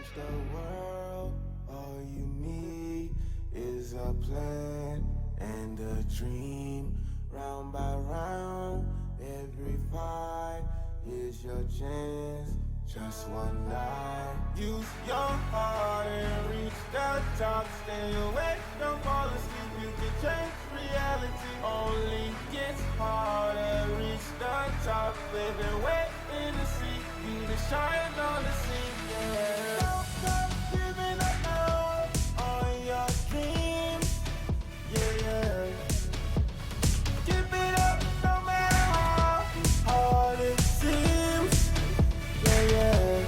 change the world. All you need is a plan and a dream. Round by round, every fight is your chance. Just one night. Use your heart and reach the top. Stay awake, don't fall asleep. You can change reality. Only gets harder. Reach the top. Live and wait in the sea. You the shine on the scene. Yeah. Don't stop giving up now on your dreams. Yeah, yeah. Give it up no matter how hard it seems. Yeah, yeah.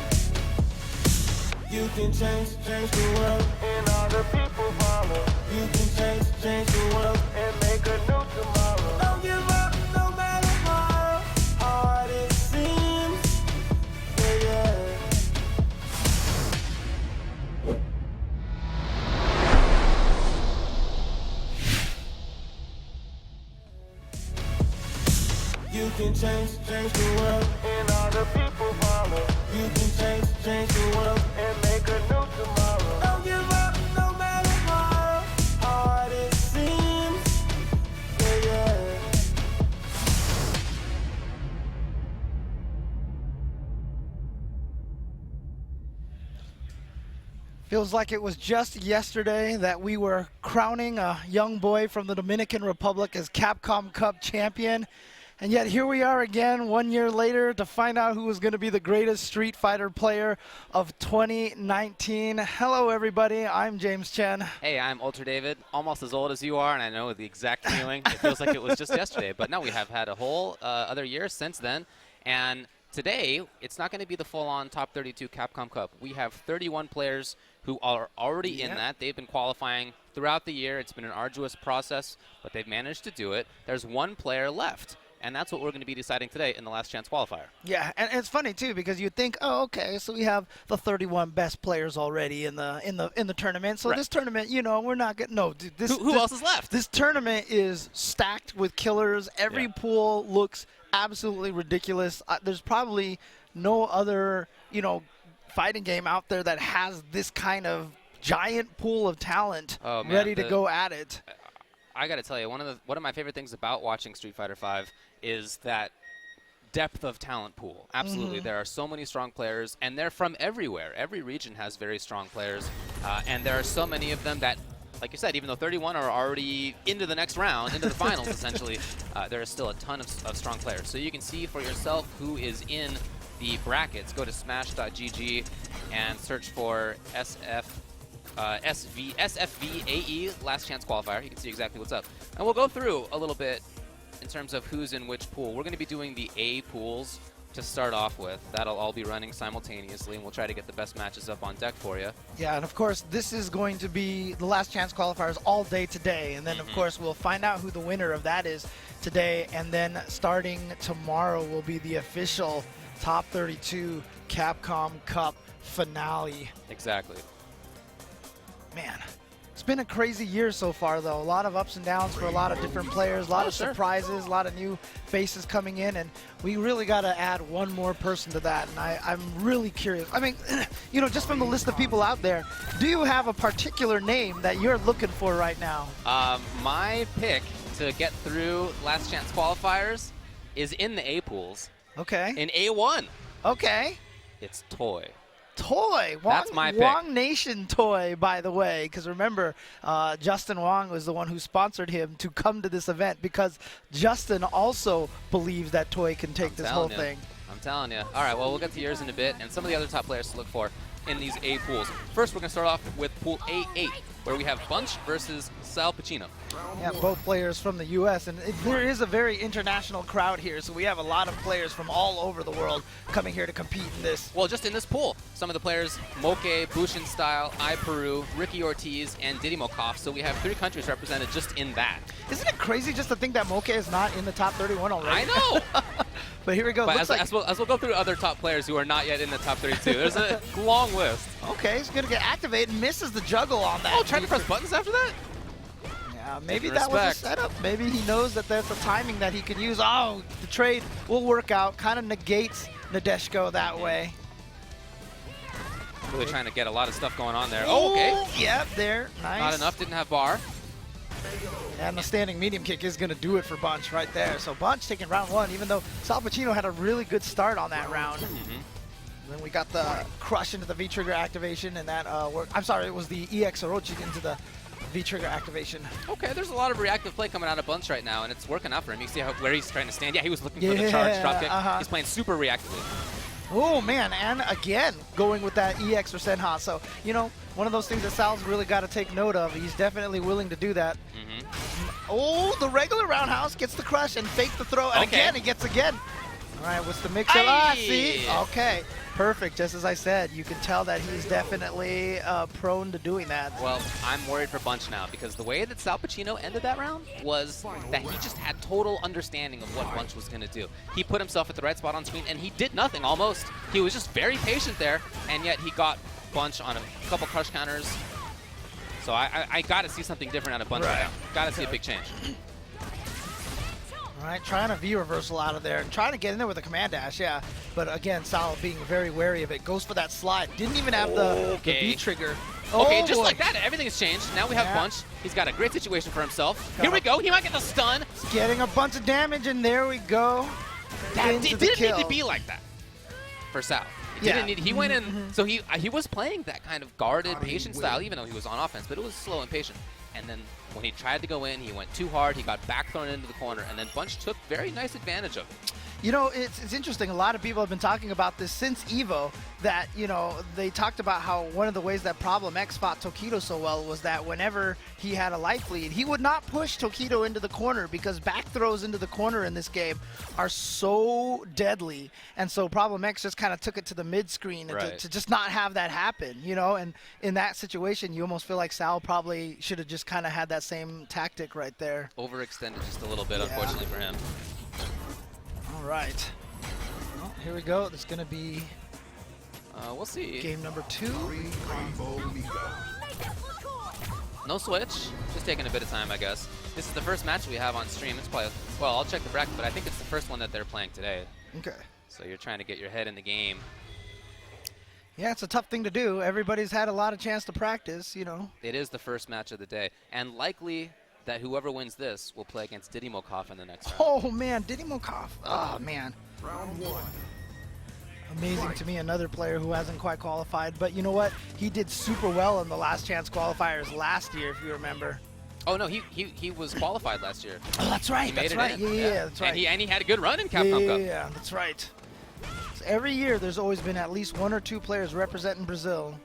You can change the world and all the people follow. You can change the world and make a new tomorrow. Don't give up no matter how hard it seems. Yeah, yeah. You can change the world and all the people follow. You can change the world and make a new tomorrow. Don't give up no matter how hard it seems. Yeah, yeah. Feels like it was just yesterday that we were crowning a young boy from the Dominican Republic as Capcom Cup champion. And yet here we are again 1 year later to find out who is going to be the greatest Street Fighter player of 2019. Hello everybody, I'm James Chen. Hey, I'm Ultra David, almost as old as you are, and I know the exact feeling. It feels like it was just yesterday, but no, we have had a whole other year since then. And today, it's not going to be the full-on top 32 Capcom Cup. We have 31 players who are already in that. They've been qualifying throughout the year. It's been an arduous process, but they've managed to do it. There's one player left. And that's what we're going to be deciding today in the last chance qualifier. Yeah, and it's funny too because you think, oh, okay, so we have the 31 best players already in the tournament. So this tournament, you know, we're not getting who else is left? This tournament is stacked with killers. Every pool looks absolutely ridiculous. There's probably no other, you know, fighting game out there that has this kind of giant pool of talent ready to go at it. I got to tell you, one of my favorite things about watching Street Fighter V is that depth of talent pool. Absolutely. There are so many strong players, and they're from everywhere. Every region has very strong players, and there are so many of them that, like you said, even though 31 are already into the next round, into the finals essentially, there is still a ton of strong players. So you can see for yourself who is in the brackets. Go to smash.gg and search for SFVAE Last Chance Qualifier. You can see exactly what's up. And we'll go through a little bit in terms of who's in which pool. We're going to be doing the A pools to start off with. That'll all be running simultaneously, and we'll try to get the best matches up on deck for you. Yeah, and of course, this is going to be the Last Chance Qualifiers all day today. And then, of course, we'll find out who the winner of that is today. And then starting tomorrow will be the official Top 32 Capcom Cup finale. Exactly. Man, it's been a crazy year so far, though. A lot of ups and downs for a lot of different players, a lot of surprises, a lot of new faces coming in, and we really got to add one more person to that, and I'm really curious. I mean, you know, just from the list of people out there, do you have a particular name that you're looking for right now? My pick to get through Last Chance Qualifiers is in the A pools. Okay. In A1. Okay. It's Toy. Toy. That's my pick. Wong Nation Toy, by the way, because remember, Justin Wong was the one who sponsored him to come to this event because Justin also believes that Toy can take this whole thing. I'm telling you. All right, well, we'll get to yours in a bit and some of the other top players to look for in these A pools. First, we're going to start off with Pool A8, where we have Bunch versus Sal Pacino. Yeah, both players from the U.S., and there is a very international crowd here, so we have a lot of players from all over the world coming here to compete in this. Well, just in this pool, some of the players, Moke, Bushin Style, I Peru, Ricky Ortiz, and Diddy Mo. So we have 3 countries represented just in that. Isn't it crazy just to think that Moke is not in the top 31 already? I know! But here we go. But as we'll go through other top players who are not yet in the top 32, there's a long list. Okay, he's going to get activated, misses the juggle on that. Oh, trying to press buttons after that? Yeah, maybe that was a setup. Maybe he knows that there's a timing that he can use. Oh, the trade will work out. Kind of negates Nadeshko that way. Really trying to get a lot of stuff going on there. Oh, okay. Yep, there. Nice. Not enough. Didn't have bar. And the standing medium kick is going to do it for Bunch right there. So Bunch taking round 1, even though Sal Pacino had a really good start on that round. Then we got the crush into the V-trigger activation, and that worked. I'm sorry, it was the EX Orochi into the V-trigger activation. Okay, there's a lot of reactive play coming out of Bunch right now, and it's working out for him. You see where he's trying to stand. Yeah, he was looking for the charge drop kick. He's playing super reactively. Oh, man, and again, going with that EX or Senha. So, you know, one of those things that Sal's really got to take note of. He's definitely willing to do that. Oh, the regular roundhouse gets the crush and fake the throw. And again, he gets again. All right, what's the mix-up? Ah, see? Okay, perfect. Just as I said, you can tell that he's definitely prone to doing that. Well, I'm worried for Bunch now because the way that Sal Pacino ended that round was that he just had total understanding of what Bunch was going to do. He put himself at the right spot on screen, and he did nothing almost. He was just very patient there, and yet he got Bunch on a couple crush counters. So I got to see something different out of Bunch right now. Got to see a big change. All right, trying a V reversal out of there and trying to get in there with a command dash, yeah. But again, Sal being very wary of it. Goes for that slide. Didn't even have the V trigger. Okay, just like that, everything has changed. Now we have Bunch. He's got a great situation for himself. Here we go. He might get the stun. He's getting a bunch of damage, and there we go. That didn't need to be like that for Sal. He went in, so he was playing that kind of guarded, patient style, even though he was on offense, but it was slow and patient. And then when he tried to go in, he went too hard. He got back thrown into the corner, and then Bunch took very nice advantage of it. You know, it's interesting. A lot of people have been talking about this since EVO, that, you know, they talked about how one of the ways that Problem X fought Tokido so well was that whenever he had a life lead, he would not push Tokido into the corner because back throws into the corner in this game are so deadly. And so Problem X just kind of took it to the mid-screen to just not have that happen, you know? And in that situation, you almost feel like Sal probably should have just kind of had that same tactic right there. Overextended just a little bit, unfortunately for him. All right. Well, here we go. There's going to be we'll see. Game number 2. No switch. Just taking a bit of time, I guess. This is the first match we have on stream. It's probably, well, I'll check the bracket, but I think it's the first one that they're playing today. Okay. So you're trying to get your head in the game. Yeah, it's a tough thing to do. Everybody's had a lot of chance to practice, you know. It is the first match of the day. And likely that whoever wins this will play against Diddy Mo in the next round. Oh, man. Diddy Mo. Oh, man. Round 1. Amazing to me, another player who hasn't quite qualified. But you know what? He did super well in the last chance qualifiers last year, if you remember. Oh, no, he was qualified last year. Oh, that's right. He made that's right. Yeah, that's right. And he had a good run in Capcom Cup. Yeah, that's right. So every year, there's always been at least 1 or 2 players representing Brazil.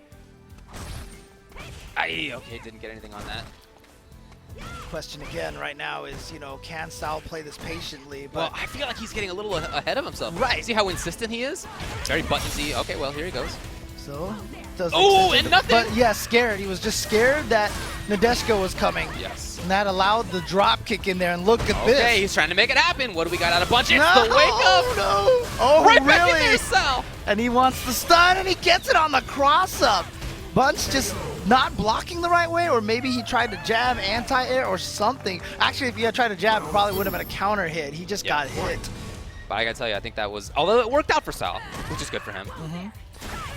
Aye, okay, didn't get anything on that. Question again right now is, you know, can Sal play this patiently? But well, I feel like he's getting a little ahead of himself. Right. See how insistent he is? Very buttonsy. Okay, well, here he goes. So, and nothing! But yeah, scared. He was just scared that Nadeshko was coming. Yes. And that allowed the drop kick in there, and look at this. Okay, he's trying to make it happen. What do we got out of Bunch? It's no, the wake up! No! Oh, right really? back in there, Sal! And he wants the stun, and he gets it on the cross-up. Bunch just not blocking the right way, or maybe he tried to jab anti-air or something. Actually, if he had tried to jab, it probably would have been a counter hit. He just got hit. But I gotta tell you, I think that was, although it worked out for Sal, which is good for him.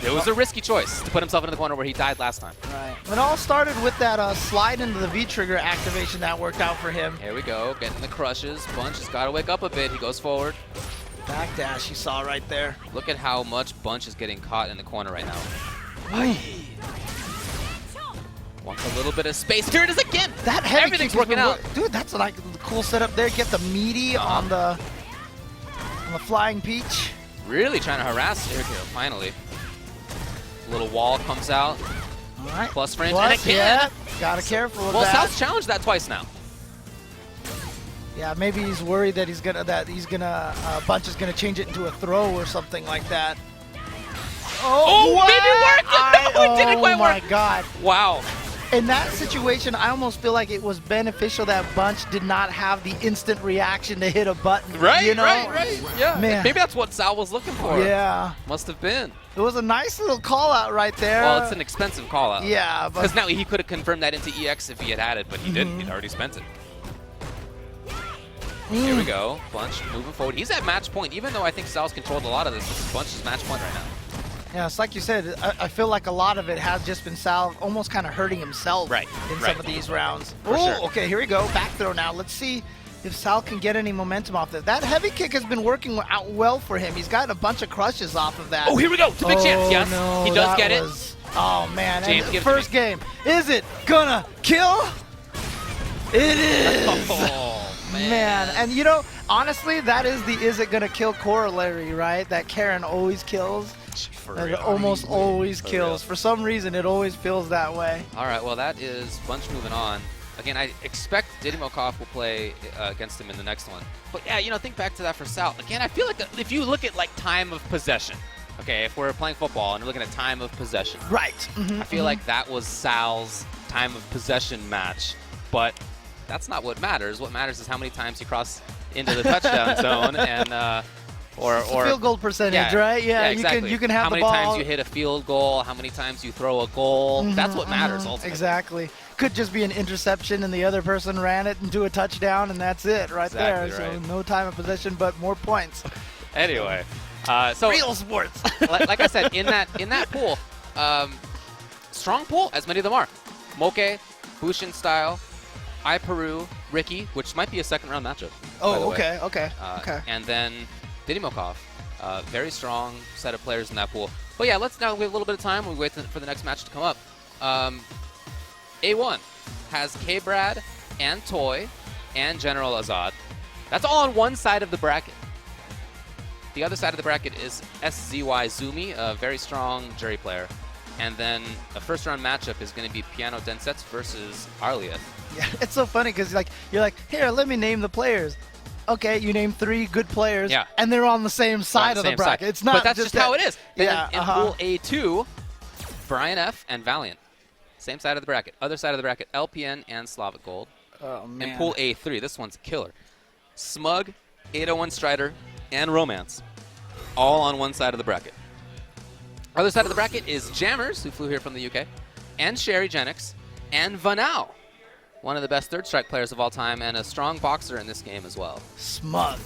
It was a risky choice to put himself into the corner where he died last time. Right. It all started with that slide into the V-trigger activation that worked out for him. Here we go, getting the crushes. Bunch has got to wake up a bit. He goes forward. Backdash you saw right there. Look at how much Bunch is getting caught in the corner right now. Wants a little bit of space. Here it is again. That heavy Everything's kick working out. Dude, that's like a cool setup there. Get the meaty on the flying peach. Really trying to harass here, finally. Little wall comes out. All right. Plus frames. Plus, and again. yeah, gotta careful with well, that. Sal's challenged that twice now. Yeah, maybe he's worried that Bunch is gonna change it into a throw or something like that. Oh, what? maybe it worked. No, it didn't quite work. Oh my God. Wow. In that situation, I almost feel like it was beneficial that Bunch did not have the instant reaction to hit a button. Right, you know? right. Yeah. Man. Maybe that's what Sal was looking for. Yeah. Must have been. It was a nice little call out right there. Well, it's an expensive call out. Yeah, but because now he could have confirmed that into EX if he had it, but he didn't. He'd already spent it. Here we go. Bunch moving forward. He's at match point, even though I think Sal's controlled a lot of this. This is Bunch's match point right now. Yeah, it's like you said, I feel like a lot of it has just been Sal almost kind of hurting himself in some of these rounds. Oh, okay, here we go. Back throw now. Let's see if Sal can get any momentum off that. That heavy kick has been working out well for him. He's gotten a bunch of crushes off of that. Oh, here we go. It's a big chance. Yes, no, he does get it. Oh, man. James, and first game. Is it gonna kill? It is. Oh, man. And, you know, honestly, that is the is it gonna kill corollary, right? That Karen always kills. It almost always kills. For some reason, it always feels that way. All right, well, that is Bunch moving on. Again, I expect Diddy Mo will play against him in the next one. But, yeah, you know, think back to that for Sal. Again, I feel like if you look at, like, time of possession, okay, if we're playing football and we're looking at time of possession. Right. I feel like that was Sal's time of possession match. But that's not what matters. What matters is how many times you cross into the touchdown zone and or field goal percentage, right? Yeah, exactly. you can have the ball. How many times you hit a field goal, how many times you throw a goal. That's what matters ultimately. Exactly. Could just be an interception and the other person ran it into a touchdown and that's it there. Right. So no time of possession but more points. Anyway, so real sports. like I said, in that pool, strong pool, as many of them are. Moke, Bushin style, Peru, Ricky, which might be a second round matchup. Oh, okay. And then Diddy Mo, very strong set of players in that pool. But yeah, let's now wait a little bit of time. We wait for the next match to come up. A1 has K-Brad and Toy and General Azad. That's all on one side of the bracket. The other side of the bracket is SZY Zoomi, a very strong jury player. And then a first-round matchup is going to be Piano Densetsu versus Arlieth. Yeah, it's so funny because you're like, here, let me name the players. Okay, you name 3 good players, and they're on the same side of the bracket. It's not, but that's just how it is. Yeah, in Pool A2, Brian F. and Valiant, same side of the bracket. Other side of the bracket, LPN and Slavic Gold. Oh man. In Pool A3, this one's a killer. Smug, 801 Strider, and Romance, all on one side of the bracket. Other side of the bracket is Jammers, who flew here from the UK, and Sherry Genix, and Vanau, one of the best third strike players of all time, and a strong boxer in this game as well. Smug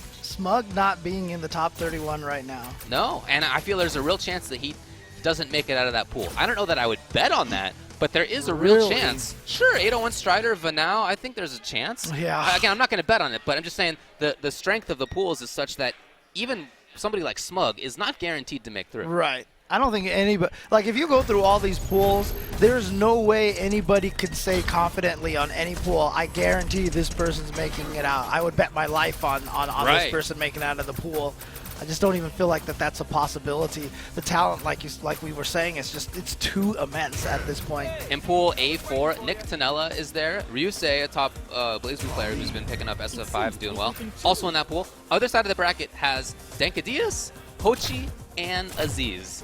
not being in the top 31 right now. No, and I feel there's a real chance that he doesn't make it out of that pool. I don't know that I would bet on that, but there is a real chance. Sure, 801 Strider, Vanau, I think there's a chance. Yeah. Again, I'm not going to bet on it, but I'm just saying the strength of the pools is such that even somebody like Smug is not guaranteed to make through. Right. I don't think anybody, like if you go through all these pools, there's no way anybody could say confidently on any pool, I guarantee this person's making it out. I would bet my life on this person making it out of the pool. I just don't even feel like that's a possibility. The talent, like we were saying, it's too immense at this point. In Pool A4, Nick Tanella is there. Ryusei, a top BlazBlue player who's been picking up SF5, doing well. Also in that pool. Other side of the bracket has Denkadias, Hochi, and Aziz.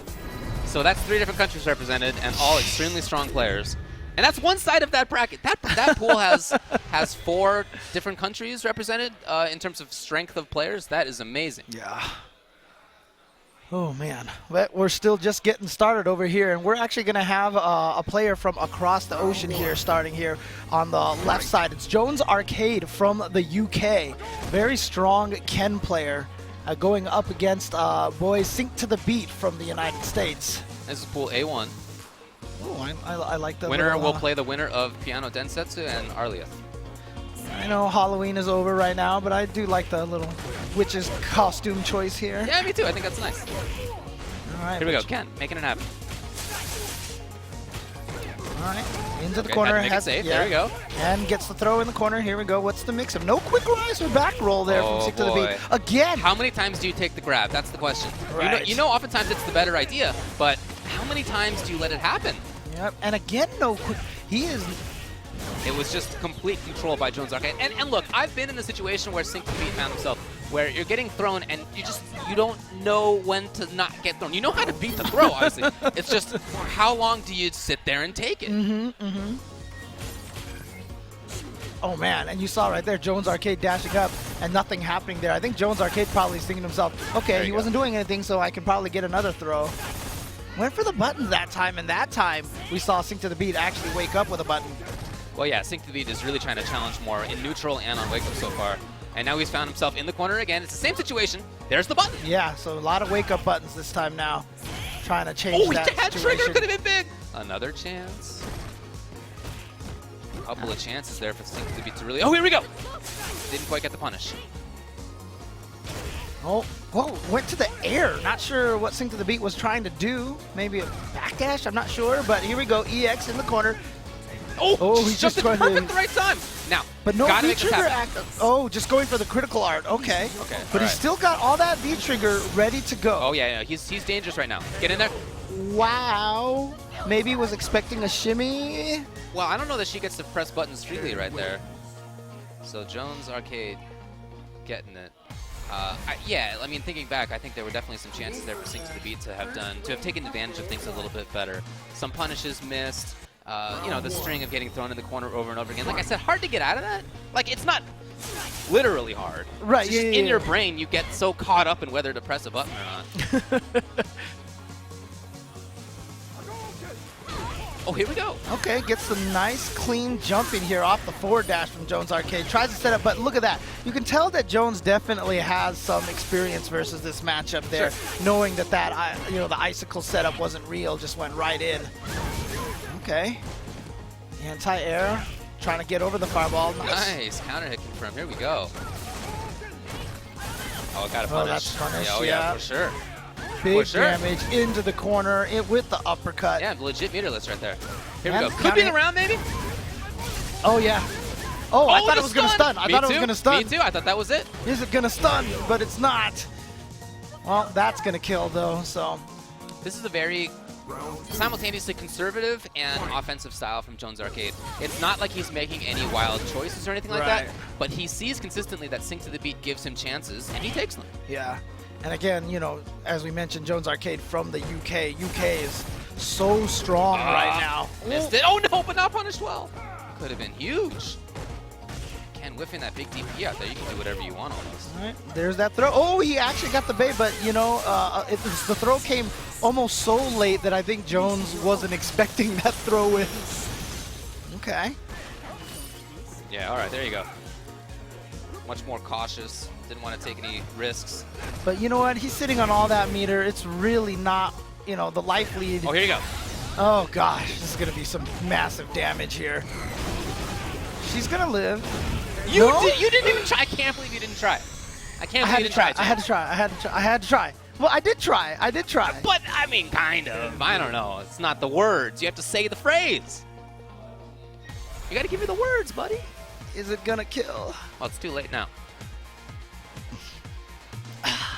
So that's 3 different countries represented and all extremely strong players. And that's one side of that bracket. That pool has 4 different countries represented in terms of strength of players. That is amazing. Yeah. Oh, man. But we're still just getting started over here, and we're actually going to have a player from across the ocean here starting here on the left side. It's Jones Arcade from the UK. Very strong Ken player. Going up against boys Sync to the Beat from the United States. This is Pool A1. Oh, I like the winner will play the winner of Piano Densetsu and Arlieth. I know Halloween is over right now, but I do like the little witch's costume choice here. Yeah, me too. I think that's nice. All right, here we go. Ken, making it happen. All right, into the corner. Has, safe. There we go. And gets the throw in the corner. Here we go. What's the mix-up? No quick rise or back roll there from Sync to the Beat. Again. How many times do you take the grab? That's the question. Right. You know, oftentimes it's the better idea, but how many times do you let it happen? Yep. And again, no quick. He is... It was just complete control by Jones Arcade. And look, I've been in a situation where Sync to the Beat found himself, where you're getting thrown and you don't know when to not get thrown. You know how to beat the throw, obviously. It's just how long do you sit there and take it? Oh, man, and you saw right there Jones Arcade dashing up and nothing happening there. I think Jones Arcade probably is thinking to himself, okay, he wasn't doing anything, so I can probably get another throw. Went for the buttons that time, and that time we saw Sync to the Beat actually wake up with a button. Well, yeah, Sync to the Beat is really trying to challenge more in neutral and on wake up so far. And now he's found himself in the corner again. It's the same situation. There's the button. Yeah, so a lot of wake-up buttons this time now. trying to change that that situation. trigger could have been big. Another chance. A couple of chances there for Sync to the Beat to really. Oh, here we go. Didn't quite get the punish. Oh, whoa, went to the air. Not sure what Sync to the Beat was trying to do. Maybe a backdash, I'm not sure. But here we go, EX in the corner. Oh, he's just just at the trying perfect to... right time. Now, but no gotta make this V-trigger happen. act. Oh, just going for the critical art. Okay. Okay. But he's still got all that V-trigger ready to go. Oh, yeah. He's dangerous right now. Get in there. Wow. Maybe was expecting a shimmy. Well, I don't know that she gets to press buttons freely right there. So Jones Arcade getting it. Yeah, I mean, thinking back, I think there were definitely some chances there for Sync to the Beat to have taken advantage of things a little bit better. Some punishes missed. You know, the string of getting thrown in the corner over and over again. Like I said, hard to get out of that. Like, it's not literally hard. Right, It's just in your brain, you get so caught up in whether to press a button or not. Oh, here we go. Okay, gets some nice clean jumping here off the forward dash from Jones Arcade. Tries to set up, but look at that. You can tell that Jones definitely has some experience versus this matchup there, knowing that you know, the icicle setup wasn't real, just went right in. Okay. Anti-air, trying to get over the fireball. Nice. Counter hit confirmed. Here we go. Oh, got a punish. Oh, that's punish, Yeah, yeah. for sure. Big damage into the corner with the uppercut. Yeah, legit meterless right there. Here And we go. Could be the round, maybe? Oh, yeah. Oh, I thought it was going to stun. I thought it was going to stun. Me too. I thought that was it. Is it going to stun? But it's not. Well, that's going to kill, though, so. This is a very simultaneously conservative and offensive style from Jones Arcade. It's not like he's making any wild choices or anything like that, but he sees consistently that Sync to the Beat gives him chances, and he takes them. Yeah. And again, you know, as we mentioned, Jones Arcade from the UK. UK is so strong right now. Missed it. Oh, no, but not punished well. Could have been huge. Ken whiffing that big DP out there. You can do whatever you want almost. All right, there's that throw. Oh, he actually got the bait, but, you know, the throw came almost so late that I think Jones wasn't expecting that throw in. Okay. Yeah, all right, there you go. Much more cautious. Didn't want to take any risks. But you know what? He's sitting on all that meter. It's really not, you know, the life lead. Oh, here you go. Oh, gosh. This is going to be some massive damage here. She's going to live. You didn't even try. I can't believe you didn't try. I can't believe you didn't try. I had to try. Well, I did try. But, I mean, kind of. I don't know. It's not the words. You have to say the phrase. You got to give me the words, buddy. Is it going to kill? Well, it's too late now.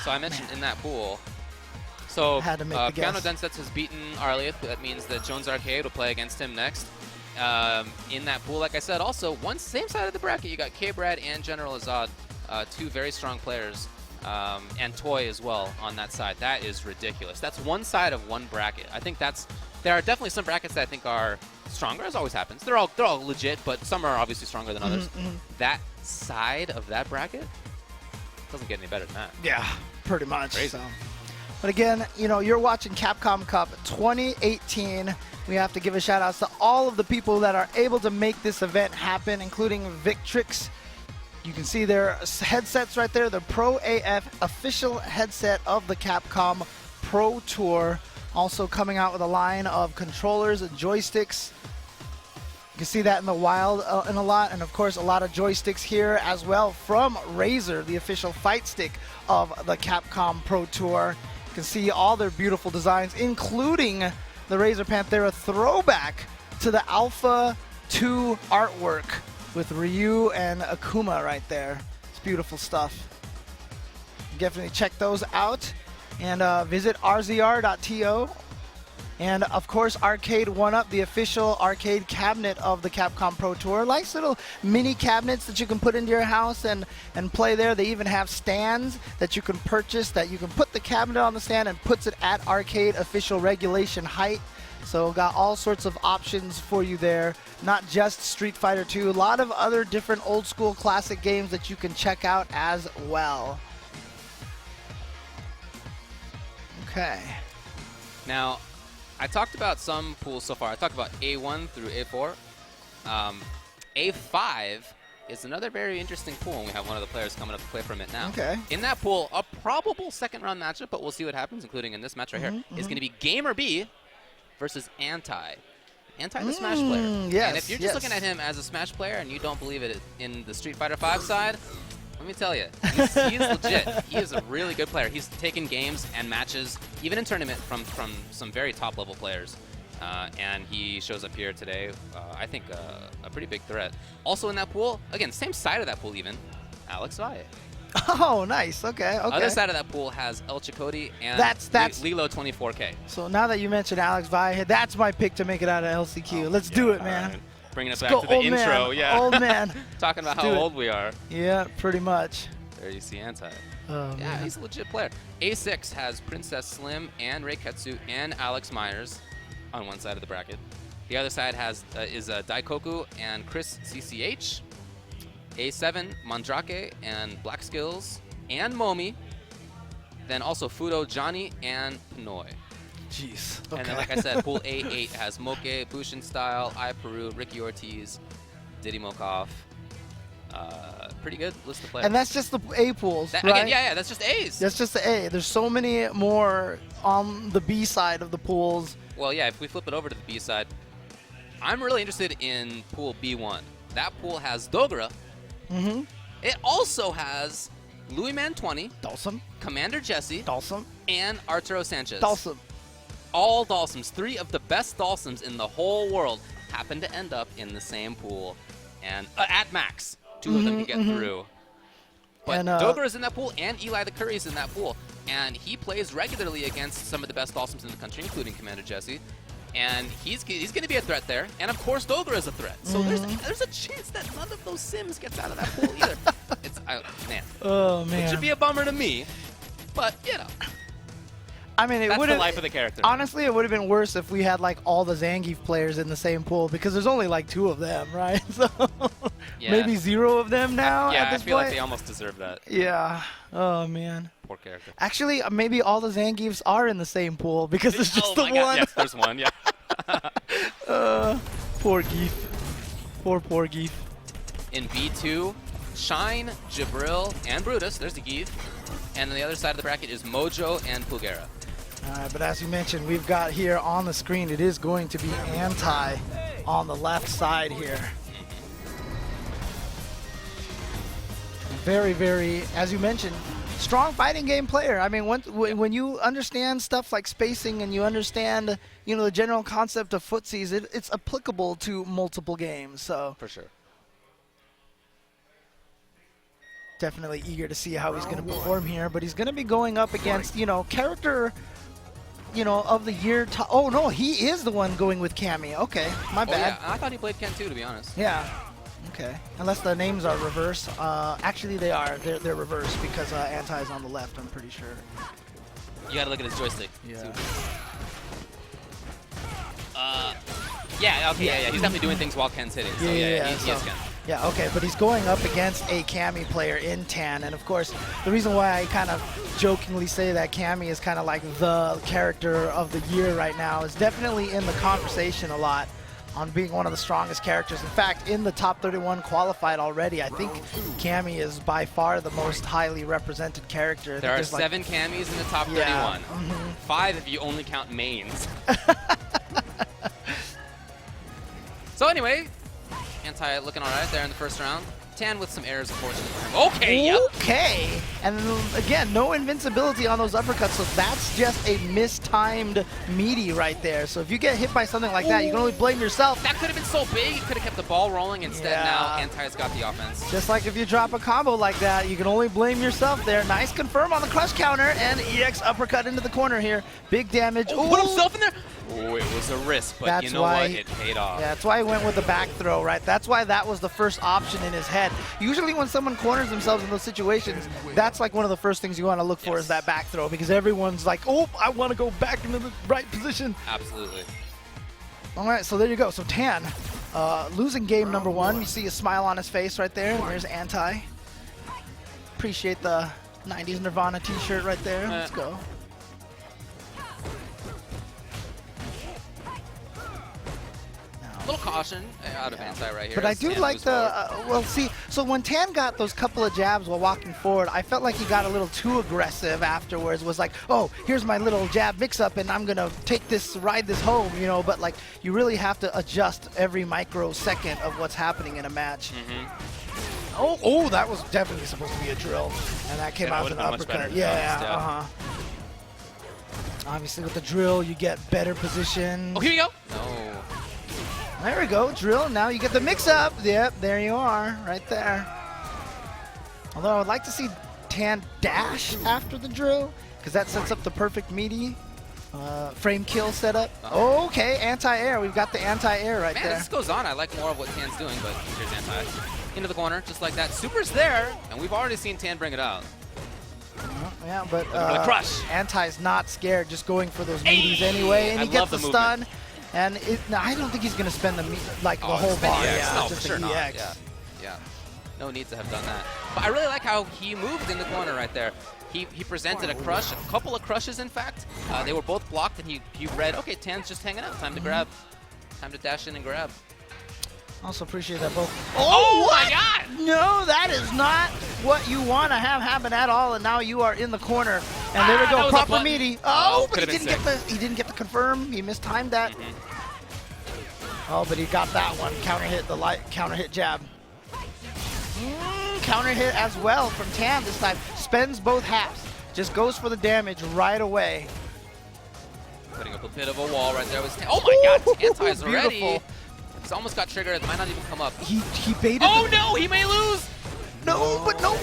So I mentioned in that pool. So Piano Densets has beaten Arlieth. That means that Jones Arcade will play against him next. In that pool, like I said, also same side of the bracket, you got K-Brad and General Azad, two very strong players, and Toy as well on that side. That is ridiculous. That's one side of one bracket. I think there are definitely some brackets that I think are stronger, as always happens. They're all legit, but some are obviously stronger than others. That side of that bracket doesn't get any better than that. Yeah, pretty much. Crazy. So. But again, you know, you're watching Capcom Cup 2018. We have to give a shout out to all of the people that are able to make this event happen, including Victrix. You can see their headsets right there, the Pro AF official headset of the Capcom Pro Tour. Also coming out with a line of controllers and joysticks. You can see that in the wild in a lot, and of course a lot of joysticks here as well from Razer, the official fight stick of the Capcom Pro Tour. You can see all their beautiful designs, including the Razer Panthera throwback to the Alpha 2 artwork with Ryu and Akuma right there. It's beautiful stuff. Definitely check those out and visit rzr.to. And of course, Arcade 1UP, the official arcade cabinet of the Capcom Pro Tour. Nice little mini cabinets that you can put into your house and play there. They even have stands that you can purchase that you can put the cabinet on the stand and puts it at arcade official regulation height. So got all sorts of options for you there. Not just Street Fighter 2, a lot of other different old school classic games that you can check out as well. Okay. Now, I talked about some pools so far. I talked about A1 through A4. A5 is another very interesting pool, and we have one of the players coming up to play from it now. Okay. In that pool, a probable second-round matchup, but we'll see what happens, including in this match right here, is going to be Gamer B versus Anti. Anti, the Smash player. Yes, and if you're just looking at him as a Smash player and you don't believe it in the Street Fighter V side, let me tell you, he's legit. He is a really good player. He's taken games and matches, even in tournament, from some very top-level players. And he shows up here today, I think a pretty big threat. Also in that pool, again, same side of that pool even, SFVAE. Oh, nice. Okay, okay. Other side of that pool has El Chakotay and Lilo 24K. So now that you mentioned SFVAE, that's my pick to make it out of LCQ. Let's do it, man. Right. Bringing us back to the intro. Yeah. Old man. Talking about how old we are. Yeah, pretty much. There you see Anti. Oh, yeah, man. he's a legit player. A6 has Princess Slim and Reiketsu and Alex Myers on one side of the bracket. The other side has is Daikoku and Chris CCH. A7, Mandrake and Black Skills and Momi. Then also Fudo, Johnny, and Pinoy. Jeez. Okay. And then, like I said, Pool A8 has Moke, Bushin Style, I Peru, Ricky Ortiz, Diddy Mo. Pretty good list of players. And that's just the A pools, right? Again, yeah, that's just A's. That's just the A. There's so many more on the B side of the pools. Well, yeah, if we flip it over to the B side, I'm really interested in Pool B1. That pool has Dogra. Mm-hmm. It also has Louis Man 20, Dawson, Commander Jesse, Dawson, and Arturo Sanchez. Dawson. All Dawsons, 3 of the best Dawsons in the whole world, happen to end up in the same pool. And at max, 2 of them can get through. But And, Dogra's in that pool, and Eli the Curry's in that pool. And he plays regularly against some of the best Dawsons in the country, including Commander Jesse. And he's going to be a threat there. And, of course, Dogra is a threat. So there's a chance that none of those Sims gets out of that pool either. Man. Oh, man. It should be a bummer to me. But, you know. I mean, That's the life of the character. Honestly, it would have been worse if we had like all the Zangief players in the same pool because there's only like 2 of them, right? So maybe 0 of them now. Yeah, at this I feel point. like they almost deserve that. Yeah. Oh man. Poor character. Actually, maybe all the Zangiefs are in the same pool because there's just the one. Yes, there's one. Yeah. Poor Geef. Poor Geef. In B2, Shine, Jibril, and Brutus. There's the Geef. And on the other side of the bracket is Mojo and Pugera. All right, but as you mentioned, we've got here on the screen, it is going to be Anti on the left side here. Very, very, as you mentioned, strong fighting game player. I mean, when you understand stuff like spacing and you understand, you know, the general concept of footsies, it's applicable to multiple games. So For sure. definitely eager to see how he's going to perform here. But he's going to be going up against, you know, character, you know, of the year. Oh, no, he is the one going with Cammy. Okay, my bad. Yeah, I thought he played Ken too, to be honest. Yeah. Okay. Unless the names are reverse. Actually, they are. They're reversed because Anti is on the left, I'm pretty sure. You gotta look at his joystick. Yeah. Yeah, okay, yeah. He's definitely doing things while Ken's hitting. So yeah, he is Ken. Yeah, okay, but he's going up against a Cammy player in Tan, and of course, the reason why I kind of jokingly say that Cammy is kind of like the character of the year right now is definitely in the conversation a lot on being one of the strongest characters. In fact, in the top 31 qualified already, I think Cammy is by far the most highly represented character. There are 7 Cammys in the top 31. 5 if you only count mains. So anyway, Anti looking all right there in the first round. Tan with some errors, unfortunately. Okay, yep. Okay. And again, no invincibility on those uppercuts, so that's just a mistimed meaty right there. So if you get hit by something like that, you can only blame yourself. That could have been so big. You could have kept the ball rolling. Instead, now Anti's got the offense. Just like if you drop a combo like that, you can only blame yourself there. Nice confirm on the crush counter, and EX uppercut into the corner here. Big damage. Oh, put himself in there. Oh, it was a risk, but you know what? It paid off. Yeah, that's why he went with the back throw, right? That's why that was the first option in his head. Usually when someone corners themselves in those situations, that's like one of the first things you want to look for is that back throw, because everyone's like, oh, I want to go back into the right position. Absolutely. All right, so there you go. So Tan, losing game number 1. You see a smile on his face right there. There's Anti. Appreciate the 90s Nirvana t-shirt right there. Let's go. little caution out of Anti right here. But I do Tan like moves the, forward. well, see, so when Tan got those couple of jabs while walking forward, I felt like he got a little too aggressive afterwards. Was like, oh, here's my little jab mix-up, and I'm going to take this, ride this home, you know, but like, you really have to adjust every microsecond of what's happening in a match. Oh, that was definitely supposed to be a drill, and that came out as an uppercut. Yeah, Obviously, with the drill, you get better position. Oh, here you go. No. There we go, drill. Now you get the mix-up. Yep, there you are, right there. Although I would like to see Tan dash after the drill, because that sets up the perfect meaty frame kill setup. Okay, anti-air. We've got the anti-air right there. Man, this goes on. I like more of what Tan's doing, but here's anti. Into the corner, just like that. Super's there, and we've already seen Tan bring it out. Yeah, but crush. Anti's not scared, just going for those meaties anyway, and he gets the stun. And no, I don't think he's going to spend the whole bar. No, just for sure the not. EX. Yeah. No need to have done that. But I really like how he moved in the corner right there. He presented a crush, a couple of crushes, in fact. They were both blocked, and he read, okay, Tan's just hanging out. Time to grab. Time to dash in and grab. Also appreciate that both. Oh my God! No, that is not what you want to have happen at all. And now you are in the corner. And there we go, proper meaty. Oh, but he didn't get the confirm. He mistimed that. Oh, but he got that one. Counter hit the counter hit jab. Counter hit as well from Tan this time. Spends both halves. Just goes for the damage right away. Putting up a bit of a wall right there with Tan. Oh my God! Anti's already. Beautiful. It's almost got triggered. It might not even come up. He baited. Oh no! He may lose. No, but no.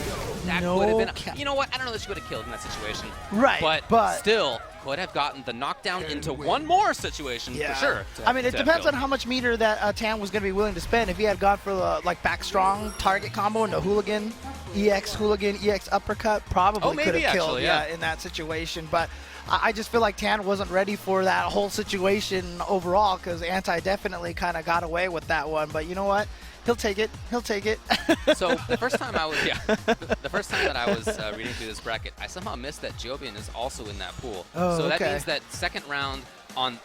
That would have been. You know what? I don't know that she would have killed in that situation. Right. But still could have gotten the knockdown into one more situation for sure. I mean, it depends on how much meter that Tan was going to be willing to spend. If he had gone for the back strong target combo and the hooligan, EX uppercut, probably could have killed. In that situation, but. I just feel like Tan wasn't ready for that whole situation overall, because Anti definitely kind of got away with that one. But you know what? He'll take it. He'll take it. So the first time I was, the first time that I was reading through this bracket, I somehow missed that Jobian is also in that pool. Oh, so that means that second round on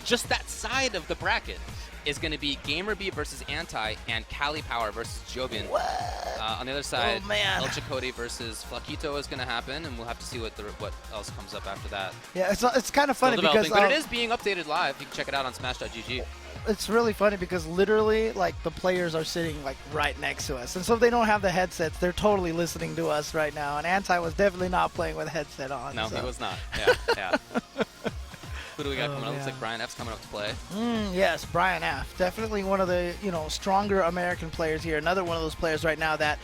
just that side of the bracket is going to be Gamer B versus Anti and Cali Power versus Jobian. On the other side, El Chakotay versus Fakito is going to happen, and we'll have to see what else comes up after that. Yeah, it's kind of funny because but it is being updated live. You can check it out on Smash.gg. It's really funny because literally, the players are sitting right next to us, and so if they don't have the headsets, they're totally listening to us right now. And Anti was definitely not playing with a headset on. No, he was not. Yeah. Who do we got coming up? Looks like Brian F's coming up to play. Yes, Brian F. Definitely one of the stronger American players here. Another one of those players right now that,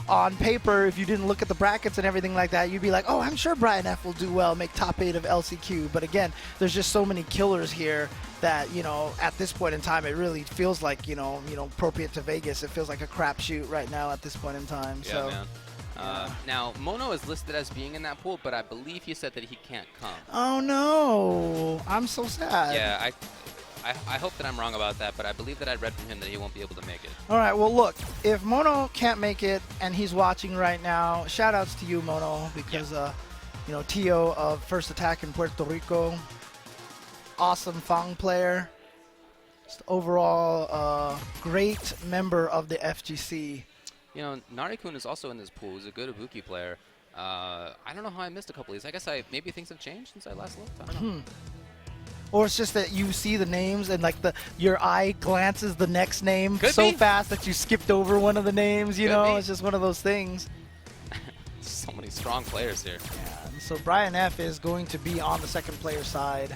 on paper, if you didn't look at the brackets and everything like that, you'd be like, oh, I'm sure Brian F will do well, make top 8 of LCQ. But again, there's just so many killers here that, at this point in time, it really feels like, appropriate to Vegas. It feels like a crapshoot right now at this point in time. Yeah, man. Now, Mono is listed as being in that pool, but I believe he said that he can't come. Oh, no. I'm so sad. Yeah, I hope that I'm wrong about that, but I believe that I read from him that he won't be able to make it. All right, well, look, if Mono can't make it and he's watching right now, shout-outs to you, Mono, because, Tio of First Attack in Puerto Rico, awesome Fang player, just overall great member of the FGC. Narikun is also in this pool. He's a good Ibuki player. I don't know how I missed a couple of these. I guess maybe things have changed since I last looked. I don't know. Or it's just that you see the names and your eye glances the next name fast that you skipped over one of the names. It's just one of those things. So many strong players here. Yeah. So Brian F is going to be on the second player side,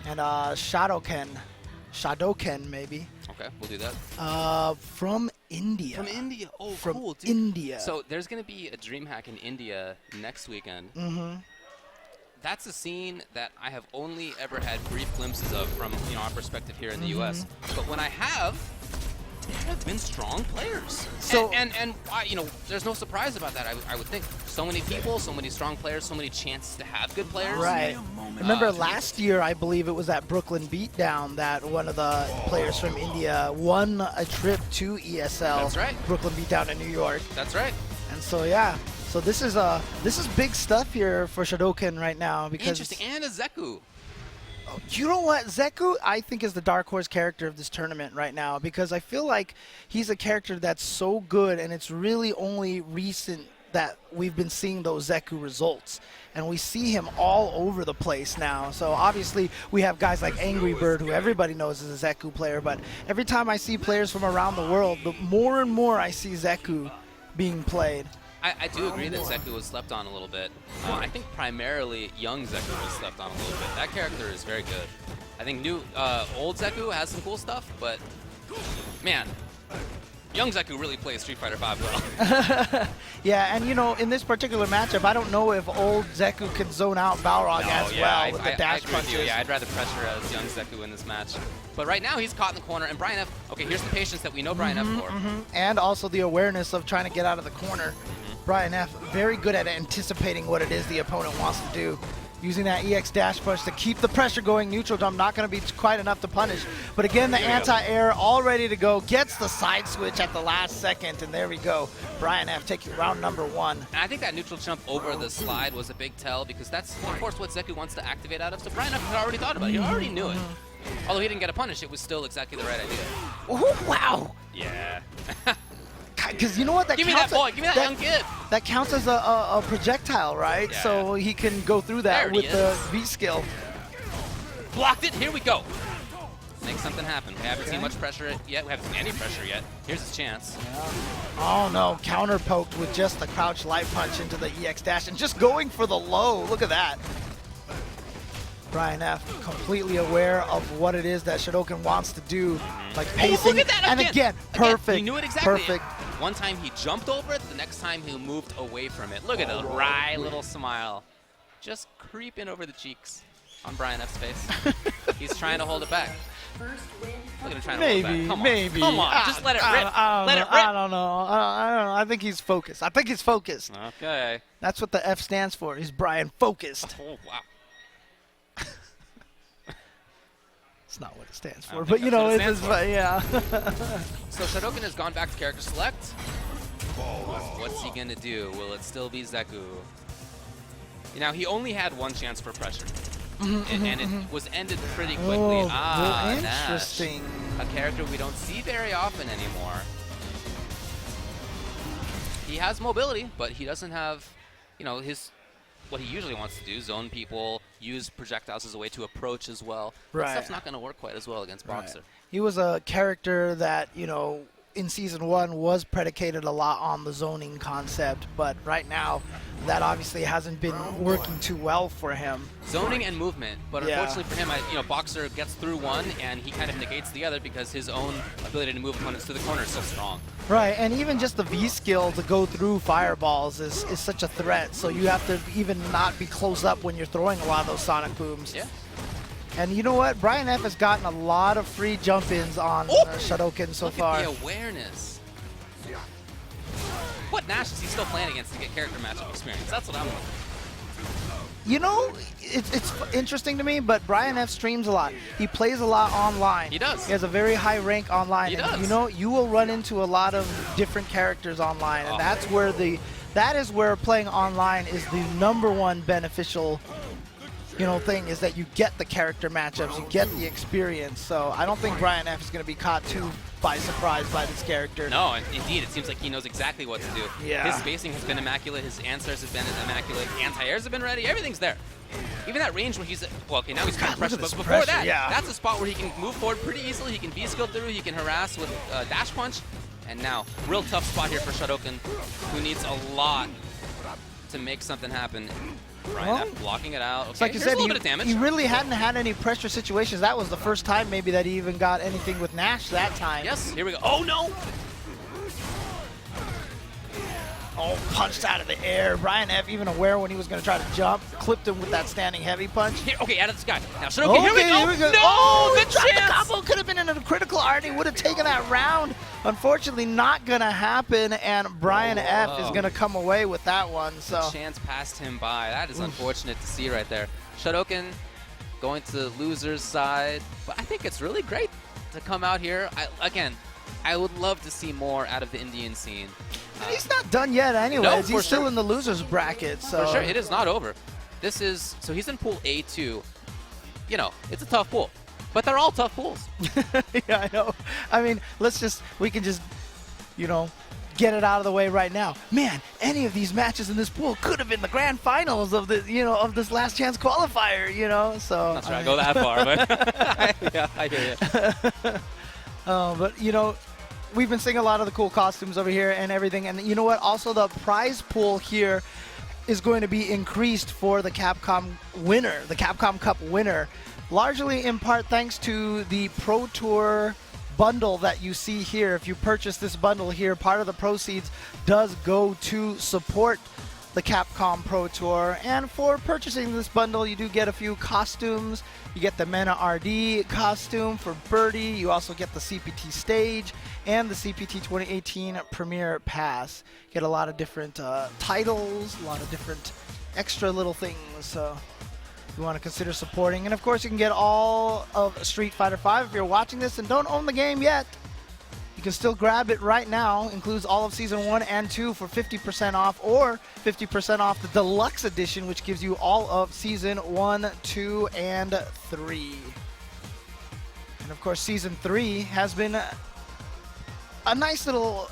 and Shadowken maybe. Okay, we'll do that. From India. From India. Oh, from cool. Dude. India. So there's going to be a DreamHack in India next weekend. That's a scene that I have only ever had brief glimpses of from our perspective here in the U.S. But when I have, there have been strong players. So and there's no surprise about that. I would think so many people, so many strong players, so many chances to have good players. Right. Remember last year, I believe it was at Brooklyn Beatdown that one of the players from India won a trip to ESL. That's right. Brooklyn Beatdown in New York. That's right. And so yeah. So this is big stuff here for Shadowken right now because interesting, and a Zeku. You know what? Zeku, I think, is the dark horse character of this tournament right now because I feel like he's a character that's so good, and it's really only recent that we've been seeing those Zeku results. And we see him all over the place now. So obviously we have guys like Angry Bird, who everybody knows is a Zeku player, but every time I see players from around the world, the more and more I see Zeku being played. I do agree that Zeku was slept on a little bit. I think primarily young Zeku was slept on a little bit. That character is very good. I think old Zeku has some cool stuff, but man, young Zeku really plays Street Fighter V well. Yeah, and you know, in this particular matchup, I don't know if old Zeku can zone out Balrog as well with the dash punches. Yeah, I'd rather pressure as young Zeku in this match. But right now, he's caught in the corner, and Brian F. Okay, here's the patience that we know Brian F for. And also the awareness of trying to get out of the corner. Brian F. very good at anticipating what it is the opponent wants to do. Using that EX dash punch to keep the pressure going. Neutral jump not going to be quite enough to punish. But again, the anti-air all ready to go. Gets the side switch at the last second, and there we go. Brian F. taking round number 1. And I think that neutral jump over the slide was a big tell because that's, of course, what Zeku wants to activate out of. So Brian F. had already thought about it. He already knew it. Although he didn't get a punish, it was still exactly the right idea. Oh, wow. Yeah. Because you know what? Give me that boy. Give me that young kid. That counts as a projectile, right? Yeah. So he can go through that with the V skill. Blocked it. Here we go. Make something happen. We haven't seen much pressure yet. We haven't seen any pressure yet. Here's his chance. Yeah. Oh, no. Counter poked with just the crouch light punch into the EX dash and just going for the low. Look at that. Brian F. completely aware of what it is that Shotokan wants to do, like pacing. Look at that and again, perfect. He knew it exactly. Perfect. One time he jumped over it, the next time he moved away from it. Look at the wry little smile. Just creeping over the cheeks on Brian F's face. He's trying to hold it back. Look at him trying to hold it back. Come on. Maybe. Come on, just let it rip. Let it rip. I don't know. I think he's focused. I think he's focused. Okay. That's what the F stands for. He's Brian focused. Oh, wow. It's not what it stands for, but you know, it is. Yeah. So Shotokan has gone back to character select. What's he gonna do? Will it still be Zeku? Now he only had one chance for pressure, and it was ended pretty quickly. Interesting. Nash, a character we don't see very often anymore. He has mobility, but he doesn't have, you know, what he usually wants to do, zone people, use projectiles as a way to approach as well. Right. That stuff's not going to work quite as well against Boxer. He was a character that, you know, in Season 1 was predicated a lot on the zoning concept, but right now that obviously hasn't been working too well for him. Zoning and movement, but unfortunately for him, you know, Boxer gets through one and he kind of negates the other because his own ability to move opponents to the corner is so strong. Right, and even just the V skill to go through fireballs is such a threat, so you have to even not be close up when you're throwing a lot of those sonic booms. Yeah. And you know what? Brian F. has gotten a lot of free jump-ins on Shotokan so far. Look at the awareness. What Nash is he still playing against to get character matchup experience? That's what I'm looking for. You know, it's interesting to me, but Brian F. streams a lot. He plays a lot online. He does. He has a very high rank online. He does. You know, you will run into a lot of different characters online, and that is where playing online is the #1 beneficial, you know, thing, is that you get the character matchups, you get the experience. So I don't think Brian F. is going to be caught too by surprise by this character. No, indeed, it seems like he knows exactly what to do. Yeah. His spacing has been immaculate, his answers have been immaculate, anti-airs have been ready, everything's there. Even that range where he's, well, okay, now he's kind of pressure, but before that, that's a spot where he can move forward pretty easily, he can V-skill through, he can harass with dash punch, and now, real tough spot here for Shotokan, who needs a lot to make something happen. Brian F. blocking it out. Okay, like you said, a little bit of damage. He really hadn't had any pressure situations. That was the first time maybe that he even got anything with Nash that time. Yes, here we go. Oh, no! Oh, punched out of the air. Brian F. even aware when he was going to try to jump, clipped him with that standing heavy punch. Here, okay, out of the sky. Now, Shotokan, here we go. No, oh, good the chance! combo could have been in a critical art. He would have taken that round. Unfortunately, not going to happen, and Brian F. is going to come away with that one. So chance passed him by. That is unfortunate to see right there. Shotokan going to the loser's side, but I think it's really great to come out here. I would love to see more out of the Indian scene. He's not done yet anyways. No, he's still in the loser's bracket. So. For sure, it is not over. This is, so he's in Pool A2. you know, it's a tough pool. But they're all tough pools. Yeah, I know. I mean, we can just, you know, get it out of the way right now. Man, any of these matches in this pool could have been the grand finals of the, you know, of this last chance qualifier, you know. So not sure I go that far, but yeah, I hear you. But you know, we've been seeing a lot of the cool costumes over here and everything, and you know what? Also, the prize pool here is going to be increased for the Capcom winner, the Capcom Cup winner, largely in part thanks to the Pro Tour bundle that you see here. If you purchase this bundle here, part of the proceeds does go to support the Capcom Pro Tour. And for purchasing this bundle, you do get a few costumes. You get the Mena RD costume for Birdie. You also get the CPT stage and the CPT 2018 Premier Pass. You get a lot of different titles, a lot of different extra little things. So you want to consider supporting. And of course, you can get all of Street Fighter V. If you're watching this and don't own the game yet, you can still grab it right now. Includes all of Season 1 and 2 for 50% off, or 50% off the Deluxe Edition, which gives you all of Season 1, 2, and 3. And of course, Season 3 has been a nice little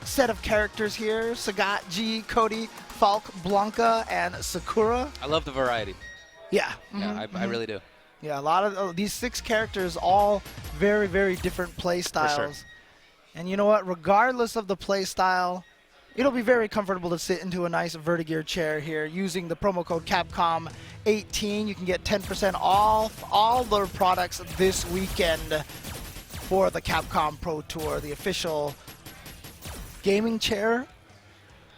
set of characters here. Sagat, G, Cody, Falk, Blanca, and Sakura. I love the variety. Yeah. Yeah, I really do. Yeah, a lot of these 6 characters, all very, very different play styles. For sure. And you know what? Regardless of the play style, it'll be very comfortable to sit into a nice Vertigear chair here. Using the promo code Capcom18, you can get 10% off all their products this weekend for the Capcom Pro Tour, the official gaming chair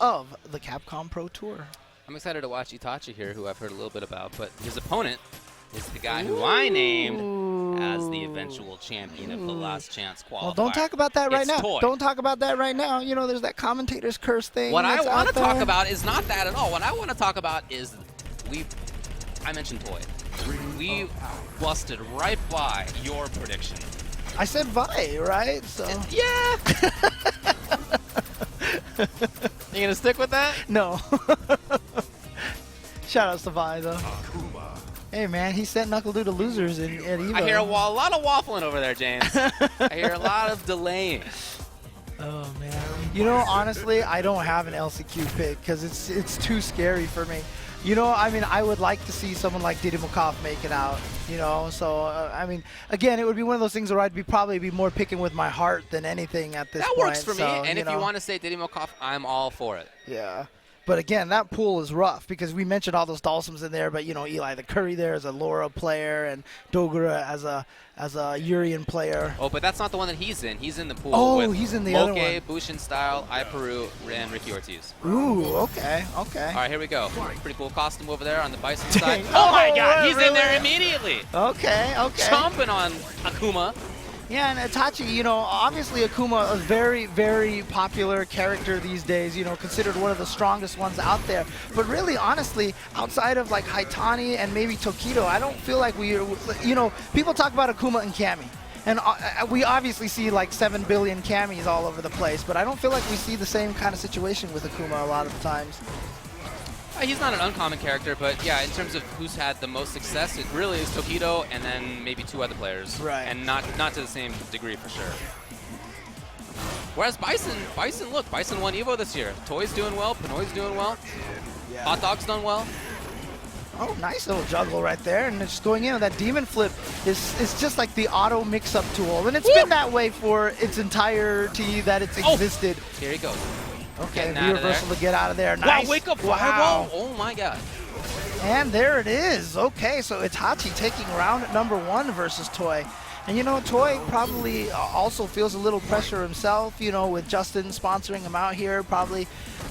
of the Capcom Pro Tour. I'm excited to watch Itachi here, who I've heard a little bit about, but his opponent is the guy who I named as the eventual champion of the last chance qualifier. Well, don't talk about that right It's now. Toy. Don't talk about that right now. You know, there's that commentator's curse thing. What I want to there. talk about is not that at all. What I want to talk about is I mentioned Toy. We busted right by your prediction. I said Vi, right? So Yeah. You gonna stick with that? no. Shout outs to Vi though. Hey man, he sent Knuckle to losers at Evo. I hear a lot of waffling over there, James. I hear a lot of delaying. Oh man. You know, honestly, I don't have an LCQ pick because it's too scary for me. You know, I mean, I would like to see someone like Diddy Mo make it out, you know. So, I mean, again, it would be one of those things where I'd probably be more picking with my heart than anything at this point. That works for me, so, and if know. you want to say Diddy Mo, I'm all for it. Yeah. But again, that pool is rough because we mentioned all those Dalsums in there, but you know, Eli the Curry there as a Laura player and Dogra as a Urian player. Oh, but that's not the one that he's in. He's in the pool Oh, with he's in the other one. Bushin Style, Iperu, and Ricky Ortiz. Ooh, okay. All right, here we go. Pretty cool costume over there on the Bison side. Dang. Oh my God, Oh, he's really? in there immediately. Okay. Chomping on Akuma. Yeah, and Itachi, you know, obviously Akuma, a very, very popular character these days, you know, considered one of the strongest ones out there. But really, honestly, outside of like Haitani and maybe Tokido, I don't feel like you know, people talk about Akuma and Kami. And we obviously see like 7 billion Kamis all over the place, but I don't feel like we see the same kind of situation with Akuma a lot of the times. He's not an uncommon character, but yeah, in terms of who's had the most success, it really is Tokido and then maybe 2 other players. Right. And not to the same degree for sure. Whereas Bison, look, Bison won Evo this year. Toy's doing well, Pinoy's doing well, Yeah. Hot Dog's done well. Oh, nice little juggle right there, and just going in with that demon flip is just like the auto mix-up tool, and it's been that way for its entirety that it's existed. Here he goes. Okay, Getting out of V-reversal there. to get out of there. Nice. Wow, wake up Wow. fireball. Oh my God. And there it is. Okay, so Itachi taking round number 1 versus Toy. And you know, Toy probably also feels a little pressure himself, you know, with Justin sponsoring him out here. Probably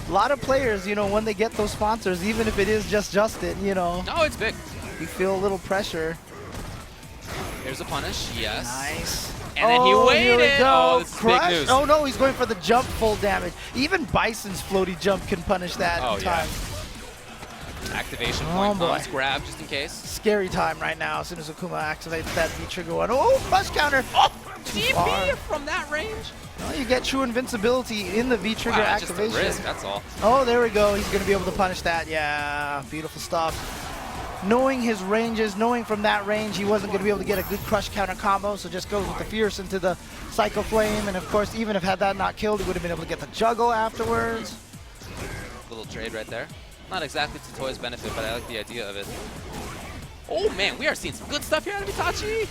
a lot of players, you know, when they get those sponsors, even if it is just Justin, you know. No, it's big. You feel a little pressure. Here's a punish. Yes. Nice. And then he waited. Here we go. Oh, this is big Crush. news. Oh no, he's going for the jump full damage. Even Bison's floaty jump can punish that Oh, in yeah. time. Activation Oh, point. boy. Let's grab just in case. Scary time right now as soon as Akuma activates that V-trigger one. Oh, crush counter. Oh, Too DP far. from that range. Well, you get true invincibility in the V-trigger Wow, just a activation. risk, that's all. Oh, there we go. He's going to be able to punish that. Yeah, beautiful stuff. knowing his ranges, knowing from that range he wasn't going to be able to get a good crush counter combo, so just goes with the Fierce into the Psycho Flame, and of course, even if had that not killed, he would have been able to get the juggle afterwards. Little trade right there. Not exactly to Toy's benefit, but I like the idea of it. Oh man, we are seeing some good stuff here out of Itachi.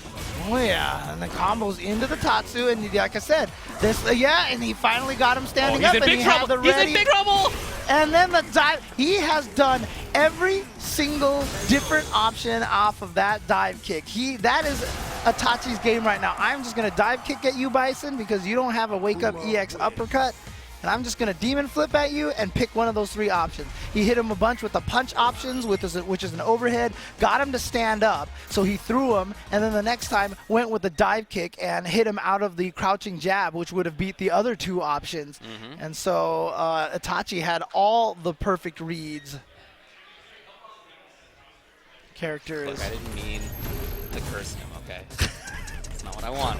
Oh yeah, and the combos into the Tatsu, and like I said, this yeah, and he finally got him standing up, and he had the ready. He's in big trouble. And then the dive, he has done every single different option off of that dive kick. That is Itachi's game right now. I'm just gonna dive kick at you, Bison, because you don't have a wake up EX uppercut. And I'm just going to demon flip at you and pick one of those 3 options. He hit him a bunch with the punch options, which is an overhead, got him to stand up, so he threw him, and then the next time went with the dive kick and hit him out of the crouching jab, which would have beat the other 2 options. And so Itachi had all the perfect reads. Character Look, is... I didn't mean to curse him, okay? That's not what I want.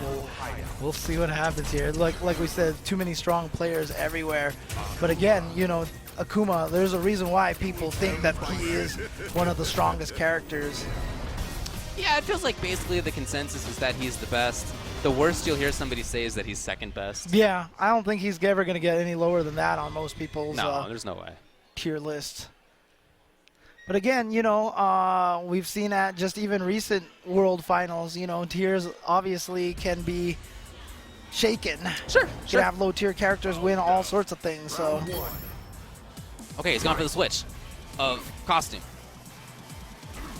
We'll see what happens here. Like we said, too many strong players everywhere. But again, you know, Akuma, there's a reason why people think that he is one of the strongest characters. Yeah, it feels like basically the consensus is that he's the best. The worst you'll hear somebody say is that he's second best. Yeah, I don't think he's ever going to get any lower than that on most people's there's no way. tier list. But again, you know, we've seen at just even recent World Finals, you know, tiers obviously can be shaken. Sure. You have low tier characters win all sorts of things, so. Okay, he's gone for the switch of costume.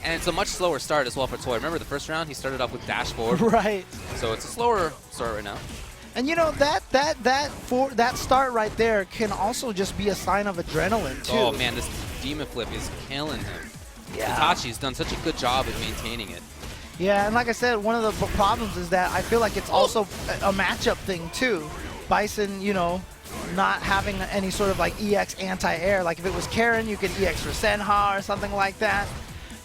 And it's a much slower start as well for Toy. Remember the first round, he started off with dash forward. Right. So it's a slower start right now. And you know, that start right there can also just be a sign of adrenaline too. Oh man, this demon flip is killing him. Yeah. Itachi's done such a good job at maintaining it. Yeah, and like I said, one of the problems is that I feel like it's also a matchup thing too. Bison, you know, not having any sort of like EX anti-air. Like if it was Karen, you could EX for Senha or something like that.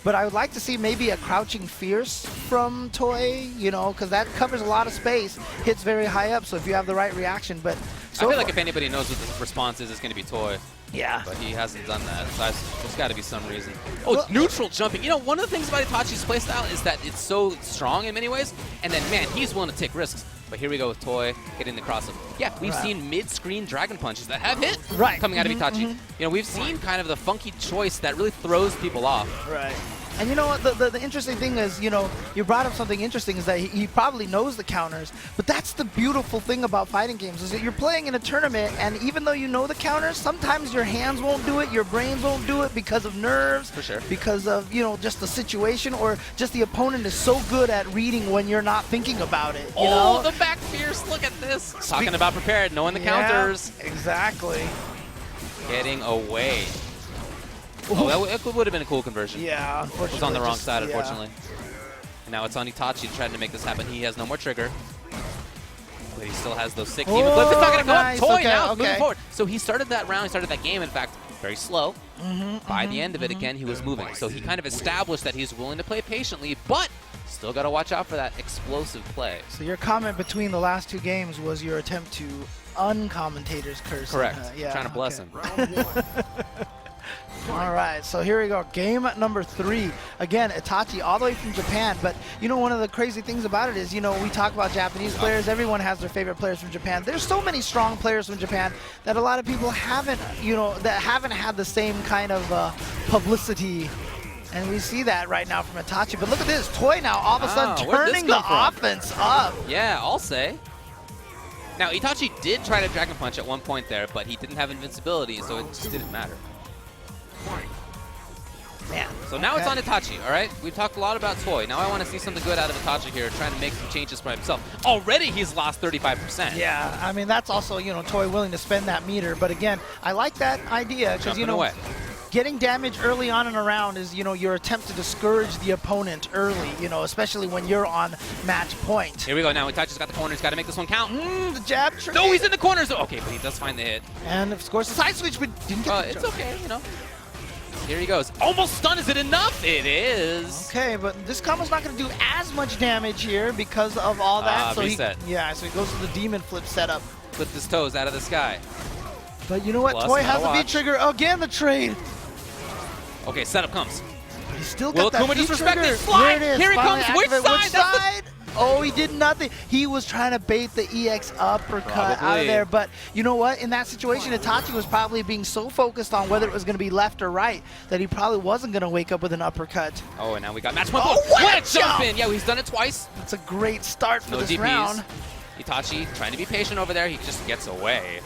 But I would like to see maybe a crouching Fierce from Toy, you know, because that covers a lot of space, hits very high up, so if you have the right reaction. But I feel like if anybody knows what the response is, it's going to be Toy. Yeah. But he hasn't done that, so there's got to be some reason. Oh, well, neutral jumping. You know, one of the things about Itachi's playstyle is that it's so strong in many ways, and then, man, he's willing to take risks. But here we go with Toy hitting the crossover. Yeah, we've seen mid-screen dragon punches that have hit coming out of Itachi. You know, we've seen kind of the funky choice that really throws people off. Right. And you know what, the interesting thing is, you know, you brought up something interesting, is that he probably knows the counters, but that's the beautiful thing about fighting games, is that you're playing in a tournament, and even though you know the counters, sometimes your hands won't do it, your brains won't do it because of nerves, for sure, because of, you know, just the situation, or just the opponent is so good at reading when you're not thinking about it. You know? The back Fierce, look at this. Talking about prepared, knowing the counters. Exactly. Getting away. Oh, that would have been a cool conversion. Yeah, unfortunately. It was on the wrong side, unfortunately. And now it's on Itachi trying to make this happen. He has no more trigger. But he still has those sick demon flips. It's not going to come up. Toy now moving forward. So he started that round, he started that game, in fact, very slow. By the end of it, again, he was moving. So he kind of established that he's willing to play patiently, but still got to watch out for that explosive play. So your comment between the last 2 games was your attempt to uncommentators curse. Correct. Yeah, trying to bless him. All right, so here we go. Game number 3. Again, Itachi all the way from Japan. But, you know, one of the crazy things about it is, you know, we talk about Japanese players. Everyone has their favorite players from Japan. There's so many strong players from Japan that a lot of people haven't, you know, that haven't had the same kind of publicity. And we see that right now from Itachi. But look at this. Toy now all of a sudden turning the offense up. Yeah, I'll say. Now, Itachi did try to Dragon Punch at one point there, but he didn't have invincibility, so it just didn't matter. Man. So now it's on Itachi, all right? We've talked a lot about Toy. Now I want to see something good out of Itachi here, trying to make some changes for himself. Already he's lost 35%. Yeah, I mean, that's also, you know, Toy willing to spend that meter. But again, I like that idea because, you know, getting damage early on in a round is, you know, your attempt to discourage the opponent early, you know, especially when you're on match point. Here we go now. Itachi's got the corner. He's got to make this one count. The jab trick. No, he's in the corners. Okay, but he does find the hit. And, of course, the side switch, but didn't get the It's okay, you know. Here he goes. Almost stunned. Is it enough? It is. Okay, but this combo's not going to do as much damage here because of all that. So reset. So he goes to the demon flip setup. Flipped his toes out of the sky. But you know what? Toy has a V trigger. Again, the trade. Okay, setup comes. He's still Will got that Akuma heat disrespect trigger. this slide? There it is. Here he Finally comes. Which activate. side? That's the- side? Oh, he did nothing. He was trying to bait the EX uppercut out Probably. of there. But you know what? In that situation, Itachi was probably being so focused on whether it was going to be left or right that he probably wasn't going to wake up with an uppercut. Oh, and now we got match point. Oh, What what a jump in. Yeah, he's done it twice. It's a great start for No this DPs. round. Itachi trying to be patient over there. He just gets away.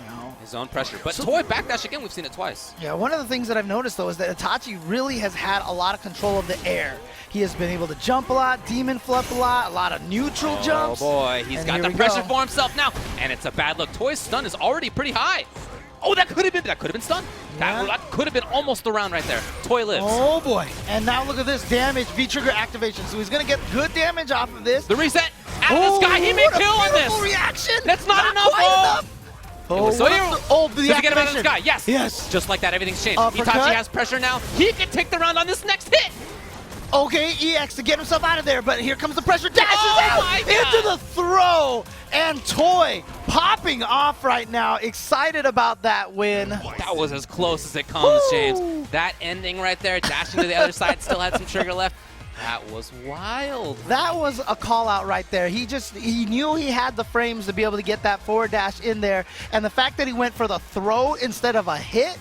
No. His own pressure. But Toy backdash again. We've seen it twice. Yeah, one of the things that I've noticed, though, is that Itachi really has had a lot of control of the air. He has been able to jump a lot, demon flip a lot of neutral jumps. Oh, boy. He's And got here the we pressure go. for himself now. And it's a bad look. Toy's stun is already pretty high. Oh, that could have been stun. Yeah. That could have been almost the round right there. Toy lives. Oh, boy. And now look at this damage, V-trigger activation. So he's going to get good damage off of this. The reset out of the sky. He may what a kill on this. beautiful reaction. That's not enough. Quite Oh. enough. Oh, So what here- a- oh, the Does he get him out of activation. the sky? Yes. Yes. Just like that, everything's changed. Uppercut. Itachi has pressure now. He can take the round on this next hit. Okay, EX to get himself out of there, but here comes the pressure. Dashes Oh out my into God. the throw. And Toy popping off right now, excited about that win. That was as close as it comes, James. That ending right there, dashing to the other side, still had some trigger left. That was wild. That was a call out right there. He knew he had the frames to be able to get that forward dash in there. And the fact that he went for the throw instead of a hit,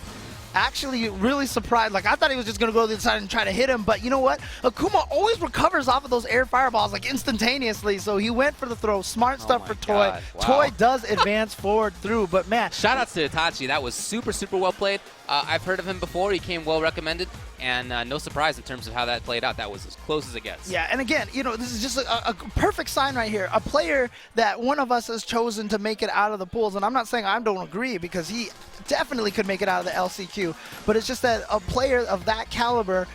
actually really surprised. Like, I thought he was just going to go to the side and try to hit him, but you know what? Akuma always recovers off of those air fireballs, like, instantaneously, so he went for the throw. Smart stuff my for Toy. God. Wow. Toy does advance forward through, but man. Shout outs to Itachi. That was super, super well played. I've heard of him before. He came well recommended, and no surprise in terms of how that played out. That was as close as it gets. Yeah, and again, you know, this is just a perfect sign right here. A player that one of us has chosen to make it out of the pools, and I'm not saying I don't agree because he definitely could make it out of the LCQ, but it's just that a player of that caliber,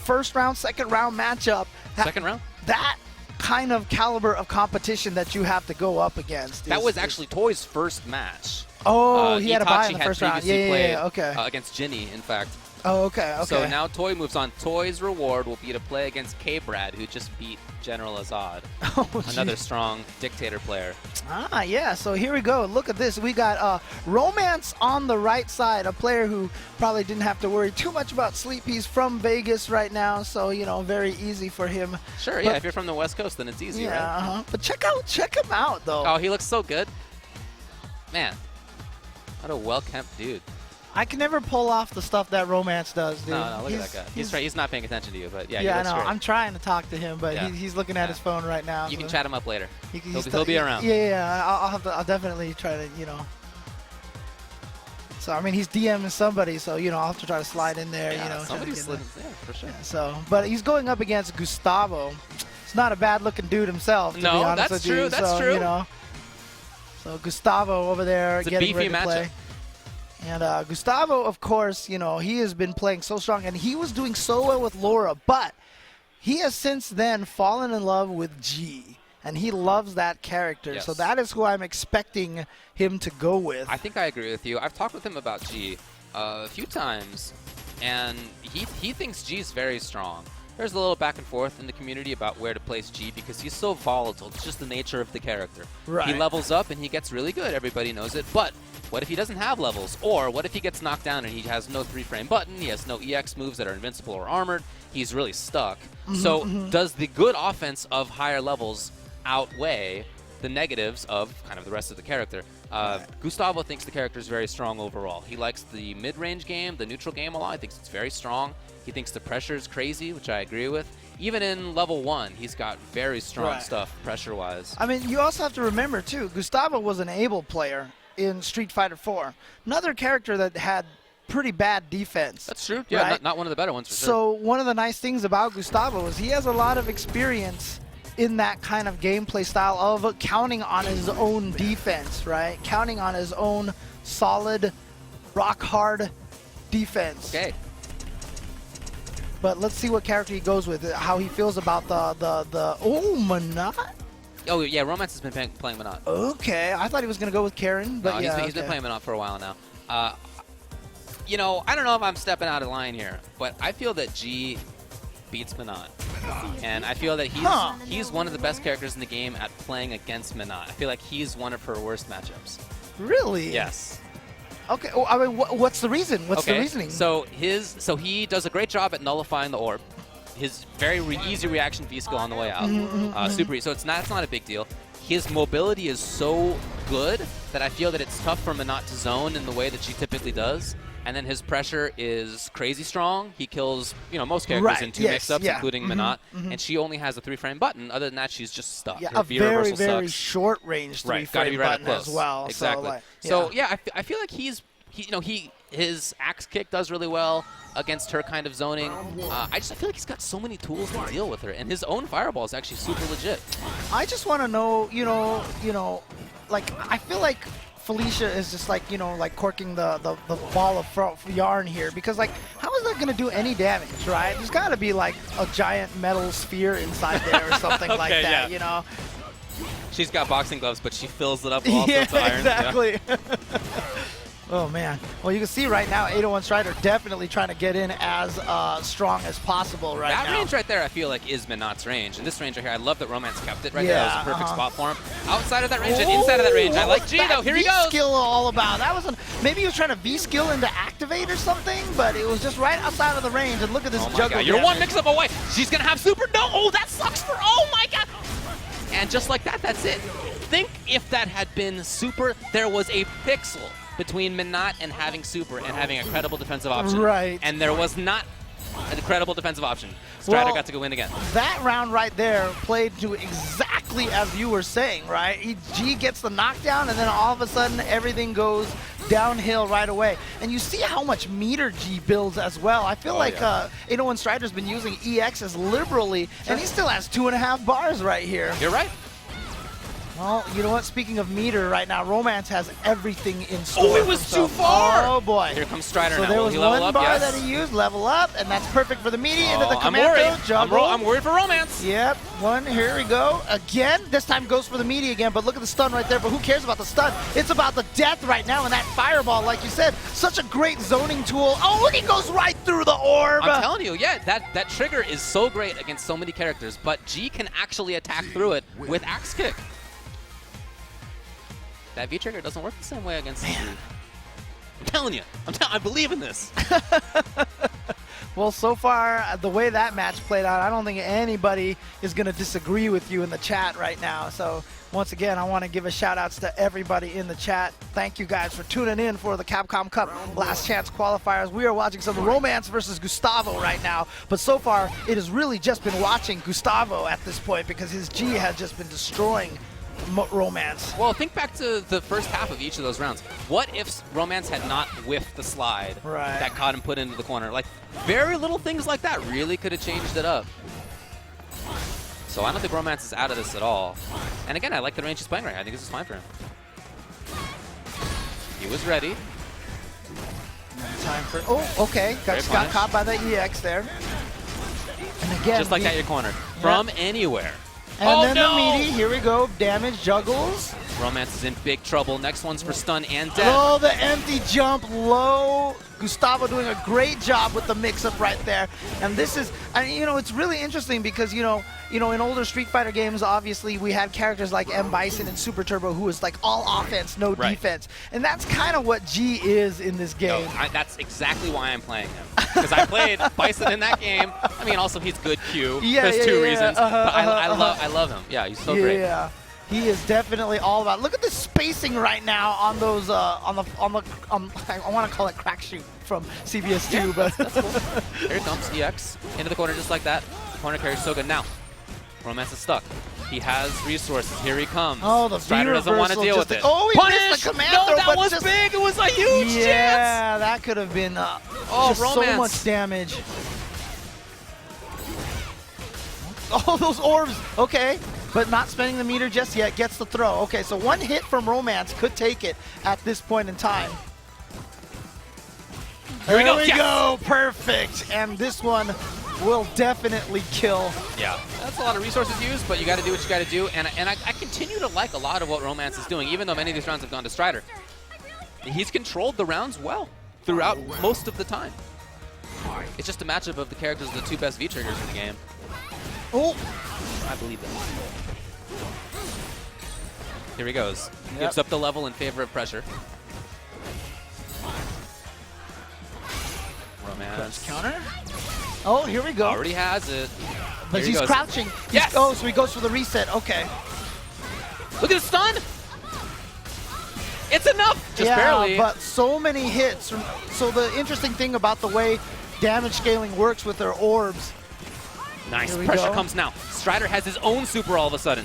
first round, second round matchup. Second round? That kind of caliber of competition that you have to go up against. That was actually Toy's first match. Oh, he had a bye in Itachi the had first round. previously played, Okay. against Ginny, in fact. Oh, okay. So now Toy moves on. Toy's reward will be to play against K-Brad, who just beat General Azad. Oh, Another geez. strong dictator player. Ah, yeah, so here we go. Look at this. We got Romance on the right side, a player who probably didn't have to worry too much about sleep. He's from Vegas right now, so, you know, very easy for him. Sure, But- yeah, if you're from the West Coast, then it's easy, Yeah, right? But check him out, though. Oh, he looks so good. Man, what a well-kept dude. I can never pull off the stuff that Romance does, dude. No, look at that guy. He's not paying attention to you, but yeah, he I looks know. great. I'm trying to talk to him, but Yeah. he's looking at his phone right now. You so can chat him up later. he's He'll be around. Yeah, I'll definitely try to, you know. So I mean, he's DMing somebody, so you know, I'll have to try to slide in there. Yeah, you know, somebody try to slid get in there, for sure. that. So, but he's going up against Gustavo. It's not a bad-looking dude himself, to No, be honest that's with true, you. that's so, true. You know, so Gustavo over there It's a getting beefy ready to play. And Gustavo, of course, you know, he has been playing so strong, and he was doing so well with Laura, but he has since then fallen in love with G, and he loves that character. Yes. So that is who I'm expecting him to go with. I think I agree with you. I've talked with him about G a few times, and he thinks G's very strong. There's a little back and forth in the community about where to place G because he's so volatile. It's just the nature of the character. Right. He levels up and he gets really good. Everybody knows it. But what if he doesn't have levels? Or what if he gets knocked down and he has no 3-frame button? He has no EX moves that are invincible or armored. He's really stuck. So does the good offense of higher levels outweigh the negatives of kind of the rest of the character? Gustavo thinks the character is very strong overall. He likes the mid-range game, the neutral game a lot. He thinks it's very strong. He thinks the pressure is crazy, which I agree with. Even in level 1, he's got very strong stuff pressure-wise. I mean, you also have to remember, too, Gustavo was an able player in Street Fighter 4. Another character that had pretty bad defense. That's true. Yeah, right? not one of the better ones for sure. So one of the nice things about Gustavo is he has a lot of experience in that kind of gameplay style of counting on his own defense, right? Counting on his own solid, rock-hard defense. Okay. But let's see what character he goes with, how he feels about the oh, Manat? Oh, yeah, Romance has been playing Manat. Okay, I thought he was going to go with Karen, but No, yeah. he's been playing Manat for a while now. You know, I don't know if I'm stepping out of line here, but I feel that G beats Manat. And I feel that he's one of the best characters in the game at playing against Manat. I feel like he's one of her worst matchups. Really? Yes. Okay. Oh, I mean, what's the reason? What's the reasoning? So he does a great job at nullifying the orb. His very easy reaction V skill on the way out. Super easy. So it's not a big deal. His mobility is so good that I feel that it's tough for Minot to zone in the way that she typically does. And then his pressure is crazy strong. He kills, most characters in 2 mix-ups, including Minot. And she only has a 3-frame button. Other than that, she's just stuck. Yeah, Her a very, very sucks. short-range 3-frame button as well. Exactly. So I feel like his axe kick does really well against her kind of zoning. I feel like he's got so many tools to deal with her, and his own fireball is actually super legit. I just want to know, like I feel like Felicia is just like, like corking the ball of yarn here, because like how is that going to do any damage, right? There's got to be like a giant metal sphere inside there or something like that, She's got boxing gloves, but she fills it up with all sorts of iron. Exactly. Oh, man. Well, you can see right now 801 Strider definitely trying to get in as strong as possible right now. That range right there, I feel like, is Minot's range. And this range right here, I love that Romance kept it right there. That was a perfect spot for him. Outside of that range and inside of that range, I like G, though. Here he goes. V-skill all about? That was maybe he was trying to V-skill into activate or something, but it was just right outside of the range. And look at this juggle. You're one mix-up away. She's going to have super. No. Oh, that sucks for. Oh, my God. And just like that, that's it. Think if that had been super, there was a pixel between Minot and having super and having a credible defensive option. Right. And there was not a credible defensive option. Strider got to go in again. That round right there played to exactly as you were saying, right? G gets the knockdown, and then all of a sudden everything goes downhill right away. And you see how much meter G builds as well. I feel 801 Strider's been using EXs liberally, and he still has 2.5 bars right here. You're right. Well, you know what? Speaking of meter right now, Romance has everything in store. Oh, it was too far! Oh, boy. Here comes Strider now. So there was one bar that he used, level up, and that's perfect for the meaty into the commando juggle. I'm worried for Romance. Yep. Here we go. Again. This time goes for the meaty again, but look at the stun right there. But who cares about the stun? It's about the death right now, and that fireball, like you said, such a great zoning tool. Oh, look, he goes right through the orb. I'm telling you, that trigger is so great against so many characters, but G can actually attack through it with Axe Kick. That V-trigger doesn't work the same way against G. I'm telling you. I believe in this. Well, so far, the way that match played out, I don't think anybody is going to disagree with you in the chat right now. So, once again, I want to give a shout-outs to everybody in the chat. Thank you guys for tuning in for the Capcom Cup Last Chance Qualifiers. We are watching some Romance versus Gustavo right now. But so far, it has really just been watching Gustavo at this point because his G has just been destroying Romance. Well, think back to the first half of each of those rounds. What if Romance had not whiffed the slide that caught him put into the corner? Like, very little things like that really could have changed it up. So I don't think Romance is out of this at all. And again, I like the range he's playing right now. I think this is fine for him. He was ready. Time for... Oh, okay. Got caught by the EX there. And again... Just like that, your corner. From anywhere. And then the meaty, here we go, damage, juggles. Romance is in big trouble. Next one's for stun and death. Oh, the empty jump low. Gustavo doing a great job with the mix-up right there. And this is, it's really interesting because, in older Street Fighter games, obviously, we had characters like M. Bison and Super Turbo who was like all offense, no defense. And that's kind of what G is in this game. No, that's exactly why I'm playing him. Because I played Bison in that game. I mean, also he's good Q. There's two reasons. But I love him. Yeah, he's so great. Yeah. He is definitely all about. Look at the spacing right now on those I want to call it crack shoot from CBS2, but that's cool. Here comes EX into the corner just like that. The corner carry is so good now. Romance is stuck. He has resources. Here he comes. Oh, the Strider doesn't want to deal with it. Oh, he missed the command throw, that was big. It was a huge chance. Yeah, that could have been just so much damage. Oh, those orbs. Okay. But not spending the meter just yet, gets the throw. Okay, so one hit from Romance could take it at this point in time. Here we go, perfect. And this one will definitely kill. Yeah, that's a lot of resources used, but you got to do what you got to do. And I continue to like a lot of what Romance is doing, even though many of these rounds have gone to Strider. He's controlled the rounds well throughout most of the time. It's just a matchup of the characters, the two best V-triggers in the game. Oh, I believe that. Here he goes. Gives up the level in favor of pressure. Yes. Counter. Oh, here we go. Already has it. But he's crouching. Yes! Oh, so he goes for the reset. Okay. Look at the stun! It's enough! Just yeah, barely. But so many hits. So the interesting thing about the way damage scaling works with their orbs. Nice. Pressure comes now. Strider has his own super all of a sudden.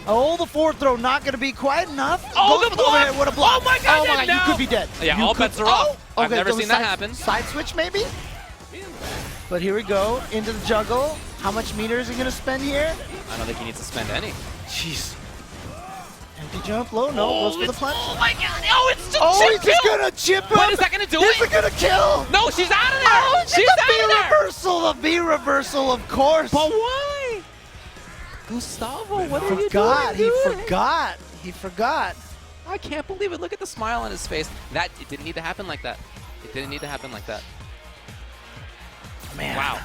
Oh, the forward throw not going to be quite enough. Oh, the block! What a block. Oh my god, oh my god, no. you could be dead. Yeah, you all bets are off. I've never seen that happen. Side switch maybe? But here we go, into the juggle. How much meter is he going to spend here? I don't think he needs to spend any. Jeez. Empty jump, low, no, goes for the punch. Oh my god, oh, it's just he's just going to chip him. What is that going to do? This is going to kill. No, she's out of there. Oh, she's out of there. Reversal, the V reversal, of course. But why? Gustavo, what are you doing? He forgot. I can't believe it. Look at the smile on his face. It didn't need to happen like that. It didn't need to happen like that. Man. Wow.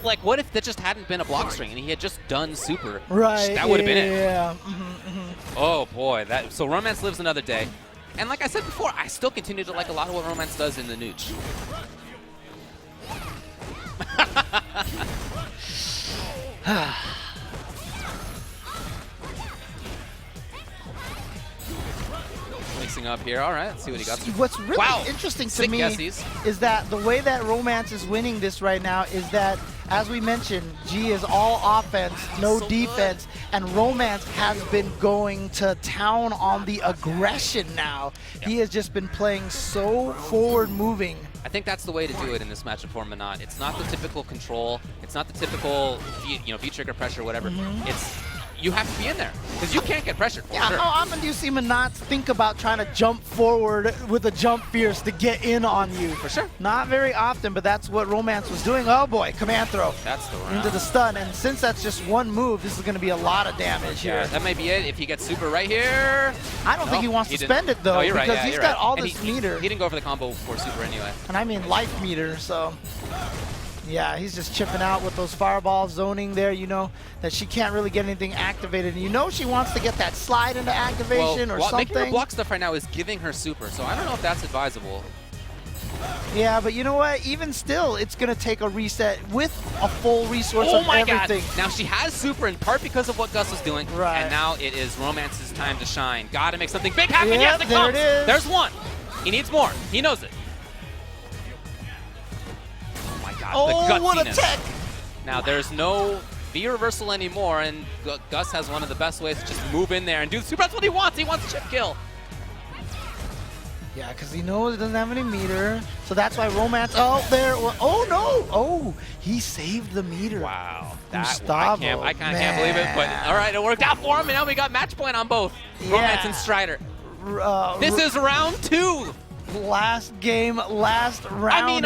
Like, what if that just hadn't been a block string and he had just done super? Right. That would have been it. Yeah. Oh boy. So Romance lives another day. And like I said before, I still continue to like a lot of what Romance does in the nooch. Mixing up here. All right, let's see what he got. What's really interesting to me is that the way that Romance is winning this right now is that, as we mentioned, G is all offense, no defense, and Romance has been going to town on the aggression now. Yep. He has just been playing so forward-moving. I think that's the way to do it in this matchup for Minot. It's not the typical control. It's not the typical, V-trigger pressure, whatever. It's you have to be in there because you can't get pressured. Yeah, how often do you see Minot think about trying to jump forward with a jump fierce to get in on you? For sure. Not very often, but that's what Romance was doing. Oh boy, command throw. That's the round. Into the stun, and since that's just one move, this is going to be a lot of damage here. That may be it if he gets super right here. I don't think he wants to spend it though, because he's got all this meter. He didn't go for the combo for super anyway. And I mean life meter, so. Yeah, he's just chipping out with those fireballs, zoning there. You know that she can't really get anything activated. And you know she wants to get that slide into activation or something. Making her block stuff right now is giving her super, so I don't know if that's advisable. Yeah, but you know what? Even still, it's going to take a reset with a full resource of everything. God. Now she has super in part because of what Gus was doing, right. And now it is Romance's time to shine. Got to make something big happen. Yep, yes, it comes. It is. There's one. He needs more. He knows it. Oh, what a tech! Now there's no V reversal anymore, and Gus has one of the best ways to just move in there and do the super. That's what he wants. He wants a chip kill. Yeah, because he knows he doesn't have any meter, so that's why Romance. Oh, there. Oh no! Oh, he saved the meter. Wow. Gustavo, I can't believe it. But all right, it worked out for him, and now we got match point on both Romance and Strider. This is round 2. Last game, last round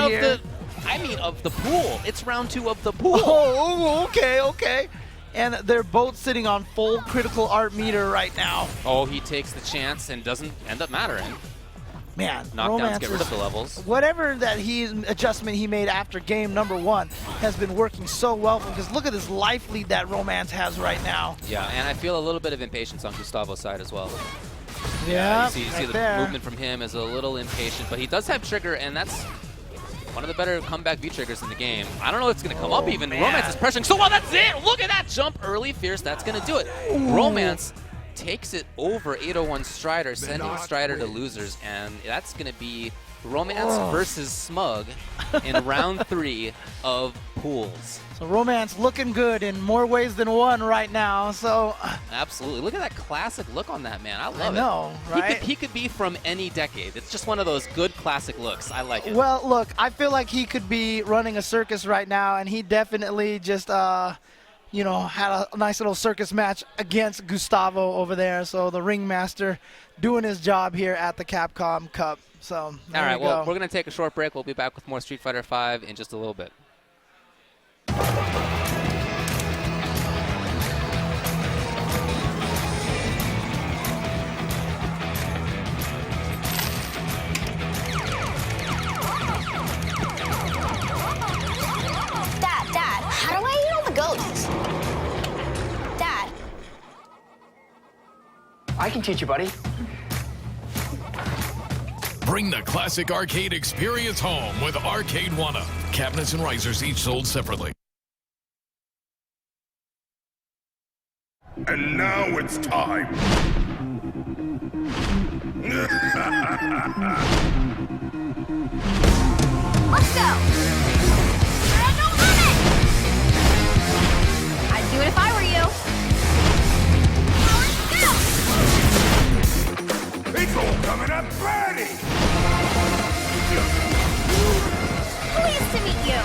I mean of the pool. It's round 2 of the pool. Oh, okay. And they're both sitting on full critical art meter right now. Oh, he takes the chance and doesn't end up mattering. Man, knockdowns get rid of the levels. Whatever that adjustment he made after game number 1 has been working so well because look at this life lead that Romance has right now. Yeah, and I feel a little bit of impatience on Gustavo's side as well. Yeah, you see the movement from him is a little impatient, but he does have trigger, and that's one of the better comeback V-triggers in the game. I don't know if it's going to come up even. Man. Romance is pressuring so well. That's it. Look at that jump early. Fierce. That's going to do it. Ooh. Romance takes it over 801 Strider, sending Strider to losers, and that's going to be Romance versus Smug in round 3 of pools. So Romance looking good in more ways than one right now. So absolutely, look at that classic look on that man. I love it. I know, right? He could be from any decade. It's just one of those good classic looks. I like it. Well, look, I feel like he could be running a circus right now, and he definitely just had a nice little circus match against Gustavo over there. So the ringmaster doing his job here at the Capcom Cup. So all right, well, we're going to take a short break. We'll be back with more Street Fighter V in just a little bit. Dad, how do I eat all the ghosts? Dad. I can teach you, buddy. Bring the classic arcade experience home with Arcade One-Up. Cabinets and risers each sold separately. And now it's time. Let's go! No limit! I'd do it if I were you. Let's go! It's all coming up party! Pleased to meet you.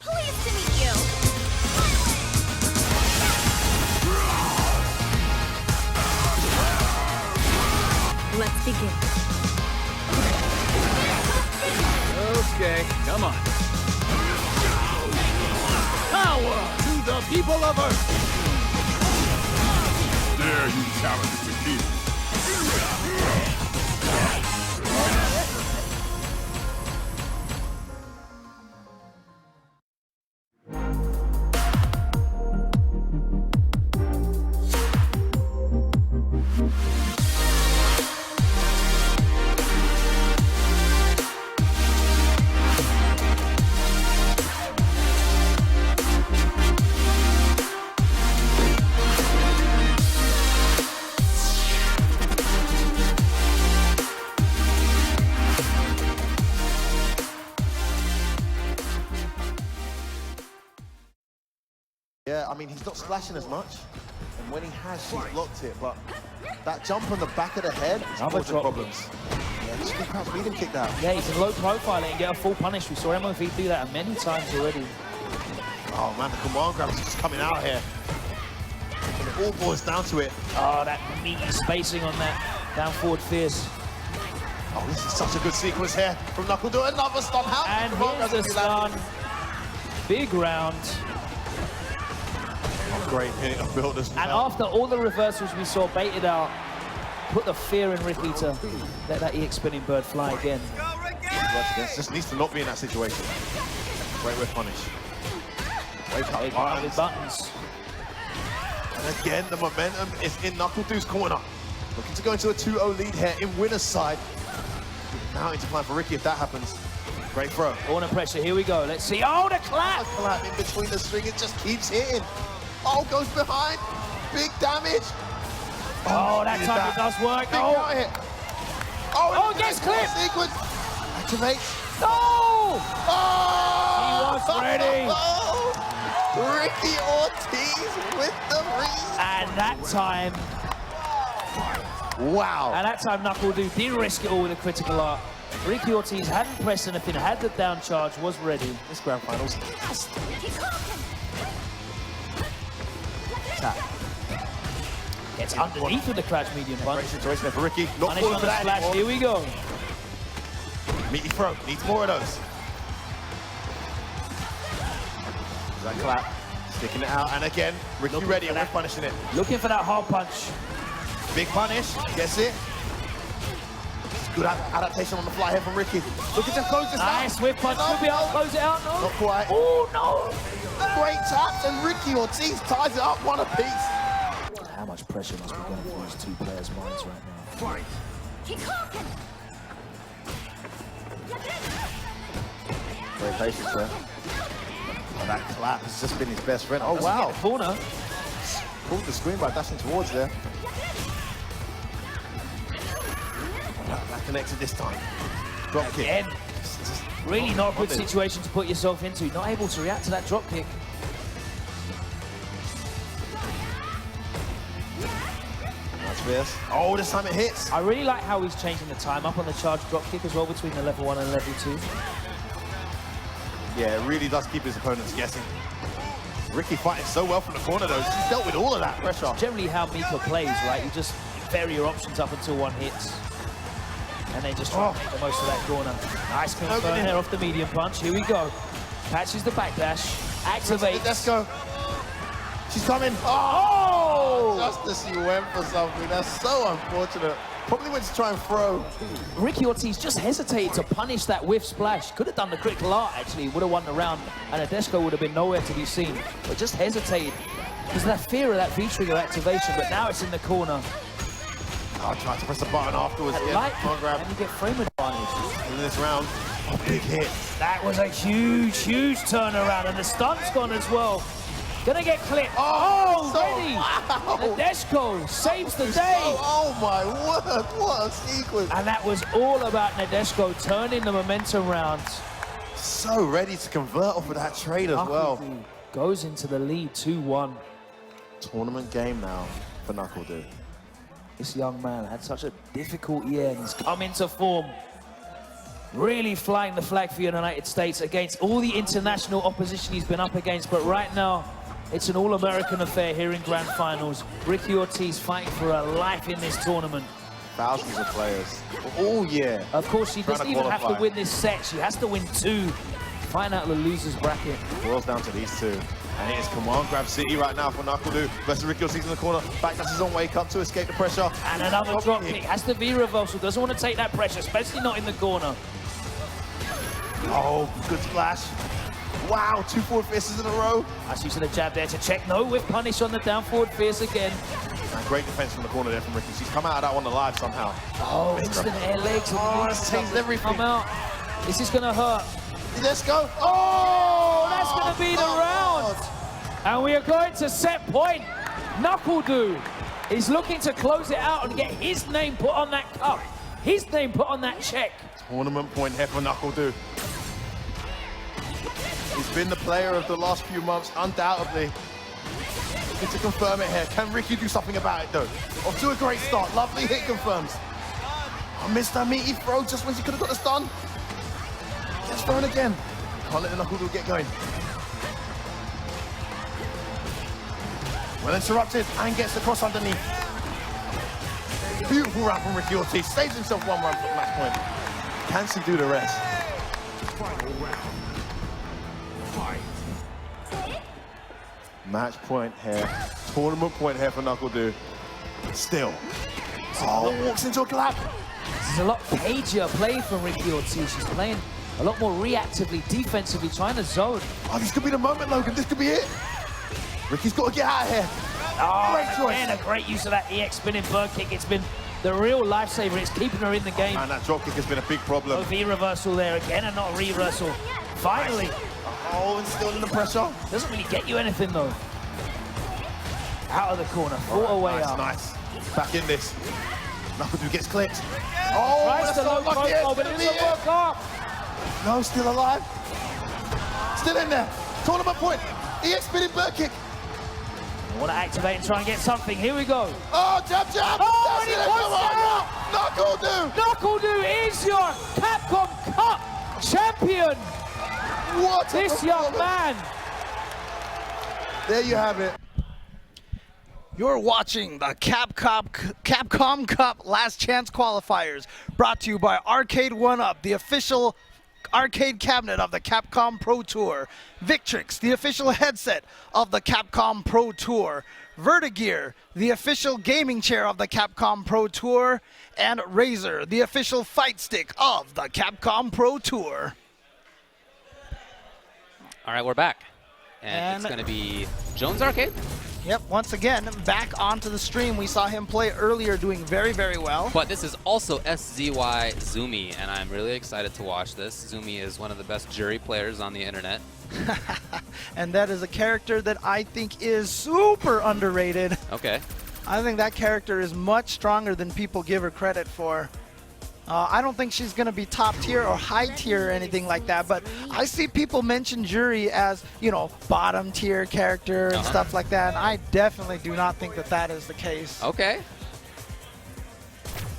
Pleased to meet you. Let's begin. Okay, come on. Power to the people of Earth! Dare you challenge Tokido? Yeah, I mean, he's not splashing as much. And when he has, he's blocked it. But that jump on the back of the head is causing problems. Yeah, just get perhaps medium kick that. Yeah, he can low profile it and get a full punish. We saw MOV do that many times already. Oh man, the command grab is just coming out here. And it all boils down to it. Oh, that meaty spacing on that down forward fierce. Oh, this is such a good sequence here from Knuckle. Do another stun. How? And here's the stun. Big round. Great hit of builders. And after all the reversals we saw baited out, put the fear in Ricky to let that EX spinning bird fly again. Just needs to not be in that situation. Great whip punish. Wake up Big buttons. with buttons. And again, the momentum is in Knuckle Doo's corner. Looking to go into a 2-0 lead here in winner's side. Now into plan for Ricky if that happens. Great throw. Corner pressure, here we go. Let's see. Oh, the clap! A clap in between the string, it just keeps hitting. Oh, goes behind. Big damage. Oh, that time it does work. Big Oh, hit. Oh, it gets clipped. Sequence. Activate. no! Oh! He was ready. Ricky Ortiz with the read. And that time, Wow. Knuckle Doo did risk it all with a critical art. Ricky Ortiz hadn't pressed anything, had the down charge, was ready. This grand finals. Tap. Gets underneath with the crouch medium punch. Great situation there for Ricky. Not Punish falling on for the that splash, anymore. here we go. Meaty throw. Needs more of those. That clap. Sticking it out. And again, Ricky Looking ready for and we're that. punishing it. Looking for that hard punch. Big punish. Gets it. Good adaptation on the fly here from Ricky. Looking to close this out. Nice whip punch, could be able to close it out, no? Not quite. Oh, no! Great taps, and Ricky Ortiz ties it up one apiece. How much pressure must be going through these two players' minds right now? Great patience there. And that clap has just been his best friend. Oh, Doesn't wow. get the corner. Pulled the screen by dashing towards there. That connected this time. Drop kick. Again. Really not a good situation to put yourself into. Not able to react to that drop kick. That's fierce. Oh, this time it hits. I really like how he's changing the time up on the charge drop kick as well between the level 1 and level 2. Yeah, it really does keep his opponents guessing. Ricky fighting so well from the corner though. He's dealt with all of that pressure. Generally how Mika plays, right? You just vary your options up until one hits. And then just try to make the most of that corner. Nice confirm there off the medium punch. Here we go. Catches the backdash. Activates. Let's go. She's coming. Oh! Just as she went for something. That's so unfortunate. Probably went to try and throw. Ricky Ortiz just hesitated to punish that whiff splash. Could have done the critical art, actually. Would have won the round, and Nadeshko would have been nowhere to be seen. But just hesitated because of that fear of that V-trigger activation. But now it's in the corner. Oh, tried to press the button afterwards. That light, and you get frame advantage. In this round, big hit. That was a huge, huge turnaround, and the stun's gone as well. Gonna get clipped. Oh, ready. Wow. Nadeshko saves the day. Oh my word, what a sequence. And that was all about Nadeshko turning the momentum round. So ready to convert off of that trade as well. Goes into the lead 2-1. Tournament game now for Knuckle. This young man had such a difficult year, and he's come into form. Really flying the flag for the United States against all the international opposition he's been up against. But right now, it's an all-American affair here in Grand Finals. Ricky Ortiz fighting for a life in this tournament. Thousands of players all year. Of course, she doesn't even have to win this set. She has to win 2. Find out the loser's bracket. Boils down to these two. And it is command grab city right now for Knuckle versus Ricky Ortiz in the corner. Backdash his own wake up to escape the pressure. And another drop kick. Has to be reversal. Doesn't want to take that pressure, especially not in the corner. Oh, good splash. Wow, 2 forward fierces in a row. That's using a jab there to check. No whip punish on the down forward fierce again. And great defense from the corner there from Ricky. She's come out of that one alive somehow. Oh, instant air legs. Oh, that's changed everything. Come out. This is going to hurt. Let's go. Oh, that's going to be the round. And we are going to set point. Knuckle is looking to close it out and get his name put on that cup. His name put on that check. Tournament point here for Knuckle. He's been the player of the last few months, undoubtedly. Looking to confirm it here. Can Ricky do something about it, though? Off to a great start. Lovely hit confirms. I missed that meaty throw just when she could have got the stun. Gets thrown again. Can't let the Knuckle get going. Well interrupted and gets the cross underneath. Beautiful round from Ricky Ortiz. Saves himself 1 run for the match point. Can she do the rest? Final round. Fight. Match point here. Tournament point here for Knuckle. Still. Oh, walks into a clap. This is a lot cagier play from Ricky Ortiz. She's playing a lot more reactively, defensively, trying to zone. Oh, this could be the moment, Logan. This could be it. Ricky's got to get out of here. Oh, great choice. again, a great use of that EX spinning bird kick. It's been the real lifesaver. It's keeping her in the game. And that drop kick has been a big problem. No V reversal there again, and not a reversal. Finally. Oh, and still in the pressure. Doesn't really get you anything though. Out of the corner, fought away nice, up. nice. Back in this. Knuckle gets clipped. Oh, Tries that's to so low lucky. profile, but it doesn't work up. No, still alive. Still in there. Tournament point. EX spinning bird kick. I want to activate and try and get something. Here we go. Oh, jab, jab. Oh, and Come on. he Knuckle. Knuckle is your Capcom Cup champion. What This young man. There you have it. You're watching the Capcom Cup Last Chance Qualifiers, brought to you by Arcade 1-Up, the official arcade cabinet of the Capcom Pro Tour, Victrix, the official headset of the Capcom Pro Tour, Vertigear, the official gaming chair of the Capcom Pro Tour, and Razer, the official fight stick of the Capcom Pro Tour. All right, we're back. And it's going to be Jones Arcade. Yep, once again, back onto the stream. We saw him play earlier, doing very, very well. But this is also SZY Zoomi, and I'm really excited to watch this. Zoomi is one of the best jury players on the internet. And that is a character that I think is super underrated. Okay. I think that character is much stronger than people give her credit for. I don't think she's going to be top tier or high tier or anything like that, but I see people mention Jury as, you know, bottom tier character and stuff like that, and I definitely do not think that that is the case. Okay.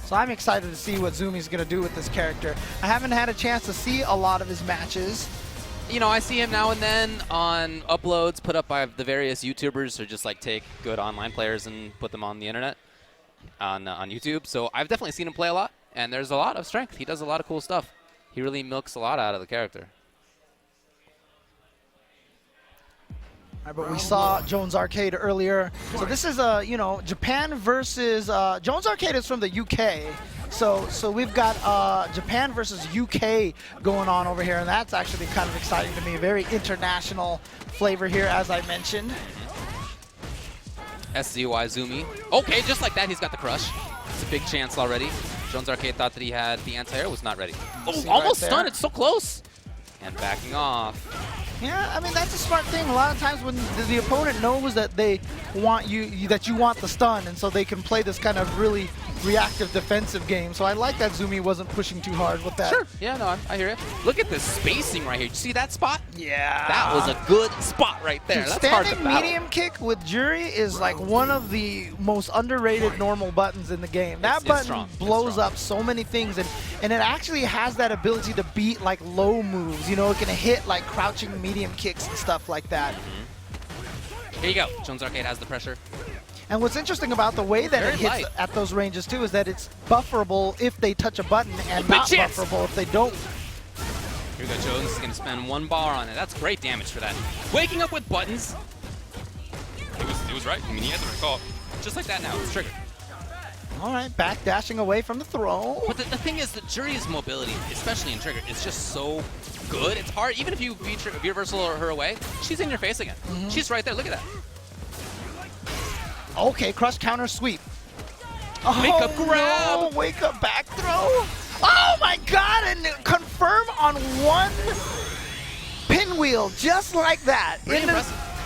So I'm excited to see what Zoomi's going to do with this character. I haven't had a chance to see a lot of his matches. You know, I see him now and then on uploads put up by the various YouTubers who just like take good online players and put them on the internet, on YouTube. So I've definitely seen him play a lot. And there's a lot of strength. He does a lot of cool stuff. He really milks a lot out of the character. But we saw Jones Arcade earlier. So this is you know, Japan versus Jones Arcade is from the UK. So we've got Japan versus UK going on over here, and that's actually kind of exciting to me. Very international flavor here, as I mentioned. SFVAE Zoomi. Okay, just like that, he's got the crush. It's a big chance already. Jones Arcade thought that he had the anti-air, was not ready. Oh, almost stunned, it's so close. And backing off. Yeah, I mean, that's a smart thing. A lot of times when the opponent knows that they want that you want the stun, and so they can play this kind of really reactive defensive game. So I like that Zoomi wasn't pushing too hard with that. Sure, yeah, no, I hear it. Look at the spacing right here. Did you see that spot? Yeah. That was a good spot right there. Dude, that's hard to standing medium kick with Jury is like one of the most underrated normal buttons in the game. That button blows up so many things, and it actually has that ability to beat like low moves. You know, it can hit like crouching medium kicks and stuff like that. Here you go. Jones Arcade has the pressure. And what's interesting about the way that it hits at those ranges too is that it's bufferable if they touch a button and not bufferable if they don't. Here we go, Jones is going to spend 1 bar on it. That's great damage for that. Waking up with buttons. It was right. I mean, he had the right call. Just like that now, it's triggered. All right, back dashing away from the throw. But the thing is, the Jury's mobility, especially in trigger, is just so good. It's hard, even if you reversal her away, she's in your face again. She's right there, look at that. Okay, crush counter sweep. Wake up grab. No, wake up back throw. Oh my god, and confirm on one pinwheel, just like that.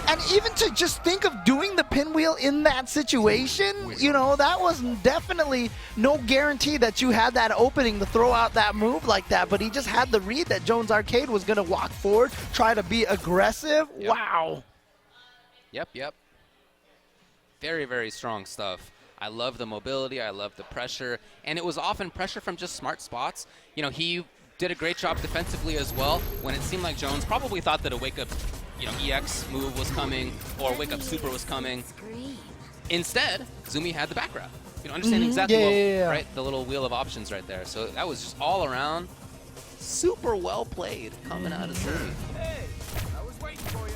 And even to just think of doing the pinwheel in that situation, you know, that was definitely no guarantee that you had that opening to throw out that move like that. But he just had the read that Jones Arcade was going to walk forward, try to be aggressive. Yep. Wow. Yep. Very, very strong stuff. I love the mobility. I love the pressure. And it was often pressure from just smart spots. You know, he did a great job defensively as well when it seemed like Jones probably thought that a wake-up, you know, EX move was coming or wake-up super was coming. Instead, Zoomi had the back grab. You know, understanding exactly right, the little wheel of options right there. So that was just all around super well played coming out of Zoomi. Hey, I was waiting for you.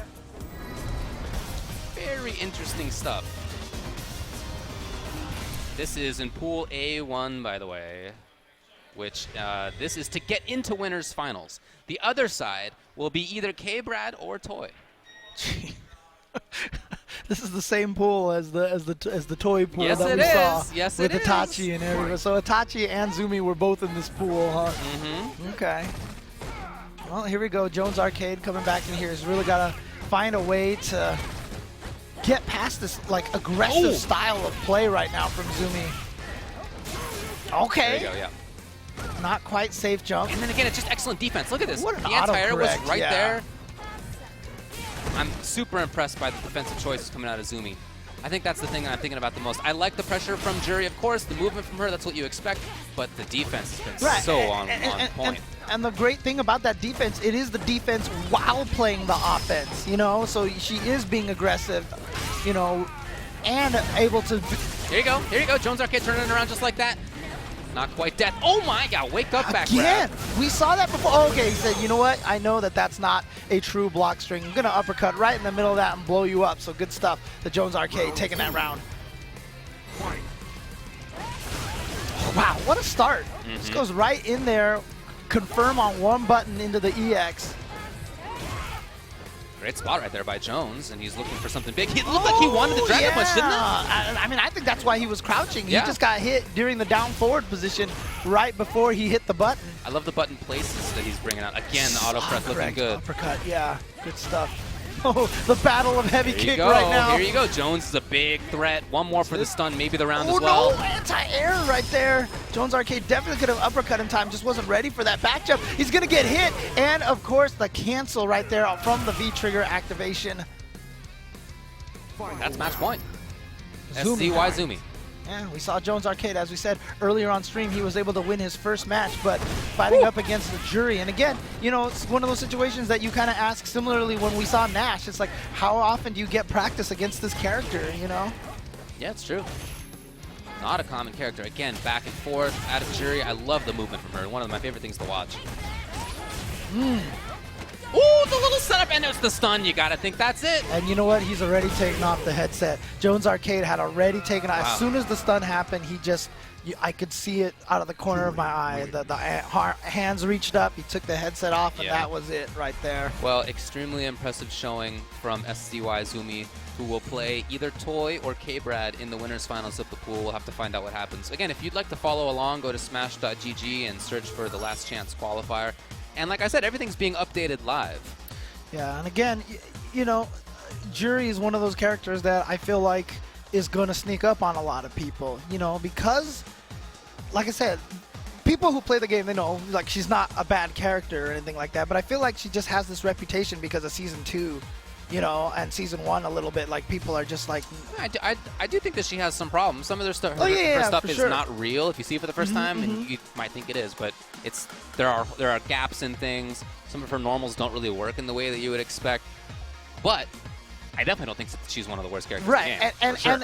Very interesting stuff. This is in Pool A1, by the way, which this is to get into winners finals. The other side will be either K-Brad or Toy. This is the same pool as the Toy pool that we saw with Itachi and everybody. So Itachi and Zoomi were both in this pool, huh? Okay. Well, here we go. Jones Arcade coming back in here. He's really got to find a way to get past this like aggressive style of play right now from Zoomi. Okay. There you go, yeah. Not quite safe jump. And then again, it's just excellent defense. Look at this. What an the anti-air was autocorrect, right there. I'm super impressed by the defensive choices coming out of Zoomi. I think that's the thing I'm thinking about the most. I like the pressure from Jury, of course, the movement from her, that's what you expect, but the defense has been so on point. And the great thing about that defense, it is the defense while playing the offense, you know? So she is being aggressive, you know, and able to... Here you go, Jones Arcade turning it around just like that. Not quite dead. Oh my god, wake up back grab. We saw that before. Oh, okay, he said, you know what? I know that that's not a true block string. I'm going to uppercut right in the middle of that and blow you up. So good stuff. The Jones Arcade taking that round. Oh, wow, what a start. This goes right in there. Confirm on one button into the EX. Great spot right there by Jones, and he's looking for something big. He looked like he wanted the Dragon Punch, didn't he? I mean, I think that's why he was crouching. He just got hit during the down forward position right before he hit the button. I love the button places that he's bringing out. Again, the auto press looking good. Uppercut, yeah, good stuff. Oh, the battle of heavy kick right now. Here you go. Jones is a big threat. One more for the stun, maybe the round as well. Oh, no, anti-air right there. Jones Arcade definitely could have uppercut in time, just wasn't ready for that back jump. He's going to get hit. And, of course, the cancel right there from the V-trigger activation. That's match point. SFVAE Zoomi. Yeah, we saw Jones Arcade, as we said earlier on stream, he was able to win his first match, but fighting up against the Jury. And again, you know, it's one of those situations that you kind of ask similarly when we saw Nash. It's like, how often do you get practice against this character, you know? Yeah, it's true. Not a common character. Again, back and forth, out of Jury. I love the movement from her. One of my favorite things to watch. Ooh, the little setup, and there's the stun. You gotta think that's it. And you know what? He's already taken off the headset. Jones Arcade had already taken off. Wow. As soon as the stun happened, he just, I could see it out of the corner of my eye. The hands reached up, he took the headset off, and that was it right there. Well, extremely impressive showing from SCY Zoomi, who will play either Toy or K-Brad in the winners finals of the pool. We'll have to find out what happens. Again, if you'd like to follow along, go to smash.gg and search for the last chance qualifier. And like I said, everything's being updated live. Yeah, and again, you know, Jury is one of those characters that I feel like is going to sneak up on a lot of people, you know, because, like I said, people who play the game, they know, like, she's not a bad character or anything like that, but I feel like she just has this reputation because of Season 2, you know, and Season 1 a little bit, like, people are just like... I do think that she has some problems. Some of her stuff is not real. If you see it for the first time, and you might think it is, but there are gaps in things. Some of her normals don't really work in the way that you would expect. But I definitely don't think that she's one of the worst characters in the game. And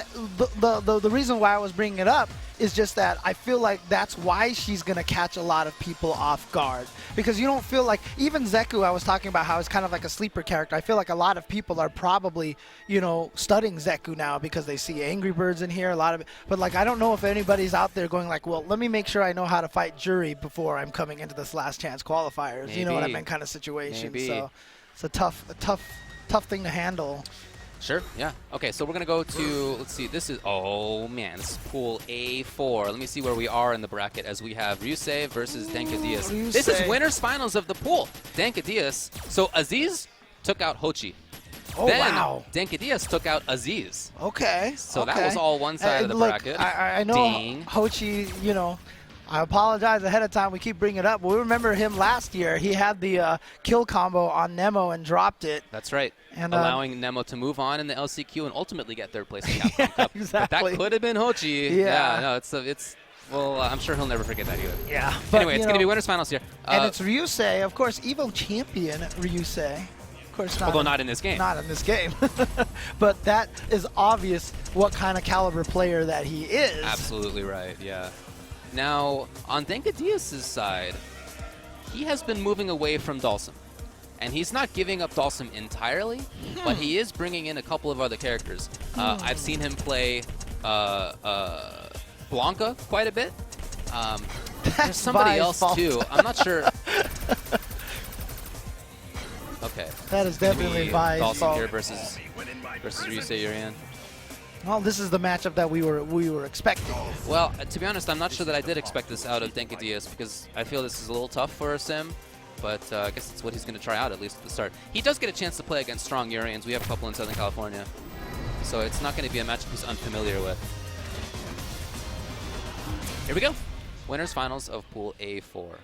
the reason why I was bringing it up is just that I feel like that's why she's going to catch a lot of people off guard. Because you don't feel like, even Zeku, I was talking about how it's kind of like a sleeper character. I feel like a lot of people are probably, you know, studying Zeku now because they see Angry Birds in here, a lot of it. But like, I don't know if anybody's out there going like, well, let me make sure I know how to fight Jury before I'm coming into this last chance qualifiers. Maybe. You know what I mean, kind of situation. Maybe. So it's a tough thing to handle. Sure, yeah. Okay, so we're going to go to, let's see, this is, oh man, this is pool A4. Let me see where we are in the bracket as we have Ryusei versus Denadas. This is winners finals of the pool. Denadas. So Aziz took out Hochi. Oh, then wow. Denadas took out Aziz. Okay. So that was all one side of the bracket. I know Ding. Hochi, you know, I apologize ahead of time. We keep bringing it up. But we remember him last year. He had the kill combo on Nemo and dropped it. That's right. And, allowing Nemo to move on in the LCQ and ultimately get third place in Capcom Cup. Exactly. But that could have been Hochi. Yeah. No, it's well, I'm sure he'll never forget that either. Yeah. But, anyway, it's going to be winners finals here. And it's Ryusei, of course, Evo champion Ryusei. Of course, although not in this game. Not in this game. But that is obvious what kind of caliber player that he is. Absolutely right, yeah. Now, on Denadas' side, he has been moving away from Dalsum. And he's not giving up Dalsum entirely, but he is bringing in a couple of other characters. I've seen him play Blanca quite a bit. There's somebody else, too. I'm not sure. Okay. That is definitely Vi's Dalsum fault. here versus Ryusei Urian. Well, this is the matchup that we were expecting. Well, to be honest, I'm not sure that I did expect this out of Denadas because I feel this is a little tough for Sim, but I guess it's what he's going to try out, at least at the start. He does get a chance to play against strong Urians. We have a couple in Southern California, so it's not going to be a matchup he's unfamiliar with. Here we go. Winners finals of Pool A4.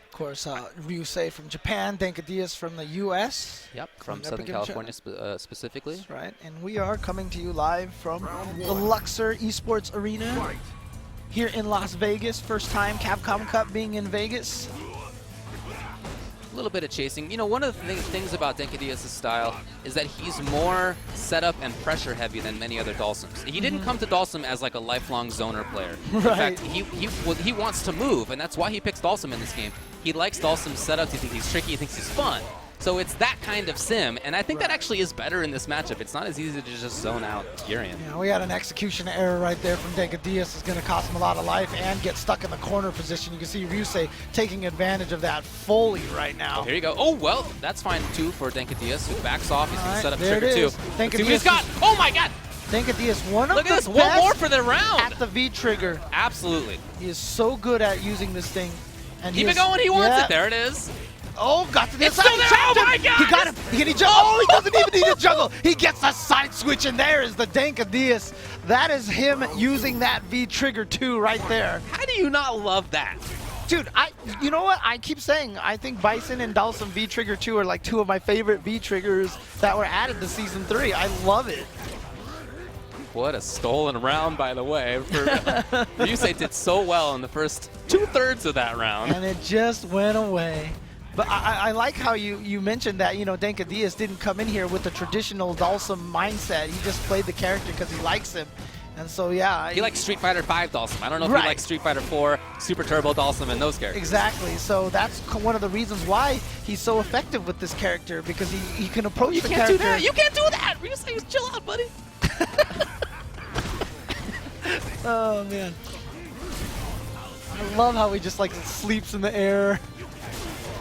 Of course, Ryusei from Japan, Denadas from the U.S. Yep, from Southern California specifically. That's right, and we are coming to you live from the Luxor Esports Arena here in Las Vegas. First time Capcom Cup being in Vegas. A little bit of chasing. You know, one of the things about Denadas' style is that he's more setup and pressure heavy than many other Dalsums. He didn't come to Dalsum as like a lifelong zoner player. In fact, he wants to move, and that's why he picks Dalsum in this game. He likes Dalsum's setups. He thinks he's tricky. He thinks he's fun. So it's that kind of sim, and I think that actually is better in this matchup. It's not as easy to just zone out Urian. Yeah, we had an execution error right there from Denadas. It's going to cost him a lot of life and get stuck in the corner position. You can see Ryusei taking advantage of that fully right now. Oh, here you go. Oh, well, that's fine, too, for Denadas, who backs off. He's going to set up trigger, too. Let's see what he's got. Oh, my God. Denadas, one of Look the at this. best One more for the round. at the V-trigger. Absolutely. He is so good at using this thing. And Keep it going. He wants it. There it is. Oh, got to the It's side. still there. Oh, my God. He got him. Can he juggle? Oh, he doesn't even need to juggle. He gets a side switch, and there is the Denadas. That is him using that V-trigger, too, right there. How do you not love that? Dude, you know what? I keep saying, I think Bison and Dalsum V-Trigger 2 are like two of my favorite V-Triggers that were added to Season 3. I love it. What a stolen round, by the way. Ryusei did so well in the first 2/3 of that round. And it just went away. But I like how you mentioned that, you know, Denadas didn't come in here with the traditional Dalsum mindset. He just played the character because he likes him. And so, yeah. He likes Street Fighter 5 Dalsum. I don't know if he likes Street Fighter 4, Super Turbo Dalsum, and those characters. Exactly. So that's one of the reasons why he's so effective with this character, because he can approach the character. You can't do that. You can't do that. Ryusei, chill out, buddy. Oh, man. I love how he just, like, sleeps in the air.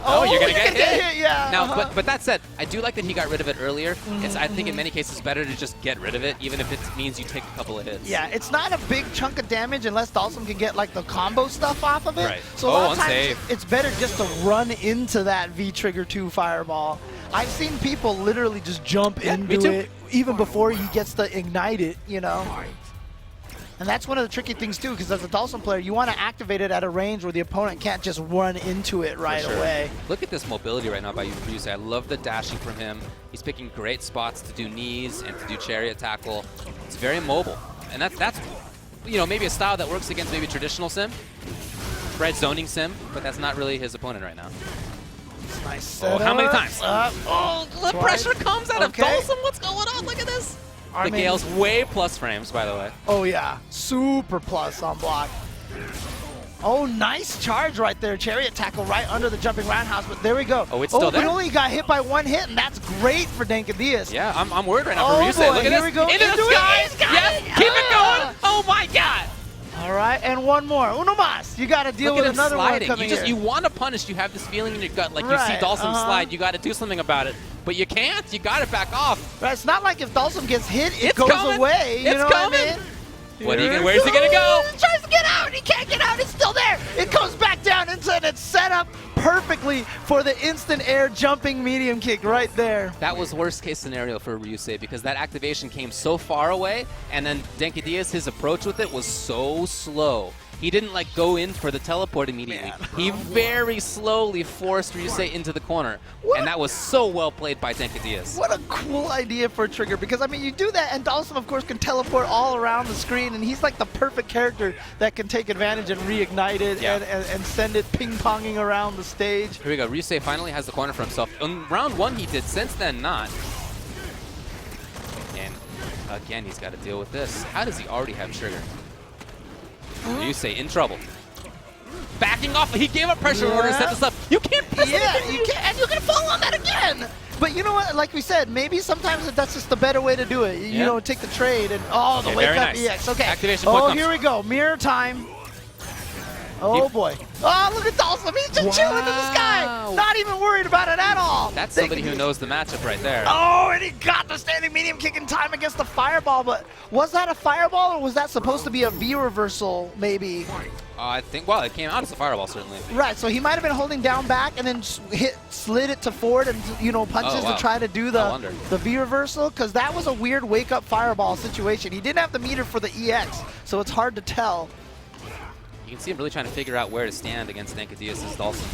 Oh, you're going to get hit. Yeah. Now, but that said, I do like that he got rid of it earlier. I think in many cases it's better to just get rid of it, even if it means you take a couple of hits. Yeah, it's not a big chunk of damage unless Dalsum can get like the combo stuff off of it. Right. So a lot of times it's better just to run into that V-Trigger 2 fireball. I've seen people literally just jump into it even before he gets to ignite it, you know. And that's one of the tricky things too, because as a Dalsum player, you want to activate it at a range where the opponent can't just run into it right away. Look at this mobility right now by Ryusei. I love the dashing from him. He's picking great spots to do knees and to do chariot tackle. It's very mobile. And that's you know, maybe a style that works against maybe traditional sim, red zoning sim, but that's not really his opponent right now. Nice setup. Oh, how many times? Oh, the pressure comes out of Dalsum. What's going on? Look at this. The Gale's way plus frames, by the way. Oh, yeah. Super plus on block. Oh, nice charge right there. Chariot tackle right under the jumping roundhouse, but there we go. Oh, it's still there? But only got hit by one hit, and that's great for Denadas. Yeah, I'm worried right now for Ryusei. Boy, Look at here this. we go. Into the sky. Yes, keep it going. Oh, my God. All right, and one more. Uno mas. You got to deal with another one coming here. You want to punish. You have this feeling in your gut, like you see Dalsum slide. You got to do something about it. But you can't. You got to back off. Right, it's not like if Dalsum gets hit, it goes away. You know what I mean? Where's he gonna go? He tries to get out. He can't get out. It's still there. It comes back down into it. It's set up perfectly for the instant air jumping medium kick right there. That was worst case scenario for Ryusei because that activation came so far away, and then Denadas, his approach with it was so slow. He didn't like go in for the teleport immediately. He very slowly forced Ryusei into the corner. And that was so well played by Denadas. What a cool idea for a trigger, because I mean you do that and Dalsum of course can teleport all around the screen, and he's like the perfect character that can take advantage and reignite it and send it ping-ponging around the stage. Here we go. Ryusei finally has the corner for himself. In round one he did, since then not. And again he's got to deal with this. How does he already have trigger? Ryusei in trouble. Backing off. He gave up pressure in order to set this up. You can't press it. You can't, and you're going to fall on that again. But you know what? Like we said, maybe sometimes that's just the better way to do it. You know, take the trade and the wake up EX. Okay. Activation point comes. Here we go. Mirror time. Oh boy. Oh, look at Dalsum. He's just chilling in the sky. Not even worried about it at all. That's somebody who knows the matchup right there. Oh, and he got the standing medium kick in time against the fireball. But was that a fireball or was that supposed to be a V reversal maybe? I think, well, it came out as a fireball, certainly. Right, so he might have been holding down back and then slid it to forward and, you know, punches to try to do the V reversal, because that was a weird wake-up fireball situation. He didn't have the meter for the EX, so it's hard to tell. You can see him really trying to figure out where to stand against Denadas' Dalsum.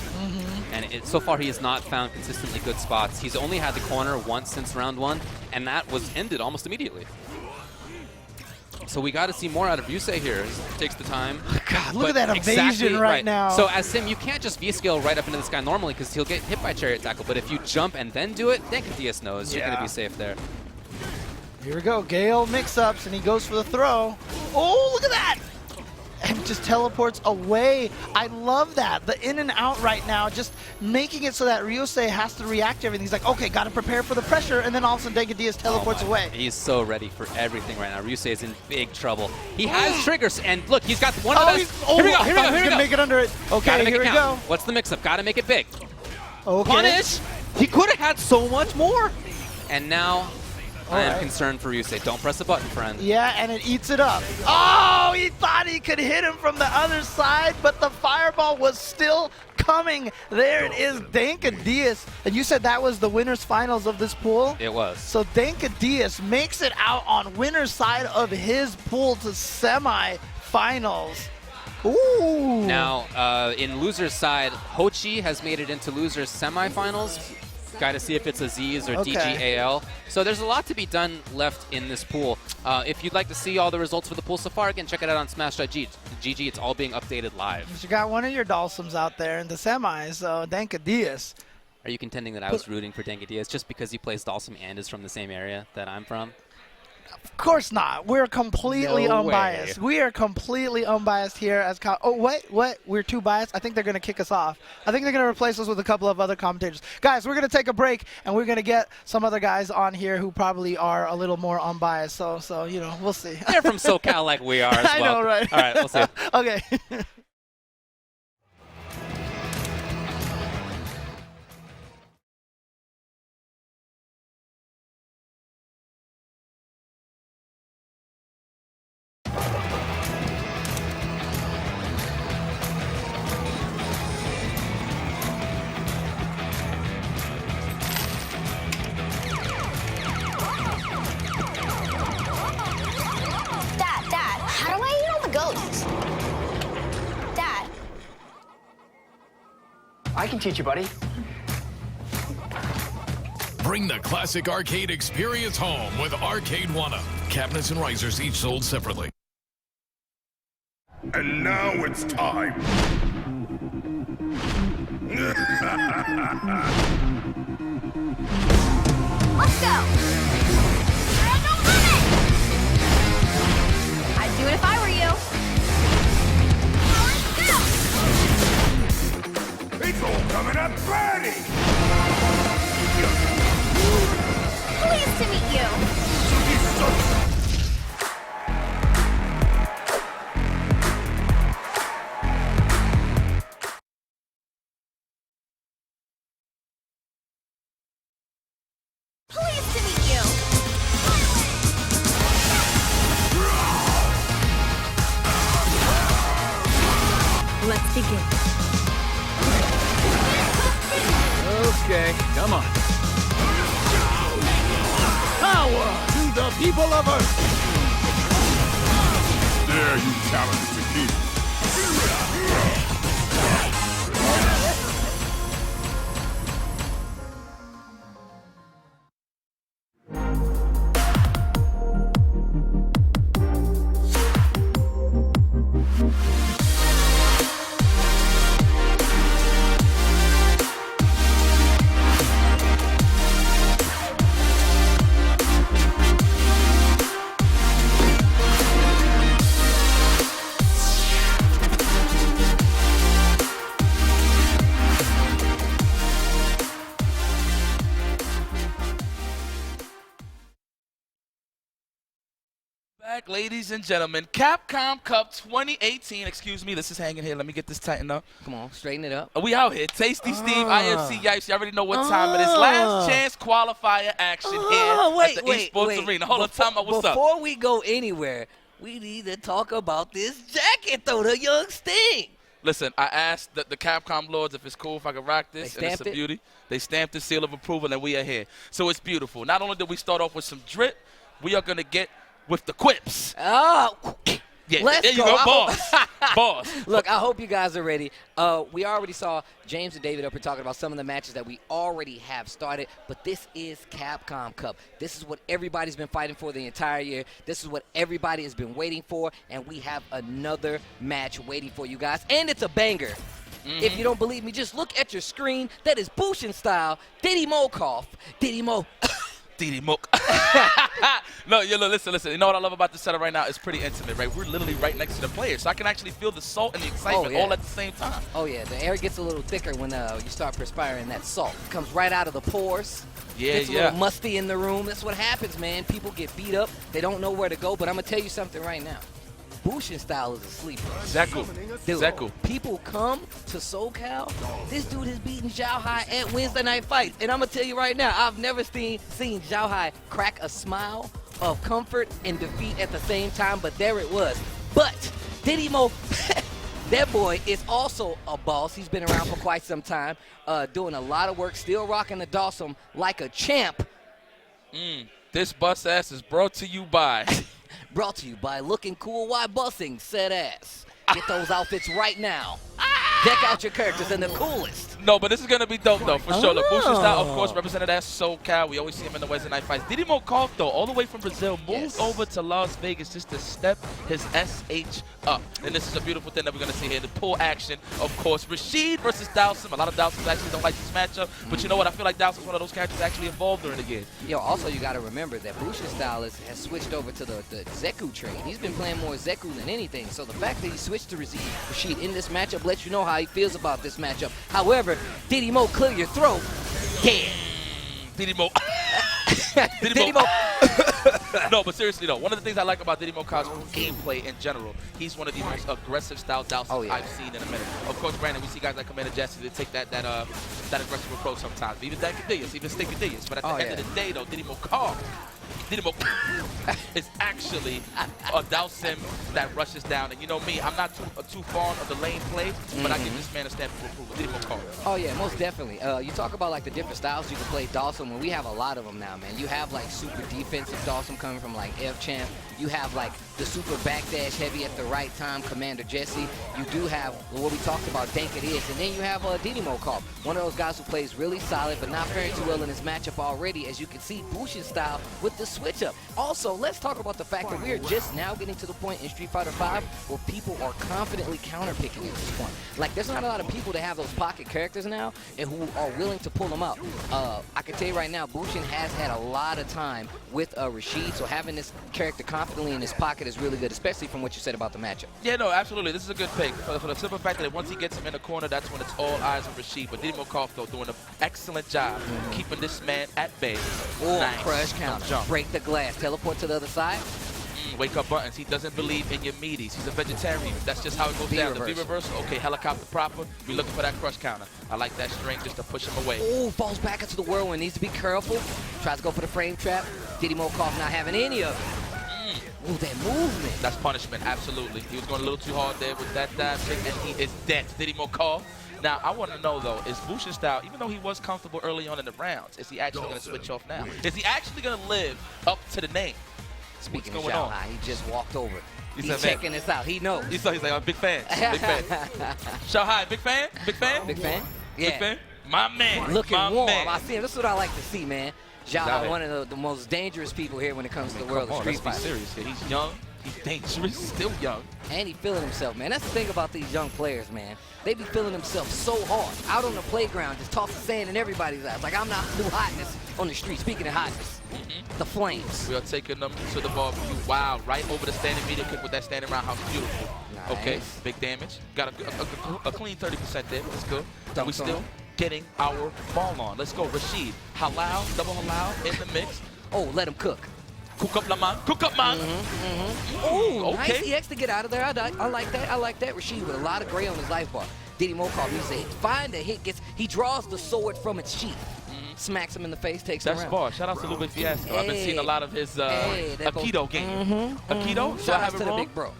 And so far he has not found consistently good spots. He's only had the corner once since round one, and that was ended almost immediately. So we got to see more out of Ryusei here. He takes the time. God, look at that evasion right now. So as Sim, you can't just V-scale right up into the sky normally because he'll get hit by Chariot Tackle. But if you jump and then do it, Denadas knows you're going to be safe there. Here we go. Gale mix-ups, and he goes for the throw. Oh, look at that! And just teleports away. I love that. The in and out right now, just making it so that Ryusei has to react to everything. He's like, okay, got to prepare for the pressure, and then all of a sudden Denadas teleports away. He's so ready for everything right now. Ryusei is in big trouble. He has triggers, and look, he's got one of those. Here we go, here we go, here we go. Make it under it. Okay, here we go. What's the mix-up? Got to make it big. Okay. Punish! He could have had so much more. And now I am concerned for Ryusei. Don't press the button, friend. Yeah, and it eats it up. Oh, he thought he could hit him from the other side, but the fireball was still coming. There it is, Denadas. And you said that was the winner's finals of this pool? It was. So Denadas makes it out on winner's side of his pool to semi-finals. Ooh. Now, in loser's side, Hochi has made it into loser's semifinals. Got to see if it's a Z's or DGAL. So there's a lot to be done left in this pool. If you'd like to see all the results for the pool so far, again, check it out on Smash.gg. It's all being updated live. You got one of your Dalsums out there in the semis, so Denadas. Are you contending that I was rooting for Denadas just because he plays Dalsum and is from the same area that I'm from? Of course not. We're completely No unbiased. way. We are completely unbiased here as oh, what? We're too biased? I think they're going to kick us off. I think they're going to replace us with a couple of other commentators. Guys, we're going to take a break, and we're going to get some other guys on here who probably are a little more unbiased. So you know, we'll see. They're from SoCal like we are as well. I know, right? All right, we'll see. Okay. Dad, how do I eat all the ghosts? Dad. I can teach you, buddy. Bring the classic arcade experience home with Arcade One-Up. Cabinets and risers each sold separately. And now it's time. Let's go. There are no limits. I'd do it if I were you. Let's go. It's all coming up ready. Pleased to meet you. Pleased to meet you. Let's begin. Okay, come on. Power to the people of Earth. There you challenge Fakito. Back, ladies and gentlemen, Capcom Cup 2018. Excuse me, this is hanging here. Let me get this tightened up. Come on, straighten it up. We out here. Tasty Steve, IFC Yipes. You already know what time it is. Last chance qualifier action here at the Esports Arena. Hold on, time out. What's up? Before we go anywhere, we need to talk about this jacket, though, the Young Sting. Listen, I asked the Capcom Lords if it's cool if I could rock this, and it's a beauty. They stamped the seal of approval, and we are here. So it's beautiful. Not only did we start off with some drip, we are going to get with the quips. Oh, yeah, let's there you go. boss. Boss. Look, I hope you guys are ready. We already saw James and David up here talking about some of the matches that we already have started, but this is Capcom Cup. This is what everybody's been fighting for the entire year. This is what everybody has been waiting for, and we have another match waiting for you guys, and it's a banger. If you don't believe me, just look at your screen. That is Bushin style. Diddy Mo cough. Diddy Mo. Diddy Mo. No, listen. You know what I love about this setup right now? It's pretty intimate, right? We're literally right next to the players, so I can actually feel the salt and the excitement all at the same time. Oh, yeah. The air gets a little thicker when you start perspiring that salt. It comes right out of the pores. Yeah, Gets a little musty in the room. That's what happens, man. People get beat up. They don't know where to go, but I'm going to tell you something right now. Bushin style is a sleeper. Zeku. Dude, Zeku. people come to SoCal. This dude has beaten Zhao Hai at Wednesday Night Fights. And I'm going to tell you right now, I've never seen Zhao Hai crack a smile of comfort and defeat at the same time, but there it was. But Diddy Mo, that boy is also a boss. He's been around for quite some time, doing a lot of work, still rocking the Dawson like a champ. This bus ass is brought to you by... Brought to you by Looking Cool While Bussing, said ass. Get those outfits right now. Deck out your characters in the coolest. No, but this is going to be dope, though, for sure. Look, Bushin Style, of course, represented as SoCal. We always see him in the Wednesday night fights. Diddy Mo, though, all the way from Brazil, moved over to Las Vegas just to step his SH up. And this is a beautiful thing that we're going to see here. The pull action, of course. Rashid versus Dowsum. A lot of Dowsums actually don't like this matchup. But you know what? I feel like Dowsum's one of those characters actually evolved during the year. Yo, also, you got to remember that Bushin Style has switched over to the Zeku train. He's been playing more Zeku than anything. So the fact that he switched to Rashid in this matchup lets you know how he feels about this matchup. However, Diddy Mo, clear your throat. Yeah. Diddy Mo. Diddy Mo. No, but seriously though, one of the things I like about Diddy Mo gameplay in general, he's one of the most aggressive style Dowsums I've seen in a minute. Of course, granted, we see guys like Commander Jesse that take that aggressive approach sometimes, even Dankadillas, even Stinkadillas. But at the end of the day, though, Diddy Mo is actually a Dowsum that rushes down. And you know me, I'm not too fond of the lane play, but I give this man a stamp for approval. Diddy Mo. Oh yeah, most definitely. You talk about like the different styles you can play Dawson, when we have a lot of them now, man. You have like super defensive Dawson coming from like F-Champ. You have like the super backdash heavy at the right time, Commander Jesse. You do have what we talked about, Dankadillas. And then you have Diddy Mo, one of those guys who plays really solid, but not faring too well in this matchup already. As you can see, Bushin Style with the switch up. Also, let's talk about the fact that we are just now getting to the point in Street Fighter V where people are confidently counterpicking at this point. Like, there's not a lot of people that have those pocket characters now and who are willing to pull them out. I can tell you right now, Bushin has had a lot of time with Rashid, so having this character confidently in his pocket is really good, especially from what you said about the matchup. Yeah, no, absolutely. This is a good pick for the simple fact that once he gets him in the corner, that's when it's all eyes on Rashid. But Diddy Mo, though, doing an excellent job keeping this man at bay. Oh, nice. Crush count. Break the glass. Teleport to the other side. Wake up buttons. He doesn't believe in your meaties. He's a vegetarian. That's just how it goes down. The B-reversal. Okay, helicopter proper. We're looking for that crush counter. I like that string just to push him away. Oh, falls back into the whirlwind. Needs to be careful. Tries to go for the frame trap. Diddy Mo not having any of it. Oh, that movement. That's punishment, absolutely. He was going a little too hard there with that dive kick, and he is dead. Diddy Mo. Now, I want to know, though, is Bushin Style, even though he was comfortable early on in the rounds, is he actually going to switch off now? Is he actually going to live up to the name? Speaking of Shanghai, he just walked over. He's checking this out. He knows. He's like, I'm a big fan. Big fan. Shanghai, big fan? Big fan? Big fan? Yeah. Big fan? My man. Looking warm. Man. I see him. This is what I like to see, man. Zhao, one of the most dangerous people here when it comes to the world of Street Fighter. Let's be serious here. He's young. He's dangerous. Still young. And he feeling himself, man. That's the thing about these young players, man. They be feeling themselves so hard. Out on the playground, just tossing sand in everybody's eyes. Like, I'm not new hotness on the street. Speaking of hotness, the flames. We are taking them to the barbecue. Wow, right over the standing media kick with that standing roundhouse. Beautiful. Nice. Okay, big damage. Got a clean 30% there. That's good. We still getting our ball on. Let's go, Rashid. Halal, double halal in the mix. Oh, let him cook. Cook up, man. Cook up, man. Oh, okay. Nice EX to get out of there. I like that. I like that. Rashid with a lot of gray on his life bar. Diddy Mo he said, find a hit, he draws the sword from its sheath. Smacks him in the face, takes him around. That's bar. Shout out to Lube Fiasco. I've been seeing a lot of his Aikido game. Aikido? Shout out to the big bro.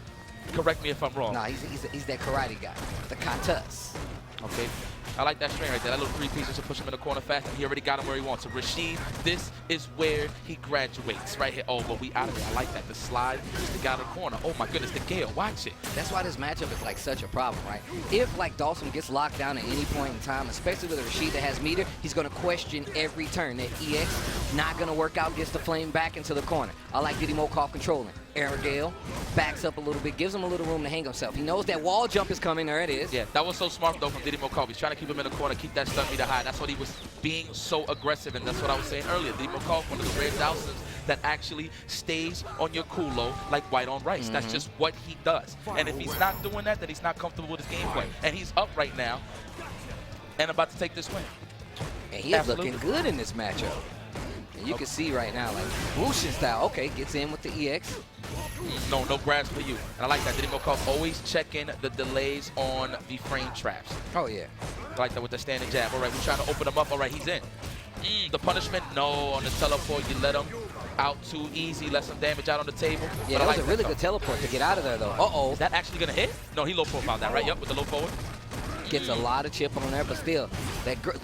Correct me if I'm wrong. Nah, he's that karate guy. The katas. Okay. I like that string right there. That little 3 pieces to push him in the corner fast, and he already got him where he wants. So Rashid, this is where he graduates right here. Oh, but we out of there. I like that. The slide, just to get out of the corner. Oh my goodness, the Gale. Watch it. That's why this matchup is like such a problem, right? If like Dawson gets locked down at any point in time, especially with a Rashid that has meter, he's gonna question every turn. That EX not gonna work out, gets the flame back into the corner. I like Diddy Mo controlling. Air Gale backs up a little bit, gives him a little room to hang himself. He knows that wall jump is coming. There it is. Yeah, that was so smart though from Diddy Mo. He's trying to keep him in the corner, keep that stun meter high. That's what he was being so aggressive, and that's what I was saying earlier. Diddy Mo, one of the rare Dowsons that actually stays on your culo like white on rice. That's just what he does. And if he's not doing that, then he's not comfortable with his gameplay. And he's up right now and about to take this win. And he is looking good in this matchup. And you can see right now, like, Bushin Style, okay, gets in with the EX. No grass for you. And I like that. Diddy Mo always checking the delays on the frame traps. Oh, yeah. I like that with the standing jab. All right, we're trying to open him up. All right, he's in. The punishment, no. On the teleport, you let him out too easy. Let some damage out on the table. Yeah, that was a really good teleport to get out of there, though. Uh-oh. Is that actually going to hit? No, he low profile that, right? Yep, with the low forward. Gets a lot of chip on there, but still,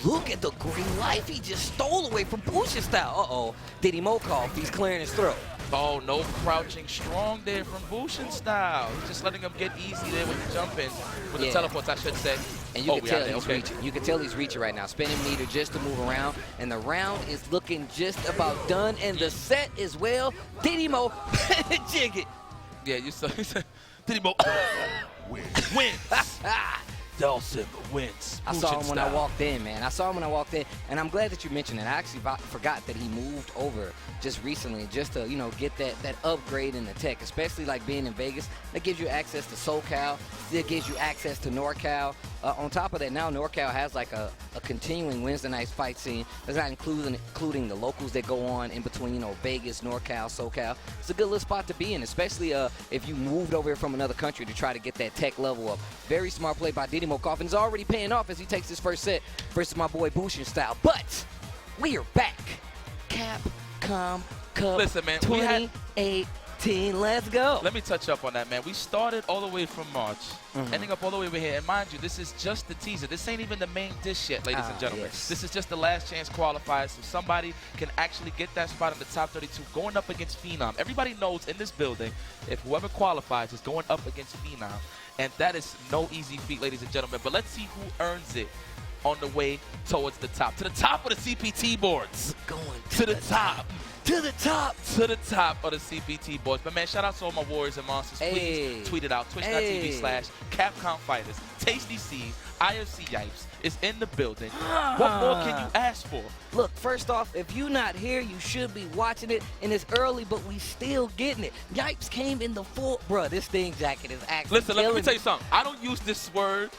look at the green life he just stole away from Bushin Style. Uh-oh. Diddy Mo he's clearing his throat. Oh, no crouching strong there from Bushin Style. He's just letting him get easy there with the jump in, with the teleports, I should say. And you can tell he's reaching. You can tell he's reaching right now. Spinning meter just to move around. And the round is looking just about done. And the set as well. Diddy Mo, jig it. Yeah, you saw Diddy Mo wins. Dawson wins. I saw him when I walked in, man. I saw him when I walked in, and I'm glad that you mentioned it. I actually forgot that he moved over just recently, just to, you know, get that upgrade in the tech, especially like being in Vegas. That gives you access to SoCal. That gives you access to NorCal. On top of that, now NorCal has like a continuing Wednesday night fight scene. That's not including the locals that go on in between, you know, Vegas, NorCal, SoCal. It's a good little spot to be in, especially if you moved over here from another country to try to get that tech level up. Very smart play by Diddy Mo, and it's already paying off as he takes his first set versus my boy Bushin style. But we are back. Capcom Cup. Listen, man, 2018. Let's go. Let me touch up on that, man. We started all the way from March, ending up all the way over here. And mind you, this is just the teaser. This ain't even the main dish yet, ladies and gentlemen. Yes. This is just the last chance qualifiers, so somebody can actually get that spot in the top 32 going up against Phenom. Everybody knows in this building, if whoever qualifies is going up against Phenom. And that is no easy feat, ladies and gentlemen. But let's see who earns it on the way towards the top. To the top of the CPT boards. Going to the top. To the top. To the top of the CPT boards. But, man, shout out to all my Warriors and Monsters. Please tweet it out. Twitch.tv/Capcom Fighters. Tasty Seed. IFC Yipes is in the building. What more can you ask for? Look, first off, if you're not here, you should be watching it. And it's early, but we still getting it. Yipes came in the full. Bruh, this thing jacket is actually Listen, let me tell you something. I don't use this word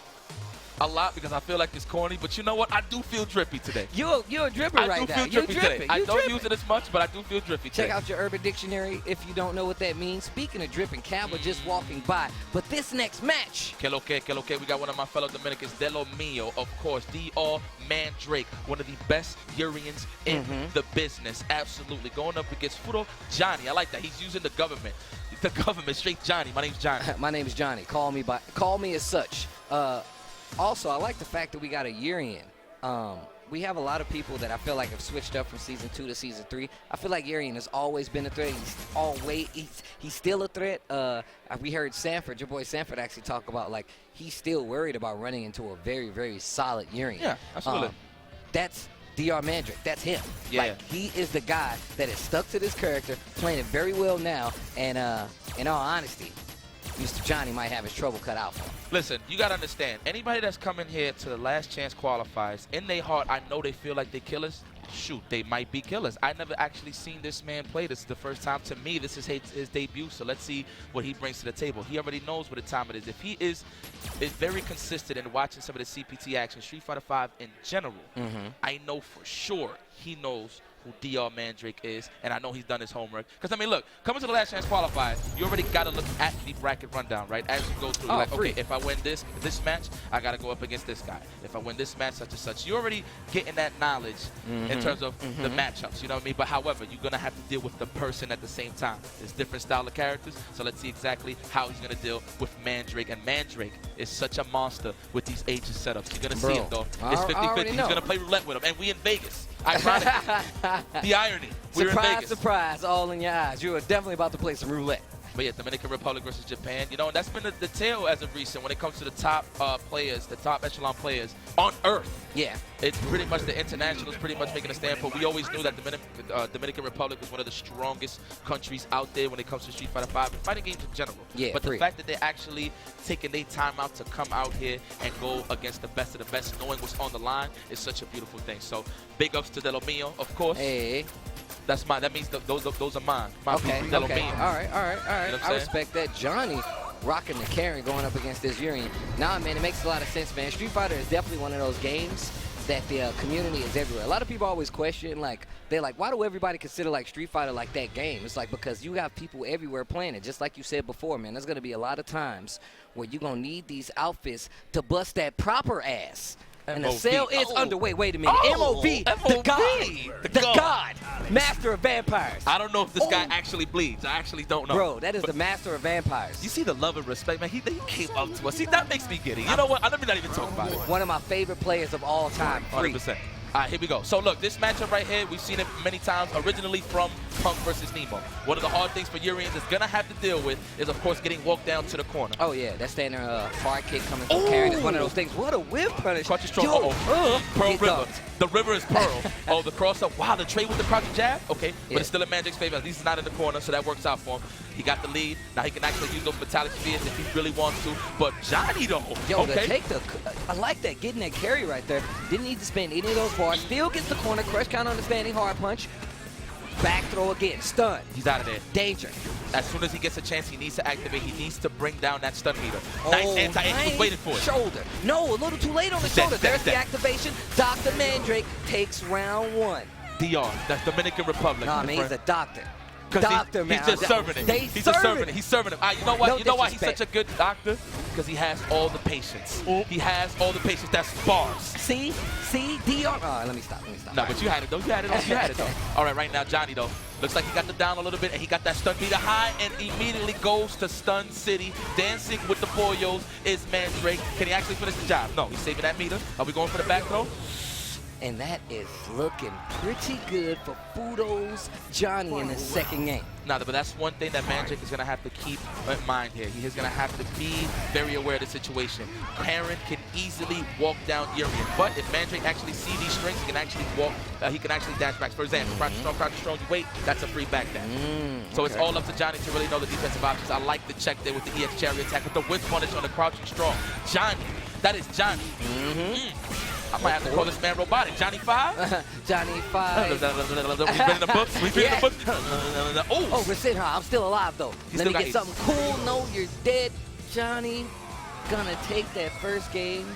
a lot because I feel like it's corny, but you know what? I do feel drippy today. You're a dripper right now. I do feel drippy today. I don't use it as much, but I do feel drippy today. Check out your Urban Dictionary if you don't know what that means. Speaking of dripping, Cam was just walking by. But this next match. Que lo que. We got one of my fellow Dominicans, De Lo Mio, of course. D.R. Mandre, one of the best Urians in the business. Absolutely. Going up against Furo Johnny. I like that. He's using the government. The government. Straight Johnny. My name's Johnny. My name is Johnny. Call me as such. Also, I like the fact that we got a Urian. We have a lot of people that I feel like have switched up from Season 2 to Season 3. I feel like Urian has always been a threat. He's still a threat. We heard Sanford, your boy Sanford, actually talk about, like, he's still worried about running into a very, very solid Urian. Yeah, absolutely. That's DR Mandre. That's him. Yeah. Like, he is the guy that has stuck to this character, playing it very well now. And in all honesty, Mr. Johnny might have his trouble cut out for him. Listen, you got to understand, anybody that's coming here to the last chance qualifiers, in their heart, I know they feel like they're killers. Shoot, they might be killers. I never actually seen this man play. This is the first time. To me, this is his debut, so let's see what he brings to the table. He already knows what the time it is. If he is very consistent in watching some of the CPT action, Street Fighter V in general, I know for sure he knows who DR Mandrake is, and I know he's done his homework. Because, I mean, look, coming to the last chance qualifier, you already got to look at the bracket rundown, right? As you go through, you're like, okay, if I win this match, I got to go up against this guy. If I win this match, such and such. You're already getting that knowledge in terms of the matchups, you know what I mean? But, however, you're going to have to deal with the person at the same time. There's different style of characters, so let's see exactly how he's going to deal with Mandrake. And Mandrake is such a monster with these ages setups. You're going to see him, though. It's 50-50. He's going to play roulette with him, and we in Vegas. Ironically. The irony. We're in Vegas. Surprise, all in your eyes. You are definitely about to play some roulette. But yeah, Dominican Republic versus Japan. You know, and that's been the tale as of recent when it comes to the top players, the top echelon players on Earth. Yeah. It's pretty much the internationals pretty much making a stand. But we always knew that Dominican Republic was one of the strongest countries out there when it comes to Street Fighter V and fighting games in general. Yeah, but the fact that they're actually taking their time out to come out here and go against the best of the best, knowing what's on the line, is such a beautiful thing. So big ups to De Lo Mio, of course. Hey. That's mine. That means those are mine. Okay. De Lo Mio. All right. You know I respect that. Johnny rocking the carry going up against this Urian. Nah, man, it makes a lot of sense, man. Street Fighter is definitely one of those games that the community is everywhere. A lot of people always question, like, they're like, why do everybody consider, like, Street Fighter like that game? It's like, because you have people everywhere playing it. Just like you said before, man, there's going to be a lot of times where you're going to need these outfits to bust that proper ass. And the sale is underway. Wait a minute. MOV, the God. The God. Master of Vampires. I don't know if this guy actually bleeds. I actually don't know. Bro, that is the Master of Vampires. You see the love and respect, man? He came up to us. See, that makes me giddy. You know what? Let me not even talk about it. One of my favorite players of all time. 100%. All right, here we go. So look, this matchup right here, we've seen it many times, originally from Punk versus Nemo. One of the hard things for Urian is going to have to deal with is, of course, getting walked down to the corner. Oh, yeah, that standard hard kick coming from Karen is one of those things. What a whip punish. Crouching strong. Pearl River. The river is Pearl. Oh, the cross-up. Wow, the trade with the crouching jab? Okay, but it's still in Mandrake's favor. At least he's not in the corner, so that works out for him. He got the lead. Now he can actually use those metallic spheres if he really wants to. But Johnny, though. Yo, I like that, getting that carry right there. Didn't need to spend any of those bars. Still gets the corner. Crush count on the standing hard punch. Back throw again. Stun. He's out of there. Danger. As soon as he gets a chance, he needs to activate. He needs to bring down that stun meter. Nice anti-air. He was waiting for it. Shoulder. No, a little too late on the shoulder. There's the activation. Dr. Mandrake takes round 1. DR. That's Dominican Republic. Nah, man, he's a doctor. Doctor, man. He's just serving it. He's just serving it. He's serving it. You know what? You know why he's such a good doctor? Because he has all the patience. He has all the patience. That's bars. See? DR. Let me stop. No, but you had it, though. You had it, though. All right, right now, Johnny, though. Looks like he got the down a little bit, and he got that stun meter high, and immediately goes to Stun City. Dancing with the Moyos is Mandrake. Can he actually finish the job? No, he's saving that meter. Are we going for the back throw? And that is looking pretty good for Fudo's Johnny in the second game. No, but that's one thing that Mandrake is going to have to keep in mind here. He is going to have to be very aware of the situation. Karen can easily walk down Urian, but if Mandrake actually sees these strings, he can actually walk. He can actually dash back. For example, crouch strong, you wait. That's a free back dash. So it's all up to Johnny to really know the defensive options. I like the check there with the EX Chariot attack with the whip punish on the crouching strong. Johnny, that is Johnny. I might have to call this man robotic. Johnny 5? Johnny 5. We've been in the books. We've been in the books. Oh, we're sitting here. I'm still alive, though. Let me get something cool. No, you're dead. Johnny gonna take that first game.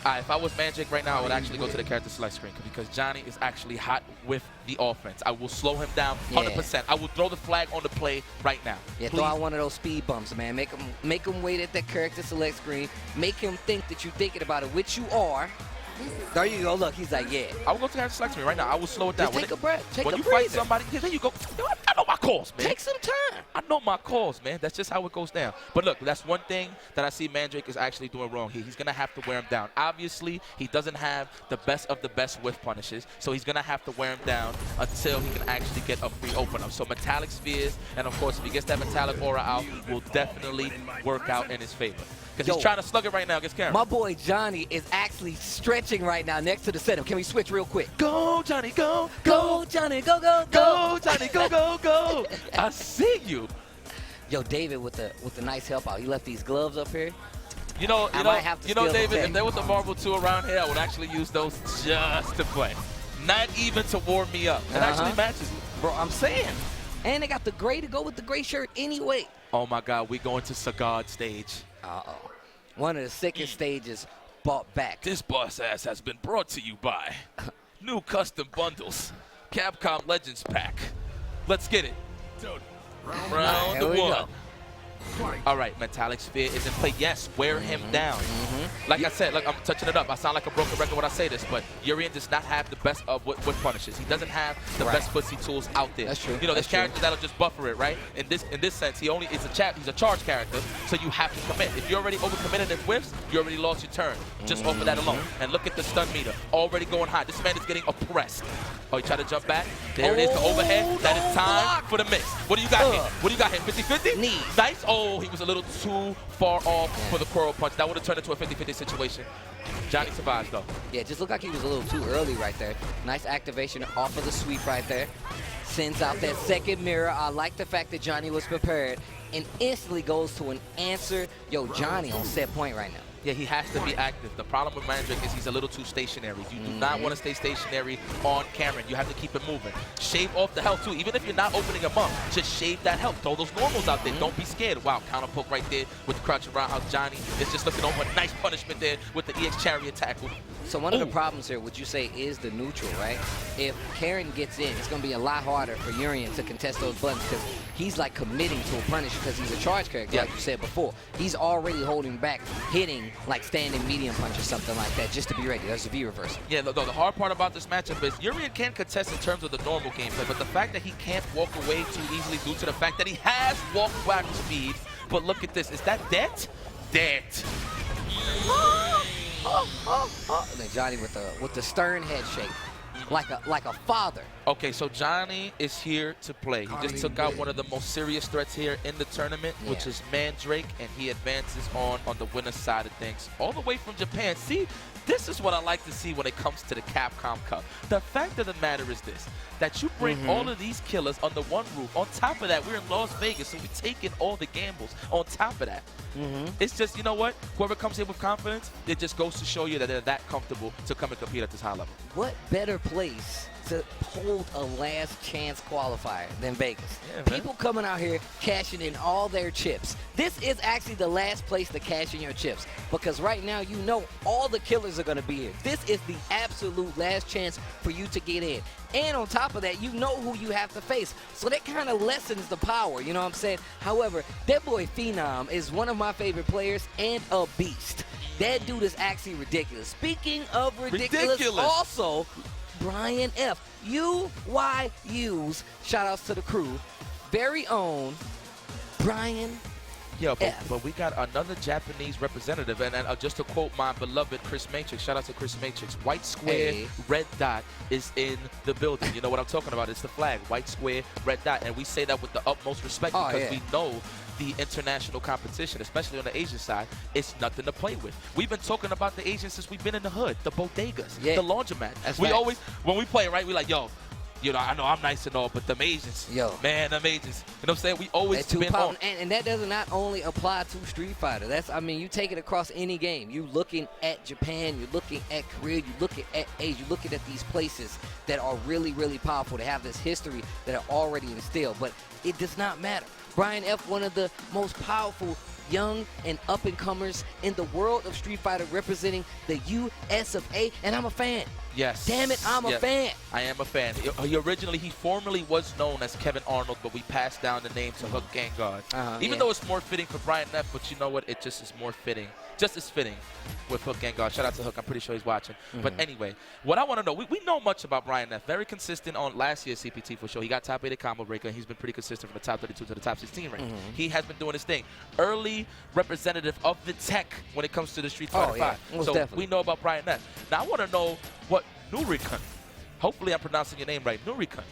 If I was Mandrake right now, I would actually go to the character select screen because Johnny is actually hot with the offense. I will slow him down 100%. I will throw the flag on the play right now. Yeah, throw out one of those speed bumps, man. Make him wait at that character select screen. Make him think that you're thinking about it, which you are. There you go. Look, he's like, yeah. I will go to character select screen right now. I will slow it down. Just take a breath. Take a breather. When you fight somebody, there you go. I know my calls, man. Take some time. I know my calls, man. That's just how it goes down. But look, that's one thing that I see Mandrake is actually doing wrong here. He's going to have to wear him down. Obviously, he doesn't have the best of the best whiff punishes, so he's going to have to wear him down until he can actually get a free opener. So metallic spheres, and of course, if he gets that metallic aura out, will definitely work out in his favor. Because he's trying to slug it right now against Karen. My boy Johnny is actually stretching right now next to the setup. Can we switch real quick? Go, Johnny, go. Go, Johnny, go, go, go. Go, Johnny, go, go, go. I see you. Yo, David with the nice help out. He left these gloves up here. You know, David, if there was a Marvel 2 around here, I would actually use those just to play. Not even to warm me up. It actually matches me. Bro, I'm saying. And they got the gray to go with the gray shirt anyway. Oh, my God. We going to Sagard stage. Uh-oh. One of the sickest stages brought back. This boss ass has been brought to you by new custom bundles. Capcom Legends Pack. Let's get it. Round 1. All right, Metallic Sphere is in play. Yes, wear him down. Like I said, look, I'm touching it up. I sound like a broken record when I say this, but Urian does not have the best of what punishes. He doesn't have the best footsie tools out there. That's true. You know, there's characters that'll just buffer it, right? In this sense, he's a charge character, so you have to commit. If you're already overcommitted in whiffs, you already lost your turn just off of that alone. And look at the stun meter, already going high. This man is getting oppressed. Oh, he tried to jump back. There it is, the overhead. That is time for the miss. What do you got here? What do you got here? 50-50? Knees. Nice. Oh, he was a little too far off for the Coral Punch. That would have turned into a 50-50 situation. Johnny survives, though. Yeah, just looked like he was a little too early right there. Nice activation off of the sweep right there. Sends out that second mirror. I like the fact that Johnny was prepared and instantly goes to an answer. Yo, Johnny on set point right now. Yeah, he has to be active. The problem with Mandrake is he's a little too stationary. You do not want to stay stationary on Karen. You have to keep it moving. Shave off the health, too. Even if you're not opening him up, just shave that health. Throw those normals out there. Don't be scared. Wow, counter poke right there with the crouching roundhouse. Johnny is just looking over. Nice punishment there with the EX Chariot tackle. So one of the problems here, would you say, is the neutral, right? If Karen gets in, it's going to be a lot harder for Urian to contest those buttons because he's like committing to a punish because he's a charge character, like you said before. He's already holding back, hitting like standing medium punch or something like that just to be ready. There's a V reversal. Yeah, the hard part about this matchup is Urian can contest in terms of the normal gameplay, but the fact that he can't walk away too easily due to the fact that he has walk back speed. But look at this. Is that dead? Dead. And then Johnny with the stern head shake. like a father. Okay, so Johnny is here to play. He just took out one of the most serious threats here in the tournament, which is Mandre, and he advances on the winner's side of things, all the way from Japan. See, this is what I like to see when it comes to the Capcom Cup. The fact of the matter is this, that you bring all of these killers under one roof. On top of that, we're in Las Vegas, so we're taking all the gambles on top of that. It's just, you know what? Whoever comes in with confidence, it just goes to show you that they're that comfortable to come and compete at this high level. What better place to hold a last chance qualifier than Vegas? Yeah, People coming out here cashing in all their chips. This is actually the last place to cash in your chips, because right now you know all the killers are going to be here. This is the absolute last chance for you to get in. And on top of that, you know who you have to face. So that kind of lessens the power, you know what I'm saying? However, that boy Phenom is one of my favorite players and a beast. That dude is actually ridiculous. Speaking of ridiculous. Also, Brian F. UYU's, shout outs to the crew, very own Brian Yeah, but we got another Japanese representative, and just to quote my beloved Chris Matrix, shout out to Chris Matrix, white square, red dot is in the building. You know what I'm talking about? It's the flag, white square, red dot, and we say that with the utmost respect because we know the international competition, especially on the Asian side, it's nothing to play with. We've been talking about the Asians since we've been in the hood, the bodegas, the laundromat. We always, when we play, right, we like, yo, you know, I know I'm nice and all, but them Asians, man, them Asians. You know what I'm saying? We always been on. And that does not only apply to Street Fighter. That's, I mean, you take it across any game. You're looking at Japan, you're looking at Korea, you're looking at Asia, you're looking at these places that are really, really powerful, to have this history that are already instilled. But it does not matter. Brian F., one of the most powerful young and up-and-comers in the world of Street Fighter, representing the US of A, and I'm a fan. Yes. Damn it, I'm a fan. I am a fan. He formerly was known as Kevin Arnold, but we passed down the name to Hook Vanguard. Even though it's more fitting for Brian F., but you know what? It just is more fitting. Just as fitting with Hook Vanguard. Shout out to Hook. I'm pretty sure he's watching. But anyway, what I want to know, we know much about Brian F. Very consistent on last year's CPT for sure. He got top 8 combo breaker, and he's been pretty consistent from the top 32 to the top 16 rank. He has been doing his thing. Early representative of the tech when it comes to the Street Fighter 5. So we know about Brian F. Now I want to know what Narikun, hopefully I'm pronouncing your name right, Narikun,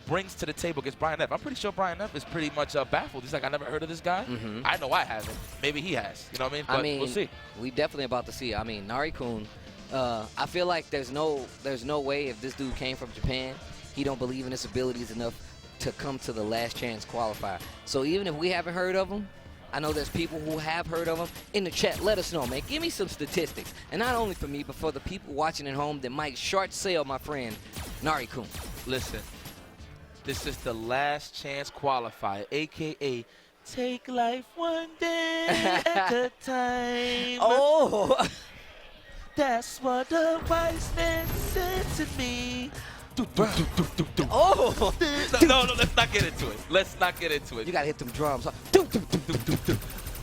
brings to the table against Brian F. I'm pretty sure Brian F. is pretty much baffled. He's like, I never heard of this guy. I know I haven't. Maybe he has. You know what I mean? But we'll see. We definitely about to see. I mean, Narikun, I feel like there's no way if this dude came from Japan, he don't believe in his abilities enough to come to the last chance qualifier. So even if we haven't heard of him, I know there's people who have heard of him. In the chat, let us know, man. Give me some statistics. And not only for me, but for the people watching at home that might short sale my friend, Narikun. Listen, this is the last chance qualifier, a.k.a. take life one day at a time. That's what the wise man said to me. No, let's not get into it. Let's not get into it. You gotta hit them drums. All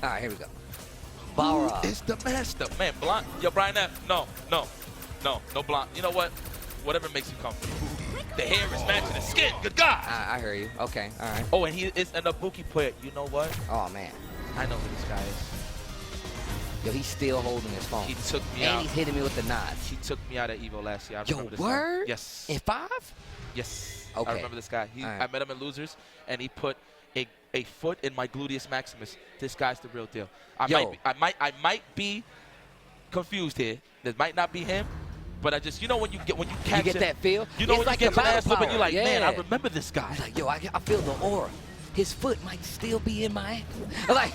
right, here we go. Balrog is the master. Man, Blanc. Yo, Brian F. No, Blanc. You know what? Whatever makes you comfortable. The hair is matching the skin. Good God. I hear you. Okay, all right. Oh, and he is an Ibuki player. You know what? Oh, man. I know who this guy is. Yo, he's still holding his phone. He took me out. And he's hitting me with the nods. He took me out at Evo last year. I remember this word? Guy. Yes. In 5? Yes. Okay. I remember this guy. I met him in Losers, and he put a foot in my gluteus maximus. This guy's the real deal. I might be confused here. This might not be him, but I just, you know, when you catch you get that feel. You know, it's when like you get to the ass power. and you're like, man, I remember this guy. He's like, yo, I feel the aura. His foot might still be in my ankle. Like,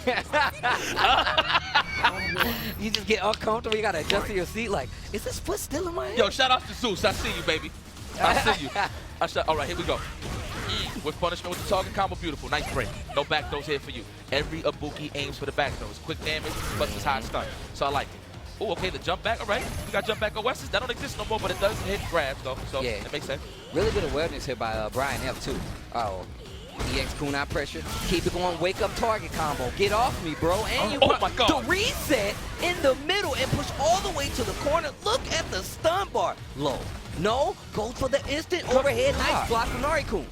you just get uncomfortable. You gotta adjust to your seat. Like, is this foot still in my ankle? Yo, shout out to Zeus. I see you, baby. I see you. All right, here we go. With punishment with the target combo, beautiful. Nice break. No back throws here for you. Every Ibuki aims for the back throws. Quick damage plus his high stun. So I like it. Oh, okay, the jump back, all right. We got jump back OSs. That don't exist no more, but it does hit grabs, though. So it makes sense. Really good awareness here by Brian F, too. Oh, EX kunai pressure. Keep it going. Wake up target combo. Get off me, bro. And you my God. The reset in the middle and push all the way to the corner. Look at the stun bar. Low. No. Goes for the instant overhead. Nice block from Narikun.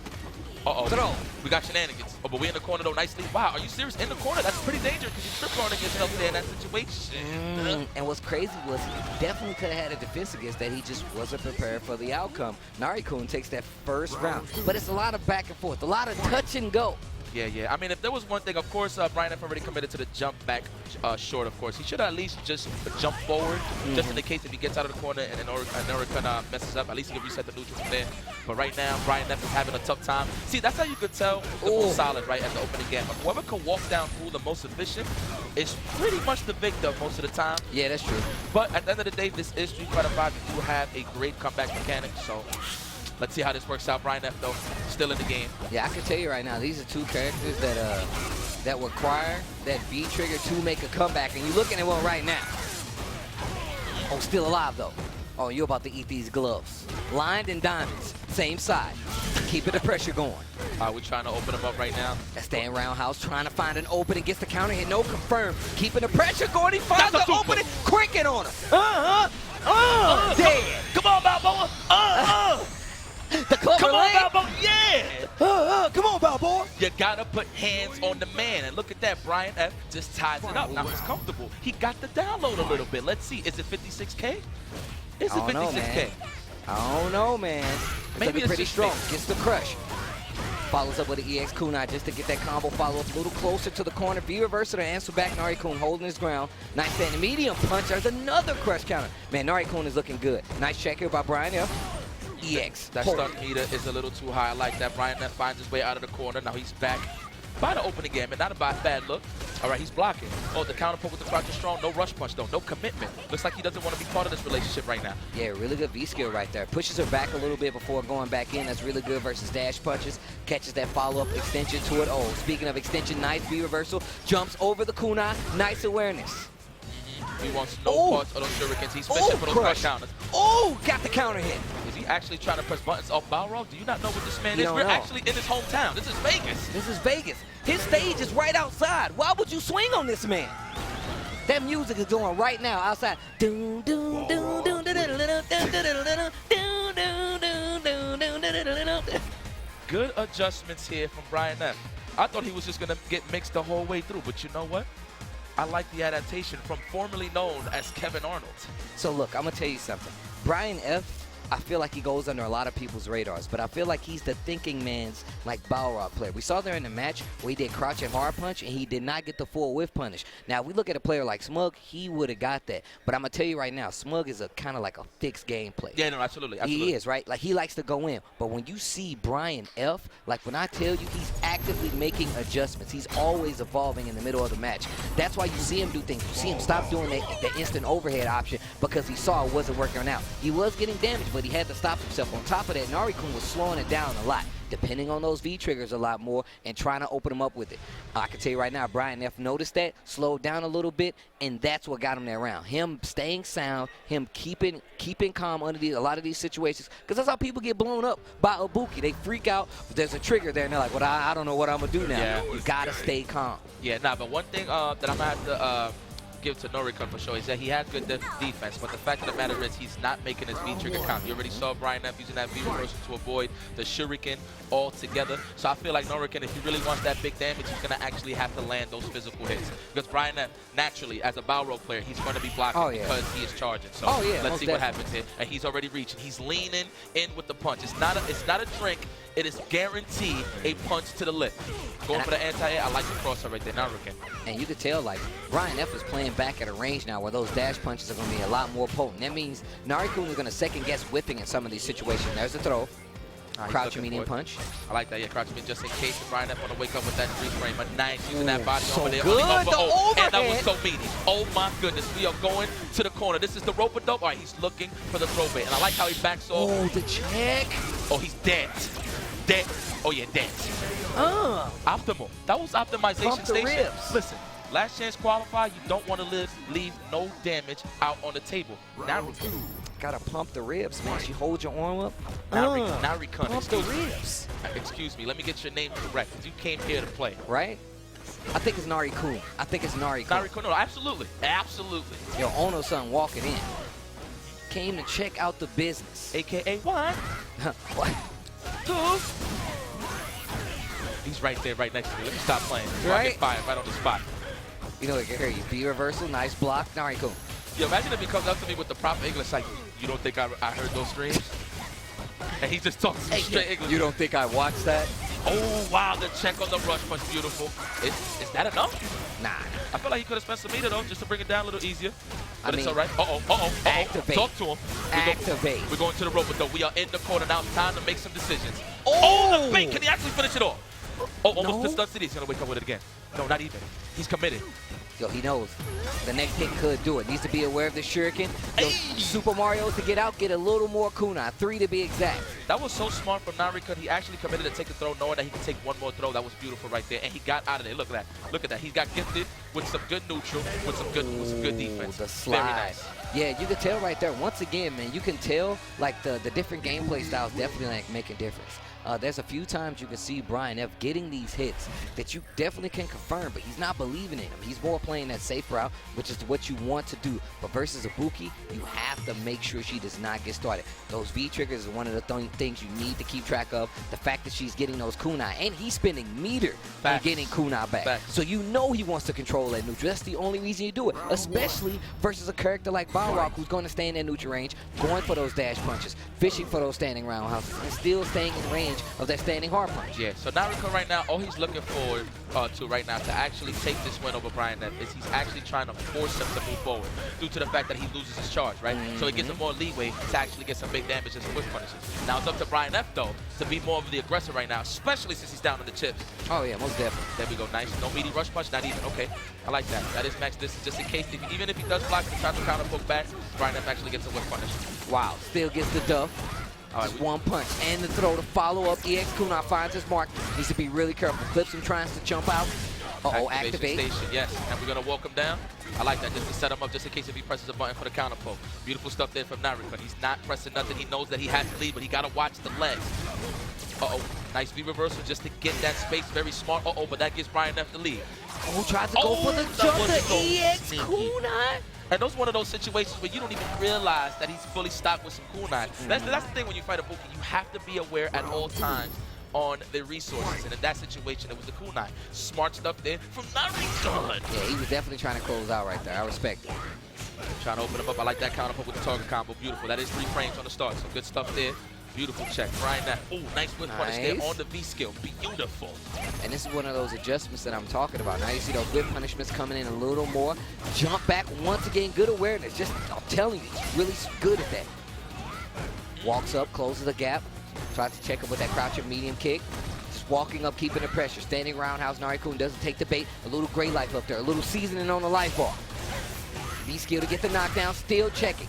Uh-oh. Throw. We got shenanigans. Oh, but we in the corner, though, nicely. Wow, are you serious? In the corner? That's pretty dangerous because you trip running yourself there in that situation. And what's crazy was he definitely could have had a defense against that. He just wasn't prepared for the outcome. Narikun takes that first round. But it's a lot of back and forth, a lot of touch and go. Yeah. I mean, if there was one thing, of course, Brian F. already committed to the jump back short, of course. He should at least just jump forward, just in the case if he gets out of the corner and then Narikun messes up. At least he can reset the neutral from there. But right now, Brian F. is having a tough time. See, that's how you could tell the most solid, right, at the opening game. Whoever can walk down pool the most efficient is pretty much the victor most of the time. Yeah, that's true. But at the end of the day, this is Street Fighter 5. You do have a great comeback mechanic, so let's see how this works out. Brian F, though, still in the game. Yeah, I can tell you right now, these are two characters that require that V trigger to make a comeback, and you're looking at one right now. Oh, still alive, though. Oh, you're about to eat these gloves. Lined in diamonds, same side. Keeping the pressure going. We're trying to open them up right now. That stand roundhouse, trying to find an opening, gets the counter hit, no confirm. Keeping the pressure going, he finds the opening, cranking on him. Dead. Come on, Balboa. The clever Come on, lane. Balboa, yeah! Come on, Balboa. You gotta put hands on the man. And look at that, Brian F just ties it up. Now he's comfortable. He got the download a little bit. Let's see, is it 56K? Is it 56K? I don't know, man. Maybe Maybe it's pretty just strong. fake. Gets the crush. Follows up with an EX kunai just to get that combo follow-up a little closer to the corner. V-reversal to answer back. Narikun holding his ground. Nice standing medium punch. There's another crush counter. Man, Narikun is looking good. Nice check here by Brian F. EX. That stun meter is a little too high. I like that. Brian F finds his way out of the corner. Now he's back by the opening game, and not a bad look. All right, he's blocking. Oh, the counter pull with the crouch is strong. No rush punch, though. No commitment. Looks like he doesn't want to be part of this relationship right now. Yeah, really good V-skill right there. Pushes her back a little bit before going back in. That's really good versus dash punches. Catches that follow-up extension to it. Oh, speaking of extension, nice V-reversal. Jumps over the kunai. Nice awareness. He wants no parts of those shurikens. He's fishing for those crush counters. Oh, got the counter hit. Is he actually trying to press buttons off Balrog? Do you not know what this man You is? don't We're know. actually in his hometown. This is Vegas. This is Vegas. His stage is right outside. Why would you swing on this man? That music is going right now outside. Doom, doom, doom, doom, Good adjustments here from Brian F. I thought he was just going to get mixed the whole way through, but you know what? I like the adaptation from formerly known as Kevin Arnold. So look, I'm going to tell you something. Brian F., I feel like he goes under a lot of people's radars, but I feel like he's the thinking man's like Balrog player. We saw there in the match where he did crouch and hard punch, and he did not get the full whiff punish. Now, we look at a player like Smug, he would have got that. But I'm going to tell you right now, Smug is a kind of like a fixed gameplay. Yeah, no, absolutely. He is, right? Like, he likes to go in. But when you see Brian F., like when I tell you he's actively making adjustments, he's always evolving in the middle of the match. That's why you see him do things. You see him stop doing the instant overhead option because he saw it wasn't working out. He was getting damaged, but he had to stop himself. On top of that, Narikun was slowing it down a lot, depending on those V-triggers a lot more, and trying to open them up with it. I can tell you right now, Brian F. noticed that, slowed down a little bit, and that's what got him that round. Him staying sound, him keeping calm under a lot of these situations, because that's how people get blown up by Ibuki. They freak out, but there's a trigger there, and they're like, well, I don't know what I'm going to do now. Yeah. You got to stay calm. Yeah, but one thing that I'm going to have to give to Narikun for sure is that he has good defense, but the fact of the matter is he's not making his V-trigger count. You already saw Brian F. using that V-reversal to avoid the shuriken altogether. So I feel like Narikun, if he really wants that big damage, he's going to actually have to land those physical hits. Because Brian F., naturally, as a Balrog player, he's going to be blocking because he is charging. So let's see what happens here. And he's already reaching. He's leaning in with the punch. It's not a drink. It is guaranteed a punch to the lip. Going for the anti-air, I like the crosser right there, Narikun. And you could tell, like, Brian F. is playing back at a range now where those dash punches are going to be a lot more potent. That means Narikun is going to second-guess whipping in some of these situations. There's the throw. Crouching medium punch. I like that, yeah, crouching medium, just in case Brian F. want to wake up with that three frame. But nice using that body so over there. Good, and that was so meaty. Oh my goodness, we are going to the corner. This is the rope-a-dope. All right, he's looking for the throw bait. And I like how he backs off. Oh, the check. Oh, he's dead. Dead. Oh, yeah, dead. Optimal. That was optimization station. Ribs. Listen, last chance qualify, you don't want to leave no damage out on the table. Narikun. Gotta pump the ribs, man. You hold your arm up. Narikun. Pump the ribs. Excuse me, let me get your name correct, because you came here to play. Right? I think it's Narikun. Narikun, no, absolutely. Absolutely. Yo, Ono-san walking in. Came to check out the business. AKA 1, 2, He's right there, right next to me. Let me stop playing. Right? I get fired right on the spot. You know, I can hear you. B reversal, nice block. Narikun. Yo, imagine if he comes up to me with the proper English like, you don't think I heard those screams? And he just talks straight English. You don't think I watched that? Oh, wow, the check on the rush punch, beautiful. Is that enough? Nah. I feel like he could have spent some meter, though, just to bring it down a little easier. But I it's mean, all right. Uh-oh. Activate. Talk to him. Activate. We're going to the rope, though. We are in the corner now. It's time to make some decisions. Oh, the bait. Can he actually finish it off? Oh, almost just stuns it. He's going to wake up with it again. No, not even. He's committed. Yo, he knows. The next hit could do it. Needs to be aware of the shuriken. Yo, Super Mario to get out, get a little more kunai. 3 to be exact. That was so smart from Narikun. He actually committed to take the throw, knowing that he could take one more throw. That was beautiful right there. And he got out of there. Look at that. Look at that. He got gifted with some good neutral, with some good defense. The slide. Very nice. Yeah, you can tell right there. Once again, man, you can tell like the different gameplay styles definitely like make a difference. There's a few times you can see Brian F getting these hits that you definitely can confirm, but he's not believing in them. He's more playing that safe route, which is what you want to do. But versus Ibuki, you have to make sure she does not get started. Those V triggers is one of the things you need to keep track of. The fact that she's getting those kunai, and he's spending meter on getting kunai back. So you know he wants to control that neutral. That's the only reason you do it, especially versus a character like Balrog, who's going to stay in that neutral range, going for those dash punches, fishing for those standing roundhouses, and still staying in range of that standing hard punch. Yeah, so Narikun right now, all he's looking forward to right now to actually take this win over Brian F is he's actually trying to force him to move forward due to the fact that he loses his charge, right? So he gets some more leeway to actually get some big damage and some whiff punishes. Now it's up to Brian F though to be more of the aggressor right now, especially since he's down on the chips. Oh yeah, most definitely. There we go, nice. No meaty rush punch, not even. Okay, I like that. That is max distance just in case, even if he does block and tries to counter poke back, Brian F actually gets a whiff punish. Wow, still gets the duff. Just one punch and the throw to follow up. EX Kunai finds his mark. Needs to be really careful. Clips him trying to jump out. Activate. Station, yes. And we're going to walk him down. I like that just to set him up just in case if he presses a button for the counter poke. Beautiful stuff there from Narikun. He's not pressing nothing. He knows that he has to lead, but he got to watch the legs. Nice V reversal just to get that space. Very smart. But that gives Brian F the lead. Tries to go for the jump to EX Kunai. And those one of those situations where you don't even realize that he's fully stocked with some kunai. That's the thing when you fight a Buki. You have to be aware at all times on the resources. And in that situation, it was the kunai. Smart stuff there from Narikun. Yeah, he was definitely trying to close out right there. I respect it. Trying to open him up. I like that counter poke with the target combo. Beautiful. That is 3 frames on the start. So good stuff there. Beautiful check. Brian F. Nice whip punish there on the V skill. Beautiful. And this is one of those adjustments that I'm talking about. Now you see those whip punishments coming in a little more. Jump back once again. Good awareness. Just, I'm telling you, he's really good at that. Walks up, closes the gap. Tries to check him with that crouching medium kick. Just walking up, keeping the pressure. Standing roundhouse. Narikun doesn't take the bait. A little gray life up there. A little seasoning on the life bar. V skill to get the knockdown. Still checking.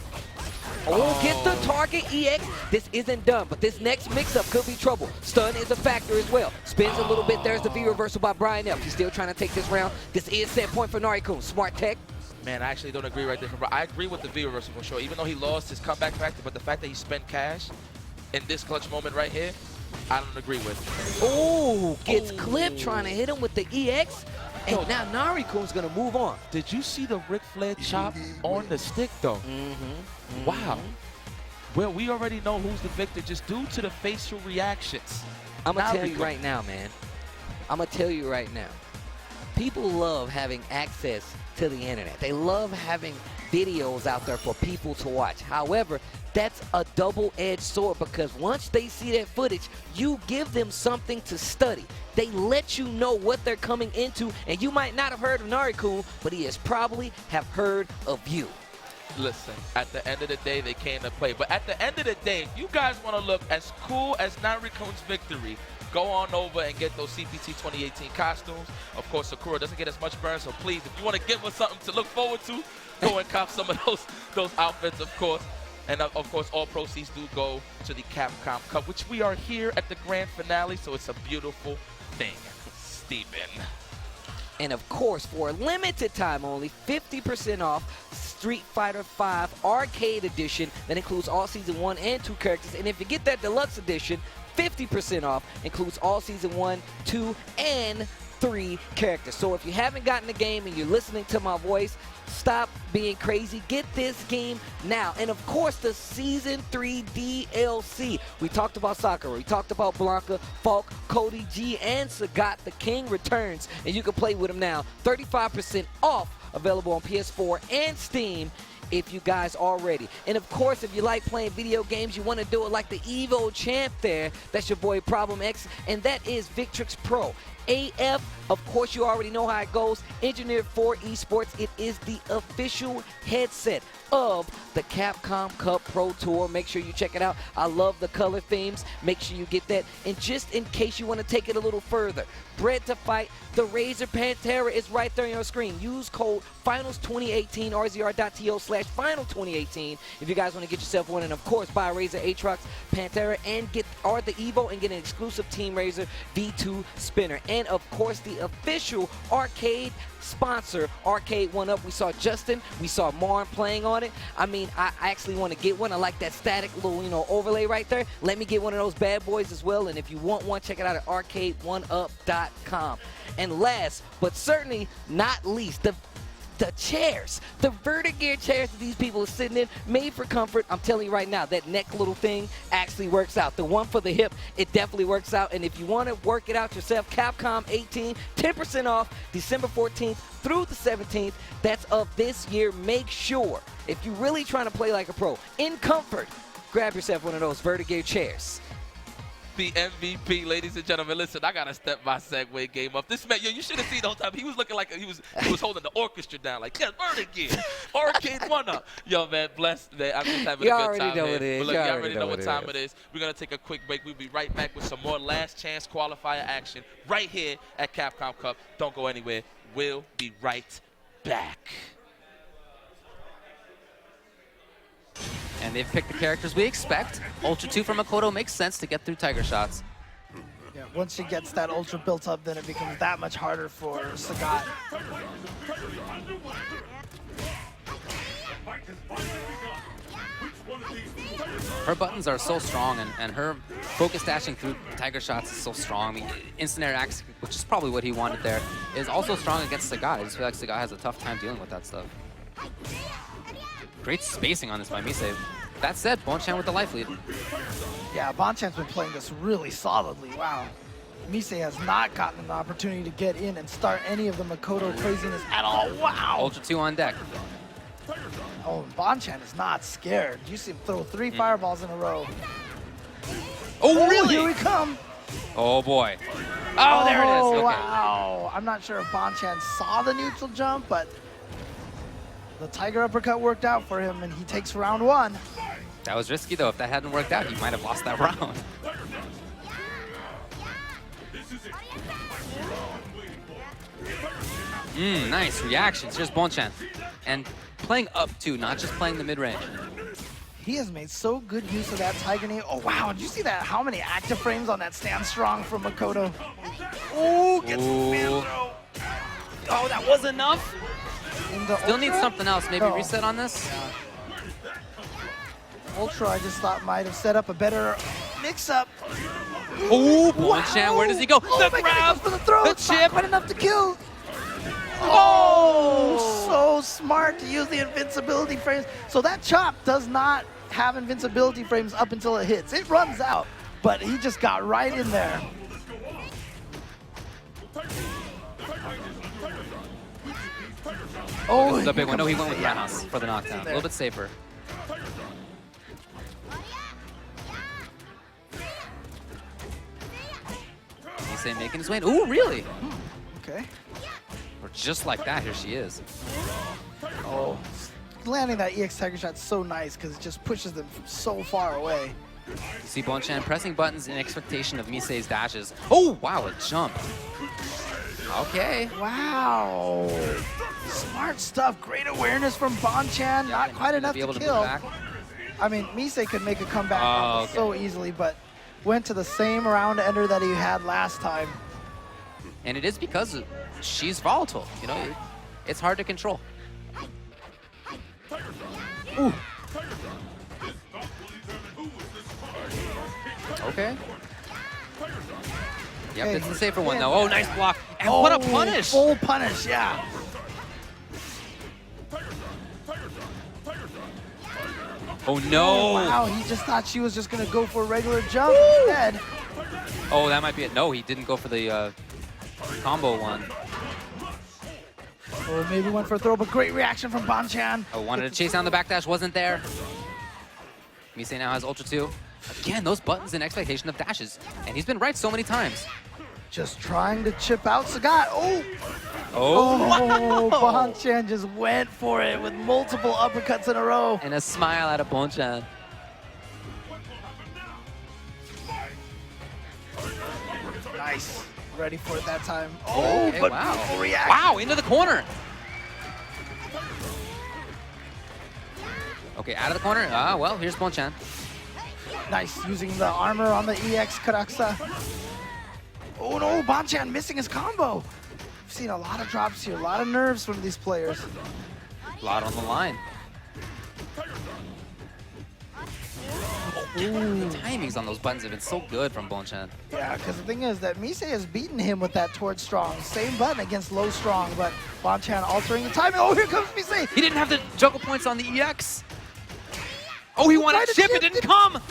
Get the target, EX. This isn't done, but this next mix-up could be trouble. Stun is a factor as well. Spins a little bit. There's the V reversal by Brian F. He's still trying to take this round. This is set point for Narikun. Smart tech. Man, I actually don't agree right there. I agree with the V reversal for sure, even though he lost his comeback factor, but the fact that he spent cash in this clutch moment right here, I don't agree with. Gets clipped trying to hit him with the EX. And now Narikun's going to move on. Did you see the Ric Flair chop on the stick, though? Wow. Well, we already know who's the victor just due to the facial reactions. I'm going to tell you right now, man. I'm going to tell you right now. People love having access to the internet. They love having videos out there for people to watch. However, that's a double-edged sword because once they see that footage, you give them something to study. They let you know what they're coming into, and you might not have heard of Narikun, but he has probably have heard of you. Listen, at the end of the day, they came to play. But at the end of the day, if you guys want to look as cool as Narikun's victory, go on over and get those CPT 2018 costumes. Of course, Sakura doesn't get as much burn, so please, if you want to give us something to look forward to, go and cop some of those outfits, of course. And of course, all proceeds do go to the Capcom Cup, which we are here at the grand finale, so it's a beautiful thing. Steven. And of course, for a limited time only, 50% off Street Fighter V Arcade Edition. That includes all Season 1 and 2 characters. And if you get that Deluxe Edition, 50% off includes all Season 1, 2, and 3 characters. So if you haven't gotten the game and you're listening to my voice, stop being crazy. Get this game now. And of course, the Season 3 DLC. We talked about Sakura. We talked about Blanca, Falk, Cody G, and Sagat. The King returns, and you can play with him now. 35% off, available on PS4 and Steam if you guys are ready. And of course, if you like playing video games, you want to do it like the Evo champ there. That's your boy Problem X, and that is Victrix Pro. AF, of course, you already know how it goes. Engineered for esports. It is the official headset of the Capcom Cup Pro Tour. Make sure you check it out. I love the color themes. Make sure you get that. And just in case you want to take it a little further, Bred to Fight, the Razer Pantera is right there on your screen. Use code FINALS2018, rzr.to/final2018 if you guys want to get yourself one. And of course, buy a Razer Aatrox Pantera and get the Evo and get an exclusive Team Razer V2 spinner. And of course, the official arcade sponsor, Arcade 1UP. We saw Justin, we saw Marn playing on it. I mean, I actually want to get one. I like that static little, overlay right there. Let me get one of those bad boys as well. And if you want one, check it out at arcade1up.com. And last, but certainly not least, the chairs, the Vertigear chairs that these people are sitting in, made for comfort. I'm telling you right now, that neck little thing actually works out. The one for the hip, it definitely works out. And if you want to work it out yourself, Capcom 18, 10% off, December 14th through the 17th. That's of this year. Make sure, if you're really trying to play like a pro, in comfort, grab yourself one of those Vertigear chairs. The MVP, ladies and gentlemen. Listen, I gotta step my Segway game up. This man, you should have seen the whole time. He was looking like he was holding the orchestra down, like, yeah, Vertigear, Arcade 1UP. Yo, man, blessed, man. I'm just having a good time. Know it is. But look, you already know what time it is. We're gonna take a quick break. We'll be right back with some more last chance qualifier action right here at Capcom Cup. Don't go anywhere. We'll be right back. And they've picked the characters we expect. Ultra 2 from Makoto makes sense to get through Tiger Shots. Yeah, once she gets that Ultra built up, then it becomes that much harder for Sagat. Her buttons are so strong, and her focus dashing through Tiger Shots is so strong. I mean, instant air axe, which is probably what he wanted there, is also strong against Sagat. I just feel like Sagat has a tough time dealing with that stuff. Great spacing on this by Misei. That said, Bonchan with the life lead. Yeah, Bonchan's been playing this really solidly. Wow. Misei has not gotten an opportunity to get in and start any of the Makoto craziness at all. Wow. Ultra 2 on deck. Oh, Bonchan is not scared. You see him throw 3 fireballs in a row. Oh, really? Here we come. Oh, boy. Oh, there it is. Okay. Wow. I'm not sure if Bonchan saw the neutral jump, but the Tiger Uppercut worked out for him, and he takes round 1. That was risky, though. If that hadn't worked out, he might have lost that round. Nice reactions. Here's Bonchan. And playing up, too, not just playing the mid-range. He has made so good use of that Tiger Knee. Oh, wow. Did you see that? How many active frames on that Stand Strong from Makoto? Oh, gets the man throw. Oh, that was enough? Still needs something else. Maybe No. reset on this? Yeah. Ultra, I just thought might have set up a better mix-up. Oh, Bonchan, where does he go? Oh, The grab, for the throw. the It's not chip. quite enough to kill. Oh, so smart to use the invincibility frames. So that chop does not have invincibility frames up until it hits. It runs out, but he just got right in there. Oh, This is a big one. No, he went with Yanos for the knockdown. A little bit safer. Misei making his way in. Ooh, really? Okay. Or just like that, here she is. Oh, landing that EX Tiger Shot so nice because it just pushes them from so far away. You see Bonchan pressing buttons in expectation of Misei's dashes. Oh, wow, a jump. Okay. Wow. Smart stuff. Great awareness from Bonchan. Not quite enough to kill. I mean, Misei could make a comeback so easily, but went to the same round ender that he had last time. And it is because she's volatile. You know, it's hard to control. Ooh. Okay. Yep, it's the safer one though. Oh, nice block. And what a punish! Full punish, yeah. Oh no! Wow, he just thought she was just gonna go for a regular jump instead. Oh, that might be it. No, he didn't go for the combo one. Or maybe went for a throw, but great reaction from Bonchan. Oh, wanted to chase down the backdash, wasn't there. Misei now has Ultra 2. Again, those buttons in expectation of dashes. And he's been right so many times. Just trying to chip out Sagat. Oh! Oh, wow! Bonchan just went for it with multiple uppercuts in a row. And a smile out of Bonchan. Nice. Ready for it that time. Oh, okay, but wow. beautiful reaction. Wow, into the corner. Okay, out of the corner. Ah, well, here's Bonchan. Nice, using the armor on the EX Karaksa. Oh no, Bonchan missing his combo. We've seen a lot of drops here, a lot of nerves from these players. A lot on the line. Ooh. The timings on those buttons have been so good from Bonchan. Yeah, because the thing is that Misei has beaten him with that towards strong. Same button against low strong, but Bonchan altering the timing. Oh, here comes Misei. He didn't have the juggle points on the EX. Oh, he wanted to chip, it didn't come.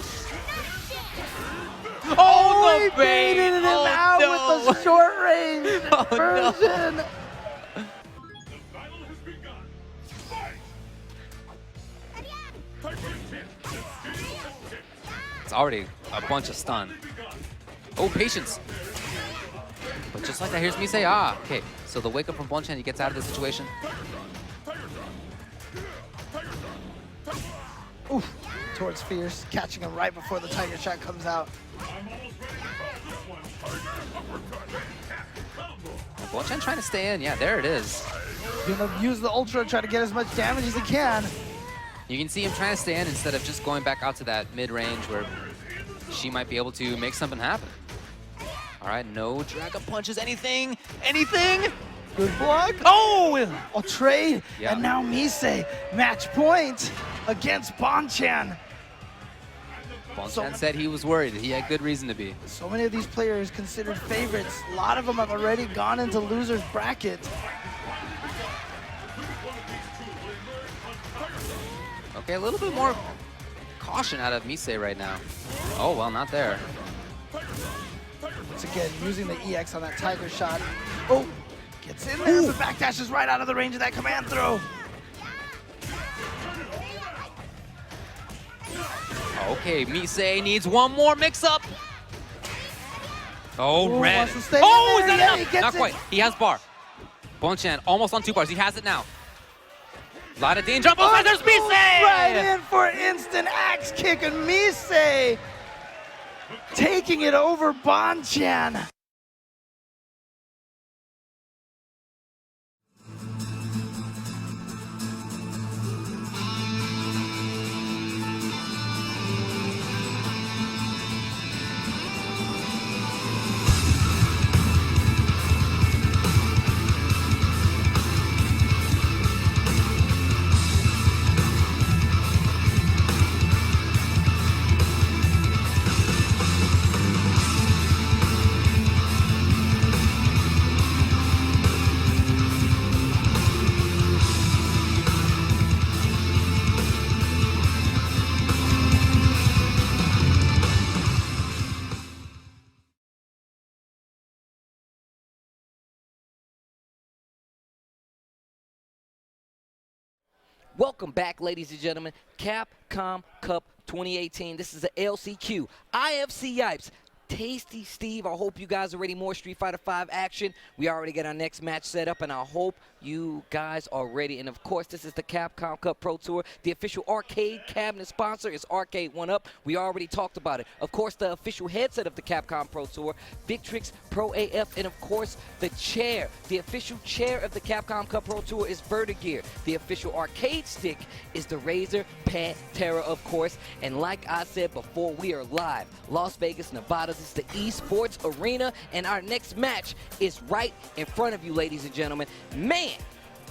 Oh, he the bait! baited him Oh, out no. with the short range Oh, version. no. It's already a bunch of stun. Oh, patience. But just like that, here's Misei. Ah, okay. So the wake up from Bonchan, he gets out of the situation. Oof, towards Fierce, catching him right before the Tiger Shot comes out. Bonchan trying to stay in. Yeah, there it is. Gonna use the Ultra, try to get as much damage as he can. You can see him trying to stay in instead of just going back out to that mid-range where she might be able to make something happen. All right, no dragon punches, anything, anything. Good block. Oh! A trade, Yeah. and now Misei, match point against Bonchan. Bonchan said he was worried. He had good reason to be. So many of these players considered favorites. A lot of them have already gone into losers bracket. Okay, a little bit more caution out of Misei right now. Oh, well, not there. Once again, using the EX on that Tiger Shot. Oh, gets in there. The backdash is right out of the range of that command throw. Okay, Misei needs one more mix-up. Oh, Ooh, red. wants to stay Oh, in is there. that Yeah, he enough? gets Not it. quite. He has bar. Bonchan almost on 2 bars. He has it now. A lot of danger on both sides. There's Misei! Right in for instant axe kick, and Misei taking it over Bonchan. Welcome back, ladies and gentlemen. Capcom Cup 2018. This is the LCQ. IFC Yipes. Tasty Steve, I hope you guys are ready. More Street Fighter V action. We already got our next match set up, and I hope you guys are ready. And of course, this is the Capcom Cup Pro Tour. The official arcade cabinet sponsor is Arcade 1UP. We already talked about it. Of course, the official headset of the Capcom Pro Tour, Victrix Pro AF, and of course, the chair. The official chair of the Capcom Cup Pro Tour is Vertigear. The official arcade stick is the Razer Pantera, of course. And like I said before, we are live. Las Vegas, Nevada. This is the esports arena, and our next match is right in front of you, ladies and gentlemen. Man,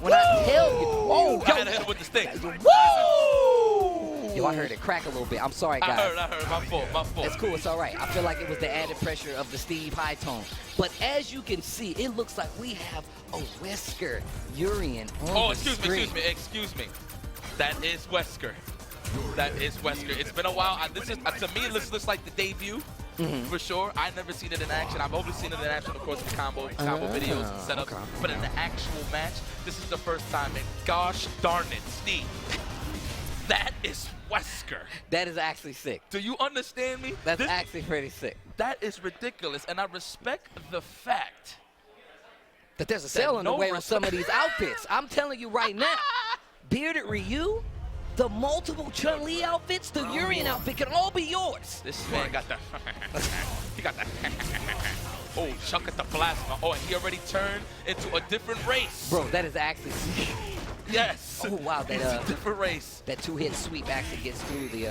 when I tell you, Oh, gotta hit him with the stick. Woo! Yo, I heard it crack a little bit. I'm sorry, guys. I heard. My fault. It's cool. It's all right. I feel like it was the added pressure of the Steve high tone. But as you can see, it looks like we have a Wesker Urian on the screen. Excuse me. That is Wesker. It's been a while. This is to me, this looks like the debut. For sure. I've never seen it in action. I've only seen it in action, of course, with combo videos and setups. Okay. But in the actual match, this is the first time. And gosh darn it, Steve. That is Wesker. That is actually sick. Do you understand me? That's actually pretty sick. That is ridiculous. And I respect the fact that there's a sale on the way on some of these outfits. I'm telling you right now, Bearded Ryu, the multiple Chun-Li outfits, the Urian outfit can all be yours. This man got the... he got the... oh, chuck at the plasma. Oh, and he already turned into a different race. Bro, that is actually... yes. Oh, wow. It's a different race. That two-hit sweep actually gets through the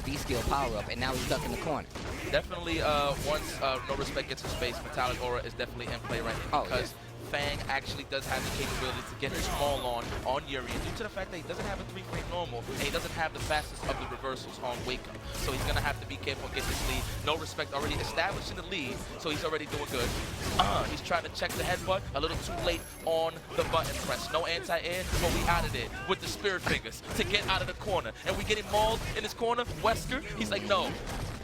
V-skill power-up, and now he's stuck in the corner. Definitely, once No Respect gets in space, Metallic Aura is definitely in play right now because Fang actually does have the capability to get his small on Urian due to the fact that he doesn't have a 3-frame normal and he doesn't have the fastest of the reversals on Wake Up. So he's going to have to be careful and get this lead. No Respect already established in the lead, so he's already doing good. He's trying to check the headbutt, a little too late on the button press. No anti-air, but we out of there with the spirit fingers to get out of the corner. And we get him mauled in his corner. Wesker, he's like, no,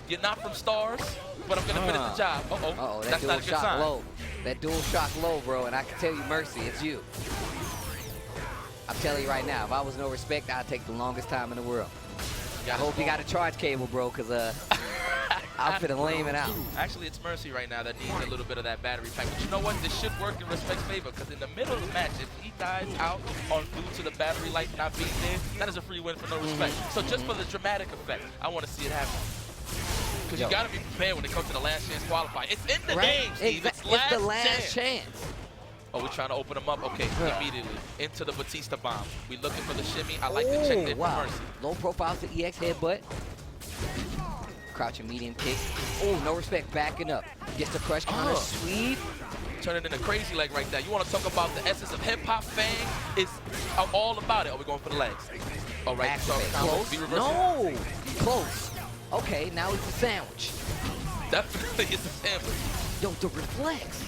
you're not from Stars, but I'm going to finish the job. Uh-oh, that's not a good sign. Low. That dual shock low, bro, and I can tell you, Mercy, it's you. I'm telling you right now, if I was No Respect, I'd take the longest time in the world. I hope you got a charge cable, bro, because I'm finna lame it out. Actually, it's Mercy right now that needs a little bit of that battery pack. But you know what? This should work in Respect's favor, because in the middle of the match, if he dies out due to the battery life not being there, that is a free win for No Respect. So just for the dramatic effect, I want to see it happen. Because you got to be prepared when it comes to the last chance qualify. It's in the game, Steve. It's the last chance. Oh, we're trying to open them up. Okay, immediately into the Batista bomb. We looking for the shimmy. I like the check there for Mercy. Low profile to EX headbutt. Crouching medium kick. Oh, No Respect backing up. Gets the crush counter sweep. Turning into crazy leg right there. You want to talk about the essence of hip hop? Fang is all about it. Oh, we're going for the legs. All right, close. No, close. Okay, now it's a sandwich. Definitely it's a sandwich. Yo, the reflex.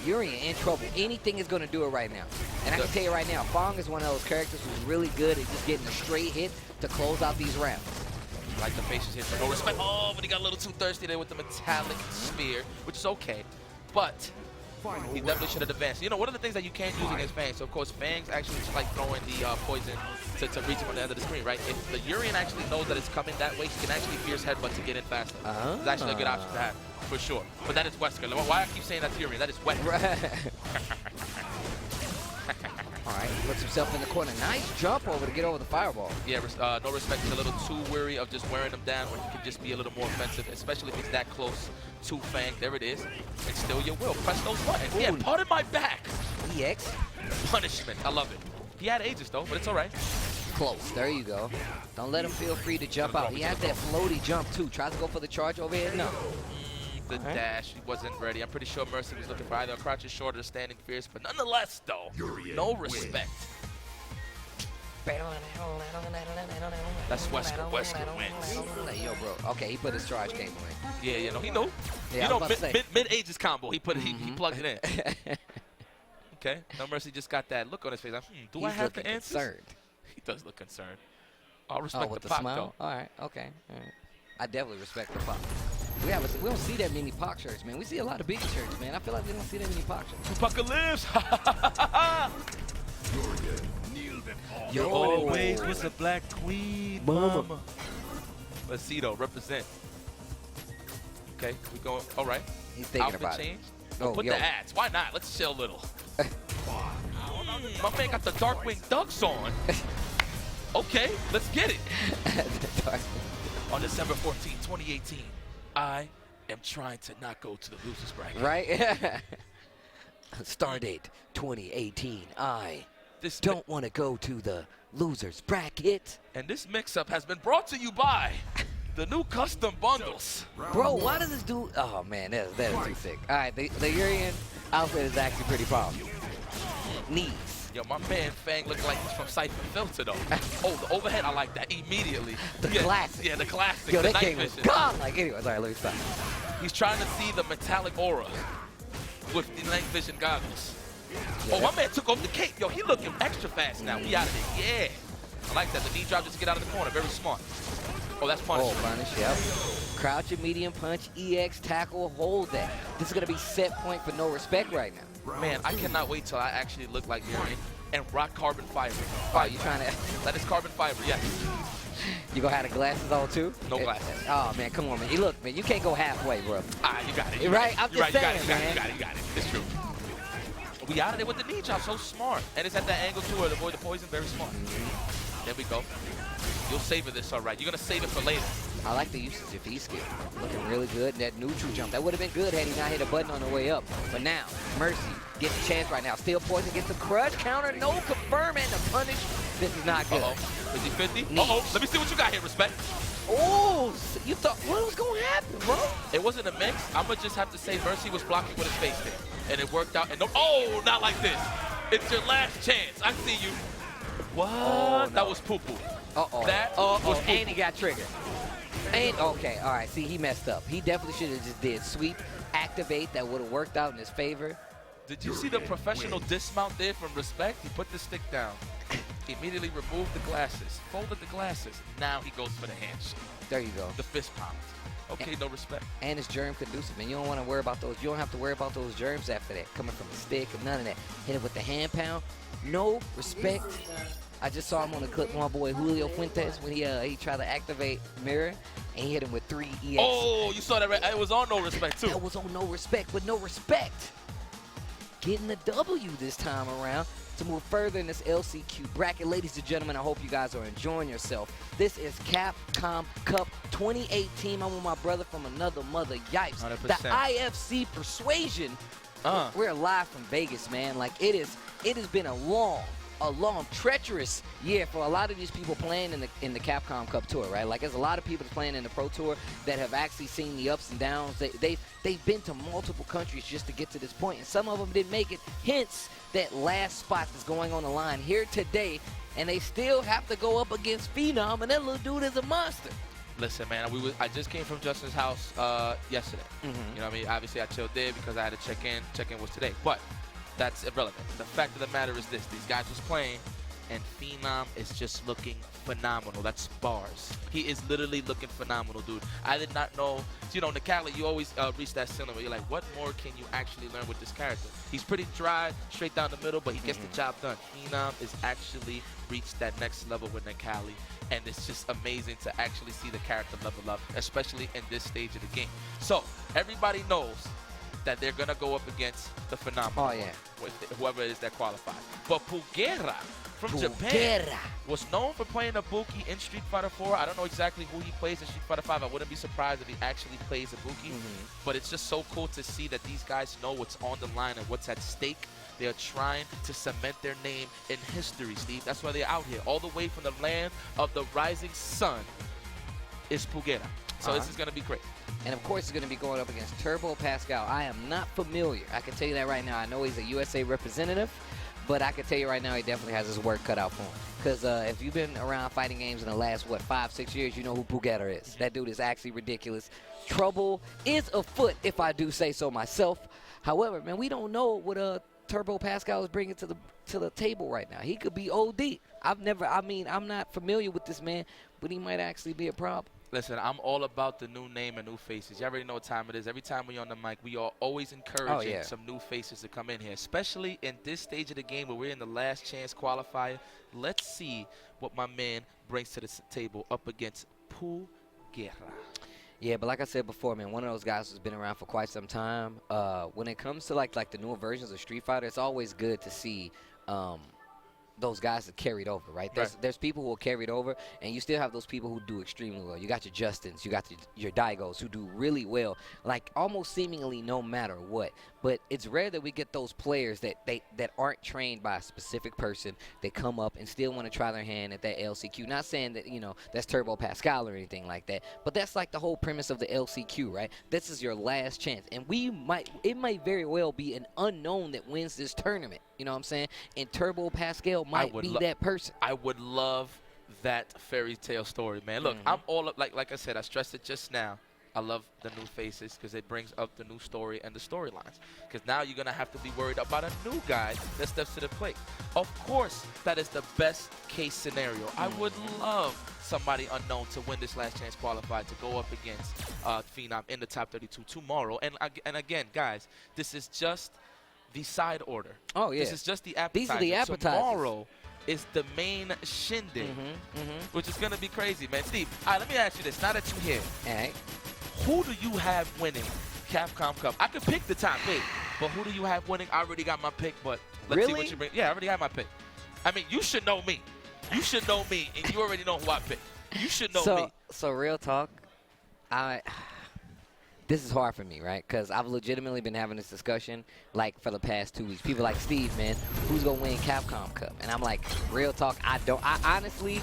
Urian in trouble. Anything is going to do it right now. And I can tell you right now, Fong is one of those characters who's really good at just getting a straight hit to close out these rounds. Like the facial hit for No Respect. Oh, but he got a little too thirsty there with the metallic spear, which is okay. But he definitely should have advanced. You know, one of the things that you can't use against Fang, so of course Fang's actually just like throwing the poison to reach him on the end of the screen, right? If the Urian actually knows that it's coming that way, he can actually fierce headbutt to get in faster. It's actually a good option to have, for sure. But that is Wesker. Why I keep saying that's Urian? That is Wesker. All right, he puts himself in the corner. Nice jump over to get over the fireball. Yeah, No Respect is a little too weary of just wearing him down when he can just be a little more offensive, especially if he's that close to Fang. There it is. And still your will. Press those buttons. Ooh. Yeah, pardon my back. EX. Punishment. I love it. He had ages, though, but it's all right. Close. There you go. Don't let him feel free to jump out. He had that floaty jump, too. Tries to go for the charge over here. No. The dash, he wasn't ready. I'm pretty sure Mercy was looking for either a crouching short or standing fierce, but nonetheless, though, No Respect. That's Wesker. Wesker wins. Yo, bro. Okay, he put his charge cable in. Yeah, he knew. Yeah, you know, mid-ages combo. He put it. He plugged it in. Okay. No Mercy just got that look on his face. Like, do I have the answers? Concerned. He does look concerned. I'll respect with the pop, smile? though. All right. Okay. All right. I definitely respect the pop. We don't see that many Pac shirts, man. We see a lot of big shirts, man. I feel like we don't see that many Pac shirts. Tupac lives. You always was a black queen, mama. Fakito, represent. Okay, we going. All right. He's thinking Outfit about change. it. Put the ads. Why not? Let's chill a little. My man got the Darkwing Ducks on. Okay, let's get it. On December 14, 2018, I am trying to not go to the losers bracket. Right? Stardate 2018. I don't want to go to the losers bracket. And this mix-up has been brought to you by the new custom bundles. Bro, why does this do? Oh man, that is too sick. All right, the Urian outfit is actually pretty powerful. Knees. Yo, my man Fang looked like he's from Cypher Filter, though. Oh, the overhead, I like that immediately. The classic. Yeah, the classic. Yo, the that night game was vision. gone. Like, anyway, sorry, let me stop. He's trying to see the metallic aura with the night vision goggles. Oh, my man took off the cape. Yo, he looking extra fast now. We out of there. Yeah. I like that. The knee drop just to get out of the corner. Very smart. Oh, that's punish. Oh, punish, yep. Crouch and medium punch, EX, tackle, hold that. This is going to be set point for no respect right now. Man, I cannot wait till I actually look like Bianin and rock carbon fiber. Oh, you trying to... That is carbon fiber, yes. You gonna have the glasses on too? No glasses. Oh man, come on, man. You look, man, you can't go halfway, bro. Ah, you got it. Right? I'm just saying, man. You got it. It's true. We out of there with the knee drop, so smart. And it's at that angle too, to avoid the poison, very smart. There we go. You'll savor this, all right. You're gonna save it for later. I like the usage of V-skill. Looking really good. And that neutral jump, that would have been good had he not hit a button on the way up. But now, Mercy gets a chance right now. Still poison, gets the crush, counter, no confirm, and the punish. This is not good. 50-50. Let me see what you got here, respect. Oh, you thought, what was going to happen, bro? It wasn't a mix. I'm going to just have to say Mercy was blocking with his face there. And it worked out. And no, oh, not like this. It's your last chance. I see you. What? Oh, no. That was poo-poo. That was poo-poo. And he got triggered. And, okay, all right, see, he messed up. He definitely should have just did sweep, activate. That would have worked out in his favor. Did you see the professional dismount there from respect? He put the stick down. Immediately removed the glasses, folded the glasses. Now he goes for the handshake. There you go. The fist pound. Okay, no respect. And it's germ conducive, man. You don't want to worry about those. You don't have to worry about those germs after that, coming from the stick or none of that. Hit it with the hand pound. No respect. I just saw him on the clip with my boy Julio Fuentes when he tried to activate mirror, and he hit him with 3 EX. Oh, you saw that right? It was on no respect too. That was on no respect, but no respect. Getting the W this time around to move further in this LCQ bracket. Ladies and gentlemen, I hope you guys are enjoying yourself. This is Capcom Cup 2018. I'm with my brother from another mother, Yipes. 100%. The IFC Persuasion. We're live from Vegas, man. Like, it has been a long, treacherous year for a lot of these people playing in the Capcom Cup tour, right? Like, there's a lot of people playing in the Pro Tour that have actually seen the ups and downs. They've been to multiple countries just to get to this point, and some of them didn't make it. Hence, that last spot that's going on the line here today, and they still have to go up against Phenom, and that little dude is a monster. Listen, man, I just came from Justin's house yesterday. You know what I mean? Obviously, I chilled there because I had to check in. Check-in was today, but that's irrelevant. The fact of the matter is this. These guys was playing, and Phenom is just looking phenomenal. That's bars. He is literally looking phenomenal, dude. I did not know. You know, in the Cali, you always reach that ceiling where you're like, what more can you actually learn with this character? He's pretty dry, straight down the middle, but he gets the job done. Phenom is actually reached that next level with Nakali, and it's just amazing to actually see the character level up, especially in this stage of the game. So, everybody knows that they're going to go up against the phenomenal with whoever it is that qualifies. But Pugera from Japan was known for playing Ibuki in Street Fighter 4. I don't know exactly who he plays in Street Fighter 5. I wouldn't be surprised if he actually plays Ibuki. But it's just so cool to see that these guys know what's on the line and what's at stake. They are trying to cement their name in history, Steve. That's why they're out here. All the way from the land of the rising sun is Pugera. So this is going to be great. And of course, it's going to be going up against Turbo Pascal. I am not familiar. I can tell you that right now. I know he's a USA representative, but I can tell you right now he definitely has his work cut out for him. Because if you've been around fighting games in the last, 5-6 years, you know who Pugera is. That dude is actually ridiculous. Trouble is afoot, if I do say so myself. However, man, we don't know what Turbo Pascal is bringing to the table right now. He could be OD. I'm not familiar with this man, but he might actually be a problem. Listen, I'm all about the new name and new faces. You already know what time it is. Every time we're on the mic, we are always encouraging some new faces to come in here, especially in this stage of the game where we're in the last chance qualifier. Let's see what my man brings to the table up against Pugera. Yeah, but like I said before, man, one of those guys who's been around for quite some time. When it comes to like the newer versions of Street Fighter, it's always good to see those guys that carried over, right? There's people who are carried over, and you still have those people who do extremely well. You got your Justins, you got your Daigos who do really well, like almost seemingly no matter what. But it's rare that we get those players that aren't trained by a specific person that come up and still want to try their hand at that LCQ. Not saying that, you know, that's Turbo Pascal or anything like that, but that's like the whole premise of the LCQ, right? This is your last chance, and it might very well be an unknown that wins this tournament. You know what I'm saying? And Turbo Pascal might be that person. I would love that fairy tale story, man. Look, I'm all up, like I said, I stressed it just now. I love the new faces because it brings up the new story and the storylines. Because now you're going to have to be worried about a new guy that steps to the plate. Of course, that is the best case scenario. I would love somebody unknown to win this last chance qualified to go up against Phenom in the top 32 tomorrow. And again, guys, this is just the side order. Oh, yeah. This is just the appetizer. These are the appetizers. Tomorrow is the main shindig, which is going to be crazy, man. Steve, all right, let me ask you this. Now that you're here, all right, who do you have winning Capcom Cup? I could pick the top 8, but who do you have winning? I already got my pick, but let's see what you bring. Yeah, I already have my pick. I mean, you should know me. You should know me, and you already know who I picked. You should know me. So real talk, this is hard for me, right? Because I've legitimately been having this discussion, like, for the past 2 weeks. People like, Steve, man, who's going to win Capcom Cup? And I'm like, real talk, I honestly,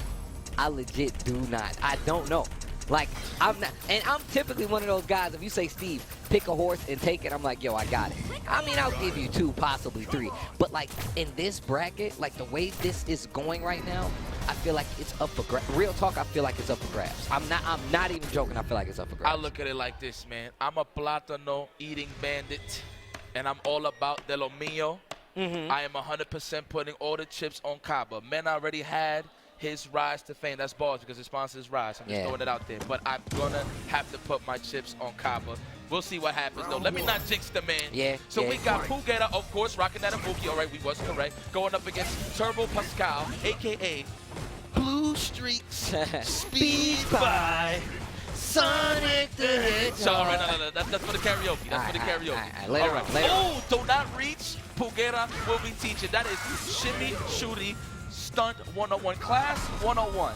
I legit do not. I don't know. Like, I'm not, and I'm typically one of those guys, if you say, Steve, pick a horse and take it, I'm like, yo, I got it. I mean, I'll give you 2, possibly 3. But, like, in this bracket, like, the way this is going right now, I feel like it's up for grabs. Real talk, I feel like it's up for grabs. I'm not even joking, I feel like it's up for grabs. I look at it like this, man. I'm a plátano eating bandit, and I'm all about de lo mío. I am 100% putting all the chips on Kaba. Men already had his rise to fame. That's balls because his sponsor is Rise. I'm just throwing it out there. But I'm going to have to put my chips on Kaba. We'll see what happens, though. Let me not jinx the man. So we got Pugeta, of course, rocking that Ibuki. All right, we was correct. Going up against Turbo Pascal, a.k.a. Blue Streaks Speed by Sonic the Hedgehog. All right, no. That's for the karaoke. That's for the karaoke. Later on. Oh, do not reach. Pugeta will be teaching. That is Shimmy Shooty Stunt 101, Class 101.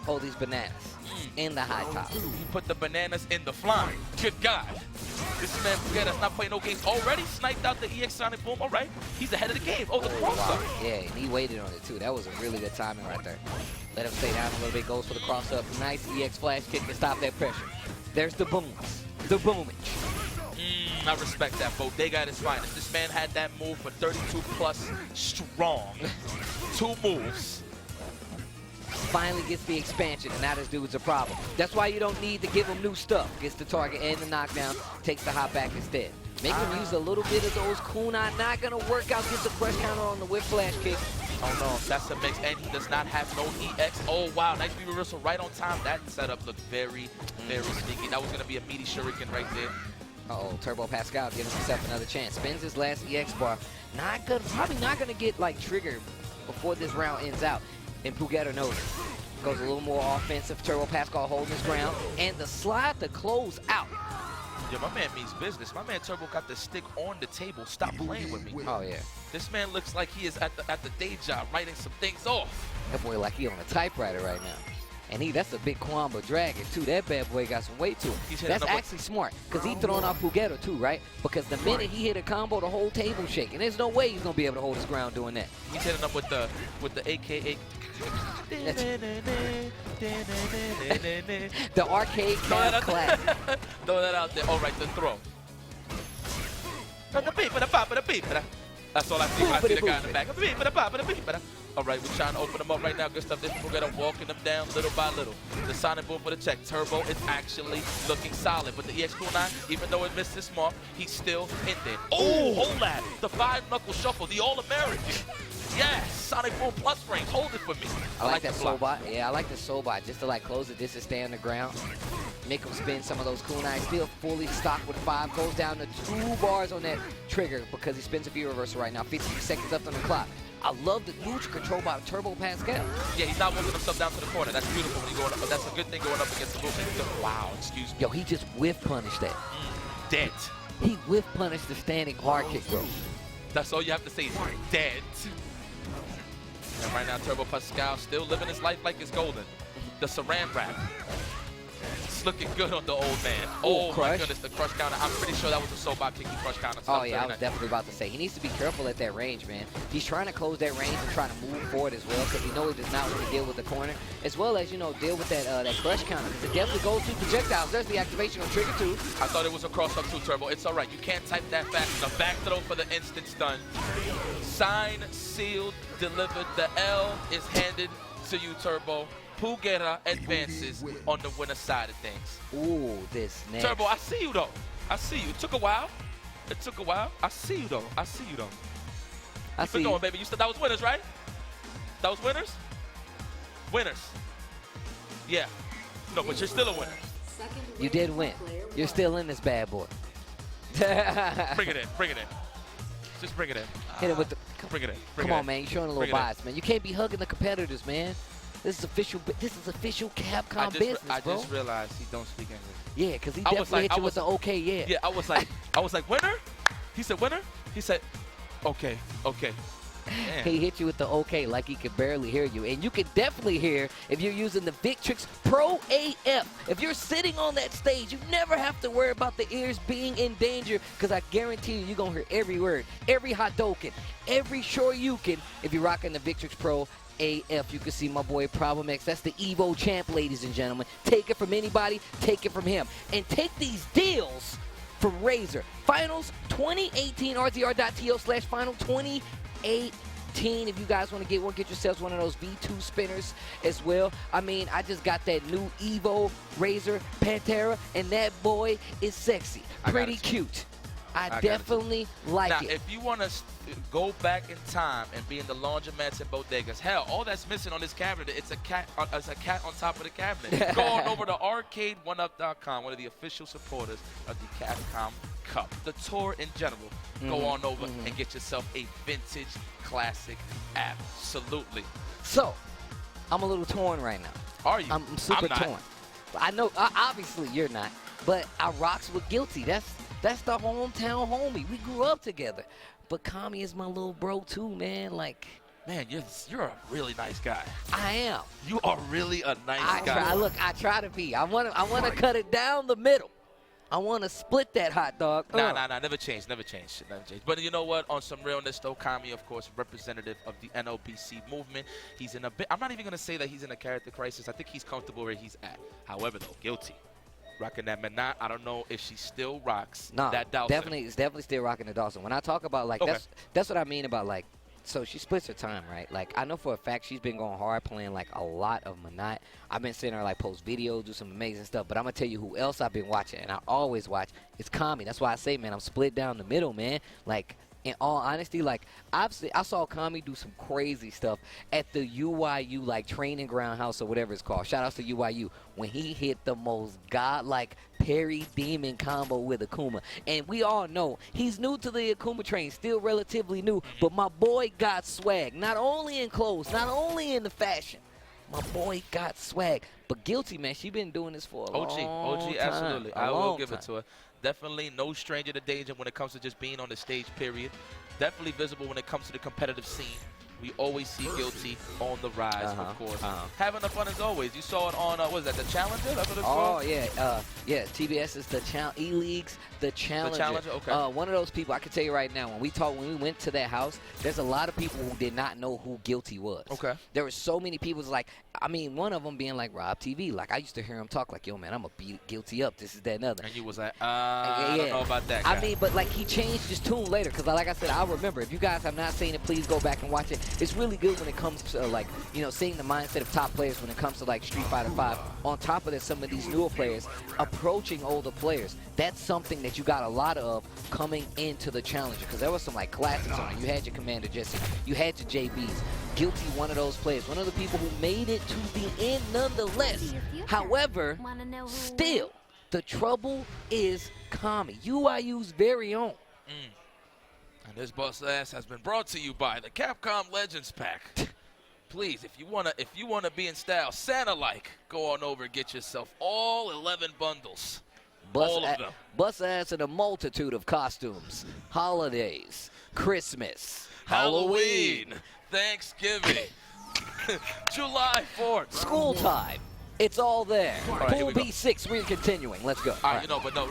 Hold these bananas in the high top. He put the bananas in the flying. Good God. This man, Pugeta's not playing no games. Already sniped out the EX Sonic Boom. All right. He's ahead of the game. Oh, the cross-up. Yeah, and he waited on it, too. That was a really good timing right there. Let him stay down a little bit. Goes for the cross-up. Nice EX flash kick to stop that pressure. There's the booms. The boomage. I respect that. Bodega at his finest. This man had that move for 32 plus strong. 2 moves. Finally gets the expansion, and now this dude's a problem. That's why you don't need to give him new stuff. Gets the target and the knockdown, takes the hop back instead. Make him use a little bit of those kunai. Not going to work out. Gets the press counter on the whip flash kick. Oh, no. That's a mix, and he does not have no EX. Oh, wow. Nice B reversal right on time. That setup looked very, very sneaky. That was going to be a meaty shuriken right there. Uh-oh, Turbo Pascal giving himself another chance. Spins his last EX bar. Not good. Probably not going to get, like, triggered before this round ends out. And Pugeta knows it. Goes a little more offensive. Turbo Pascal holding his ground. And the slide to close out. Yo, my man means business. My man Turbo got the stick on the table. Stop playing with me. Oh, yeah. This man looks like he is at the day job writing some things off. That boy like he on a typewriter right now. And that's a big Kwamba Dragon, too. That bad boy got some weight to him. That's actually smart, because he throwing off Pugeta, too, right? Because the minute he hit a combo, the whole table shaking. There's no way he's going to be able to hold his ground doing that. He's hitting up with the AKA. The arcade cam classic. Throw that out there. All right, the throw. That's all I see when I see the guy in the back. All right, we're trying to open them up right now. Good stuff. This people got walking them down little by little. The Sonic Boom for the check. Turbo is actually looking solid. But the EX Cool 9, even though it missed his mark, he's still in there. Oh, hold that. The 5-knuckle shuffle, the All-American. Yes, Sonic Boom plus frames. Hold it for me. I like that soul bot. Yeah, I like the soul bot just to like close the distance, stay on the ground. Make him spin some of those kunai. Still fully stocked with 5. Goes down to 2 bars on that trigger because he spins a V reversal right now. 50 seconds left on the clock. I love the huge control by Turbo Pascal. Yeah, he's not working himself down to the corner. That's beautiful when he's going up. But that's a good thing going up against the movement. Wow, excuse me. Yo, he just whiff punished that. Dead. He whiff punished the standing hard kick, bro. That's all you have to say is dead. And right now, Turbo Pascal still living his life like it's golden. The saran wrap. It's looking good on the old man. Oh my goodness, the crush counter. I'm pretty sure that was a Soba kicking crush counter. Oh yeah, I was definitely about to say. He needs to be careful at that range, man. He's trying to close that range and trying to move forward as well because he knows he does not want to deal with the corner, as well as, you know, deal with that that crush counter. Because it definitely goes to projectiles. There's the activation on trigger 2. I thought it was a cross-up too, Turbo. It's all right. You can't type that fast. The back throw for the instant stun. Signed, sealed, delivered. The L is handed to you, Turbo. Pugera advances on the winner side of things. Ooh, this next. Turbo, I see you, though. I see you. It took a while. It took a while. I see you, though. I see you, though. Keep it going, baby. You said that was winners, right? That was winners? Winners. Yeah. No, but you're still a winner. You did win. You're still in this bad boy. Bring it in. Bring it in. Just bring it in. Hit it with the. Bring it in. Come on, man. You're showing a little bias, man. You can't be hugging the competitors, man. This is official. This is official Capcom business, bro. I just realized he don't speak English. Yeah, because he definitely hit you with the okay, yeah. Yeah, I was like, winner? He said winner? He said, okay. Man. He hit you with the okay like he could barely hear you. And you can definitely hear if you're using the Victrix Pro AF. If you're sitting on that stage, you never have to worry about the ears being in danger because I guarantee you're going to hear every word, every Hadouken, every Shoryuken if you're rocking the Victrix Pro AF. You can see my boy Problem X. That's the Evo champ, ladies and gentlemen. Take it from anybody, take it from him. And take these deals from Razer. Finals 2018, RTR.to/final 2018. If you guys want to get one, get yourselves one of those V2 spinners as well. I mean, I just got that new Evo Razer Pantera, and that boy is sexy. Pretty cute. I definitely like it. Now, if you want to go back in time and be in the laundromats and bodegas, hell, all that's missing on this cabinet, it's a cat on top of the cabinet. Go on over to arcade1up.com, one of the official supporters of the Capcom Cup. The tour in general, go on over and get yourself a vintage classic. Absolutely. So, I'm a little torn right now. Are you? I'm super torn. I know, obviously you're not, but I rocks with Guilty. That's the hometown homie. We grew up together. But Kami is my little bro too, man. Like, man, you're a really nice guy. I am. You are really a nice guy. I try to be. I want to cut it down the middle. I want to split that hot dog. Nah, never change. But you know what? On some realness, though, Kami, of course, representative of the NOBC movement. He's in a bit. I'm not even gonna say that he's in a character crisis. I think he's comfortable where he's at. However, though, Guilty. Rocking that Manat. I don't know if she still rocks that Dawson. It's definitely still rocking the Dawson. When I talk about, like, that's what I mean about, like, so she splits her time, right? Like, I know for a fact she's been going hard playing, like, a lot of Manat. I've been seeing her, like, post videos, do some amazing stuff. But I'm going to tell you who else I've been watching, and I always watch, is Kami. That's why I say, man, I'm split down the middle, man. Like, in all honesty, like, I saw Kami do some crazy stuff at the UYU, like, training ground house or whatever it's called. Shout outs to UYU. When he hit the most godlike parry demon combo with Akuma. And we all know he's new to the Akuma train, still relatively new, but my boy got swag. Not only in clothes, not only in the fashion. My boy got swag. But Guilty, man, she been doing this for a long time. OG, absolutely. I will give it to her. Definitely no stranger to danger when it comes to just being on the stage, period. Definitely visible when it comes to the competitive scene. We always see Guilty on the rise, of course. Having the fun as always. You saw it on, what is that, the Challenger? That's what it's called? Yeah, TBS is the E-Leagues, the Challenger. The Challenger, okay. One of those people, I can tell you right now, when we went to that house, there's a lot of people who did not know who Guilty was. Okay. There were so many people, like, I mean, one of them being like Rob TV. Like, I used to hear him talk like, yo, man, I'm going to beat Guilty up. This is that and other. And you was like, I don't know about that guy. I mean, but, like, he changed his tune later. Because, like I said, I'll remember. If you guys have not seen it, please go back and watch it. It's really good when it comes to, like, you know, seeing the mindset of top players when it comes to, like, Street Fighter V. On top of that, some of these newer players approaching older players. That's something that you got a lot of coming into the Challenger. Because there was some, like, classics on it. You had your Commander Jesse. You had your JBs. Guilty, one of those players. One of the people who made it to the end nonetheless. However, still, the trouble is Kami. UIU's very own. And this bust ass has been brought to you by the Capcom Legends Pack. Please, if you wanna be in style, Santa-like, go on over and get yourself all 11 bundles. All of them. Bust ass in a multitude of costumes. Holidays, Christmas, Halloween, Thanksgiving, July 4th. School time. It's all there. All right, Pool B6, we're continuing. Let's go. All right, you know, but no.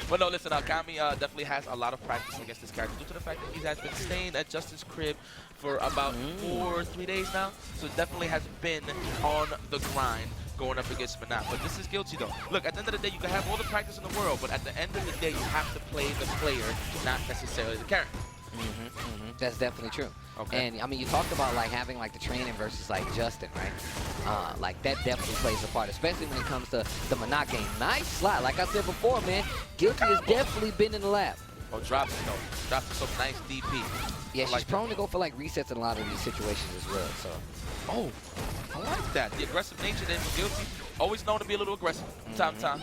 But no, listen, Kami definitely has a lot of practice against this character due to the fact that he has been staying at Justin's crib for about 4 or 3 days now. So definitely has been on the grind going up against Manat. But this is Guilty, though. Look, at the end of the day, you can have all the practice in the world, but at the end of the day, you have to play the player, not necessarily the character. That's definitely true. Okay. And I mean, you talked about like having like the training versus like Justin, right? Like that definitely plays a part, especially when it comes to the Manat game. Nice slide, like I said before, man. Guilty has definitely been in the lab. Oh, drops it though. Drops some nice DP. Yeah, she's prone to go for like resets in a lot of these situations as well. So. Oh, I like that. The aggressive nature that is Guilty. Always known to be a little aggressive from time to time,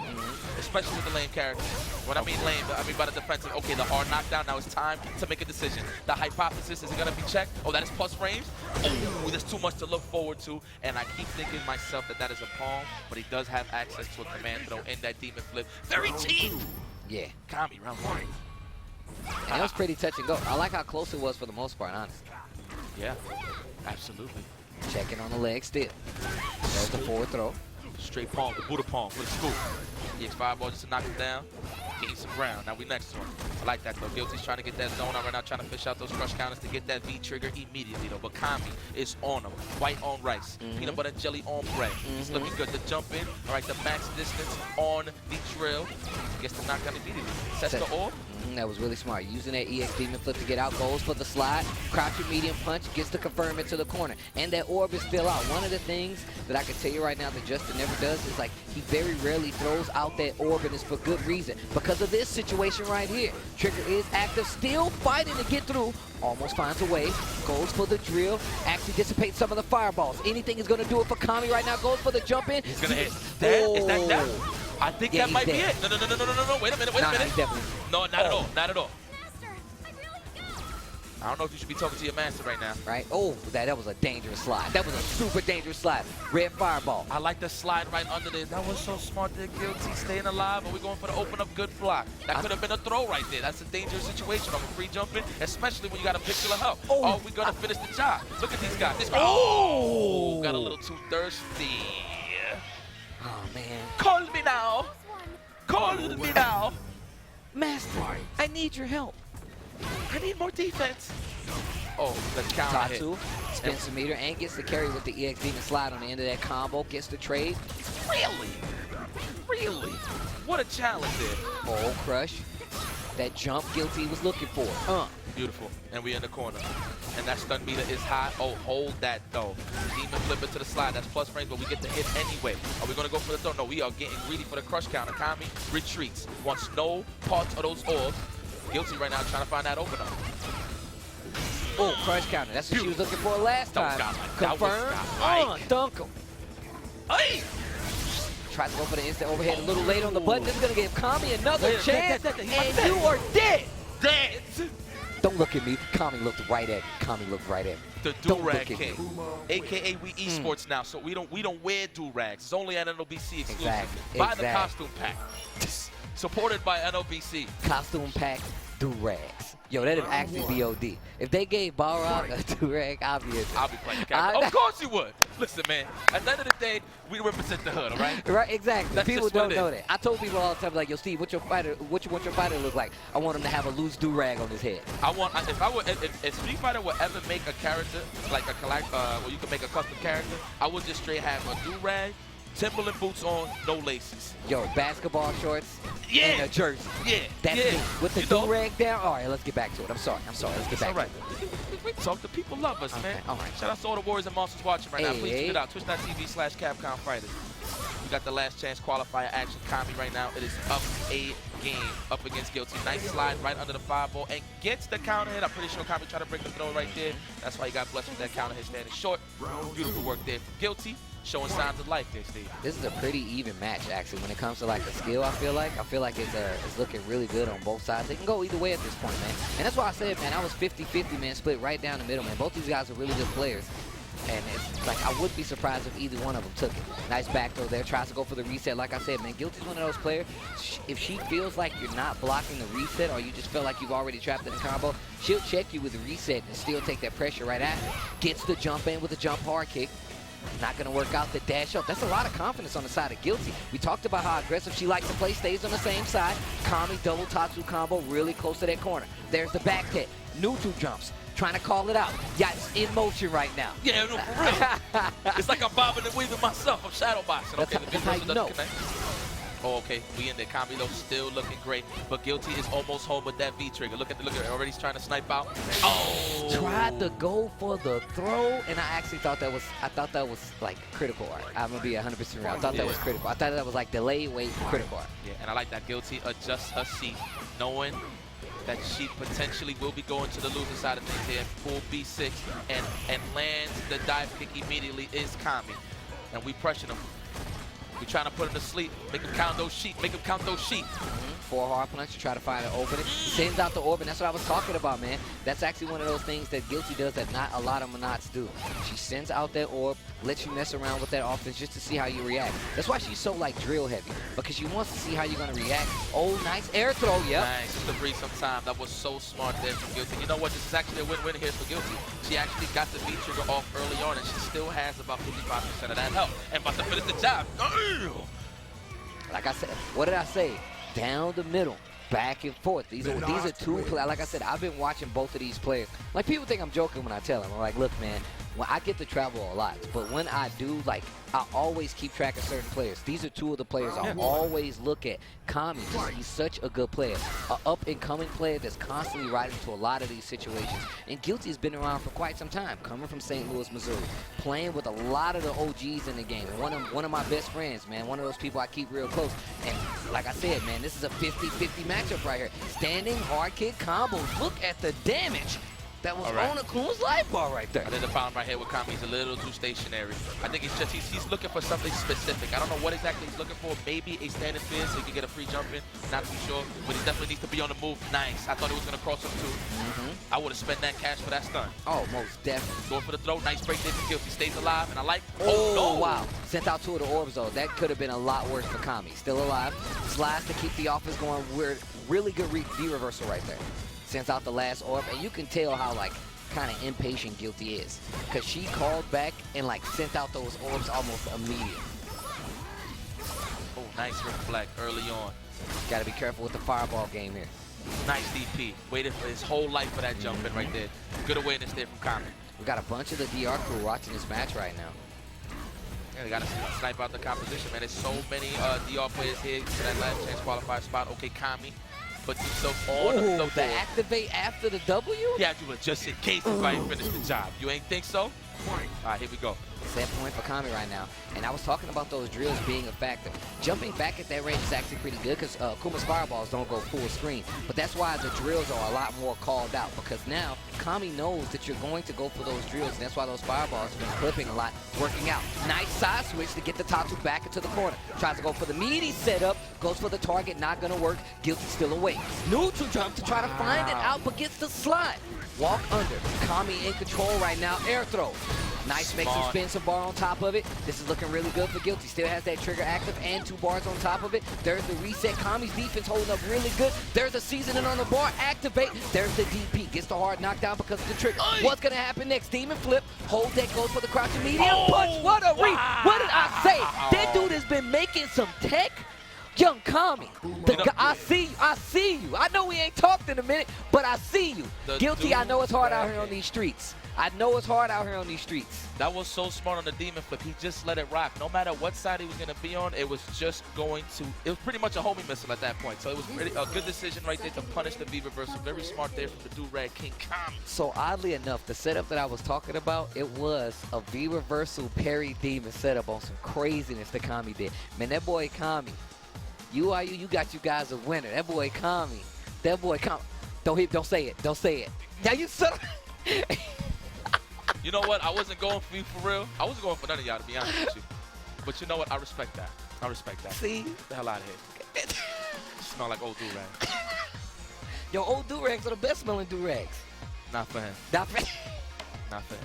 especially with the lane character. When I mean lane, I mean by the defensive. Okay, the hard knockdown. Now it's time to make a decision. The hypothesis, is it going to be checked? Oh, that is plus frames. Oh, there's too much to look forward to. And I keep thinking myself that that is a palm, but he does have access to a command throw in that demon flip. Very cheap. Yeah. Kami, round 1. And it was pretty touch and go. I like how close it was for the most part, honestly. Yeah, absolutely. Checking on the leg still. There's the forward throw. Straight palm, the Buddha palm for the scoop. He fireball just to knock him down. Gain some ground. Now we next one. I like that though. Guilty's trying to get that zone out right now, trying to fish out those crush counters to get that V trigger immediately though. But Kami is on him. White on rice. Peanut butter and jelly on bread. It's looking good. The jump in. All right, the max distance on the drill. Gets the knockdown immediately. Sets the orb. That was really smart. Using that EX Demon Flip to get out, goes for the slide, crouching medium punch, gets to confirm it to the corner. And that orb is still out. One of the things that I can tell you right now that Justin never does is like he very rarely throws out that orb, and it's for good reason. Because of this situation right here. Trigger is active, still fighting to get through. Almost finds a way, goes for the drill, actually dissipates some of the fireballs. Anything is going to do it for Kami right now, goes for the jump in. He's going to hit. Dead? Is that dead? I think that might be it. No. Wait a minute. No, not at all. Not at all. I don't know if you should be talking to your master right now. Right? Oh, that was a dangerous slide. That was a super dangerous slide. Red fireball. I like the slide right under there. That was so smart there, Guilty. Staying alive, and we're going for the open up good block. That could have been a throw right there. That's a dangerous situation on a free jumping, especially when you got a pixel of health. Oh, we're going to finish the job. Look at these guys. Oh, got a little too thirsty. Oh, man. Call me now. Call me now. Master, I need your help. I need more defense. Oh, the counter hit. Spins the meter and gets the carry with the EX Demon slide on the end of that combo. Gets the trade. Really? What a challenge there. Oh, crush. That jump Guilty was looking for. Beautiful. And we in the corner. And that stun meter is high. Oh, hold that though. Demon flip it to the slide. That's plus frames, but we get the hit anyway. Are we going to go for the throw? No, we are getting greedy for the crush counter. Kami retreats. Wants no parts of those orbs. Guilty right now trying to find that opener. Oh, crush counter. That's what she was looking for last time. Confirm. Dunk him. Hey! Tries to go for the instant overhead a little late on the button. This is going to give Kami another chance. And you are dead. Dead. Don't look at me. Kami looked right at me. Kami looked right at me. The do-rag king, aka we esports now, so we don't wear do-rags. It's only at NLBC exclusive. Exactly. Buy the costume pack. Supported by NLBC. Costume pack, do-rags. Yo, that'd actually be OD. If they gave Balrog a do-rag, I'll be playing the character. Of course you would. Listen, man. At the end of the day, we represent the hood, all right? Right, exactly. That's People don't know that. I told people all the time, like, yo, Steve, what you want your fighter to look like? I want him to have a loose do-rag on his head. If Street Fighter would ever make a character, like a where you can make a custom character, I would just straight have a do-rag, Timberland boots on, no laces. Yo, basketball shorts and a jersey. Yeah. That's me. With the do-rag down. All right, let's get back to it. I'm sorry. Let's get back to it. We talk. The people love us, man. All right. Shout out to all the Warriors and Monsters watching right now. Please check it out. Twitch.tv/Capcom Fighters. We got the last chance qualifier action. Kami right now. It is up a game up against Guilty. Nice slide right under the fireball and gets the counter hit. I'm pretty sure Kami tried to break the throw right there. That's why he got blessed with that counter hit standing short. Beautiful work there from Guilty. Showing signs of life there, Steve. This is a pretty even match, actually. When it comes to like the skill, I feel like it's looking really good on both sides. It can go either way at this point, man. And that's why I said, man, I was 50-50, man, split right down the middle, man. Both these guys are really good players. And it's like, I would be surprised if either one of them took it. Nice back throw there. Tries to go for the reset. Like I said, man, Guilty's one of those players. If she feels like you're not blocking the reset or you just feel like you've already trapped in the combo, she'll check you with the reset and still take that pressure right after. Gets the jump in with a jump hard kick. Not going to work out the dash up. That's a lot of confidence on the side of Guilty. We talked about how aggressive she likes to play, stays on the same side. Kami double Tatsu combo really close to that corner. There's the back hit. Neutral jumps. Trying to call it out. Yeah, it's in motion right now. Yeah, no, for real. It's like I'm bobbing and weaving myself. I'm shadow boxing. Okay, the big person doesn't connect. Oh, okay. We in there. Kami though still looking great, but Guilty is almost home with that V trigger. Look at it. Already he's trying to snipe out. Oh! Tried to go for the throw, and I actually thought that was. I thought that was like critical art. I'm gonna be 100% real. I thought that was critical. I thought that was like delayed wait critical art. Yeah, and I like that Guilty adjusts her seat, knowing that she potentially will be going to the losing side of things here. Full B6 and lands the dive kick immediately is Kami, and we pressure him. We trying to put him to sleep. Make him count those sheep. Make him count those sheep. 4 hard punch to try to find an opening. Sends out the orb, and that's what I was talking about, man. That's actually one of those things that Guilty does that not a lot of Monots do. She sends out that orb, lets you mess around with that offense just to see how you react. That's why she's so like drill heavy, because she wants to see how you're gonna react. Oh, nice air throw, yep. Nice, just to breathe some time. That was so smart there from Guilty. You know what? This is actually a win-win here for Guilty. She actually got the V trigger off early on, and she still has about 55% of that health. And about to finish the job. Like I said, what did I say? Down the middle, back and forth. These are two players. Like I said, I've been watching both of these players. Like, people think I'm joking when I tell them. I'm like, look, man, when I get to travel a lot, but when I do, like, I always keep track of certain players. These are two of the players I always look at. Kami, he's such a good player. An up-and-coming player that's constantly riding into a lot of these situations. And Guilty's been around for quite some time, coming from St. Louis, Missouri, playing with a lot of the OGs in the game. One of my best friends, man, one of those people I keep real close. And like I said, man, this is a 50-50 matchup right here. Standing hard kick combos. Look at the damage. That was on Akun's life bar right there. I did the problem right here with Kami. He's a little too stationary. I think it's just he's looking for something specific. I don't know what exactly he's looking for. Maybe a standing spin so he can get a free jump in. Not too sure, but he definitely needs to be on the move. Nice. I thought he was going to cross him too. I would have spent that cash for that stun. Oh, most definitely. Going for the throw. Nice break there for Guilty. Stays alive, and I like. Oh, no. Wow. Sent out 2 of the orbs, though. That could have been a lot worse for Kami. Still alive. Slides to keep the offense going. Weird. Really good V reversal right there. Sends out the last orb, and you can tell how, like, kind of impatient Guilty is, because she called back and like sent out those orbs almost immediately. Oh, nice reflect early on. Got to be careful with the fireball game here. Nice DP. Waited for his whole life for that jump in right there. Good awareness there from Kami. We got a bunch of the DR crew watching this match right now. Yeah, they got to snipe out the competition, man. There's so many DR players here to that last chance qualifier spot. Okay, Kami puts himself on the board. The activate after the W? Yeah, just in case if finish the job. You ain't think so? All right, here we go. Set point for Kami right now. And I was talking about those drills being a factor. Jumping back at that range is actually pretty good, because Kuma's fireballs don't go full screen. But that's why the drills are a lot more called out, because now Kami knows that you're going to go for those drills, and that's why those fireballs have been clipping a lot, working out. Nice side switch to get the Tatsu back into the corner. Tries to go for the meaty setup, goes for the target, not gonna work. Guilty still away. Neutral jump to try to find it out, but gets the slide. Walk under. Kami in control right now. Air throw. Nice, makes him spin some bar on top of it. This is looking really good for Guilty. Still has that trigger active and 2 bars on top of it. There's the reset. Kami's defense holding up really good. There's the seasoning on the bar. Activate. There's the DP. Gets the hard knockdown because of the trigger. What's going to happen next? Demon flip. Hold that, goes for the crouching medium punch. What a read. What did I say? That dude has been making some tech. Young Kami, I see you. I see you. I know we ain't talked in a minute, but I see you. Guilty, I know it's hard out here on these streets. I know it's hard out here on these streets. That was so smart on the demon flip. He just let it rock. No matter what side he was going to be on, it was just going to, it was pretty much a homie missile at that point. So it was really a good decision right there to punish the V reversal. Very smart there from the do-rag King Kami. So oddly enough, the setup that I was talking about, it was a V reversal parry demon setup on some craziness that Kami did. Man, that boy Kami, you got you guys a winner. That boy Kami. Don't say it. Don't say it. Now you son of You know what? I wasn't going for you for real. I wasn't going for none of y'all, to be honest with you. But you know what? I respect that. I respect that. See? Get the hell out of here. Smell like old do-rags. Yo, old do-rags are the best smelling do-rags. Not for him. Not for him. Not for him.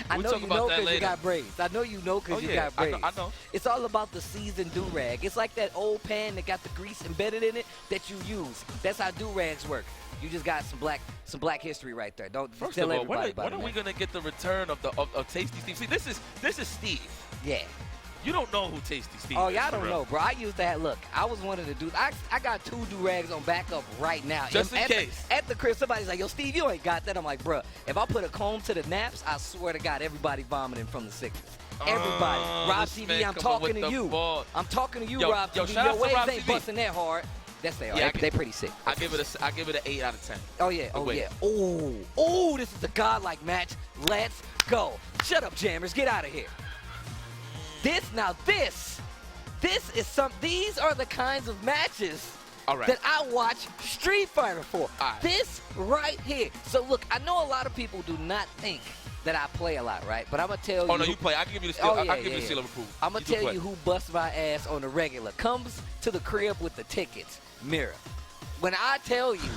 I know talk you about know that because you later. got braids. I know you know because you got braids. I know. It's all about the seasoned do-rag. It's like that old pan that got the grease embedded in it that you use. That's how do-rags work. You just got some black history right there. Don't First tell of all, everybody about when it, are we man. gonna get the return of Tasty Steve? See, this is Steve. Yeah. You don't know who Tasty Steve Oh, is. y'all for don't real. know, bro. I used to have, look, I was one of the dudes. I got 2 do-rags on backup right now. Just in case. At the crib, somebody's like, yo, Steve, you ain't got that. I'm like, bro, if I put a comb to the naps, I swear to God, everybody vomiting from the sickness. Everybody. Rob this TV, man I'm come up talking with to the you. ball. I'm talking to you, Yo, Rob yo, TV. shout Your out to waves Rob ain't TV. busting that hard. Yes, they are. Yeah, They pretty sick. I give it an 8 out of 10. Oh, yeah. Oh, Wait. yeah. Oh, this is a godlike match. Let's go. Shut up, jammers. Get out of here. This is these are the kinds of matches that I watch Street Fighter for. This right here. So, look, I know a lot of people do not think that I play a lot, right? But I'm going to tell you. Oh, no, you play. I can give you the seal. I can give you the seal of approval. I'm going to tell you who busts my ass on the regular. Comes to the crib with the tickets. Mirror. When I tell you,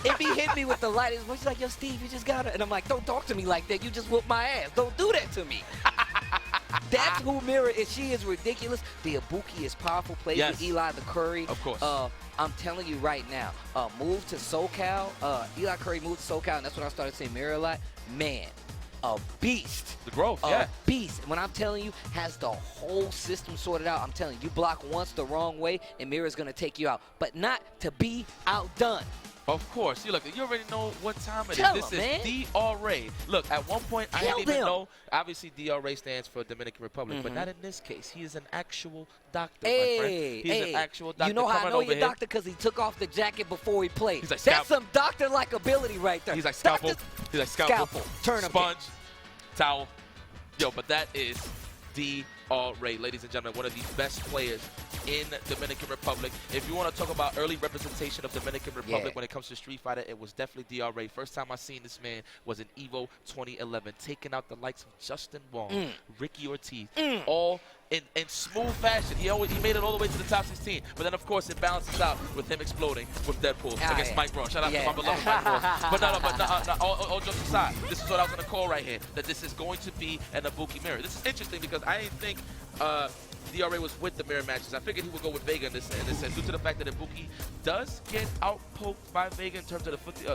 it be hit me with the light. She's like, yo, Steve, you just got to. And I'm like, don't talk to me like that. You just whoop my ass. Don't do that to me. That's who Mirror is. She is ridiculous. The Ibuki is powerful. Plays with Eli the Curry. Of course. I'm telling you right now, move to SoCal. Eli Curry moved to SoCal, and that's when I started seeing Mirror a lot. Man, a beast. The growth, a beast. And when I'm telling you, has the whole system sorted out. I'm telling you, you block once the wrong way, and Mirror's going to take you out. But not to be outdone. Of course. You already know what time it Tell is. him, This is DRA. Look, at one point, I didn't even know. Obviously, DRA stands for Dominican Republic, but not in this case. He is an actual doctor, my friend. He's an actual doctor. You know how I know you're you're doctor? Because he took off the jacket before he played. He's like, that's some doctor-like ability right there. He's like scalpel. He's like scalpel. Tourniquet. Sponge. Towel. Yo, but that is DRA, ladies and gentlemen, one of the best players in Dominican Republic. If you want to talk about early representation of Dominican Republic when it comes to Street Fighter, it was definitely DRA. First time I seen this man was in EVO 2011, taking out the likes of Justin Wong, Ricky Ortiz, all in smooth fashion. He made it all the way to the top 16. But then, of course, it balances out with him exploding with Deadpool against Mike Braun. Shout out to my beloved Mike Braun. But all jokes aside, this is what I was going to call right here, that this is going to be an Ibuki Mirror. This is interesting because I didn't think DRA was with the mirror matches. I figured he would go with Vega in this sense, due to the fact that Ibuki does get outpoked by Vega in terms of the footy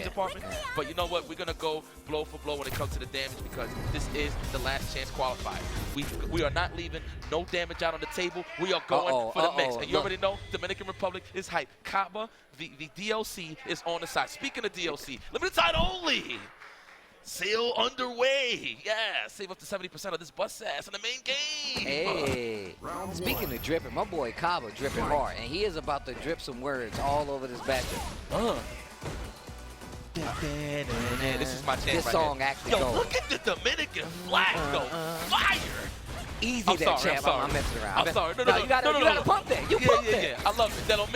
department. But you know what? We're gonna go blow for blow when it comes to the damage because this is the last chance qualifier. We are not leaving no damage out on the table. We are going for the mix. And you already know Dominican Republic is hype. Kaba, the DLC is on the side. Speaking of DLC, limited time only. Sale underway. Yeah, save up to 70% of this bus ass in the main game. Hey, speaking of dripping, my boy Kaba dripping hard, and he is about to drip some words all over this matchup. Man, this is my chance This right song here. actually Yo, goes. look at the Dominican flag go. Fire. Easy I'm there, sorry, champ. I'm messing around. I'm sorry. No, you gotta pump that. You pump that. Yeah. I love it. De Lo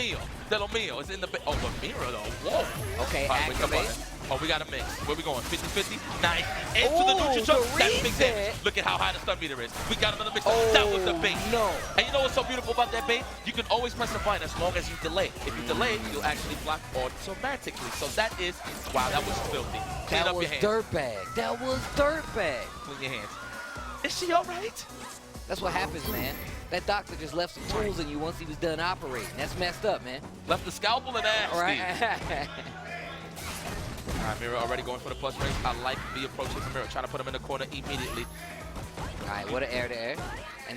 Mio. It's in the oh, but Mira though. Whoa. Okay, All right, wait, come on. activate. Oh, we got a mix. Where we going? 50-50? Nice. Into the neutral chuck. That's big damage. Look at how high the stun meter is. We got another mix. That was the bait. No. And you know what's so beautiful about that bait? You can always press the button as long as you delay. If you delay, you'll actually block automatically. So that is, wow, that was filthy. Clean That up was your hands. dirtbag. That was dirtbag. Clean your hands. Is she all right? That's what happens, man. That doctor just left some tools in you once he was done operating. That's messed up, man. Left the scalpel and ass. All right. All right, Mira already going for the plus range. I like the approach of Mira, trying to put him in the corner immediately. All right, what an air to air. And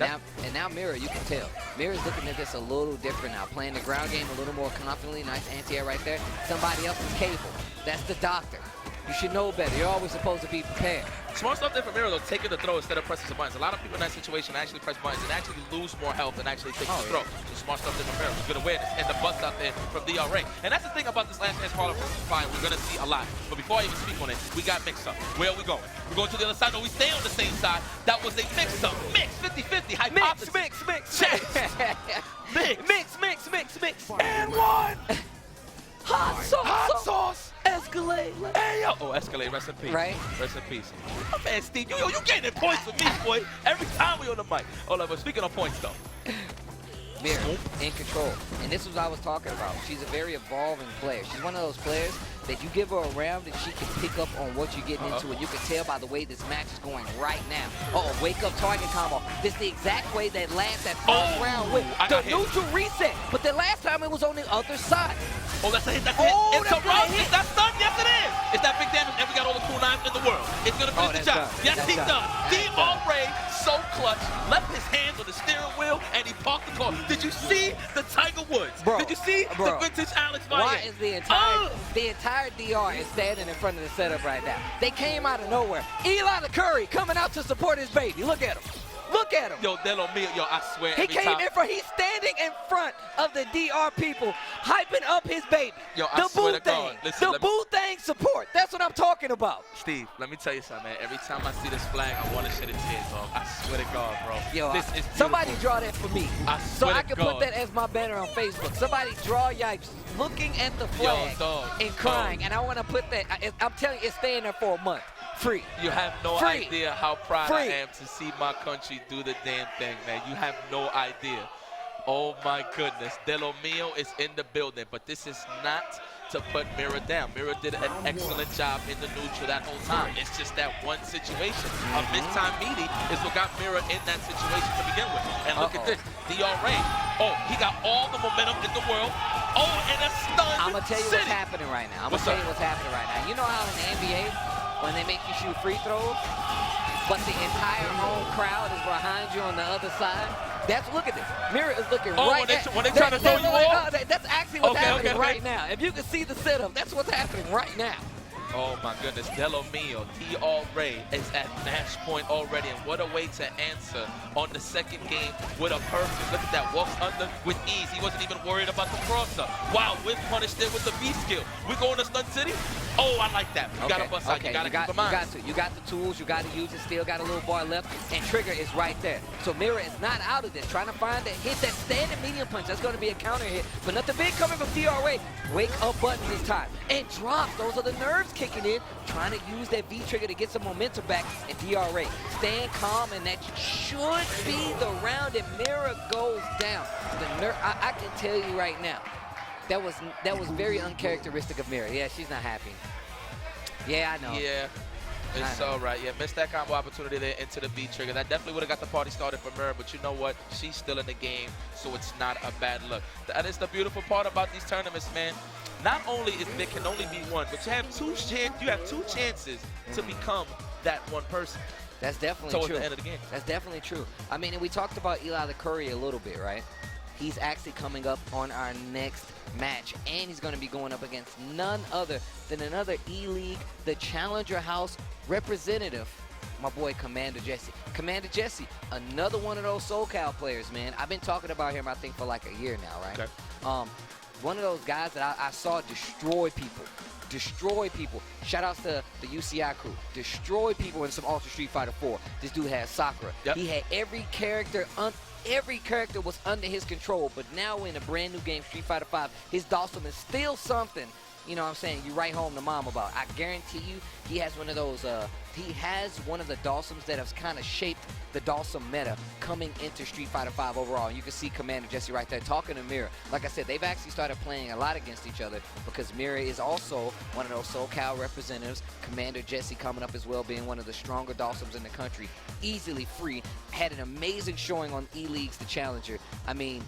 now Mira, you can tell. Mira's looking at this a little different now, playing the ground game a little more confidently. Nice anti-air right there. Somebody else's cable. That's the doctor. You should know better. You're always supposed to be prepared. Smart stuff there for Mira, though, taking the throw instead of pressing the buttons. A lot of people in that situation actually press buttons and actually lose more health than actually take the throw. So smart stuff there for Mira. Good awareness. And the bust out there from DRA. And that's the thing about this last chance qualifier we're going to see a lot. But before I even speak on it, we got mix-up. Where are we going? We're going to the other side. No, we stay on the same side. That was a mix-up. Mix, 50-50, hypothesis. Mix. Mix. And one. Hot sauce. Escalade. Hey, yo. Oh, Escalade, rest in peace. Right? Rest in peace. My man, Steve, you getting points for me, boy. Every time we on the mic. Hold on, but speaking of points, though. Mira, in control. And this is what I was talking about. She's a very evolving player. She's one of those players that you give her a round and she can pick up on what you're getting into, and you can tell by the way this match is going right now. Uh-oh, wake up target combo. This is the exact way that first round went. The neutral reset, but the last time it was on the other side. Oh, that's a hit, that's a hit. It's a run. Is that stun? Yes, it is. It's that big damage, and we got all the cool knives in the world. It's going to finish the job. Yes, he does. D.R.A. so clutch, left his hands on the steering wheel, and he parked the car. Did you see the Tiger Woods? Did you see the vintage Alex Valle? Why is the entire DR is standing in front of the setup right now? They came out of nowhere. Eli the Curry coming out to support his baby. Look at him. Look at him. Yo, Delo Mio, yo, I swear. He came in front. He's standing in front of the DR people, hyping up his baby. Yo, I swear to God. Listen, the Boo Thang support. That's what I'm talking about. Steve, let me tell you something, man. Every time I see this flag, I want to shed a tear, bro. I swear to God, bro. Yo, this is somebody draw that for me. So I can God. put that as my banner on Facebook. Somebody draw Yipes looking at the flag and crying. And I want to put that. I'm telling you, it's staying there for a month. Free. You have no idea how proud I am to see my country do the damn thing, man. You have no idea. Oh, my goodness. Delo Mio is in the building, but this is not to put Mira down. Mira did an excellent job in the neutral that whole time. It's just that one situation. A mid-time meaty is what got Mira in that situation to begin with. And look at this. D.R.A. Oh, he got all the momentum in the world. Oh, and a stun. I'm going to tell you what's happening right now. I'm going to tell you what's happening right now. You know how in the NBA, when they make you shoot free throws, but the entire home crowd is behind you on the other side? Look at this. Mira is looking right at when they trying to throw you off? That's actually what's happening right now. If you can see the setup, that's what's happening right now. Oh, my goodness. Delo Mio, D.R.A. is at match point already, and what a way to answer on the second game with a perfect. Look at that. Walks under with ease. He wasn't even worried about the crosser. Wow, Whip punished there with the B skill. We going to Stun City? Oh, I like that. You got to bust out. You got to keep in mind. You got the tools. You got to use it. Still got a little bar left, and Trigger is right there. So Mira is not out of this. Trying to find that hit, that standing medium punch. That's going to be a counter hit, but nothing big coming from D.R.A. Wake up button this time. And drops. Those are the nerves kicking in. Trying to use that V-trigger to get some momentum back. And D.R.A. stand calm, and that should be the round, and Mira goes down. I can tell you right now, that was very uncharacteristic of Mira. Yeah, she's not happy. Yeah, I know. Yeah. It's all right. Yeah, missed that combo opportunity there into the V-trigger. That definitely would have got the party started for Mira, but you know what? She's still in the game, so it's not a bad look. That is the beautiful part about these tournaments, man. Not only is there can only be one, but you have two chances to become that one person. That's definitely true. At the end of the game. That's definitely true. I mean, and we talked about Eli the Curry a little bit, right? He's actually coming up on our next match, and he's going to be going up against none other than another E-League, the Challenger House representative, my boy Commander Jesse. Commander Jesse, another one of those SoCal players, man. I've been talking about him, I think, for like a year now, right? Okay. One of those guys that I saw destroy people. Shout outs to the UCI crew. Destroy people in some Ultra Street Fighter 4. This dude had Sakura. Yep. He had every character was under his control, but now in a brand new game, Street Fighter 5, his Dawson is still something, you know what I'm saying, you write home to mom about. I guarantee you, he has one of those, he has one of the Dawsons that has kind of shaped the Dawson meta coming into Street Fighter 5 overall. And you can see Commander Jesse right there talking to Mira. Like I said, they've actually started playing a lot against each other because Mira is also one of those SoCal representatives. Commander Jesse coming up as well, being one of the stronger Dawsons in the country. Easily free. Had an amazing showing on E-Leagues, the Challenger. I mean,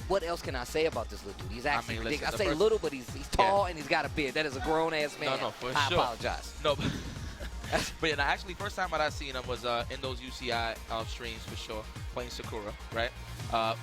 what else can I say about this little dude? He's actually ridiculous. I say little, but he's tall and he's got a beard. That is a grown-ass man. No, for I sure. apologize. No, but yeah, actually, first time that I seen him was in those UCI streams for sure, playing Sakura, right?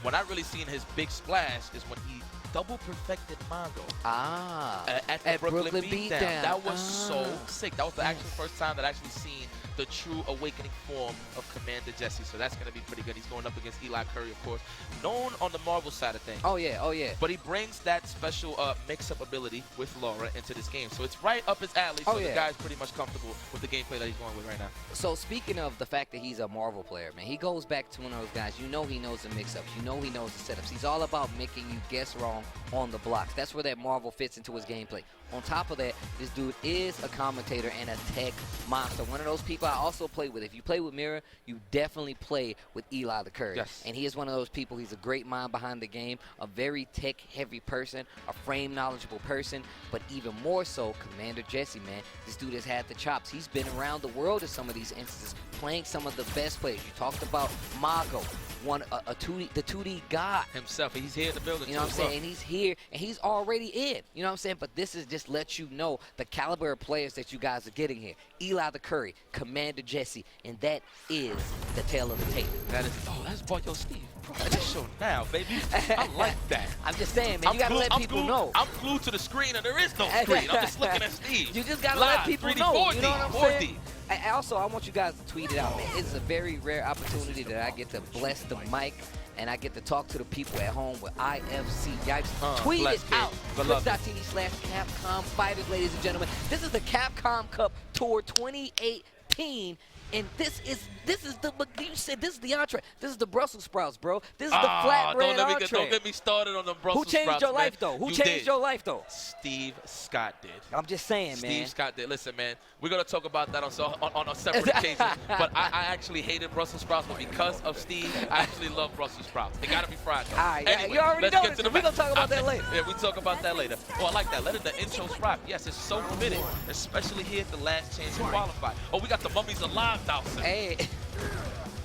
When I really seen his big splash is when he double perfected Mongo. At the Brooklyn Beatdown. That was so sick. That was the actual first time that I actually seen the true awakening form of Commander Jesse. So that's going to be pretty good. He's going up against Eli Curry, of course. Known on the Marvel side of things. Oh, yeah. But he brings that special mix-up ability with Laura into this game. So it's right up his alley. So the guy's pretty much comfortable with the gameplay that he's going with right now. So speaking of the fact that he's a Marvel player, man, he goes back to one of those guys. You know he knows the mix-ups. You know he knows the setups. He's all about making you guess wrong on the blocks. That's where that Marvel fits into his gameplay. On top of that, this dude is a commentator and a tech monster. One of those people who I also play with. If you play with Mira, you definitely play with Eli the Curry. Yes. And he is one of those people. He's a great mind behind the game, a very tech-heavy person, a frame-knowledgeable person, but even more so, Commander Jesse, man. This dude has had the chops. He's been around the world in some of these instances, playing some of the best players. You talked about Mojo, the 2D god himself. He's here in the building. You know what I'm saying? And he's here, and he's already in. You know what I'm saying? But this is just lets you know the caliber of players that you guys are getting here. Eli the Curry, Commander Jesse, and that is the tale of the tape. That is, that's Boyo Steve. That's show now, baby. I like that. I'm just saying, man, you gotta let people know. I'm glued to the screen, and there is no screen. I'm just looking at Steve. You just gotta let people know. 4D, you know what I'm 4D. saying? And also, I want you guys to tweet it out, man. It's a very rare opportunity that I get to bless the mic and I get to talk to the people at home with IFC. Y'all tweet it out. Twitch.tv/Capcom Fighters, ladies and gentlemen. This is the Capcom Cup Tour 2018. And this is the, you said this is the entree. This is the Brussels sprouts, bro. This is the flatbread entree. Don't get me started on the Brussels sprouts. Who changed your life, though? Who changed your life, though? Steve Scott did. I'm just saying, man. Steve Scott did. Listen, man, we're going to talk about that on a separate occasion. But I actually hated Brussels sprouts, but because of Steve, I actually love Brussels sprouts. They got to be fried, though. All right, anyway, you already know this. We're going to talk about that later. Yeah, we talk about that later. Oh, I like that. Let the intro rock. Yes, it's so fitting, especially here at the last chance to qualify. Oh, we got the Mummies Alive, Dawson. Hey.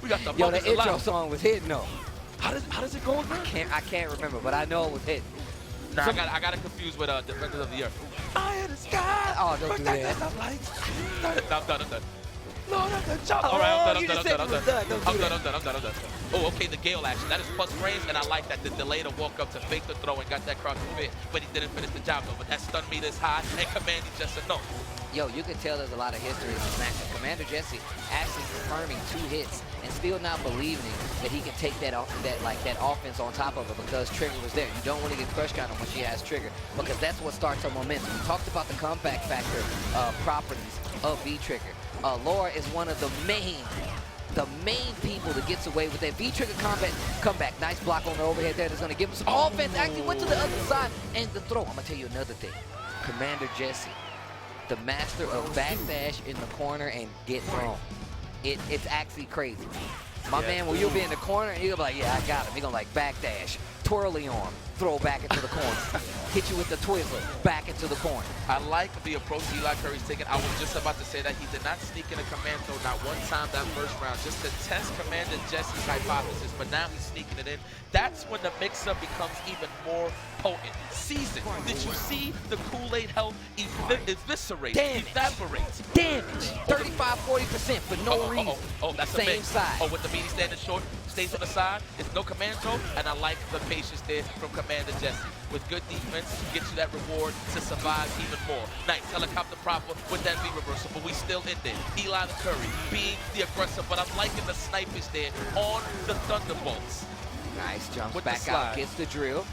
We got the Yo, the intro song was hitting though. How does it go again? I can't remember, but I know it was hitting. Nah, I got it confused with Defenders of the Earth. I am the sky. Oh, don't do that. I'm done. Lord of the jump. All right, I'm done. I'm done. Oh, okay, the Gale action. That is plus frames, and I like that. The delay to walk up to fake the throw and got that cross fit, but he didn't finish the job though. But that stunned me this high, and Commander just said no. Yo, you can tell there's a lot of history in this match. Commander Jesse actually confirming 2 hits and still not believing that he can take that offense on top of her because Trigger was there. You don't want to get crush counter when she has Trigger because that's what starts her momentum. We talked about the comeback factor properties of V-Trigger. Laura is one of the main people that gets away with that V-Trigger comeback. Nice block on the overhead there that's going to give him some offense. Actually went to the other side and the throw. I'm going to tell you another thing. Commander Jesse, the master of backdash in the corner and get thrown. It's actually crazy. My man, will you'll be in the corner and you'll be like, yeah, I got him. He's going to like backdash, twirly arm, throw back into the corner. Hit you with the Twizzler, back into the corner. I like the approach Eli Curry's taking. I was just about to say that he did not sneak in a command throw not one time that first round, just to test Commander Jesse's hypothesis, but now he's sneaking it in. That's when the mix-up becomes even more potent. Seasoned. Did you see the Kool-Aid health eviscerate, evaporate? Damage. 35-40% for no reason. Oh, that's same a mix. side. Oh, with the meaty standing short, stays on the side. It's no command throw, and I like the patience there from Commander Jesse. With good defense, gets you that reward to survive even more. Nice helicopter proper with that V reversal, but we still in there. Eli the Curry being the aggressor, but I'm liking the snipers there on the Thunderbolts. Nice, jumps with back out, gets the drill.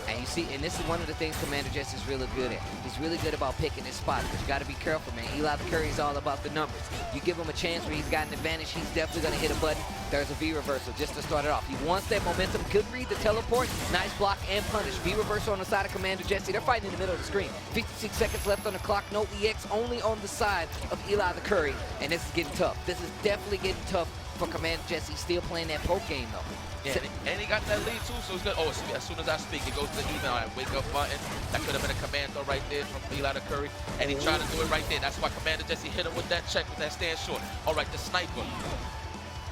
And you see, and this is one of the things Commander Jesse is really good at. He's really good about picking his spots, because you got to be careful, man. Eli the Curry is all about the numbers. You give him a chance where he's got an advantage, he's definitely going to hit a button. There's a V reversal just to start it off. He wants that momentum. Good read the teleport. Nice block and punish. V reversal on the side of Commander Jesse. They're fighting in the middle of the screen. 56 seconds left on the clock. No EX, only on the side of Eli the Curry. And this is getting tough. This is definitely getting tough for Commander Jesse. Still playing that poke game, though. Yeah, and he got that lead too, so it's good. Oh, as soon as I speak, it goes to the email and wake up button. That could have been a command throw right there from Eli the Curry, and he tried to do it right there. That's why Commander Jesse hit him with that check, with that stand short. All right, the sniper.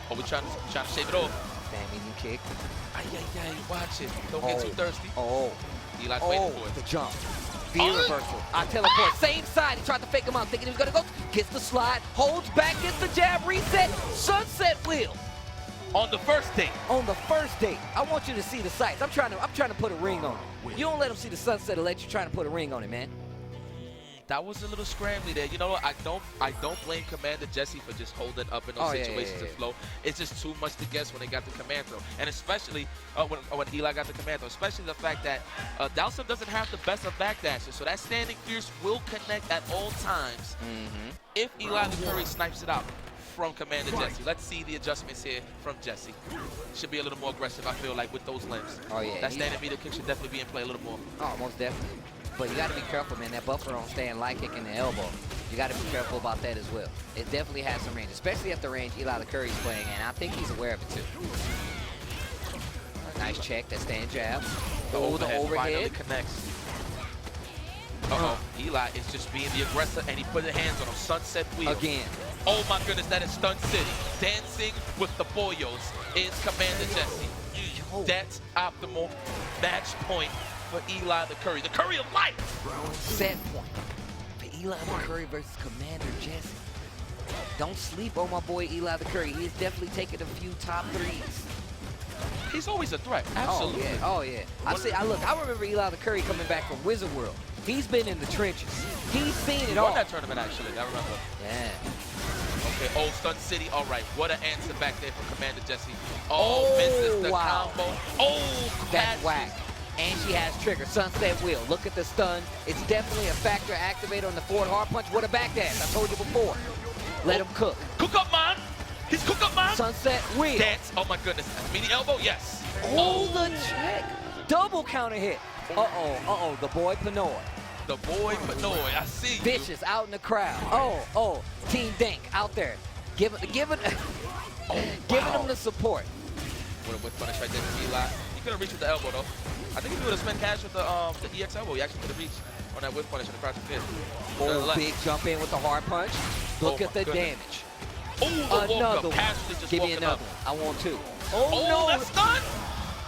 Oh, we trying to shave it off. Damn, you kick. Ay, watch it. Don't get too thirsty. Eli's waiting for it. The jump. V reversal. I teleport. Same side. He tried to fake him out, thinking he was gonna go. Gets the slide, holds back, gets the jab, reset, sunset wheel. On the first date. On the first date. I want you to see the sights. I'm trying to put a ring on it. You don't let him see the sunset, or let you trying to put a ring on it, man. That was a little scrambly there. You know what? I don't blame Commander Jesse for just holding up in those situations of flow. It's just too much to guess when they got the command throw, and especially when Eli got the command throw. Especially the fact that Dhalsim doesn't have the best of backdashes, so that standing fierce will connect at all times. If Eli the Curry snipes it out from Commander Jesse. Let's see the adjustments here from Jesse. Should be a little more aggressive, I feel like, with those limbs. That standing meter kick should definitely be in play a little more. Oh, most definitely. But you got to be careful, man. That buffer on staying light kick in the elbow. You got to be careful about that as well. It definitely has some range, especially at the range Eli the Curry's playing, and I think he's aware of it too. Nice check, that stand jab. The overhead finally connects. Eli is just being the aggressor, and he put his hands on him. Sunset wheel. Again. Oh my goodness, that is Stunt City. Dancing with the Boyos is Commander Jesse. That's optimal match point for Eli the Curry. The Curry of life. Set point for Eli the Curry versus Commander Jesse. Don't sleep on my boy Eli the Curry. He is definitely taking a few top threes. He's always a threat. Absolutely. Oh yeah. I remember Eli the Curry coming back from Wizard World. He's been in the trenches. He's seen it all. Won that tournament actually. I remember. Yeah. Okay. Oh, Stunt City. All right. What an answer back there for Commander Jesse. Oh, misses the combo. Oh, that's whack. And she has trigger. Sunset wheel. Look at the stun. It's definitely a factor activated on the forward hard punch. What a backdash. I told you before. Let him cook. Cook up, man. He's cook up, man. Sunset wheel. Dance. Oh my goodness. Meaty elbow. Yes. Oh, the check. Double counter hit. The boy Pinoy. The boy Pinoy. I see you. Vicious out in the crowd. Team Dank out there. Giving him the support. What a whip punish right there from Eli. He could have reached with the elbow though. I think if he would have spent cash with the EX elbow, he actually could have reached on that whip punish in the crouching pin. Big jump in with the hard punch. Look at the damage. Oh, another one. Give me another one. I want two. Oh no, that's done.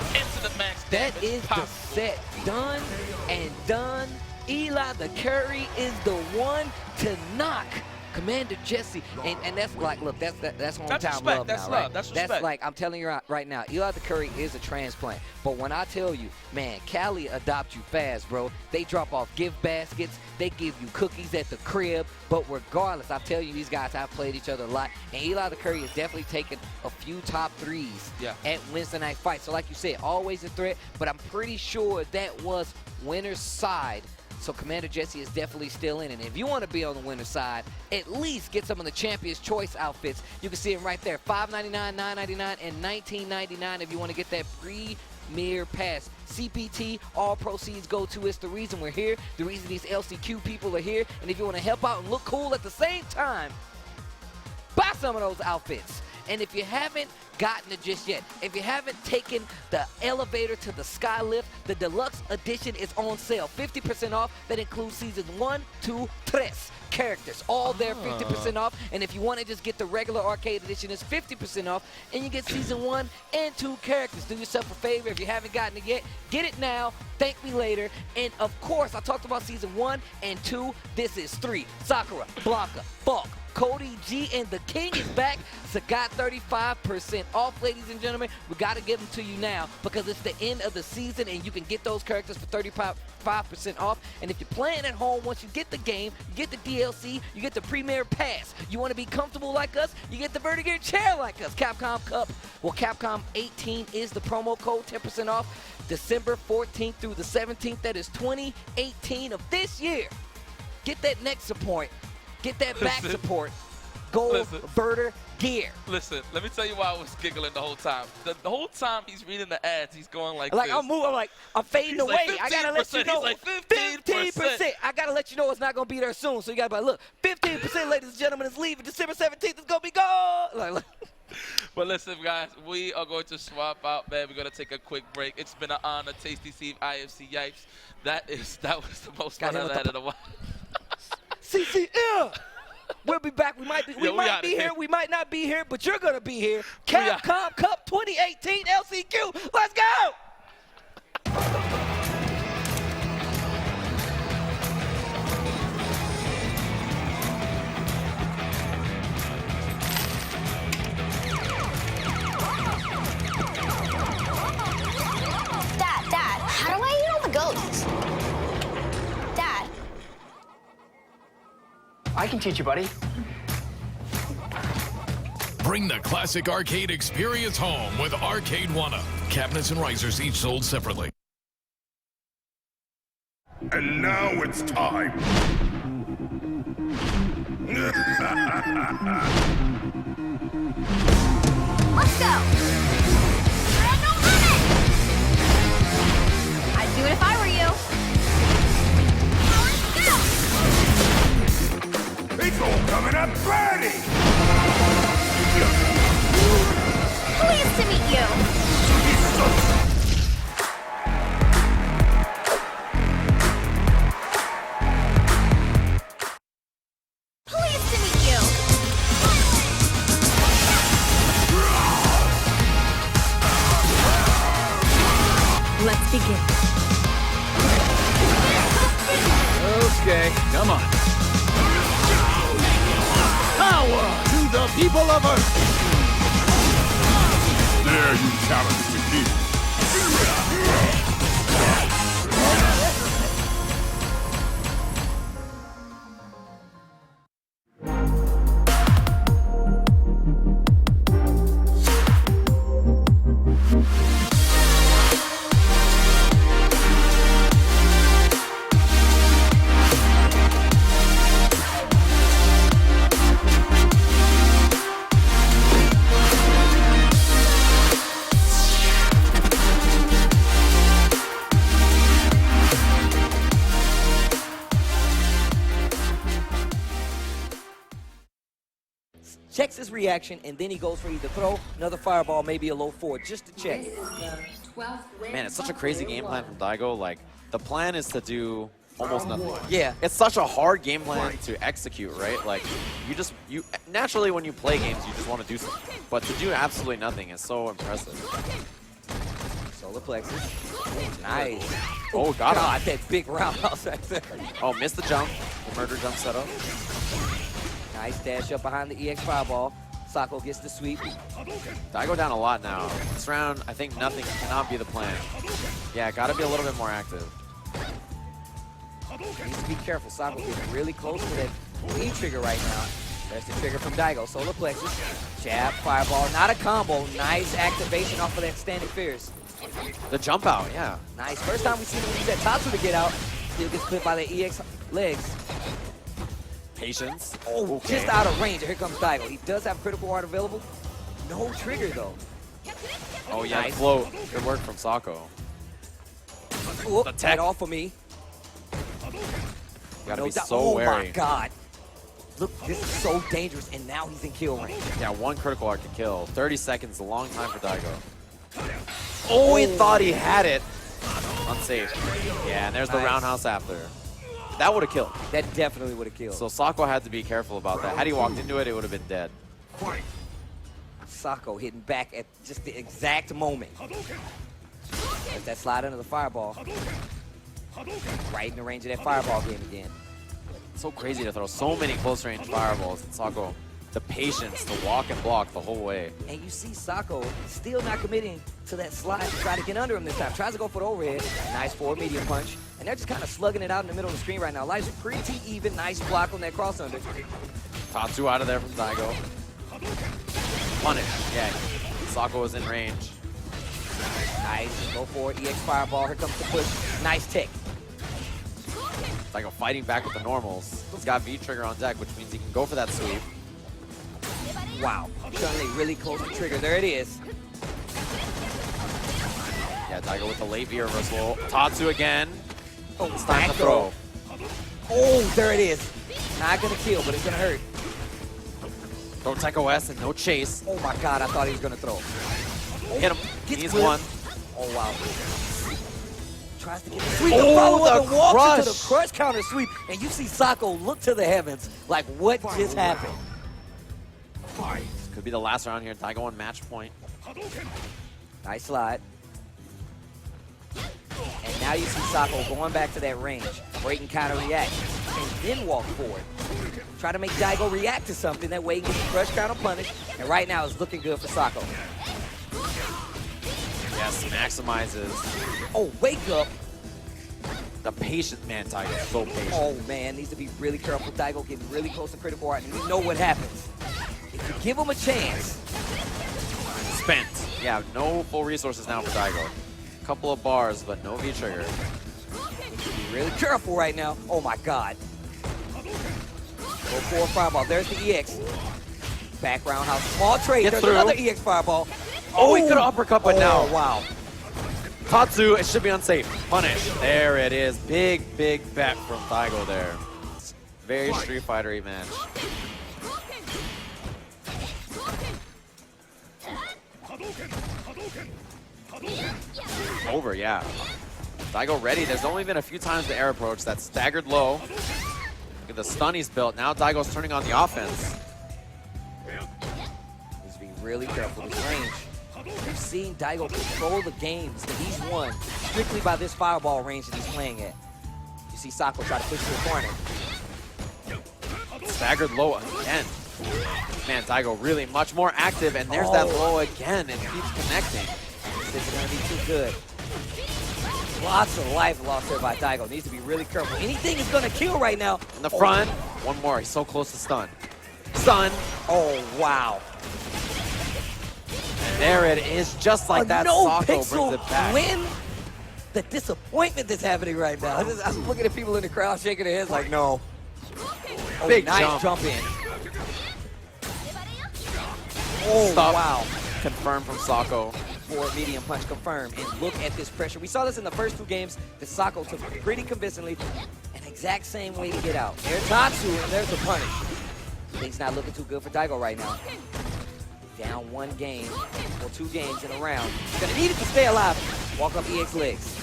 Into the max damage. That is the set. Done and done. Eli the Curry is the one to knock Commander Jesse, and that's like, look, that's hometown love now, right? That's respect. That's like, I'm telling you right now, Eli the Curry is a transplant. But when I tell you, man, Cali adopt you fast, bro. They drop off gift baskets. They give you cookies at the crib. But regardless, I tell you, these guys have played each other a lot. And Eli the Curry has definitely taken a few top threes at Wednesday night fights. So like you said, always a threat. But I'm pretty sure that was winner's side. So Commander Jesse is definitely still in it. And if you want to be on the winner's side, at least get some of the Champion's Choice outfits. You can see them right there, $5.99, $9.99, and $19.99 if you want to get that premier pass. CPT, all proceeds go to. It's the reason we're here, the reason these LCQ people are here. And if you want to help out and look cool at the same time, buy some of those outfits. And if you haven't gotten it just yet, if you haven't taken the elevator to the Skylift, the deluxe edition is on sale. 50% off. That includes seasons 1, 2, 3 characters. All there, 50% off. And if you want to just get the regular arcade edition, it's 50% off. And you get season 1 and 2 characters. Do yourself a favor. If you haven't gotten it yet, get it now. Thank me later. And of course, I talked about season 1 and 2. This is 3. Sakura, Blanca, Bulk, Cody G, and the King is back. So got 35% off, ladies and gentlemen. We got to give them to you now because it's the end of the season and you can get those characters for 35% off. And if you're playing at home, once you get the game, you get the DLC, you get the Premier Pass. You want to be comfortable like us, you get the vertical chair like us. Capcom Cup. Well, Capcom 18 is the promo code, 10% off. December 14th through the 17th. That is 2018 of this year. Get that neck support. Get that back support. Gold Verter gear. Listen, let me tell you why I was giggling the whole time. The whole time he's reading the ads, he's going like this. I'm moving, I'm fading away. I gotta let you know. He's like 15%. I gotta let you know it's not gonna be there soon. So you gotta be like, look, 15%, ladies and gentlemen, is leaving. December 17th is gonna be gone. But listen, guys, we are going to swap out, man. We're going to take a quick break. It's been an honor. Tasty Steve, IFC Yipes. That was the most fun I've had in a while. CCL. We'll be back. We might be here. We might not be here, but you're going to be here. Capcom Cup 2018 LCQ. Let's go. Dad, how do I eat all the ghosts? Dad. I can teach you, buddy. Bring the classic arcade experience home with Arcade One-Up. Cabinets and risers each sold separately. And now it's time. Let's go. No limit. I'd do it if I were you. ready! Pleased to meet you. Pleased to meet you. Let's begin. Okay, come on. Power to the people of Earth! There you talented people. Checks his reaction, and then he goes for either throw, another fireball, maybe a low forward, just to check. Man, it's such a crazy game plan from Daigo. Like, the plan is to do almost nothing. Yeah. It's such a hard game plan to execute, right? Like, you naturally when you play games, you just want to do something. But to do absolutely nothing is so impressive. Solar plexus. Nice. Oh, got him. God, that big roundhouse right there. Oh, missed the jump. The murder jump setup. Nice dash up behind the EX fireball. Sako gets the sweep. Daigo down a lot now. This round, I think nothing cannot be the plan. Yeah, gotta be a little bit more active. Needs to be careful. Sako getting really close to that E trigger right now. There's the trigger from Daigo. Solar plexus. Jab, fireball. Not a combo. Nice activation off of that standing fierce. The jump out, yeah. Nice. First time we've seen him use that Tatsu to get out. Still gets clipped by the EX legs. Patience. Oh, okay. Just out of range. Here comes Daigo. He does have critical art available. No trigger, though. Oh, yeah, Nice. the float. Good work from Sako. Oop, The tech. right off of me. You gotta No be doubt. so oh wary. my God. Look, this is so dangerous, and now he's in kill range. Yeah, one critical art to kill. 30 seconds, a long time for Daigo. Oh, he thought he had it. Unsafe. Yeah, and there's the Nice. roundhouse after. That would have killed. That definitely would have killed. So Sako had to be careful about that. Had he walked into it, it would have been dead. Sako hitting back at just the exact moment. There's that slide under the fireball. Right in the range of that fireball game again. So crazy to throw so many close range fireballs. And Sako, the patience to walk and block the whole way. And you see Sako still not committing to that slide to try to get under him this time. Tries to go for the overhead. Nice forward medium punch. And they're just kind of slugging it out in the middle of the screen right now. Life's pretty even. Nice block on that cross under. Tatsu out of there from Daigo. Punish. Yeah, Sako was in range. Nice. Go for it. EX fireball. Here comes the push. Nice tech. Daigo fighting back with the normals. He's got V-trigger on deck, which means he can go for that sweep. Wow. Suddenly really close to trigger. There it is. Yeah, Daigo with the late V reversal. Tatsu again. Oh, it's time to back throw. Oh, there it is. Not going to kill, but it's going to hurt. Throw Tech OS and no chase. Oh my God, I thought he was going to throw. Hit him. Gets He's clipped. one. Oh, wow. Tries to get the sweep. Oh, Follow up the and walks crush. into the crush counter sweep. And you see Sako look to the heavens like, what just happened? This could be the last round here. Daigo on match point. Nice slide. And now you see Sako going back to that range where he can counter react and then walk forward. Try to make Daigo react to something. That way he can get the crush counter punish. And right now it's looking good for Sako. Yes, maximizes. Oh, wake up. The patient man, Daigo. So patient. Oh man, needs to be really careful. Daigo getting really close to critical art, and you know what happens. If you give him a chance. Spent. Yeah, no full resources now for Daigo. Couple of bars, but no V-trigger. Needs to be really careful right now. Oh my God. Go for a fireball. There's the EX. Back roundhouse. Small trade. Get There's through. another EX fireball. Oh, he could have uppercut, but now. Wow. Tatsu, it should be unsafe. Punish. There it is. Big, big bet from Daigo there. Very Street Fighter-y match. Over, yeah. Daigo ready. There's only been a few times the air approach. That's staggered low. Look at the stun he's built. Now Daigo's turning on the offense. Needs to be really careful with range. We've seen Daigo control the games that he's won strictly by this fireball range that he's playing at. You see Sako try to push to the corner. Staggered low again. Man, Daigo really much more active, and there's that low again. It keeps connecting. This is going to be too good. Lots of life lost there by Daigo. Needs to be really careful. Anything is going to kill right now. In the front. One more. He's so close to stun. Stun. Oh, wow. And there it is. Just like that, Sako brings it back. Win. The disappointment that's happening right now. I'm looking at people in the crowd shaking their heads like, no. Big nice jump in. Oh, wow. Confirmed from Sako. Forward medium punch confirmed. And look at this pressure. We saw this in the first two games that Sako took pretty convincingly. An exact same way to get out. There's Tatsu, and there's the punish. Things not looking too good for Daigo right now. Down one game, or 2 games in a round. He's gonna need it to stay alive. Walk up EX legs.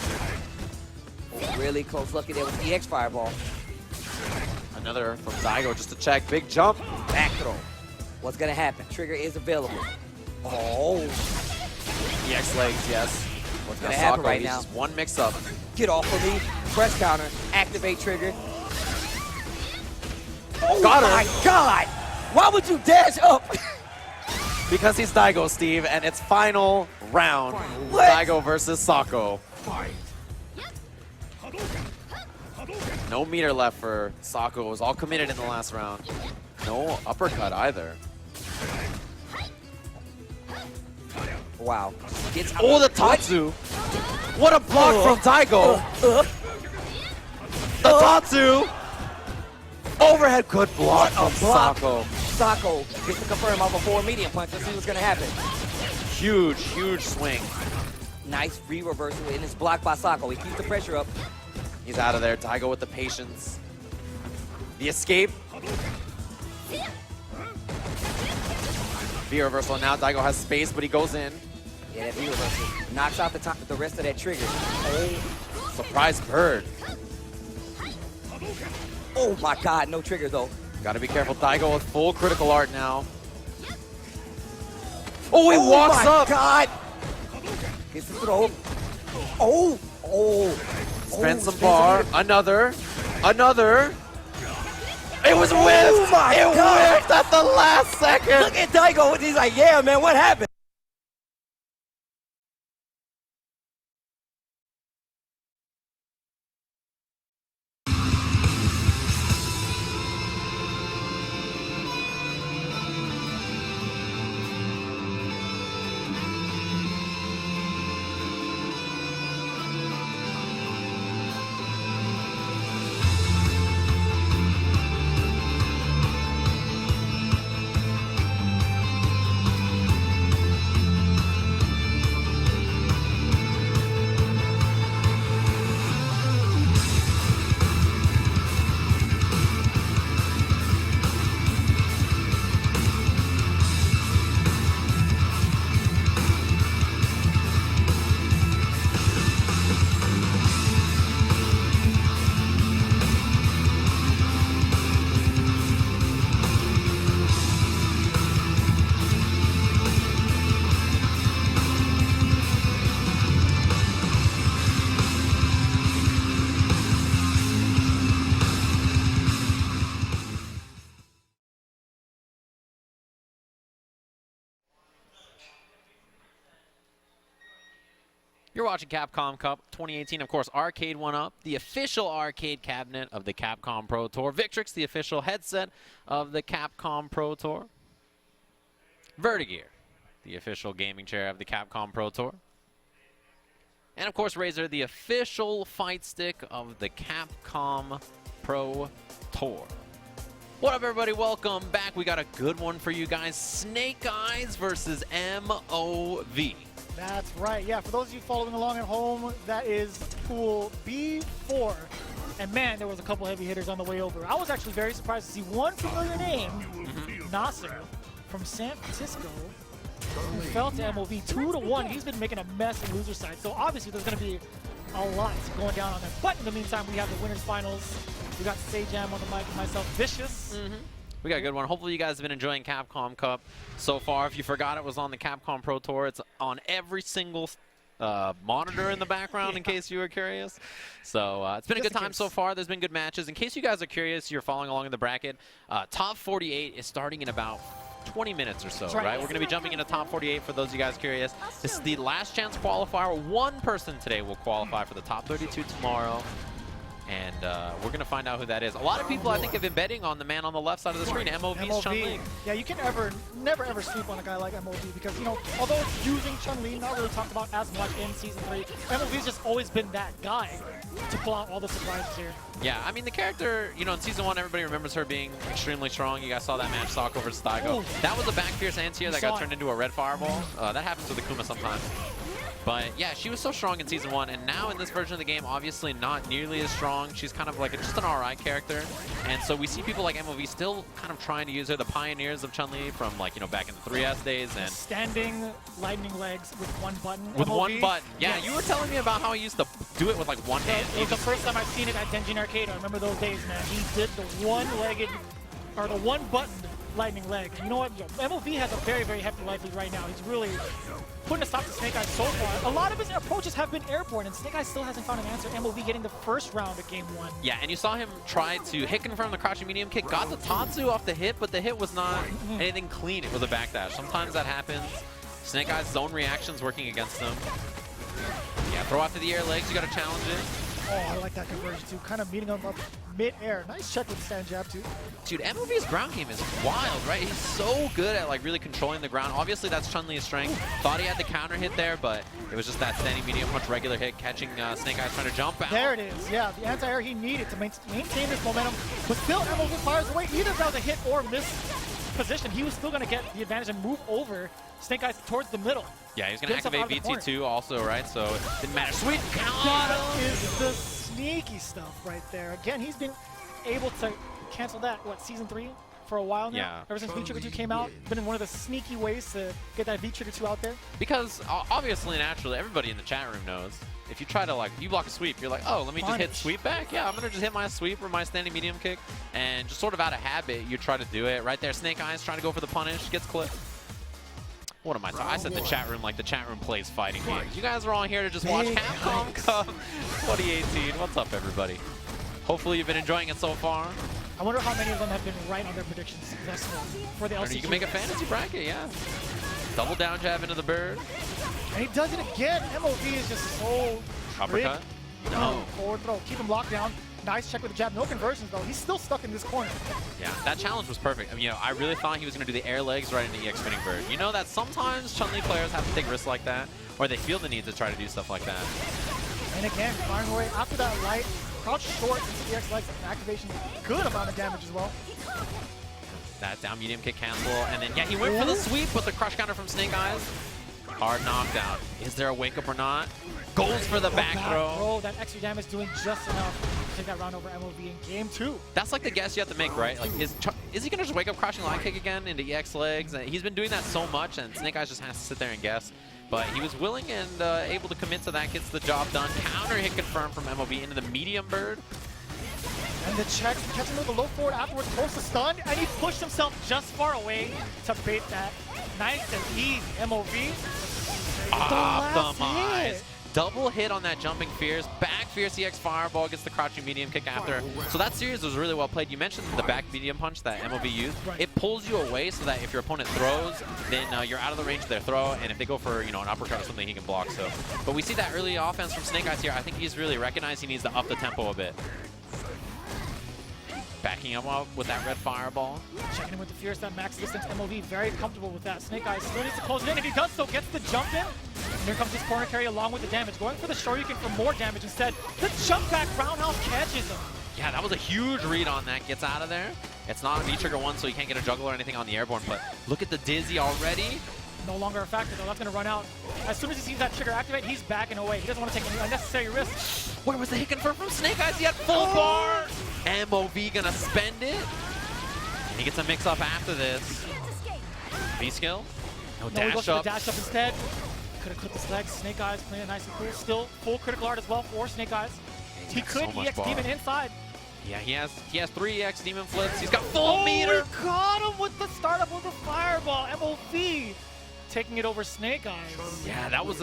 Really close lucky there with EX fireball. Another from Daigo just to check. Big jump. Back throw. What's gonna happen? Trigger is available. Oh. EX legs, yes. What's gonna happen right now? Just one mix up. Get off of me. Press counter. Activate trigger. Oh got her. My God! Why would you dash up? Because he's Daigo, Steve, and it's final round. What? Daigo versus Sako. No meter left for Sako. It was all committed in the last round. No uppercut either. Wow. Oh, the Tatsu. What a block from Daigo. The Tatsu. Overhead good block from Sako. Sako gets to confirm off a forward medium punch. Let's see what's going to happen. Huge, huge swing. Nice re-reversal, and it's blocked by Sako. He keeps the pressure up. He's out of there. Daigo with the patience. The escape. V-reversal. Now Daigo has space, but he goes in. Yeah, that V-reversal knocks out the rest of that trigger. Oh, surprise bird. Oh my God, no trigger though. Gotta be careful. Daigo with full critical art now. Oh, he walks up. Oh my God. Gets the throw. Oh. Spend some bar. Another. It was whiffed. Oh my God. Whiffed at the last second. Look at Daigo. He's like, yeah, man, what happened? You're watching Capcom Cup 2018, of course, Arcade 1-Up, the official arcade cabinet of the Capcom Pro Tour. Victrix, the official headset of the Capcom Pro Tour. Vertigear, the official gaming chair of the Capcom Pro Tour. And, of course, Razer, the official fight stick of the Capcom Pro Tour. What up, everybody? Welcome back. We got a good one for you guys. Snake Eyes versus MOV. That's right. Yeah, for those of you following along at home, that is Pool B4. And man, there was a couple heavy hitters on the way over. I was actually very surprised to see one familiar name, Nasser, from San Francisco, who fell to MOV 2-1. He's been making a mess in loser side. So obviously there's going to be a lot going down on that. But in the meantime, we have the winners finals. We got Sajam on the mic and myself, Vicious. We got a good one. Hopefully you guys have been enjoying Capcom Cup so far. If you forgot, it was on the Capcom Pro Tour. It's on every single monitor in the background in case you were curious. So it's been a good time so far. There's been good matches. In case you guys are curious, you're following along in the bracket, top 48 is starting in about 20 minutes or so, right? We're going to be jumping into top 48 for those of you guys curious. This is the last chance qualifier. One person today will qualify for the top 32 tomorrow. And we're going to find out who that is. A lot of people, I think, have been betting on the man on the left side of the screen, MOV's Chun-Li. Yeah, you can never ever sleep on a guy like MOV because, you know, although it's using Chun-Li, not really talked about as much in Season 3, MOV's just always been that guy to pull out all the surprises here. Yeah, I mean, the character, you know, in Season 1, everybody remembers her being extremely strong. You guys saw that match, Sako versus Daigo. That was a back fierce anti-air that got turned into a red fireball. That happens with Akuma sometimes. But yeah, she was so strong in Season 1, and now in this version of the game, obviously not nearly as strong. She's kind of like just an alright character. And so we see people like MOV still kind of trying to use her, the pioneers of Chun-Li from, like, you know, back in the 3S days. And standing lightning legs with one button. With MOV. one button. Yeah, you were telling me about how he used to do it with like one hand. It was the first time I've seen it at Denjin Arcade. I remember those days, man. He did the one-legged, or the one-buttoned lightning leg. You know what? Yo, MOV has a very, very hefty life lead right now. He's really putting a stop to Snake Eyes so far. A lot of his approaches have been airborne, and Snake Eyes still hasn't found an answer. MOV getting the first round of Game 1. Yeah, and you saw him try to hit confirm the crouching medium kick, got the Tatsu off the hit, but the hit was not anything clean. It was a backdash. Sometimes that happens. Snake Eyes' zone reactions working against him. Yeah, throw after the air legs, you gotta challenge it. Oh, I like that conversion too. Kind of meeting him up mid-air. Nice check with the stand jab too. Dude, MOV's ground game is wild, right? He's so good at like really controlling the ground. Obviously, that's Chun-Li's strength. Thought he had the counter hit there, but it was just that standing medium punch regular hit, catching Snake Eyes trying to jump out. There it is. Yeah, the anti-air he needed to maintain this momentum. But still, MOV fires away. Either that was a hit or miss position, he was still going to get the advantage and move over Snake Eyes towards the middle. Yeah, he's going to activate VT2 also, right? So it didn't matter. Sweet counter! That is the sneaky stuff right there. Again, he's been able to cancel that, what, Season 3 for a while now? Yeah. Ever since V-Trigger 2 came out, been in one of the sneaky ways to get that V-Trigger 2 out there. Because obviously, naturally, everybody in the chat room knows. If you try to, like, you block a sweep, you're like, oh, let me just hit sweep back? Yeah, I'm going to just hit my sweep or my standing medium kick. And just sort of out of habit, you try to do it. Right there, Snake Eyes trying to go for the punish, gets clipped. What am I talking? I said the chat room like the chat room plays fighting games. You guys are all here to just watch Capcom Cup 2018. What's up, everybody? Hopefully you've been enjoying it so far. I wonder how many of them have been right on their predictions thus far for the LCQ. You can make a fantasy bracket, yeah. Double down jab into the bird. And he does it again. MOV is just so uppercut. No. Forward throw. Keep him locked down. Nice check with the jab. No conversions, though. He's still stuck in this corner. Yeah, that challenge was perfect. I mean, you know, I really thought he was going to do the air legs right into EX spinning bird. You know that sometimes Chun-Li players have to take risks like that, or they feel the need to try to do stuff like that. And again, firing away after that light, crouch short into EX legs, activation, good amount of damage as well. That down medium kick cancel, and then, yeah, he went for the sweep with the crush counter from Snake Eyes. Hard knockdown. Is there a wake up or not? Goes for the back throw. That extra damage doing just enough to take that round over MOV in Game 2. That's like the guess you have to make, right? Like, is he going to just wake up crouching line kick again into EX legs? And he's been doing that so much, and Snake Eyes just has to sit there and guess. But he was willing and able to commit to that, gets the job done. Counter hit confirmed from MOV into the medium bird. And the check, catching with the low forward afterwards, close to stun, and he pushed himself just far away to bait that. Nice and easy, MOV. Optimized. Double hit on that jumping fierce. Back fierce EX fireball gets the crouching medium kick after. So that series was really well played. You mentioned the back medium punch that MOV used. It pulls you away so that if your opponent throws, then you're out of the range of their throw. And if they go for, you know, an uppercut or something, he can block. So, but we see that early offense from Snake Eyes here. I think he's really recognized he needs to up the tempo a bit. Backing him up with that red fireball. Checking in with the fierce, that max distance. MOV very comfortable with that. Snake Eyes still needs to close it in. If he does so, gets the jump in. And here comes his corner carry along with the damage. Going for the Shoryuken for more damage instead. The jump back roundhouse catches him. Yeah, that was a huge read on that. Gets out of there. It's not a V-Trigger 1, so you can't get a juggle or anything on the airborne, but look at the dizzy already. No longer a factor, though. That's going to run out. As soon as he sees that trigger activate, he's backing away. He doesn't want to take any unnecessary risks. Where was the hit confirm from Snake Eyes? He had full bar. MOV gonna spend it. And he gets a mix-up after this. V-skill. No he dash goes for the up. dash up instead. Could have clipped his legs. Snake Eyes playing it nice and cool. Still full critical art as well for Snake Eyes. He could so much EX bar. Demon inside. Yeah, he has 3 EX Demon flips. He's got full meter. He caught him with the startup with the fireball. MOV taking it over Snake Eyes. Yeah, that was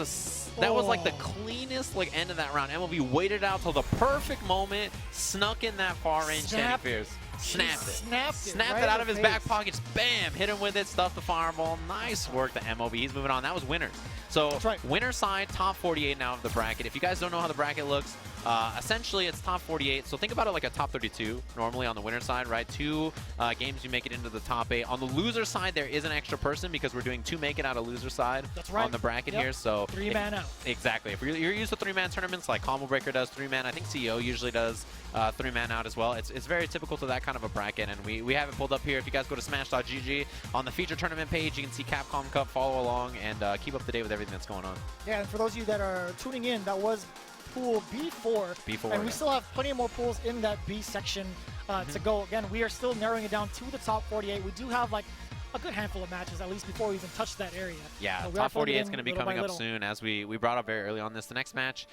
like the cleanest like end of that round. MLB waited out till the perfect moment, snuck in that far range standing fierce. Snapped it out of his back pocket. Just bam, hit him with it, stuffed the fireball. Nice work to MLB. He's moving on. That was winners. So winner side, top 48 now of the bracket. If you guys don't know how the bracket looks, essentially it's top 48. So think about it like a top 32 normally on the winner side, right? 2 games you make it into the top 8. On the loser side, there is an extra person because we're doing 2 make it out of loser side on the bracket here. So 3-man out. Exactly. If you're used to 3-man tournaments like Combo Breaker does 3-man, I think CEO usually does 3-man out as well. It's very typical to that kind of a bracket, and we have it pulled up here. If you guys go to smash.gg on the feature tournament page, you can see Capcom Cup, follow along, and keep up to date with everything that's going on. Yeah, and for those of you that are tuning in, that was pool B4. And we still have plenty more pools in that B section to go. Again, we are still narrowing it down to the top 48. We do have like a good handful of matches, at least before we even touch that area. Yeah, so top 48 is going to be coming up soon, as we brought up very early on this. The next match,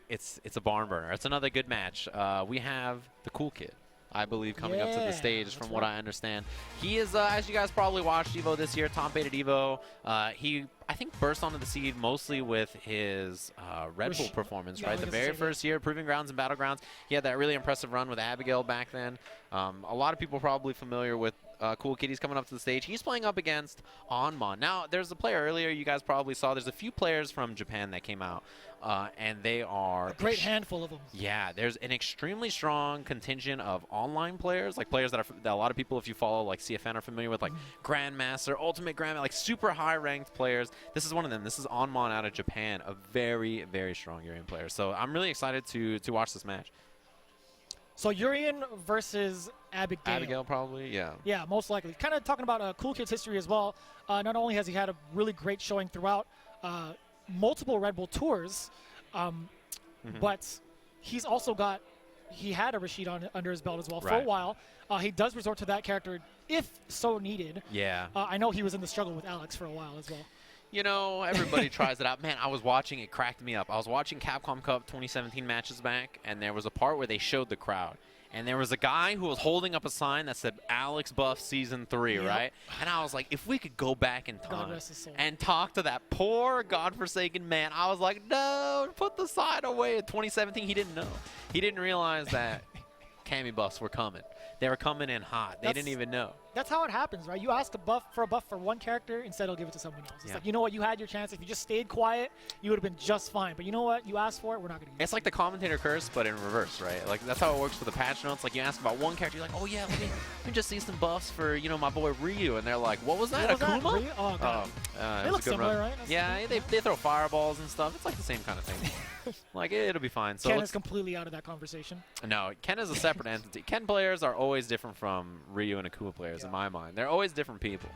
it's a barn burner. It's another good match. We have the Cool Kid, I believe, coming up to the stage, from what I understand. He is, as you guys probably watched EVO this year, top 8 at EVO. He, I think, burst onto the scene mostly with his Red Bull performance, right? The very first year, Proving Grounds and Battlegrounds. He had that really impressive run with Abigail back then. A lot of people probably familiar with Cool Kid. He's coming up to the stage. He's playing up against Onmon. Now, there's a player earlier you guys probably saw. There's a few players from Japan that came out, and they are... A great handful of them. Yeah, there's an extremely strong contingent of online players, like players that a lot of people, if you follow like CFN, are familiar with, like Grandmaster, Ultimate Grandmaster, like super high-ranked players. This is one of them. This is Onmon out of Japan, a very, very strong Urian player. So I'm really excited to watch this match. So Urian versus Abigail. Abigail, probably, yeah. Yeah, most likely. Kind of talking about Cool Kid's history as well. Not only has he had a really great showing throughout multiple Red Bull tours, but he's also he had a Rashid under his belt as well for a while. He does resort to that character if so needed. Yeah. I know he was in the struggle with Alex for a while as well. You know, everybody tries it out. Man, I was watching, it cracked me up. I was watching Capcom Cup 2017 matches back, and there was a part where they showed the crowd. And there was a guy who was holding up a sign that said Alex Buff Season 3, right? And I was like, if we could go back in time and talk to that poor godforsaken man, I was like, no, put the sign away. In 2017, he didn't know. He didn't realize that Cammy buffs were coming. They were coming in hot. They didn't even know. That's how it happens, right? You ask a buff for one character, instead he'll give it to someone else. It's like, you know what? You had your chance. If you just stayed quiet, you would have been just fine. But you know what? You asked for it. We're not going to give it. It's like the commentator curse, but in reverse, right? Like, that's how it works for the patch notes. Like, you ask about one character, you're like, oh, yeah, let me just see some buffs for, you know, my boy Ryu. And they're like, what was that? Akuma? Oh, God. They look similar, right? Yeah, they throw fireballs and stuff. It's like the same kind of thing. Like, it'll be fine. So Ken is completely out of that conversation. No, Ken is a separate entity. Ken players are always different from Ryu and Akuma players, in my mind. They're always different people.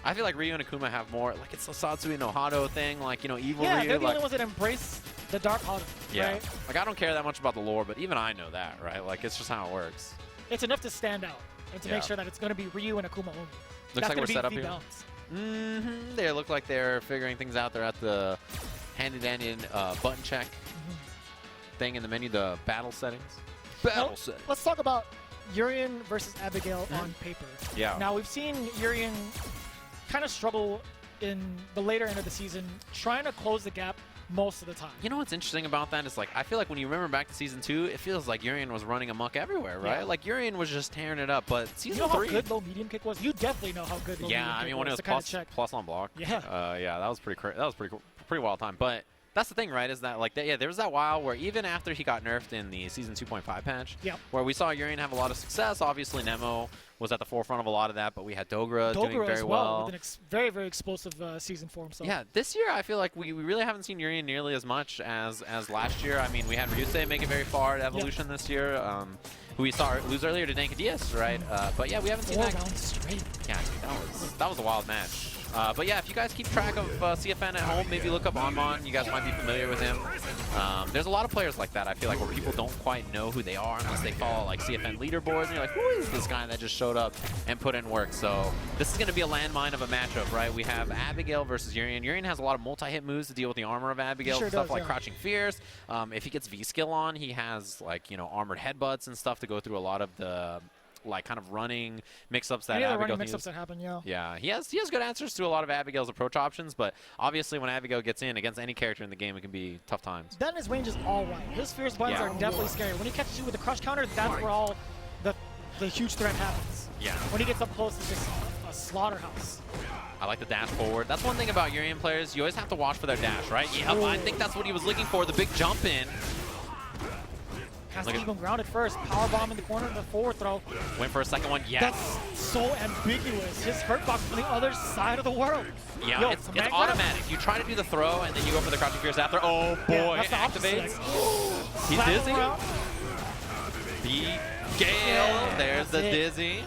I feel like Ryu and Akuma have more, like, it's a Satsui no Hado thing, like, you know, evil Ryu. Yeah, they're the only ones that embrace the Dark Hado, right? Like, I don't care that much about the lore, but even I know that, right? Like, it's just how it works. It's enough to stand out and to make sure that it's going to be Ryu and Akuma only. Looks like we're set up here. They look like they're figuring things out. They're at the handy-dandy button check thing in the menu, the battle settings. Let's talk about Urian versus Abigail on paper. Yeah. Now, we've seen Urian kind of struggle in the later end of the season, trying to close the gap most of the time. You know what's interesting about that is, like, I feel like when you remember back to Season 2, it feels like Urian was running amok everywhere, right? Yeah. Like, Urian was just tearing it up, but Season 3... You know how good low medium kick was? You definitely know how good low medium kick was. Yeah, I mean, when it was plus on block. Yeah. Yeah, that was pretty wild time. But that's the thing, right, is that, like, there was that while where even after he got nerfed in the Season 2.5 patch, where we saw Urian have a lot of success. Obviously, Nemo was at the forefront of a lot of that, but we had Dogra doing very as well. With an very, very explosive Season for himself. Yeah, this year I feel like we really haven't seen Urian nearly as much as last year. I mean, we had Ryusei make it very far at Evolution this year, who we saw lose earlier to Denadas, right? But yeah, we haven't seen that. 4 rounds straight. Yeah, That was a wild match. But yeah, if you guys keep track of CFN at home, maybe look up Onmon. You guys might be familiar with him. There's a lot of players like that, I feel like, where people don't quite know who they are unless they follow like CFN leaderboards, and you're like, who is this guy that just showed up and put in work? So this is going to be a landmine of a matchup, right? We have Abigail versus Urian. Urian has a lot of multi-hit moves to deal with the armor of Abigail. Sure stuff does, like yeah. Crouching Fierce. If he gets V-skill on, he has like, you know, armored headbutts and stuff to go through a lot of the like kind of running mix-ups that Abigail running can mix-ups use. that happen, yeah. Yeah, he has good answers to a lot of Abigail's approach options, but obviously when Abigail gets in against any character in the game, it can be tough times. Then his range is all right. His fierce buttons are definitely scary. When he catches you with the crush counter, that's where all the huge threat happens. Yeah. When he gets up close, it's just a slaughterhouse. I like the dash forward. That's one thing about Urian players. You always have to watch for their dash, right? Yep, I think that's what he was looking for, the big jump in. Has to keep him grounded first. Power bomb in the corner, the forward throw. Went for a second one, yes. That's so ambiguous. His hurt box from the other side of the world. Yeah, Yo, it's automatic. You try to do the throw, and then you go for the Crouching Fierce after. Oh boy, that's the activates. He's Slap dizzy. around. The Gale, there's the dizzy.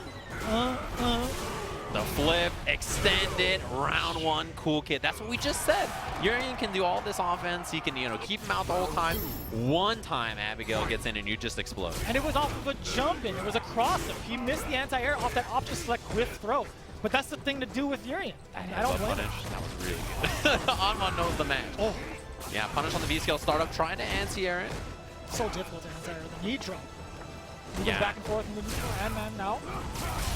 The flip, extended, round one, cool kid. That's what we just said. Urian can do all this offense. He can, you know, keep him out the whole time. One time Abigail gets in and you just explode. And it was off of a jump in. It was a cross-up. He missed the anti-air off that option select whiff throw. But that's the thing to do with Urian. I don't blame him. That was really good. Onmon knows the match. Oh. Yeah, punish on the V-scale startup, trying to anti-air it. So difficult to anti-air. The knee drop. Moving Yeah. back and forth and now.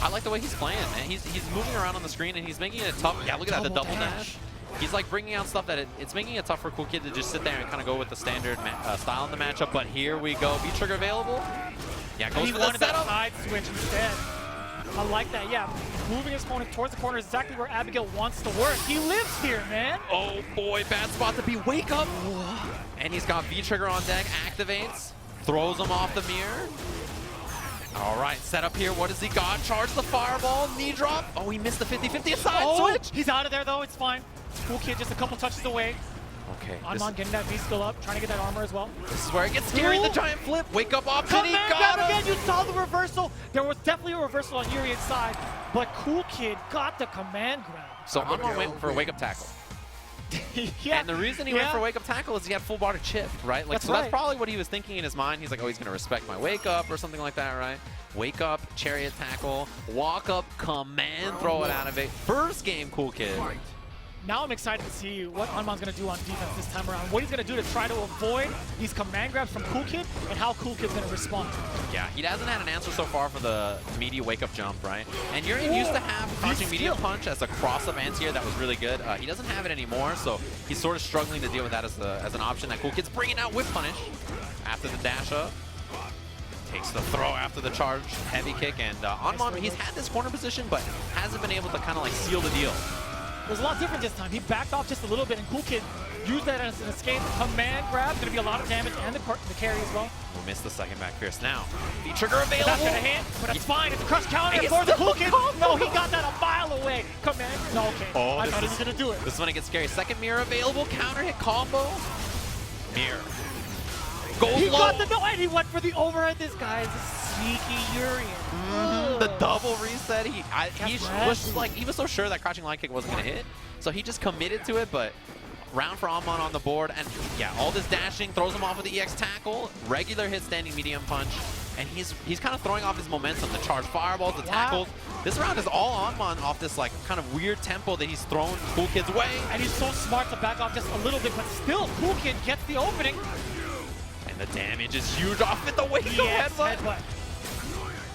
I like the way he's playing, man. He's moving around on the screen and he's making it tough. Yeah, look at that, the double dash. He's like bringing out stuff that it's making it tough for Cool Kid to just sit there and kind of go with the standard style in the matchup. But here we go. V-trigger available. Yeah, goes He for the wanted that setup. side switch instead. I like that, yeah. Moving his opponent towards the corner is exactly where Abigail wants to work. He lives here, man. Oh boy, bad spot to be. Wake up. And he's got V-trigger on deck, activates, throws him off the mirror. All right, set up here. What does he got? Charge the fireball, knee drop. Oh, he missed the 50-50 side switch. He's out of there, though. It's fine. Cool Kid just a couple touches away. Okay. Onmon getting that V-skill up, trying to get that armor as well. This is where it gets scary. The giant flip. Wake up option. He Command got grab him. again. You saw the reversal. There was definitely a reversal on Urian's side, but Cool Kid got the command grab. So Onmon went for a wake-up tackle. Yeah. And the reason he went for wake-up tackle is he had full bar to chip, right? Like, that's probably what he was thinking in his mind. He's like, oh, he's going to respect my wake-up or something like that, right? Wake up, chariot tackle, walk up, command, throw it out of it. First game, Cool Kid. Now I'm excited to see what Onmon's going to do on defense this time around. What he's going to do to try to avoid these command grabs from Cool Kid and how Cool Kid's going to respond. Yeah, he hasn't had an answer so far for the media wake-up jump, right? And Urian used to have crouching medium punch as a cross-up anti-air that was really good. He doesn't have it anymore, so he's sort of struggling to deal with that as an option that Cool Kid's bringing out whip punish after the dash up. Takes the throw after the charge, heavy kick, and Onmon, he's had this corner position, but hasn't been able to kind of like seal the deal. It was a lot different this time. He backed off just a little bit, and Cool Kid used that as an escape. Command grab, going to be a lot of damage, and the carry as well. We'll miss the second back fierce now. V-trigger available. That's going to hit, but it's fine. It's a crush counter for the Cool Kid. No, he got that a mile away. Command, no, okay. Oh, I thought he was going to do it. This is when it gets scary. Second mirror available, counter hit combo. Mirror. Goes He low. got the no, and he went for the overhead. This guy is a sneaky Urian. The double reset. He was so sure that crouching line kick wasn't going to hit, so he just committed to it. But round for Onmon on the board, and yeah, all this dashing throws him off with the EX tackle, regular hit standing medium punch, and he's kind of throwing off his momentum. The charge fireballs, the tackles. This round is all Onmon off this like kind of weird tempo that he's thrown Cool Kid's way. And he's so smart to back off just a little bit, but still, Cool Kid gets the opening. The damage is huge off at the wake-up headbutt.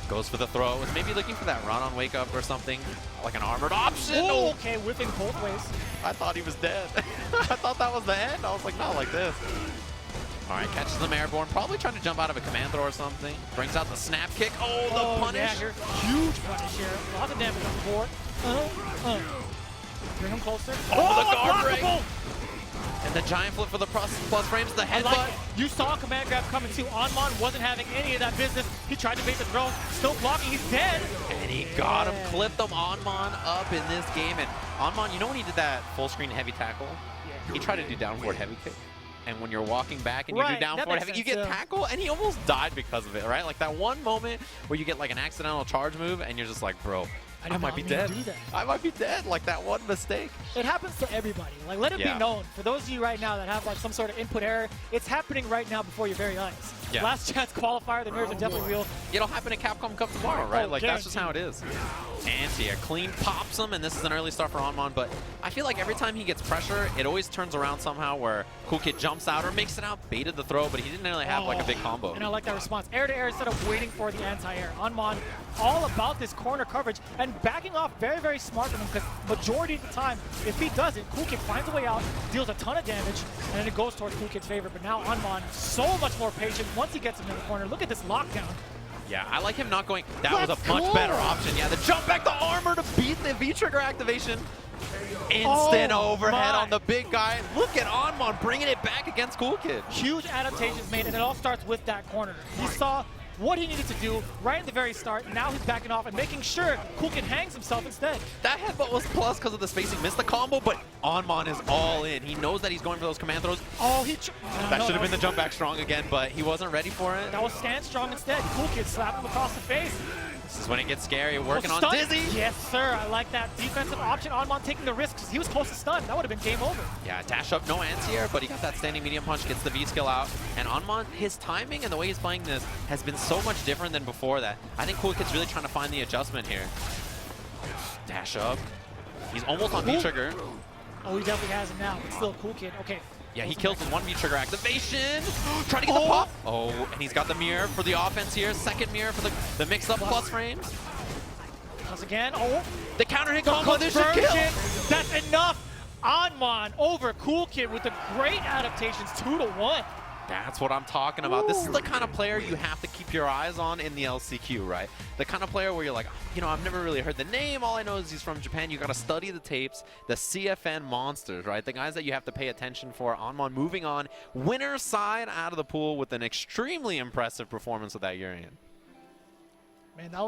Goes for the throw. Was maybe looking for that run on wake-up or something, like an armored option. Oh, okay, whipping both ways. I thought he was dead. I thought that was the end. I was like, not like this. All right, catches him airborne. Probably trying to jump out of a command throw or something. Brings out the snap kick. Oh, the punish. Yeah, here. Huge punish here. Lots of damage on the board. Bring him closer. Oh, the guard break. And the giant flip for the plus frames, the headbutt. Like you saw a command grab coming too. Onmon wasn't having any of that business. He tried to bait the throw, still blocking, he's dead. And he got him, clipped him, Onmon up in this game. And Onmon, you know when he did that full screen heavy tackle? He tried to do down forward heavy kick. And when you're walking back and you do down forward heavy, you get tackle, and he almost died because of it, right? Like that one moment where you get like an accidental charge move and you're just like, bro, I might be dead. I might be dead, like that one mistake. It happens to everybody. Like, let it be known. For those of you right now that have like some sort of input error, it's happening right now before your very eyes. Yeah. Last chance qualifier, the mirrors are definitely real. It'll happen at Capcom Cup tomorrow, right? Oh, Like, that's just how it is. Anti-air clean pops him, and this is an early start for Onmon, but I feel like every time he gets pressure, it always turns around somehow where Cool Kid jumps out or makes it out, baited the throw, but he didn't really have like a big combo. And I like that response. Air to air instead of waiting for the anti-air. Onmon all about this corner coverage and backing off very, very smart from him, because majority of the time, if he does it, Cool Kid finds a way out, deals a ton of damage, and then it goes towards Cool Kid's favor. But now Onmon so much more patient once he gets him in the corner. Look at this lockdown. Yeah, I like him not going. That was a much better option. Yeah, the jump back, the armor to beat the V-trigger activation. Instant overhead on the big guy. Look at Onmon bringing it back against Cool Kid. Huge adaptations made, and it all starts with that corner. He saw what he needed to do right at the very start. Now he's backing off and making sure Cool Kid hangs himself instead. That headbutt was plus because of the spacing. Missed the combo, but Onmon is all in. He knows that he's going for those command throws. Oh, that should have been the jump back strong again, but he wasn't ready for it. That was stand strong instead. Cool Kid slapped him across the face. This is when it gets scary, working on Stun. Dizzy. Yes, sir. I like that defensive option. Onmon taking the risk because he was close to stun. That would have been game over. Yeah, dash up, no anti-air, but he got that standing medium punch, gets the V-skill out. And Onmon, his timing and the way he's playing this has been so much different than before that. I think Cool Kid's really trying to find the adjustment here. Dash up. He's almost on V-trigger. Oh, he definitely has him now, but still Cool Kid. Okay. Yeah, he kills with one V-trigger activation. Trying to get the pop. Oh, and he's got the mirror for the offense here. Second mirror for the mix-up plus frames. Again, the counter hit combo, this should kill. That's enough. Onmon over Cool Kid with the great adaptations, 2-1. That's what I'm talking about. This is the kind of player you have to keep your eyes on in the LCQ, right? The kind of player where you're like, you know, I've never really heard the name. All I know is he's from Japan. You got to study the tapes, the CFN monsters, right? The guys that you have to pay attention for. Onmon moving on, winner side out of the pool with an extremely impressive performance with that Urian. Man, that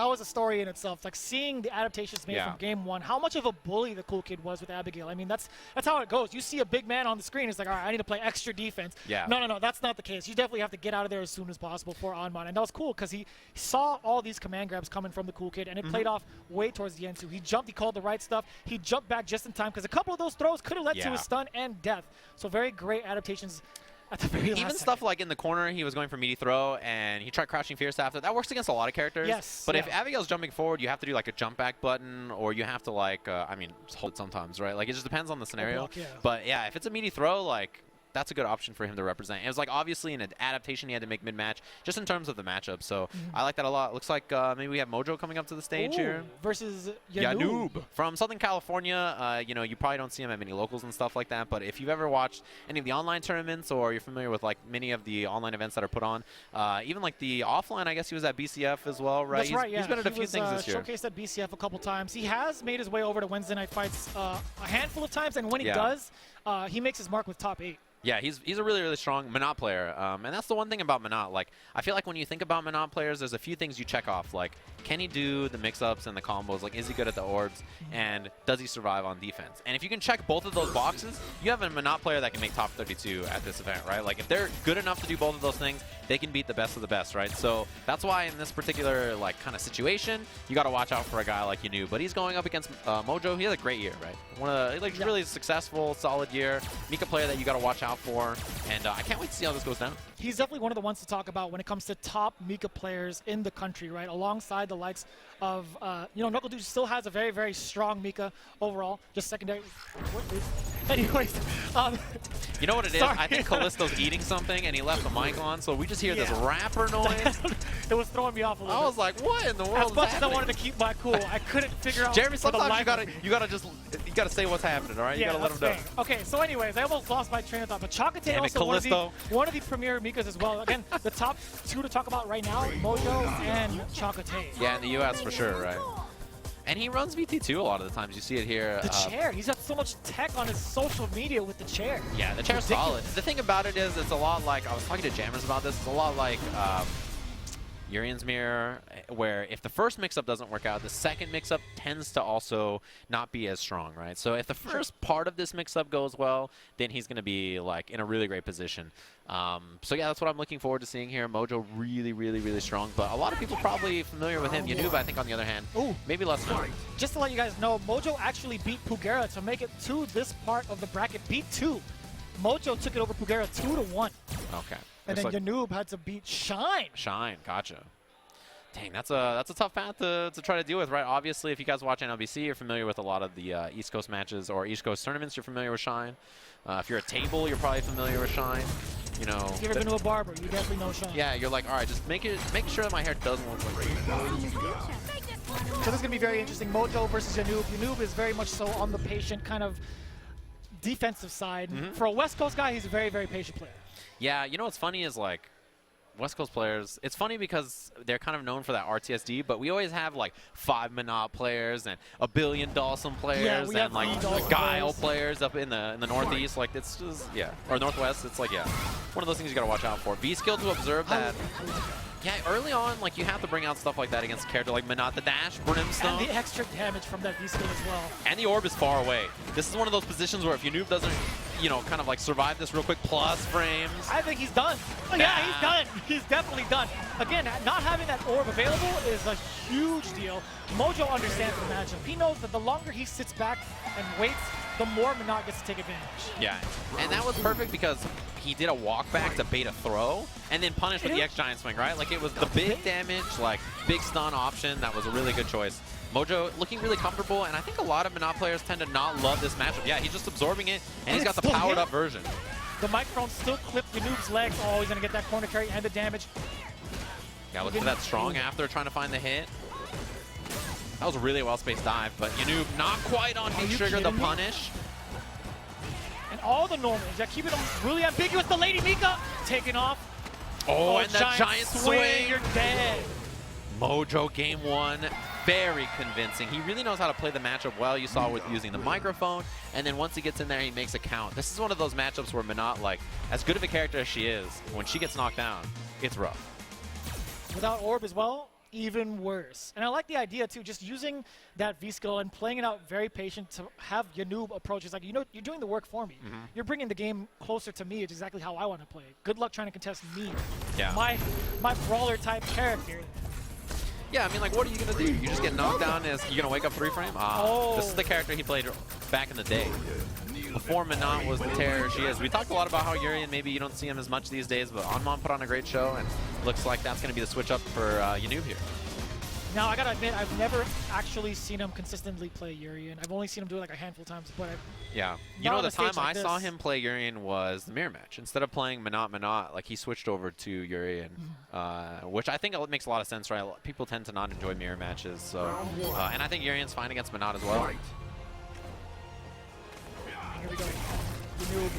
was a story in itself. Like seeing the adaptations made from game one, how much of a bully the Cool Kid was with Abigail. I mean, that's how it goes. You see a big man on the screen, it's like, all right, I need to play extra defense. Yeah. No, that's not the case. You definitely have to get out of there as soon as possible for Onmon. And that was cool because he saw all these command grabs coming from the Cool Kid, and it played off way towards the end too. He jumped, he called the right stuff. He jumped back just in time because a couple of those throws could have led to a stun and death. So very great adaptations. Even stuff like in the corner, he was going for meaty throw, and he tried crouching fierce after. That works against a lot of characters. Yes. But if Abigail's jumping forward, you have to do like a jump back button, or you have to like, I mean, just hold it sometimes, right? Like it just depends on the scenario. Block, yeah. But yeah, if it's a meaty throw, like that's a good option for him to represent. It was like obviously an adaptation he had to make mid-match, just in terms of the matchup. So I like that a lot. Looks like maybe we have Mojo coming up to the stage here. Versus Yanoo from Southern California. You know, you probably don't see him at many locals and stuff like that, but if you've ever watched any of the online tournaments or you're familiar with like many of the online events that are put on, even like the offline, I guess he was at BCF as well, right? That's right, yeah. He's been at a few things this year. Showcased at BCF a couple times. He has made his way over to Wednesday night fights a handful of times, and when he does, he makes his mark with top 8. Yeah, he's a really, really strong Monat player. And that's the one thing about Monat. Like, I feel like when you think about Monat players, there's a few things you check off. Like, can he do the mix-ups and the combos? Like, is he good at the orbs? And does he survive on defense? And if you can check both of those boxes, you have a Monat player that can make top 32 at this event, right? Like, if they're good enough to do both of those things, they can beat the best of the best, right? So that's why in this particular, like, kind of situation, you got to watch out for a guy like Yanoo. But he's going up against Mojo. He had a great year, right? One of the, like, really successful, solid year. Mika player that you got to watch out for. And I can't wait to see how this goes down. He's definitely one of the ones to talk about when it comes to top Mika players in the country, right? Alongside the likes of, you know, Knuckle still has a very, very strong Mika overall. Just secondary. Anyways. You know what it is? I think Callisto's eating something and he left the mic on, so we just hear this rapper noise. It was throwing me off a little bit. I was like, what in the world As much as I wanted to keep my cool, I couldn't figure out. Jeremy, sometimes you gotta say what's happening, all right? Yeah, you gotta let him know. Okay, so anyways, I almost lost my train of thought, but Chakate also one of the premier Mikas as well. Again, the top two to talk about right now, Mojo and Chakate. Yeah, in the US for sure, right? And he runs VT2 a lot of the times. You see it here. The chair. He's got so much tech on his social media with the chair. Yeah, the chair's solid. The thing about it is it's a lot like, I was talking to Jammers about this, it's a lot like Urian's mirror, where if the first mix-up doesn't work out, the second mix-up tends to also not be as strong, right? So if the first part of this mix-up goes well, then he's going to be like in a really great position. So yeah, that's what I'm looking forward to seeing here. Mojo really strong, but a lot of people probably familiar with him. Yanoo, I think, on the other hand, maybe less known. Just to let you guys know, Mojo actually beat Pugera to make it to this part of the bracket. Beat 2. Mojo took it over Pugera 2-1. Okay. And then Yanoo had to beat Shine. Shine, gotcha. Dang, that's a tough path to try to deal with, right? Obviously, if you guys watch NLBC, you're familiar with a lot of the East Coast matches or East Coast tournaments. You're familiar with Shine. If you're a table, you're probably familiar with Shine. You know. If you've ever been to a barber, you definitely know Shine. Yeah, you're like, all right, just make sure that my hair doesn't look like So this is gonna be very interesting. Mojo versus Yanoo. Yanoo is very much so on the patient kind of defensive side. For a West Coast guy, he's a very patient player. Yeah, you know what's funny is like West Coast players, it's funny because they're kind of known for that RTSD, but we always have like 5 Monot players and a billion Dawson players and like Guile players up in the Northeast. Like it's just, or Northwest. It's like, one of those things you gotta watch out for. V-skill to observe that. Yeah, early on, like you have to bring out stuff like that against a character like Monot, the dash, Brimstone. And the extra damage from that V-skill as well. And the orb is far away. This is one of those positions where if Yanoo doesn't, you know, kind of like survive this real quick plus frames. I think he's done. Oh, yeah, he's done. He's definitely done. Again, not having that orb available is a huge deal. Mojo understands the matchup. He knows that the longer he sits back and waits, the more Monot gets to take advantage. Yeah, and that was perfect because he did a walk back to bait a throw and then punish with the X-Giant swing, right? Like it was the big damage, like big stun option. That was a really good choice. Mojo looking really comfortable, and I think a lot of Monot players tend to not love this matchup. Yeah, he's just absorbing it, and he's got the powered up version. The microphone still clipped Yanoo's legs. Oh, he's going to get that corner carry and the damage. Yeah, look for that strong after trying to find the hit. That was a really well-spaced dive, but Yanoo not quite on V-trigger the punish. And all the normals, yeah, keeping them really ambiguous. The Lady Mika taking off. Oh, and the giant swing. You're dead. Mojo game 1, very convincing. He really knows how to play the matchup well. You saw with using the microphone, and then once he gets in there, he makes a count. This is one of those matchups where Monot, like, as good of a character as she is, when she gets knocked down, it's rough. Without orb as well, even worse. And I like the idea too, just using that V-skill and playing it out very patient to have Yanoo approach. It's like, you know, you're doing the work for me. You're bringing the game closer to me. It's exactly how I want to play. Good luck trying to contest me. Yeah. My brawler type character. Yeah, I mean, like, what are you going to do? You just get knocked down as you're going to wake up 3-frame? This is the character he played back in the day. Before Monot was the terror she is. We talked a lot about how Urian, maybe you don't see him as much these days, but Onmon put on a great show, and looks like that's going to be the switch up for Yanoo here. Now, I got to admit, I've never actually seen him consistently play Urian. I've only seen him do it like a handful of times, but yeah. You know, the time I saw him play Urian was the mirror match. Instead of playing Monot, like he switched over to Urian, which I think makes a lot of sense, right? People tend to not enjoy mirror matches, so and I think Urian's fine against Monot as well. Here we go. Yanoo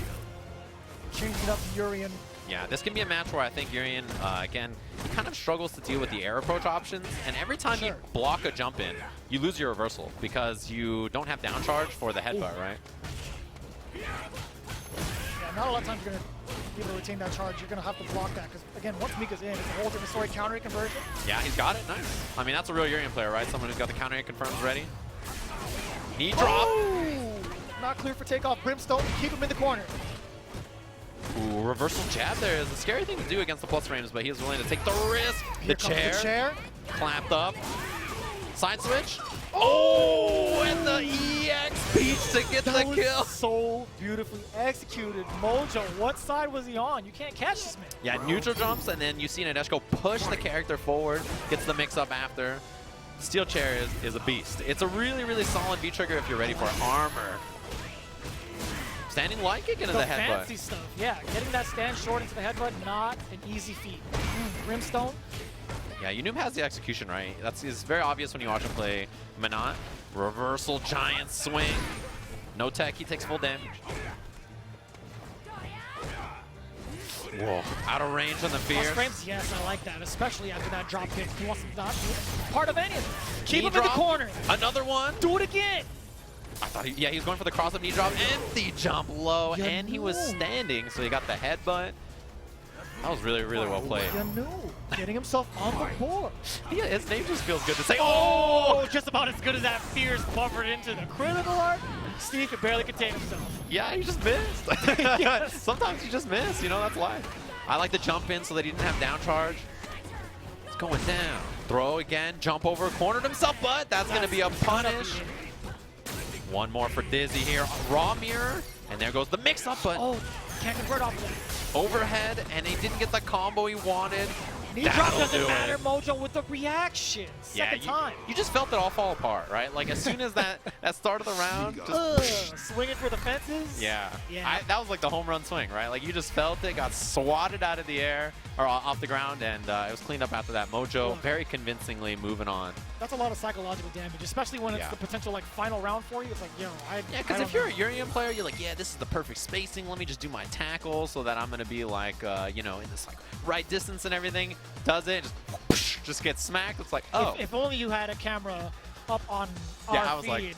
changing up Urian. Yeah, this can be a match where I think Urian, again, he kind of struggles to deal with the air approach options, and every time you block a jump in, you lose your reversal because you don't have down charge for the headbutt, right? Yeah, not a lot of times you're going to be able to retain that charge. You're going to have to block that because, again, once Mika's in, it's a whole different story. Counter conversion. Yeah, he's got it. Nice. I mean, that's a real Urian player, right? Someone who's got the counter confirms ready. Knee drop. Oh! Not clear for takeoff. Brimstone, keep him in the corner. Ooh, reversal jab there is a scary thing to do against the plus frames, but he was willing to take the risk. Here comes the chair. Clamped up. Side switch. Oh, and the EX beach to get the kill. So beautifully executed. Mojo, what side was he on? You can't catch this man. Yeah, neutral jumps, and then you see Nadeshko push the character forward, gets the mix up after. Steel chair is a beast. It's a really solid V-trigger if you're ready for armor. Standing light kick into the headbutt. Fancy stuff, yeah. Getting that stand short into the headbutt, not an easy feat. Brimstone. Yeah, Yanoo has the execution right. It's very obvious when you watch him play Monot. Reversal giant swing. No tech, he takes full damage. Whoa, out of range on the fierce. Frames, yes, I like that, especially after that drop kick. He wants to not be part of any of it. Keep him in the corner. Another one. Do it again. I thought he was going for the cross-up knee drop and the jump low, and he was standing, so he got the headbutt. That was really, really well played. Yanoo getting himself on the board. Yeah, his name just feels good to say. Oh, just about as good as that Fierce buffered into the critical art. Steve could barely contain himself. Yeah, he just missed. Yes. Sometimes you just miss, you know, that's life. I like the jump in so that he didn't have down charge. It's going down. Throw again, jump over, cornered himself, but that's going to be a punish. One more for Dizzy here. Raw mirror, and there goes the mix-up, but can't convert off of that. Overhead, and he didn't get the combo he wanted. Knee drop doesn't matter, Mojo, with the reaction. Second time. You just felt it all fall apart, right? Like, as soon as that start of the round, just swinging for the fences. Yeah. That was like the home run swing, right? Like, you just felt it, got swatted out of the air, or off the ground, and it was cleaned up after that. Mojo very convincingly moving on. That's a lot of psychological damage, especially when it's the potential like final round for you. It's like, because if you're a Urian player, you're like, yeah, this is the perfect spacing. Let me just do my tackle so that I'm going to be like, you know, in this like right distance and everything. Does it, just gets smacked. It's like, oh. If only you had a camera up on I our was feed.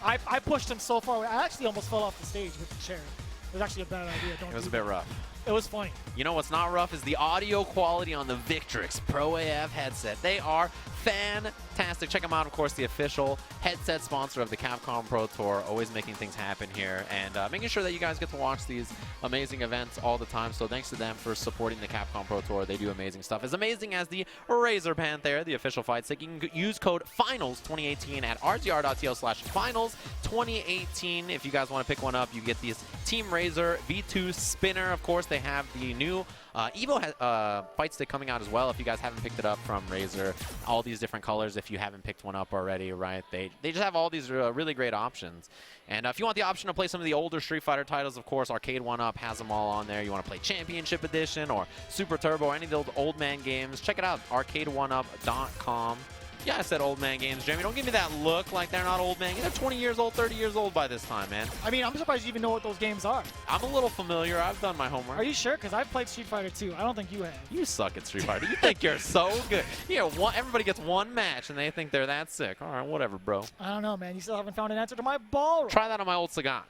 like, I pushed him so far away. I actually almost fell off the stage with the chair. It was actually a bad idea. It was a bit rough. It was funny. You know what's not rough is the audio quality on the Victrix Pro AF headset. They are fantastic. Check them out, of course, the official headset sponsor of the Capcom Pro Tour. Always making things happen here and making sure that you guys get to watch these amazing events all the time. So thanks to them for supporting the Capcom Pro Tour. They do amazing stuff. As amazing as the Razor Band there, the official fight stick. You can use code FINALS2018 at rzr.tl/finals2018. If you guys want to pick one up, you get these Team Razor V2 spinner. Of course, they have the new Evo fight stick coming out as well. If you guys haven't picked it up from Razor, all these different colors. If you haven't picked one up already, right? They just have all these really great options. And if you want the option to play some of the older Street Fighter titles, of course, Arcade 1-Up has them all on there. You want to play Championship Edition or Super Turbo, or any of those old man games, check it out, arcade1up.com. Yeah, I said old man games, Jeremy. Don't give me that look like they're not old man. They're 20 years old, 30 years old by this time, man. I mean, I'm surprised you even know what those games are. I'm a little familiar. I've done my homework. Are you sure? Because I've played Street Fighter 2. I don't think you have. You suck at Street Fighter. You think you're so good. Yeah, everybody gets one match, and they think they're that sick. All right, whatever, bro. I don't know, man. You still haven't found an answer to my ball. Try that on my old Sagan.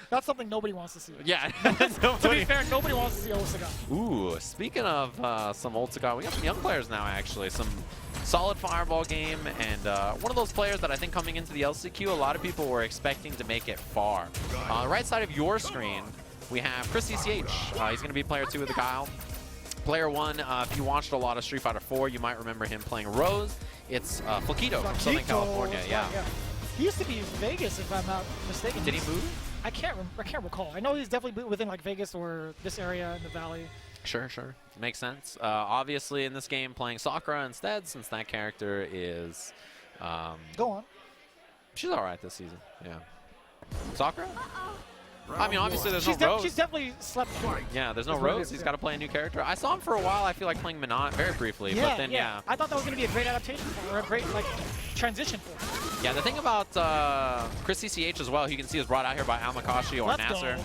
That's something nobody wants to see. Yeah. To be fair, nobody wants to see old Sagan. Ooh, speaking of some old Sagan, we got some young players now, actually. Some solid fireball game, and one of those players that I think coming into the LCQ, a lot of people were expecting to make it far. Right side of your screen, we have Chris CCH. He's going to be player 2 of the Guile. Player 1, if you watched a lot of Street Fighter 4, you might remember him playing Rose. It's Fakito from Southern California. Yeah. He used to be in Vegas, if I'm not mistaken. Did he move? I can't recall. I know he's definitely within like Vegas or this area in the valley. Sure. Makes sense. Obviously, in this game, playing Sakura instead, since that character is... Go on. She's all right this season, yeah. Sakura? I mean, obviously, there's no Rose. She's definitely slept through. Yeah, there's no Rose. He's got to play a new character. I saw him for a while. I feel like playing Minot very briefly, but then, yeah. I thought that was going to be a great adaptation for her, or a great, like, transition for her. Yeah, the thing about Chris CCH as well, you can see is brought out here by Almakashi or Nasser.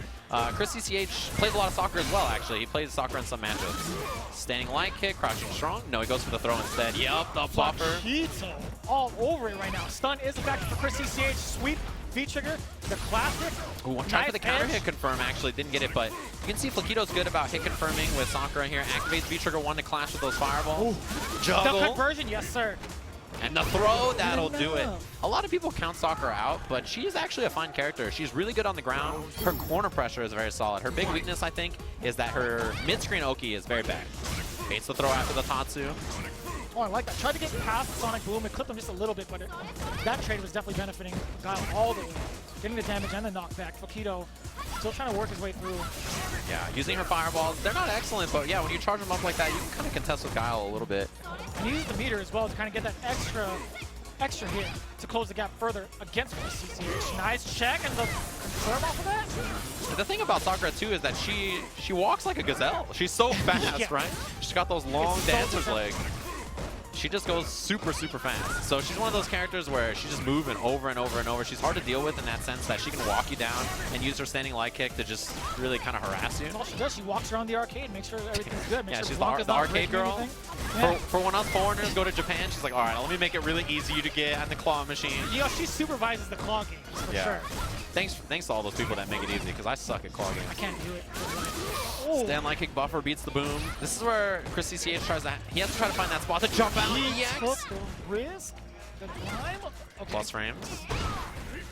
Chris CCH plays a lot of soccer as well, actually. He plays soccer in some matchups. Standing light kick, crouching strong. No, he goes for the throw instead. Yup, the buffer. Fakito all over it right now. Stun is effective for Chris CCH. Sweep. V-trigger, the classic. Ooh, I'm trying for the counter hit confirm, actually. Didn't get it, but you can see Fakito's good about hit confirming with Sakura here. Activates V-trigger 1 to clash with those fireballs. Juggle. The conversion, yes, sir. And the throw, that'll do it. A lot of people count Sakura out, but she is actually a fine character. She's really good on the ground. Her corner pressure is very solid. Her big weakness, I think, is that her mid-screen Oki is very bad. Baits the throw after the Tatsu. Oh, I like that. Tried to get past the Sonic Boom. It clipped him just a little bit, but that trade was definitely benefiting Guile all the way. Getting the damage and the knockback. Fakito still trying to work his way through. Yeah, using her fireballs. They're not excellent, but yeah, when you charge them up like that, you can kind of contest with Guile a little bit. And you use the meter as well to kind of get that extra hit to close the gap further against the CCH. Nice check and the confirm off of that. The thing about Sakura too is that she walks like a gazelle. She's so fast, right? She's got those long dancer's legs. She just goes super, super fast. So she's one of those characters where she's just moving over and over and over. She's hard to deal with in that sense that she can walk you down and use her standing light kick to just really kind of harass you. That's all she does. She walks around the arcade, make sure everything's good. Make yeah, sure she's the arcade girl. Yeah. For when us foreigners go to Japan, she's like, all right, let me make it really easy to get on the claw machine. You know, she supervises the claw games, for sure. Thanks to all those people that make it easy, because I suck at claw games. I can't do it. Stand light kick buffer beats the boom. This is where Chris CCH tries to, he has to try to find that spot to jump out. He took the risk, the climb. Okay. Plus frames.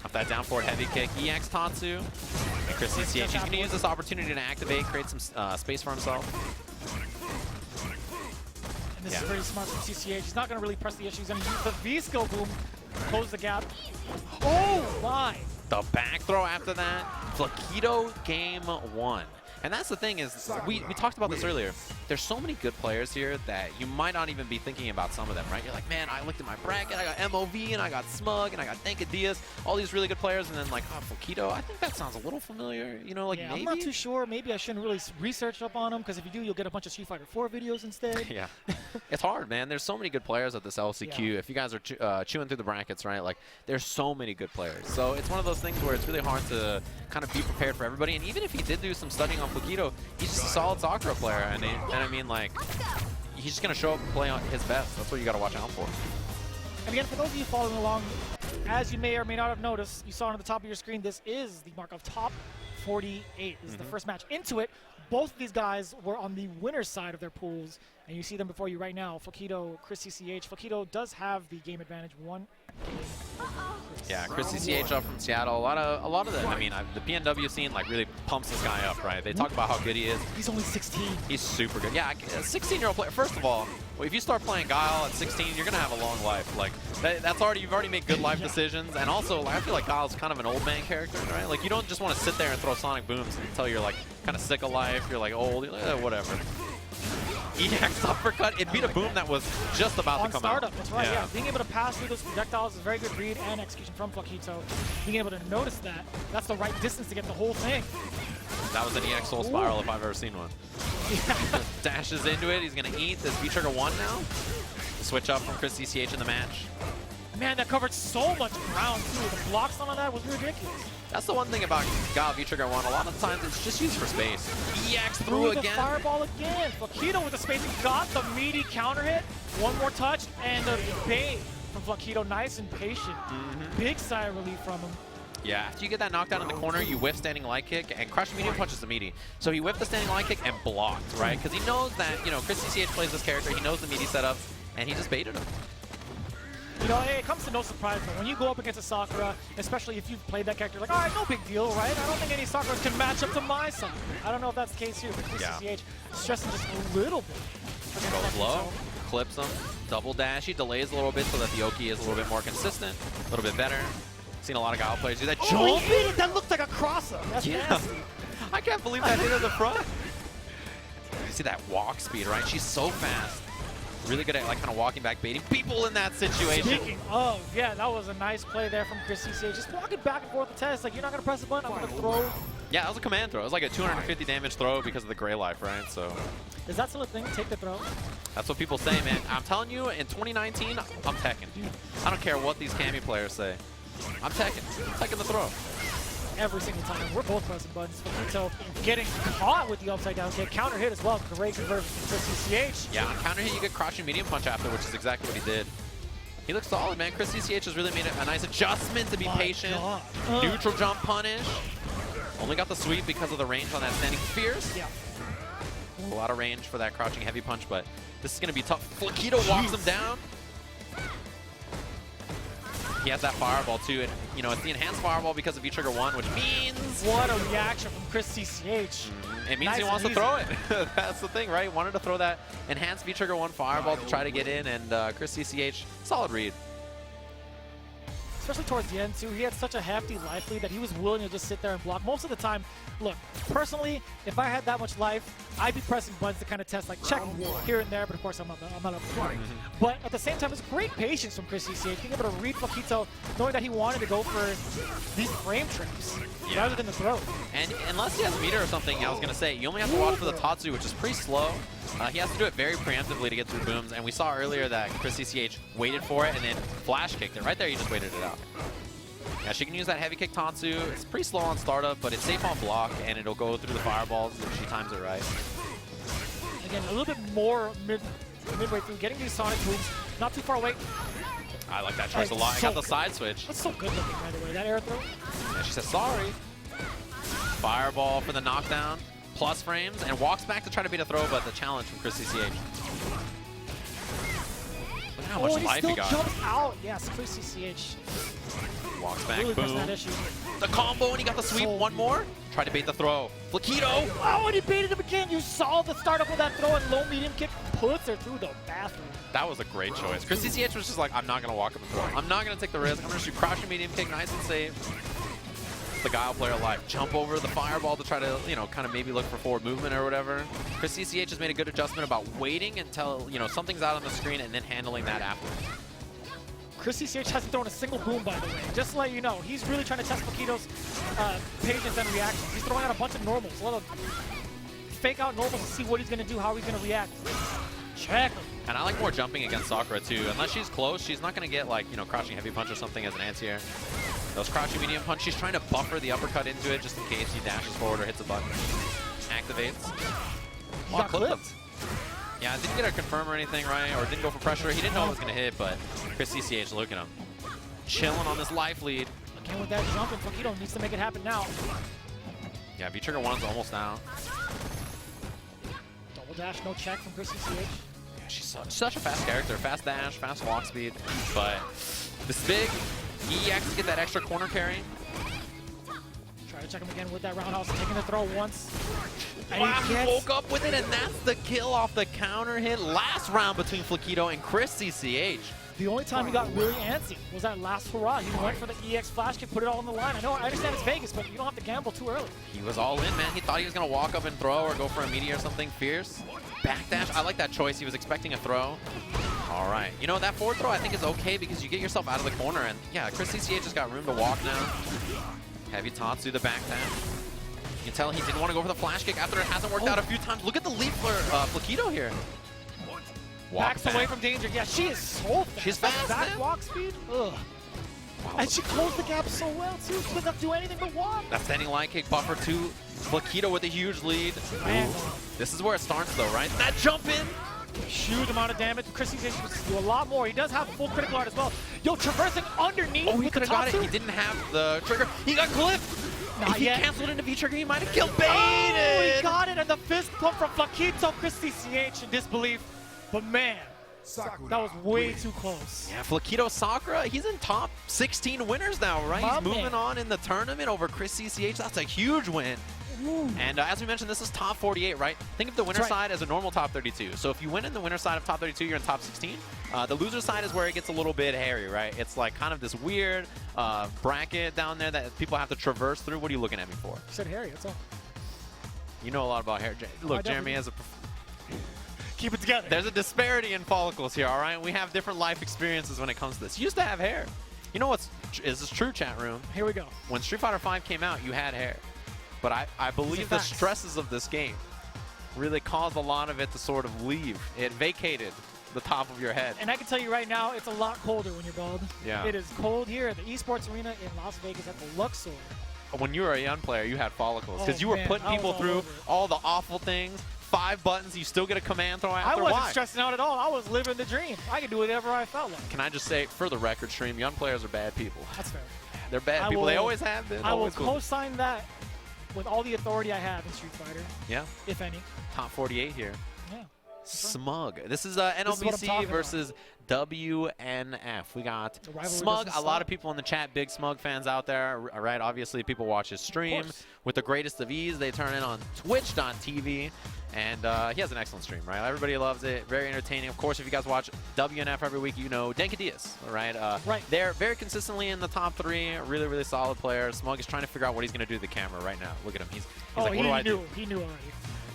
Up that down forward heavy kick. EX Tatsu. And Chris CCH, he's going to use this opportunity to activate, create some space for himself. And this is pretty smart from CCH. He's not going to really press the issue. He's going to use the V-skill boom to close the gap. Oh my! The back throw after that. Fakito game 1. And that's the thing is, we talked about this earlier. There's so many good players here that you might not even be thinking about some of them, right? You're like, man, I looked at my bracket, I got MOV, and I got Smug, and I got Diaz, all these really good players, and then like, oh, Fakito, I think that sounds a little familiar, you know, like yeah, maybe? I'm not too sure. Maybe I shouldn't really research up on him, because if you do, you'll get a bunch of Street Fighter 4 videos instead. Yeah. It's hard, man. There's so many good players at this LCQ. Yeah. If you guys are chewing through the brackets, right, like, there's so many good players. So it's one of those things where it's really hard to kind of be prepared for everybody, and even if he did do some studying on Fakito, he's just a solid Sakura player, and I mean, like, he's just going to show up and play on his best. That's what you got to watch out for. And again, for those of you following along, as you may or may not have noticed, you saw on the top of your screen, this is the mark of top 48. This is the first match into it. Both of these guys were on the winner's side of their pools, and you see them before you right now. Fakito, Chris CCH. Fakito does have the game advantage, 1 game. Yeah, Chris CCH up from Seattle. A lot of the, I mean, the PNW scene like really pumps this guy up, right? They talk about how good he is. He's only 16. He's super good. Yeah, a 16-year-old player. First of all, if you start playing Guile at 16, you're gonna have a long life. Like that's already, you've already made good life decisions. And also, like, I feel like Guile's kind of an old man character, right? Like you don't just want to sit there and throw sonic booms until you're like kind of sick of life. You're like old, you're like, whatever. EX uppercut. It beat a boom that was just about to come startup, out. That's right, yeah. Being able to pass through those projectiles is a very good read and execution from Fakito. Being able to notice that, that's the right distance to get the whole thing. That was an EX Soul Spiral if I've ever seen one. Yeah. Dashes into it. He's going to eat this V-Trigger 1 now. Switch up from Chris CCH in the match. Man, that covered so much ground, too. The blocks on that was ridiculous. That's the one thing about Guile V-Trigger 1. A lot of times it's just used for space. EX through again. The fireball again. Fakito with the spacing got the meaty counter hit. One more touch and the bait from Fakito. Nice and patient. Big sigh of relief from him. Yeah, after you get that knockdown in the corner, you whiff standing light kick, and crush medium punch is the meaty. So he whiffed the standing light kick and blocked, right? Because he knows that, you know, Chris CCH plays this character. He knows the meaty setup, and he just baited him. You know, it comes to no surprise, but when you go up against a Sakura, especially if you've played that character, like, all right, no big deal, right? I don't think any Sakuras can match up to my Sakura. I don't know if that's the case here, but CCH stressing just a little bit. Goes low, clips him, double dash. He delays a little bit so that the Oki is a little bit more consistent, a little bit better. Seen a lot of Guile players do that. Oh, he hit it! That looked like a crosser. That's nasty. I can't believe that hit in the front. You see that walk speed, right? She's so fast. Really good at like kind of walking back, baiting people in that situation. Speaking of, yeah, that was a nice play there from Chris CCH. Just walking back and forth the test. Like, you're not going to press the button, I'm going to throw. Yeah, that was a command throw. It was like a 250 damage throw because of the gray life, right? So. Is that still a thing? Take the throw? That's what people say, man. I'm telling you, in 2019, I'm teching, dude. I don't care what these Cammy players say. I'm teching. I'm teching the throw. Every single time. We're both pressing buttons. Fakito getting caught with the upside down kick. Counter hit as well. Great conversion from Chris CCH. Yeah, on counter hit, you get crushing medium punch after, which is exactly what he did. He looks solid, man. Chris CCH has really made a nice adjustment to be patient. Neutral jump punish. Only got the sweep because of the range on that standing fierce. Yeah. A lot of range for that crouching heavy punch, but this is going to be tough. Fakito walks him down. He has that fireball too, and you know it's the enhanced fireball because of V-Trigger 1, which means what a reaction from Chris CCH. It means he wants to throw it. That's the thing, right? Wanted to throw that enhanced V-Trigger 1 fireball to try to get in, and Chris CCH, solid read. Especially towards the end too, he had such a hefty life lead that he was willing to just sit there and block. Most of the time, look, personally, if I had that much life, I'd be pressing buttons to kind of test, like, check here and there, but of course I'm not up for it. But at the same time, it's great patience from Chris CCH, being able to read Fakito, knowing that he wanted to go for these frame trips rather than the throw. And unless he has meter or something, I was going to say, you only have to watch for the Tatsu, which is pretty slow. He has to do it very preemptively to get through booms, and we saw earlier that Chris CCH waited for it and then flash kicked it. Right there, he just waited it out. Yeah, she can use that heavy kick Tatsu. It's pretty slow on startup, but it's safe on block, and it'll go through the fireballs if she times it right. Again, a little bit more midway through, getting these sonic moves, not too far away. I like that choice a lot. I got the side switch. That's so good looking, by the way, that air throw. And she says sorry. Fireball for the knockdown. plus frames and walks back to try to beat a throw, but the challenge from Chris CCH. Look at how much life he got. Still jumps out. Yes, Chris CCH. Walks back, really boom. that issue. The combo, and he got the sweep. One more. Tried to bait the throw. Fakito. Oh, and he baited him again. You saw the startup of that throw and low medium kick puts her through the bathroom. That was a great choice. Chris CCH was just like, I'm not going to walk up and throw. I'm not going to take the risk. I'm going to shoot crouching medium kick, nice and safe. The guile player alive. Jump over the fireball to try to, you know, kind of maybe look for forward movement or whatever. Chris CCH has made a good adjustment about waiting until, you know, something's out on the screen and then handling that afterwards. Chris CCH hasn't thrown a single boom, by the way. Just to let you know, he's really trying to test Fakito's patience and reactions. He's throwing out a bunch of normals, a lot of fake out normals to see what he's going to do, how he's going to react. Check him. And I like more jumping against Sakura, too. Unless she's close, she's not going to get, like, you know, crouching heavy punch or something as an anti-air. Those crouching medium punch, she's trying to buffer the uppercut into it just in case he dashes forward or hits a button. Activates. He got clipped. Yeah, didn't get a confirm or anything, right? Or didn't go for pressure. He didn't know it was going to hit, but Chris CCH, look at him. Chilling on this life lead. Again with that jump, and Fakito needs to make it happen now. Yeah, V-Trigger 1's almost down. Double dash, no check from Chris CCH. Yeah, she's such a fast character. Fast dash, fast walk speed. But this big EX to get that extra corner carry. Try to check him again with that roundhouse, taking the throw once. And wow, he woke up with it, and that's the kill off the counter hit. Last round between Fakito and Chris CCH. The only time he got really antsy was that last hurrah. He went for the EX flash kick, put it all on the line. I understand it's Vegas, but you don't have to gamble too early. He was all in, man. He thought he was going to walk up and throw or go for a meteor or something fierce. Backdash, I like that choice. He was expecting a throw. All right. You know, that forward throw I think is okay because you get yourself out of the corner. And yeah, Chris CCH has got room to walk now. Heavy Tatsu, the backdash. You can tell he didn't want to go for the flash kick after it hasn't worked out a few times. Look at the leap for Fakito here. Backs away from danger. Yeah, she is so fast. She's fast, back walk speed. Ugh. Wow. And she closed the gap so well, too. She doesn't have to do anything but walk. That standing line kick buffer to Fakito with a huge lead. Man. This is where it starts, though, right? That jump in. Huge amount of damage. Chris CCH can do a lot more. He does have a full critical art as well. Yo, traversing underneath. Oh, he could have got it. He didn't have the trigger. He got clipped. Not if he yet. canceled into V-Trigger, he might have killed Baited. Oh, he got it. And the fist pump from Fakito. Chris CCH in disbelief. But man, that was way too close. Yeah, Fakito Sakura, he's in top 16 winners now, right? He's moving on in the tournament over Chris CCH. That's a huge win. Ooh. And as we mentioned, this is top 48, right? Think of the winner side as a normal top 32. So if you win in the winner side of top 32, you're in top 16. The loser side is where it gets a little bit hairy, right? It's like kind of this weird bracket down there that people have to traverse through. What are you looking at me for? You said hairy, that's all. You know a lot about hair. Look, Jeremy has a... Keep it together. There's a disparity in follicles here, all right? We have different life experiences when it comes to this. You used to have hair. You know what's is this true, chat room? Here we go. When Street Fighter V came out, you had hair. But I believe the stresses of this game really caused a lot of it to sort of leave. It vacated the top of your head. And I can tell you right now, it's a lot colder when you're bald. Yeah. It is cold here at the esports arena in Las Vegas at the Luxor. When you were a young player, you had follicles because you were putting people through all the awful things. 5 buttons, you still get a command throw after. I wasn't stressing out at all. I was living the dream. I could do whatever I felt like. Can I just say, for the record stream, young players are bad people. That's fair. They're bad people. They always have been. I will co-sign that with all the authority I have in Street Fighter. Yeah. If any. Top 48 here. Yeah. Smug. This is NLBC versus WNF. We got Smug. A lot of people in the chat, big Smug fans out there, right? Obviously, people watch his stream with the greatest of ease. They turn in on Twitch.tv. And he has an excellent stream, right? Everybody loves it. Very entertaining. Of course, if you guys watch WNF every week, you know Denka Diaz, right? They're very consistently in the top 3. Really, really solid player. Smug is trying to figure out what he's going to do to the camera right now. Look at him. He's like, what do I do? He knew already.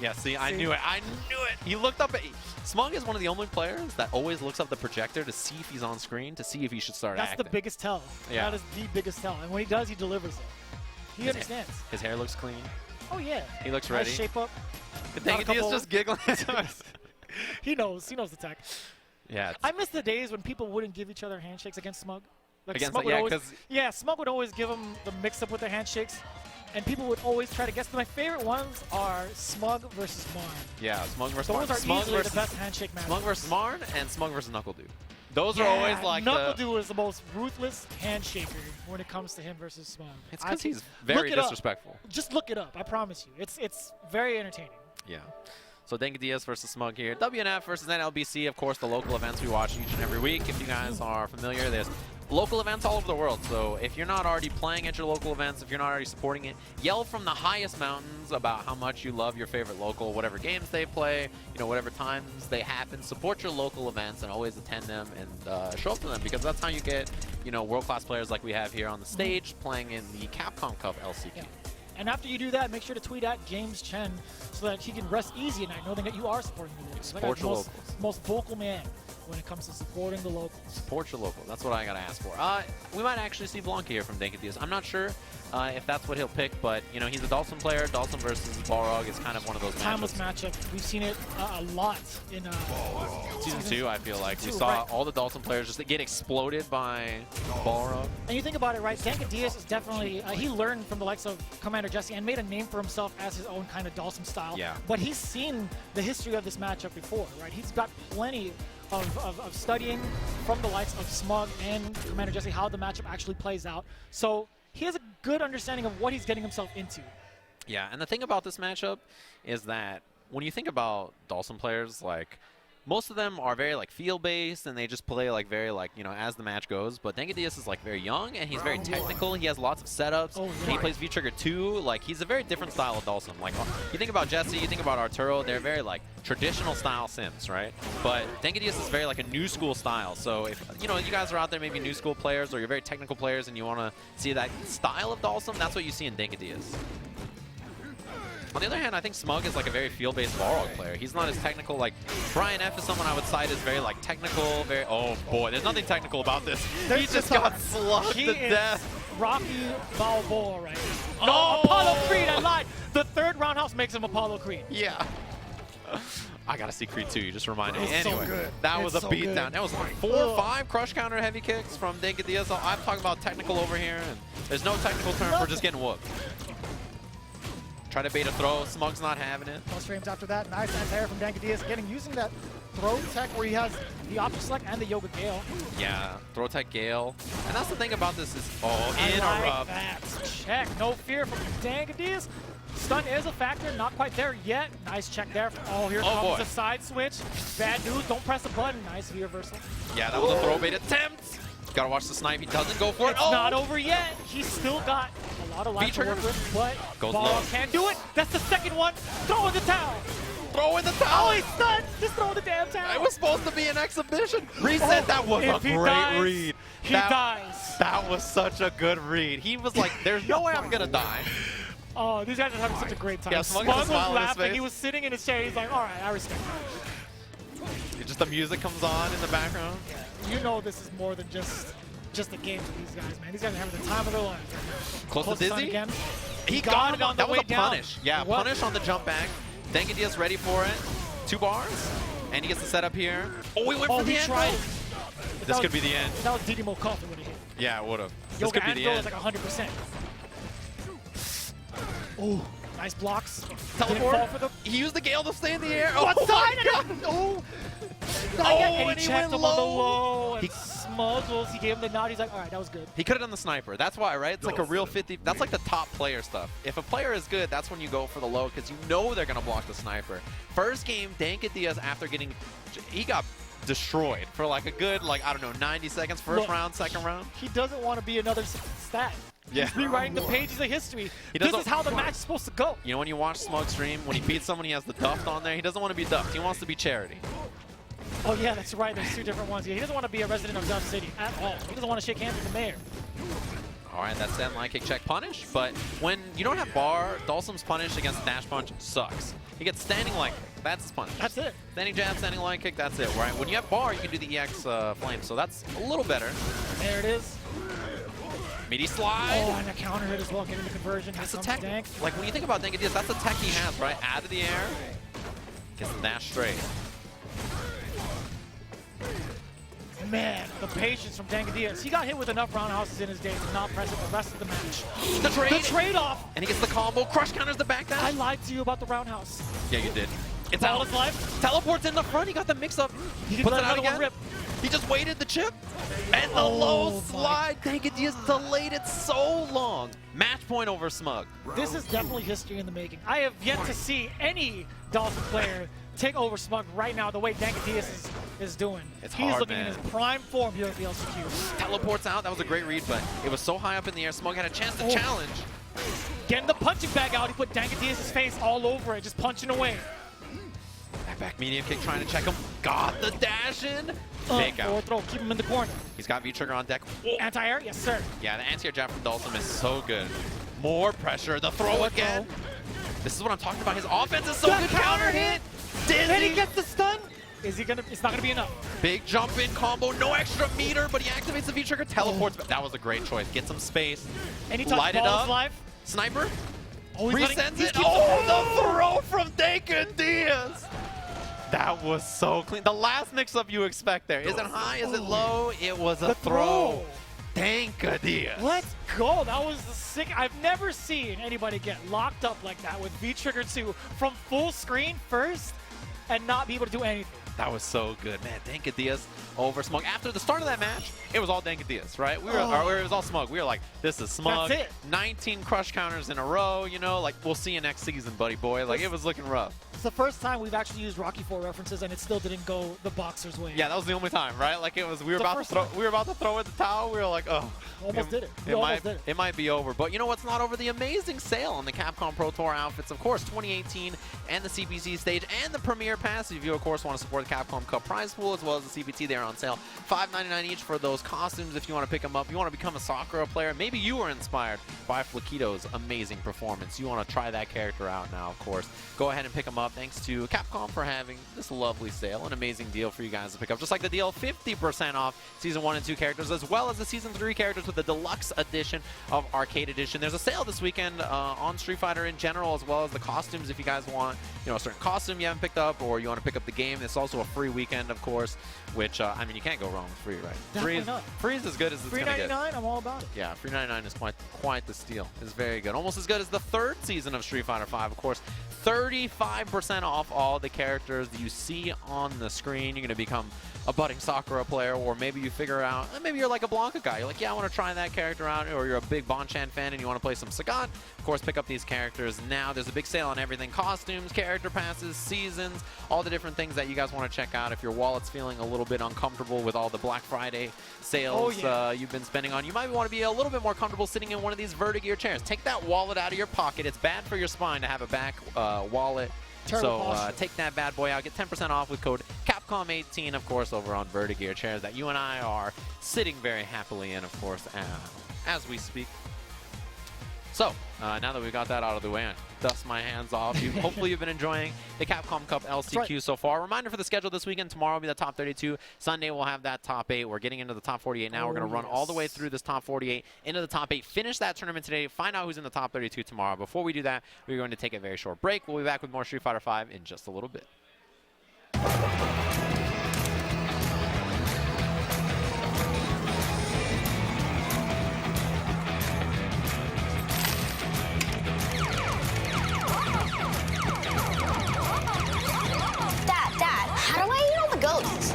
Yeah, see, I knew it. I knew it. He looked up at... Smug is one of the only players that always looks up the projector to see if he's on screen, to see if he should start acting. That's the biggest tell. Yeah. That is the biggest tell. And when he does, he delivers it. He understands. His hair looks clean. Oh, yeah. He looks ready. Nice shape up. He's just giggling. He knows the tech. Yeah. I miss the days when people wouldn't give each other handshakes against Smug. Like against Smug would always, Smug would always give him the mix-up with the handshakes, and people would always try to guess. My favorite ones are Smug versus Marn. Yeah, Smug versus Marn. Those are easily the best handshake matches. Smug versus Marn and Smug versus Knuckle Dude. Those are always like Knuckle is the most ruthless handshaker when it comes to him versus Smug. It's because he's very disrespectful. Just look it up. I promise you. It's very entertaining. Yeah. So Denadas versus Smug here. WNF versus NLBC, of course, the local events we watch each and every week. If you guys are familiar, there's local events all over the world. So if you're not already playing at your local events, if you're not already supporting it, yell from the highest mountains about how much you love your favorite local, whatever games they play, you know, whatever times they happen. Support your local events and always attend them and show up to them, because that's how you get, you know, world-class players like we have here on the stage playing in the Capcom Cup LCQ. Yeah. And after you do that, make sure to tweet at James Chen so that he can rest easy at night, knowing that you are supporting the locals. Support your locals. Most vocal man when it comes to supporting the locals. Support your local. That's what I gotta ask for. We might actually see Blanca here from Denadas. I'm not sure if that's what he'll pick, but you know, he's a Dhalsim player. Dhalsim versus Balrog is kind of one of those timeless matchup. We've seen it a lot in Season 2, I feel like. We saw all the Dhalsim players just get exploded by Balrog. And you think about it, right? Denadas is definitely, he learned from the likes of Commander Jesse and made a name for himself as his own kind of Dhalsim style. Yeah. But he's seen the history of this matchup before, right? He's got plenty of studying from the likes of Smug and Commander Jesse how the matchup actually plays out. So he has a good understanding of what he's getting himself into. Yeah, and the thing about this matchup is that when you think about Dhalsim players, like, most of them are very like feel-based, and they just play like very like, you know, as the match goes. But Denadas is like very young, and he's very technical. He has lots of setups. And he plays V-Trigger 2. Like, he's a very different style of Dhalsim. Like, you think about Jesse, you think about Arturo, they're very like traditional style sims, right? But Denadas is very like a new school style. So if, you know, you guys are out there maybe new school players, or you're very technical players and you want to see that style of Dhalsim, that's what you see in Denadas. On the other hand, I think Smug is like a very feel-based Balrog player. He's not as technical. Like, Brian F is someone I would cite as very like technical, very, oh boy, there's nothing technical about this. He just got slugged to death. Rocky Balboa right now. No, Apollo Creed, I lied. The third roundhouse makes him Apollo Creed. Yeah. I gotta see Creed 2, you just reminded me. It's Anyway, so good. that was a beatdown. That was like 4 or 5 crush counter heavy kicks from Denadas. I'm talking about technical over here, and there's no technical term for just getting whooped. Try to bait a throw. Smug's not having it. Most frames after that. Nice anti-air from Denadas. Again, using that throw tech where he has the option select and the Yoga Gale. Yeah, throw tech Gale. And that's the thing about this is, oh, I interrupt. like that. Check. No fear from Denadas. Stun is a factor. Not quite there yet. Nice check there. Oh, here comes the side switch. Bad news. Don't press the button. Nice V reversal. Yeah, that was a throw bait attempt. Gotta watch the snipe. He doesn't go for it. It's not over yet. He's still got a lot of life to work with, but Balrog can't do it. That's the second one. Throw in the towel. Throw in the towel. Oh, he's stunned. Just throw in the damn towel. It was supposed to be an exhibition. Reset. That was a great read. He dies. That was such a good read. He was like, there's no way I'm gonna die. Oh, these guys are having such a great time. Yeah, Smug was laughing. He was sitting in his chair. He's like, all right, I respect it. Just the music comes on in the background. You know this is more than just a game for these guys, man. These guys are having the time of their lives. Close to Dizzy? Again. He got him on the that was way a down. punish. Yeah, punish on the jump back. Denadas ready for it. 2 bars. And he gets the setup here. Oh, we went for the end. This could be the end. That was Diddy Mo coffee would have hit. Yeah, it would have. This Yoga could be the end. is like 100%. Oh, nice blocks. Teleport. He used the Gale to stay in the air. What side? Oh, and he checked him on the low. And Smuggles, he gave him the nod. He's like, all right, that was good. He could have done the sniper. That's why, right? It's like a real 50. That's like the top player stuff. If a player is good, that's when you go for the low, because you know they're going to block the sniper. First game, Denadas, after getting, he got destroyed for like a good, like, I don't know, 90 seconds. First round, second round. He doesn't want to be another stat. Yeah. He's rewriting the pages of history. This is how the match is supposed to go. You know, when you watch Smug stream, when he beats someone, he has the duft on there. He doesn't want to be duft. He wants to be charity. Oh, yeah, that's right. There's 2 different ones. Yeah, he doesn't want to be a resident of Duff City at all. He doesn't want to shake hands with the mayor. All right, that's that line kick check punish. But when you don't have bar, Dhalsim's punish against dash punch sucks. He gets standing line kick. That's his punish. That's it. Standing jab, standing line kick, that's it, right? When you have bar, you can do the EX flame, so that's a little better. There it is. Meaty slide. Oh, and a counter hit as well, getting the conversion. That's a tech. Like, when you think about Denadas, that's the tech he has, right? Out of the air. Gets the dash straight. Man, the patience from Denadas. He got hit with enough roundhouses in his day to not press it the rest of the match. The trade-off. And he gets the combo. Crush counters the back dash. I lied to you about the roundhouse. Yeah, you did. It's all out. his life. Teleports in the front. He got the mix-up. He puts let it out another again. one rip. He just waited the chip, and the low slide. Dankadias delayed it so long. Match point over Smug. This is definitely history in the making. I have yet to see any Dolphin player take over Smug right now the way Dankadias is doing. It's He's hard, looking man. in his prime form here at the LCQ. Teleports out. That was a great read, but it was so high up in the air. Smug had a chance to challenge. Getting the punching bag out, he put Dankadias' face all over it, just punching away. Back medium kick trying to check him. Got the dash in. Fake out. Forward throw, keep him in the corner. He's got V-trigger on deck. Anti-air, yes sir. Yeah, the anti-air jab from Dalton is so good. More pressure. The throw again. This is what I'm talking about. His offense is so good. Counter hit. Then he gets the stun. Is he gonna? It's not gonna be enough. Big jump in combo. No extra meter, but he activates the V-trigger. Teleports. That was a great choice. Get some space. Anytime Light it up. live. Sniper. Oh, he's resends letting, it. Oh, the throw from Dankadias. That was so clean. The last mix-up you expect there. Is it high? Is it low? It was a throw. Dankadias. Let's go. That was sick. I've never seen anybody get locked up like that with V-Trigger 2 from full screen first and not be able to do anything. That was so good, man. Dankadias over Smug. After the start of that match, it was all Dankadias, right? Or it was all Smug. We were like, this is Smug. That's it. 19 crush counters in a row, you know, like, we'll see you next season, buddy boy. Like, it was looking rough. It's the first time we've actually used Rocky IV references and it still didn't go the Boxer's way. Yeah, that was the only time, right? Like, it was, we were about to throw in the towel. We were like, oh. Almost did it. It might be over. But you know what's not over? The amazing sale on the Capcom Pro Tour outfits, of course, 2018 and the CPC stage and the Premier Pass. If you, of course, want to support the Capcom Cup prize pool as well as the CPT, they're on sale. $5.99 each for those costumes if you want to pick them up. You want to become a Sakura player. Maybe you were inspired by Fakito's amazing performance. You want to try that character out now, of course. Go ahead and pick them up. Thanks to Capcom for having this lovely sale. An amazing deal for you guys to pick up. Just like the deal, 50% off Season 1 and 2 characters as well as the Season 3 characters with the deluxe edition of Arcade Edition. There's a sale this weekend on Street Fighter in general as well as the costumes if you guys want, you know, a certain costume you haven't picked up or you want to pick up the game. It's also a free weekend, of course, which, I mean, you can't go wrong with free, right? Free is as good as it's going to get. $3.99, I'm all about it. Yeah, $3.99 is quite the steal. It's very good. Almost as good as the third season of Street Fighter V, of course. 35% off all the characters you see on the screen. You're going to become a budding Sakura player, or maybe you figure out, maybe you're like a Blanca guy. You're like, yeah, I want to try that character out, or you're a big Bonchan fan and you want to play some Sagat. Of course, pick up these characters now. There's a big sale on everything. Costumes, character passes, seasons, all the different things that you guys want to check out. If your wallet's feeling a little bit uncomfortable with all the Black Friday sales you've been spending on, you might want to be a little bit more comfortable sitting in one of these Vertigear chairs. Take that wallet out of your pocket. It's bad for your spine to have a back wallet. So take that bad boy out. Get 10% off with code Capcom18, of course, over on Vertigear chairs that you and I are sitting very happily in, of course, as we speak. So, now that we've got that out of the way, I dust my hands off. Hopefully you've been enjoying the Capcom Cup LCQ so far. Reminder for the schedule this weekend. Tomorrow will be the top 32. Sunday we'll have that top 8. We're getting into the top 48 now. We're going to run all the way through this top 48 into the top 8. Finish that tournament today. Find out who's in the top 32 tomorrow. Before we do that, we're going to take a very short break. We'll be back with more Street Fighter V in just a little bit. How do I eat all the ghosts?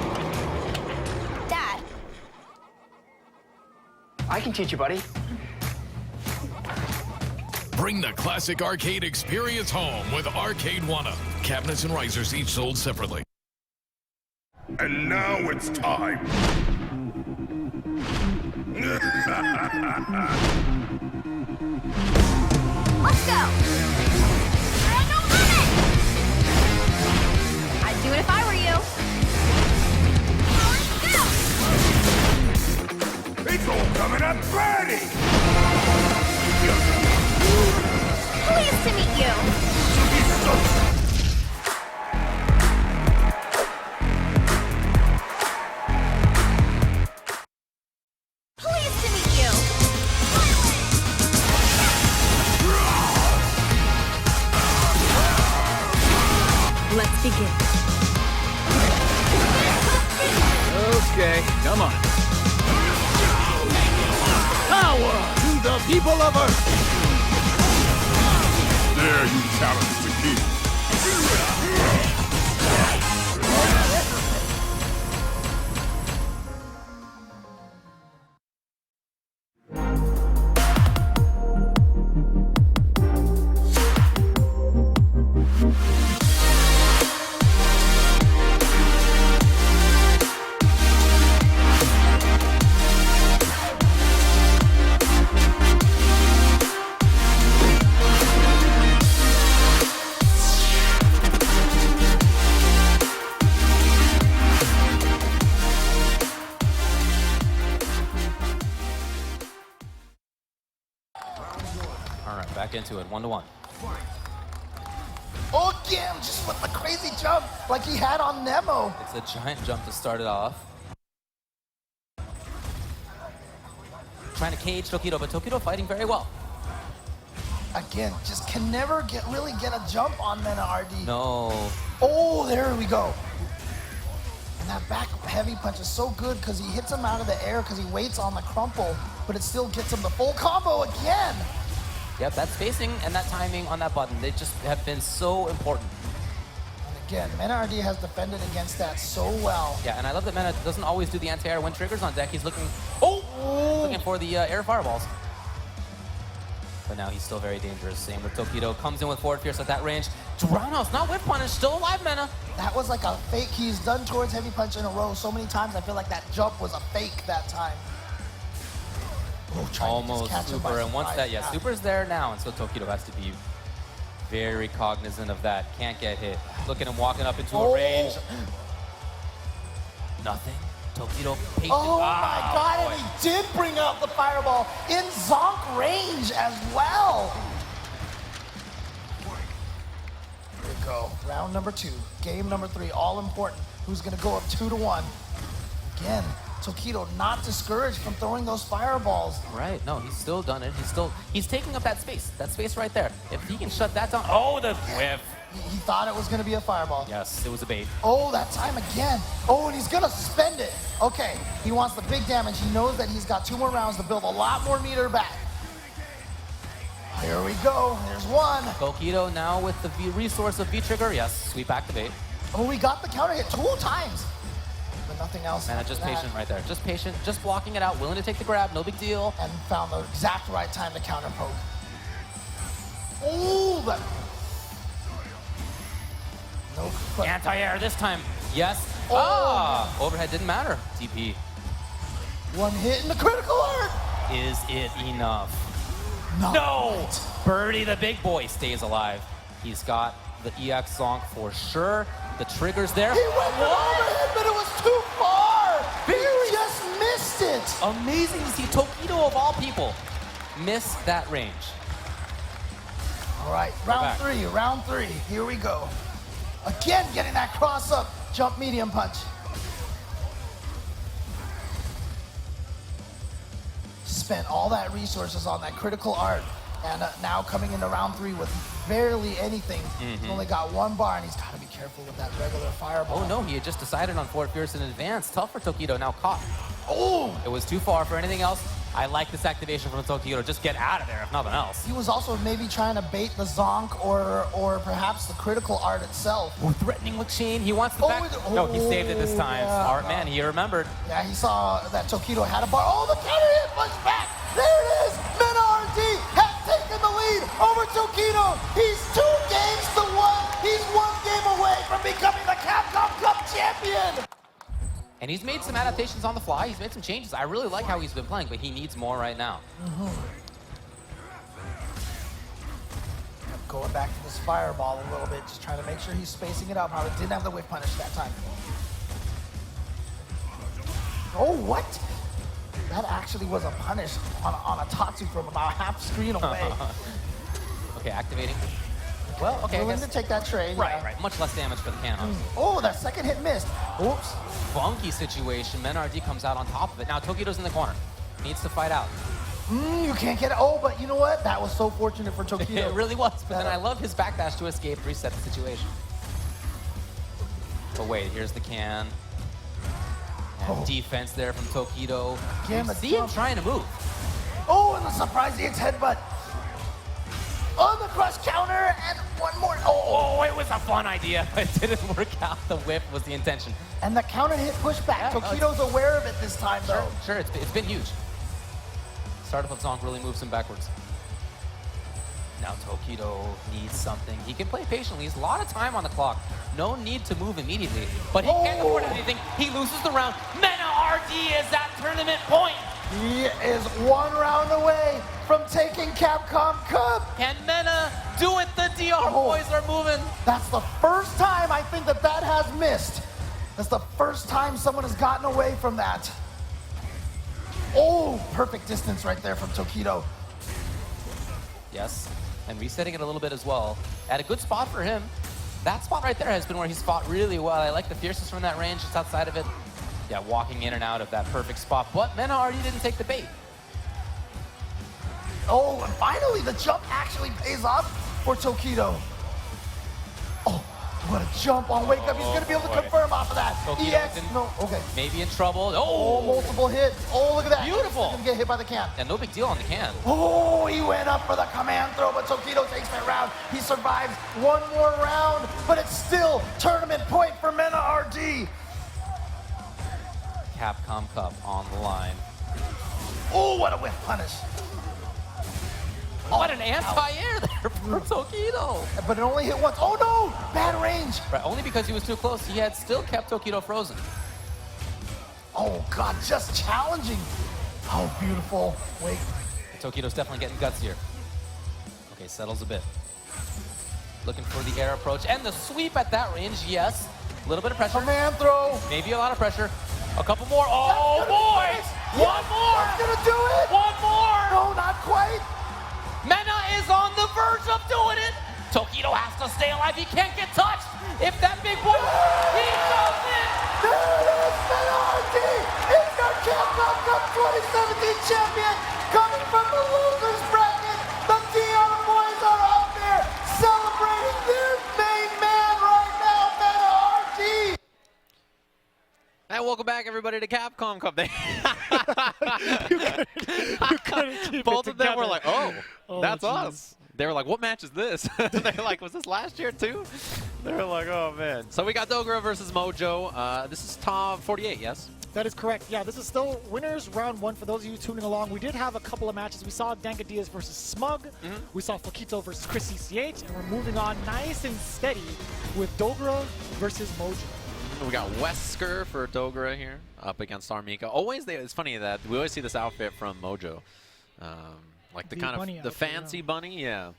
Dad. I can teach you, buddy. Bring the classic arcade experience home with Arcade One-Up. Cabinets and risers each sold separately. And now it's time. Let's go. No limit. I'd do it if I were you. Let's go. It's all coming up ready. Pleased to meet you. Pleased to meet you. Let's begin. Okay, come on. Power to the people of Earth! There you challenge the king. back into it, 1-1. Oh, again, just with the crazy jump like he had on Nemo. It's a giant jump to start it off. Trying to cage Tokido, but Tokido fighting very well. Again, just can never really get a jump on Mena RD. No. Oh, there we go. And that back heavy punch is so good because he hits him out of the air because he waits on the crumple, but it still gets him the full combo again. Yep, that spacing and that timing on that button, they just have been so important. And again, Mena RD has defended against that so well. Yeah, and I love that Mena doesn't always do the anti-air when triggers on deck. He's looking, looking for the air fireballs. But now he's still very dangerous. Same with Tokido. Comes in with forward fierce at that range. Drownhouse, not whip punish, still alive, Mena. That was like a fake. He's done towards heavy punch in a row so many times. I feel like that jump was a fake that time. Oh, almost super, and once that, yeah, super's there now, and so Tokido has to be very cognizant of that. Can't get hit. Look at him walking up into a range. Nothing. Tokido patient. Oh my god, and he did bring out the fireball in Zonk range as well. Here we go. Round number 2, game number 3, all important. Who's gonna go up 2-1? Again, Tokido not discouraged from throwing those fireballs. Right, no, he's still done it. He's taking up that space right there. If he can shut that down, oh, the whiff. He thought it was gonna be a fireball. Yes, it was a bait. Oh, that time again. Oh, and he's gonna suspend it. Okay, he wants the big damage. He knows that he's got 2 more rounds to build a lot more meter back. Here we go, there's one. Tokido now with the resource of V-trigger. Yes, sweep activate. Oh, we got the counter hit 2 times. But nothing else. Man, just patient right there. Just patient, just blocking it out, willing to take the grab, no big deal. And found the exact right time to counter poke. Oh, that... No. Anti-air this time. Yes. Oh. Overhead didn't matter. TP. One hit in the critical art. Is it enough? No. Birdie, the big boy, stays alive. He's got the EX Zonk for sure. The trigger's there. He went for overhead, but it was too far. He just missed it. Amazing to see Tokido of all people miss that range. All right, round three. Here we go. Again, getting that cross up, jump medium punch. Spent all that resources on that critical art, and now coming into round 3 with barely anything. He's only got 1 bar, and he's got to be careful with that regular fireball. Oh no, he had just decided on forward fierce in advance. Tough for Tokido, now caught. Oh! It was too far for anything else. I like this activation from Tokido. Just get out of there, if nothing else. He was also maybe trying to bait the Zonk or perhaps the critical art itself. Oh, threatening with chain. He wants the back. No, he saved it this time. Yeah. Smart man, he remembered. Yeah, he saw that Tokido had a bar. Oh, the counter hit push back. There it is. Mena RD has taken the lead over Tokido. He's 2 games to 1. He's 1 game away from becoming the Capcom Cup champion. And he's made some adaptations on the fly. He's made some changes. I really like how he's been playing, but he needs more right now. Going back to this fireball a little bit, just trying to make sure he's spacing it out. Probably didn't have the whip punish that time. Oh, what? That actually was a punish on a Tatsu from about half screen away. Okay, activating. Well, okay, willing to take that trade. Right, right. Much less damage for the cannon. Oh, that second hit missed. Oops. Funky situation. Mena RD comes out on top of it. Now Tokido's in the corner. Needs to fight out. You can't get it. Oh, but you know what? That was so fortunate for Tokido. It really was. But then I love his backdash to escape, reset the situation. But wait, here's the can. And defense there from Tokido. You see him trying to move. Oh, and the surprise hits headbutt. On the crush counter, and one more. Oh, it was a fun idea. It didn't work out. The whip was the intention. And the counter hit pushback. Yeah, Tokido's aware of it this time, though. Sure, it's been huge. Startup of Zonk really moves him backwards. Now Tokido needs something. He can play patiently. He's a lot of time on the clock. No need to move immediately. But he can't afford anything. He loses the round. Mena RD is at tournament point. He is 1 round away from taking Capcom Cup. Can Mena do it? The DR boys are moving. That's the first time I think that has missed. That's the first time someone has gotten away from that. Oh, perfect distance right there from Tokido. Yes. And resetting it a little bit as well. At a good spot for him. That spot right there has been where he's fought really well. I like the fierceness from that range, just outside of it. Yeah, walking in and out of that perfect spot. But Mena already didn't take the bait. Oh, and finally the jump actually pays off for Tokido. Oh, what a jump on wake up. He's going to be able to confirm off of that. Tokido EX, no, okay. Maybe in trouble. Oh, multiple hits. Oh, look at that. Beautiful. He's going to get hit by the can. Yeah, no big deal on the can. Oh, he went up for the command throw, but Tokido takes that round. He survives one more round, but it's still tournament point for Mena RD. Capcom Cup on the line. Oh, what a whiff punish. What an anti-air there from Tokido. But it only hit once. Oh no, bad range. Right, only because he was too close. He had still kept Tokido frozen. Oh God, just challenging. Oh, beautiful. Wait. Tokido's definitely getting guts here. Okay, settles a bit. Looking for the air approach and the sweep at that range, yes. A little bit of pressure. Command throw. Maybe a lot of pressure. A couple more. Oh boy! One more! That's gonna do it! One more! No, not quite. Mena is on the verge of doing it. Tokido has to stay alive. He can't get touched. If that big boy, he does it. There it is, Mena RD is our Capcom Cup 2017 champion, coming from the losers bracket. The DR boys are out there celebrating their main man right now, Mena RD. And welcome back, everybody, to Capcom Cup. You couldn't keep Both it of them were together. like, oh, that's geez. us. They were like, what match is this? They're like, was this last year too? They were like, oh man. So we got Dogra versus Mojo. This is top 48, yes? That is correct. Yeah, this is still winners round one for those of you tuning along. We did have a couple of matches. We saw Danka Diaz versus Smug. We saw Fakito versus Chris CCH. And we're moving on nice and steady with Dogra versus Mojo. We got Wesker for Dogra here up against Armika. It's funny that we always see this outfit from Mojo. Like the kind of the outfit, fancy bunny, yeah.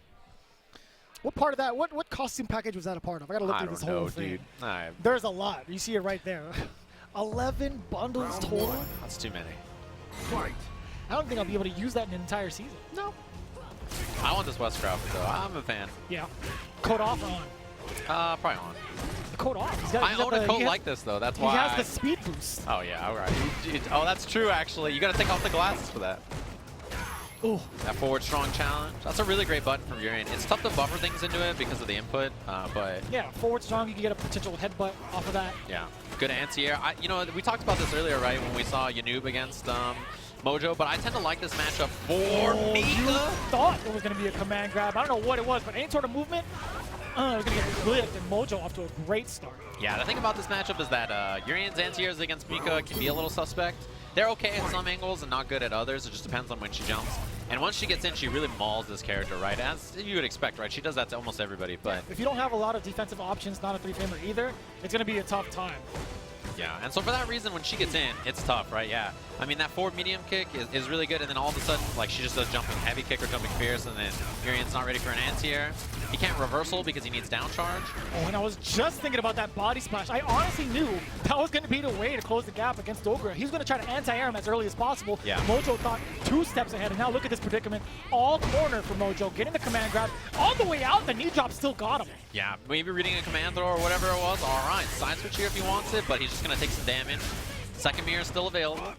What part of that, what costume package was that a part of? I gotta look through this whole thing. Dude. There's a lot. You see it right there. 11 bundles total. That's too many. I don't think I'll be able to use that in an entire season. No. I want this Wesker outfit though. I'm a fan. Yeah. Code off or on? Probably on. The code off. I own a coat like this though. That's why. He has the speed boost. Oh yeah, all right. Oh, that's true actually. You got to take off the glasses for that. Ooh. That forward strong challenge. That's a really great button from Bianin. It's tough to buffer things into it because of the input, but yeah, forward strong. You can get a potential headbutt off of that. Yeah, good anti-air. You know, we talked about this earlier, right? When we saw Yanoo against Mojo, but I tend to like this matchup for Mika. You thought it was going to be a command grab. I don't know what it was, but any sort of movement, it was going to get clipped, and Mojo off to a great start. Yeah, the thing about this matchup is that Urian's anti-airs against Mika can be a little suspect. They're okay at some angles and not good at others. It just depends on when she jumps. And once she gets in, she really mauls this character, right? As you would expect, right? She does that to almost everybody, but... If you don't have a lot of defensive options, not a three-famer either, it's going to be a tough time. Yeah, and so for that reason, when she gets in, it's tough, right? Yeah. I mean, that forward medium kick is really good, and then all of a sudden, like, she just does jumping heavy kick or jumping fierce, and then Urian's not ready for an anti-air. He can't reversal because he needs down charge. Oh, and I was just thinking about that body splash. I honestly knew that was going to be the way to close the gap against Dogra. He's going to try to anti-air him as early as possible. Yeah. Mojo thought 2 steps ahead, and now look at this predicament. All corner for Mojo, getting the command grab. On the way out, the knee drop still got him. Yeah, maybe reading a command throw or whatever it was. All right, side switch here if he wants it, but he's just going to take some damage. Second mirror is still available.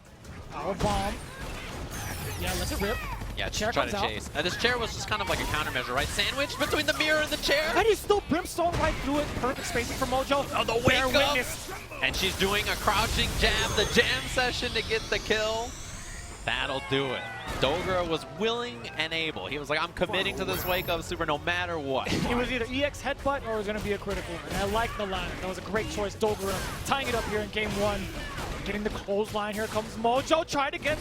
Power bomb. Yeah, let it rip. Yeah, chair try to chase. This chair was just kind of like a countermeasure, right? Sandwich between the mirror and the chair. And he's still brimstone right through it. Perfect spacing for Mojo. Oh, the wake up. Witness. And she's doing a crouching jab, the jam session to get the kill. That'll do it. Dogra was willing and able. He was like, I'm committing to this wake up super no matter what. It was either EX headbutt or it was going to be a critical. And I like the latter. That was a great choice. Dogra tying it up here in game 1. Getting the clothesline. Here comes Mojo trying to get...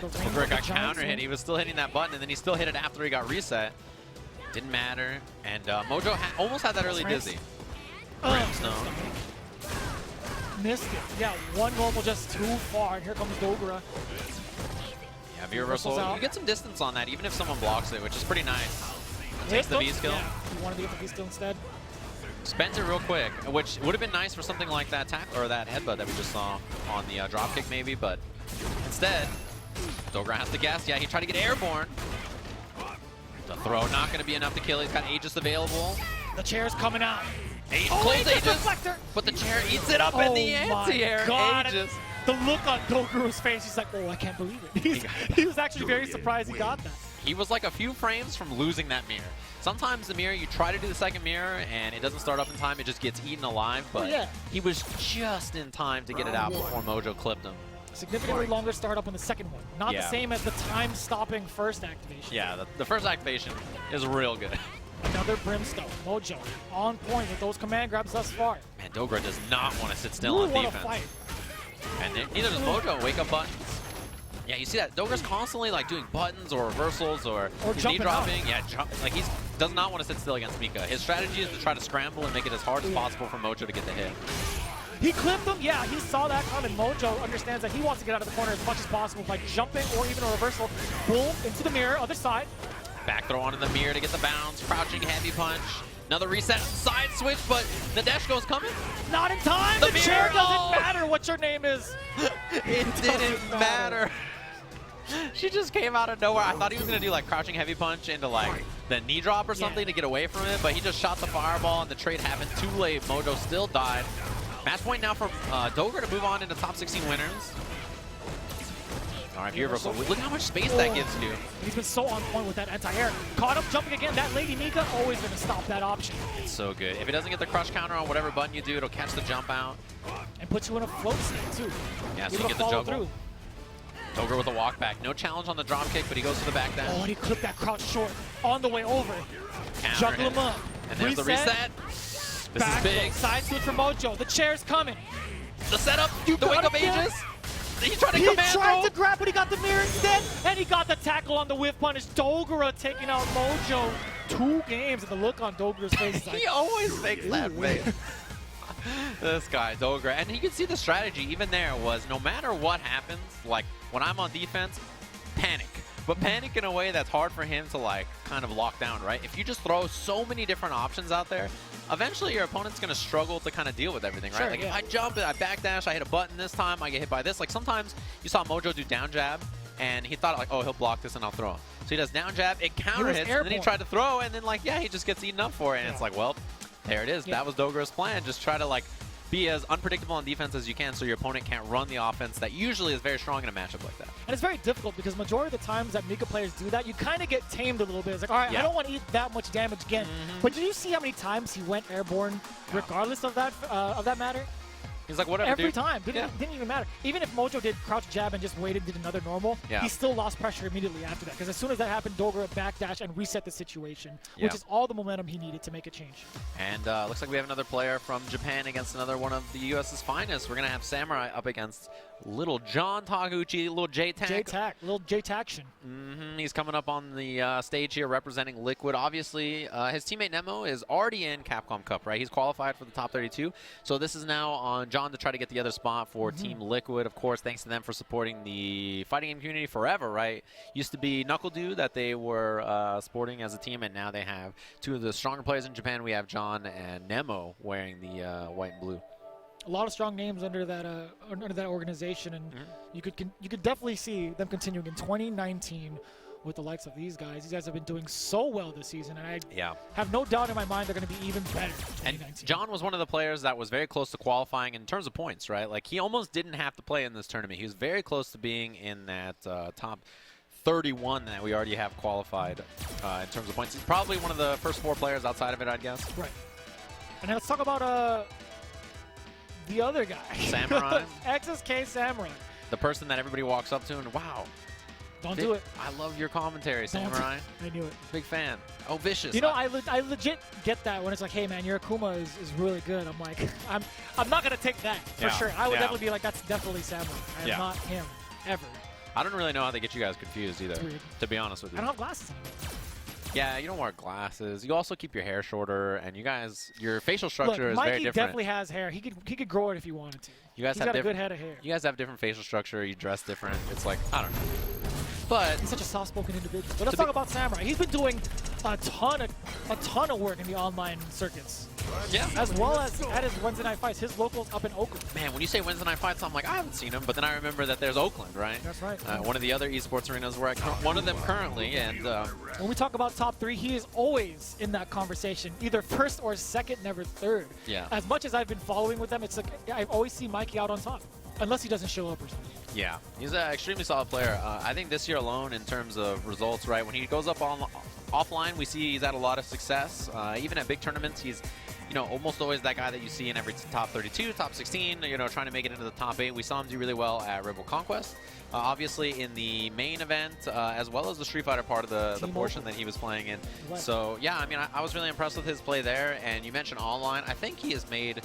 Before it got counter hit, he was still hitting that button, and then he still hit it after he got reset. Didn't matter. And Mojo almost had that early dizzy. Brimstone. Missed it. Yeah, one normal just too far. And here comes Dogra. Yeah, V-reversal. You get some distance on that, even if someone blocks it, which is pretty nice. Takes the V-skill. Yeah, you want to get the V-skill instead. Spends it real quick, which would have been nice for something like that or that headbutt that we just saw on the drop kick maybe, but instead, Dogra has to guess. Yeah, he tried to get airborne. The throw not going to be enough to kill. He's got Aegis available. The chair's coming out. Close Aegis, deflector. but the chair eats it up in the anti-air. Aegis. The look on Dogra's face, he's like, oh, I can't believe it. He was actually very surprised he got that. He was like a few frames from losing that mirror. Sometimes the mirror, you try to do the second mirror, and it doesn't start up in time. It just gets eaten alive, but he was just in time to get it out before Mojo clipped him. Significantly longer start up on the second one. Not the same as the time-stopping first activation. Yeah, the first activation is real good. Another Brimstone. Mojo on point with those command grabs thus far. Man, Dogra does not want to sit still on defense. Fight. And neither does Mojo. Wake up buttons. Yeah, you see that Dogra's constantly like doing buttons or reversals or knee dropping. Yeah, like he does not want to sit still against Mika. His strategy is to try to scramble and make it as hard as possible for Mojo to get the hit. He clipped him. Yeah, he saw that coming. Mojo understands that he wants to get out of the corner as much as possible by jumping or even a reversal. Boom, into the mirror, other side. Back throw onto the mirror to get the bounce. Crouching heavy punch. Another reset, side switch, but Nadeshko's coming. Not in time. The chair doesn't matter what your name is. It didn't matter. She just came out of nowhere. I thought he was going to do like crouching heavy punch into like the knee drop or something to get away from it, but he just shot the fireball and the trade happened too late. Mojo still died. Match point now for Dogra to move on into top 16 winners. All right, reversal. Look how much space that gives you. He's been so on point with that anti-air. Caught up jumping again. That Lady Mika always going to stop that option. It's so good. If it doesn't get the crush counter on whatever button you do, it'll catch the jump out. And put you in a float state too. Yeah, so you get the juggle. Dogra with a walk back. No challenge on the drop kick, but he goes to the back dash. Oh, and he clipped that crouch short on the way over. Counter Juggle him up. And there's the reset. This is big. Side switch for Mojo. The chair's coming. The setup. The wake up Aegis. He tried to command throw. He tried to grab, but he got the mirror instead, and he got the tackle on the whiff punish. Dogra taking out Mojo. 2 games, and the look on Dogra's face is like, he always makes that face. This guy, Dogra. And you can see the strategy even there was no matter what happens, like when I'm on defense, panic. But panic in a way that's hard for him to like kind of lock down, right? If you just throw so many different options out there, eventually your opponent's going to struggle to kind of deal with everything, right? Sure, like if I jump, I backdash, I hit a button this time, I get hit by this. Like sometimes you saw Mojo do down jab, and he thought like, oh, he'll block this and I'll throw him. So he does down jab, it counter hits, and then he tried to throw, and then like, yeah, he just gets eaten up for it. And it's like, well, there it is. That was Dogra's plan. Just try to like be as unpredictable on defense as you can so your opponent can't run the offense that usually is very strong in a matchup like that. And it's very difficult because majority of the times that Mika players do that, you kind of get tamed a little bit. It's like, all right, I don't want to eat that much damage again. But did you see how many times he went airborne regardless of that matter? He's like, whatever, Every time. Didn't even matter. Even if Mojo did crouch jab and just waited, did another normal, he still lost pressure immediately after that. Because as soon as that happened, Dogra backdash and reset the situation, which is all the momentum he needed to make a change. And looks like we have another player from Japan against another one of the U.S.'s finest. We're going to have Samurai up against Little John Takuchi, Little J-Tac. Little J-Taction. He's coming up on the stage here representing Liquid. Obviously, his teammate Nemo is already in Capcom Cup, right? He's qualified for the top 32. So this is now on John to try to get the other spot for Team Liquid. Of course, thanks to them for supporting the fighting game community forever, right? Used to be Knuckle that they were sporting as a team, and now they have 2 of the stronger players in Japan. We have John and Nemo wearing the white and blue. A lot of strong names under that organization, and you could definitely see them continuing in 2019 with the likes of these guys. These guys have been doing so well this season, and I have no doubt in my mind they're going to be even better. And John was one of the players that was very close to qualifying in terms of points, right? Like he almost didn't have to play in this tournament. He was very close to being in that top 31 that we already have qualified in terms of points. He's probably one of the first 4 players outside of it, I'd guess. Right. And let's talk about the other guy. Samurai. XSK Samurai. The person that everybody walks up to and, wow. Don't do it. I love your commentary, Samurai. I knew it. Big fan. Oh, vicious. You know, I legit get that when it's like, hey, man, your Akuma is really good. I'm like, I'm not going to take that for sure. I would definitely be like, that's definitely Samurai. I am not him, ever. I don't really know how they get you guys confused either, to be honest with you. I don't have glasses on. Yeah, you don't wear glasses. You also keep your hair shorter, and you guys, your facial structure is very different. Mikey definitely has hair. He could grow it if he wanted to. You guys He's got a good head of hair. You guys have different facial structure. You dress different. It's like, I don't know. But he's such a soft-spoken individual. But let's talk about Samurai. He's been doing a ton of work in the online circuits. Yeah. As well as at his Wednesday night fights, his locals up in Oakland. Man, when you say Wednesday night fights, I'm like, I haven't seen him, but then I remember that there's Oakland, right? That's right. One of the other esports arenas where one of them currently, and when we talk about top 3, he is always in that conversation, either first or second, never third. Yeah. As much as I've been following with them, it's like I've always seen Mikey out on top, unless he doesn't show up or something. yeah, he's an extremely solid player. I think this year alone, in terms of results, right, when he goes up offline, we see he's had a lot of success. Even at big tournaments, he's almost always that guy that you see in every top 32, top 16, trying to make it into the top 8. We saw him do really well at Rebel Conquest. Obviously in the main event, as well as the Street Fighter part of the portion that he was playing in. Right. So, yeah, I mean, I was really impressed with his play there. And you mentioned online. I think he has made,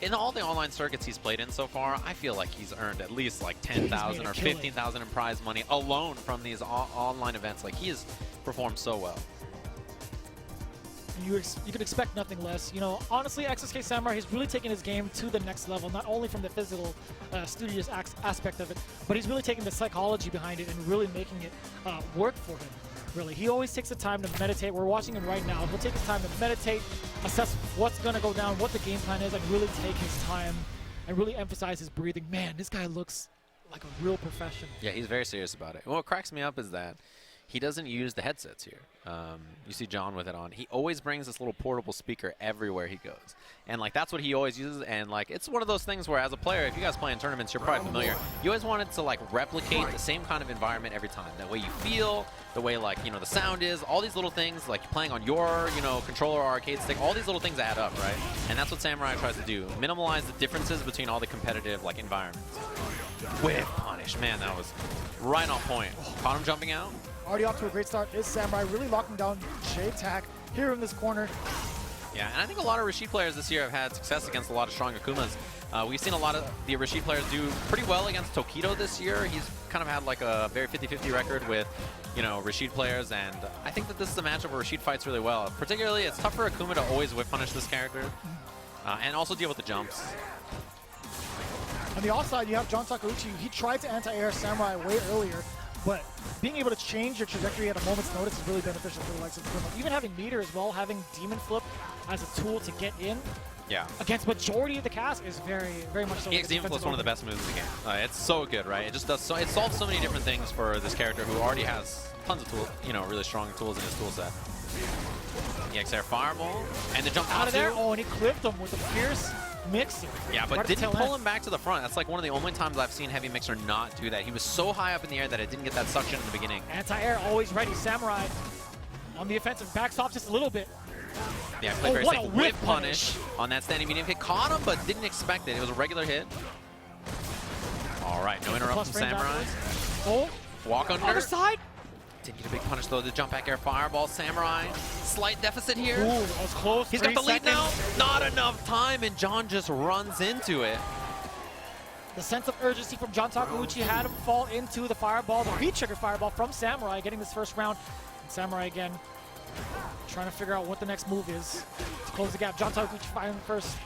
in all the online circuits he's played in so far, I feel like he's earned at least like 10,000 or 15,000 in prize money alone from these online events. Like, he has performed so well. You could expect nothing less. Honestly, XSK Samurai, he's really taking his game to the next level, not only from the physical, studious aspect of it, but he's really taking the psychology behind it and really making it work for him, really. He always takes the time to meditate. We're watching him right now. He'll take his time to meditate, assess what's going to go down, what the game plan is, and really take his time and really emphasize his breathing. Man, this guy looks like a real professional. Yeah, he's very serious about it. What cracks me up is that he doesn't use the headsets here. You see John with it on. He always brings this little portable speaker everywhere he goes. And, like, that's what he always uses. And, like, it's one of those things where, as a player, if you guys play in tournaments, you're probably familiar. You always wanted to, like, replicate the same kind of environment every time. That way you feel, the way, like, the sound is, all these little things, like playing on your, controller or arcade stick, all these little things add up, right? And that's what Samurai tries to do. Minimalize the differences between all the competitive, like, environments. Whip punish. Man, that was right on point. Caught him jumping out. Already off to a great start is Samurai, really locking down J-Tac here in this corner. Yeah, and I think a lot of Rashid players this year have had success against a lot of strong Akumas. We've seen a lot of the Rashid players do pretty well against Tokido this year. He's kind of had like a very 50-50 record with, Rashid players, and I think that this is a matchup where Rashid fights really well. Particularly, it's tough for Akuma to always whip punish this character, and also deal with the jumps. On the offside, you have John Takuchi. He tried to anti-air Samurai way earlier, but being able to change your trajectory at a moment's notice is really beneficial for the likes of Akuma. Even having meter as well, having Demon Flip as a tool to get in against majority of the cast is very, very much so. EX Demon Flip is one of the best moves in the game. It's so good, right? It just does so. It solves so many different things for this character who already has tons of tools, really strong tools in his tool set. EX Air Fireball and the jump out of there. Oh, and he clipped him with a fierce mixer. Yeah, but didn't pull him back to the front. That's like one of the only times I've seen Heavy Mixer not do that. He was so high up in the air that it didn't get that suction in the beginning. Anti-air always ready. Samurai on the offensive, backs off just a little bit. Yeah, played very safe. Whip punish on that standing medium kick. Caught him, but didn't expect it. It was a regular hit. All right, no interrupt from Samurai. Oh, walk under. Other side. Didn't get a big punish though. The jump back air fireball. Samurai, slight deficit here. Ooh, that was close. He's got the lead now. Not enough time, and John just runs into it. The sense of urgency from John Takuchi had him fall into the fireball, the V-trigger fireball from Samurai, getting this first round. And Samurai again, trying to figure out what the next move is to close the gap. John Takuchi firing first.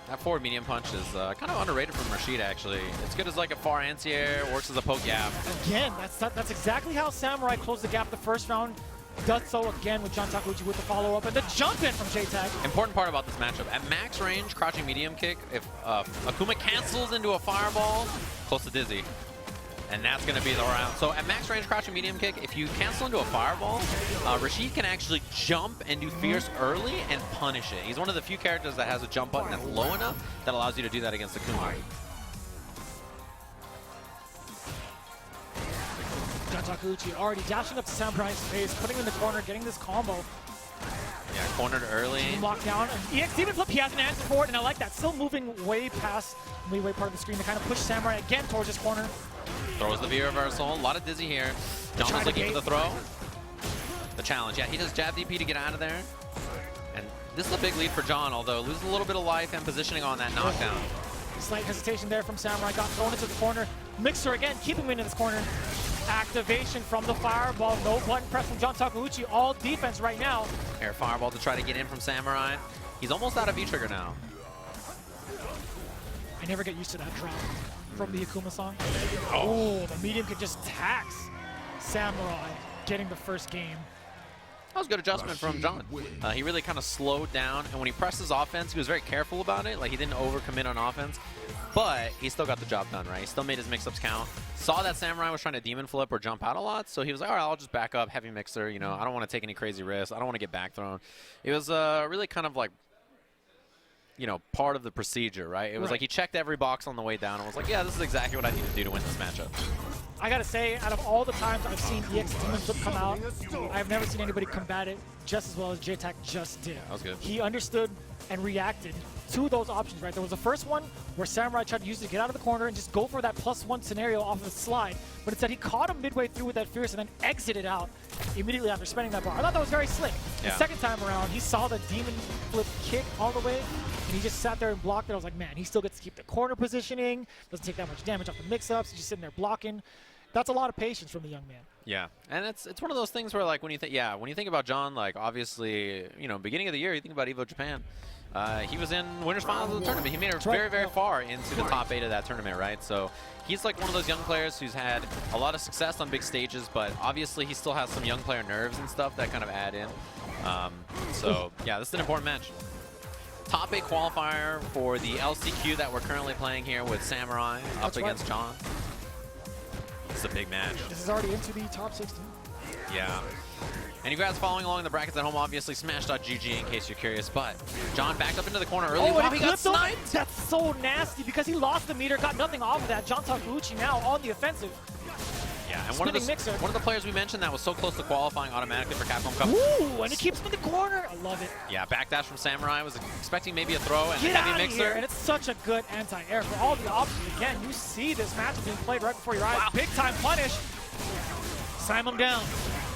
That forward medium punch is kind of underrated from Rashid, actually. It's good as like a far anti-air, works as a poke gap. Again, that's exactly how Samurai closed the gap the first round. Does so again with John Takuchi with the follow-up and the jump in from J-Tag. Important part about this matchup, at max range, crouching medium kick, if Akuma cancels into a fireball, close to Dizzy. And that's going to be the round. So at max range crouching medium kick, if you cancel into a fireball, Rashid can actually jump and do fierce early and punish it. He's one of the few characters that has a jump button that's low enough that allows you to do that against Akuma. John Takuchi already dashing up to Samurai's face, putting him in the corner, getting this combo. Yeah, cornered early. Locked down. EX Demon Flip, he has an answer for it, and I like that. Still moving way past the way part of the screen to kind of push Samurai again towards his corner. Throws the V reversal. A lot of Dizzy here. John was looking for the throw. The challenge. Yeah, he does jab DP to get out of there. And this is a big lead for John, although losing a little bit of life and positioning on that knockdown. Slight hesitation there from Samurai. Got thrown into the corner. Mixer again, keeping him in this corner. Activation from the fireball. No button press from John Takuchi. All defense right now. Air fireball to try to get in from Samurai. He's almost out of V-trigger now. I never get used to that drop from the Akuma song. Oh, the medium could just tax Samurai getting the first game. That was a good adjustment from John. He really kind of slowed down, and when he pressed his offense, he was very careful about it. Like, he didn't overcommit on offense, but he still got the job done, right? He still made his mix-ups count. Saw that Samurai was trying to demon flip or jump out a lot, so he was like, all right, I'll just back up, heavy mixer. You know, I don't want to take any crazy risks. I don't want to get back thrown. It was really kind of like, you know, part of the procedure, right? It was like he checked every box on the way down and was like, yeah, this is exactly what I need to do to win this matchup. I gotta say, out of all the times I've seen EX Demon Flip come out, I've never seen anybody combat it just as well as JTAC just did. That was good. He understood and reacted to those options, right? There was the first one where Samurai tried to use it to get out of the corner and just go for that +1 scenario off of the slide, but instead he caught him midway through with that fierce and then exited out immediately after spending that bar. I thought that was very slick. Yeah. The second time around, he saw the Demon Flip kick all the way, and he just sat there and blocked it. I was like, man, he still gets to keep the corner positioning, doesn't take that much damage off the mix-ups, he's just sitting there blocking. That's a lot of patience from the young man. Yeah, and it's one of those things where, like, when you think about John, like, obviously, you know, beginning of the year, you think about EVO Japan. He was in winners finals of the tournament. He made it very, very far into the top 8 of that tournament, right? So he's like one of those young players who's had a lot of success on big stages, but obviously he still has some young player nerves and stuff that kind of add in. So yeah, this is an important match. Top 8 qualifier for the LCQ that we're currently playing here with Samurai up against John. This is a big match. This is already into the top 16. Yeah. And you guys following along in the brackets at home, obviously smash.gg in case you're curious, but John backed up into the corner early. Oh, Wow, and he got sniped! That's so nasty because he lost the meter, got nothing off of that. John Takuchi now on the offensive. Yeah, and one of the players we mentioned that was so close to qualifying automatically for Capcom Cup. Ooh, and he keeps him in the corner. I love it. Yeah, backdash from Samurai. Was expecting maybe a throw and Get a heavy out of mixer. here. And it's such a good anti-air for all the options. Again, you see this match being played right before your eyes. Wow. Big time punish. Slam him down.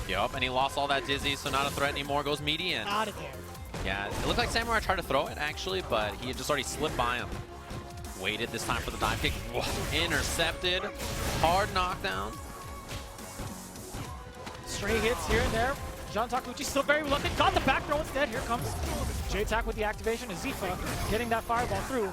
Yup, and he lost all that dizzy, so not a threat anymore. Goes median. Out of there. Yeah, it looked like Samurai tried to throw it, actually, but he had just already slipped by him. Waited this time for the dive kick. Whoa. Intercepted. Hard knockdown. Stray hits here and there. John Takuchi still very reluctant. Got the back throw instead. Here comes J-Tac with the activation. Azifa getting that fireball through.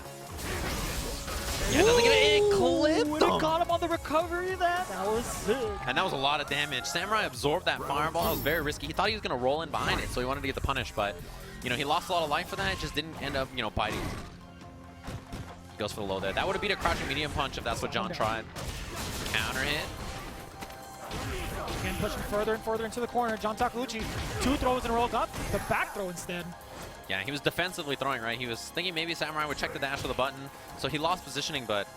Yeah, doesn't get it. Clipped him. He got him on the recovery of that. That was sick. And that was a lot of damage. Samurai absorbed that fireball. It was very risky. He thought he was going to roll in behind it, so he wanted to get the punish, but, you know, he lost a lot of life for that. It just didn't end up, you know, biting. He goes for the low there. That would have beat a crouching medium punch if that's what John tried. Counter hit. Again, pushing further and further into the corner. John Takuchi, 2 throws in a row. Got the back throw instead. Yeah, he was defensively throwing, right? He was thinking maybe Samurai would check the dash with a button, so he lost positioning, but,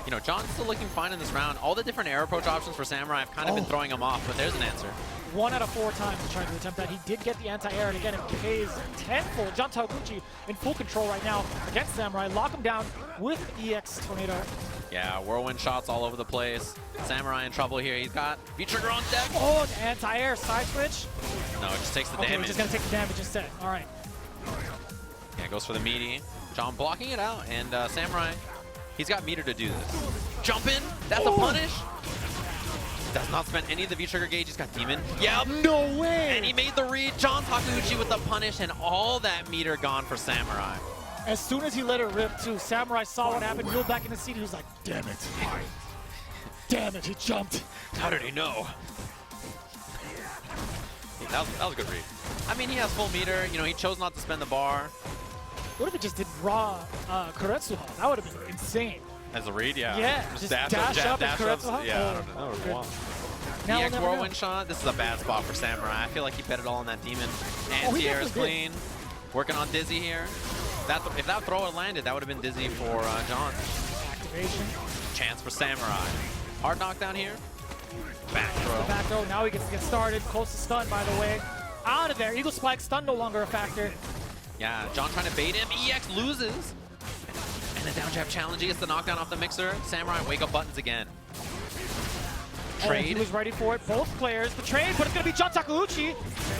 you know, John's still looking fine in this round. All the different air approach options for Samurai have kind of been throwing him off, but there's an answer. 1 out of 4 times he tried to attempt that. He did get the anti-air, and again, it pays tenfold. John Takuchi in full control right now against Samurai. Lock him down with EX Tornado. Yeah, whirlwind shots all over the place. Samurai in trouble here. He's got V-Trigger on deck. Oh, an anti-air side switch. No, it just takes the Okay, damage. we're just going to take the damage instead. All right. Yeah, goes for the meaty. John blocking it out, and Samurai, he's got meter to do this. Jump in. That's a punish. Does not spend any of the V-Trigger gauge. He's got Demon. Yep. No way. And he made the read. John Takuchi with the punish, and all that meter gone for Samurai. As soon as he let it rip, too, Samurai saw what happened, reeled back in the seat. He was like, damn it. Damn it, he jumped. How did he know? That was a good read. I mean, he has full meter. You know, he chose not to spend the bar. What if it just did raw Kuretsuha? That would have been insane. As a read, yeah. Yeah, just dash up and Kuretsuha. Yeah, I don't know. Now EX whirlwind shot. This is a bad spot for Samurai. I feel like he bet it all on that Demon. Anti-air is clean. Working on Dizzy here. If that throw had landed, that would have been Dizzy for John. Activation. Chance for Samurai. Hard knockdown here. Back throw. Back throw. Now he gets to get started. Close to stun, by the way. Out of there. Eagle Spike. Stun no longer a factor. Yeah, John trying to bait him. EX loses. And the down jab challenge. He gets the knockdown off the mixer. Samurai wake up buttons again. Trade. He was ready for it. Both players. The trade, but it's going to be John Takuchi.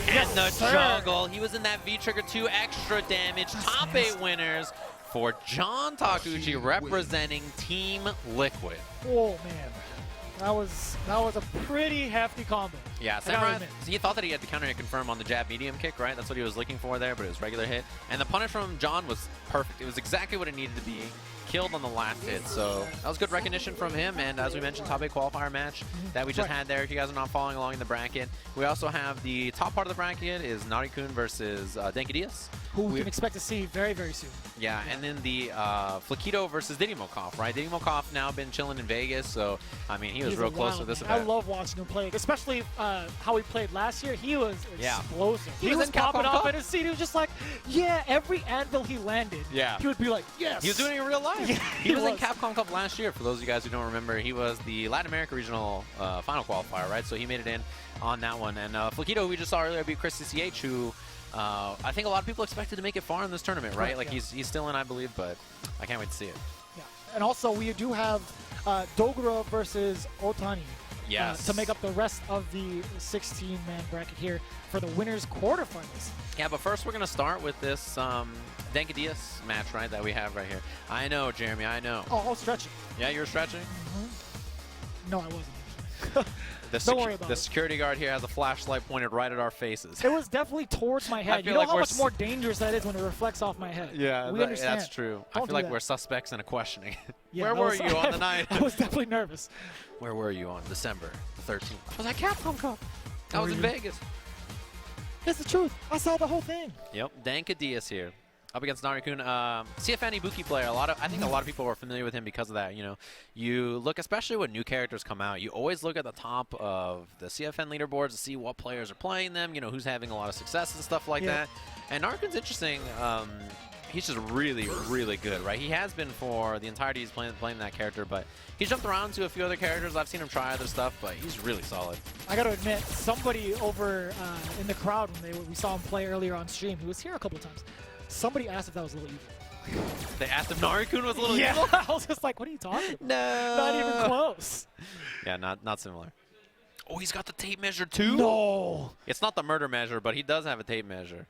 And the juggle. He was in that V-Trigger 2 extra damage. Top 8 winners for John Takuchi representing Team Liquid. Oh, man. That was a pretty hefty combo. Yeah, Samurai, he thought that he had the counter hit confirm on the jab medium kick, right? That's what he was looking for there, but it was regular hit. And the punish from John was perfect. It was exactly what it needed to be. Killed on the last hit, so that was good recognition from him. And as we mentioned, top 8 qualifier match that we just had there. If you guys are not following along in the bracket, we also have the top part of the bracket is Narikun versus Denki, who we can expect to see very, very soon. Yeah, and then the Fakito versus Diddy Mo, right? Diddy Mo now been chilling in Vegas, so I mean he was real close to this event. I love watching him play, especially how he played last year. He was explosive. He was popping Capcom off Cup. in his seat. He was just like, yeah, every anvil he landed, he would be like, yes. He was doing it in real life. Yeah, he was in Capcom Cup last year. For those of you guys who don't remember, he was the Latin America regional final qualifier, right? So he made it in on that one. And Fakito, who we just saw earlier, beat Chris CCH, who I think a lot of people expected to make it far in this tournament, right? Like he's still in, I believe, but I can't wait to see it. Yeah, and also we do have Dogra versus Otani. Yes. To make up the rest of the 16-man bracket here for the winners quarterfinals. Yeah, but first we're going to start with this Denki match, right, that we have right here. I know, Jeremy, I know. Oh, I'll stretch it. Yeah, you're stretching? No, I wasn't. Don't worry about the security guard here has a flashlight pointed right at our faces. It was definitely towards my head. You know how much more dangerous that is when it reflects off my head. Yeah, we understand. That's true. Don't I feel like we're suspects in a questioning. Yeah, Where were you on the night? I was definitely nervous. Where were you on December the 13th? I was at Capcom Cup. I was in Vegas. It's the truth. I saw the whole thing. Yep, Denki here. Up against Narikun, CFN Ibuki player. I think a lot of people are familiar with him because of that. You know, you look, especially when new characters come out, you always look at the top of the CFN leaderboards to see what players are playing them. You know, who's having a lot of success and stuff like that. And Narikun's interesting. He's just really, really good, right? He has been for the entirety he's playing that character, but he's jumped around to a few other characters. I've seen him try other stuff, but he's really solid. I got to admit, somebody over in the crowd when we saw him play earlier on stream, he was here a couple of times. Somebody asked if that was a little evil. They asked if Narikun was a little evil? evil? I was just like, what are you talking about? No. Not even close. Yeah, not similar. Oh, he's got the tape measure too? No. It's not the murder measure, but he does have a tape measure.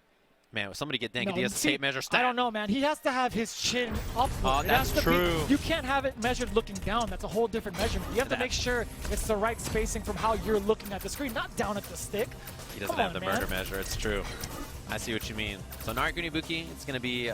Man, somebody get Denki tape measure stat. I don't know, man. He has to have his chin up. Oh, that's true. You can't have it measured looking down. That's a whole different measurement. You have to make sure it's the right spacing from how you're looking at the screen, not down at the stick. He doesn't have the murder measure. It's true. I see what you mean. So Narikun Ibuki, it's going to be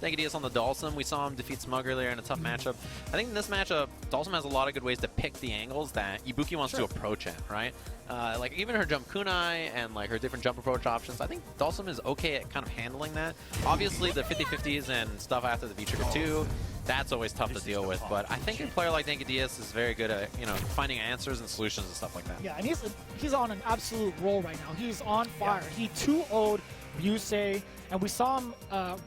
Denki on the Dalsum. We saw him defeat Smug earlier in a tough matchup. I think in this matchup, Dalsum has a lot of good ways to pick the angles that Ibuki wants to approach at, right? Like even her jump kunai and like her different jump approach options, I think Dalsum is okay at kind of handling that. Obviously the 50-50s and stuff after the V-Trigger 2, that's always tough to deal with. But I think a player like Denki is very good at, you know, finding answers and solutions and stuff like that. Yeah, and he's on an absolute roll right now. He's on fire. He 2-0'd Ryusei, and we saw him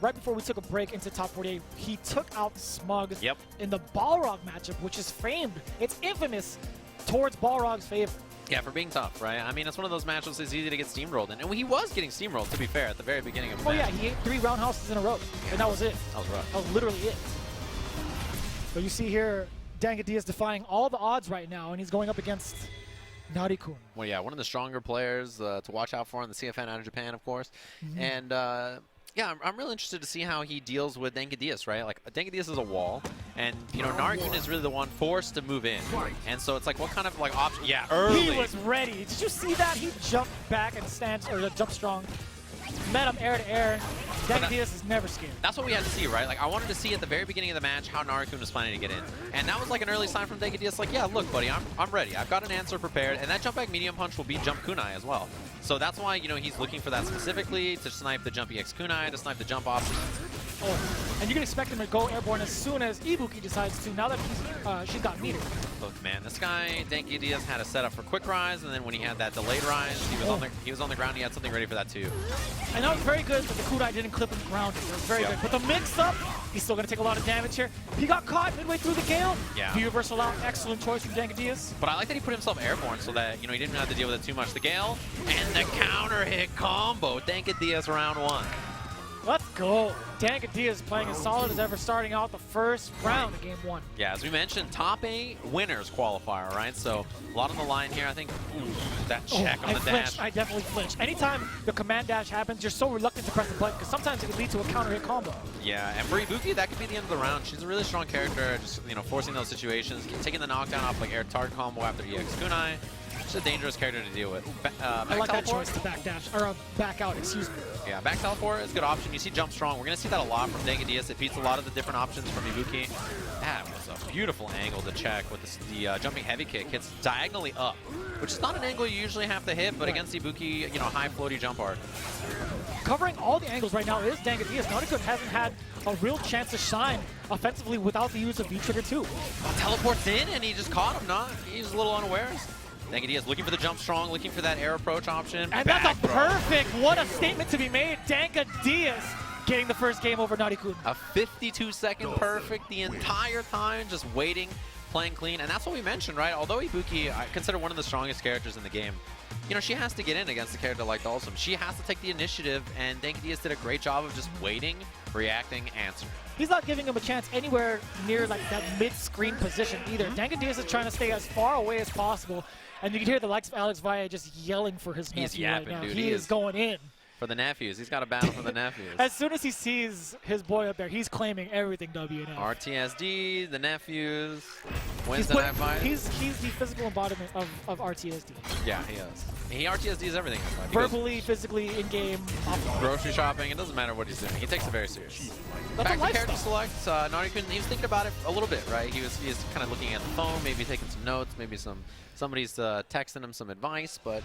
right before we took a break into top 48. He took out Smug in the Balrog matchup, which is famed. It's infamous towards Balrog's favor. Yeah, for being tough, right? I mean, it's one of those matchups that's easy to get steamrolled in. And he was getting steamrolled, to be fair, at the very beginning of the match. Yeah, he ate 3 roundhouses in a row, and that was it. That was rough. That was literally it. So you see here, Denki is defying all the odds right now, and he's going up against Narikun. Well, yeah, one of the stronger players to watch out for in the CFN out of Japan, of course. And yeah, I'm really interested to see how he deals with Denki, right? Like, Denki is a wall, and, you know, Narikun is really the one forced to move in. And so it's like, what kind of, like, option? Yeah, early. He was ready. Did you see that? He jumped back and jumped strong. Met him air to air. Denki is never scared. That's what we had to see, right? Like, I wanted to see at the very beginning of the match how Narikun was planning to get in. And that was like an early sign from Denki. Like, yeah, look, buddy, I'm ready. I've got an answer prepared. And that jump back medium punch will beat jump kunai as well. So that's why, you know, he's looking for that specifically to snipe the jump EX kunai, to snipe the jump options. Oh, and you can expect him to go airborne as soon as Ibuki decides to, now that she's got meter. Look, man, this guy, Denki had a setup for quick rise, and then when he had that delayed rise, he was on the ground, he had something ready for that too. And that was very good that the kunai didn't clip him grounded. It was very good. But the mix-up, he's still going to take a lot of damage here. He got caught midway through the Gale. Yeah. The reversal out, excellent choice from Denki. But I like that he put himself airborne so that, you know, he didn't have to deal with it too much. The Gale and the counter hit combo. Denki round 1. Let's go. Denki is playing as solid as ever, starting out the first round of game 1. Yeah, as we mentioned, top 8 winners qualifier, right? So a lot on the line here. I think that check on the dash. I definitely flinched. Anytime the command dash happens, you're so reluctant to press the button because sometimes it can lead to a counter hit combo. Yeah, and for Ibuki, that could be the end of the round. She's a really strong character, just, you know, forcing those situations, taking the knockdown off like air target combo after EX kunai. It's a dangerous character to deal with. I like that choice to backdash, or back out, excuse me. Yeah, back teleport is a good option. You see jump strong. We're going to see that a lot from Denadas. It beats a lot of the different options from Ibuki. That was a beautiful angle to check with the jumping heavy kick. Hits diagonally up, which is not an angle you usually have to hit, but against Ibuki, you know, high floaty jump arc. Covering all the angles right now is Denadas. Narikun hasn't had a real chance to shine offensively without the use of V-Trigger too. Teleports in and he just caught him. He's a little unawares. Denadas looking for the jump strong, looking for that air approach option. And that's a perfect, what a statement to be made. Denadas getting the first game over Narikun. A 52-second perfect the entire time, just waiting, playing clean. And that's what we mentioned, right? Although Ibuki, I consider one of the strongest characters in the game, you know, she has to get in against a character like Dalsum. She has to take the initiative, and Denadas did a great job of just waiting, reacting, answering. He's not giving him a chance anywhere near like that mid-screen position either. Denadas is trying to stay as far away as possible, and you can hear the likes of SFVAE just yelling for his nephew yapping, right now. dude. He is going in. For the nephews. He's got a battle for the nephews. As soon as he sees his boy up there, he's claiming everything WNF. RTSD, the nephews, wins the night fight. He's the physical embodiment of RTSD. Yeah, he is. He RTSDs everything. Verbally, physically, in-game. Grocery shopping, it doesn't matter what he's doing. He takes it very serious. That's Back to character select, Narikun, he was thinking about it a little bit, right? He was kind of looking at the phone, maybe taking some notes, maybe somebody's texting him some advice, but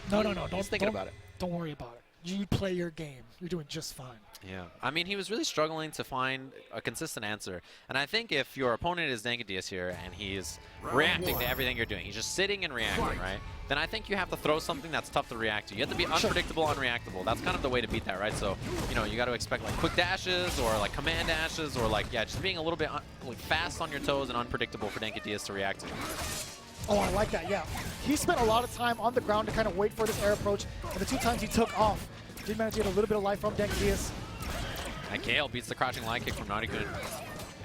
he's thinking about it. Don't worry about it. You play your game. You're doing just fine. Yeah. I mean, he was really struggling to find a consistent answer. And I think if your opponent is Denadas here and he's reacting to everything you're doing, he's just sitting and reacting, right? Then I think you have to throw something that's tough to react to. You have to be unpredictable, unreactable. That's kind of the way to beat that, right? So, you know, you got to expect like quick dashes or like command dashes or like, yeah, just being a little bit like fast on your toes and unpredictable for Denadas to react to. Oh, I like that, yeah. He spent a lot of time on the ground to kind of wait for this air approach, and the 2 times he took off, did manage to get a little bit of life from Denadas. And Gale beats the crouching line kick from Narikun.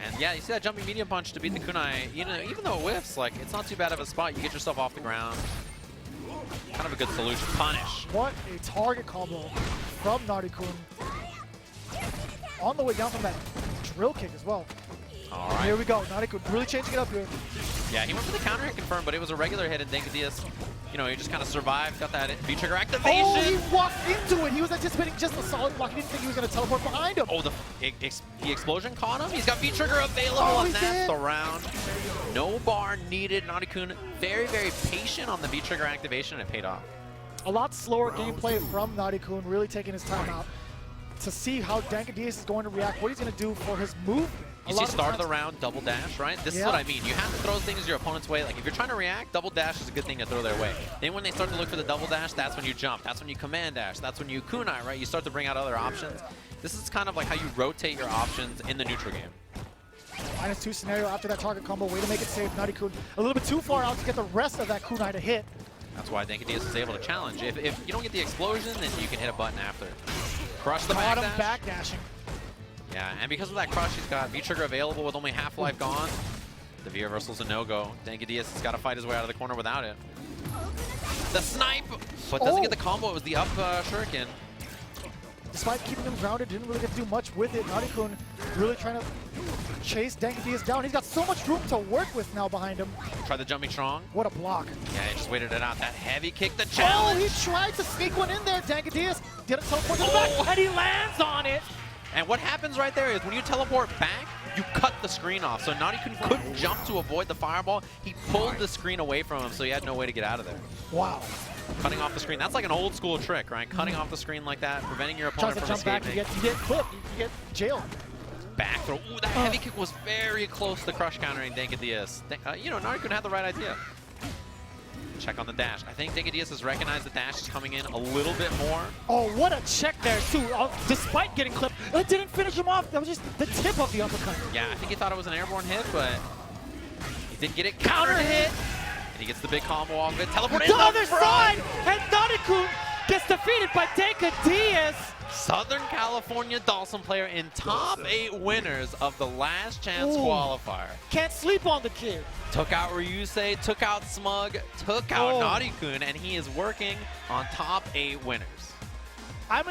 And yeah, you see that jumping medium punch to beat the kunai. You know, even though it whiffs, like, it's not too bad of a spot. You get yourself off the ground. Kind of a good solution. Punish. What a target combo from Narikun. On the way down from that drill kick as well. All right. Here we go. Narikun really changing it up here. Yeah, he went for the counter hit confirm, but it was a regular hit, and Denadas, you know, he just kind of survived, got that V-trigger activation. Oh, he walked into it. He was anticipating just a solid block. He didn't think he was going to teleport behind him. Oh, the explosion caught him. He's got V-trigger available, and that's the round. No bar needed. Narikun very, very patient on the V-trigger activation, and it paid off. A lot slower gameplay from Narikun, really taking his time out to see how Denadas is going to react, what he's going to do for his movement. You see start of the round, double dash, right? This is what I mean. You have to throw things your opponent's way. Like if you're trying to react, double dash is a good thing to throw their way. Then when they start to look for the double dash, that's when you jump. That's when you command dash. That's when you kunai, right? You start to bring out other options. This is kind of like how you rotate your options in the neutral game. -2 scenario after that target combo. Way to make it safe. Narikun a little bit too far out to get the rest of that kunai to hit. That's why Denadas is able to challenge. If you don't get the explosion, then you can hit a button after. Crush the backdashing. Yeah, and because of that crush, he's got V-trigger available with only half life gone. The V-reversal's a no-go. Denadas has got to fight his way out of the corner without it. The snipe, but doesn't get the combo. It was the up shuriken. Despite keeping him grounded, didn't really get to do much with it. Narikun really trying to chase Denadas down. He's got so much room to work with now behind him. Try the jumping strong. What a block. Yeah, he just waited it out. That heavy kick, the challenge. Oh, he tried to sneak one in there. Denadas didn't teleport to the back, and he lands on it. And what happens right there is when you teleport back, you cut the screen off. So Narikun couldn't jump to avoid the fireball. He pulled the screen away from him, so he had no way to get out of there. Wow. Cutting off the screen. That's like an old school trick, right? Cutting off the screen like that, preventing your opponent from escaping. Back, you get clipped, you get jailed. Back throw. Ooh, that heavy kick was very close to crush countering Denadas. You know, Narikun had the right idea. Check on the dash. I think Denadas has recognized the dash is coming in a little bit more. Oh, what a check there, too. Despite getting clipped, it didn't finish him off. That was just the tip of the uppercut. Yeah, I think he thought it was an airborne hit, but he didn't get it. Counter hit! And he gets the big combo off of it. Teleport in the other side! And Narikun gets defeated by Denadas. Southern California Dalsum player in top 8 winners of the last chance qualifier. Can't sleep on the kid. Took out Ryusei, took out Smug, took out Narikun, and he is working on top 8 winners. I'm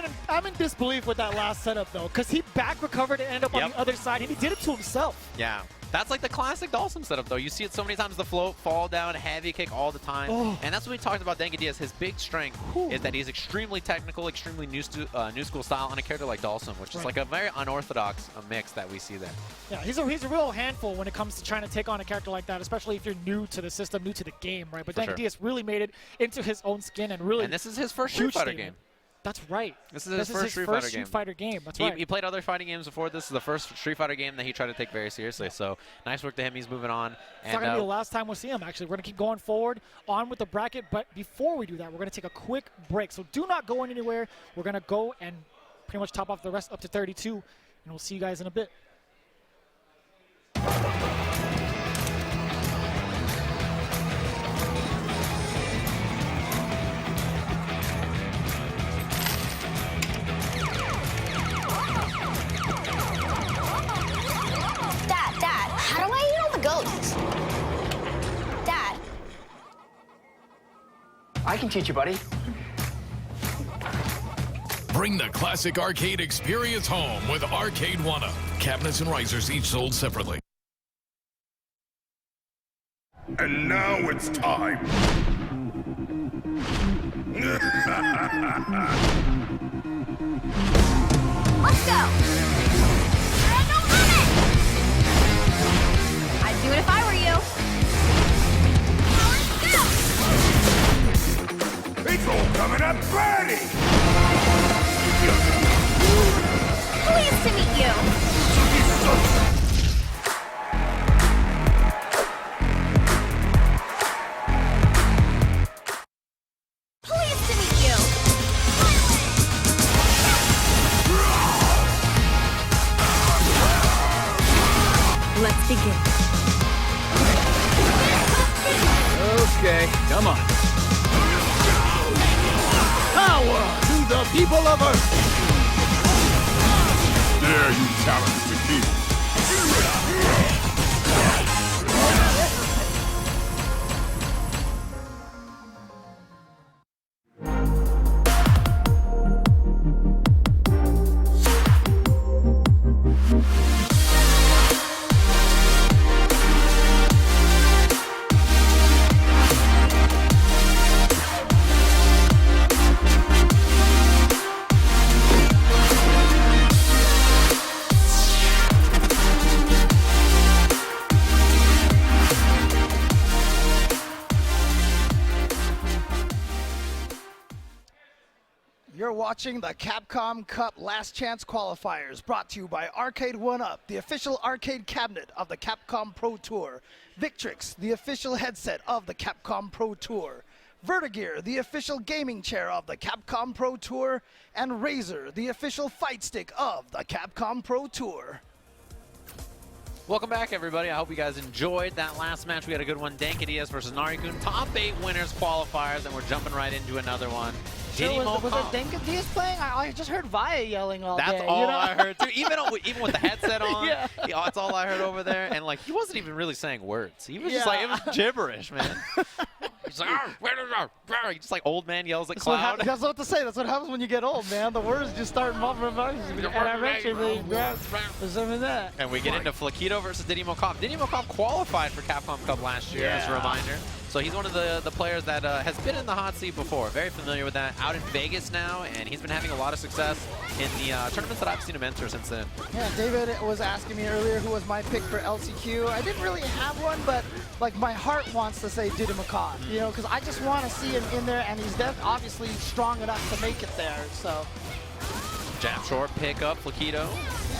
in disbelief with that last setup though, because he back recovered and ended up on the other side, and he did it to himself. Yeah. That's like the classic Dawson setup, though. You see it so many times, the float, fall down, heavy kick all the time. Oh. And that's what we talked about Denki Diaz. His big strength is that he's extremely technical, extremely new school style on a character like Dawson, which is like a very unorthodox mix that we see there. Yeah, he's a real handful when it comes to trying to take on a character like that, especially if you're new to the system, new to the game, right? But Denki Diaz really made it into his own skin and really. And this is his first Street Fighter game. That's right. This is his first Street Fighter game. That's right. He played other fighting games before. This is the first Street Fighter game that he tried to take very seriously. So nice work to him. He's moving on. It's not going to be the last time we'll see him, actually. We're going to keep going forward on with the bracket. But before we do that, we're going to take a quick break. So do not go anywhere. We're going to go and pretty much top off the rest up to 32. And we'll see you guys in a bit. I can teach you, buddy. Bring the classic arcade experience home with Arcade 1-Up. Cabinets and risers each sold separately. And now it's time. Let's go! I'd do it if I were you. It's all coming up ready! Pleased to meet you. Pleased to meet you. Let's begin. Okay, come on. Power to the people of Earth! There you challenge Fakito. You're watching the Capcom Cup Last Chance Qualifiers, brought to you by Arcade 1-Up, the official arcade cabinet of the Capcom Pro Tour, Victrix, the official headset of the Capcom Pro Tour, Vertigear, the official gaming chair of the Capcom Pro Tour, and Razer, the official fight stick of the Capcom Pro Tour. Welcome back, everybody. I hope you guys enjoyed that last match. We had a good one. Denki Diaz versus Narikun. Top 8 winners qualifiers, and we're jumping right into another one. Sure, was it Denki Diaz playing? I just heard Via yelling all day. That's all I heard, too. Even with the headset on, yeah. That's all I heard over there. And, like, he wasn't even really saying words. He was just like, it was gibberish, man. He's like, he just like old man yells at cloud. That's what to say. That's what happens when you get old, man. The words just start mumbling. And eventually, that. And we get into Fakito versus Diddy Mo. Diddy Mo qualified for Capcom Cup last year, as a reminder. So he's one of the players that has been in the hot seat before. Very familiar with that. Out in Vegas now, and he's been having a lot of success in the tournaments that I've seen him enter since then. Yeah, David was asking me earlier who was my pick for LCQ. I didn't really have one, but like my heart wants to say Diddy Mo, you know, because I just want to see him in there, and he's obviously strong enough to make it there. So. Jab short, pick up, Fakito,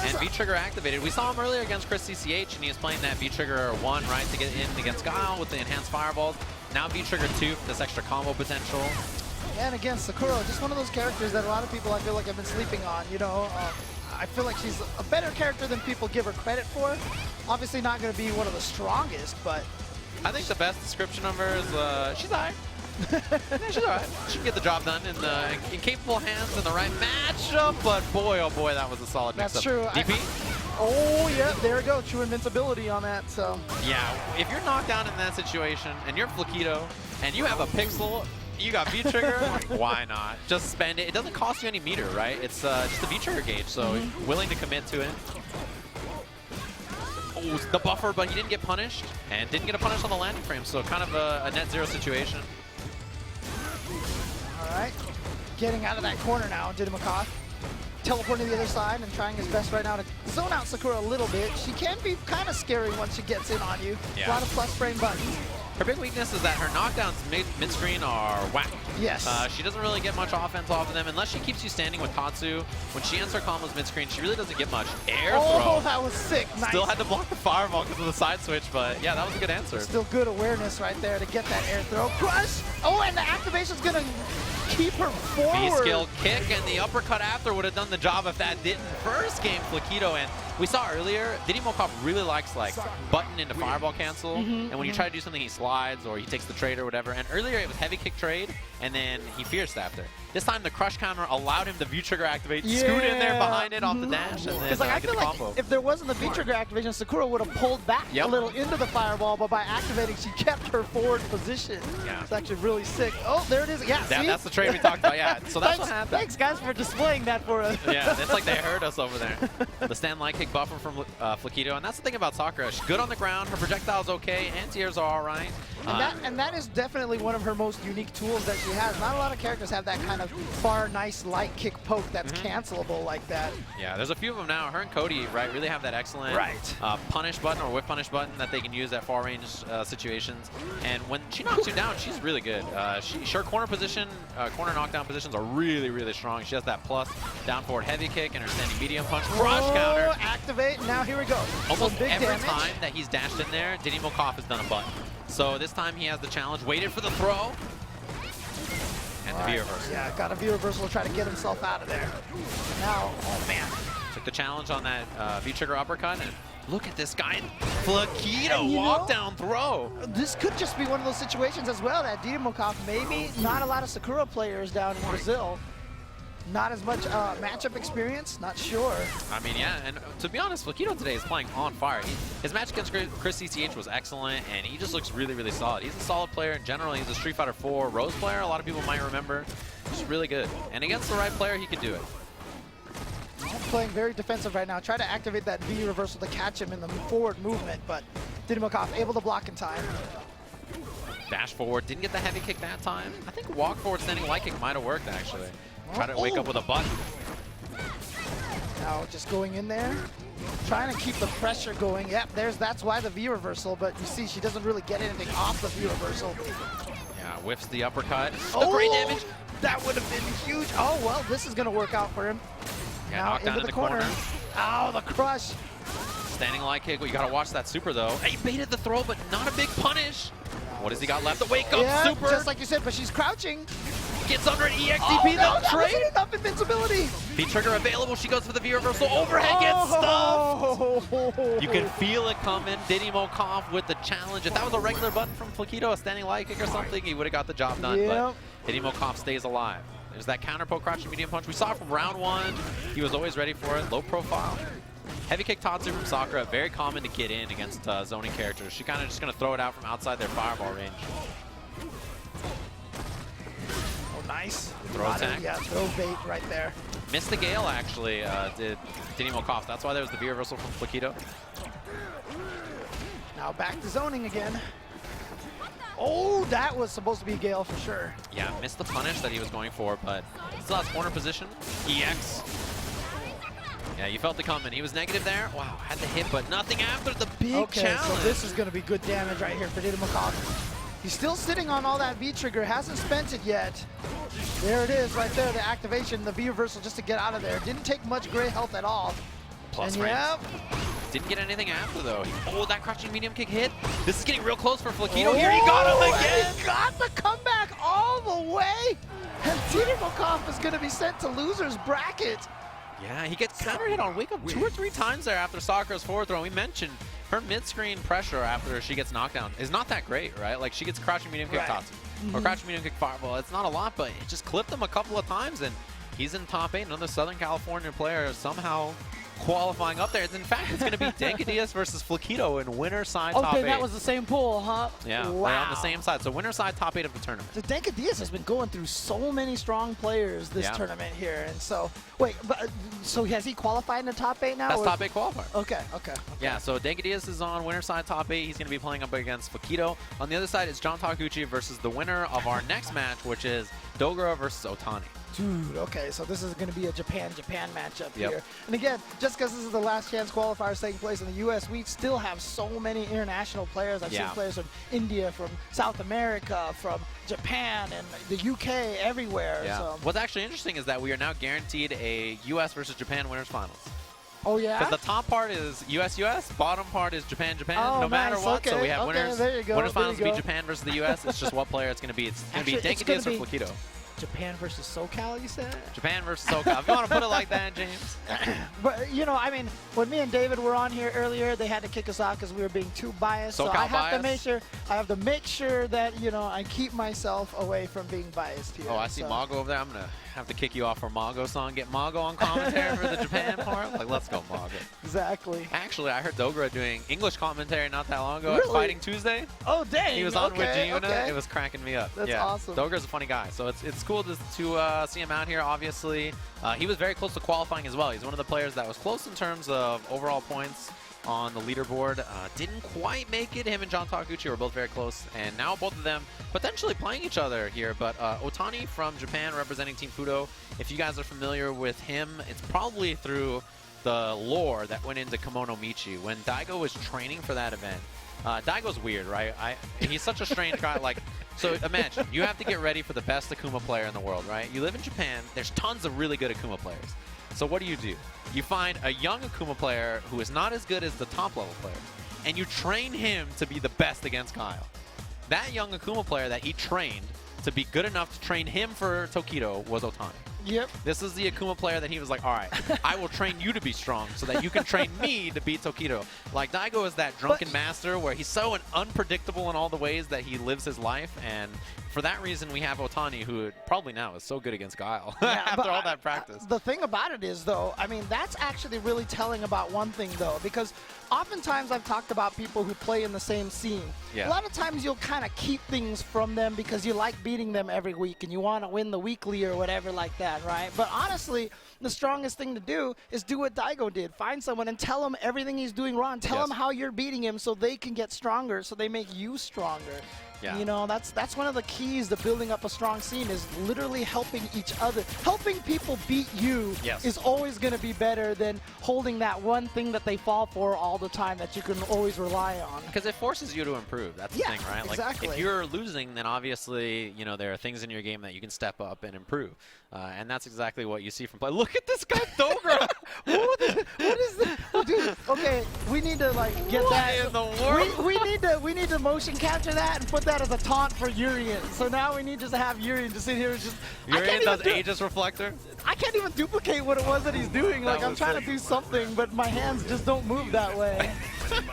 and V-Trigger activated. We saw him earlier against Chris CCH, and he was playing that V-Trigger 1, right, to get in against Guile with the enhanced fireballs. Now V-Trigger 2 for this extra combo potential. And against Sakura, just one of those characters that a lot of people I feel like have been sleeping on, you know. I feel like she's a better character than people give her credit for. Obviously not going to be one of the strongest, but... I think the best description of her is, she's alright. Yeah, she's alright. She can get the job done in capable hands in the right matchup, but boy, oh boy, that was a solid mix-up. That's true. DP? Oh, yeah, there we go. True invincibility on that, so... Yeah, if you're knocked down in that situation, and you're Fakito, and you have a pixel, you got V-Trigger, why not? Just spend it. It doesn't cost you any meter, right? It's just a V-Trigger gauge, so willing to commit to it. the buffer, but he didn't get punished, and didn't get a punish on the landing frame, so kind of a net zero situation. All right, getting out of that corner now, Diddy Mo, teleporting to the other side and trying his best right now to zone out Sakura a little bit. She can be kind of scary once she gets in on you. Yeah. A lot of plus frame buttons. Her big weakness is that her knockdowns mid-screen are whack. Yes. She doesn't really get much offense off of them unless she keeps you standing with Tatsu. When she ends her combos mid-screen, she really doesn't get much. Air throw. Oh, that was sick. Nice. Still had to block the fireball because of the side switch, but yeah, that was a good answer. Still good awareness right there to get that air throw. Crush! Oh, and the activation's going to keep her forward. B-skill kick and the uppercut after would have done the job if that didn't. First game, Fakito, and we saw earlier, Diddy Mo really likes like button into fireball cancel, and when you try to do something, he slides or he takes the trade or whatever. And earlier it was heavy kick trade, and then he fierced after. This time the crush counter allowed him to V-trigger activate, scoot in there behind it off the dash, and then I get the combo. Like if there wasn't the V-trigger activation, Sakura would have pulled back a little into the fireball, but by activating, she kept her forward position. Yeah. It's actually really sick. Oh, there it is. Yeah, see? That's the trade we talked about, yeah. So that's what happened. Thanks, guys, for displaying that for us. Yeah, it's like they heard us over there. The stand light kick buffer from Fakito, and that's the thing about Sakura. She's good on the ground, her projectile's okay, anti-airs are all right. And that is definitely one of her most unique tools that she has. Not a lot of characters have that kind of far, nice light kick poke that's cancelable like that. Yeah, there's a few of them now. Her and Cody, right, really have that excellent punish button or whip punish button that they can use at far range situations. And when she knocks you down, she's really good. Her corner position, corner knockdown positions are really, really strong. She has that plus down forward heavy kick and her standing medium punch. Crush counter. Activate. Now here we go. Almost big every damage. time that he's dashed in there, Diddy Mo has done a button. So this time he has the challenge, waited for the throw, and the V-reversal. Yeah, got a V-reversal to try to get himself out of there. Now, oh man. Took the challenge on that V-trigger uppercut, and look at this guy, Fakito, walk down throw. This could just be one of those situations as well that Diddy Mo, maybe not a lot of Sakura players down in Brazil. Not as much matchup experience, not sure. I mean, yeah, and to be honest, Fakito today is playing on fire. His match against Chris CCH was excellent, and he just looks really, really solid. He's a solid player in general. He's a Street Fighter 4 Rose player. A lot of people might remember. He's really good. And against the right player, he could do it. Playing very defensive right now. Try to activate that V reversal to catch him in the forward movement, but Diddy Mo able to block in time. Dash forward, didn't get the heavy kick that time. I think walk forward standing light kick might have worked, actually. Try to wake up with a button. Now just going in there, trying to keep the pressure going. Yep, that's why the V reversal, but you see she doesn't really get anything off the V reversal. Yeah, whiffs the uppercut. The great damage. That would have been huge. Oh, well, this is going to work out for him. Yeah, now knocked down into the corner. Oh, the crush. Standing light kick. You got to watch that super, though. He baited the throw, but not a big punish. What does he got left? The wake up super. Just like you said, but she's crouching. Gets under an EXDP, the trade. Wasn't enough invincibility. V-trigger available. She goes for the V-reversal. Overhead gets stuffed. You can feel it coming. Diddy Mo with the challenge. If that was a regular button from Fakito, a standing light kick or something, he would have got the job done. But Diddy Mo stays alive. There's that counter poke, crouching medium punch. We saw it from round one. He was always ready for it. Low profile. Heavy kick Tatsu from Sakura. Very common to get in against zoning characters. She kind of just going to throw it out from outside their fireball range. Nice. Throw attack. Yeah, throw bait right there. Missed the Gale, actually, did Diddy Mo. That's why there was the V-reversal from Fakito. Now back to zoning again. Oh, that was supposed to be a Gale for sure. Yeah, missed the punish that he was going for, but still has corner position. EX. Yeah, you felt it coming. He was negative there. Wow, had the hit, but nothing after the big challenge. So this is going to be good damage right here for Diddy Mo. He's still sitting on all that V-trigger, hasn't spent it yet. There it is right there, the activation, the V-reversal just to get out of there. Didn't take much gray health at all. Plus frames. Didn't get anything after, though. Oh, that crouching medium kick hit. This is getting real close for Fakito. Here he got him again. He got the comeback all the way. And Diddy Mo is going to be sent to loser's bracket. Yeah, he gets counter hit on wake up 2 or 3 times there after Sakura's forward throw. We mentioned her mid-screen pressure after she gets knocked down is not that great, right? Like, she gets crouching medium kick Tatsu or crouching medium kick fireball. It's not a lot, but it just clipped him a couple of times, and he's in top 8. Another Southern California player somehow qualifying up there. In fact, it's going to be Denadas versus Fakito in winner side top 8. Okay, that was the same pool, huh? Yeah, wow. they're on the same side. So winner side top 8 of the tournament. The Denadas has been going through so many strong players this tournament here. And so, wait, but, so has he qualified in the top 8 now? That's top 8 qualifier. Okay, okay. Yeah, so Denadas is on winner side top 8. He's going to be playing up against Fakito. On the other side is John Takuchi versus the winner of our next match, which is Dogra versus Otani. Dude, okay, so this is going to be a Japan-Japan matchup here. And again, just because this is the last chance qualifiers taking place in the U.S., we still have so many international players. I've seen players from India, from South America, from Japan, and the U.K., everywhere. Yeah. So. What's actually interesting is that we are now guaranteed a U.S. versus Japan winners finals. Oh, yeah? Because the top part is US, bottom part is Japan, oh, no matter what. Okay. So we have winners. There you go. Winners finals will be Japan versus the US. It's just what player it's going to be. It's going to be Denadas or Fakito. Japan versus SoCal, you said? Japan versus SoCal. If you want to put it like that, James. But, you know, I mean, when me and David were on here earlier, they had to kick us out because we were being too biased. SoCal so I have bias? I have to make sure that, you know, I keep myself away from being biased here. Oh, I see Mojo over there. I'm going to have to kick you off for Mojo song. Get Mojo on commentary for the Japan part. Like, let's go, Mojo. Exactly. Actually, I heard Dogra doing English commentary not that long ago at Really? Fighting Tuesday. Oh, dang. He was on with Giuna. Okay. It was cracking me up. That's awesome. Dogra's a funny guy, so it's cool to see him out here, obviously. He was very close to qualifying as well. He's one of the players that was close in terms of overall points on the leaderboard. Didn't quite make it. Him and John Takuchi were both very close, and now both of them potentially playing each other here. But Otani from Japan representing Team Fudo, if you guys are familiar with him, it's probably through the lore that went into Kimono Michi. When Daigo was training for that event, Daigo's weird, right? He's such a strange guy. Like, so imagine, you have to get ready for the best Akuma player in the world, right? You live in Japan. There's tons of really good Akuma players. So what do? You find a young Akuma player who is not as good as the top level player, and you train him to be the best against Kyle. That young Akuma player that he trained to be good enough to train him for Tokido was Otani. Yep. This is the Akuma player that he was like, all right, I will train you to be strong so that you can train me to beat Tokido. Like, Daigo is that drunken master where he's so unpredictable in all the ways that he lives his life, and for that reason, we have Otani, who probably now is so good against Guile after all that practice. The thing about it is, though, I mean, that's actually really telling about one thing, though, because oftentimes I've talked about people who play in the same scene. Yeah. A lot of times you'll kind of keep things from them because you like beating them every week and you want to win the weekly or whatever like that, right? But honestly, the strongest thing to do is do what Daigo did. Find someone and tell him everything he's doing wrong. Tell him how you're beating him so they can get stronger, so they make you stronger. Yeah. You know, that's one of the keys to building up a strong scene is literally helping each other. Helping people beat you is always going to be better than holding that one thing that they fall for all the time that you can always rely on. Because it forces you to improve. That's the thing, right? Like, exactly. if you're losing, then obviously, you know, there are things in your game that you can step up and improve. And that's exactly what you see from play. Look at this guy, Dogra! what is this? Oh, dude, okay, we need to, like, get that. In the world? We need to motion capture that and put that as a taunt for Urien. So now we need just to have Urien to sit here and just... Urien does Aegis Reflector? I can't even duplicate what it was that he's doing. Like, I'm trying to do something, but my hands just don't move that way.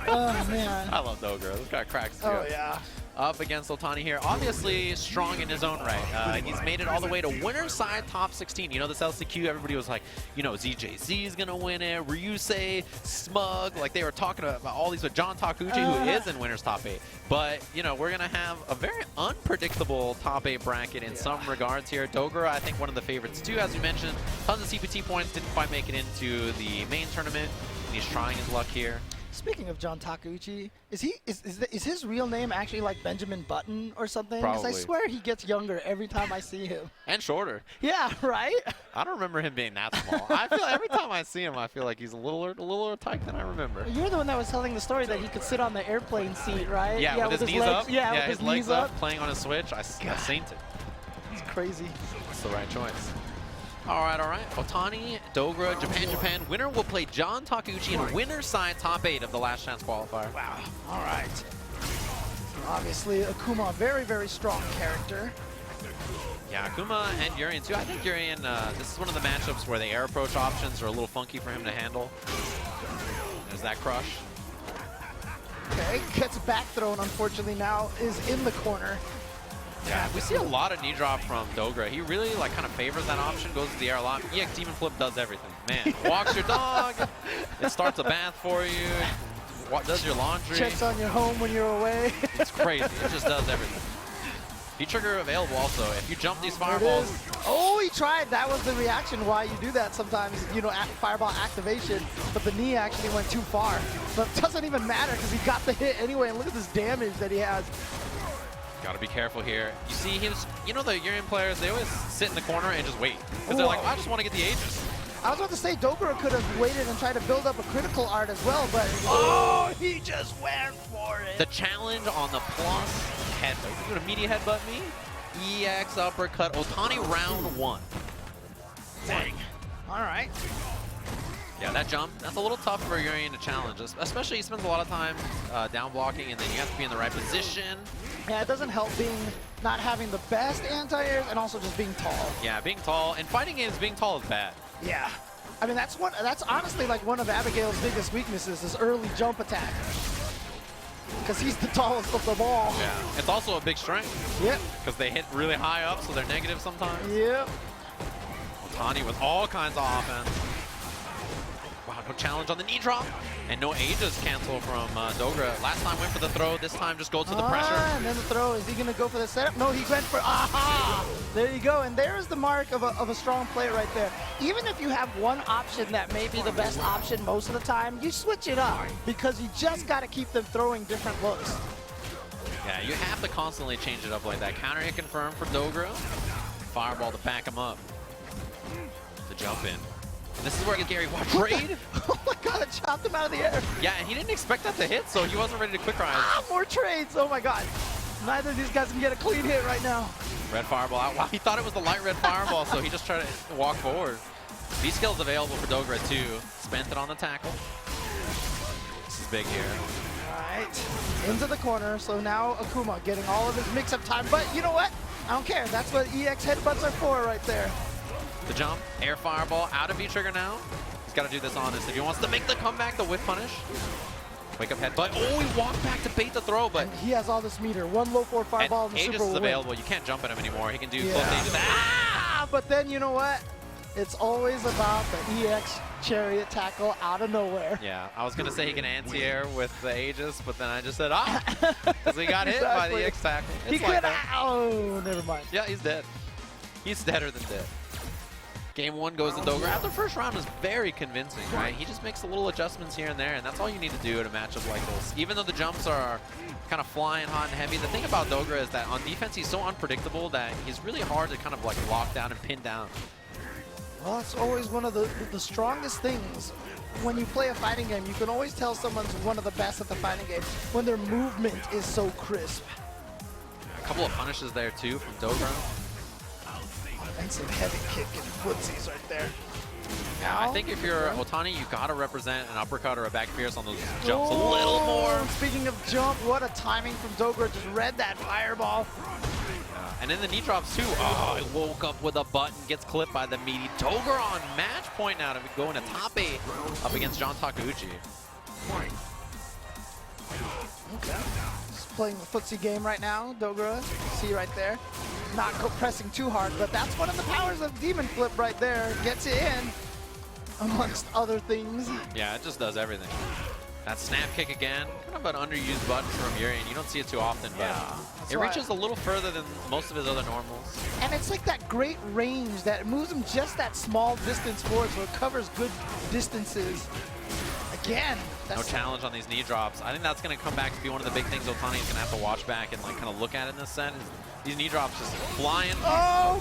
Oh, man. I love Dogra. This guy cracks me Oh, up. yeah. Up against Otani here. Obviously strong in his own right. He's made it all the way to winner's side top 16. You know, this LCQ, everybody was like, you know, ZJZ is going to win it. Ryusei, Smug. Like, they were talking about all these with John Takuchi, who is in winner's top 8. But, you know, we're going to have a very unpredictable top 8 bracket in some regards here. Dogra, I think, one of the favorites, too, as you mentioned. Tons of CPT points. Didn't quite make it into the main tournament. He's trying his luck here. Speaking of John Takuchi, is his real name actually like Benjamin Button or something? Because I swear he gets younger every time I see him. And shorter. Yeah, right? I don't remember him being that small. I feel every time I see him, I feel like he's a littler type than I remember. You're the one that was telling the story that he could sit on the airplane seat, right? Yeah, with his knees legs, up. Yeah, with his legs up, playing on a Switch. I seen it. It's crazy. It's the right choice. All right. Otani, Dogra, Japan. Winner will play John Takuchi in winner's side top 8 of the last chance qualifier. Wow. All right. Obviously, Akuma, a very, very strong character. Yeah, Akuma and Urien too. I think Urien, this is one of the matchups where the air approach options are a little funky for him to handle. There's that crush. Okay, gets back thrown, unfortunately now is in the corner. Yeah, we see a lot of knee drop from Dogra. He really like kind of favors that option, goes to the air a lot. EX Demon Flip does everything. Man, walks your dog, it starts a bath for you, does your laundry. Checks on your home when you're away. It's crazy, it just does everything. V-trigger available also. If you jump these fireballs. Oh, he tried. That was the reaction why you do that sometimes, you know, fireball activation, but the knee actually went too far. But it doesn't even matter because he got the hit anyway, and look at this damage that he has. Gotta be careful here. You see, you know the Urian players, they always sit in the corner and just wait. Because they're like, I just want to get the Aegis. I was about to say Dogra could have waited and tried to build up a critical art as well, but he just went for it. The challenge on the plus headbutt. You're gonna media headbutt me? EX uppercut. Otani round 1. Dang. All right. Yeah, that jump, that's a little tough for Urian to challenge, especially he spends a lot of time down blocking, and then you have to be in the right position. Yeah, it doesn't help not having the best anti-airs and also just being tall. Yeah, being tall. In fighting games, being tall is bad. Yeah. I mean, that's honestly like one of Abigail's biggest weaknesses, is early jump attack. Because he's the tallest of them all. Yeah, it's also a big strength. Yep. Because they hit really high up, so they're negative sometimes. Yep. Otani with all kinds of offense. Wow, no challenge on the knee drop. And no Aegis cancel from Dogra. Last time went for the throw, this time just go to the pressure. And then the throw, is he going to go for the setup? No, he went for, aha! There you go, and there's the mark of a strong player right there. Even if you have one option that may be the best option most of the time, you switch it up, because you just got to keep them throwing different looks. Yeah, you have to constantly change it up like that. Counter hit confirmed for Dogra. Fireball to back him up. The jump in. And this is where I get Gary. Watch trade. Oh my god, it chopped him out of the air. Yeah, and he didn't expect that to hit, so he wasn't ready to quick rise. Ah, more trades. Oh my god. Neither of these guys can get a clean hit right now. Red fireball out. Wow, he thought it was the light red fireball, so he just tried to walk forward. V-skill's available for Dogra too. Spent it on the tackle. This is big here. All right, into the corner. So now Akuma getting all of his mix-up time, but you know what? I don't care. That's what EX headbutts are for right there. The jump, air fireball, out of V-trigger now. He's got to do this honest if he wants to make the comeback, the whip punish. Wake up headbutt. Oh, he walked back to bait the throw, but... And he has all this meter. One low forward fireball and the Aegis super is win. available. You can't jump at him anymore. He can do close Aegis. Ah! But then, you know what? It's always about the EX chariot tackle out of nowhere. Yeah, I was going to say he can anti-air with the Aegis, but then I just said, because he got hit by the EX tackle. He could have... Oh, never mind. Yeah, he's dead. He's deader than dead. Game 1 goes to Dogra. The first round is very convincing, right? He just makes a little adjustments here and there, and that's all you need to do in a matchup like this. Even though the jumps are kind of flying hot and heavy, the thing about Dogra is that on defense, he's so unpredictable that he's really hard to kind of like lock down and pin down. Well, it's always one of the strongest things. When you play a fighting game, you can always tell someone's one of the best at the fighting game when their movement is so crisp. A couple of punishes there, too, from Dogra. And some heavy kick and footsies right there. Yeah, I think if you're Otani, you gotta represent an uppercut or a back fierce on those jumps a little more. Speaking of jump, what a timing from Dogra. Just read that fireball. And then the knee drops too. Oh, he woke up with a button, gets clipped by the meaty. Dogra on match point now to go into top 8 up against John Takuchi. Okay. Just playing the footsie game right now, Dogra. See right there. Not pressing too hard, but that's one of the powers of Demon Flip right there. Gets it in, amongst other things. Yeah, it just does everything. That snap kick again, kind of an underused button from Urian. You don't see it too often, but it reaches a little further than most of his other normals. And it's like that great range that moves him just that small distance forward, so it covers good distances. Again, no challenge on these knee drops. I think that's going to come back to be one of the big things Otani's going to have to watch back and like kind of look at in this set. These knee drops just flying.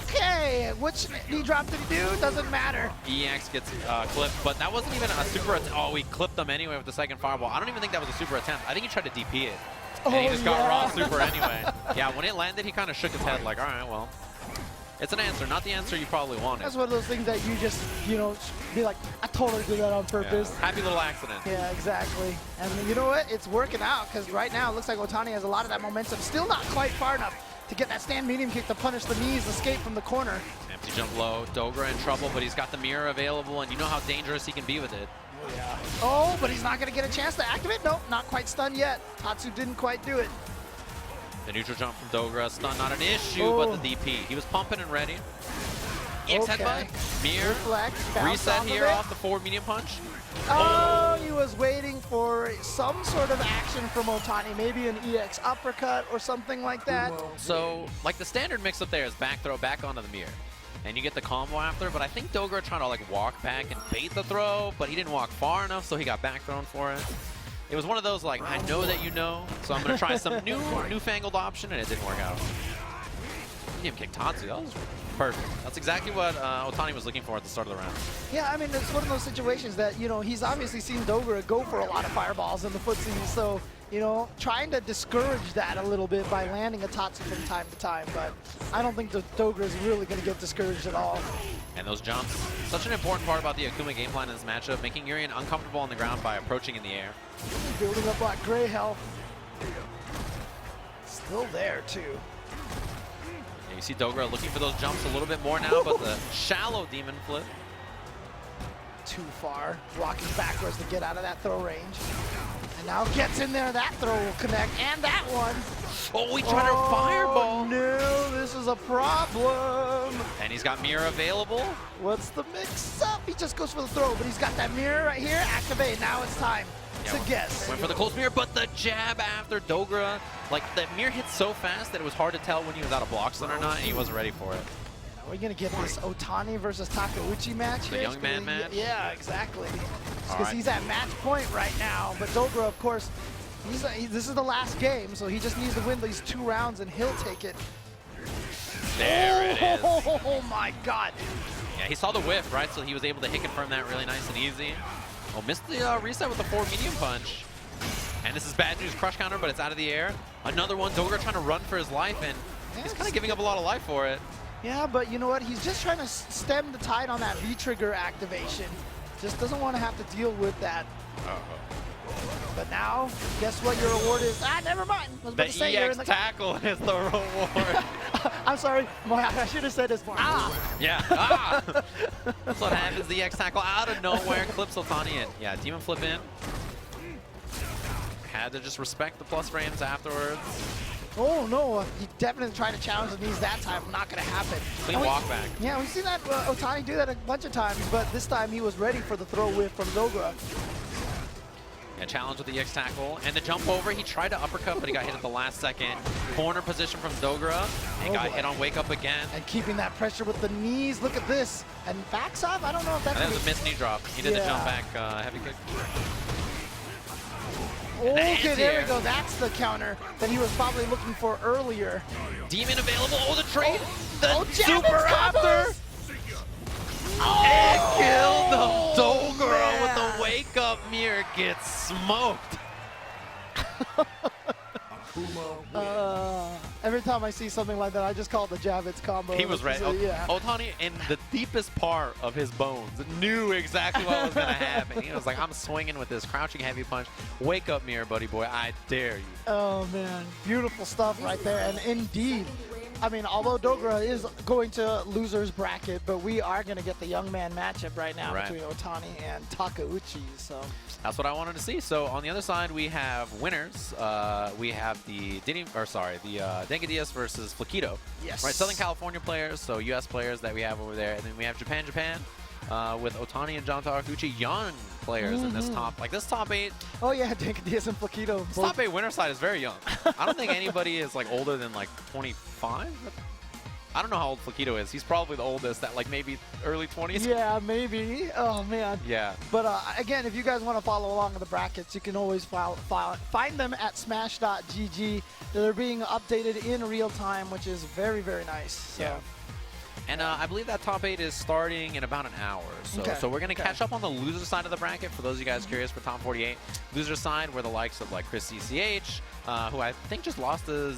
Okay, which knee drop did he do? Doesn't matter. EX gets clipped, but that wasn't even a super attempt. Oh, he clipped them anyway with the second fireball. I don't even think that was a super attempt. I think he tried to DP it. And he just got raw super anyway. Yeah, when it landed, he kind of shook his head like, all right, well, it's an answer, not the answer you probably wanted. That's one of those things that you just, you know, be like, I totally did that on purpose. Yeah. Happy little accident. Yeah, exactly. And you know what? It's working out because right now it looks like Otani has a lot of that momentum. Still not quite far enough to get that stand medium kick to punish the knees, escape from the corner. Empty jump low. Dogra in trouble, but he's got the mirror available, and you know how dangerous he can be with it. Yeah. Oh, but he's not going to get a chance to activate? Nope, not quite stunned yet. Tatsu didn't quite do it. The neutral jump from Dogra, stun not an issue, but the DP. He was pumping and ready. EX headbutt, mirror, reflect, reset here off the forward medium punch. Oh, he was waiting for some sort of action from Otani, maybe an EX uppercut or something like that. So, like the standard mix-up there is back throw back onto the mirror. And you get the combo after, but I think Dogra trying to like walk back and bait the throw, but he didn't walk far enough, so he got back thrown for it. It was one of those like, I know that you know, so I'm gonna try some newfangled option, and it didn't work out. Medium kick Tatsu, that was perfect. That's exactly what Otani was looking for at the start of the round. Yeah, I mean, it's one of those situations that, you know, he's obviously seen Dogra go for a lot of fireballs in the footsie, so, you know, trying to discourage that a little bit by landing a Tatsu from time to time, but I don't think the Dogra is really going to get discouraged at all. And those jumps, such an important part about the Akuma game plan in this matchup, making Urian uncomfortable on the ground by approaching in the air. Building up like gray health. Still there, too. Yeah, you see Dogra looking for those jumps a little bit more now, but the shallow demon flip. Too far, walking backwards to get out of that throw range. And now gets in there, that throw will connect, and that one. Oh, he tried to fireball. No, this is a problem. And he's got mirror available. What's the mix-up? He just goes for the throw, but he's got that mirror right here. Activate, now it's time to guess. Went for the close mirror, but the jab after Dogra. Like, the mirror hit so fast that it was hard to tell when he was out of block stun or not, and he wasn't ready for it. Are we going to get this Otani versus Takuchi match The here? young man match? Yeah, exactly. Because Right. he's at match point right now. But Dogra, of course, this is the last game, so he just needs to win these 2 rounds and he'll take it. There it is. Oh my God. Yeah, he saw the whiff, right? So he was able to hit confirm that really nice and easy. Oh, missed the reset with the 4 medium punch. And this is bad news crush counter, but it's out of the air. Another one, Dogra trying to run for his life, and he's kind of giving up a lot of life for it. Yeah, but you know what? He's just trying to stem the tide on that V-trigger activation. Just doesn't want to have to deal with that. But now, guess what your reward is? Ah, never mind. I was about to say you're in the tackle is the reward. I'm sorry. I should have said this. Yeah. Ah! That's what happens. The EX tackle out of nowhere clips Otani in. Yeah, demon flip in. Had to just respect the plus frames afterwards. Oh no, he definitely tried to challenge the knees that time. Not going to happen. Clean walk back. Yeah, we've seen that Otani do that a bunch of times, but this time he was ready for the throw whiff from Dogra. Yeah, challenge with the EX tackle. And the jump over, he tried to uppercut, but he got hit at the last second. Corner position from Dogra. And got hit on wake up again. And keeping that pressure with the knees. Look at this. And backs up. I don't know if that's... That was a missed knee drop. He did the jump back heavy kick. Okay, there we go. That's the counter that he was probably looking for earlier. Demon available. Oh, the trade. The super after. And killed the Dogra with the wake up mirror. Gets smoked. Every time I see something like that, I just call it the Javits combo. He was ready. Yeah. Otani, in the deepest part of his bones, knew exactly what was going to happen. He was like, I'm swinging with this crouching heavy punch. Wake up, mirror, buddy boy. I dare you. Oh, man. Beautiful stuff right there. And indeed, I mean, although Dogra is going to loser's bracket, but we are going to get the young man matchup right now between Otani and Takuchi. So that's what I wanted to see. So on the other side, we have winners. We have the Denadas versus Fakito. Yes. Right, Southern California players, so U.S. players that we have over there, and then we have Japan, with Otani and John Takuchi, young players in this top. Like this top 8. Oh yeah, Denadas and Fakito. This top 8 winner side is very young. I don't think anybody is like older than like 25. I don't know how old Fakito is. He's probably the oldest at like maybe early 20s. Yeah, maybe. Oh, man. Yeah. But again, if you guys want to follow along with the brackets, you can always find them at smash.gg. They're being updated in real time, which is very, very nice. So. Yeah. And I believe that top 8 is starting in about an hour. So we're going to catch up on the loser side of the bracket. For those of you guys curious for top 48, loser side were the likes of like Chris CCH, who I think just lost his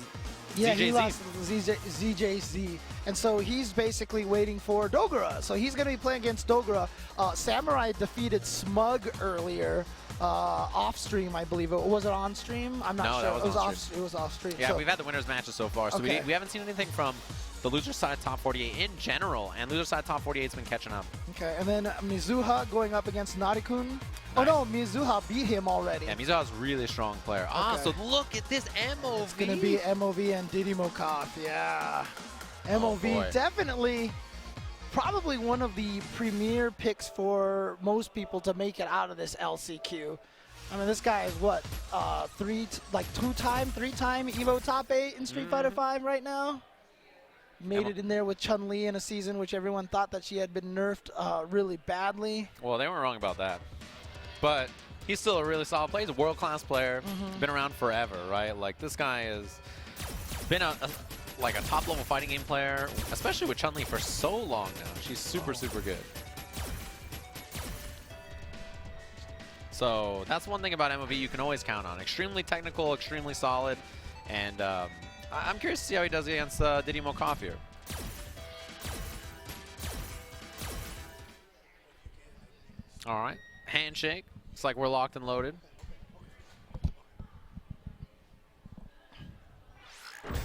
Yeah, ZJZ. he lost ZJZ. And so he's basically waiting for Dogra. So he's going to be playing against Dogra. Samurai defeated Smug earlier off stream, I believe. Was it on stream? I'm not sure. That was it was off stream. Yeah, so we've had the winners matches so far. So we haven't seen anything from the loser side top 48 in general, and loser side top 48's been catching up. Okay, and then Mizuha going up against Narikun. Oh no, Mizuha beat him already. Yeah, Mizuha's a really strong player. Ah, so look at this MOV. It's going to be MOV and Diddy Mo. Yeah. MOV definitely probably one of the premier picks for most people to make it out of this LCQ. I mean, this guy is what, three-time Evo top 8 in Street Fighter 5 right now. Made it in there with Chun-Li in a season which everyone thought that she had been nerfed really badly. Well, they weren't wrong about that. But he's still a really solid player. He's a world-class player. Been around forever, right? Like, this guy has been a top-level fighting game player, especially with Chun-Li for so long now. She's super, super good. So that's one thing about MOV you can always count on. Extremely technical, extremely solid, and I'm curious to see how he does against Diddy Mo here. All right, handshake. Looks like we're locked and loaded.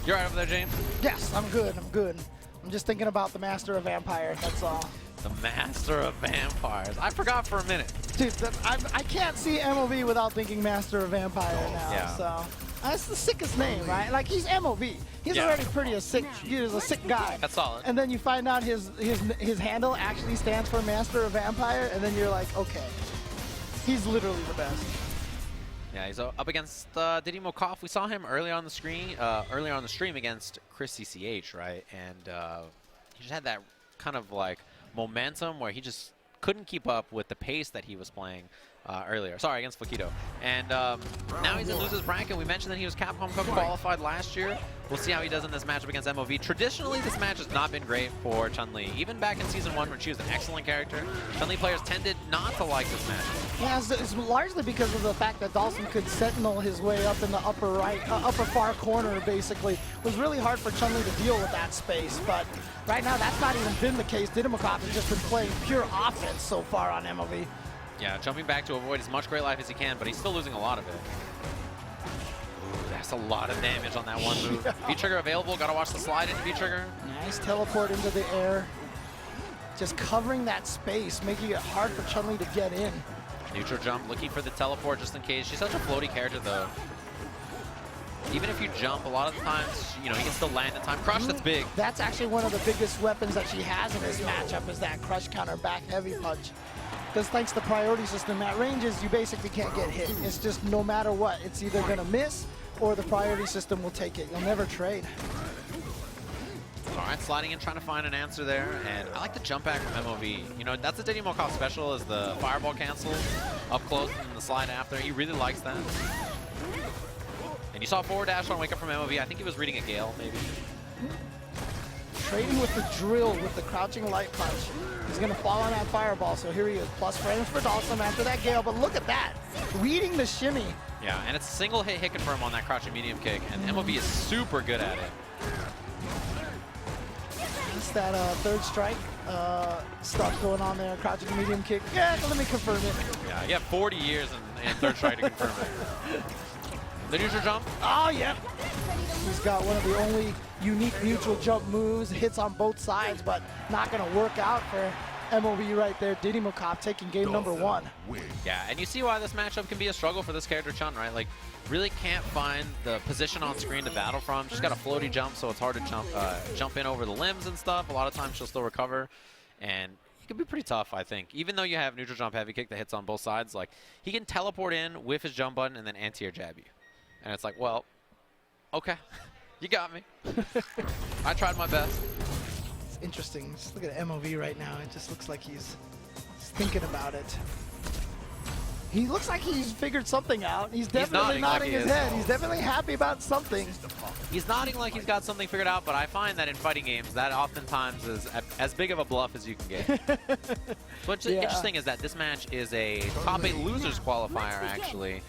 You're right over there, James? Yes, I'm good. I'm good. I'm just thinking about the Master of Vampires, that's all. The Master of Vampires. I forgot for a minute. Dude, I can't see MOV without thinking Master of Vampire now. Yeah. So that's the sickest name, right? Like, he's MOV. He's already pretty he's a sick guy. That's solid. And then you find out his handle actually stands for Master of Vampire, and then you're like, okay, he's literally the best. Yeah, he's up against Diddy Mo. We saw him earlier on the screen, earlier on the stream against Chris CCH, right? And he just had that kind of like momentum where he just couldn't keep up with the pace that he was playing earlier. Sorry, against Fakito. And now he's in losers bracket. We mentioned that he was Capcom Cup qualified last year. We'll see how he does in this matchup against MOV. Traditionally, this match has not been great for Chun-Li. Even back in Season 1 when she was an excellent character, Chun-Li players tended not to like this match. Yeah, it's largely because of the fact that Dawson could sentinel his way up in the upper far corner, basically. It was really hard for Chun-Li to deal with that space, but right now that's not even been the case. Diddy Mo has just been playing pure offense so far on MOV. Yeah, jumping back to avoid as much great life as he can, but he's still losing a lot of it. Ooh, that's a lot of damage on that one move. V-trigger available, gotta watch the slide into V-trigger. Nice teleport into the air. Just covering that space, making it hard for Chun-Li to get in. Neutral jump, looking for the teleport just in case. She's such a floaty character though. Even if you jump, a lot of the times, you know, you can still land in time. Crush, that's big. That's actually one of the biggest weapons that she has in this matchup is that crush counter back heavy punch. Because thanks to priority system at ranges, you basically can't get hit. It's just no matter what, it's either gonna miss or the priority system will take it. You'll never trade. All right, sliding in, trying to find an answer there. And I like the jump back from MOV. You know, that's a Diddy Mo special is the fireball cancel up close and the slide after. He really likes that. And you saw forward dash on wake up from MOV. I think he was reading a Gale, maybe. Trading with the drill with the crouching light punch. He's going to fall on that fireball, so here he is. Plus frames for Dawson after that Gale, but look at that. Reading the shimmy. Yeah, and it's a single hit confirm on that crouching medium kick, and MOV is super good at it. It's that third strike stuff going on there, crouching medium kick. Yeah, let me confirm it. Yeah, you have 40 years in third strike to confirm it. The neutral jump. Oh, yeah. He's got one of the only unique neutral jump moves. Hits on both sides, but not going to work out for MOV right there. Diddy Mo taking game number 1. Yeah, and you see why this matchup can be a struggle for this character, Chun, right? Like, really can't find the position on screen to battle from. She's got a floaty jump, so it's hard to jump in over the limbs and stuff. A lot of times she'll still recover, and he can be pretty tough, I think. Even though you have neutral jump heavy kick that hits on both sides, like, he can teleport in with his jump button and then anti-air jab you. And it's like, well, okay, you got me. I tried my best. It's interesting. Just look at MOV right now. It just looks like he's thinking about it. He looks like he's figured something out. He's definitely nodding his head. He's definitely happy about something. He's nodding like he's got something figured out, but I find that in fighting games, that oftentimes is as big of a bluff as you can get. What's interesting is that this match is a top 8 losers qualifier, actually.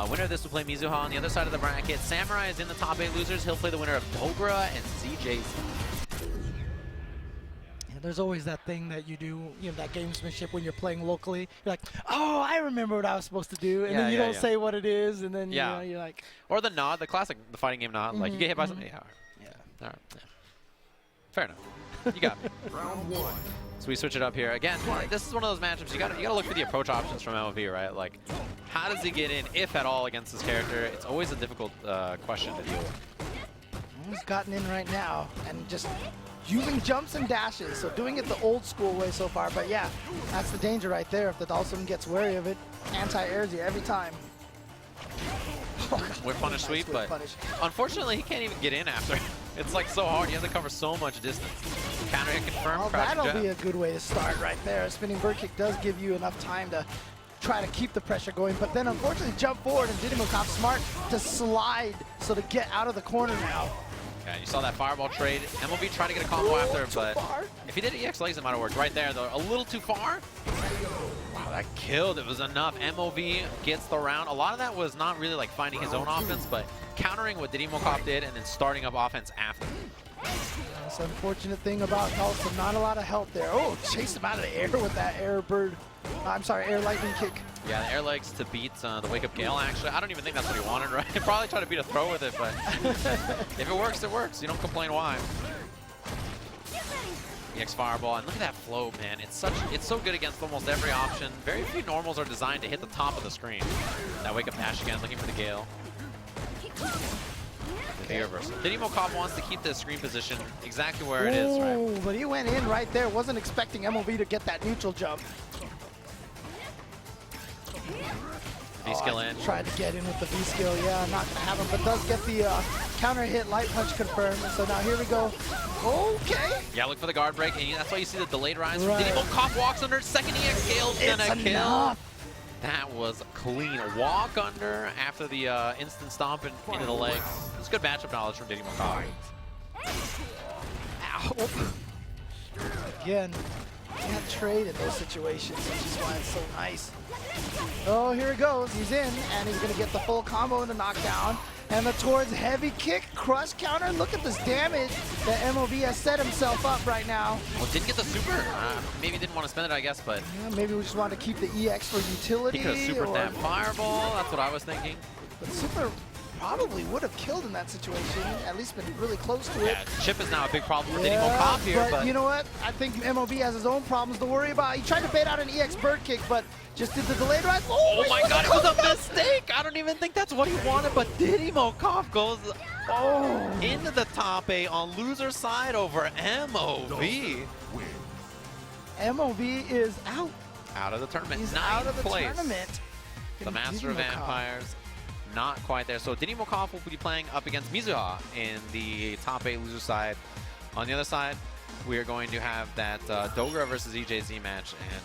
Winner of this will play Mizuha on the other side of the bracket. Samurai is in the top 8 losers. He'll play the winner of Dogra and ZJZ. There's always that thing that you do, you know, that gamesmanship when you're playing locally. You're like, oh, I remember what I was supposed to do, and then you don't say what it is, and then you know, you're like, or the nod, the classic, the fighting game nod. Like you get hit by something. Yeah. All right. Fair enough. You got me. Round 1. So we switch it up here. Again, this is one of those matchups you gotta look for the approach options from MLV, right? Like, how does he get in, if at all, against this character? It's always a difficult question to deal with. He's gotten in right now and just using jumps and dashes, so doing it the old school way so far. But yeah, that's the danger right there. If the Dhalsim gets wary of it, anti-airs you every time. With punish sweep, but unfortunately he can't even get in after. It's like so hard. You have to cover so much distance. Counter hit confirmed. Well, that'll be a good way to start right there. A spinning bird kick does give you enough time to try to keep the pressure going, but then unfortunately jump forward, and Diddy Mo smart to slide so to get out of the corner now. Yeah, you saw that fireball trade. MLB tried to get a combo after, but if he did EX legs, it might have worked. Right there, though, a little too far. Wow, that killed. It was enough. MLB gets the round. A lot of that was not really like finding his own offense, but countering what Diddy Mo did and then starting up offense after. That's the unfortunate thing about Dhalsim. Not a lot of help there. Oh, chased him out of the air with that air bird. I'm sorry, air lightning kick. Yeah, the air legs to beat the wake up Gale, actually. I don't even think that's what he wanted, right? He probably tried to beat a throw with it, but if it works, it works. You don't complain why. EX fireball, and look at that flow, man. It's so good against almost every option. Very few normals are designed to hit the top of the screen. That wake up dash again, looking for the Gale. The reversal. Diddy Mo wants to keep the screen position exactly where it is, right? But he went in right there. Wasn't expecting MLB to get that neutral jump. V-skill in. Tried to get in with the V-skill. Yeah, not going to have him, but does get the counter hit light punch confirmed. And so now here we go. Okay. Yeah, look for the guard break. And that's why you see the delayed rise. Right. Diddy Mo walks under. Second EX Gale's gonna kill. That was clean. Walk under after the instant stomp into the legs. It's good matchup knowledge from Diddy Mo. Ow. Again, can't trade in those situations, which is why it's so nice. Oh, here he goes. He's in, and he's going to get the full combo in the knockdown. And the towards heavy kick, crush counter. Look at this damage that MLB has set himself up right now. Well, didn't get the super. Maybe didn't want to spend it, I guess, but... Yeah, maybe we just wanted to keep the EX for utility. He could have supered that fireball. That's what I was thinking. But super probably would have killed in that situation, at least been really close to it. Yeah, chip is now a big problem for Diddy Mo here, but you know what? I think MLB has his own problems to worry about. He tried to bait out an EX bird kick, but just did the delayed rise. Oh my god, it was a mistake! I don't even think that's what he wanted, but Diddy Mo goes into the top 8 on loser side over MOV. MOV is out. Out of the tournament. He's Ninth out of the place. tournament. The Master of Vampires. Not quite there. So Diddy Mo will be playing up against Mizo in the top 8 loser side. On the other side, we are going to have that Dogra versus EJZ match. And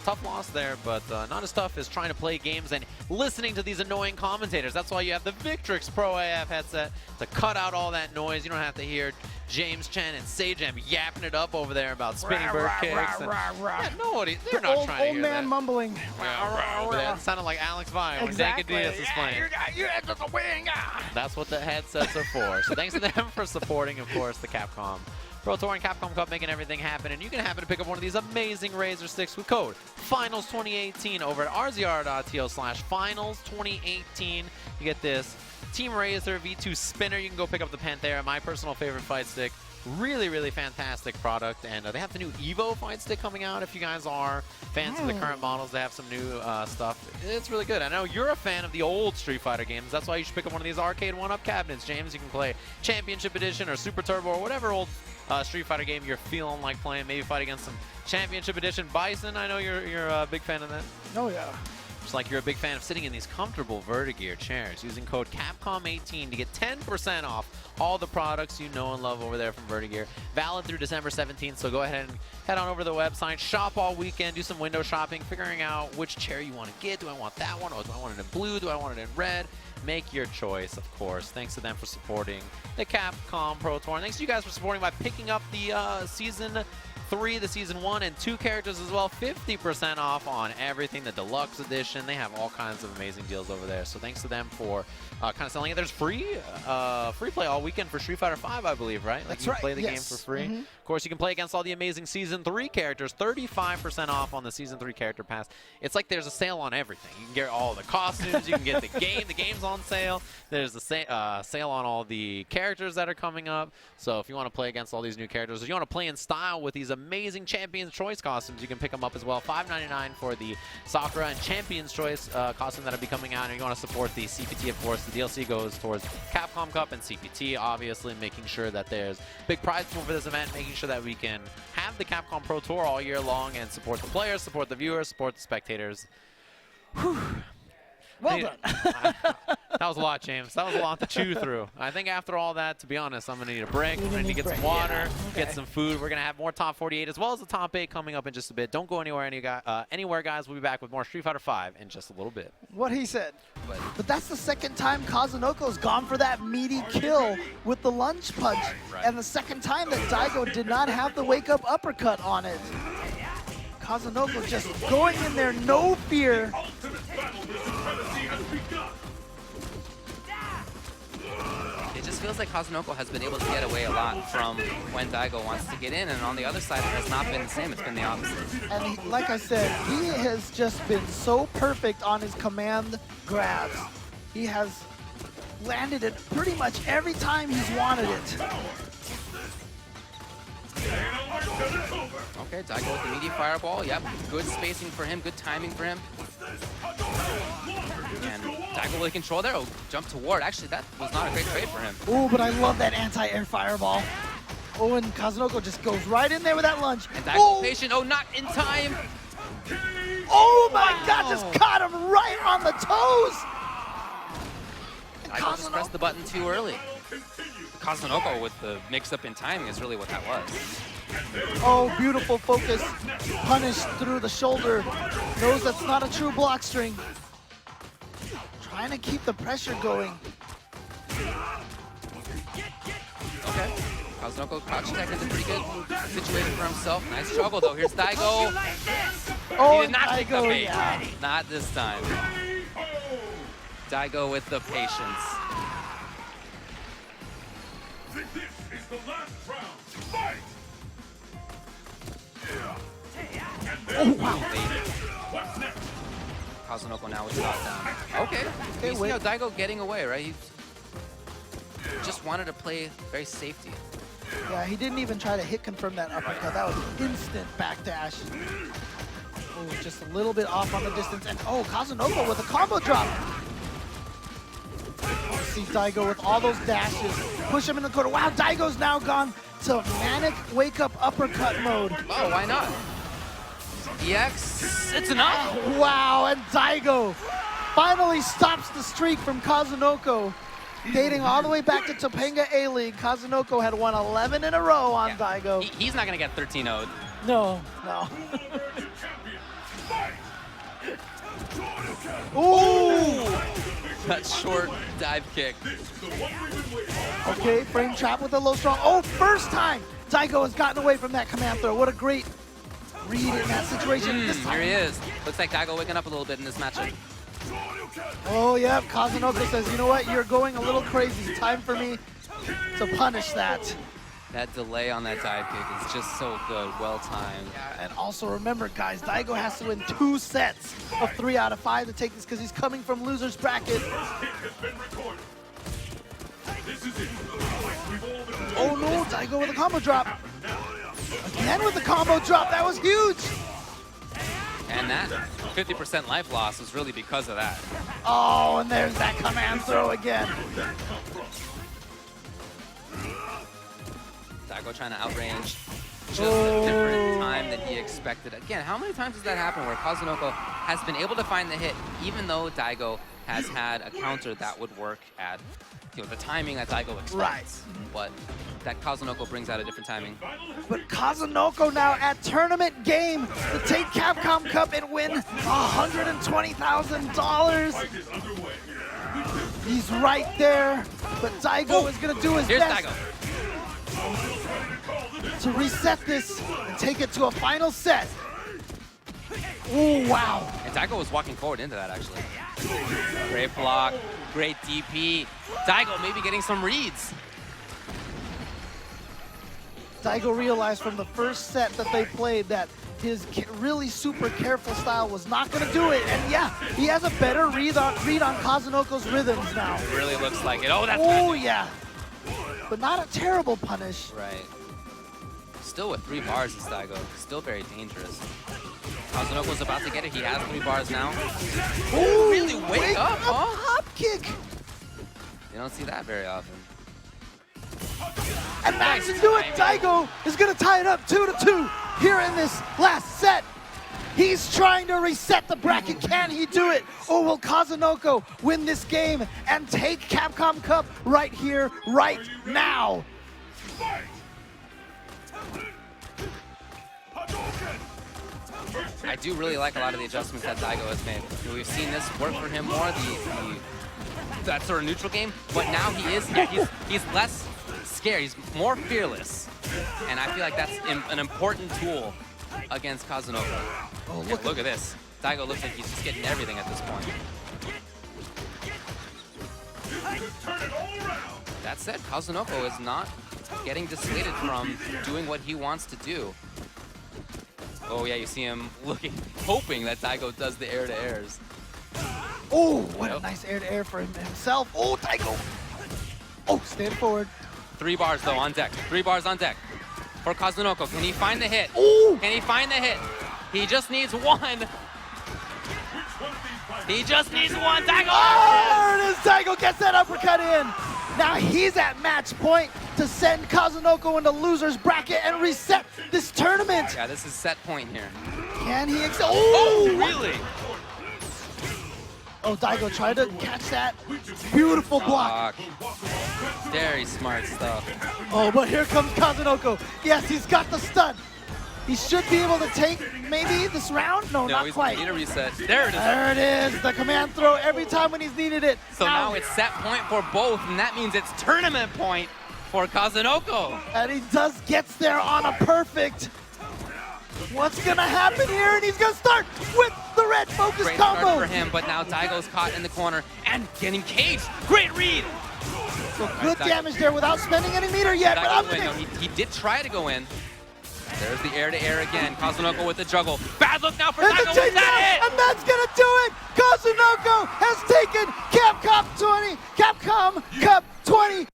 tough loss there, but not as tough as trying to play games and listening to these annoying commentators. That's why you have the Victrix Pro AF headset to cut out all that noise. You don't have to hear James Chen and Sajam yapping it up over there about spinning bird kicks. Yeah, nobody, they're not trying to hear old man that. mumbling. That sounded like Alex Vine when Naked Diaz was playing. That's what the headsets are for. So thanks to them for supporting, of course, the Capcom Pro Tour and Capcom Cup, making everything happen. And you can happen to pick up one of these amazing Razer sticks with code FINALS2018 over at rzr.to/finals2018. You get this Team Razer V2 spinner. You can go pick up the Panthera, my personal favorite fight stick. Really, really fantastic product. And they have the new Evo fight stick coming out. If you guys are fans of the current models, they have some new stuff. It's really good. I know you're a fan of the old Street Fighter games. That's why you should pick up one of these arcade one-up cabinets, James. You can play Championship Edition or Super Turbo or whatever old Street Fighter game you're feeling like playing. Maybe fight against some Championship Edition. Bison, I know you're a big fan of that. Oh, yeah. Just like you're a big fan of sitting in these comfortable Vertigear chairs, using code CAPCOM18 to get 10% off all the products you know and love over there from Vertigear. Valid through December 17th, so go ahead and head on over to the website, shop all weekend, do some window shopping, figuring out which chair you want to get. Do I want that one? Or do I want it in blue? Do I want it in red? Make your choice, of course. Thanks to them for supporting the Capcom Pro Tour. And thanks to you guys for supporting by picking up the season 3, the Season 1, and 2 characters as well. 50% off on everything, the Deluxe Edition. They have all kinds of amazing deals over there. So thanks to them for kind of selling it. There's free play all weekend for Street Fighter V, I believe, right? Like That's you right. can play the game Yes. for free. Mhm. Of course, you can play against all the amazing Season 3 characters. 35% off on the Season 3 character pass. It's like there's a sale on everything. You can get all the costumes. You can get the game. The game's on sale. There's a sale on all the characters that are coming up. So if you want to play against all these new characters, or you want to play in style with these amazing Champions Choice costumes, you can pick them up as well. $5.99 for the Sakura and Champions Choice costume that'll be coming out. And you want to support the CPT, of course. The DLC goes towards Capcom Cup and CPT, obviously, making sure that there's big prize pool for this event, making sure that we can have the Capcom Pro Tour all year long and support the players, support the viewers, support the spectators. Whew. Well done. That was a lot, James. That was a lot to chew through. I think after all that, to be honest, I'm going to need a break. I'm going to need to get some water, get some food. We're going to have more Top 48 as well as the Top 8 coming up in just a bit. Don't go anywhere, guys. We'll be back with more Street Fighter V in just a little bit. What he said. But that's the second time Kazunoko's gone for that meaty kill with the lunge punch. Right. And the second time that Daigo did not have the wake-up uppercut on it. Kazunoko just going in there, no fear. It just feels like Kazunoko has been able to get away a lot from when Daigo wants to get in, and on the other side, it has not been the same. It's been the opposite. And like I said, he has just been so perfect on his command grabs. He has landed it pretty much every time he's wanted it. Okay, Daigo with the meaty fireball. Yep, good spacing for him, good timing for him. And Daigo with control there. Oh, jump to ward. Actually, that was not a great trade for him. Oh, but I love that anti-air fireball. Oh, and Kazunoko just goes right in there with that lunge. And Daigo patient. Oh, not in time. Oh my God, just caught him right on the toes. Daigo just pressed the button too early. Kazunoko with the mix-up in timing is really what that was. Oh, beautiful focus. Punish through the shoulder. Knows that's not a true block string. Trying to keep the pressure going. Okay. Kazunoko crouch tech is a pretty good situation for himself. Nice struggle though. Here's Daigo. Oh, he did not take the Daigo, bait. yeah. Not this time. Daigo with the patience. This is the last round. Fight! Oh, wow. What's next? Kazunoko now with knockdown. Okay. You see how Daigo getting away, right? He just wanted to play very safety. Yeah, he didn't even try to hit confirm that uppercut. That was instant backdash. Oh, just a little bit off on the distance. And oh, Kazunoko with a combo drop. Oh, see Daigo with all those dashes. Push him in the corner. Wow, Daigo's now gone to manic wake-up uppercut mode. Oh, why not? EX, it's enough. Wow, and Daigo finally stops the streak from Kazunoko. Dating all the way back to Topanga A-League, Kazunoko had won 11 in a row on Daigo. He's not going to get 13-0'd. No, no. Ooh! That short dive kick. Okay, frame trap with a low strong. Oh, first time Daigo has gotten away from that command throw. What a great read in that situation. This time. Here he is. Looks like Daigo waking up a little bit in this matchup. Oh, yeah, Kazunoko says, you know what, you're going a little crazy. Time for me to punish that. That delay on that dive kick is just so good, well timed. Yeah, and also remember, guys, Daigo has to win 2 sets of 3 out of 5 to take this because he's coming from loser's bracket. Oh no, Daigo with a combo drop. Again with the combo drop, that was huge. And that 50% life loss was really because of that. Oh, and there's that command throw again. Daigo trying to outrange just a different time than he expected. Again, how many times does that happen where Kazunoko has been able to find the hit even though Daigo has had a counter that would work at the timing that Daigo expects. Right. But that Kazunoko brings out a different timing. But Kazunoko now at tournament game to take Capcom Cup and win $120,000. He's right there, but Daigo is going to do his best. Here's Daigo. to reset this and take it to a final set. Oh, wow. And Daigo was walking forward into that, actually. Great block, great DP. Daigo maybe getting some reads. Daigo realized from the first set that they played that his really super careful style was not going to do it. And yeah, he has a better read on Kazunoko's rhythms now. It really looks like it. Oh, that's magic. Yeah. But not a terrible punish. Right. Still with 3 bars is Daigo. Still very dangerous. Kazunoko's about to get it. He has 3 bars now. Ooh, really wake up, huh? Hop kick. You don't see that very often. And Max can do it. Daigo is going to tie it up 2-2 here in this last set. He's trying to reset the bracket. Can he do it? Or will Kazunoko win this game and take Capcom Cup right here, right now? I do really like a lot of the adjustments that Daigo has made. We've seen this work for him more, that sort of neutral game, but now he's less scared, he's more fearless. And I feel like that's an important tool against Kazunoko. Oh, look at this. Daigo looks like he's just getting everything at this point. That said, Kazunoko is not getting dissuaded from doing what he wants to do. Oh yeah, you see him hoping that Daigo does the air-to-airs. Oh, what a nice air-to-air for himself. Oh, Daigo. Oh, stand forward. 3 bars though on deck. 3 bars on deck for Kazunoko. Can he find the hit? Ooh. Can he find the hit? He just needs 1. He just needs 1. Daigo! Oh, there it is. Daigo gets that uppercut in. Now he's at match point to send Kazunoko into loser's bracket and reset this tournament. Yeah, this is set point here. Can he? Oh, really? Oh, Daigo tried to catch that. Beautiful block. Very smart stuff. Oh, but here comes Kazunoko. Yes, he's got the stun. He should be able to take maybe this round. No, not quite. Need a reset. There it is. There it is. The command throw every time when he's needed it. So now it's set point for both, and that means it's tournament point for Kazunoko. And he gets there on a perfect. What's gonna happen here? And he's gonna start with the red focus Great combo. start for him, but now Daigo's caught in the corner and getting caged. Great read. So good damage there without spending any meter yet. But I'm no, he did try to go in. There's the air-to-air again. Kazunoko with the juggle. Bad look now for Daigo. With that hit. And that's gonna do it. Kazunoko has taken Capcom Cup 20.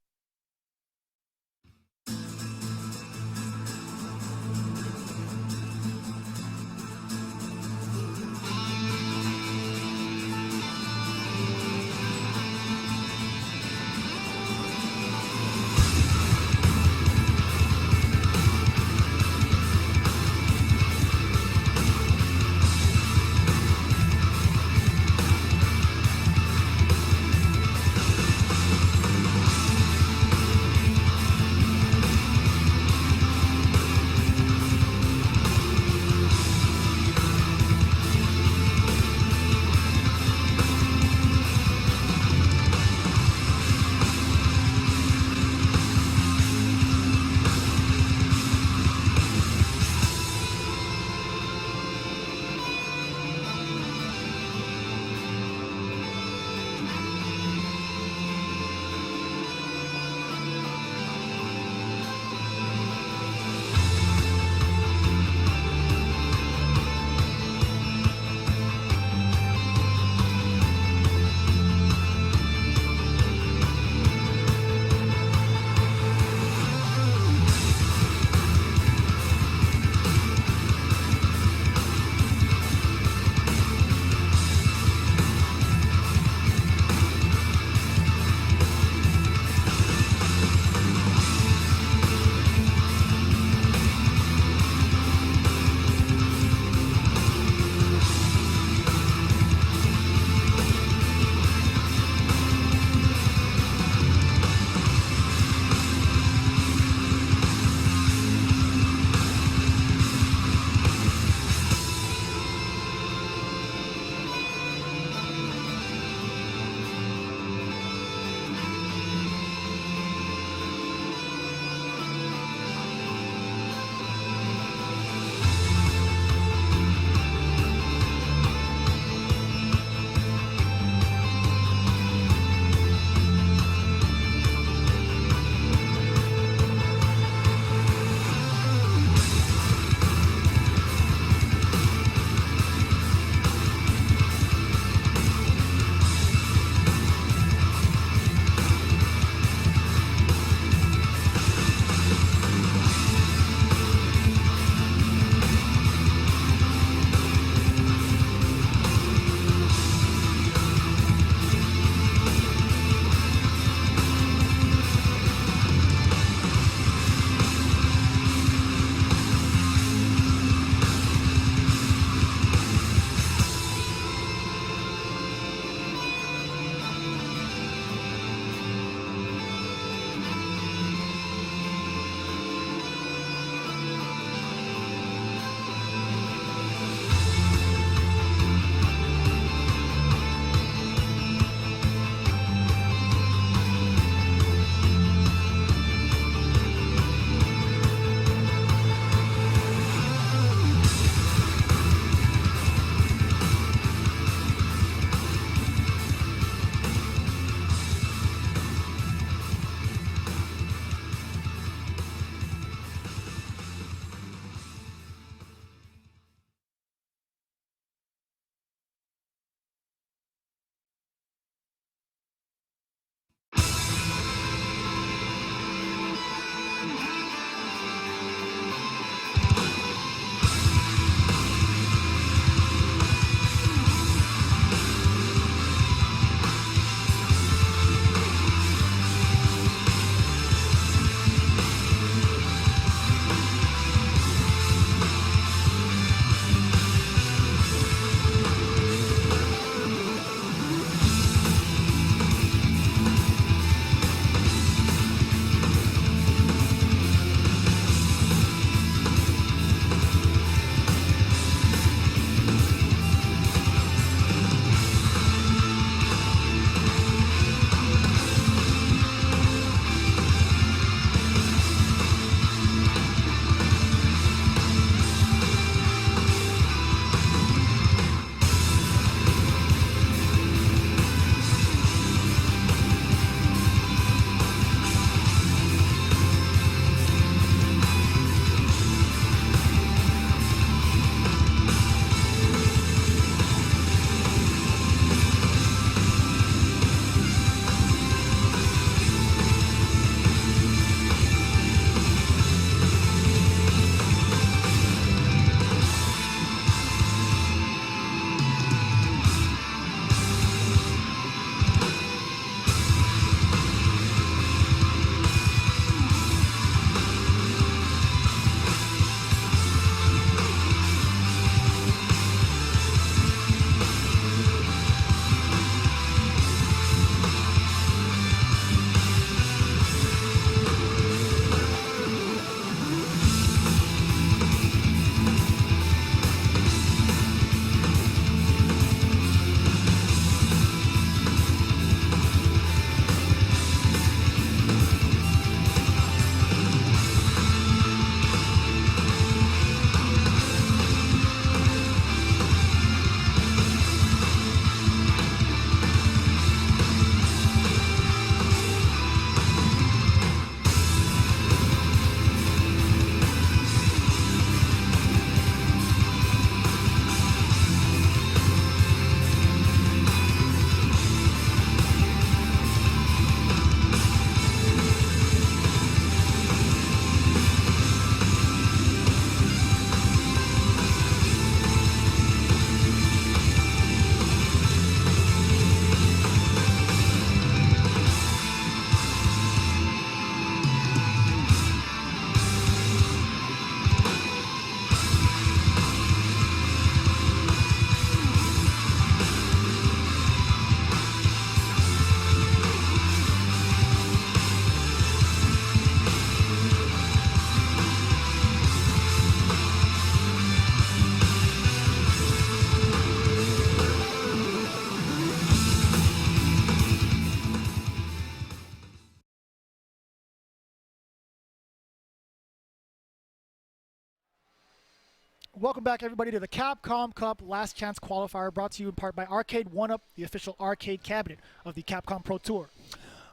Welcome back, everybody, to the Capcom Cup Last Chance Qualifier, brought to you in part by Arcade 1UP, the official arcade cabinet of the Capcom Pro Tour.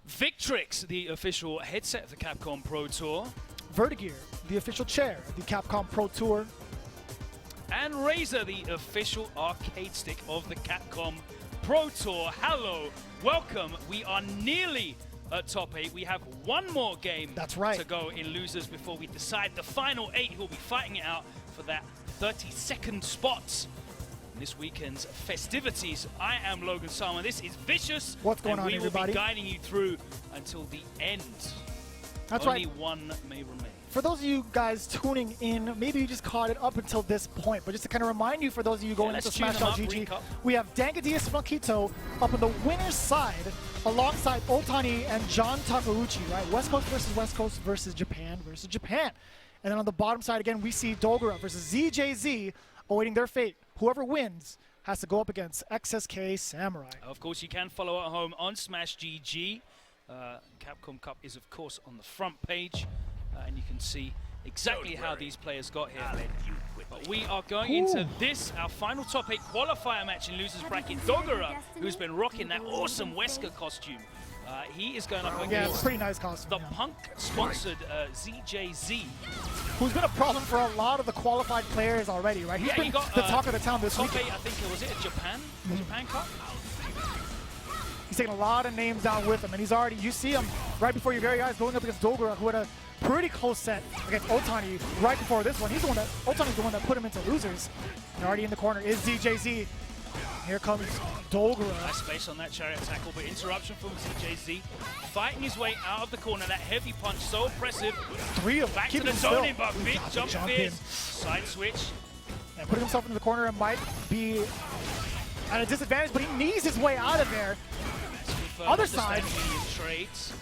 Victrix, the official headset of the Capcom Pro Tour. Vertigear, the official chair of the Capcom Pro Tour. And Razer, the official arcade stick of the Capcom Pro Tour. Hello, welcome. We are nearly at top 8. We have one more game to go in losers before we decide the final 8 who will be fighting it out for that 32nd spot in this weekend's festivities. I am Logan Salma. This is Vicious. What's going on, everybody? We will be guiding you through until the end. That's Only right. one may remain. For those of you guys tuning in, maybe you just caught it up until this point, but just to kind of remind you, for those of you going into Smash.gg, we have Dangadius Fakito up on the winner's side alongside Otani and John Takuchi, right? West Coast versus Japan versus Japan. And then on the bottom side, again, we see Dogra versus ZJZ awaiting their fate. Whoever wins has to go up against XSK Samurai. Of course, you can follow at home on Smash.gg. Capcom Cup is, of course, on the front page. And you can see exactly how these players got here. But we are going into this, our final top 8 qualifier match in losers bracket. Dogra, who's been rocking that awesome Wesker costume. He is going up against it's a pretty nice costume. The Punk-sponsored ZJZ. Who's been a problem for a lot of the qualified players already, right? He's been the talk of the town this week. Top 8, I think, was it Japan? Japan Cup? He's taking a lot of names down with him, and he's already, you see him right before your very eyes going up against Dogra, who had a pretty close set against Otani right before this one. Otani's the one that put him into losers. And already in the corner is ZJZ. Here comes Dogra. Nice space on that chariot tackle, but interruption from ZJZ. Fighting his way out of the corner. That heavy punch, so oppressive. 3 of them. Back to the zoning, but big jump fierce. Side switch. And putting himself into the corner and might be at a disadvantage, but he knees his way out of there. Other side. Trades.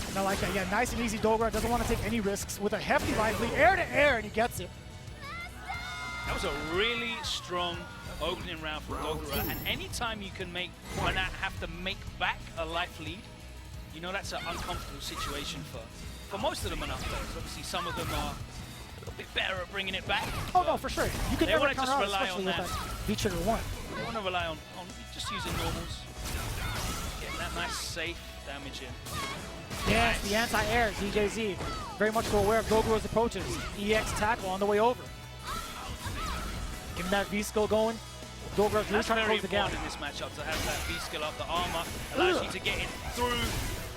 And I like that. Yeah, nice and easy. Dogra doesn't want to take any risks with a hefty lively air to air, and he gets it. That was a really strong opening round for Dogra, and anytime you can make one have to make back a life lead, you know that's an uncomfortable situation for most of the Manaf players. Obviously, some of them are a little bit better at bringing it back. Oh no, for sure. You can never just rely on that. V-trigger 1. They want to rely on just using normals, getting that nice safe damage in. Yes, the anti-air, ZJZ. Very much so aware of Dogra's approaches. EX tackle on the way over. Getting that V-skill going. Dogra really trying to close the gap. in this matchup to have that V-skill up. The armor allows you to get in through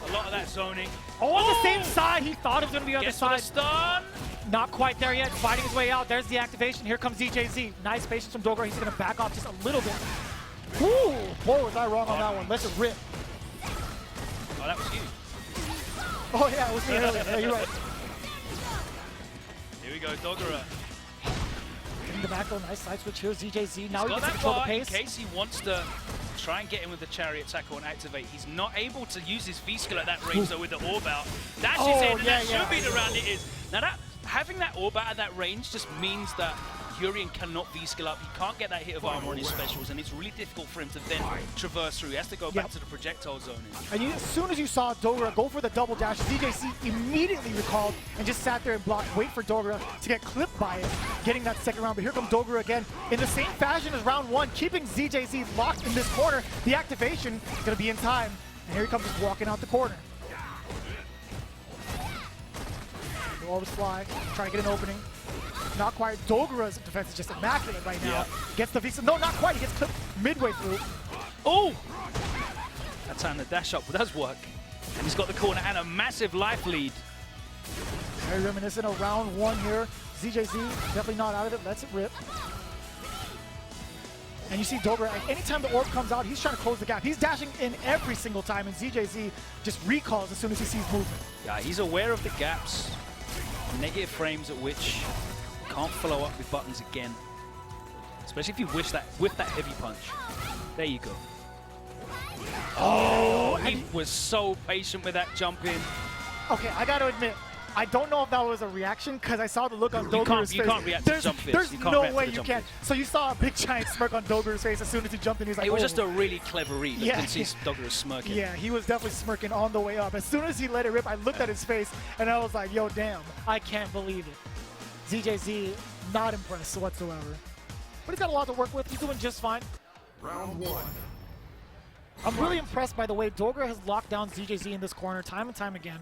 a lot of that zoning. Oh, on the same side. He thought it was going to be on the side. Stun. Not quite there yet. Fighting his way out. There's the activation. Here comes ZJZ. Nice patience from Dogra. He's going to back off just a little bit. Ooh, boy, was I wrong on that one. Let's just rip. Oh, that was you. Oh, yeah, it was me earlier. Yeah, you're right. Here we go, Dogra. In the back, nice side switch here. ZJZ. Now He's he got gets to control the that bar in pace. case he wants to try and get in with the chariot tackle and activate. He's not able to use his V-skill at that range, though, with the orb out. Dashes in, and that should be the round it is. Now, having that orb out at that range just means that Urien cannot V-skill up. He can't get that hit of armor on his specials, and it's really difficult for him to then traverse through. He has to go back to the projectile zone. And as soon as you saw Dogra go for the double dash, ZJC immediately recalled and just sat there and blocked, wait for Dogra to get clipped by it, getting that second round. But here comes Dogra again in the same fashion as round 1, keeping ZJC locked in this corner. The activation is going to be in time. And here he comes just walking out the corner. The orbs fly, trying to get an opening. Not quite. Dogra's defense is just immaculate right now. Gets the V-skill. No, not quite. He gets clipped midway through. Oh! That time the dash up does work. And he's got the corner and a massive life lead. Very reminiscent of round 1 here. ZJZ definitely not out of it. Lets it rip. And you see Dogra, anytime the orb comes out, he's trying to close the gap. He's dashing in every single time, and ZJZ just recalls as soon as he sees movement. Yeah, he's aware of the gaps, negative frames at which can't follow up with buttons again. Especially if you wish that with that heavy punch. There you go. Oh, he was so patient with that jump in. Okay, I got to admit, I don't know if that was a reaction because I saw the look on Dogra's face. You can't react to jump There's no way you can. So you saw a big giant smirk on Dogra's face as soon as he jumped in. He's like, it was just a really clever read. Yeah. You can see Dogra smirking. Yeah, he was definitely smirking on the way up. As soon as he let it rip, I looked at his face and I was like, yo, damn, I can't believe it. ZJZ Not impressed whatsoever. But he's got a lot to work with. He's doing just fine. Round 1. I'm really impressed by the way Dogra has locked down ZJZ in this corner time and time again.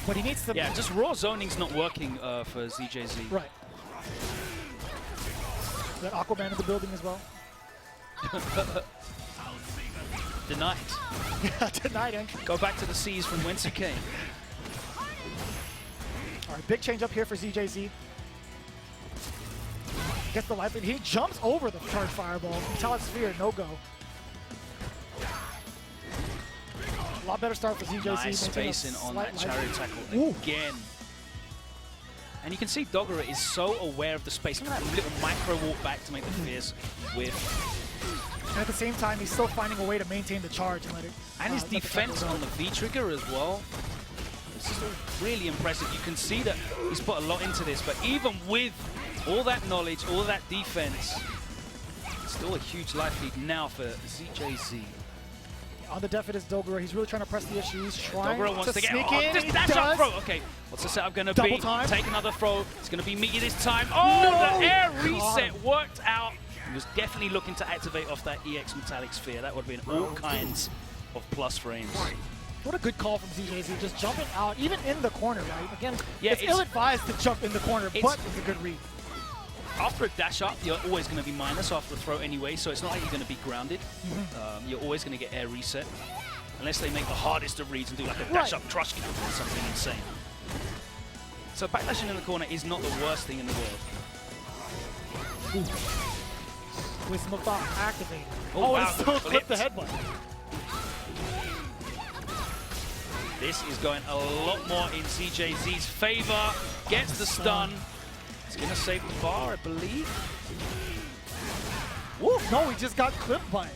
But he needs to... Yeah, just raw zoning's not working for ZJZ. Right. That Aquaman in the building as well. Denied. Yeah, denied entry. Go back to the seas from whence he came. All right, big change up here for ZJZ. Gets the life lead. He jumps over the charge fireball. Metallic Sphere, no go. A lot better start for ZJZ. Nice spacing on that chariot tackle again. And you can see Dogra is so aware of the space. Look at that little micro walk back to make the fierce whiff. And at the same time, he's still finding a way to maintain the charge and let it. And his defense on the V trigger as well. This is really impressive. You can see that he's put a lot into this, but even with all that knowledge, all that defense, still a huge life lead now for ZJZ. On the death it is Dogra. He's really trying to press the issue. He's trying Dogra wants to get sneak in. Just dash up throw. Okay, what's the setup going to be? Time. Take another throw. It's going to be meaty this time. Oh, no! The air reset worked out. He was definitely looking to activate off that EX Metallic Sphere. That would have been all kinds of plus frames. What a good call from ZJZ, just jumping out, even in the corner, right? Again, yeah, it's ill-advised to jump in the corner, but it's a good read. After a dash up, you're always going to be minus after a throw anyway, so it's not like you're going to be grounded. You're always going to get air reset, unless they make the hardest of reads and do like a dash up crush kick or something insane. So backdashing in the corner is not the worst thing in the world. Wisdom of Thought activated. Oh, wow. And still clipped the headbutt. This is going a lot more in ZJZ's favor. Gets the stun. It's going to save the bar, I believe. Woo! No, he just got clipped by it.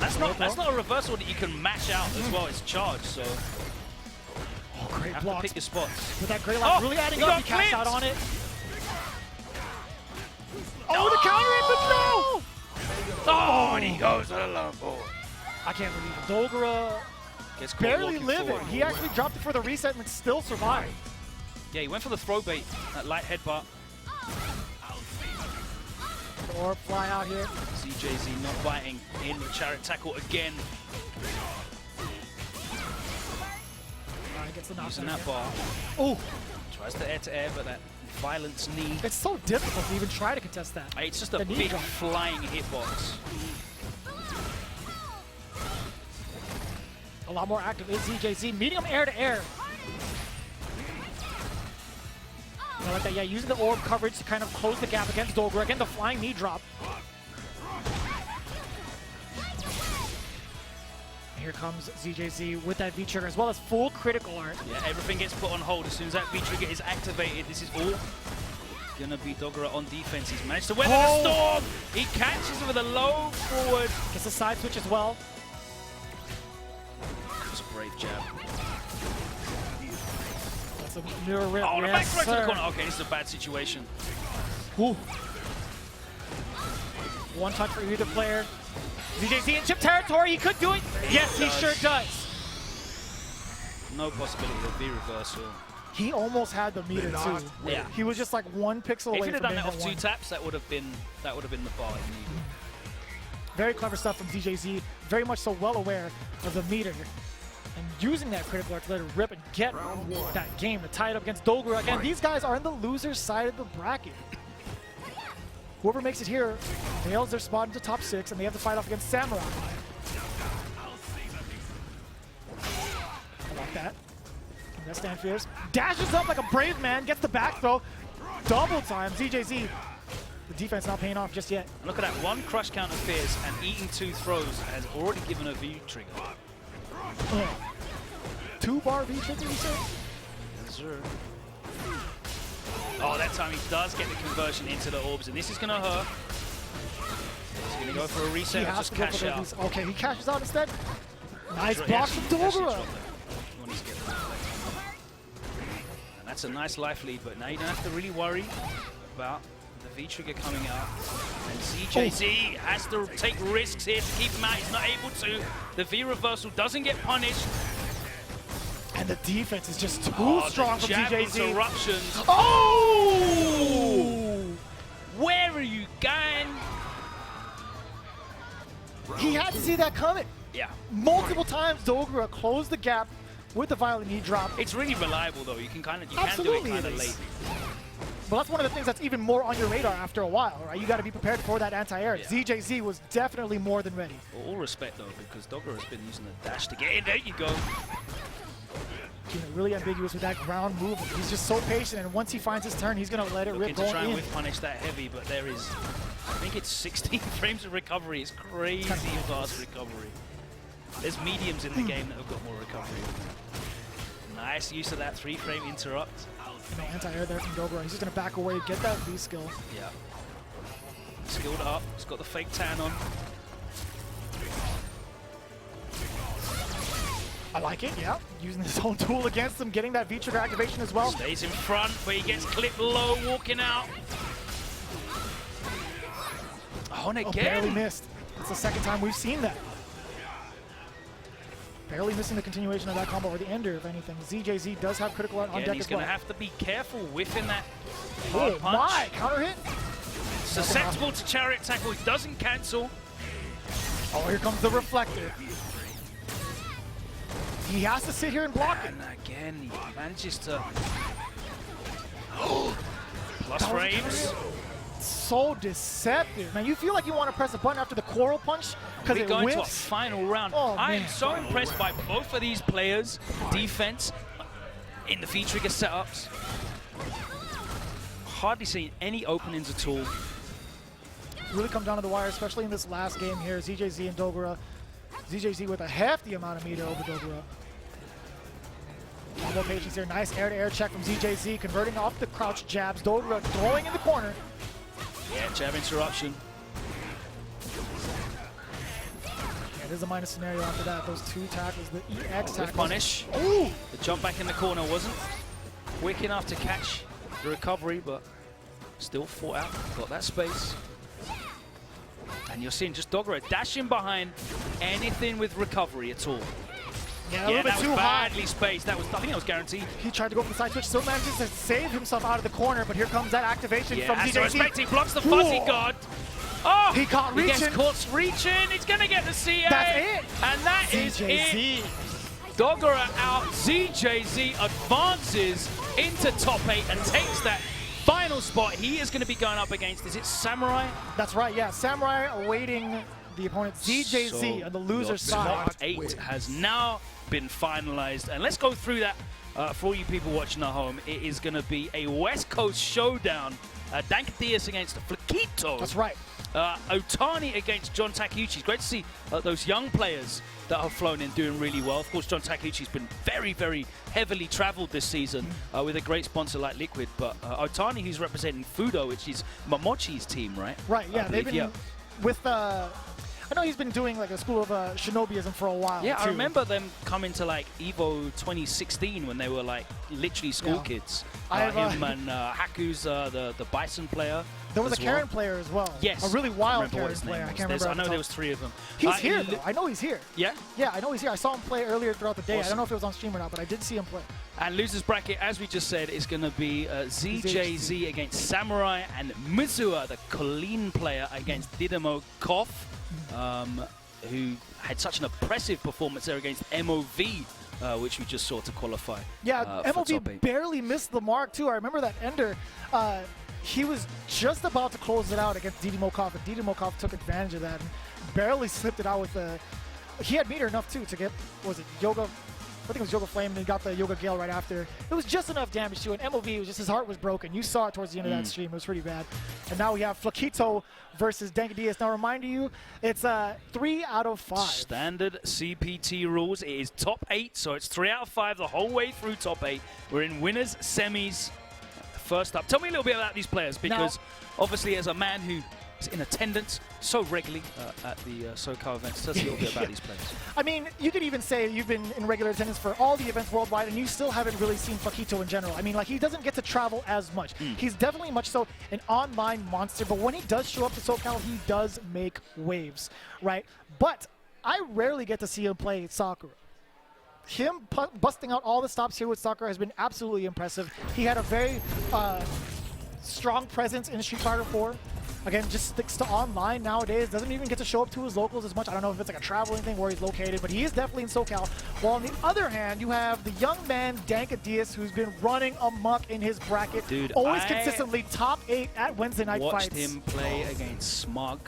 That's not a reversal that you can mash out as well. It's charged, so. Oh, great you have blocks. to pick your spots. With that great life really adding up, he cashed out on it. Oh, the counter hit, but no! Oh, and he goes to the low board. I can't believe it. Dogra gets barely living. He actually dropped it for the reset and still survived. Yeah, he went for the throw bait, that light headbutt. Or fly out here. ZJZ not biting in the chariot tackle again. Alright, gets the knockdown. Using that here. bar. Oh! Tries to air-to-air, but that violence knee. It's so difficult to even try to contest that. It's just a big flying hitbox. A lot more active is ZJZ, meeting him air to air. I like that, yeah, using the orb coverage to kind of close the gap against Dogra. Again, the flying knee drop. And here comes ZJZ with that V-trigger as well as full critical art. Yeah, everything gets put on hold as soon as that V-trigger is activated. This is all gonna be Dogra on defense. He's managed to weather the storm. He catches with a low forward. Gets a side switch as well. That's a brave jab. That's a mirror rip. Oh, the yes, back right to the sir. corner. Okay, this is a bad situation. Ooh. One touch for either player. ZJZ in chip territory. He could do it. Yes, he sure does. No possibility of V reversal. He almost had the meter too. Yeah. He was just like one pixel away If he'd have from done that being off at two one. taps, that would have been the bar he needed. Very clever stuff from ZJZ. Very much so well aware of the meter. And using that critical art to let it rip and get that game to tie it up against Dogra. Again, these guys are on the loser's side of the bracket. Whoever makes it here nails their spot into top 6, and they have to fight off against Samurai. I like that. That stand fierce. Dashes up like a brave man, gets the back throw. Double time, ZJZ. The defense not paying off just yet. Look at that, one crush counter fierce and eating 2 throws has already given a V trigger. 2-bar V trigger, you said? Yes, sir. Oh, that time he does get the conversion into the orbs, and this is going to hurt. He's going to go for a reset or just cash out. Okay, he cashes out instead. Nice He block actually from Dogra. dropped it. He wanted to get the and that's a nice life lead, but now you don't have to really worry about the V-trigger coming out. And ZJZ has to take risks here to keep him out. He's not able to. The V-reversal doesn't get punished. And the defense is just too strong from jab ZJZ. interruptions. Oh! Ryugan. He had to see that coming. Yeah. Multiple times, Dogra closed the gap with the violent knee drop. It's really reliable, though. You can kind of do Absolutely it kind of it is. late. But that's one of the things that's even more on your radar after a while, right? You got to be prepared for that anti-air. Yeah. ZJZ was definitely more than ready. All respect, though, because Dogra has been using the dash to get in. There you go. You know, really ambiguous with that ground move. He's just so patient, and once he finds his turn, he's going to let it rip Looking to try going and in. whiff punish that heavy, but there is, I think it's 16 frames of recovery. It's crazy fast recovery. There's mediums in the game that have got more recovery. Nice use of that 3-frame interrupt. No anti-air there from Dogra. He's just going to back away, get that V skill. Yeah. Skilled up. He's got the fake tan on. I like it, yeah. Using his own tool against him, getting that V-trigger activation as well. Stays in front, but he gets clipped low, walking out. Oh, and again. Barely missed. It's the second time we've seen that. Barely missing the continuation of that combo, or the ender, if anything. ZJZ does have critical on deck He's as well. going to have to be careful whiffing that Oh hard punch. my, counter hit. Susceptible to chariot tackle, he doesn't cancel. Oh, here comes the reflector. He has to sit here and block it. And again, he manages to... Plus frames. So deceptive, man. You feel like you want to press a button after the coral punch because We're it going to a whiffs. final round. Oh, I am man. so impressed by both of these players' defense in the V-trigger setups. Hardly seen any openings at all. Really come down to the wire, especially in this last game here. ZJZ and Dogra. ZJZ with a hefty amount of meter over Dogra. Combo patience here. Nice air-to-air check from ZJZ, converting off the crouch jabs. Dogra throwing in the corner. Yeah, jab interruption. Yeah, it is a minus scenario after that. Those two tackles, the EX With tackles. punish. Ooh! The jump back in the corner wasn't quick enough to catch the recovery, but still fought out. Got that space. And you're seeing just Dogra dashing behind anything with recovery at all. Yeah, a little bit that too was high. badly spaced. That was, I think that was guaranteed. He tried to go for the side switch, still manages to save himself out of the corner, but here comes that activation from Has to ZJZ. respect. He blocks the fuzzy Whoa. guard. Oh, He caught He gets reaching. caught reaching. He's going to get the CA. That's it. And that is ZJZ. it. Dogra out. ZJZ advances into top 8 and takes that final spot. He is going to be going up against, is it Samurai? That's right, yeah. Samurai awaiting the opponent ZJZ on the loser side. Top 8 has now been finalized. And let's go through that for all you people watching at home. It is going to be a West Coast showdown. Dankadias against Fakito. That's right. Otani against John Takuchi. Great to see those young players that have flown in doing really well. Of course, John Takuchi's been very, very heavily traveled this season with a great sponsor like Liquid. But Otani, who's representing Fudo, which is Momochi's team, right? Right, yeah. They've been yeah. with, I know he's been doing like a school of shinobiism for a while. Yeah, too. I remember them coming to like Evo 2016 when they were like literally school kids. Him and Haku's the Bison player. There was a as well. Karen player as well. Yes. A really wild Remember what Karen his player. name I was. can't There's- remember. I know there was 3 of them. He's here though. I know he's here. Yeah? Yeah, I know he's here. I saw him play earlier throughout the day. I Awesome. don't know if it was on stream or not, but I did see him play. And losers bracket, as we just said, is going to be ZJZ against Samurai and Mizo, the Colleen player, against Diddy Mo, who had such an impressive performance there against MOV, which we just saw to qualify. Yeah, for top MOV 8. barely missed the mark too. I remember that ender. He was just about to close it out against Diddy Mo, and Diddy Mo took advantage of that and barely slipped it out with a. He had meter enough too to get, what was it, Yoga? I think it was Yoga Flame, and he got the Yoga Gale right after. It was just enough damage to it. MOV was just, his heart was broken. You saw it towards the end of that stream. It was pretty bad. And now we have Fakito versus Dankadias. Now, reminding you, it's 3 out of 5. Standard CPT rules. It is top 8, so it's 3 out of 5 the whole way through top 8. We're in winners, semis. First up, tell me a little bit about these players, because obviously as a man who is in attendance so regularly at the SoCal events, tell us a little bit about these players. I mean, you could even say you've been in regular attendance for all the events worldwide, and you still haven't really seen Fakito in general. I mean, like, he doesn't get to travel as much. He's definitely much so an online monster, but when he does show up to SoCal, he does make waves, right? But I rarely get to see him play Sakura. Him busting out all the stops here with Sakura has been absolutely impressive. He had a very strong presence in Street Fighter 4. again, just sticks to online nowadays. Doesn't even get to show up to his locals as much. I don't know if it's like a traveling thing where he's located, but he is definitely in SoCal. While on the other hand, you have the young man, Denadas, who's been running amok in his bracket. Dude, always consistently top 8 at Wednesday night fights. Watched him play against Smug,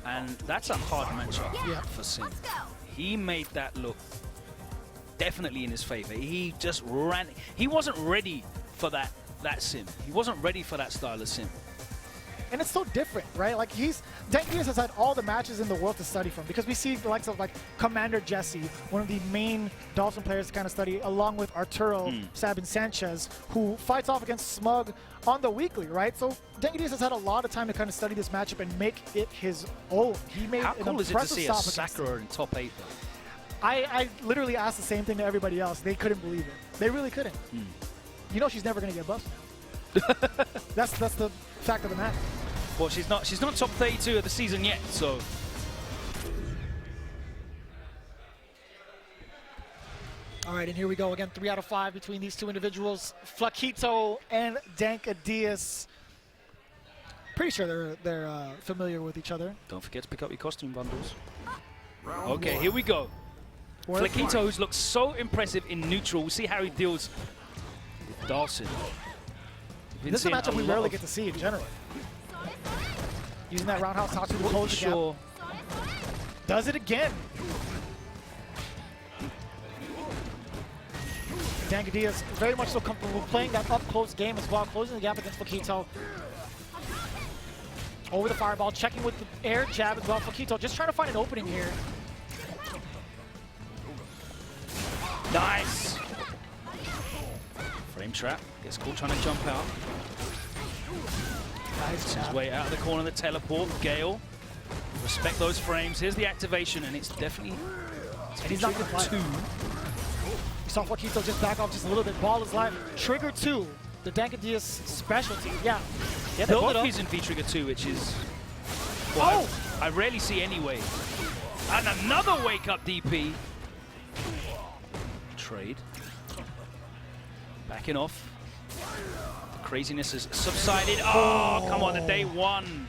and that's a hard matchup for Sim. He made that look definitely in his favor. He just ran. He wasn't ready for that Sim. He wasn't ready for that style of Sim. And it's so different, right? Like Denadas has had all the matches in the world to study from, because we see the likes of like Commander Jesse, one of the main Dolphin players to kind of study, along with Arturo Sabin Sanchez, who fights off against Smug on the weekly, right? So Denadas has had a lot of time to kind of study this matchup and make it his own. He made How an cool is it to impressive see stop a against him. Sakura in top 8 though? I literally asked the same thing to everybody else. They couldn't believe it. They really couldn't. You know she's never going to get busted now. That's the fact of the matter. Well, she's not top 32 of the season yet, so. All right, and here we go again. 3 out of 5 between these two individuals, Fakito and Denadas. Pretty sure they're familiar with each other. Don't forget to pick up your costume bundles. Okay, here we go. Fakito, who's looked so impressive in neutral. We'll see how he deals with Dawson. This is a matchup we rarely get to see in general. Using that roundhouse toss to close the gap. Does it again. Denadas very much so comfortable playing that up-close game as well, closing the gap against Fakito. Over the fireball, checking with the air jab as well. Fakito just trying to find an opening here. Nice. Frame trap. Gets caught trying to jump out. Nice his way out of the corner of the teleport. Gale. Respect those frames. Here's the activation, and it's definitely. And he's not going to play. 2. You saw Fakito just back off just a little bit. Ball is live. Trigger 2. The Denadas specialty. Yeah, they're both using V-Trigger 2, which is. Well, I rarely see anyway. And another wake-up DP. Trade. Backing off. The craziness has subsided. Oh, come on, the day 1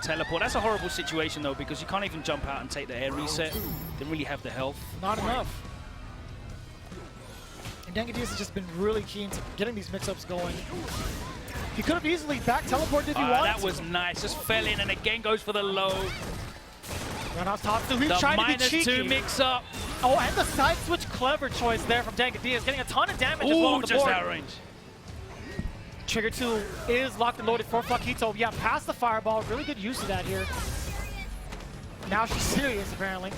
teleport. That's a horrible situation, though, because you can't even jump out and take the air reset. Didn't really have the health. Not enough. And Denadas has just been really keen to getting these mix-ups going. He could have easily back teleported if he wanted. That was nice. Just fell in and again goes for the low. Roundhouse top 2. He's trying to be cheeky. -2 mix-up. Oh, and the side switch, clever choice there from Denadas, getting a ton of damage as well on the just board. out of range. Trigger 2 is locked and loaded for Fakito. Yeah, past the fireball. Really good use of that here. Now she's serious, apparently.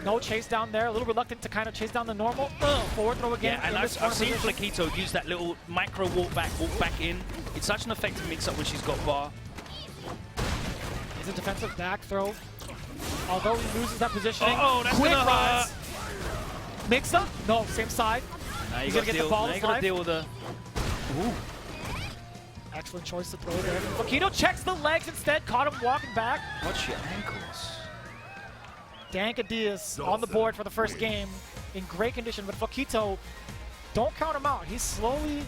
No chase down there. A little reluctant to kind of chase down the normal. Forward throw again. Yeah, and I've seen Fakito use that little micro walk back in. It's such an effective mix-up when she's got bar. It's a defensive back throw. Although he loses that positioning. Oh, that's quick gonna rise. hurt. Mix up? No, same side. Now He's gonna get the ball. Now you gotta deal with the. Ooh. Excellent choice to throw there. Fakito checks the legs instead. Caught him walking back. Watch your ankles. Denadas on the board for the first game in great condition, but Fakito, don't count him out. He's slowly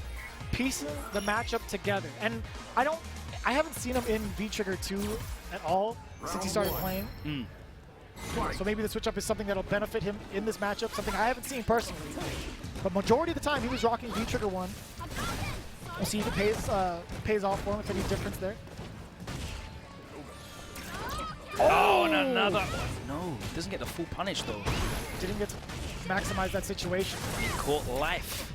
piecing the matchup together. And I haven't seen him in V-Trigger 2 at all since he started playing. So maybe the switch up is something that'll benefit him in this matchup, something I haven't seen personally. But majority of the time, he was rocking V-Trigger 1. We'll see if it pays off for him, if any difference there. Oh, and another one. No, doesn't get the full punish, though. Didn't get to maximize that situation. He caught life.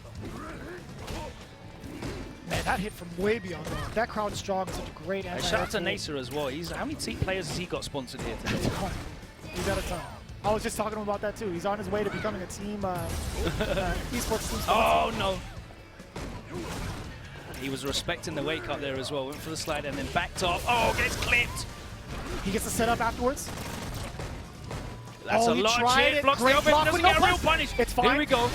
Man, that hit from way beyond that. That crowd is strong. Such a great anti-air. Shout out to Nacer as well. How many team players has he got sponsored here today? He's got a ton. I was just talking to him about that too. He's on his way to becoming a team esports team sponsor. Oh no! He was respecting the wake up there as well. Went for the slide and then backed off. Oh, gets clipped. He gets the setup afterwards. That's a large hit. Blocks the open. Doesn't get a real punish. It's fine. Here we go.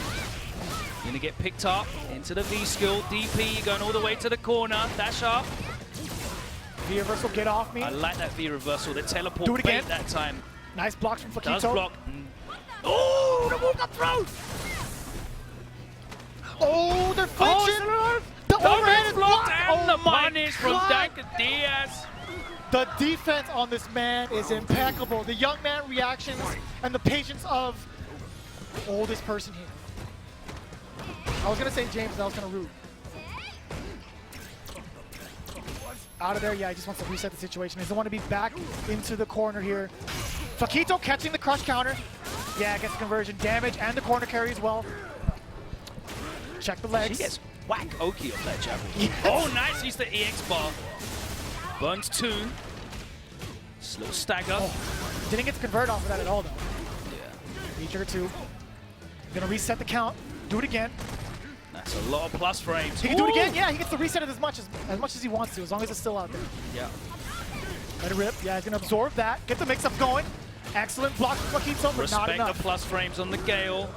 Gonna get picked up into the V skill. DP going all the way to the corner. Dash up. V reversal, get off me. I like that V reversal. The teleport Do it again. bait that time. Nice blocks from Fakito. Does block. Oh, the move up throw. Oh, they're flinching. The overhead is blocked, and the punish from Diaz. The defense on this man is impeccable. The young man reactions and the patience of the oldest person here. I was gonna say James, I was gonna root. Out of there, yeah, he just wants to reset the situation. He doesn't want to be back into the corner here. Fakito catching the crush counter. Yeah, gets the conversion damage and the corner carry as well. Check the legs. She gets whack Oki off that jab. Yes. Oh, nice. He's the EX bar. Burns 2. Just a little stagger. Oh, didn't get to convert off of that at all, though. Yeah. E-trigger 2. Gonna reset the count. Do it again. That's a lot of plus frames. He can do it again. Yeah, he gets to reset it as much as he wants to, as long as it's still out there. Yeah. Let it rip. Yeah, he's gonna absorb that. Get the mix-up going. Excellent block from Fakito, but not enough. Respect the plus frames on the Gale.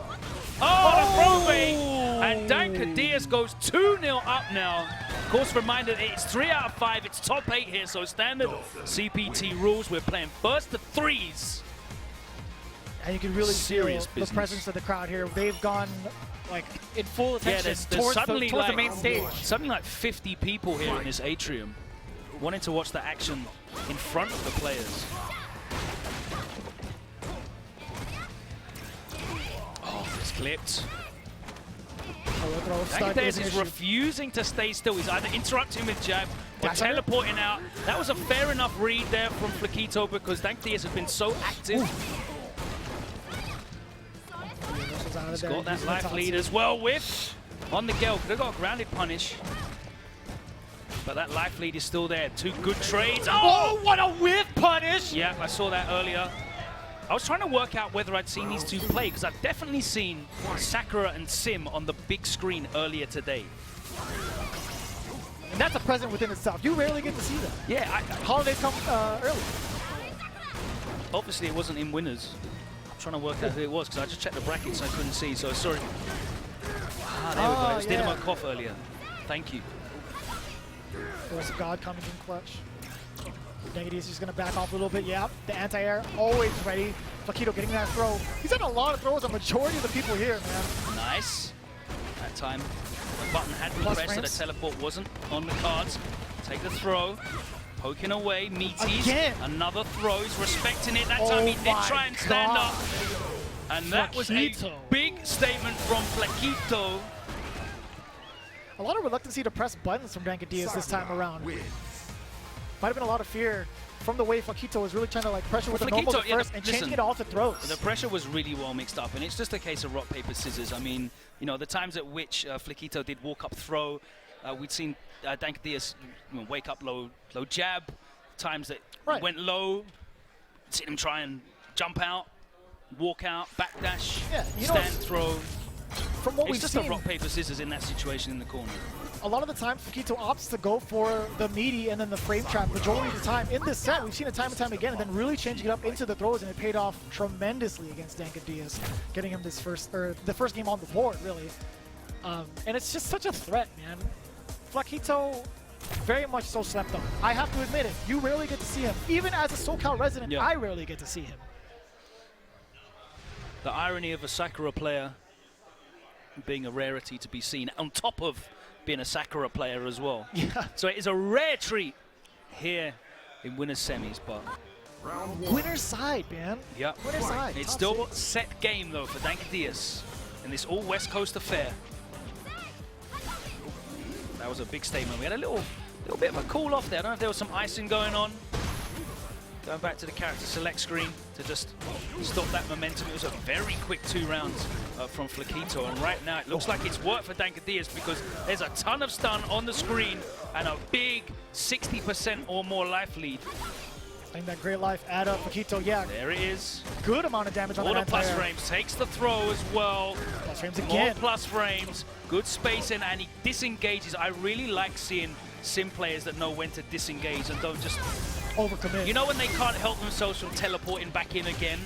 Oh, the throw bait! And Danka Diaz goes 2-0 up now. Of course, reminder that it's 3 out of 5. It's top 8 here, so standard CPT rules. We're playing first to 3s. And you can really feel the presence of the crowd here. They've gone like in full attention towards the main stage. Something like 50 people here in this atrium wanting to watch the action in front of the players. Oh, it's clipped. Diaz is refusing to stay still. He's either interrupting with jab or teleporting out. That was a fair enough read there from Fakito because Diaz has been so active. He's got that life lead as well with on the Gale. Could have got a grounded punish. But that life lead is still there. 2 good trades. Oh, what a whiff punish! Yeah, I saw that earlier. I was trying to work out whether I'd seen these two play because I've definitely seen Sakura and Sim on the big screen earlier today. And that's a present within itself. You rarely get to see that. Yeah, holidays come early. Obviously, it wasn't in winners. I'm trying to work out who it was because I just checked the brackets and I couldn't see. So sorry. Ah, there we go. It was Diddy Mo cough earlier. Thank you. There's God coming in clutch. Negative is just going to back off a little bit. Yeah, the anti-air always ready. Fakito getting that throw. He's had a lot of throws. A majority of the people here, man. Nice. That time, the button had been pressed, so the teleport wasn't on the cards. Take the throw. Poking away. Meaties. Again. Another throw. He's respecting it. That time he did try and stand up. And that was a big statement from Fakito. A lot of reluctancy to press buttons from Diaz this time around. Might have been a lot of fear from the way Fakito was really trying to like pressure with the normal first and changing it all to throws. The pressure was really well mixed up, and it's just a case of rock, paper, scissors. I mean, you know, the times at which Fakito did walk up throw, we'd seen Diaz wake up low jab. Times that went low, seen him try and jump out, walk out, backdash, stand throw. From what it's we've just seen, a rock, paper, scissors in that situation in the corner. A lot of the time, Fakito opts to go for the meaty and then the frame trap. Majority of the time in this set, we've seen it time and time again, and then really changing it up into the throws, and it paid off tremendously against Diaz, getting him this the first game on the board, really. And it's just such a threat, man. Fakito, very much so slept on. I have to admit it. You rarely get to see him. Even as a SoCal resident, I rarely get to see him. The irony of a Sakura player being a rarity to be seen, on top of being a Sakura player as well. Yeah. So it is a rare treat here in winners semis, but winner's side, man. Yep. Winner's side. It's still set game though for Diaz in this all West Coast affair. That was a big statement. We had a little bit of a cool off there. I don't know if there was some icing going on. Going back to the character select screen to just stop that momentum. It was a very quick 2 rounds from Fakito, and right now it looks like it's worked for Diaz because there's a ton of stun on the screen and a big 60% or more life lead. I think that great life add up, Fakito, yeah. There it is. Good amount of damage on all that the plus frames. Takes the throw as well. Plus frames again. More plus frames. Good spacing, and he disengages. I really like seeing sim players that know when to disengage and don't just overcommit. You know when they can't help themselves from teleporting back in again?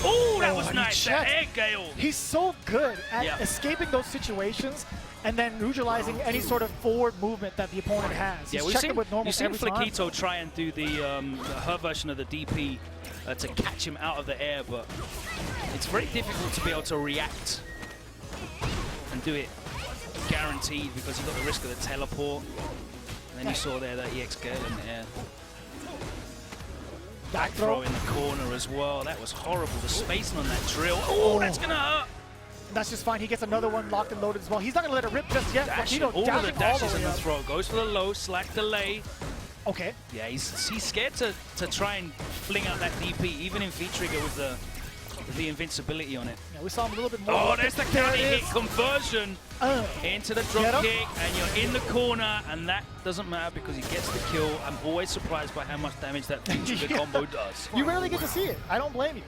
Oh, that was nice. That air gale. He's so good at escaping those situations and then neutralizing any sort of forward movement that the opponent has. Yeah, we've seen Fakito try and do her version of the DP to catch him out of the air, but it's very difficult to be able to react and do it guaranteed because you got the risk of the teleport. And then you saw there that EX Gale in the air. Back throw in the corner as well. That was horrible. The spacing on that drill. Oh, that's going to hurt. That's just fine. He gets another one locked and loaded as well. He's not going to let it rip just yet. Dashing, all of the dashes in the throw. Goes for the low, slack delay. Okay. Yeah, he's scared to try and fling out that DP, even in V-Trigger with the invincibility on it. Yeah, we saw him a little bit more. Oh, there's the counter hit conversion into the drop kick, and you're in the corner, and that doesn't matter because he gets the kill. I'm always surprised by how much damage that V-Trigger combo does. You rarely get to see it. I don't blame you.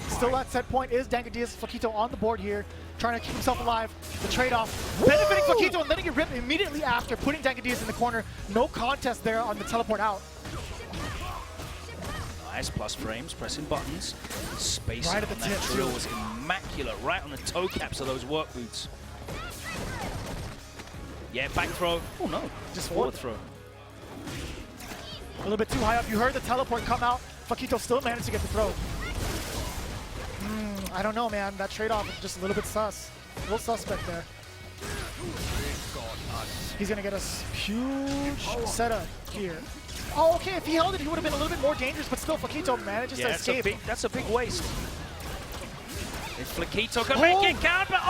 Still at set point is Dankadias. Fakito on the board here, trying to keep himself alive. The trade-off, benefiting Fakito and letting it rip immediately after, putting Dankadias in the corner. No contest there on the teleport out. Nice plus frames, pressing buttons. Spacing right at the on that drill was immaculate, right on the toe caps of those work boots. Yeah, back throw. Oh no, just forward throw. A little bit too high up. You heard the teleport come out. Fakito still managed to get the throw. I don't know, man. That trade-off is just a little bit sus. A little suspect there. He's going to get a huge setup here. Oh, okay. If he held it, he would have been a little bit more dangerous, but still, Fakito manages to escape. That's a big waste. If Fakito can make it count, but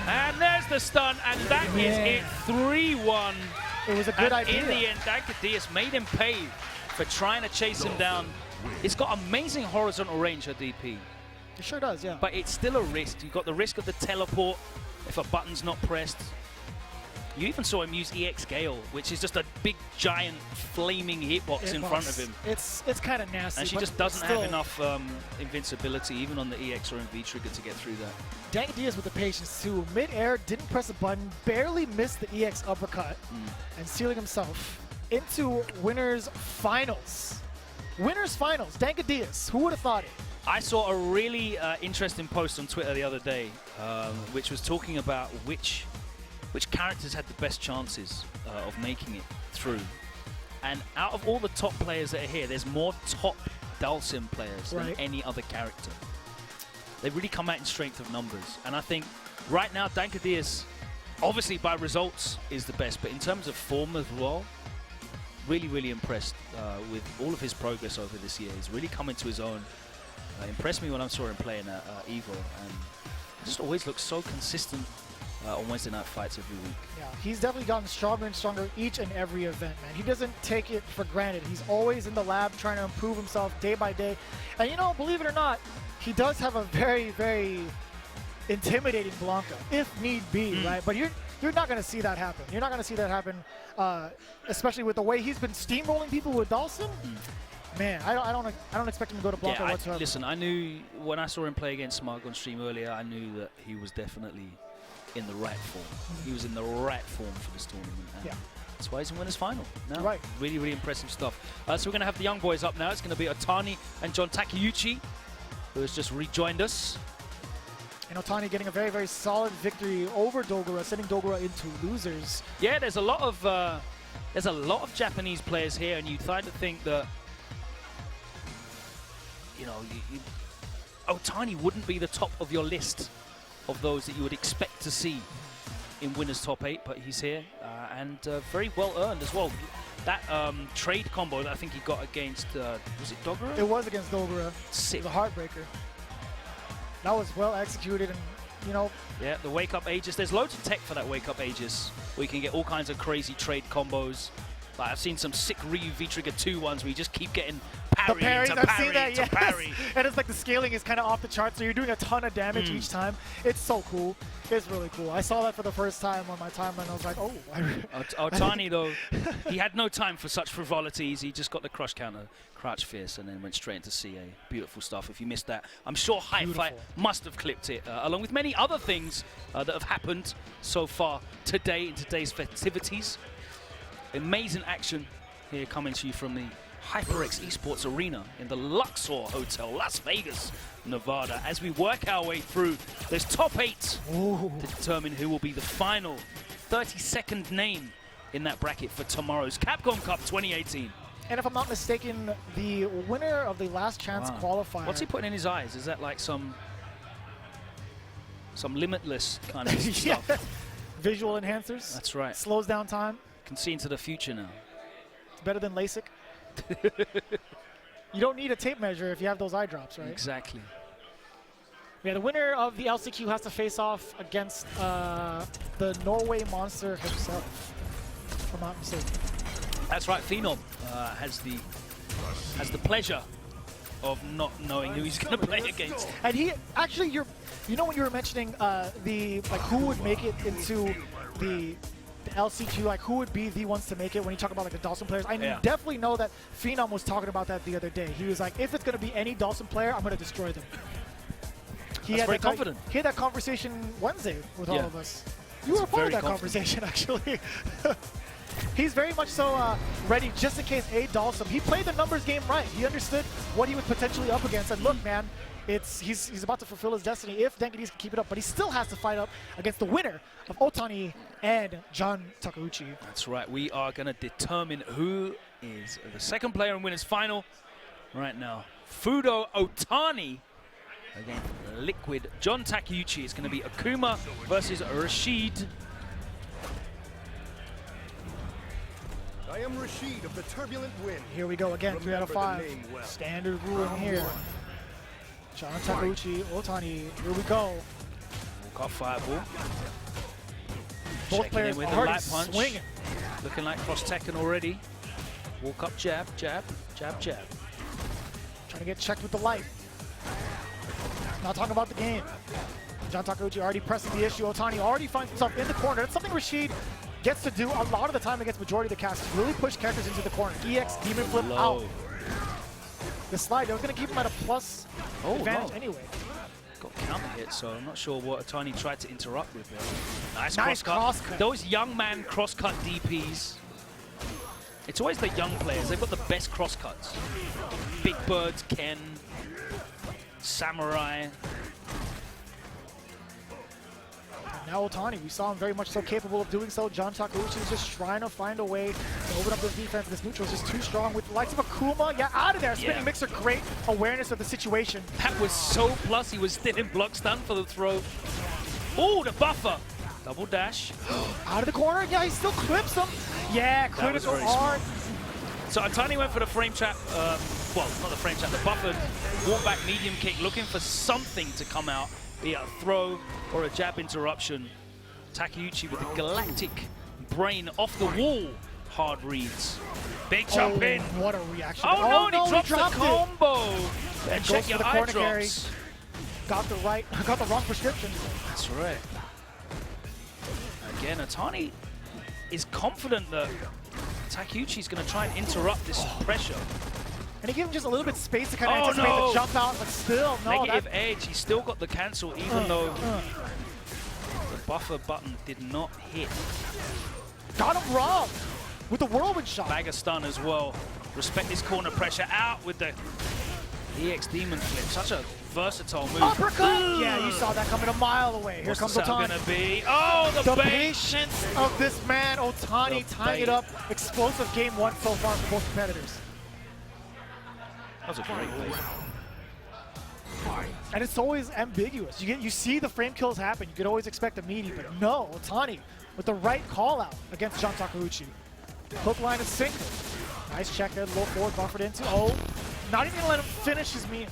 and there's the stun, and that is it. 3-1. It was a good idea. In the end, Dankadias made him pay for trying to chase him down. It's got amazing horizontal range at DP. It sure does, yeah. But it's still a risk. You've got the risk of the teleport if a button's not pressed. You even saw him use EX Gale, which is just a big, giant, flaming hitbox in front of him. It's kind of nasty. And she just doesn't have enough invincibility, even on the EX or in V-Trigger, to get through that. Dankadias with the patience, too. Mid-air, didn't press a button, barely missed the EX uppercut, and sealing himself into Winners Finals. Winners Finals, Dankadias. Who would have thought it? I saw a really interesting post on Twitter the other day, which was talking about which characters had the best chances of making it through. And out of all the top players that are here, there's more top Dalsim players than any other character. They really come out in strength of numbers. And I think right now, Dankadias, obviously by results, is the best. But in terms of form as well, really, really impressed with all of his progress over this year. He's really come into his own. Impressed me when I saw him playing at EVO, and just always looks so consistent on Wednesday night fights every week. Yeah, he's definitely gotten stronger and stronger each and every event, man. He doesn't take it for granted. He's always in the lab trying to improve himself day by day. And you know, believe it or not, he does have a very, very intimidating Blanca, if need be, right? But you're not going to see that happen. You're not going to see that happen, especially with the way he's been steamrolling people with Dalsim. Man, I don't expect him to go to Blanca whatsoever. Listen, I knew when I saw him play against Smug on stream earlier, I knew that he was definitely in the right form. He was in the right form for this tournament. And that's why he's in Winners Final. Now, really, really impressive stuff. So we're going to have the young boys up now. It's going to be Otani and John Takeuchi, who has just rejoined us. And Otani getting a very, very solid victory over Dogra, sending Dogra into losers. Yeah, there's a lot of Japanese players here, and you'd try to think that, you know, Otani wouldn't be the top of your list of those that you would expect to see in Winners Top 8, but he's here, and very well earned as well. That trade combo that I think he got against, was it Dogra? It was against Dogra. Sick. It was a heartbreaker. That was well executed, and you know. Yeah, the wake up Aegis. There's loads of tech for that wake up Aegis, where you can get all kinds of crazy trade combos. Like I've seen some sick Ryu V-Trigger 2 ones where you just keep getting parry to parry to parry. And it's like the scaling is kind of off the chart, so you're doing a ton of damage each time. It's so cool. It's really cool. I saw that for the first time on my timeline. I was like, oh. Otani, though, he had no time for such frivolities. He just got the crush counter, crouch fierce, and then went straight into CA. Beautiful stuff. If you missed that, I'm sure High Fight must have clipped it, along with many other things that have happened so far today in today's festivities. Amazing action here coming to you from the HyperX Esports Arena in the Luxor Hotel, Las Vegas, Nevada. As we work our way through this top 8 to determine who will be the final 32nd name in that bracket for tomorrow's Capcom Cup 2018. And if I'm not mistaken, the winner of the last chance qualifier. What's he putting in his eyes? Is that like some limitless kind of stuff? Visual enhancers. That's right. Slows down time. Can see into the future now. It's better than LASIK. You don't need a tape measure if you have those eye drops, right? Exactly. Yeah, the winner of the LCQ has to face off against the Norway monster himself, if I'm not mistaken. That's right. Phenom has the pleasure of not knowing who he's going to play against. And he actually, you know, when you were mentioning who would make it into the LCQ, like who would be the ones to make it when you talk about like the Dawson players. I definitely know that Phenom was talking about that the other day. He was like, if it's going to be any Dawson player, I'm going to destroy them. That's very confident. He had that conversation Wednesday with all of us. You were part of that conversation, actually. He's very much so ready just in case a Dawson. He played the numbers game right. He understood what he was potentially up against. And look, man, he's about to fulfill his destiny if Denadas can keep it up. But he still has to fight up against the winner of Otani and John Takuchi. That's right. We are going to determine who is the second player in winners final right now. Fudo Otani against Liquid John Takuchi. It's going to be Akuma versus Rashid. I am Rashid of the Turbulent Wind. Here we go again, 3 out of 5. Well. Standard rule in here. John Takuchi, Otani, here we go. Walk up fireball. Both Checking players in with already a light punch. Swinging. Looking like cross Tekken already. Walk up jab, jab, jab, jab. Trying to get checked with the light. Not talking about the game. John Takuchi already pressing the issue. Otani already finds himself in the corner. That's something Rashid gets to do a lot of the time against majority of the cast. Really push characters into the corner. EX, Demon Flip out. The slide, that was going to keep him at a plus advantage anyway. Got counter hit, so I'm not sure what Otani tried to interrupt with there. Nice cross cut. Those young man cross-cut DPs. It's always the young players. They've got the best cross-cuts. Big Birds, Ken, Samurai. Now Otani, we saw him very much so capable of doing so. John Takuchi is just trying to find a way to open up this defense. This neutral is just too strong with the likes of Akuma. Yeah, out of there. Spinning mixer, great awareness of the situation. That was so plus. He was still in block stun for the throw. Oh, the buffer. Double dash. Out of the corner. Yeah, he still clips him. Yeah, critical hard. So Otani went for the frame trap. Well, not the frame trap, the buffered walk back medium kick, looking for something to come out. Be it a throw or a jab interruption. Takuchi with the galactic brain off the wall. Hard reads. Big jump in. What a reaction. Oh, no, and he drops the combo. And check your eye drops. Got the wrong prescription. That's right. Again, Otani is confident that Takuchi's going to try and interrupt this pressure. And he gave him just a little bit of space to kind of anticipate the jump out, but still, no. Negative edge, he's still got the cancel, even though the buffer button did not hit. Got him wrong with the whirlwind shot. Bag of stun as well. Respect this corner pressure out with the EX Demon Flip. Such a versatile move. Uppercut! Yeah, you saw that coming a mile away. Here comes Otani. What's the gonna be? Oh, the bait! Patience of this man, Otani, tying it up. Explosive game one so far for both competitors. That was a great play. And it's always ambiguous. You see the frame kills happen. You could always expect a meaty, but no, Otani with the right call out against John Takuchi. Hook line is single. Nice check there, low forward buffered into. Oh, not even gonna let him finish his meal.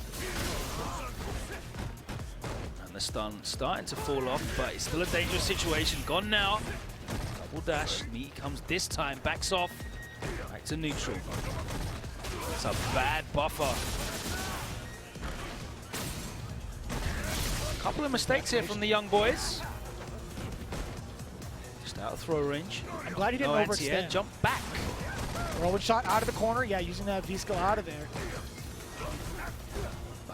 And the stun starting to fall off, but it's still a dangerous situation. Gone now. Double dash. Meaty comes this time, backs off. Back to neutral. It's a bad buffer. A couple of mistakes here from the young boys. Just out of throw range. I'm glad he didn't overextend. Jump back. Whirlwind shot out of the corner. Yeah, using that V-skill out of there.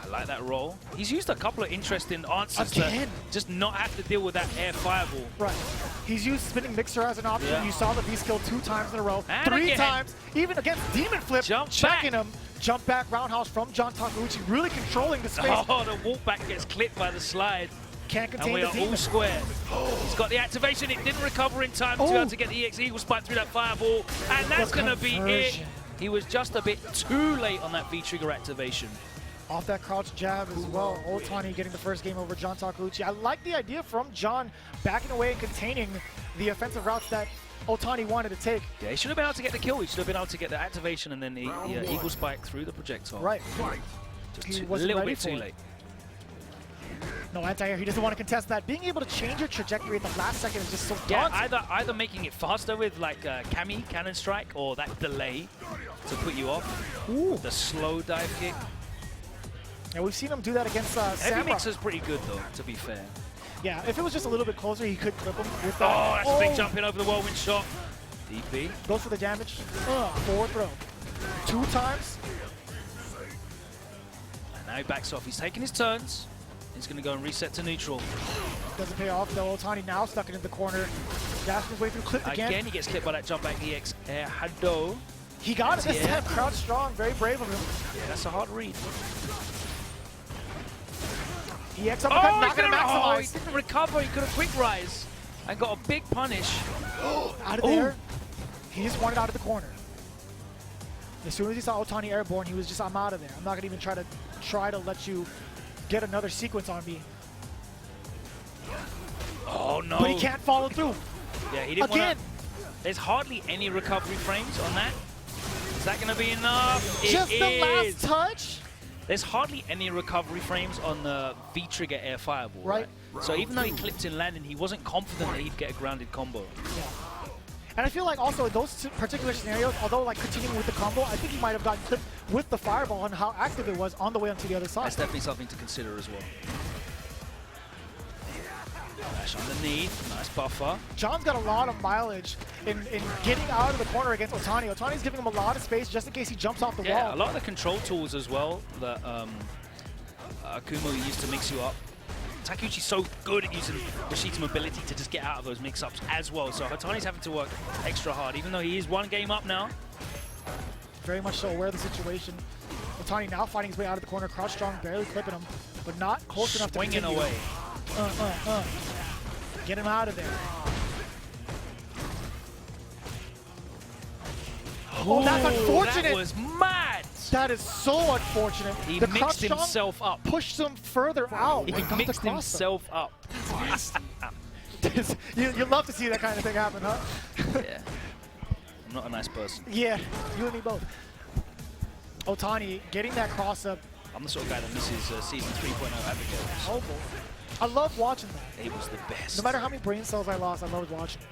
I like that roll. He's used a couple of interesting answers to just not have to deal with that air fireball. Right. He's used spinning mixer as an option. Yeah. You saw the V-skill 2 times in a row. And 3 times. Even against Demon Flip. Checking him. Jump back roundhouse from John Takuchi. Really controlling the space. Oh, the walk back gets clipped by the slide. Can't contain the demon. And we are all square. He's got the activation. It didn't recover in time to be able to get the EX Eagle Spike through that fireball. And that's going to be it. He was just a bit too late on that V-trigger activation. Off that crouch jab as well. Otani getting the first game over John Takuchi. I like the idea from John backing away and containing the offensive routes that Otani wanted to take. Yeah, he should have been able to get the kill. He should have been able to get the activation and then the Eagle Spike through the projectile. Right. Just a little bit too late. No anti-air, he doesn't want to contest that. Being able to change your trajectory at the last second is just so daunting. Yeah, either making it faster with like Kami, Cannon Strike, or that delay to put you off. Ooh. The slow dive kick. Yeah, we've seen him do that against Heavy Samurai. Mixer's pretty good though, to be fair. Yeah, if it was just a little bit closer, he could clip him with that. Oh, that's a big jump in over the whirlwind shot. DP. Goes for the damage. Forward throw. 2 times. And now he backs off. He's taking his turns. He's going to go and reset to neutral. Doesn't pay off though. Otani now stuck it in the corner. Dashing his way through, clipped again. Again, he gets clipped by that jump back EX air Hado. He got it this time. Crouch strong. Very brave of him. Yeah, that's a hard read. EX uppercut, not going to maximize. He didn't recover. He could have quick rise and got a big punish. Out of there. He just wanted out of the corner. As soon as he saw Otani airborne, he was just, I'm out of there. I'm not going to even try to let you get another sequence on me. Oh no. But he can't follow through. Yeah, he didn't want to. There's hardly any recovery frames on that. Is that going to be enough? Just the last touch? There's hardly any recovery frames on the V-trigger air fireball, right? So even though he clipped in landing, he wasn't confident that he'd get a grounded combo. Yeah. And I feel like also in those particular scenarios, although like continuing with the combo, I think he might have gotten clipped with the fireball and how active it was on the way onto the other side. That's definitely something to consider as well. Dash underneath, nice buffer. John's got a lot of mileage in getting out of the corner against Otani. Otani's giving him a lot of space just in case he jumps off the wall. Yeah, a lot of the control tools as well that Kumo used to mix you up. Takuchi's so good at using Rashid's mobility to just get out of those mix-ups as well. So Otani's having to work extra hard, even though he is 1 game up now. Very much so aware of the situation. Otani now fighting his way out of the corner, crouch strong, barely clipping him, but not close enough to swinging away. Get him out of there. Oh, that's unfortunate. That was mad. That is so unfortunate. He the mixed himself up. Pushed him further out. He mixed himself up. You love to see that kind of thing happen, huh? Yeah. I'm not a nice person. Yeah, you and me both. Otani getting that cross up. I'm the sort of guy that misses season 3.0 Abigail. Oh boy. I love watching that. He was the best. No matter how many brain cells I lost, I loved watching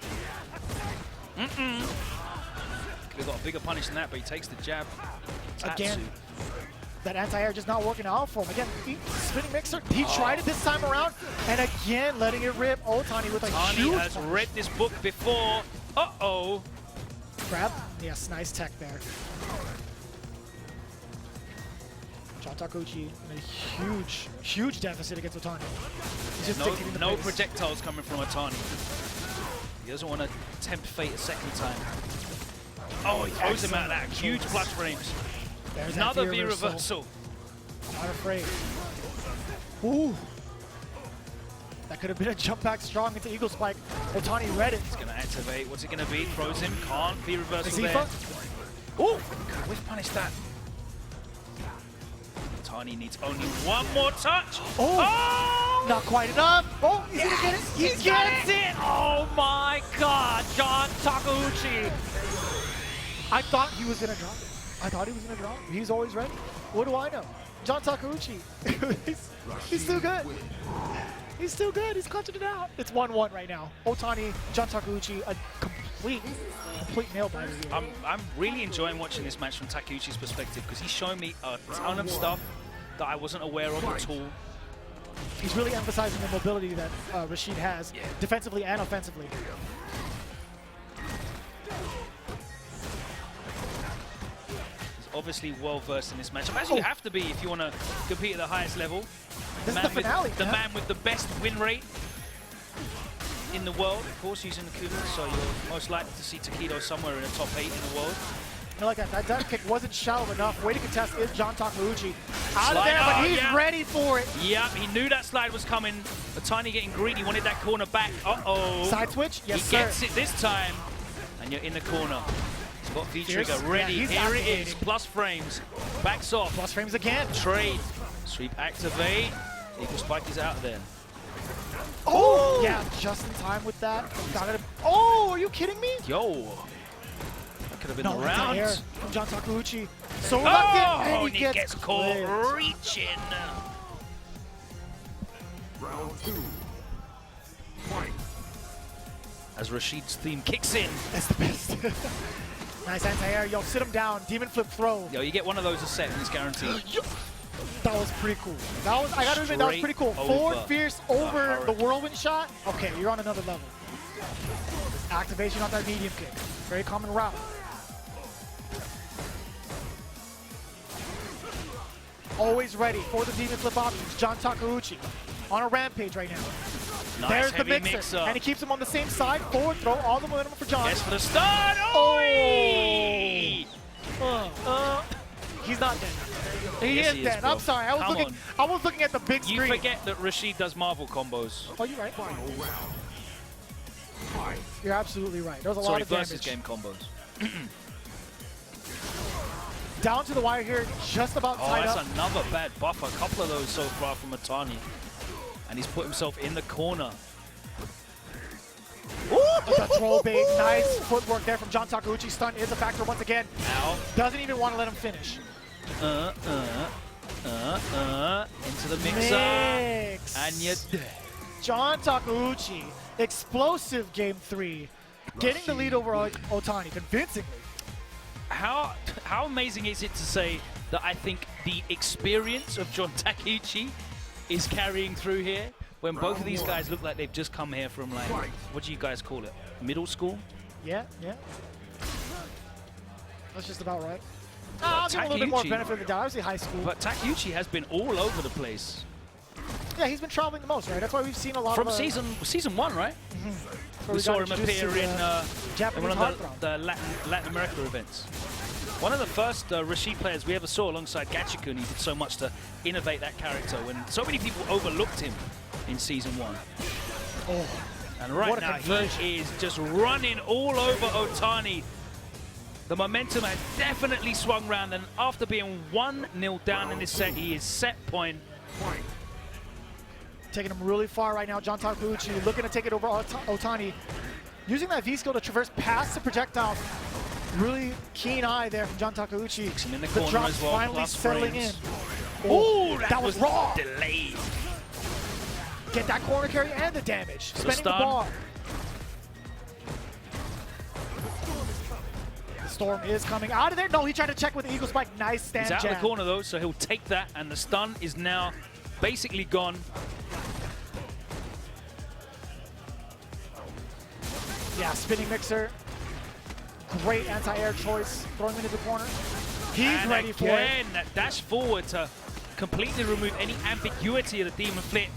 it. Could have got a bigger punish than that, but he takes the jab. Again, that anti-air just not working out for him. Again, spinning mixer. He tried it this time around, and again letting it rip. Otani with a huge has punish. read this book before. Uh-oh. Grab. Yes, nice tech there. John Takuchi in a huge deficit against Otani. He's just dictating the no pace. projectiles coming from Otani. He doesn't want to tempt fate a second time. Oh, he throws him out of that. Huge clutch frames. There's another V V-reversal. Not afraid. Ooh. That could have been a jump back strong into Eagle Spike. Otani read it. He's going to activate. What's it going to be? Throws him. Can't. V-reversal there. Zifa? Ooh. We've punished that. Otani needs only one more touch. Oh! Not quite enough. Oh, he's gonna get it. He gets it. Oh my God, John Takuchi. I thought he was gonna drop it. He's always ready. What do I know? John Takuchi. he's too good. He's too good. He's clutching it out. It's 1-1 right now. Otani, John Takuchi, a complete nail biter here. I'm really enjoying watching this match from Takuchi's perspective because he's showing me a ton of stuff that I wasn't aware of at all. He's really emphasizing the mobility that Rashid has, defensively and offensively. He's obviously well versed in this matchup, as you have to be if you want to compete at the highest level. This is the finale. The man with the best win rate in the world, of course, using the Kuma, so you're most likely to see Tokido somewhere in the top 8 in the world. I like that. That dive kick wasn't shallow enough. Way to contest is John Takuchi. Out of there, but he's ready for it. Yeah, he knew that slide was coming. Otani getting greedy, wanted that corner back. Uh-oh. Side switch? Yes, sir. He gets it this time, and you're in the corner. He's got V-trigger ready. Yeah, here it is. Plus frames. Backs off. Plus frames again. Trade. Sweep activate. Eagle Spike is out there. Oh! Yeah, just in time with that. Oh, are you kidding me? Yo. That could have been the round. Air from John Takuchi. So and he gets caught reaching. Round 2. Fight. As Rashid's theme kicks in. That's the best. Nice anti-air. Yo, sit him down. Demon flip throw. Yo, you get one of those a set and it's guaranteed. That was pretty cool. That was, I gotta admit, that was pretty cool. Forward fierce over the whirlwind shot. Okay, you're on another level. Activation on that medium kick. Very common route. Always ready for the demon flip options. John Takuchi on a rampage right now. Nice. There's the Heavy mixer. And he keeps him on the same side. Forward throw, all the momentum for John. Yes, for the start. He's not dead. He Yes, is dead. bro. I'm sorry. I was looking at the big screen. You forget that Rashid does Marvel combos. Oh, you're right. You're absolutely right. There's a lot of damage. Versus game combos. Down to the wire here, just about tied up. That's another bad buffer. A couple of those so far from Otani. And he's put himself in the corner. The throw bait. Nice footwork there from John Takuchi. Stun is a factor once again. Ow. Doesn't even want to let him finish. Into the mixer. And you're dead. John Takuchi, explosive game 3. Getting the lead over Otani convincingly. How amazing is it to say that I think the experience of John Takuchi is carrying through here when both of these guys look like they've just come here from, like, what do you guys call it? Middle school? Yeah. That's just about right. I'll give him a little bit more benefit of the doubt. Obviously high school. But Takuchi has been all over the place. Yeah, he's been traveling the most, right? That's why we've seen a lot from of... season 1, right? We saw him appear in one of the Latin America events. One of the first Rashid players we ever saw alongside Gachikun. He did so much to innovate that character when so many people overlooked him in season 1. Oh, and right now he is just running all over Otani. The momentum has definitely swung round, and after being 1-0 down in this set, he is set point. Taking him really far right now, John Takuchi looking to take it over Otani. Using that V-skill to traverse past the projectile. Really keen eye there from John Takuchi. Him in the The drop's as well, finally settling in. Oh, that was raw. Delayed. Get that corner carry and the damage. Spending the stun. bar. The storm is coming out of there. No, he tried to check with the Eagle Spike. Nice stand He's out jab. of the corner though, so he'll take that, and the stun is now basically gone. Yeah, spinning mixer. Great anti-air choice. Throwing him into the corner. He's ready for it. Again, that dash forward to completely remove any ambiguity of the Demon Flip.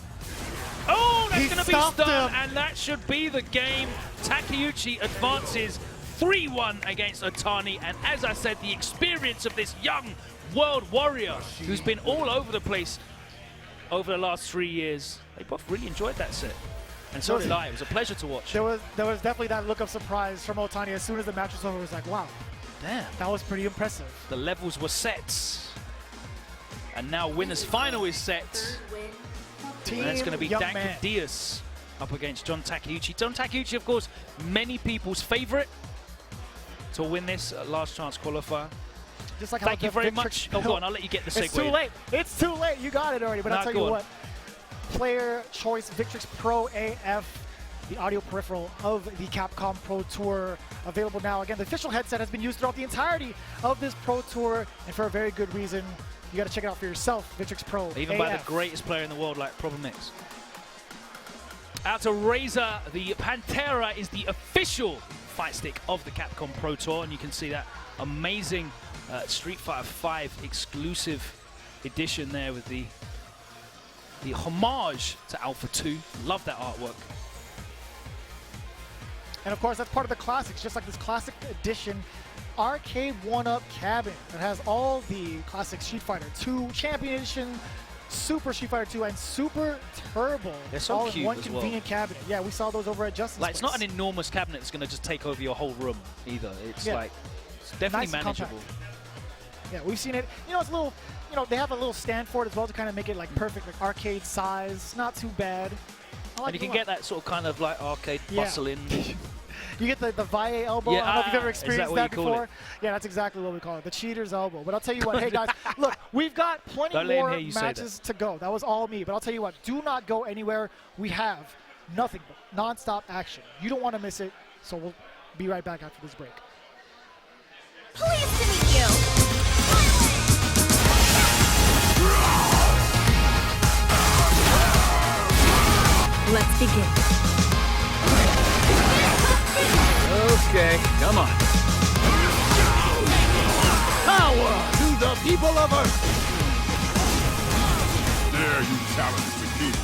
Oh, that's going to be stunned, and that should be the game. Takuchi advances 3-1 against Otani, and as I said, the experience of this young world warrior who's been all over the place over the last 3 years. They both really enjoyed that set. And so did I. It was a pleasure to watch. There was definitely that look of surprise from Otani as soon as the match was over. It was like, wow, damn, that was pretty impressive. The levels were set, and now winners final is set. Team and it's going to be Young Danko Man. Diaz up against John Takuchi. John Takuchi, of course, many people's favorite to win this last chance qualifier. Just like how Thank you very much. Oh, go on, I'll let you get the segue. It's too late. It's too late. You got it already. But I'll tell you what. Player Choice Victrix Pro AF, the audio peripheral of the Capcom Pro Tour, available now. Again, the official headset has been used throughout the entirety of this Pro Tour, and for a very good reason. You got to check it out for yourself, Victrix Pro Even AF. by the greatest player in the world, like Problem Mix. Out to Razor, the Pantera is the official fight stick of the Capcom Pro Tour, and you can see that amazing Street Fighter V exclusive edition there with the homage to Alpha 2. Love that artwork. And of course, that's part of the classics, just like this classic edition arcade one-up cabin that has all the classic Street Fighter 2 Champion Edition, Super Street Fighter 2, and Super Turbo. They're so all cute in one as convenient cabinet. Yeah, we saw those over at Justin's Like, it's place. not an enormous cabinet that's going to just take over your whole room either. It's like, it's definitely Nice and manageable. compact. Yeah, we've seen it. You know, it's a little, you know, they have a little stand for it as well to kind of make it like perfect, like arcade size. Not too bad. And you can get that sort of kind of like arcade muscle in. You get the VAE elbow. Yeah, I don't know if you've ever experienced that call before. it? Yeah, that's exactly what we call it, the cheater's elbow. But I'll tell you what, hey guys, look, we've got plenty Don't let him more hear you say matches to go. That was all me. But I'll tell you what, do not go anywhere. We have nothing but non-stop action. You don't want to miss it, so we'll be right back after this break. Pleased to meet you. Let's begin. Okay, come on. Power to the people of Earth. Dare you challenge Fakito?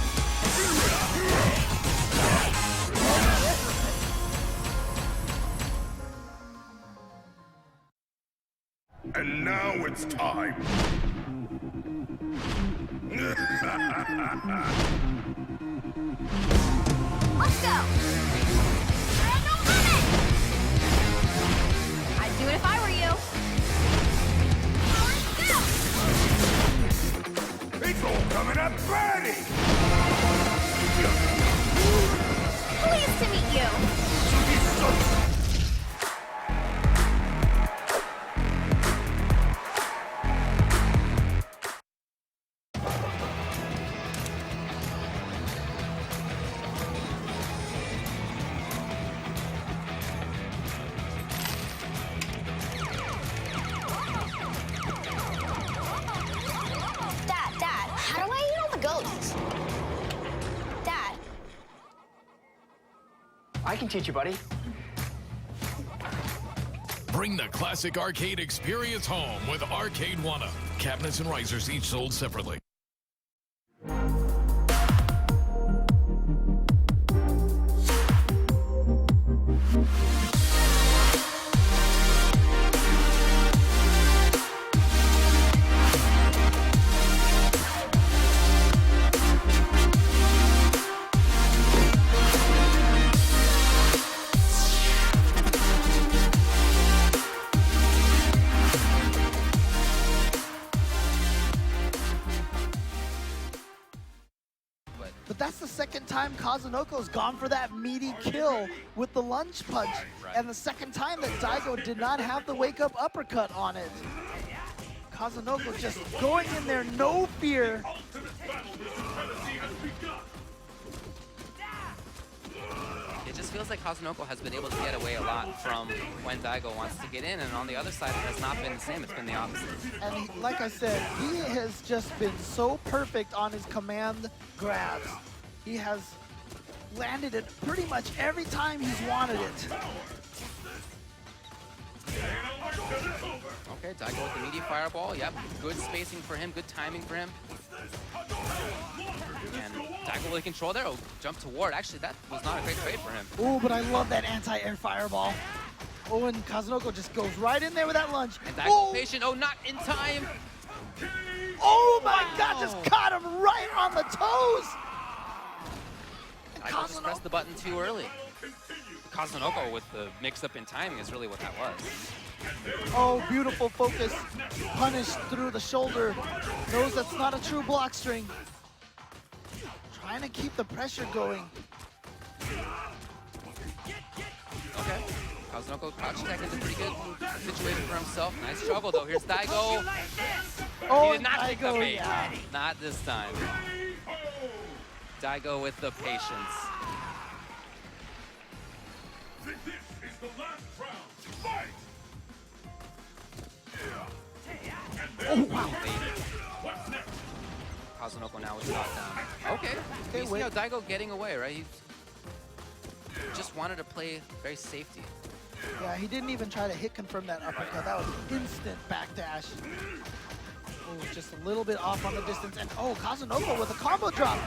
And now it's time. Let's go. No limit. I'd do it if I were you. It's all coming up ready. Pleased to meet you. Dad, how do I eat all the ghosts? Dad. I can teach you, buddy. Bring the classic arcade experience home with Arcade 1-Up. Cabinets and risers each sold separately. But that's the second time Kazunoko's gone for that meaty kill with the lunge punch. And the second time that Daigo did not have the wake-up uppercut on it. Kazunoko just going in there, no fear. It just feels like Kazunoko has been able to get away a lot from when Daigo wants to get in, and on the other side, it has not been the same. It's been the opposite. And like I said, he has just been so perfect on his command grabs. He has landed it pretty much every time he's wanted it. Okay, Daigo with the meaty fireball. Yep, good spacing for him, good timing for him. And Daigo with control there. Oh, jump to ward. Actually, that was not a great trade for him. Oh, but I love that anti-air fireball. Oh, and Kazunoko just goes right in there with that lunge. And Daigo patient. Oh, not in time. Oh my God, just caught him right on the toes. Daigo just pressed the button too early. Kazunoko with the mix-up in timing is really what that was. Oh, beautiful focus. Punished through the shoulder. Knows that's not a true block string. Trying to keep the pressure going. Okay. Kazunoko crouch tech is a pretty good situation for himself. Nice struggle though. Here's Daigo. Oh, he did not take the Daigo, bait. yeah. Not this time. Daigo with the patience. This is the last round. Fight! Oh, wow. What's next? Kazunoko now is shot down. Okay. You see how Daigo getting away, right? He just wanted to play very safety. Yeah, he didn't even try to hit confirm that uppercut. That was instant backdash. Oh, just a little bit off on the distance. And oh, Kazunoko with a combo drop.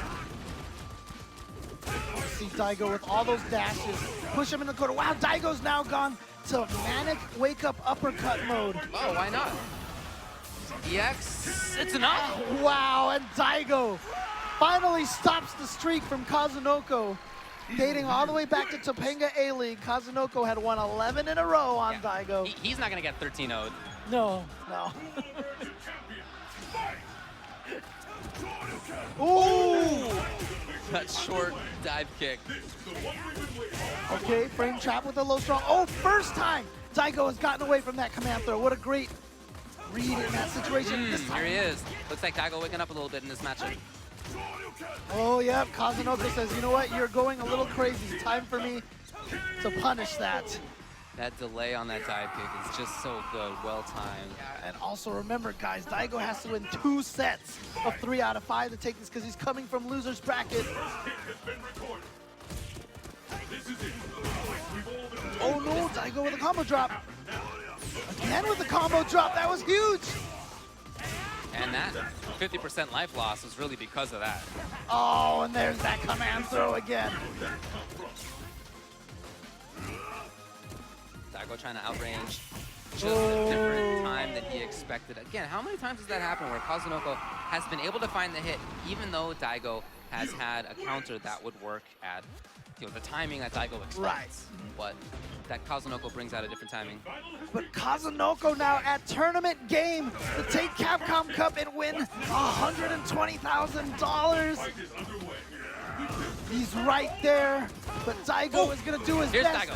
See Daigo with all those dashes. Push him in the corner. Wow, Daigo's now gone to manic wake-up uppercut mode. Oh, why not? EX, it's enough. Wow, and Daigo finally stops the streak from Kazunoko. Dating all the way back to Topanga A-League, Kazunoko had won 11 in a row on Daigo. He's not going to get 13-0'd. No, no. Ooh! that short dive kick. Okay, frame trap with a low strong. Oh, first time Daigo has gotten away from that command throw. What a great read in that situation. This time. Here he is. Looks like Daigo waking up a little bit in this matchup. Oh, yeah, Kazunoko says, you know what, you're going a little crazy. Time for me to punish that. That delay on that dive kick is just so good, well timed. Yeah, and also remember, guys, Daigo has to win 2 sets of 3 out of 5 to take this because he's coming from loser's bracket. Oh no, Daigo with a combo drop. Again with the combo drop, that was huge. And that 50% life loss was really because of that. Oh, and there's that command throw again. Daigo trying to outrange just a different time than he expected. Again, how many times does that happen where Kazunoko has been able to find the hit even though Daigo has had a counter that would work at the timing that Daigo expects. Right. But that Kazunoko brings out a different timing. But Kazunoko now at tournament game to take Capcom Cup and win $120,000. He's right there, but Daigo is going to do his best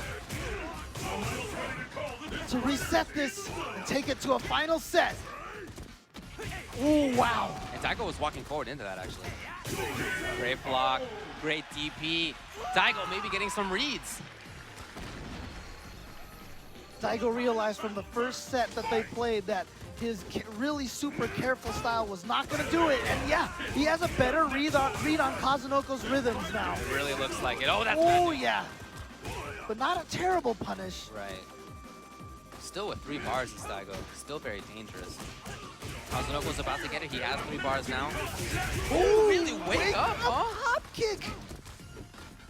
to reset this and take it to a final set. Oh, wow. And Daigo was walking forward into that, actually. Great block, great DP. Daigo maybe getting some reads. Daigo realized from the first set that they played that his really super careful style was not going to do it. And yeah, he has a better read on Kazunoko's rhythms now. It really looks like it. Oh, that's magic. Yeah. But not a terrible punish. Right. Still with 3 bars is Daigo. Still very dangerous. Kazunoko's about to get it. He has 3 bars now. Oh, really wake up, huh? Hop kick.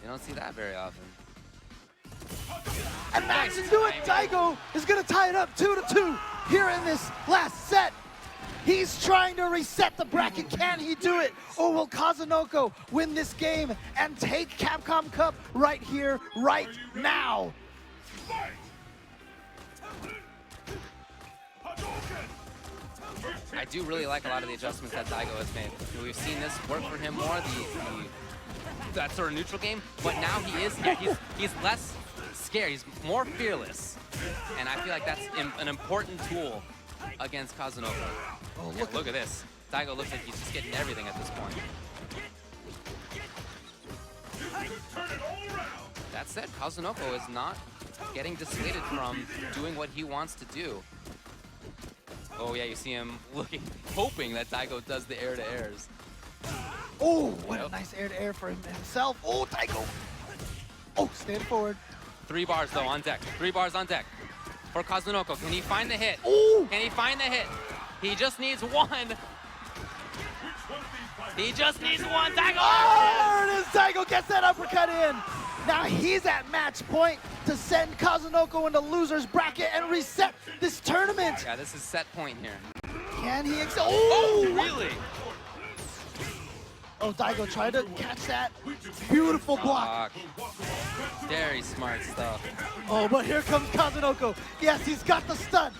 You don't see that very often. And that's to do it. Daigo is going to tie it up 2-2 here in this last set. He's trying to reset the bracket. Can he do it? Or will Kazunoko win this game and take Capcom Cup right here, right now? I do really like a lot of the adjustments that Daigo has made. We've seen this work for him more, that sort of neutral game, but now he's less scared. He's more fearless. And I feel like that's an important tool against Kazunoko. Oh, look at this. Daigo looks like he's just getting everything at this point. That said, Kazunoko is not getting dissuaded from doing what he wants to do. Oh yeah, you see him hoping that Daigo does the air-to-airs. Oh, what a nice air-to-air for himself. Oh, Daigo. Oh, stand forward. 3 bars though on deck. 3 bars on deck for Kazunoko. Can he find the hit? Ooh. Can he find the hit? He just needs 1. He just needs 1. Daigo! Oh, there it is. Daigo gets that uppercut in. Now he's at match point to send Kazunoko into loser's bracket and reset this tournament. Yeah, this is set point here. Can he? Oh, really? Oh, Daigo tried to catch that. Beautiful block. Very smart stuff. Oh, but here comes Kazunoko. Yes, he's got the stun.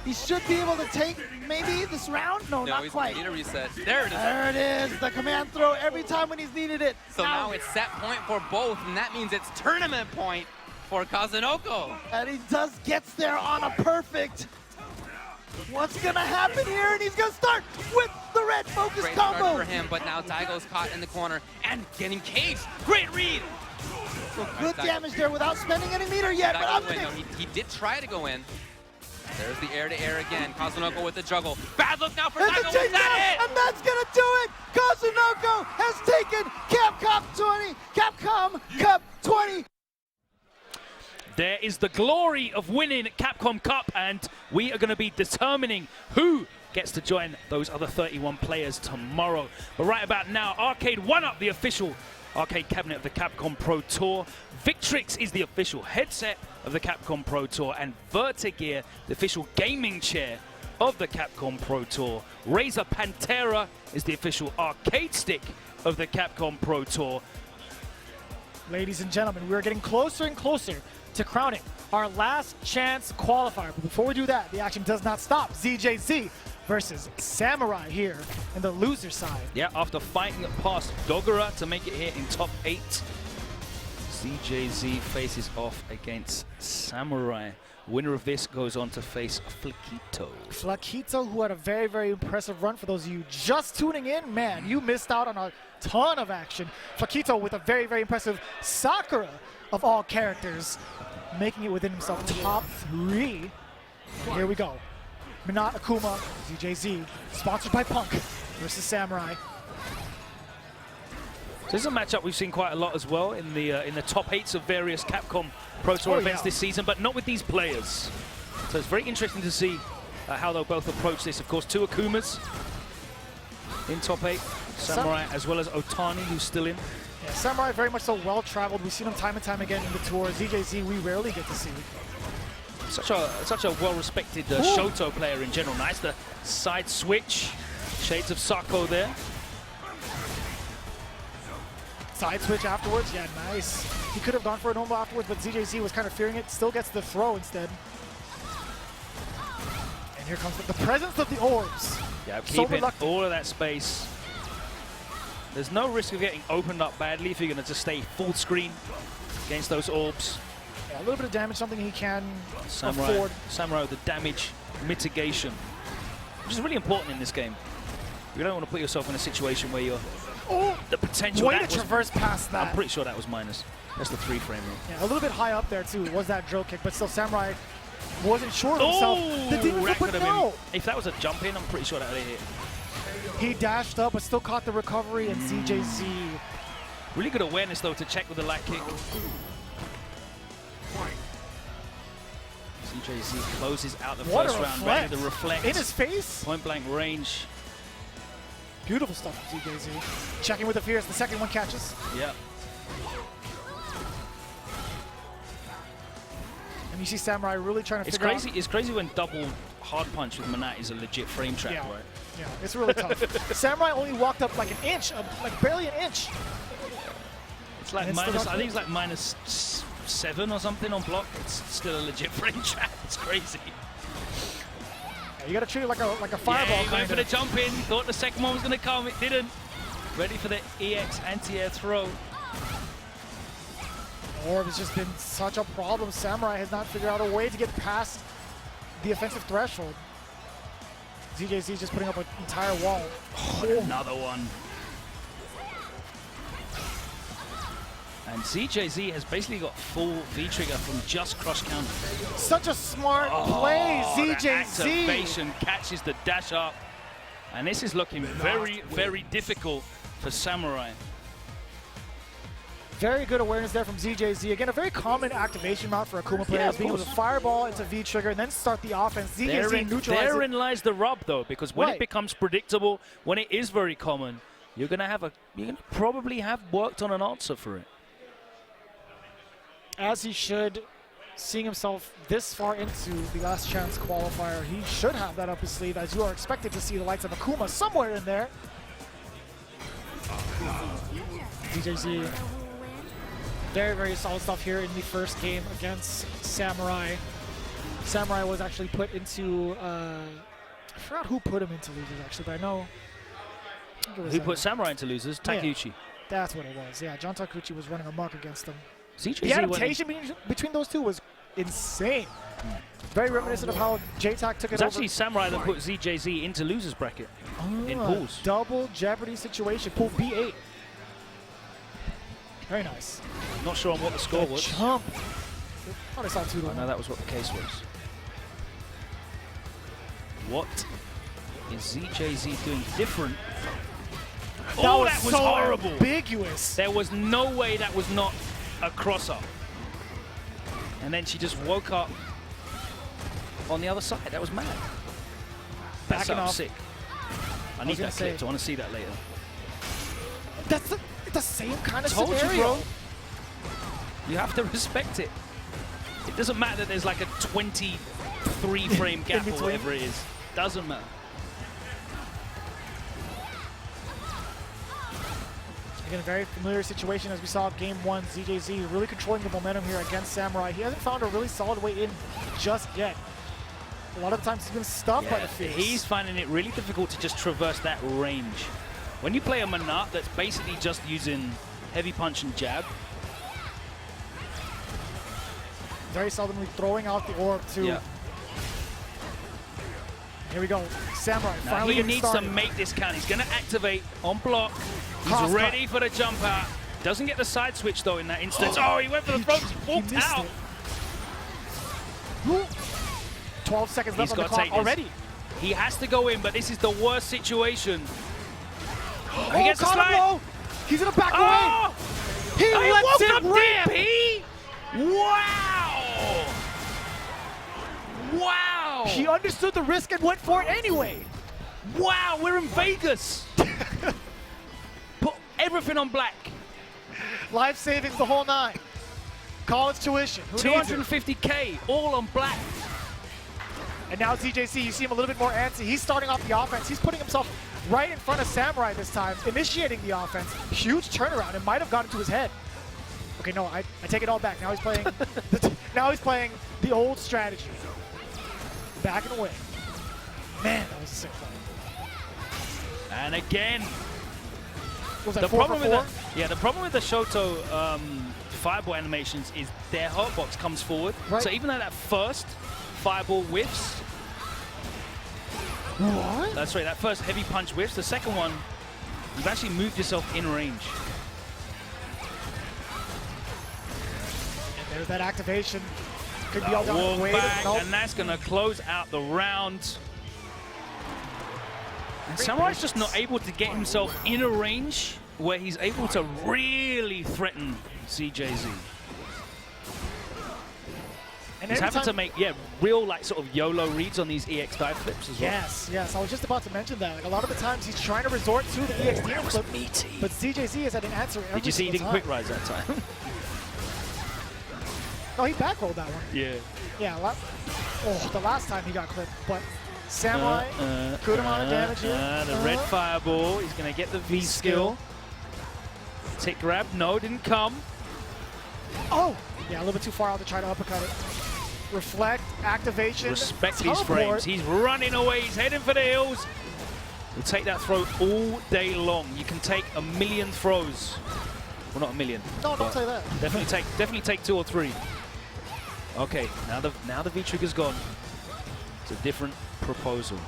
He should be able to take maybe this round. No, not quite. Need a reset. There it is. There it is. The command throw every time when he's needed it. So now it's set point for both, and that means it's tournament point for Kazunoko. And he gets there on a perfect. What's gonna happen here? And he's gonna start with the red focus Great combo. start for him, but now Daigo's caught in the corner and getting caged. Great read. So good damage there without spending any meter yet. But up no, he did try to go in. There's the air-to-air again. Kazunoko with the juggle. Bad look now for Daigo. Is that it? And that's gonna do it. Kazunoko has taken Capcom Cup 20. There is the glory of winning Capcom Cup, and we are going to be determining who gets to join those other 31 players tomorrow. But right about now, Arcade 1-Up, the official arcade cabinet of the Capcom Pro Tour. Victrix is the official headset of the Capcom Pro Tour, and Vertigear, the official gaming chair of the Capcom Pro Tour. Razer Pantera is the official arcade stick of the Capcom Pro Tour. Ladies and gentlemen, we're getting closer and closer to crowning our last chance qualifier. But before we do that, the action does not stop. ZJZ versus Samurai here in the loser side. Yeah, after fighting past Dogra to make it here in top 8, ZJZ faces off against Samurai. Winner of this goes on to face Fakito. Fakito, who had a very, very impressive run. For those of you just tuning in, man, you missed out on a ton of action. Fakito with a very, very impressive Sakura of all characters, making it within himself top 3. And here we go. Minot Akuma, ZJZ, sponsored by Punk versus Samurai. This is a matchup we've seen quite a lot as well in the top 8s of various Capcom Pro Tour events this season, but not with these players. So it's very interesting to see how they'll both approach this. Of course, 2 Akumas in top 8. Samurai as well as Otani, who's still in. Yeah, Samurai very much so well-traveled. We've seen him time and time again in the tour. ZJZ, we rarely get to see. Such a well-respected Shoto player in general. Nice, the side switch. Shades of Sako there. Side switch afterwards, yeah, nice. He could have gone for a normal afterwards, but ZJZ was kind of fearing it. Still gets the throw instead. And here comes the presence of the orbs. Yeah, keeping all of that space. There's no risk of getting opened up badly if you're going to just stay full screen against those orbs. Yeah, a little bit of damage, something he can afford. Samurai with the damage mitigation, which is really important in this game. You don't want to put yourself in a situation where you're the potential. Way to traverse past that. I'm pretty sure that was minus. That's the 3-frame rule. Yeah, a little bit high up there too was that drill kick, but still Samurai wasn't sure of himself. The demon flip, but no. If that was a jump in, I'm pretty sure that would have hit. He dashed up, but still caught the recovery, and ZJZ. Really good awareness though to check with the lat kick. ZJZ closes out the first round, ready to reflect. In his face. Point blank range. Beautiful stuff from ZJZ. Checking with the Fierce, the second one catches. Yeah. And you see Samurai really trying to figure out. It's crazy when double hard punch with Manat is a legit frame trap, right? Yeah, it's really tough. Samurai only walked up like an inch, like barely an inch. It's like minus, I think it's like minus 7 or something on block. It's still a legit frame trap. It's crazy. Yeah, you got to treat it like a fireball. Yeah, he went for the jump in. Thought the second one was going to come. It didn't. Ready for the EX anti-air throw. Orb has just been such a problem. Samurai has not figured out a way to get past the offensive threshold. ZJZ is just putting up an entire wall. Oh, another one. And ZJZ has basically got full V-trigger from just cross counter. Such a smart play, ZJZ. Activation catches the dash up. And this is looking very, very difficult for Samurai. Very good awareness there from ZJZ. Again, a very common activation route for Akuma players, being able to fireball into V-trigger and then start the offense. ZJZ neutralizes. Therein lies the rub, though, because when it becomes predictable, when it is very common, you're gonna probably have worked on an answer for it. As he should, seeing himself this far into the last chance qualifier, he should have that up his sleeve, as you are expected to see the likes of Akuma somewhere in there. ZJZ, very, very solid stuff here in the first game against Samurai. Samurai was actually put into, I forgot who put him into losers actually, but I know. Who put Samurai into losers? Takuchi. Yeah, that's what it was. Yeah, John Takuchi was running amok against him. ZJZ the adaptation between those two was insane. Very reminiscent of how JTAC took it over. It's actually Samurai that put ZJZ into losers bracket in pools. Double Jeopardy situation, pool B8. Very nice. Not sure on what the score was. Jump. Probably saw 2 to 1. No, that was what the case was. What is ZJZ doing different? That was so horrible. Ambiguous. There was no way that was not a cross-up. And then she just woke up on the other side. That was mad. That's Backing off. Sick. I need that clip. I want to see that later. That's the same kind of scenario. You, bro. You have to respect it. It doesn't matter that there's like a 23 frame gap or whatever it is. Doesn't matter. Again, a very familiar situation as we saw game 1. ZJZ really controlling the momentum here against Samurai. He hasn't found a really solid way in just yet. A lot of times he's been stuffed by the face. He's finding it really difficult to just traverse that range. When you play a Manat that's basically just using heavy punch and jab. Very seldomly throwing out the orb too. Yeah. Here we go. Samurai Now finally he getting needs started. to make this count. He's going to activate on block. He's Cross ready for the jump out. Doesn't get the side switch though in that instance. Oh, he went for the throat. He walked out. 12 seconds left He's on the got to clock take this. already. He has to go in, but this is the worst situation. Oh, He gets a caught him slide. low. He's gonna back Oh! away. He Oh, lets woke it up rip. DP. Wow! Wow! He understood the risk and went for it anyway. Wow, we're in Vegas. Put everything on black. Life savings the whole 9. College tuition. Who needs it? 250K, all on black. And now ZJC, you see him a little bit more antsy. He's starting off the offense. He's putting himself right in front of Samurai this time, initiating the offense. Huge turnaround. It might have gotten to his head. Okay, no, I take it all back. Now he's playing. Now he's playing the old strategy. Backing away. Man, that was a sick play. And again, Was that the 4 problem for with 4? the problem with the Shoto fireball animations is their hotbox comes forward. Right. So even though that first fireball whiffs, what? That's right. That first heavy punch whiffs. The second one, you've actually moved yourself in range. And there's that activation. Could be all down Walk the way. back, Nope. and that's going to close out the round. And Samurai's just not able to get himself in a range where he's able to really threaten CJZ. And He's every having to time- make, real like sort of YOLO reads on these EX dive flips as well. Yes. I was just about to mention that. Like, a lot of the times he's trying to resort to the EX That was flip, meaty. but CJZ has had an answer every Did you see he didn't single quick rise that time? time. Oh, he back rolled that one. Yeah. Yeah, the last time he got clipped, but Samurai, good amount of damage here. The red fireball, he's going to get the V skill. Tick grab, no, didn't come. Oh! Yeah, a little bit too far out to try to uppercut it. Reflect, activation, Respect these teleport. frames. He's running away, he's heading for the hills. We'll take that throw all day long. You can take a million throws. Well, not a million. No, don't say that. Definitely take 2 or 3. Okay, now the V trigger's gone. It's a different proposal.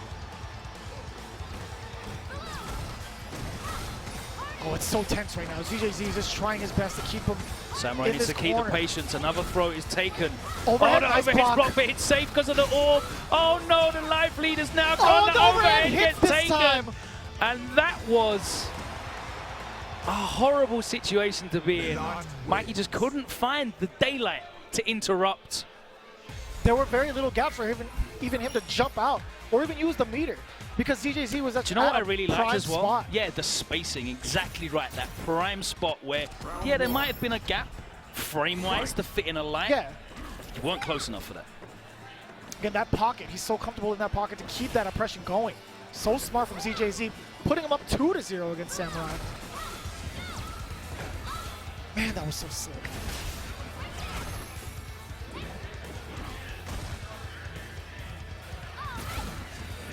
Oh, it's so tense right now. ZJZ is just trying his best to keep him Samurai in needs this to keep corner. the patience. Another throw is taken. Overhead, the nice overhead's block. blocked, but it's safe because of the orb. Oh no, the life lead is now gone. Oh, The the overhead overhead hits gets this taken. time. And that was a horrible situation to be in. Mikey just couldn't find the daylight to interrupt. There were very little gaps for even him to jump out or even use the meter because ZJZ was at Do you know what I a really prime liked as well? spot. Yeah, the spacing, exactly right. That prime spot where, there might have been a gap frame-wise to fit in a line. Yeah. You weren't close enough for that. Again, that pocket, he's so comfortable in that pocket to keep that oppression going. So smart from ZJZ, putting him up 2-0 against Samurai. Man, that was so sick.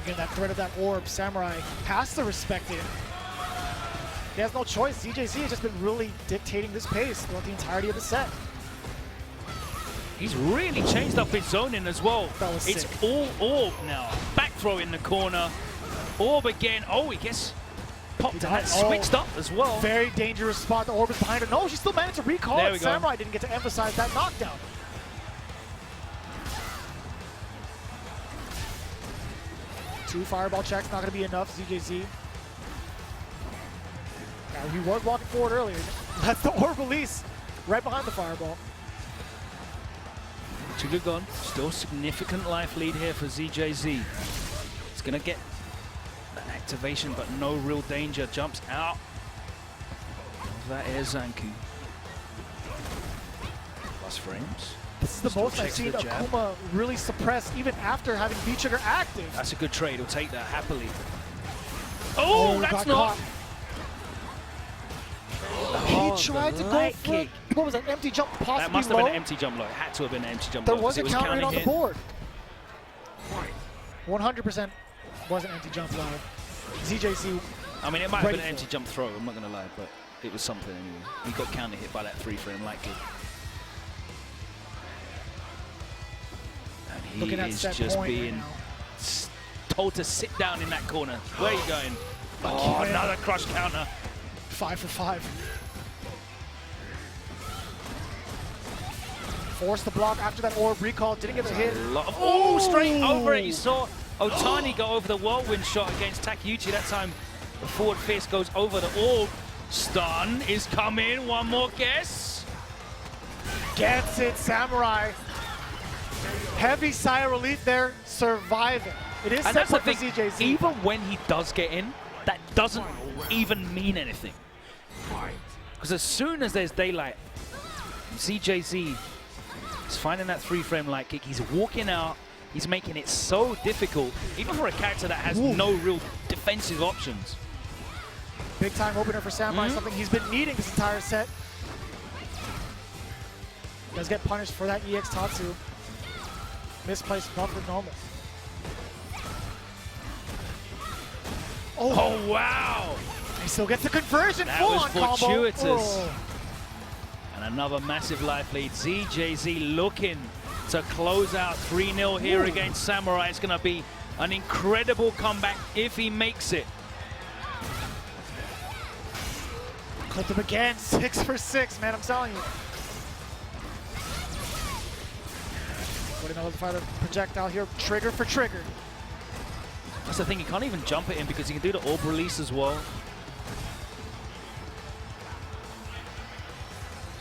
Again, that threat of that orb, Samurai has to respect it. He has no choice. ZJZ has just been really dictating this pace throughout the entirety of the set. He's really changed up his zoning as well. That was It's sick. all orb now. Back throw in the corner. Orb again. Oh, he gets popped and that switched up as well. Very dangerous spot. The orb is behind her. No, she still managed to recall There it. we go. Samurai didn't get to emphasize that knockdown. Two fireball checks, not going to be enough. ZJZ. Now, he was walking forward earlier. That's the orb release right behind the fireball. Tuga gone. Still significant life lead here for ZJZ. He's going to get an activation, but no real danger. Jumps out of that air Zanku. Plus frames. This is the Still most I've checks seen the jab. Akuma really suppressed even after having V-Trigger active. That's a good trade. He'll take that happily. Oh, Oh, that's got not. caught. Oh, He tried to the go light for, kick. what was that, empty jump, possibly That must have low? been an empty jump low. It had to have been an empty jump There low. was a 'cause it count right counting on the in. board. 100% was an empty jump live. ZJC. I mean, it might have been an empty jump throw, I'm not going to lie, but it was something anyway. He got counter hit by that 3-frame light kick. And he is just being told to sit down in that corner. Where are you going? Oh, another crush counter. 5 for 5. Forced the block after that orb recall. Didn't get the hit. Oh, straight over it. You saw Otani go over the whirlwind shot against Takuchi. That time the forward fist goes over the orb. Stun is coming. One more guess. Gets it, Samurai. Heavy sigh of relief there, surviving. It is set for ZJZ. Even when he does get in, that doesn't even mean anything. Because as soon as there's daylight, ZJZ is finding that 3-frame light kick. He's walking out. He's making it so difficult, even for a character that has no real defensive options. Big time opener for Samurai, something he's been needing this entire set. Does get punished for that EX Tatsu. Misplaced buffer normal. Oh, wow! He still gets the conversion. That was fortuitous. Oh. And another massive life lead. ZJZ looking to close out 3-0 here against Samurai. It's going to be an incredible comeback if he makes it. Clipped him again. 6 for 6, man. I'm telling you. Putting another fighter projectile here. Trigger for trigger. That's the thing. You can't even jump at him because he can do the orb release as well.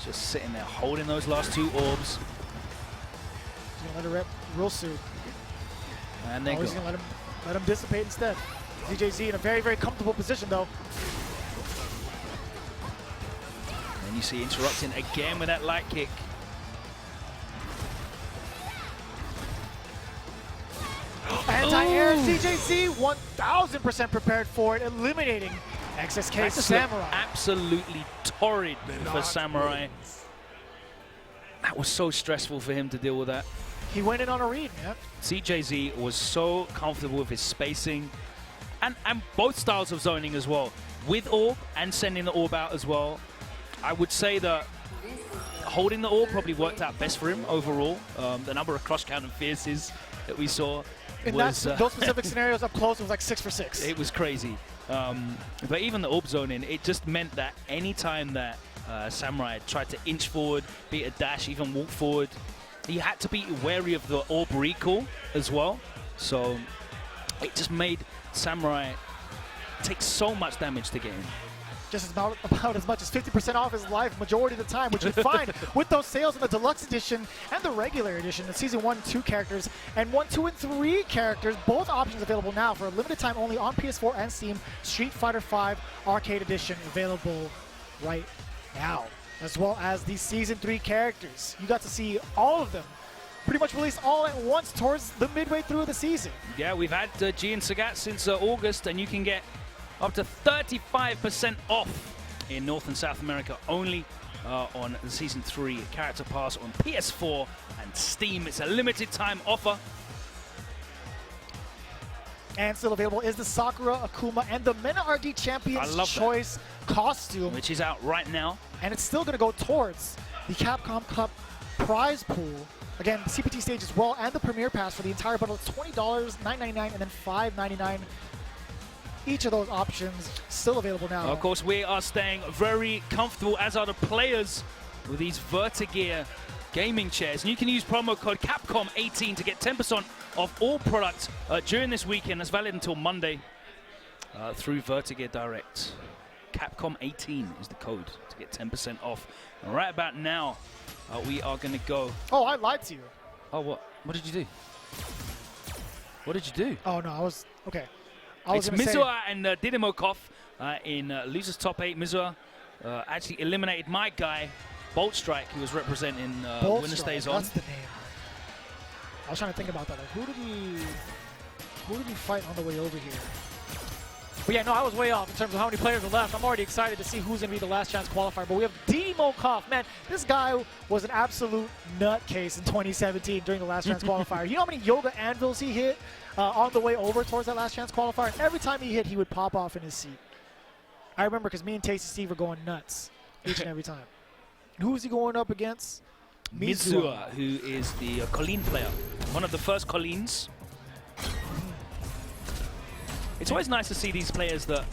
Just sitting there holding those last 2 orbs. He's gonna let it rip real soon. And then he's gonna let him dissipate instead. ZJZ in a very, very comfortable position though. And you see interrupting again with that light kick. Anti-air ZJZ 1000% prepared for it, eliminating XSK Samurai. Absolutely torrid for Samurai. That was so stressful for him to deal with that. He went in on a read, man. ZJZ was so comfortable with his spacing and both styles of zoning as well. With orb and sending the orb out as well. I would say that holding the orb probably worked out best for him overall. The number of crush count and fierces that we saw in those specific scenarios up close, it was like 6 for 6. It was crazy. But even the orb zoning, it just meant that any time that Samurai tried to inch forward, beat a dash, even walk forward, he had to be wary of the orb recall as well. So it just made Samurai take so much damage to get in. Just about as much as 50% off his life majority of the time, which you find with those sales in the Deluxe Edition and the regular edition, the Season 1 and 2 characters, and 1, 2, and 3 characters, both options available now for a limited time only on PS4 and Steam. Street Fighter V Arcade Edition available right now, as well as the Season 3 characters. You got to see all of them pretty much released all at once towards the midway through the season. Yeah, we've had G and Sagat since August, and you can get up to 35% off in North and South America only on the Season 3 Character Pass on PS4 and Steam. It's a limited time offer. And still available is the Sakura, Akuma, and the Mena RD Champion's Choice costume. Which is out right now. And it's still going to go towards the Capcom Cup prize pool. Again, the CPT stage as well, and the Premier Pass for the entire bundle. It's $20, $9.99, and then $5.99. Each of those options still available now. Of course, we are staying very comfortable, as are the players, with these Vertigear gaming chairs. And you can use promo code Capcom18 to get 10% off all products during this weekend. That's valid until Monday through Vertigear Direct. Capcom18 is the code to get 10% off. And right about now, we are going to go. Oh, I lied to you. Oh, what? What did you do? What did you do? Oh, no, I was... Okay. It's Mizo and Diddy Mo in losers top 8. Mizo actually eliminated my guy, Bolt Strike, who was representing Winner Stays On. That's the name. I was trying to think about that. Like, who did he fight on the way over here? But yeah, no, I was way off in terms of how many players are left. I'm already excited to see who's going to be the last chance qualifier. But we have Diddy Mo. Man, this guy was an absolute nutcase in 2017 during the last chance qualifier. You know how many yoga anvils he hit on the way over towards that last chance qualifier? And every time he hit, he would pop off in his seat. I remember because me and Tasty Steve were going nuts each and every time. Who is he going up against? Mizo, who is the Colleen player. One of the first Colleens. It's always nice to see these players that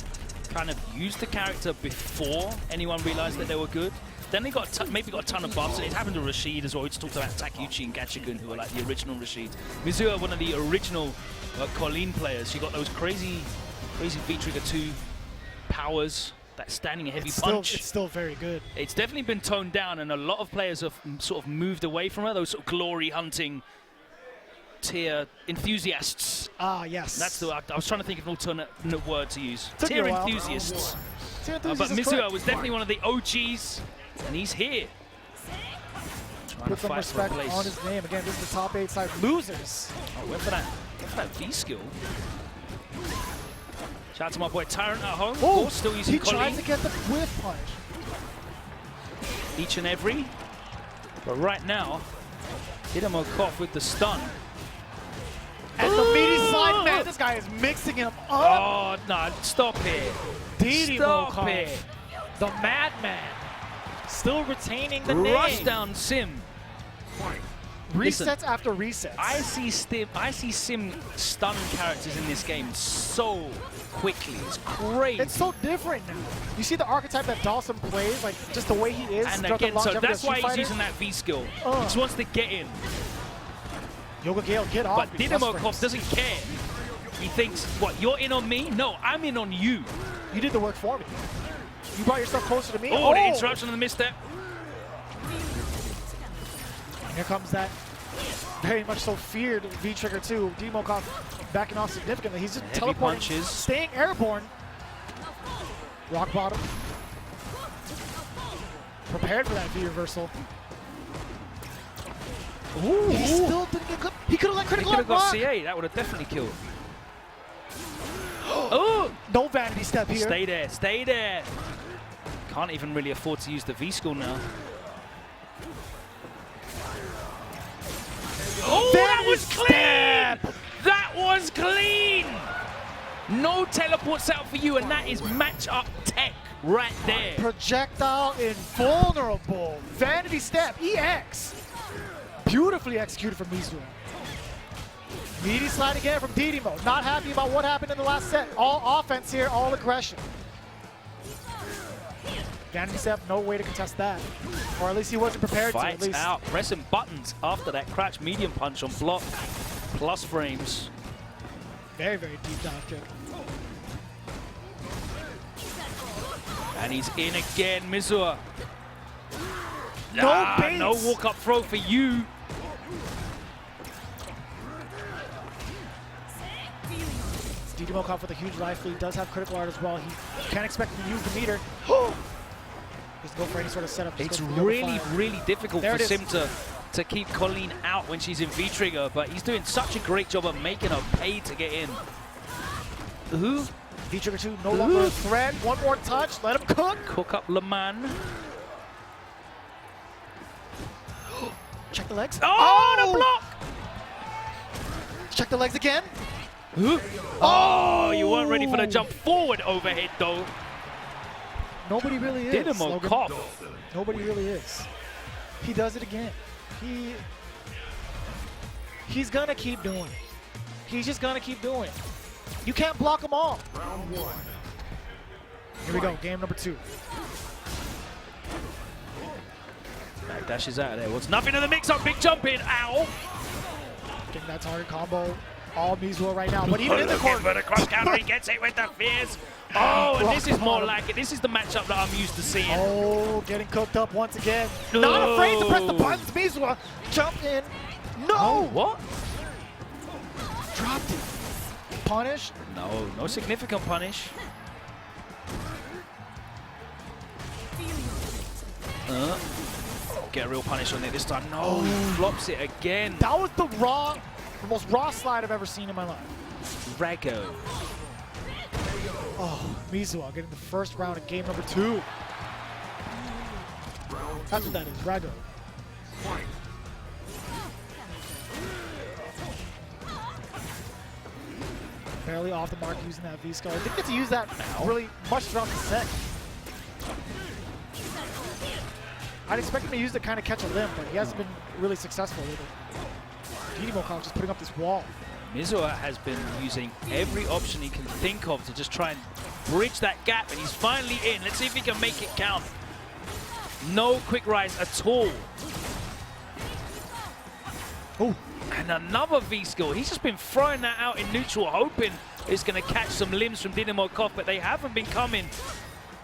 kind of used the character before anyone realized that they were good. Then they got maybe got a ton of buffs, and it happened to Rashid as well. We just talked about Takuchi and Gachigun, who are like the original Rashid. Mizo, one of the original Colleen players. She got those crazy V-Trigger 2 powers, that standing heavy punch. It's still very good. It's definitely been toned down, and a lot of players have sort of moved away from her, those sort of glory hunting tier enthusiasts. Ah, yes. That's the I was trying to think of an alternate word to use. Took Tier you a while. enthusiasts. But Mizo was definitely one of the OGs, and he's here. Put some respect on his name. Again, this is the top 8 side losers. Oh, went for that V skill. Shout out to my boy Tyrant at home. Oh, still using he Colleen. tries to get the whiff punch. Each and every. But right now, Diddy Mo with the stun. And the meaty slide, man, this guy is mixing him up. Oh, no, stop it. Diddy Mo, Stop it. the madman, still retaining the Rush name. down Sim. Resets Listen, after resets. I see Sim stun characters in this game so quickly. It's crazy. It's so different now. You see the archetype that Dawson plays, like just the way he is. And throughout the again, so longevity that's of why Street he's Fighter. using that V skill. He just wants to get in. Yoga Gale, get off. But Diddy Mo doesn't care. He thinks, what, you're in on me? No, I'm in on you. You did the work for me. You brought yourself closer to me. Oh, the interruption and the misstep. Here comes that very much so feared V-Trigger 2. Diddy Mo backing off significantly. He's just Heavy teleporting, punches. staying airborne. Rock bottom. Prepared for that V reversal. Ooh. He still didn't get clipped. He could have let critical He could have got rock. CA. That would have definitely killed. Oh! No vanity step here. Stay there. Stay there. Can't even really afford to use the V skill now. Oh, that was clean! That was clean! No teleport setup for you, and that is match-up tech right there. Projectile invulnerable. Vanity step, EX. Beautifully executed from Mizo. Meaty slide again from Diddy Mo. Not happy about what happened in the last set. All offense here, all aggression. Vanity step, no way to contest that. Or at least he wasn't prepared to, at Fights least. out, pressing buttons after that crouch medium punch on block. Plus frames. Very, very deep dive kick. And he's in again, Mizo. No baits. No walk-up throw for you. Diddy Mo with a huge life lead, does have critical art as well. He can't expect him to use the meter. Just go for any sort of setup. It's really, really difficult there for it is. Sim to keep Colleen out when she's in V-Trigger, but he's doing such a great job of making her pay to get in. Ooh. V-Trigger 2 no longer a threat. One more touch, let him cook. Cook up Le Man. Check the legs. Oh, the block! Check the legs again. Oh, you weren't ready for the jump forward overhead, though. Nobody really is. Diddy Mo cough. Nobody really is. He does it again. He's gonna keep doing it. He's just gonna keep doing it. You can't block them all. Round 1. Here we go, game number 2. Back dashes out of there. What's nothing in the mix-up? Big jump in. Ow! Getting that target combo. All Mizo right now, but even in the court. For the cross counter, he gets it with the fierce. Oh, and this is more like it. This is the matchup that I'm used to seeing. Oh, getting cooked up once again. Not afraid to press the buttons. Mizo jump in. No! Oh, what? Dropped it. Punish. No significant punish. Get a real punish on it this time. No, flops it again. That was the most raw slide I've ever seen in my life. Rago. Oh, Mizo getting the first round of game number 2. That's what that is, Rago. Barely off the mark using that V-Scar. I didn't get to use that really much throughout the set. I'd expect him to use it to kind of catch a limb, but he hasn't been really successful with it. Diddy Mo just putting up this wall. Mizo has been using every option he can think of to just try and bridge that gap, and he's finally in. Let's see if he can make it count. No quick rise at all. Oh, and another V-skill. He's just been throwing that out in neutral, hoping it's going to catch some limbs from Diddy Mo, but they haven't been coming.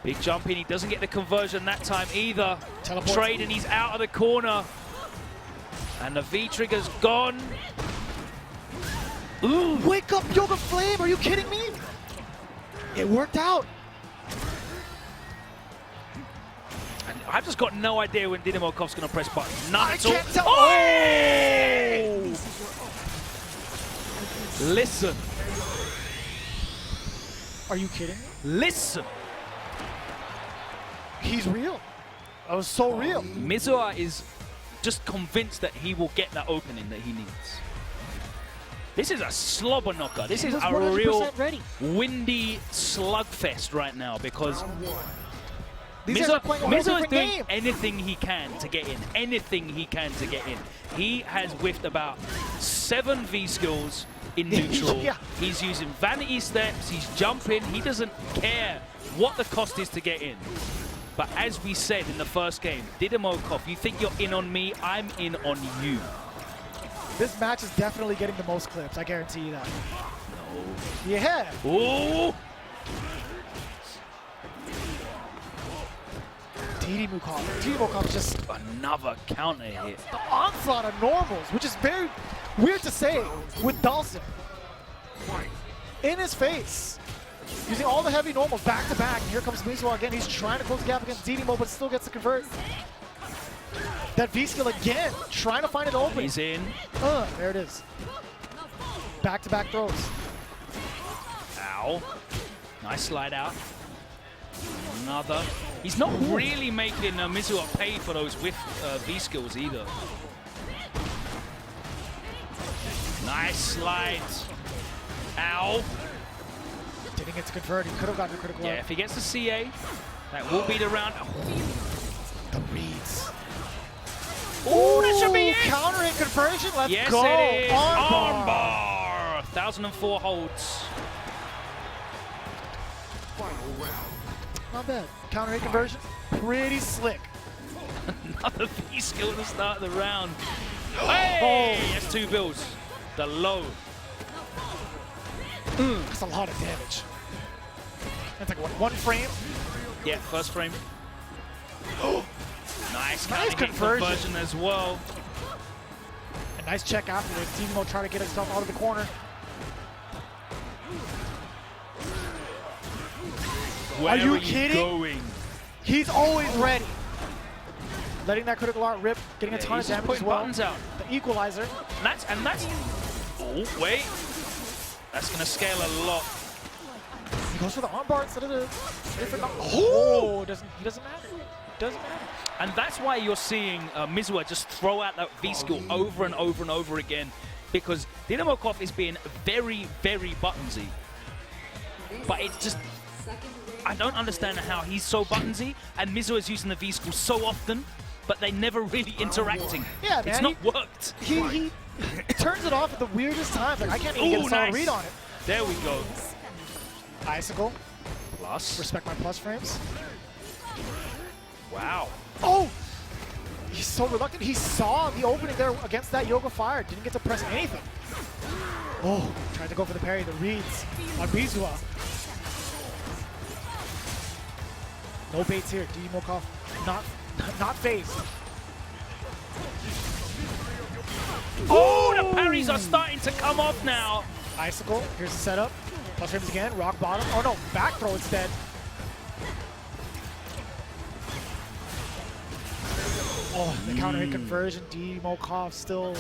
Big jump in. He doesn't get the conversion that time either. Teleport. Trade, and he's out of the corner. And the V-trigger's gone. Ooh. Wake up, Yoga Flame! Are you kidding me? It worked out. And I've just got no idea when Diddy Mo's going to press button. None I at all. can't tell. Oh! Listen. Are you kidding me? Listen. He's real. That was so real. Mizo is just convinced that he will get that opening that he needs. This is a slobber knocker. This is a real windy slugfest right now because Mizo is doing anything he can to get in. Anything he can to get in. He has whiffed about 7 V-skills in neutral. Yeah. He's using vanity steps. He's jumping. He doesn't care what the cost is to get in. But as we said in the first game, Diddy Mo, you think you're in on me, I'm in on you. This match is definitely getting the most clips, I guarantee you that. No. Yeah. Ooh. Diddy Mo just another counter hit. The onslaught of normals, which is very weird to say with Dawson. In his face. Using all the heavy normals back to back. And here comes Mizo again. He's trying to close the gap against Diddy Mo, but still gets to convert. That V-skill again, trying to find an opening. He's in. There it is. Back-to-back throws. Ow. Nice slide out. Another. He's not really making Mizo pay for those with V-skills either. Nice slide. Ow. Didn't get to convert. He could have gotten a critical. Yeah, if he gets the CA, that will be the round. The reads. Oh, that should be it! Counter hit conversion. Let's yes, go. It is. Armbar. 1004 holds. Not bad. Counter hit conversion. Pretty slick. Another V-skill to start the round. Hey! That's 2 bills. The low. That's a lot of damage. That's like what, 1 frame? Yeah, first frame. Nice conversion as well. A nice check afterwards. Diddy Mo trying to get himself out of the corner. Where are you are kidding? Going? He's always ready. Letting that critical art rip, getting a ton of damage as well. Buttons out. The equalizer. And that's. Oh wait. That's gonna scale a lot. He goes for the armbar instead of the different. Oh, he doesn't matter. Doesn't matter. And that's why you're seeing Mizo just throw out that V-skill over and over and over again, because Diddy Mo is being very, very buttonsy. But it's just, I don't understand how he's so buttonsy, and Mizo is using the V-skill so often, but they never really interacting. Yeah, man. It's not worked. He turns it off at the weirdest times. Like, I can't even get a solid read on it. There we go. Icicle. Plus. Respect my plus frames. Wow. Oh! He's so reluctant. He saw the opening there against that Yoga Fire. Didn't get to press anything. Oh, tried to go for the parry. The reads on Mizo. No baits here. Diddy Mo not phased. Oh, the parries are starting to come off now. Icicle. Here's the setup. Plus frames again. Rock bottom. Oh no, back throw instead. Oh, the counter hit conversion. Diddy Mo still.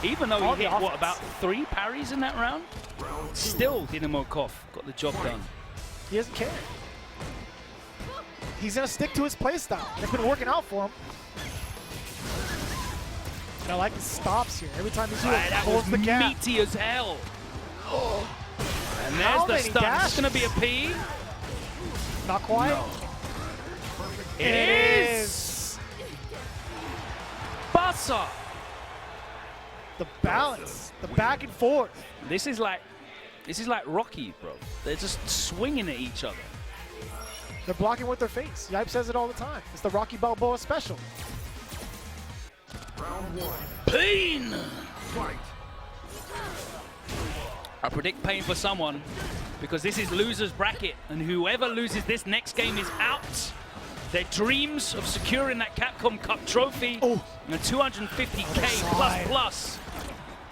Even though he hit, what, about 3 parries in that round? Still, Diddy Mo got the job done. He doesn't care. He's going to stick to his playstyle. It's been working out for him. And I like the stops here. Every time he's that holds was the gap. meaty as hell. And there's the stun. It's going to be a P. Not quite. No. It is. Bassa. The balance, the back and forth. This is like Rocky, bro. They're just swinging at each other. They're blocking with their face. Yipe says it all the time. It's the Rocky Balboa special. Round 1. Pain. Fight. I predict pain for someone because this is loser's bracket, and whoever loses this next game is out. Their dreams of securing that Capcom Cup trophy and a 250k plus.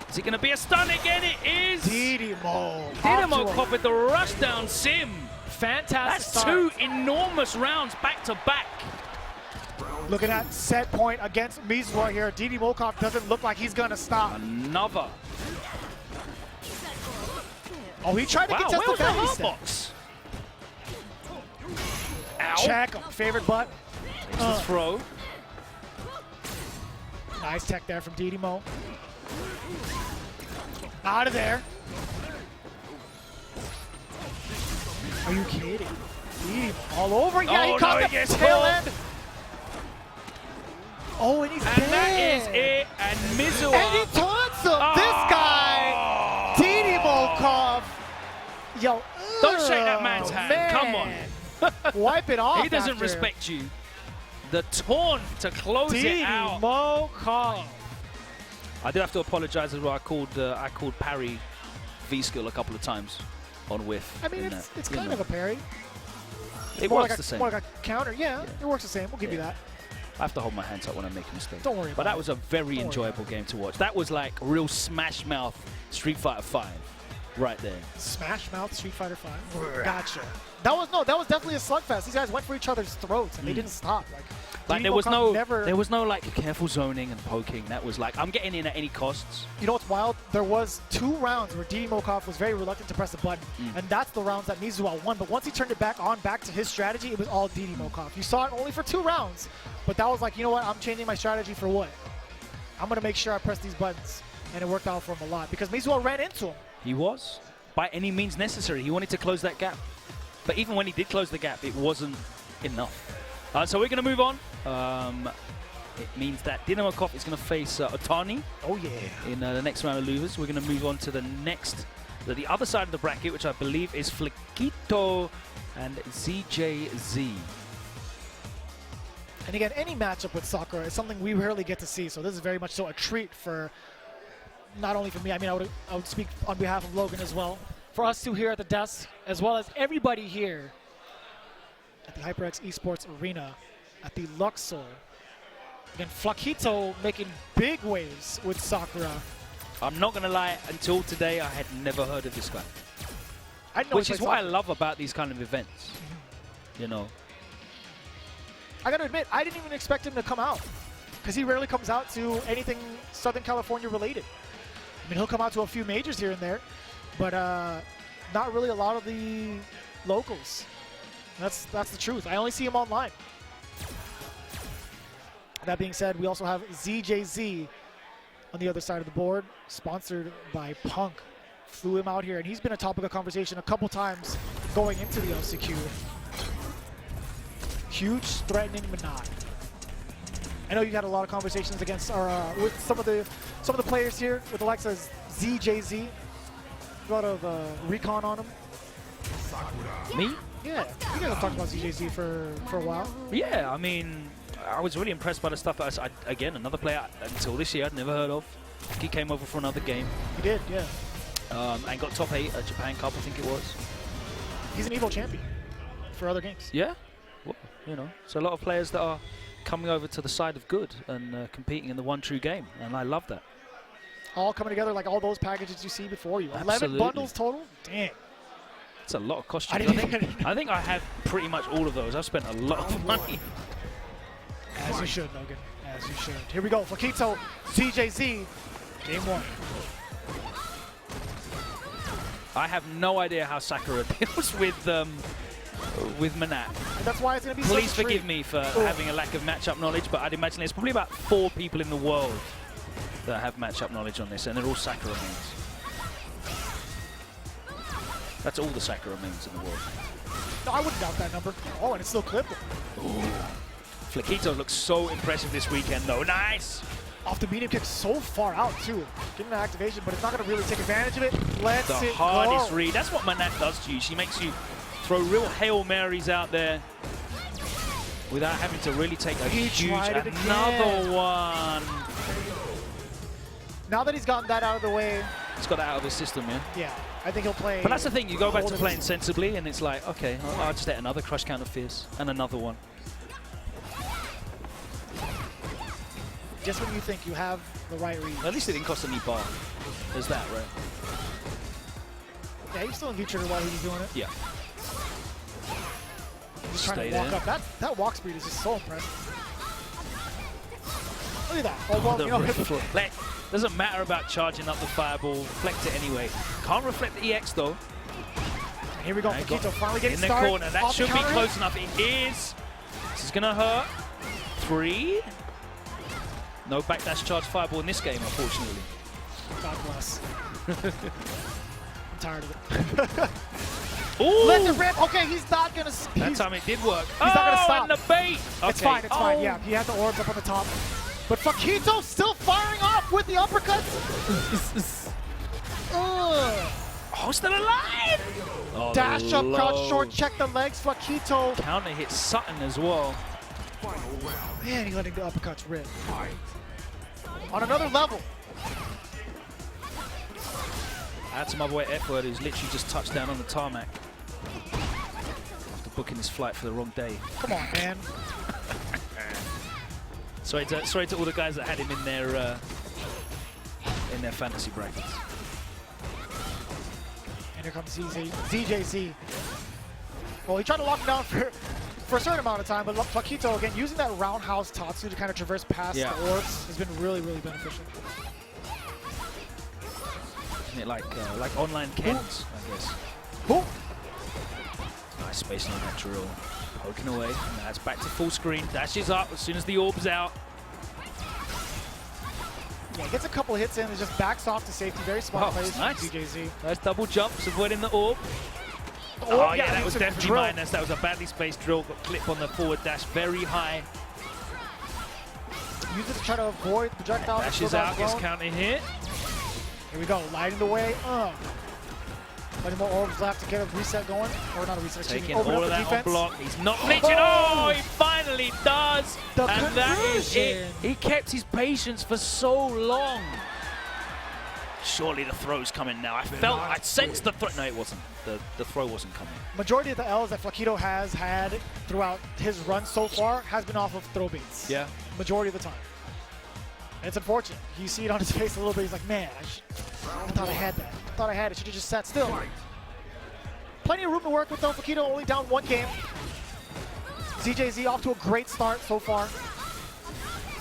Is it going to be a stun again? It is. Diddy Mo. Diddy Mo caught with the rushdown sim. Fantastic. That's start. 2 enormous rounds back to back. Looking at set point against Mizo right here. Diddy Mo doesn't look like he's going to stop. Another. Oh, he tried to get where just was the the belly hot step. box? Ow. Check him. Favorite butt. Throw. Nice tech there from Diddy Mo. Out of there. Are you kidding? Diddy all over. Yeah, he caught the tail end. Oh, and he's dead. And that is it. And Mizo. And he taunts him. This guy, Diddy Mo. Yo, don't shake that man's hand. Man. Come on. Wipe it off. He doesn't after. respect you. The taunt to close Diddy it out. Mo. I do have to apologize as well. I called parry V-skill a couple of times on whiff. I mean, it's kind of a parry. It more works like the same. More like a counter. Yeah, it works the same. We'll give you that. I have to hold my hands up when I make a mistake. Don't worry about But that it. was a very enjoyable game to watch. That was like real Smash Mouth Street Fighter 5 right there. Smash Mouth Street Fighter 5. Gotcha. That was definitely a slugfest. These guys went for each other's throats and they didn't stop. Like there was no like careful zoning and poking. That was like I'm getting in at any costs. You know what's wild? There was 2 rounds where Diddy Mo was very reluctant to press the button, and that's the rounds that Mizo won. But once he turned it back to his strategy, it was all Diddy Mo. You saw it only for 2 rounds, but that was like, you know what? I'm changing my strategy for what? I'm gonna make sure I press these buttons, and it worked out for him a lot because Mizo ran into him. He was by any means necessary. He wanted to close that gap, but even when he did close the gap, it wasn't enough. So we're going to move on. It means that Dinamokov is going to face Otani. Oh, yeah. In the next round of losers. We're going to move on to the other side of the bracket, which I believe is Fikito and ZJZ. And again, any matchup with Sakura is something we rarely get to see, so this is very much so a treat for not only for me, I mean, I would speak on behalf of Logan as well, for us two here at the desk, as well as everybody here at the HyperX Esports Arena at the Luxor. And Fakito making big waves with Sakura. I'm not going to lie, until today I had never heard of this guy. Which is what I love about these kind of events, you know. I got to admit, I didn't even expect him to come out because he rarely comes out to anything Southern California related. I mean, he'll come out to a few majors here and there, but not really a lot of the locals. That's the truth. I only see him online. That being said, we also have ZJZ on the other side of the board, sponsored by Punk. Flew him out here, and he's been a topic of conversation a couple times going into the LCQ. Huge, threatening, but not. I know you had a lot of conversations against with some of the players here with the likes of ZJZ. A lot of recon on him. Me? Yeah, you guys have talked about ZJZ for a while. Yeah, I mean, I was really impressed by the stuff that again, another player until this year I'd never heard of. He came over for another game. He did, yeah. And got top 8 at Japan Cup, I think it was. He's an Evo champion for other games. Yeah, well, you know, so a lot of players that are coming over to the side of good and competing in the one true game, and I love that. All coming together like all those packages you see before you. Absolutely. 11 bundles total? Damn. It's a lot of costumes. I think I have pretty much all of those. I've spent a lot of money. As you should, Logan. As you should. Here we go. Fakito, ZJZ, game 1. I have no idea how Sakura deals with with Manat. That's why it's going to be Please such a forgive treat. me for having a lack of matchup knowledge, but I'd imagine there's probably about 4 people in the world that have matchup knowledge on this, and they're all Sakura mains. That's all the Sakura mains in the world. No, I wouldn't doubt that number. Oh, and it's still clipped. Fakito looks so impressive this weekend, though. Nice! Off the medium kick so far out, too. Getting the activation, but it's not going to really take advantage of it. Let's The hardest read. That's what Manat does to you. She makes you throw real Hail Marys out there without having to really take a huge... Another one! Now that he's gotten that out of the way... He's got that out of his system, yeah? Yeah, I think he'll play... But that's the thing, you go back to playing sensibly, and it's like, okay, I'll just let another crush counter fierce, and another one. Just when you think you have the right read. At least it didn't cost any bar. There's that, right? Yeah, he was still in V-trigger while he was doing it. Yeah. Just trying to walk up. That walk speed is just so impressive. Look at that. Oh, well, you know, reflect. Doesn't matter about charging up the fireball. Reflect it anyway. Can't reflect the EX, though. And here we go. Fakito finally getting in the started. Corner. That should be close enough. It is. This is going to hurt. 3. No backdash charge fireball in this game, unfortunately. God bless. I'm tired of it. Ooh! Let the rip. Okay, he's not going to... That time it did work. He's not going to stop. And the bait! Okay. It's fine, it's fine. Yeah, he had the orbs up on the top. But Fakito still firing off with the uppercuts. Oh, still alive! Oh, dash up, crouch short, check the legs. Fakito. Counter hit Sutton as well. Man, he letting the uppercuts rip. On another level. Out to my boy Edward, who's literally just touched down on the tarmac after booking his flight for the wrong day. Come on, man. Sorry to all the guys that had him in their fantasy brackets. And here comes ZJZ. Well, he tried to lock him down for a certain amount of time, but Fakito, again, using that roundhouse Tatsu to kind of traverse past the orbs has been really, really beneficial. Isn't it like online Kens, I guess? Ooh. Nice spacing on that drill. Poking away, and that's back to full screen. Dashes up as soon as the orb's out. Yeah, gets a couple hits in and just backs off to safety. Very smart plays from nice. DJZ. Nice double jumps, avoiding the orb. Oh, yeah, that was definitely minus. That was a badly spaced drill. Got clip on the forward dash very high. Use it to try to avoid projectiles. Dashes out, gets counter hit. Here we go, lighting the way. Plenty more orbs left to get a reset going. Or not a reset, taking all of that on block. He's not flinching. Oh, he finally does. And that is it. He kept his patience for so long. Surely the throw's coming now. I sensed the throw. No, it wasn't. The throw wasn't coming. Majority of the L's that Fakito has had throughout his run so far has been off of throw baits. Yeah. Majority of the time. And it's unfortunate. You see it on his face a little bit. He's like, man, I thought I had that. I thought I had it. Should have just sat still. Plenty of room to work with though. Fakito only down 1 game. ZJZ off to a great start so far.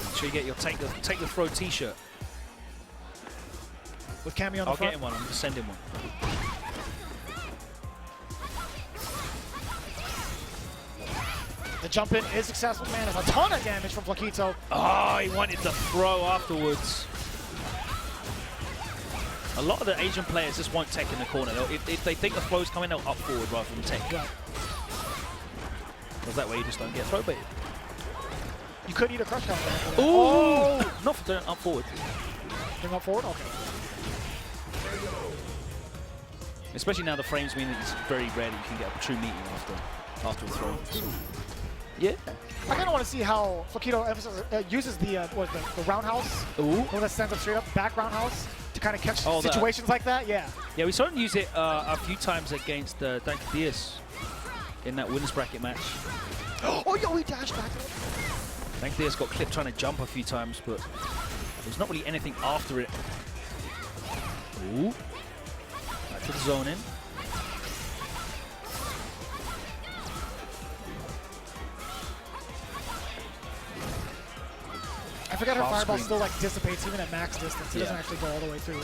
Make sure you get your take the throw T-shirt. With Cammy on the front. I'll get him one. I'm just sending one. The jump in is successful, man. There's a ton of damage from Fakito. Oh, he wanted to throw afterwards. A lot of the Asian players just won't tech in the corner. If they think the flow's coming, they'll up forward rather than tech. Right. Because that way you just don't get throw baited. You could eat a crush counter. Oh! Not for doing up forward. Bring up forward? Okay. Especially now the frames mean that it's very rare that you can get a true meeting after a throw. Yeah. I kind of want to see how Fakito uses the roundhouse. Ooh. Or that stands up straight up, back roundhouse to kind of catch situations like that. Yeah. Yeah, we saw him use it a few times against Diaz in that winners bracket match. Oh, yo, he dashed back. Diaz got clipped trying to jump a few times, but there's not really anything after it. Ooh. Back to the zone in. I forgot her fireball still like dissipates even at max distance. It doesn't actually go all the way through.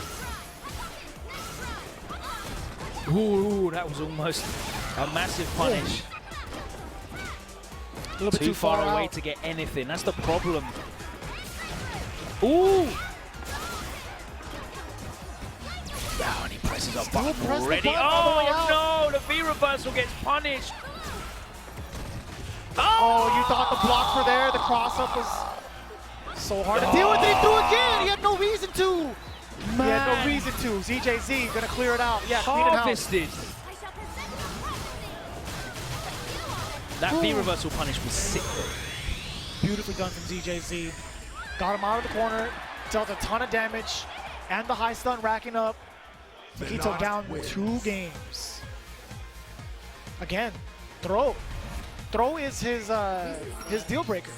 Ooh, that was almost a massive punish. A little bit too far away out. to get anything. That's the problem. Ooh! Down, he presses up button already. Oh no, the V reversal gets punished. Oh, you thought the blocks were there. The cross up was so hard to deal with. He threw again. He had no reason to. He had no reason to. ZJZ gonna clear it out. Yeah, harvested. That V reversal punish was sick. Beautifully done from ZJZ. Got him out of the corner. Dealt a ton of damage, and the high stun racking up. Fikito down 2 games. Again, throw. Throw is his deal breaker.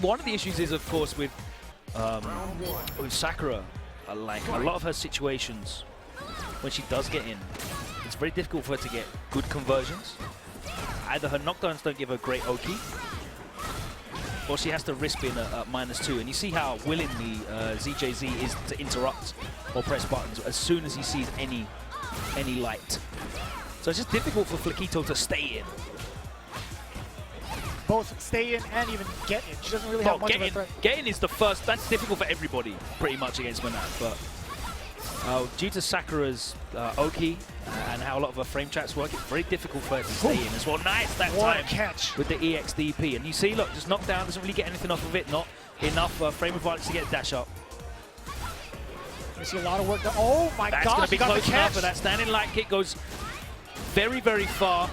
One of the issues is, of course, with Sakura, like a lot of her situations, when she does get in, it's very difficult for her to get good conversions. Either her knockdowns don't give her great Oki, or she has to risk being a -2. And you see how willingly ZJZ is to interrupt or press buttons as soon as he sees any light. So it's just difficult for Fakito to stay in. Both stay in and even get in. She doesn't really have much of a threat. Getting is the first. That's difficult for everybody, pretty much, against Manat. But due to Sakura's Oki and how a lot of her frame tracks work, it's very difficult for her to stay in as well. Nice that time catch with the EXDP. And you see, look, just knockdown, doesn't really get anything off of it. Not enough frame advantage to get a dash up. You see a lot of work done. Oh my gosh, that's going to be close enough, catch. but that standing light kick goes very, very far.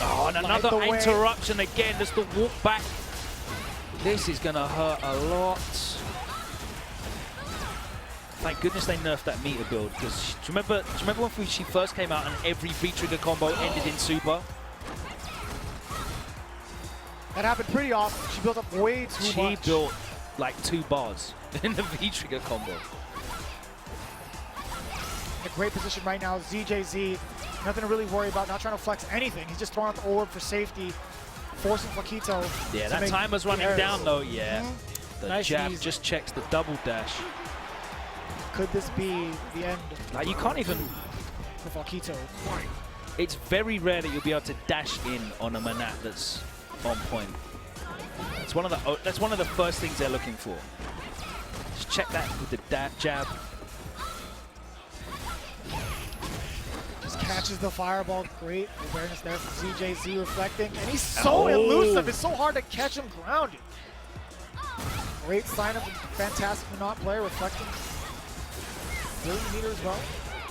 Oh, and another interruption again, just the walk back. This is going to hurt a lot. Thank goodness they nerfed that meter build, because do you remember when she first came out and every V-trigger combo ended in super? That happened pretty often. She built up way too much. She built like 2 bars in the V-trigger combo. In a great position right now, ZJZ. Nothing to really worry about, not trying to flex anything. He's just throwing out the orb for safety, forcing Fakito. Yeah, that timer's running down though, yeah. The Nice jab easy. just checks the double dash. Could this be the end? Like, you can't even... For Fakito. It's very rare that you'll be able to dash in on a Manat that's on point. That's one of the first things they're looking for. Just check that with the jab. Just catches the fireball. Great awareness there from ZJZ reflecting. And he's so elusive. It's so hard to catch him grounded. Great sign of a fantastic Manat player reflecting. Brilliant meter as well.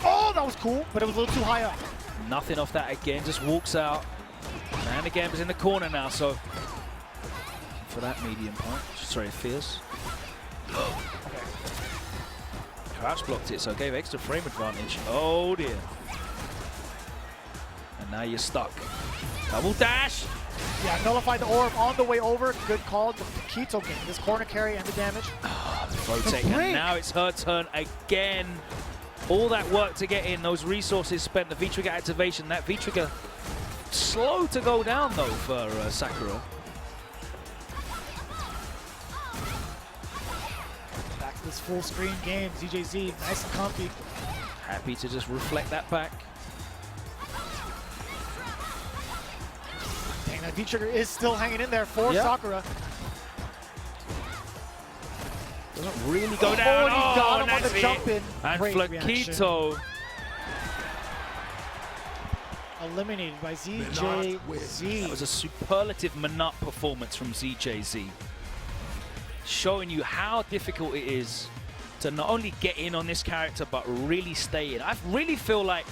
Oh, that was cool, but it was a little too high up. Nothing off that again, just walks out. And the game is in the corner now, so for that medium punch, sorry, fierce. Crouch blocked it, so gave extra frame advantage. Oh dear. And now you're stuck. Double dash. Yeah, nullified the orb on the way over. Good call. The Fakito game. This corner carry and the damage. Rotate, and now it's her turn again. All that work to get in, those resources spent, the V-trigger activation, that V-trigger slow to go down though for Sakura. Back to this full screen game. ZJZ, nice and comfy. Happy to just reflect that back. Dang, that V-trigger is still hanging in there for Sakura. Doesn't really go down. He got him on the jump in. And Great Fakito eliminated by ZJZ. That was a superlative Manat performance from ZJZ. Showing you how difficult it is to not only get in on this character, but really stay in. I really feel like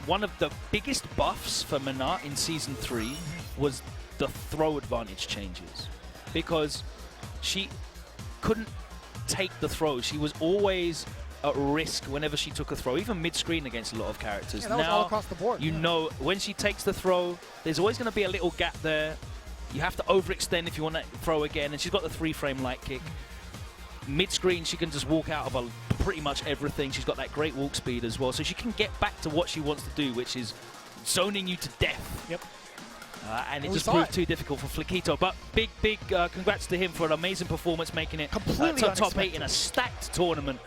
one of the biggest buffs for Manat in Season 3 was the throw advantage changes. Because she couldn't take the throw. She was always at risk whenever she took a throw, even mid-screen against a lot of characters. Yeah, that was all across the board. You know, when she takes the throw, there's always going to be a little gap there. You have to overextend if you want to throw again, and she's got the 3-frame light kick. Mid-screen, she can just walk out of pretty much everything. She's got that great walk speed as well, so she can get back to what she wants to do, which is zoning you to death. Yep. And it just proved too difficult for Fakito. But big congrats to him for an amazing performance, making it top 8 in a stacked tournament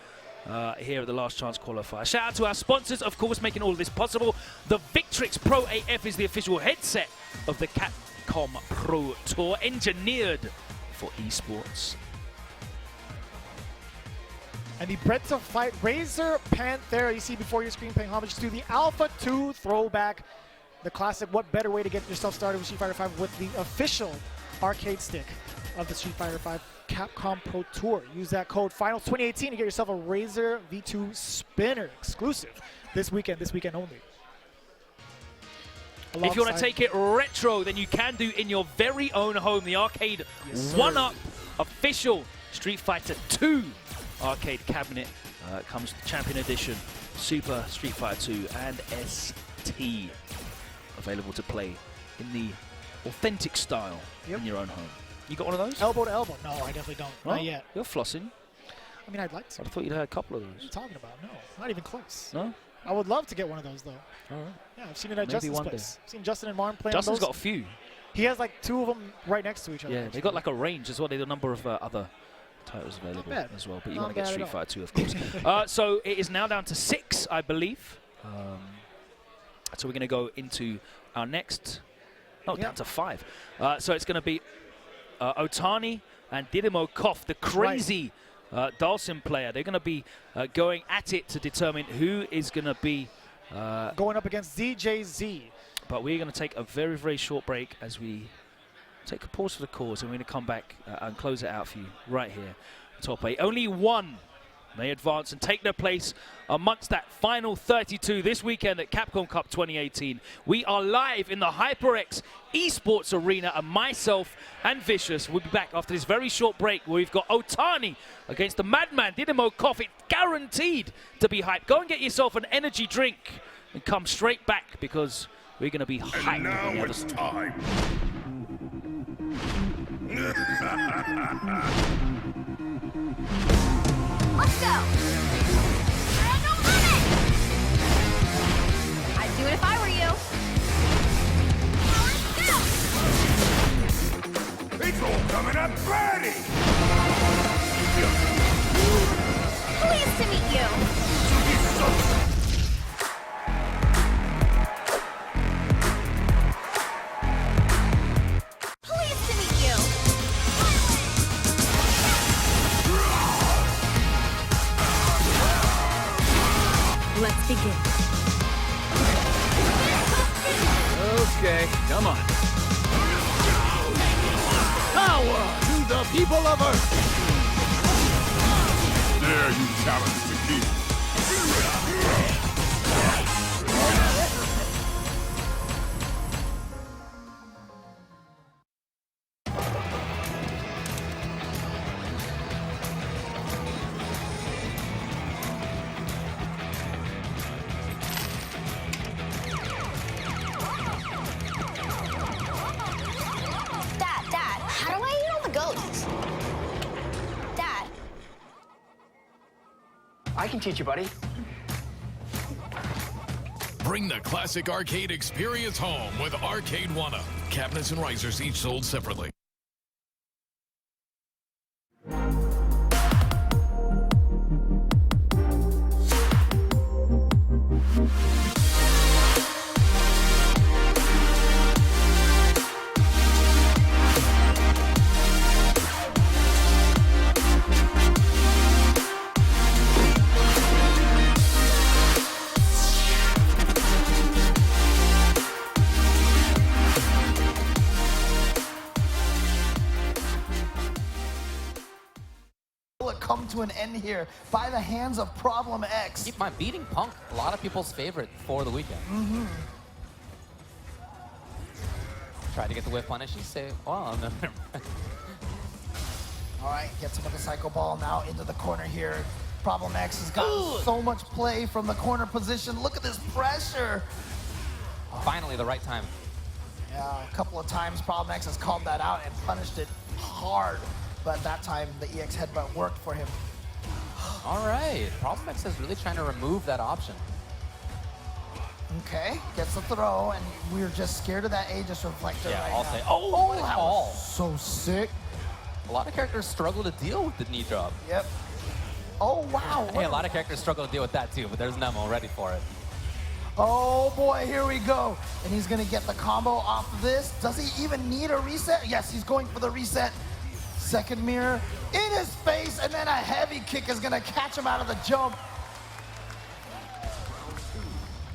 here at the Last Chance Qualifier. Shout out to our sponsors, of course, making all of this possible. The Victrix Pro AF is the official headset of the Capcom Pro Tour, engineered for esports. And the Bred to Fight Razor Panthera you see before your screen, paying homage to the Alpha 2 throwback. The classic, what better way to get yourself started with Street Fighter V with the official arcade stick of the Street Fighter V Capcom Pro Tour. Use that code FINALS2018 to get yourself a Razor V2 spinner exclusive this weekend only. If you want to take it retro, then you can do in your very own home. The Arcade 1-Up official Street Fighter 2 arcade cabinet comes with the Champion Edition, Super Street Fighter 2, and ST. Available to play in the authentic style in your own home. You got one of those? Elbow to elbow. No, I definitely don't. Oh, not yet. You're flossing. I mean, I'd like to. I thought you'd had a couple of those. What are you talking about? No, not even close. No? I would love to get one of those, though. All right. Yeah, I've seen it at Maybe Justin's one place. I've seen Justin and Martin playing Justin's those. got a few. He has like 2 of them right next to each other. Yeah, they got like a range as well. They have a number of other titles available as well. But you want to get Street Fighter 2, of course. So it is now down to 6, I believe. So we're going to go into our next... Oh, down to 5. So it's going to be Otani and Diddy Mo, the crazy Dalsim player. They're going to be going at it to determine who is going to be... going up against DJZ. But we're going to take a very, very short break as we take a pause for the cause, and we're going to come back and close it out for you right here. Top 8. Only one may advance and take their place amongst that final 32 this weekend at Capcom Cup 2018. We are live in the HyperX Esports Arena, and myself and Vicious will be back after this very short break where we've got Otani against the madman Diddy Mo. It's guaranteed to be hyped. Go and get yourself an energy drink and come straight back because we're going to be hyped. And now it's time. Let's go! No limit! I'd do it if I were you. Let's go! It's all coming up ready! Pleased to meet you. Pleased to meet you. Let's begin. Okay, come on. Power to the people of Earth! Dare you challenge Fakito? Dad, how do I eat all the ghosts? Dad. I can teach you, buddy. Bring the classic arcade experience home with Arcade 1-Up. Cabinets and risers each sold separately. Come to an end here by the hands of Problem X. Keep in mind, beating Punk, a lot of people's favorite for the weekend. Try to get the whip punish. You say, well, no. All right, gets him with the Psycho Ball now into the corner here. Problem X has got so much play from the corner position. Look at this pressure. Finally, the right time. Yeah, a couple of times Problem X has called that out and punished it hard. But that time, the EX headbutt worked for him. All right. Problem X is really trying to remove that option. Okay, gets the throw, and we're just scared of that Aegis Reflector right I'll now. say, oh, that was so sick. A lot of characters struggle to deal with the knee drop. Yep. Oh, wow. Hey, a lot of characters struggle to deal with that too, but there's Nemo ready for it. Oh boy, here we go. And he's gonna get the combo off of this. Does he even need a reset? Yes, he's going for the reset. Second mirror in his face, and then a heavy kick is gonna catch him out of the jump.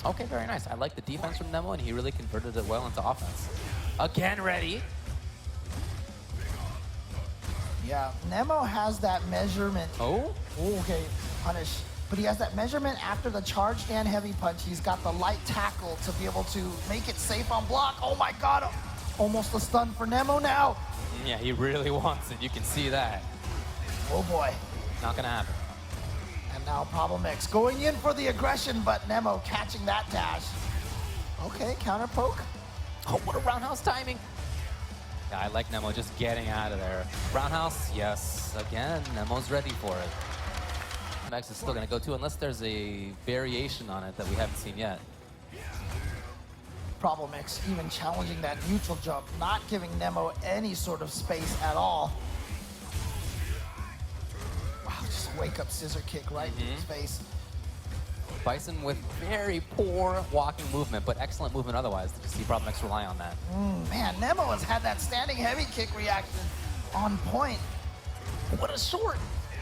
Okay, very nice. I like the defense from Nemo, and he really converted it well into offense. Again, ready. Yeah, Nemo has that measurement. Oh? Okay, punish. But he has that measurement after the charge stand heavy punch. He's got the light tackle to be able to make it safe on block. Oh my God, almost a stun for Nemo now. Yeah, he really wants it. You can see that. Oh boy. Not gonna happen. And now Problem X going in for the aggression, but Nemo catching that dash. Okay, counter poke. Oh, what a roundhouse timing. Yeah, I like Nemo just getting out of there. Roundhouse, yes. Again, Nemo's ready for it. X is still gonna go to, unless there's a variation on it that we haven't seen yet. Problem X even challenging that neutral jump, not giving Nemo any sort of space at all. Wow, just wake up scissor kick right in his face. Bison with very poor walking movement, but excellent movement otherwise. Did you see Problem X rely on that? Man, Nemo has had that standing heavy kick reaction on point. What a short.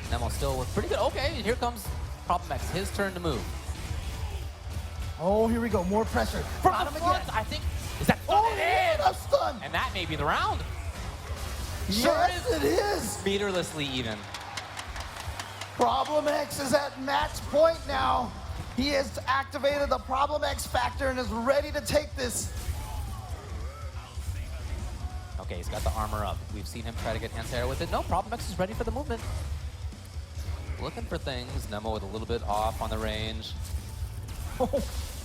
Nemo still with pretty good. Okay, here comes Problem X. His turn to move. Oh, here we go. More pressure. From the front, I think. Is that oh, yeah, a stun. And that may be the round. Yes, it is. Meterlessly even. Problem X is at match point now. He has activated the Problem X factor and is ready to take this. Okay, he's got the armor up. We've seen him try to get anti-air with it. No, Problem X is ready for the movement. Looking for things. Nemo with a little bit off on the range.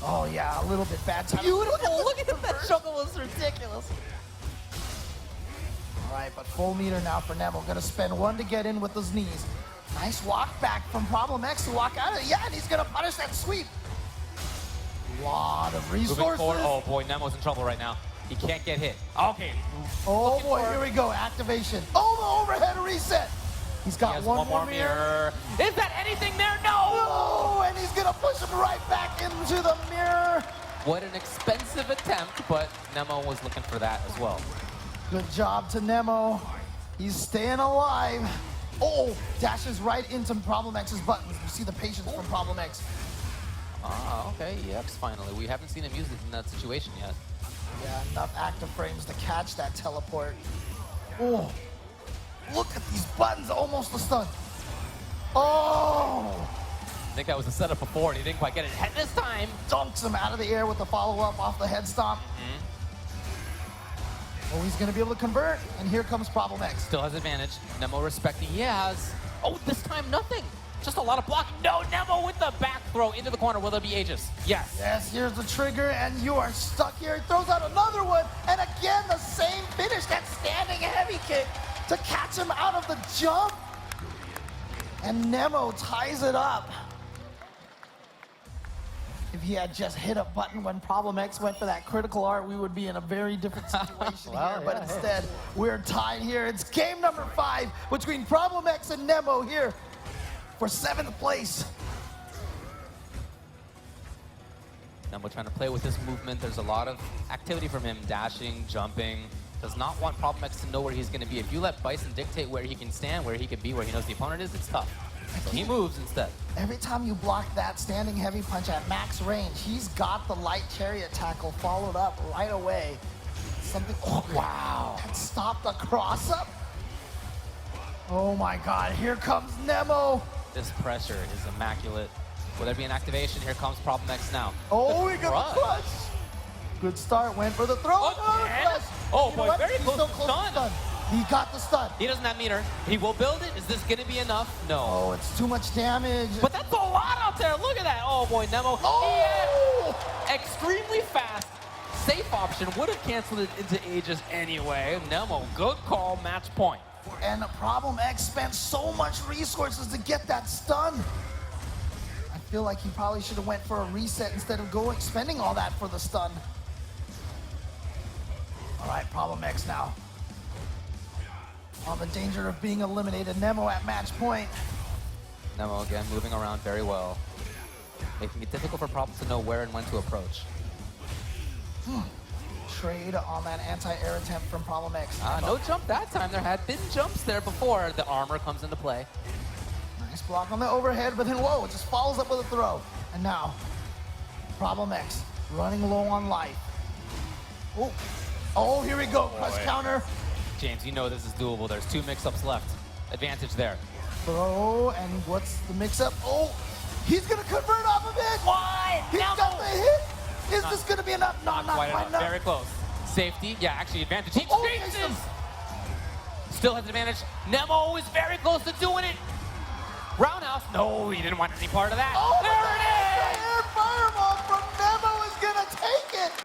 Oh yeah, a little bit bad time. Beautiful. Look at that juggle was ridiculous. All right, but full meter now for Nemo. Gonna spend one to get in with his knees. Nice walk back from Problem X to walk out of it. Yeah, and he's gonna punish that sweep. Lot of resources. Oh boy, Nemo's in trouble right now. He can't get hit. Okay. Oh boy, here we go. Activation. Oh, the overhead reset. He's got one more mirror. Is that anything there? No! No! And he's gonna push him right back into the mirror. What an expensive attempt, but Nemo was looking for that as well. Good job to Nemo. He's staying alive. Oh, dashes right into Problem X's buttons. You see the patience from Problem X. Ah, okay, EX finally. We haven't seen him use it in that situation yet. Yeah, enough active frames to catch that teleport. Oh, look at these buttons, almost a stun. Oh! I think that was a setup before, and he didn't quite get it. This time, dunks him out of the air with the follow-up off the head stomp. Oh, he's gonna be able to convert, and here comes Problem X. Still has advantage. Nemo respecting. He has. Oh, this time nothing. Just a lot of blocking. No, Nemo with the back throw into the corner. Will there be Aegis? Yes. Yes, here's the trigger, and you are stuck here. He throws out another one, and again, the same finish, that standing heavy kick to catch him out of the jump. And Nemo ties it up. If he had just hit a button when Problem X went for that critical art, we would be in a very different situation here. But instead, we're tied here. It's game number 5 between Problem X and Nemo here for 7th place. Nemo trying to play with this movement. There's a lot of activity from him, dashing, jumping. Does not want Problem X to know where he's going to be. If you let Bison dictate where he can stand, where he can be, where he knows the opponent is, it's tough. So he moves instead. Every time you block that standing heavy punch at max range, he's got the light chariot tackle followed up right away. Something, oh wow. That stopped the cross up. Oh my God, here comes Nemo. This pressure is immaculate. Will there be an activation? Here comes Problem X now. Oh, we got the clutch. Good start, went for the throw. Oh boy, very close to stun. He got the stun. He doesn't have meter. He will build it. Is this going to be enough? No. Oh, it's too much damage. But that's a lot out there. Look at that. Oh, boy, Nemo. Oh! Extremely fast. Safe option. Would have canceled it into Aegis anyway. Nemo, good call. Match point. And the Problem X spent so much resources to get that stun. I feel like he probably should have went for a reset instead of spending all that for the stun. All right, Problem X now. On the danger of being eliminated, Nemo at match point. Nemo again moving around very well. making it difficult for Problem to know where and when to approach. Trade on that anti-air attempt from Problem X. No jump that time. There had been jumps there before. The armor comes into play. Nice block on the overhead, but then whoa, it just follows up with a throw. And now, Problem X running low on life. Oh, here we go. Press counter. James, you know this is doable. There's 2 mix-ups left. Advantage there. Throw, and what's the mix-up? Oh, he's gonna convert off of it. Why? He's got the hit. Is this gonna be enough? No, not quite enough. Very close. Safety. Yeah, actually advantage. He chases. Still has advantage. Nemo is very close to doing it. Roundhouse. No, he didn't want any part of that. Oh, there it is. Air fireball from Nemo is gonna take it.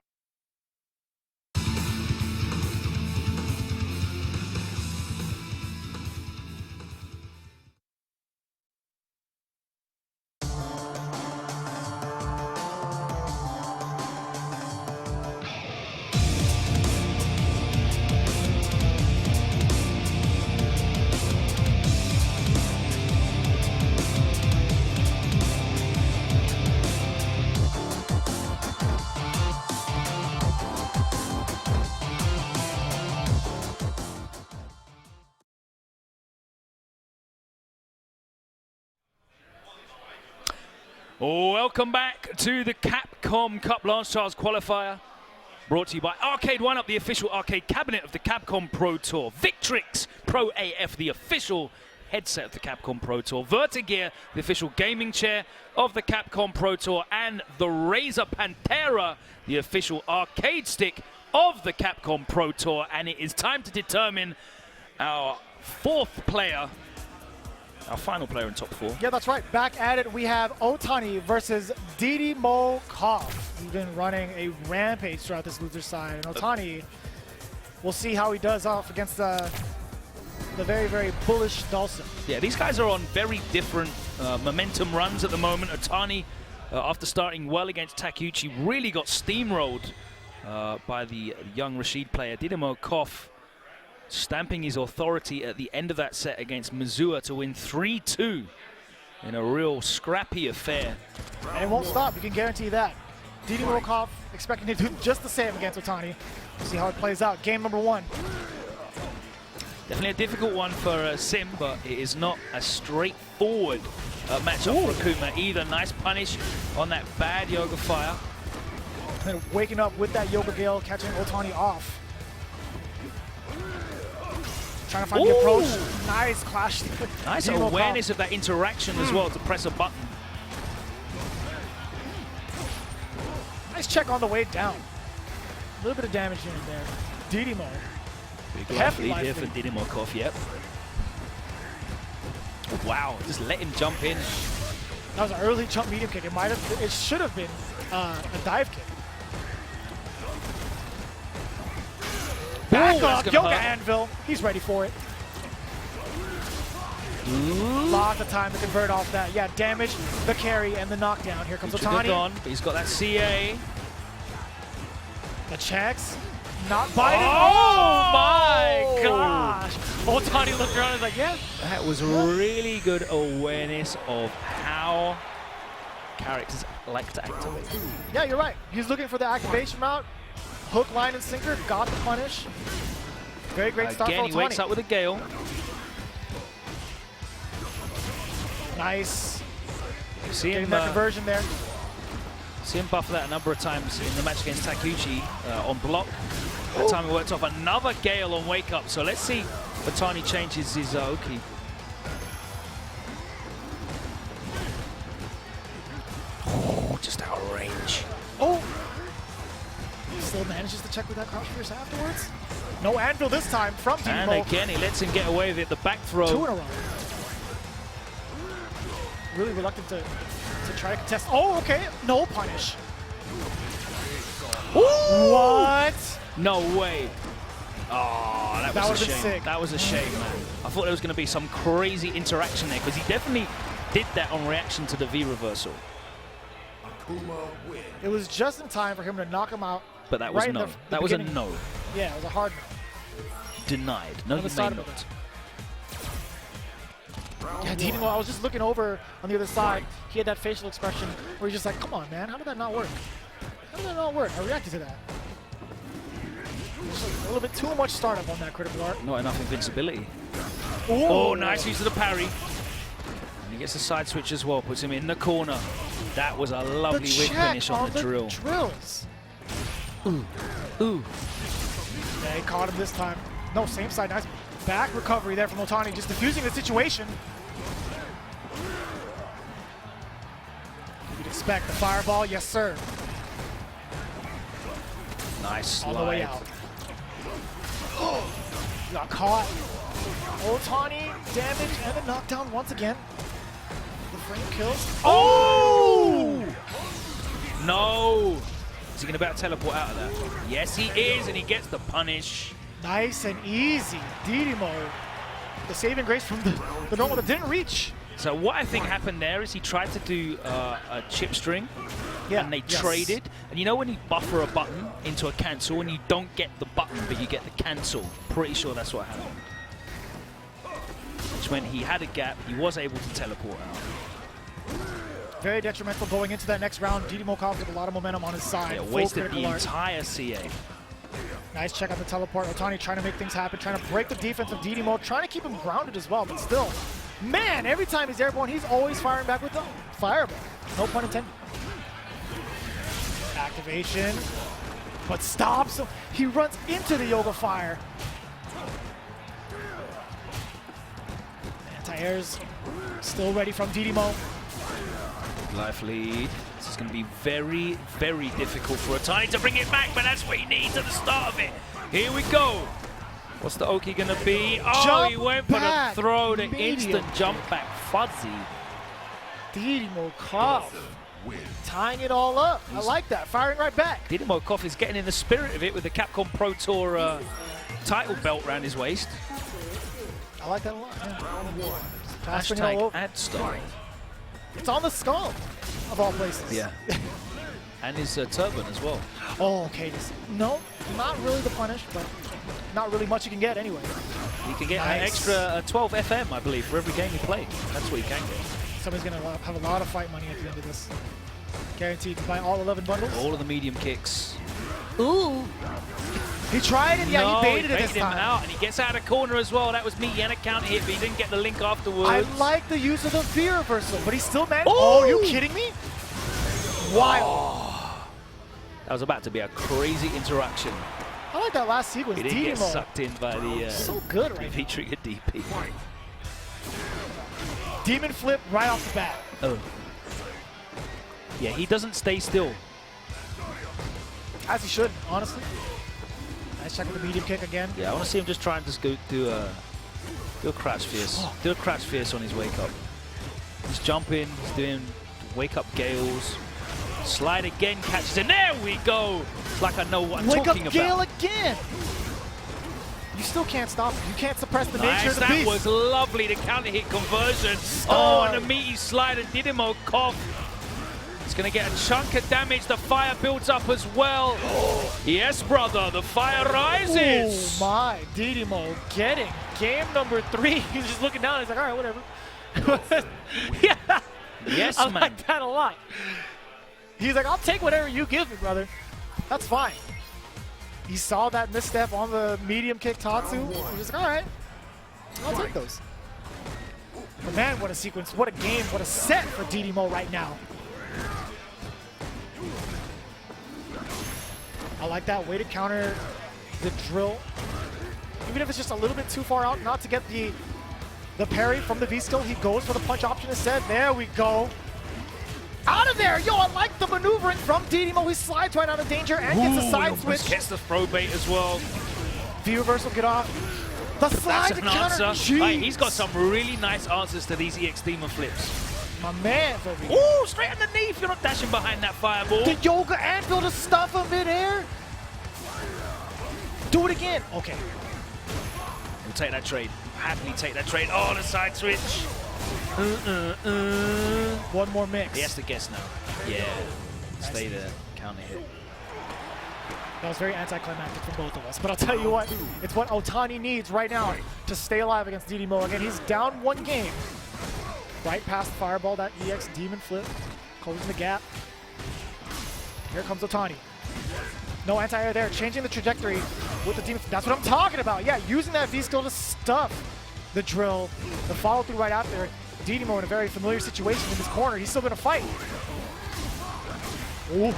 Welcome back to the Capcom Cup Lance Charles qualifier, brought to you by Arcade 1UP, the official arcade cabinet of the Capcom Pro Tour. Victrix Pro AF, the official headset of the Capcom Pro Tour. Vertigear, the official gaming chair of the Capcom Pro Tour. And the Razer Pantera, the official arcade stick of the Capcom Pro Tour. And it is time to determine our 4th player, our final player in top 4. Yeah, that's right. Back at it, we have Otani versus Diddy Mo. He's been running a rampage throughout this loser side. And Otani, we'll see how he does off against the very, very bullish Dawson. Yeah, these guys are on very different momentum runs at the moment. Otani, after starting well against Takuchi, really got steamrolled by the young Rashid player. Diddy Mo stamping his authority at the end of that set against Mizo to win 3-2 in a real scrappy affair. And it won't stop, you can guarantee that. Diddy Mo expecting to do just the same against Otani. We'll see how it plays out. Game number 1. Definitely a difficult one for Sim, but it is not a straightforward matchup for Akuma either. Nice punish on that bad Yoga Fire. And waking up with that Yoga Gale, catching Otani off. Trying to find the approach. Nice clash. Nice awareness of that interaction as well to press a button. Nice check on the way down. A little bit of damage in there. Diddy Mo. Big life lead here for Diddy Mo, yep. Oh, wow, just let him jump in. That was an early jump medium kick. It should have been a dive kick. Back up, Yoga Anvil. He's ready for it. Lots of time to convert off that. Yeah, damage, the carry, and the knockdown. Here comes Otani. But he's got that CA. The checks. Not biting. Oh my gosh. Otani looked around and was like, yeah. That was really good awareness of how characters like to activate. Yeah, you're right. He's looking for the activation route. Hook, line, and sinker. Got the punish. Very great start for Otani. Again, he wakes up with a Gale. Nice. See him that conversion there. See him buffer that a number of times in the match against Takuchi on block. That time he worked off another Gale on wake up. So let's see if Otani changes his Oki. Oh, just out of range. Oh! Still manages to check with that crouch fierce afterwards. No anvil this time from Diddy Mo. And again, he lets him get away with it. The back throw. 2 in a row. Really reluctant to try to contest. Oh, okay. No punish. Ooh. What? No way. Oh, that was a shame. Sick. That was a shame, man. I thought there was going to be some crazy interaction there because he definitely did that on reaction to the V reversal. It was just in time for him to knock him out. But that was right no. That was a no. Yeah, it was a hard no. Denied. No, you may not. Yeah, Diddy Mo, I was just looking over on the other side. He had that facial expression where he's just like, come on, man, how did that not work? How did that not work? I reacted to that. Just a little bit too much startup on that critical art. Not enough invincibility. Ooh. Oh, nice use of the parry. And he gets a side switch as well, puts him in the corner. That was a lovely whip finish on the drill. Drills. Ooh. Ooh. Yeah, he caught him this time. No, same side. Nice back recovery there from Otani, just diffusing the situation. You'd expect the fireball, yes sir. Nice slide. All the way out. Got caught. Otani, damage, and the knockdown once again. The frame kills. Oh! No! Is he going to be able to teleport out of that? Yes, he is, and he gets the punish. Nice and easy. Diddy Mo. The saving grace from the normal that didn't reach. So what I think happened there is he tried to do a chip string, and they traded. And you know when you buffer a button into a cancel and you don't get the button, but you get the cancel? Pretty sure that's what happened. Which meant he had a gap, he was able to teleport out. Very detrimental going into that next round. Diddy Mo comes with a lot of momentum on his side. Yeah, wasted the entire CA. Nice check on the teleport. Otani trying to make things happen, trying to break the defense of Diddy Mo, trying to keep him grounded as well, but still. Man, every time he's airborne, he's always firing back with the fireball. No pun intended. Activation, but stops him. He runs into the Yoga Fire. Anti-airs still ready from Diddy Mo. Life lead. This is going to be very, very difficult for Otani to bring it back, but that's what he needs at the start of it. Here we go. What's the Oki going to be? Oh, Jump he went for the throw, the medium. instant jump back. Fuzzy. Diddy Mo Koff tying it all up. I like that. Firing right back. Diddy Mo Koff is getting in the spirit of it with the Capcom Pro Tour title belt around his waist. I like that a lot. Yeah. Hashtag ad style. It's on the skull, of all places. Yeah. And his turban as well. Oh, okay. No, not really the punish, but not really much you can get anyway. You can get an extra 12 FM, I believe, for every game you play. That's what you can get. Somebody's going to have a lot of fight money at the end of this. Guaranteed to buy all 11 bundles. All of the medium kicks. Ooh. He tried it, yeah, he baited it this him time. out, and he gets out of corner as well. That was meaty and a counter hit, but he didn't get the link afterwards. I like the use of the fear reversal, but he still managed. Oh, are you kidding me? Wild. Oh. That was about to be a crazy interaction. I like that last sequence. He didn't Diddy get Mo. sucked in by the so good right V-trigger DP. Demon flip right off the bat. Oh. Yeah, he doesn't stay still. As he should, honestly. Nice check with the medium kick again. Yeah, I want to see him just try and just go do a crouch fierce. Do a crouch fierce on his wake up. He's jumping, he's doing wake up gales. Slide again, catches it. There we go. Like I know what I'm talking about. Wake up gale again. You still can't stop him. You can't suppress the nature of the beast. That was lovely, the counter hit conversion. Oh, and the meaty slider. Diddy Mo Koff. It's going to get a chunk of damage. The fire builds up as well. Yes, brother, the fire rises. Oh my, Diddy Mo getting game number 3. He's just looking down. He's like, all right, whatever. Yeah. Yes, I man. like that a lot. He's like, I'll take whatever you give me, brother. That's fine. He saw that misstep on the medium kick Tatsu. He's just like, all right, I'll take those. But man, what a sequence, what a game, what a set for Diddy Mo right now. I like that way to counter the drill. Even if it's just a little bit too far out, not to get the parry from the V-skill, he goes for the punch option instead. There we go. Out of there! Yo, I like the maneuvering from Diddy Mo. He slides right out of danger and gets a side switch. Gets the throw bait as well. V-reversal, get off. The slide to counter. Right, he's got some really nice answers to these EX Demon flips. My man. Ooh, straight underneath. You're not dashing behind that fireball. The yoga anvil to stuff him midair. Do it again. Okay. We'll take that trade. Happily take that trade. Oh, the side switch. One more mix. He has to guess now. Yeah. Stay there. Counter hit. That was very anticlimactic for both of us. But I'll tell you what, it's what Otani needs right now to stay alive against Diddy Mo. Again, he's down 1 game. Right past the fireball, that EX demon flip, closing the gap. Here comes Otani. No anti-air there, changing the trajectory with the demon. That's what I'm talking about. Yeah, using that V skill to stuff the drill, the follow through right after. Diddy Mo in a very familiar situation in this corner. He's still gonna fight. Ooh,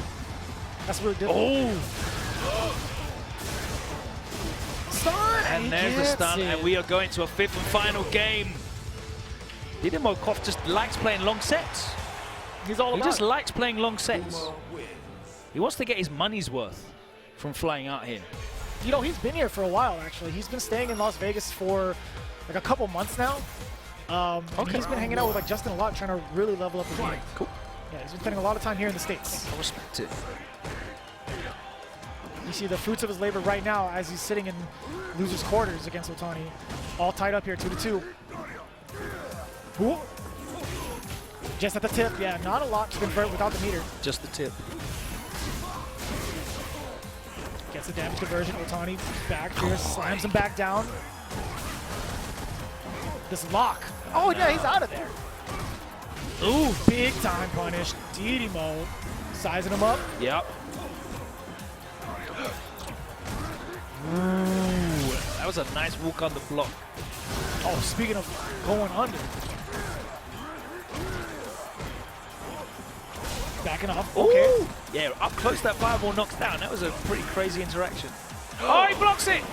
that's really difficult. Oh! Stun! And there's the stun, and we are going to a 5th and final game. Diddy Mo just likes playing long sets. He's all about He just it. likes playing long sets. He wants to get his money's worth from flying out here. You know, he's been here for a while, actually. He's been staying in Las Vegas for like a couple months now. Okay. He's been hanging out with like Justin a lot, trying to really level up his game. Cool. Yeah, he's been spending a lot of time here in the States. I respect it. You see the fruits of his labor right now as he's sitting in loser's quarters against Otani. All tied up here, 2-2. Ooh. Just at the tip, yeah, not a lot to convert without the meter. Just the tip. Gets the damage conversion. Otani back here, slams him back down. This lock. Oh, yeah, he's out of there. Ooh, big time punish. Diddy Mo sizing him up. Yep. Ooh, that was a nice walk on the block. Oh, speaking of going under. Backing off. Okay. Ooh. Yeah, up close that fireball knocks down. That was a pretty crazy interaction. Oh, he blocks it.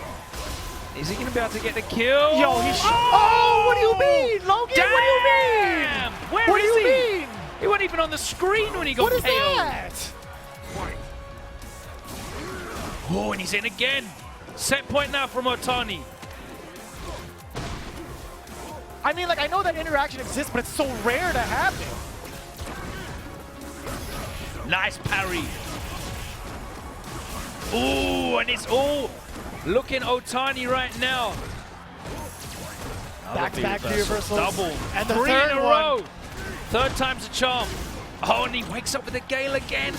Is he going to be able to get the kill? Yo, he's... Oh, what do you mean, Logan? Damn. What do you mean? Where what is do you he? mean? He wasn't even on the screen when he got What is KO'd. that? Oh, and he's in again. Set point now from Otani. I mean, like, I know that interaction exists, but it's so rare to happen. Nice parry. Ooh, and it's all looking Otani right now. Back-to-back reversals. Double. And the 3 third in a one. row. Third time's a charm. Oh, and he wakes up with a gale again.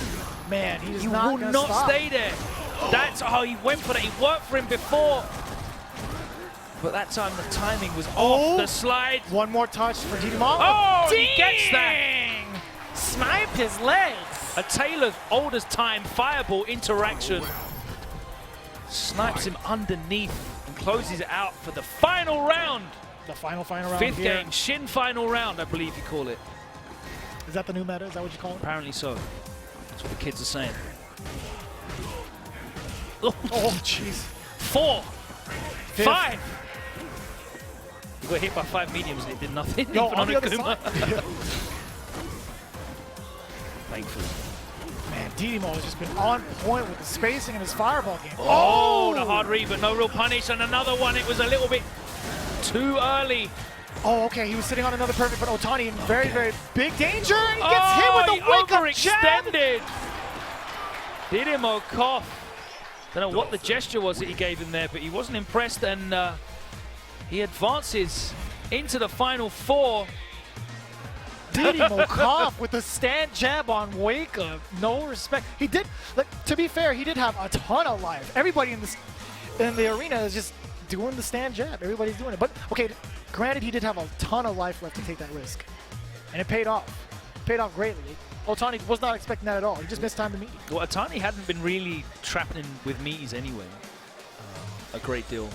Man, he is He not will gonna not stop. stay there. That's how he went for that. He worked for him before. But that time the timing was off. The slide. One more touch for Diddy Mo. Oh, he gets that. Snipe his legs. A tale of old as time fireball interaction. Snipes him underneath and closes it out for the final round. The final round. 5th here. game, Shin final round, I believe you call it. Is that the new meta? Is that what you call it? Apparently so. That's what the kids are saying. Oh, jeez. 4. 5th. 5. You got hit by 5 mediums and it did nothing. Yo, even on the other Akuma. side. Thankfully. Man, Diddy Mo has just been on point with the spacing in his fireball game. Oh, the hard read, but no real punish. And another one, it was a little bit too early. Oh, okay, he was sitting on another perfect, but Otani in very, very big danger. And he gets hit with the wake-up jab. Overextended. Diddy Mo cough. Don't know what the gesture was that he gave him there, but he wasn't impressed, and he advances into the final 4. Diddy Mo cough with the stand jab on wake up. No respect. He did, like, to be fair, he did have a ton of life. Everybody in the arena is just doing the stand jab. Everybody's doing it. But okay, granted, he did have a ton of life left to take that risk, and it paid off. Paid off greatly. Otani was not expecting that at all. He just missed time to meet. Well, Otani hadn't been really trapping with meaties anyway. A great deal.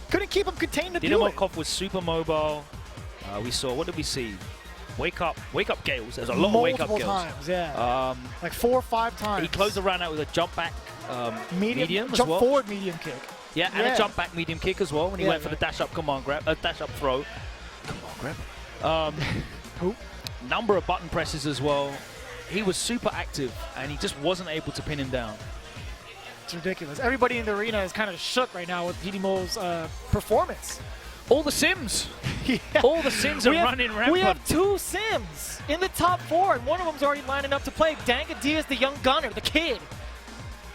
Couldn't keep him contained to do Diddy Mo it. was super mobile. We saw, what did we see? Wake up gales. There's a lot of wake up Multiple gales. times, yeah. Like 4 or 5 times. He closed the round out with a jump back medium as jump well. forward medium kick. Yeah, and a jump back medium kick as well when he went for the dash up command grab, dash up throw. Command grab. Number of button presses as well. He was super active and he just wasn't able to pin him down. It's ridiculous. Everybody in the arena is kind of shook right now with Diddy Mo's performance. All the Sims. Yeah. All the Sims are running rampant. We have 2 Sims in the top 4, and one of them's already lining up to play. Danga Diaz, the young gunner, the kid,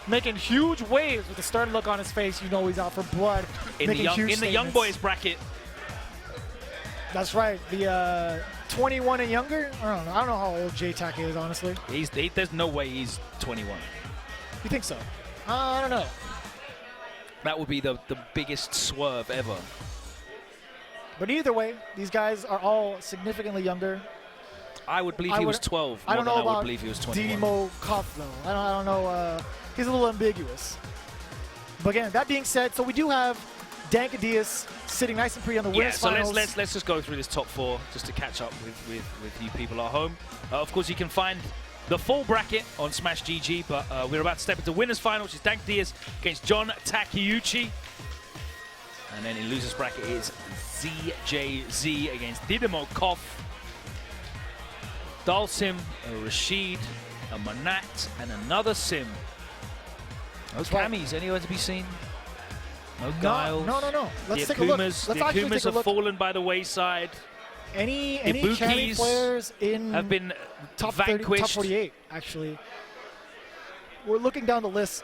making huge waves with a stern look on his face. You know he's out for blood. In the young boys bracket. That's right. The 21 and younger. I don't know how old J-Tac is, honestly. There's no way he's 21. You think so? I don't know. That would be the biggest swerve ever. But either way, these guys are all significantly younger. I would believe he was 12. I don't know I about would believe he was 21. Diddy Mo Cuff, though. I don't know. He's a little ambiguous. But again, that being said, so we do have Dankadius sitting nice and pretty on the winners finals. So let's just go through this top 4 just to catch up with you people at home. Of course, you can find the full bracket on Smash GG, but we're about to step into winners final, which is Dankadius against John Takuchi. And then in losers bracket is ZJZ against Diddy Mo Koff, Dalsim, a Rashid, a Manat, and another Sim. No Camis anywhere to be seen. No Giles. No. Let's take a look. The Akumas have fallen by the wayside. Any Cami players in have been top vanquished. 30, top 48, actually. We're looking down the list.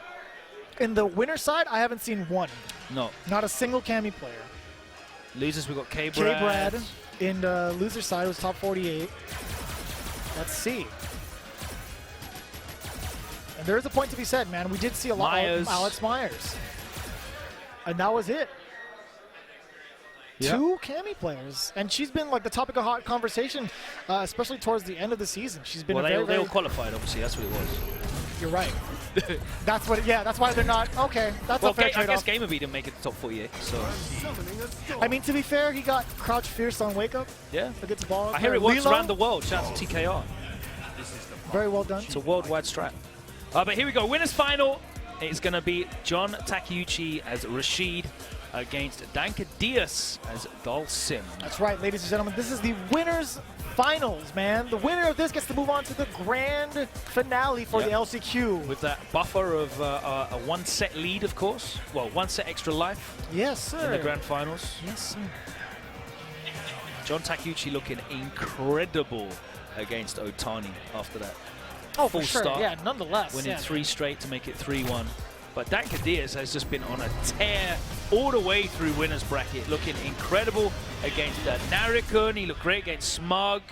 In the winner side, I haven't seen one. No. Not a single Cami player. Losers, we got K-Brad. K-Brad. In the loser side, was top 48. Let's see. And there is a point to be said, man. We did see a lot of Alex Myers. And that was it. Yep. 2 Cami players. And she's been like the topic of hot conversation, especially towards the end of the season. She's been they all qualified, obviously. That's what it was. You're right. That's what. Yeah, that's why they're not. Okay, that's a fair trade-off. I guess Gamer B didn't make it to top 48, so. I mean, to be fair, he got Crouch Fierce on Wake Up. Yeah. Against the ball. I hear it works around the world. Shout out to TKR. Very well done. It's a worldwide strat. But here we go. Winners final. It's going to be John Takuchi as Rashid against Dankadius as Dalsim. That's right, ladies and gentlemen. This is the winners finals, man. The winner of this gets to move on to the grand finale for the LCQ. With that buffer of a 1 set lead, of course. Well, 1 set extra life. Yes, sir. In the grand finals. Yes, sir. John Takuchi looking incredible against Otani after that. Oh, full for sure. start. Yeah, nonetheless. Winning 3 straight to make it 3-1. But Dankadius has just been on a tear all the way through winners bracket, looking incredible against Narikun. He looked great against Smug.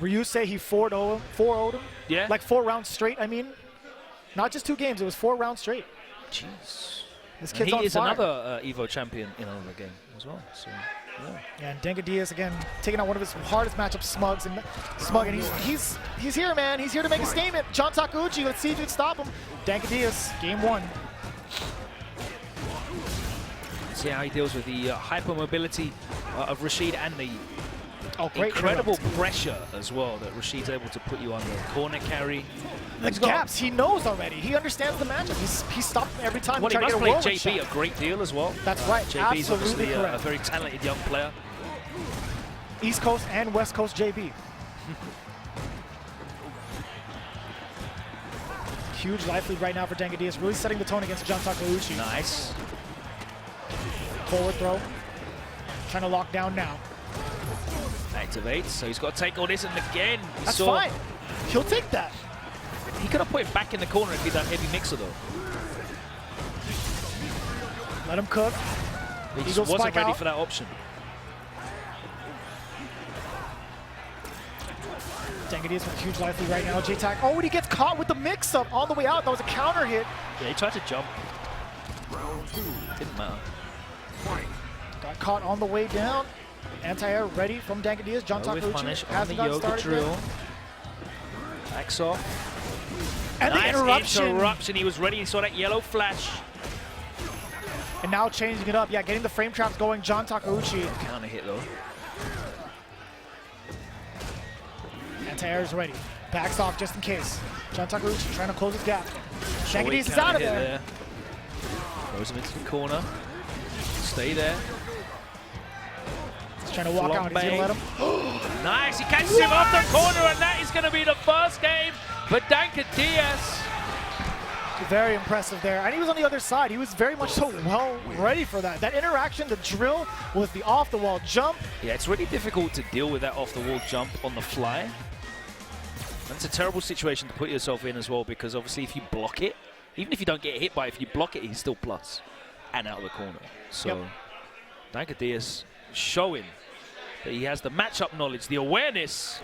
Ryusei, he 4-0'd him. Yeah. Like 4 rounds straight, I mean. Not just 2 games, it was 4 rounds straight. Jeez. This kid's he on is fire. another Evo champion in another game as well. So, yeah, and Dankadius again taking out one of his hardest matchups, Smug, and he's here, man. He's here to make a statement. John Takuchi, let's see if you can stop him. Dankadius, game 1. See how he deals with the hypermobility of Rashid and the incredible pressure as well that Rashid's able to put you under. Corner carry. The gaps, he knows already. He understands the matchup. He's stopped every time. Well, he must to play get a JB a great deal as well. That's right. JB's obviously correct. a very talented young player. East Coast and West Coast JB. Huge life lead right now for Dankadius, really setting the tone against John Takuchi. Nice. Forward throw. Trying to lock down now. Activates, so he's got to take all this, and again, that's fine. He'll take that. He could have put it back in the corner if he done heavy mixer though. Let him cook. He just wasn't ready for that option. Dankadius with a huge life lead right now. J-Tac. Oh, and he gets caught with the mix-up all the way out. That was a counter hit. Yeah, he tried to jump. Didn't matter. Got caught on the way down. Anti-air ready from Dankadius. John Takuchi hasn't got started yet. Backs off. And nice the interruption. He was ready. He saw that yellow flash. And now changing it up. Yeah, getting the frame traps going. John Takuchi. Counter hit though. Anti-air is ready. Backs off just in case. John Takuchi trying to close his gap. Dankadius is out of there. Throws him into the corner. Stay there. He's trying to walk out. He's going to let him. Nice. He catches him off the corner, and that is going to be the first game for Dankadius. Very impressive there. And he was on the other side. He was very much so well ready for that. That interaction, the drill with the off-the-wall jump. Yeah, it's really difficult to deal with that off-the-wall jump on the fly. That's a terrible situation to put yourself in as well, because obviously if you block it, even if you don't get hit by it, if you block it, he's still plus and out of the corner. So Dankadius showing that he has the matchup knowledge, the awareness,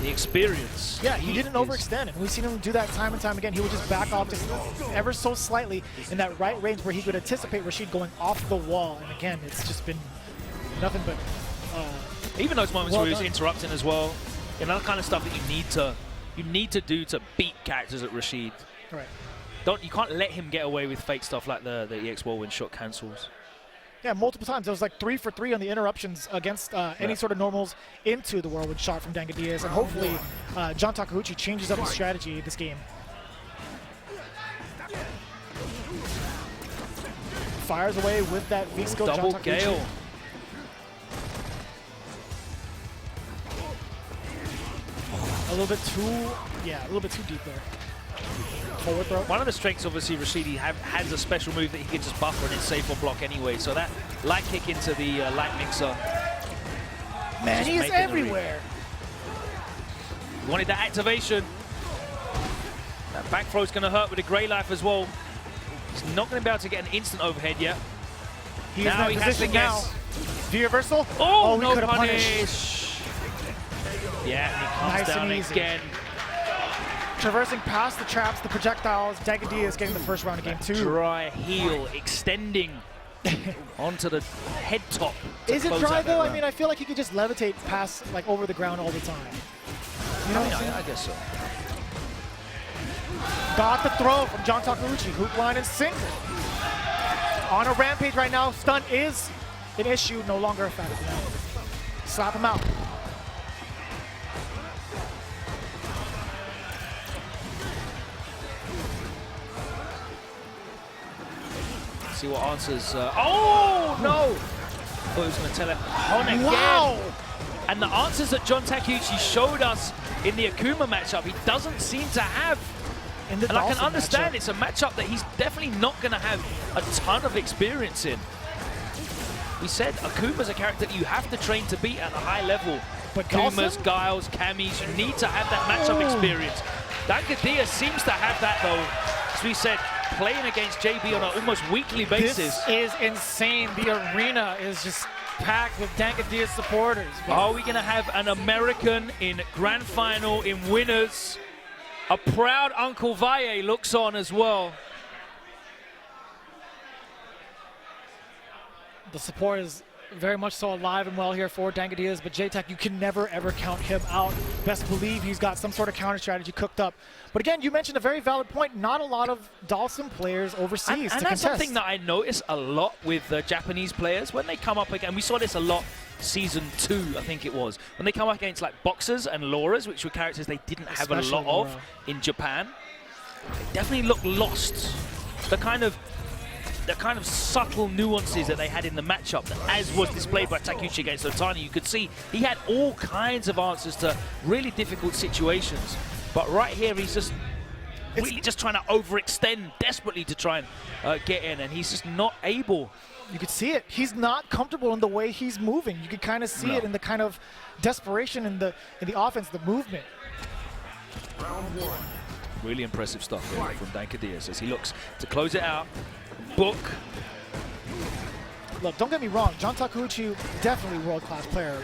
the experience. Yeah, he didn't overextend, and we've seen him do that time and time again. He would just back off just ever so slightly in that right range where he could anticipate Rashid going off the wall. And again, it's just been nothing but even those moments where he was interrupting as well. You know, the kind of stuff that you need to do to beat characters at Rashid. Right. You can't let him get away with fake stuff like the EX whirlwind shot cancels. Yeah, multiple times. There was like 3 for 3 on the interruptions against any sort of normals into the whirlwind shot from Diaz, and hopefully John Takuchi changes up his strategy this game. Fires away with that V-skill. Double Gale. A little bit too deep there. Forward throw. One of the strengths, obviously, Rashidi has a special move that he can just buffer and it's safe or block anyway. So that light kick into the light mixer. Man, he is everywhere. Wanted that activation. That back throw is going to hurt with a Grey Life as well. He's not going to be able to get an instant overhead yet. He is in position now. V-reversal. Oh, we no could have punish. Yeah, and he comes nice down and easy. again. Traversing past the traps, the projectiles, Diaz getting the first round of game 2. Dry heel extending onto the head top. Is it dry though? I mean, I feel like he could just levitate past, like, over the ground all the time. You know what I'm saying? I guess so. Got the throw from John Takuchi. Hook line and single. On a rampage right now. Stun is an issue, no longer effective. Slap him out. See what answers. Oh, no! Thought he was going to tell it on again. Wow! And the answers that John Takuchi showed us in the Akuma matchup, he doesn't seem to have. And I can understand it's a matchup that he's definitely not going to have a ton of experience in. We said Akuma's a character that you have to train to beat at a high level. But Akuma's, Guiles, Camis, you need to have that matchup experience. Diaz seems to have that though. As we said, playing against JB on an almost weekly basis. This is insane. The arena is just packed with Diaz supporters. Are we going to have an American in Grand Final in winners? A proud Uncle Valle looks on as well. The support is very much so alive and well here for Diaz, but JTAC, you can never ever count him out. Best believe he's got some sort of counter strategy cooked up. But again, you mentioned a very valid point. Not a lot of Dalsim players overseas and to that's contest. something that I notice a lot with Japanese players when they come up again. We saw this a lot season 2, I think it was, when they come up against like boxers and Lauras, which were characters they didn't have a lot of in Japan. They definitely look lost. The kind of subtle nuances that they had in the matchup, as was displayed by Takuchi against Otani. You could see he had all kinds of answers to really difficult situations. But right here, he's just really just trying to overextend desperately to try and get in, and he's just not able. You could see it. He's not comfortable in the way he's moving. You could kind of see it in the kind of desperation in the offense, the movement. Round 1. Really impressive stuff here from Diaz as he looks to close it out. Book. Look, don't get me wrong. John Takuchi, definitely a world-class player.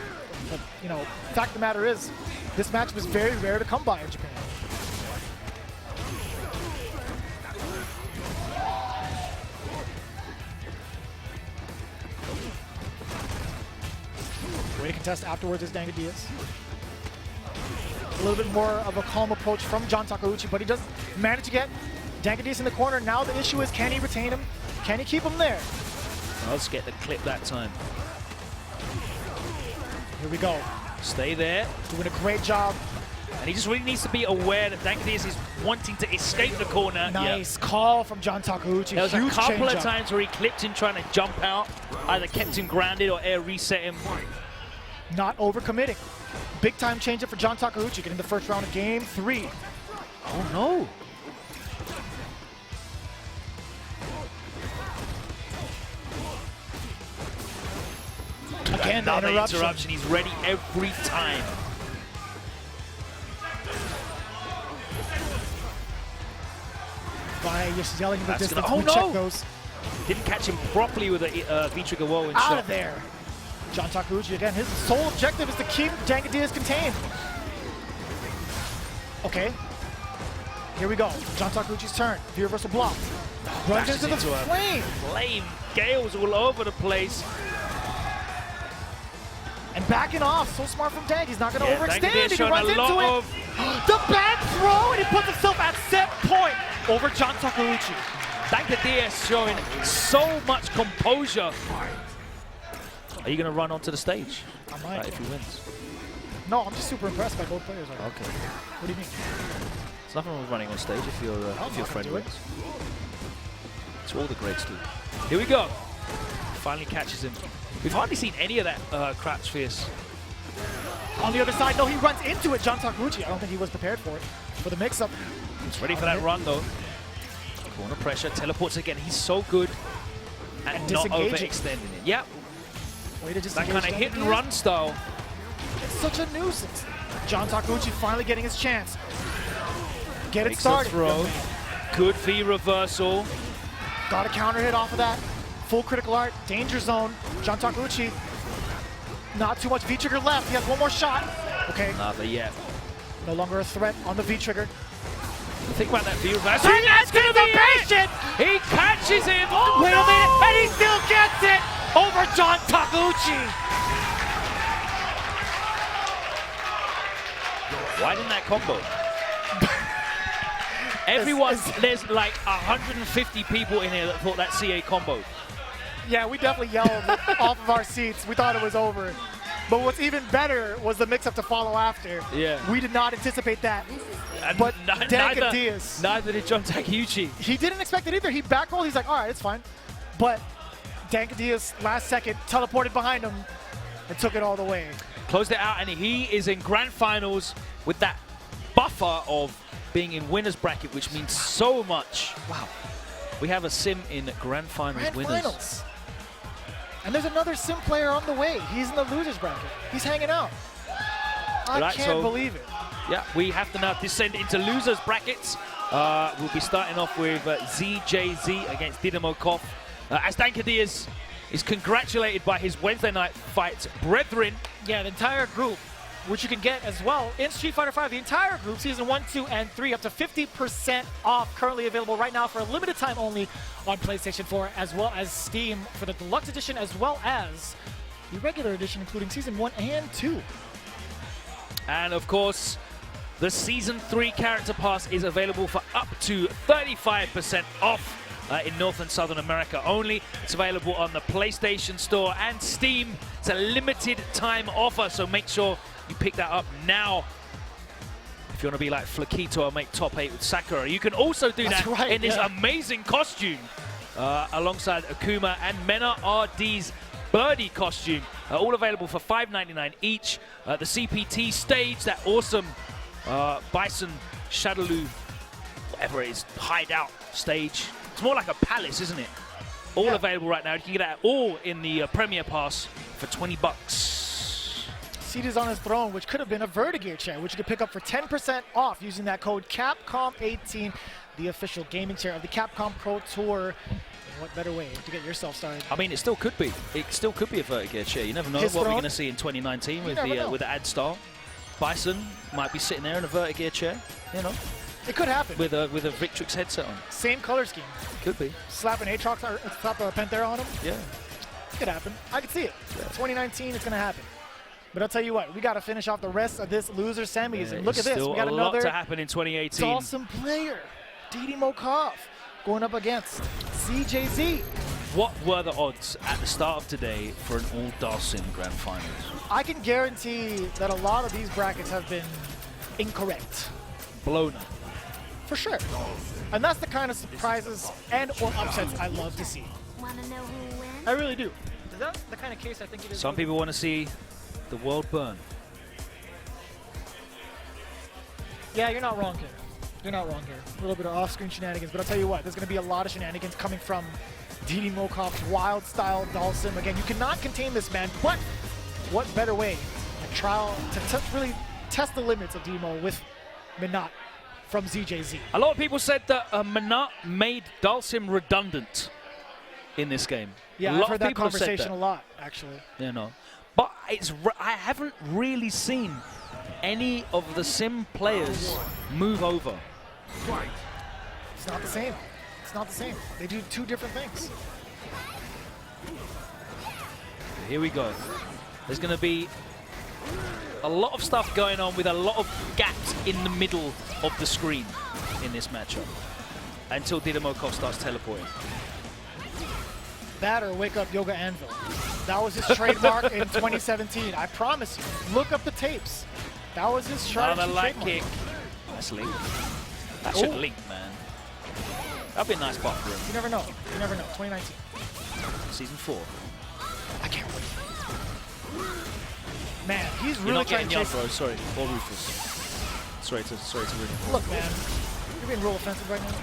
But, you know, fact of the matter is, this match was very rare to come by in Japan. Way to contest afterwards is Diaz. A little bit more of a calm approach from John Takuchi, but he does manage to get Diaz in the corner. Now the issue is, can he retain him? Can he keep him there? Let's get the clip that time. Here we go. Stay there. Doing a great job. And he just really needs to be aware that Diaz is wanting to escape the corner. Nice call from John Takuchi. There was a couple of change-up. times where he clipped him trying to jump out. Either kept him grounded or air reset him. Not overcommitting. Big time change up for John Takuchi, getting the first round of game 3. Oh no. Again, another the interruption. He's ready every time. By just yelling in the distance. Oh no! Check goes. Didn't catch him properly with a V-trigger whirlwind Out shot. of there. John Takuchi again. His sole objective is to keep Diaz contained. Okay. Here we go. John Takuchi's turn. V-reversal block. Runs into the flame. Flame. Gales all over the place. And backing off, so smart from Dank. He's not going to overextend. Dank He runs into it. The bad throw, and he puts himself at set point over John Takuchi. Dankadias showing so much composure. Are you going to run onto the stage? I might. If he wins. No, I'm just super impressed by both players. Right Okay. What do you mean? There's nothing wrong with running on stage if your friend wins. It's all the greats do. Here we go. Finally catches him. We've hardly seen any of that Crouch Fierce. On the other side, no, he runs into it, John Takuchi. I don't think he was prepared for it. For the mix-up. He's ready for that run, though. Corner pressure, teleports again. He's so good at not overextending it. Yep. Way to that kind of hit and run style. It's such a nuisance. John Takuchi finally getting his chance. Get it started. Throw. Good V reversal. Got a counter hit off of that. Full critical art, danger zone. John Takuchi, not too much V-trigger left. He has one more shot. Okay. Not yet. No longer a threat on the V-trigger. Think about that V reversal. That's going to be patient. He catches him. Oh, wait a minute, and he still gets it over John Takuchi. Why didn't that combo? Everyone, there's like 150 people in here that thought that CA combo. Yeah, we definitely yelled off of our seats. We thought it was over. But what's even better was the mix-up to follow after. Yeah. We did not anticipate that. And but neither did John Takuchi. He didn't expect it either. He backrolled. He's like, all right, it's fine. But Dankadias, last second, teleported behind him and took it all the way. Closed it out, and he is in grand finals with that buffer of being in winner's bracket, which means so much. Wow. We have a sim in grand finals winners. And there's another sim player on the way. He's in the losers bracket. He's hanging out. I can't believe it. Yeah, we have to now descend into losers brackets. We'll be starting off with ZJZ against Diddy Mo as Dankadias is congratulated by his Wednesday night fight brethren. Yeah, the entire group, which you can get as well in Street Fighter V. The entire group, Season 1, 2, and 3, up to 50% off. Currently available right now for a limited time only on PlayStation 4, as well as Steam for the Deluxe Edition, as well as the regular edition, including Season 1 and 2. And of course, the Season 3 Character Pass is available for up to 35% off in North and Southern America only. It's available on the PlayStation Store and Steam. It's a limited time offer, so make sure you pick that up now. If you want to be like Fakito or make top 8 with Sakura, you can also do that in this amazing costume alongside Akuma and Mena RD's Birdie costume. All available for $5.99 each. The CPT stage, that awesome Bison Shadaloo, whatever it is, hideout stage. It's more like a palace, isn't it? All available right now. You can get that all in the Premier Pass for $20. Seated on his throne, which could have been a Vertigear chair, which you could pick up for 10% off using that code CAPCOM18, the official gaming chair of the Capcom Pro Tour. And what better way to get yourself started? I mean, it still could be. It still could be a Vertigear chair. You never know what we're going to see in 2019 with the ad style. Bison might be sitting there in a Vertigear chair, you know. It could happen. With a Victrix headset on. Same color scheme. Could be. Slap an Aatrox or slap a Panthera on him. Yeah. It could happen. I could see it. Yeah. 2019, it's going to happen. But I'll tell you what, we got to finish off the rest of this loser semis. And look at this. We got another lot to happen in 2018. Awesome player, Diddy Mo going up against CJZ. What were the odds at the start of today for an all Dalsim Grand Finals? I can guarantee that a lot of these brackets have been incorrect. Blown up. For sure. And that's the kind of surprises and or upsets I love to see. Wanna know who wins? I really do. Is that the kind of case I think it is? Some people want to see the world burn. Yeah, you're not wrong here. You're not wrong here. A little bit of off-screen shenanigans, but I'll tell you what, there's going to be a lot of shenanigans coming from Diddy Mokov's wild style Dalsim. Again, you cannot contain this man, but what better way to trial to really test the limits of Diddy Mo with Minot from ZJZ. A lot of people said that Minot made Dalsim redundant in this game. Yeah, I've heard that conversation a lot, actually. You know, but I haven't really seen any of the sim players move over. It's not the same. It's not the same. They do two different things. Here we go. There's going to be A lot of stuff going on with a lot of gaps in the middle of the screen in this matchup until Diddy Mo starts teleporting. That or wake up Yoga Anvil. That was his trademark in 2017. I promise you. Look up the tapes. That was his strategy. Another light kick. That's link. That should link, man. That'd be a nice spot for him. You never know. You never know. 2019. Season 4. I can't wait. Man, he's You're really not trying getting to young, chase. bro. Sorry. Or Rufus. Sorry to ruin it. Look, man. You're being real offensive right now.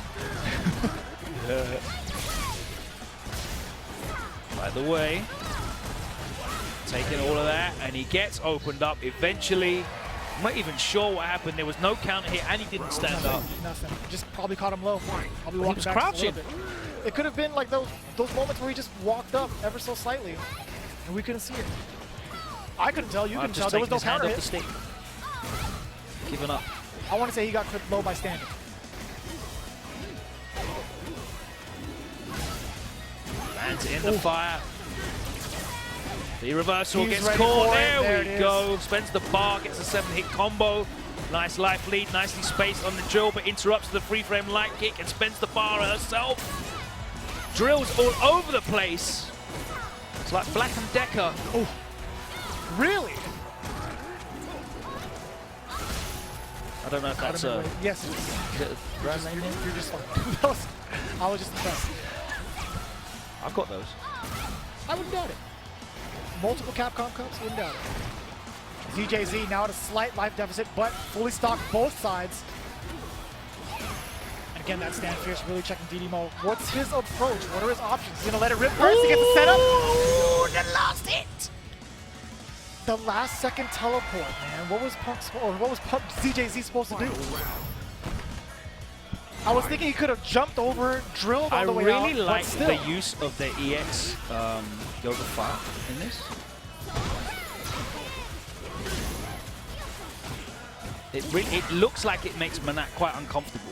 By the way, taking all of that, and he gets opened up eventually. I'm not even sure what happened. There was no counter hit, and he didn't stand up. Nothing. Just probably caught him low. Probably He walked was back just a crouching. little bit. It could have been like those moments where he just walked up ever so slightly, and we couldn't see it. I couldn't tell. You couldn't tell. There was no counter hit. Giving up. I want to say he got clipped low by standing. And in the fire. The reversal He's gets ready caught. for it. There There we it go. Spends the bar, gets a 7-hit combo. Nice life lead, nicely spaced on the drill, but interrupts the free frame light kick and spends the bar herself. Drills all over the place. It's like Black & Decker. Oh, really? I don't know if that's a... Yes, it is. You're just fine. I was just impressed. I've got those. I wouldn't doubt it. Multiple Capcom Cups, wouldn't doubt it. ZJZ now at a slight life deficit, but fully stocked both sides. And again, that stand fierce really checking Diddy Mo. What's his approach? What are his options? He's gonna let it rip first to get the setup. Ooh, the last hit! The last second teleport, man. What was ZJZ supposed to do? I was thinking he could have jumped over, drilled all the way out. I really like still. the use of the EX Yoga Fire in this. It looks like it makes Manat quite uncomfortable.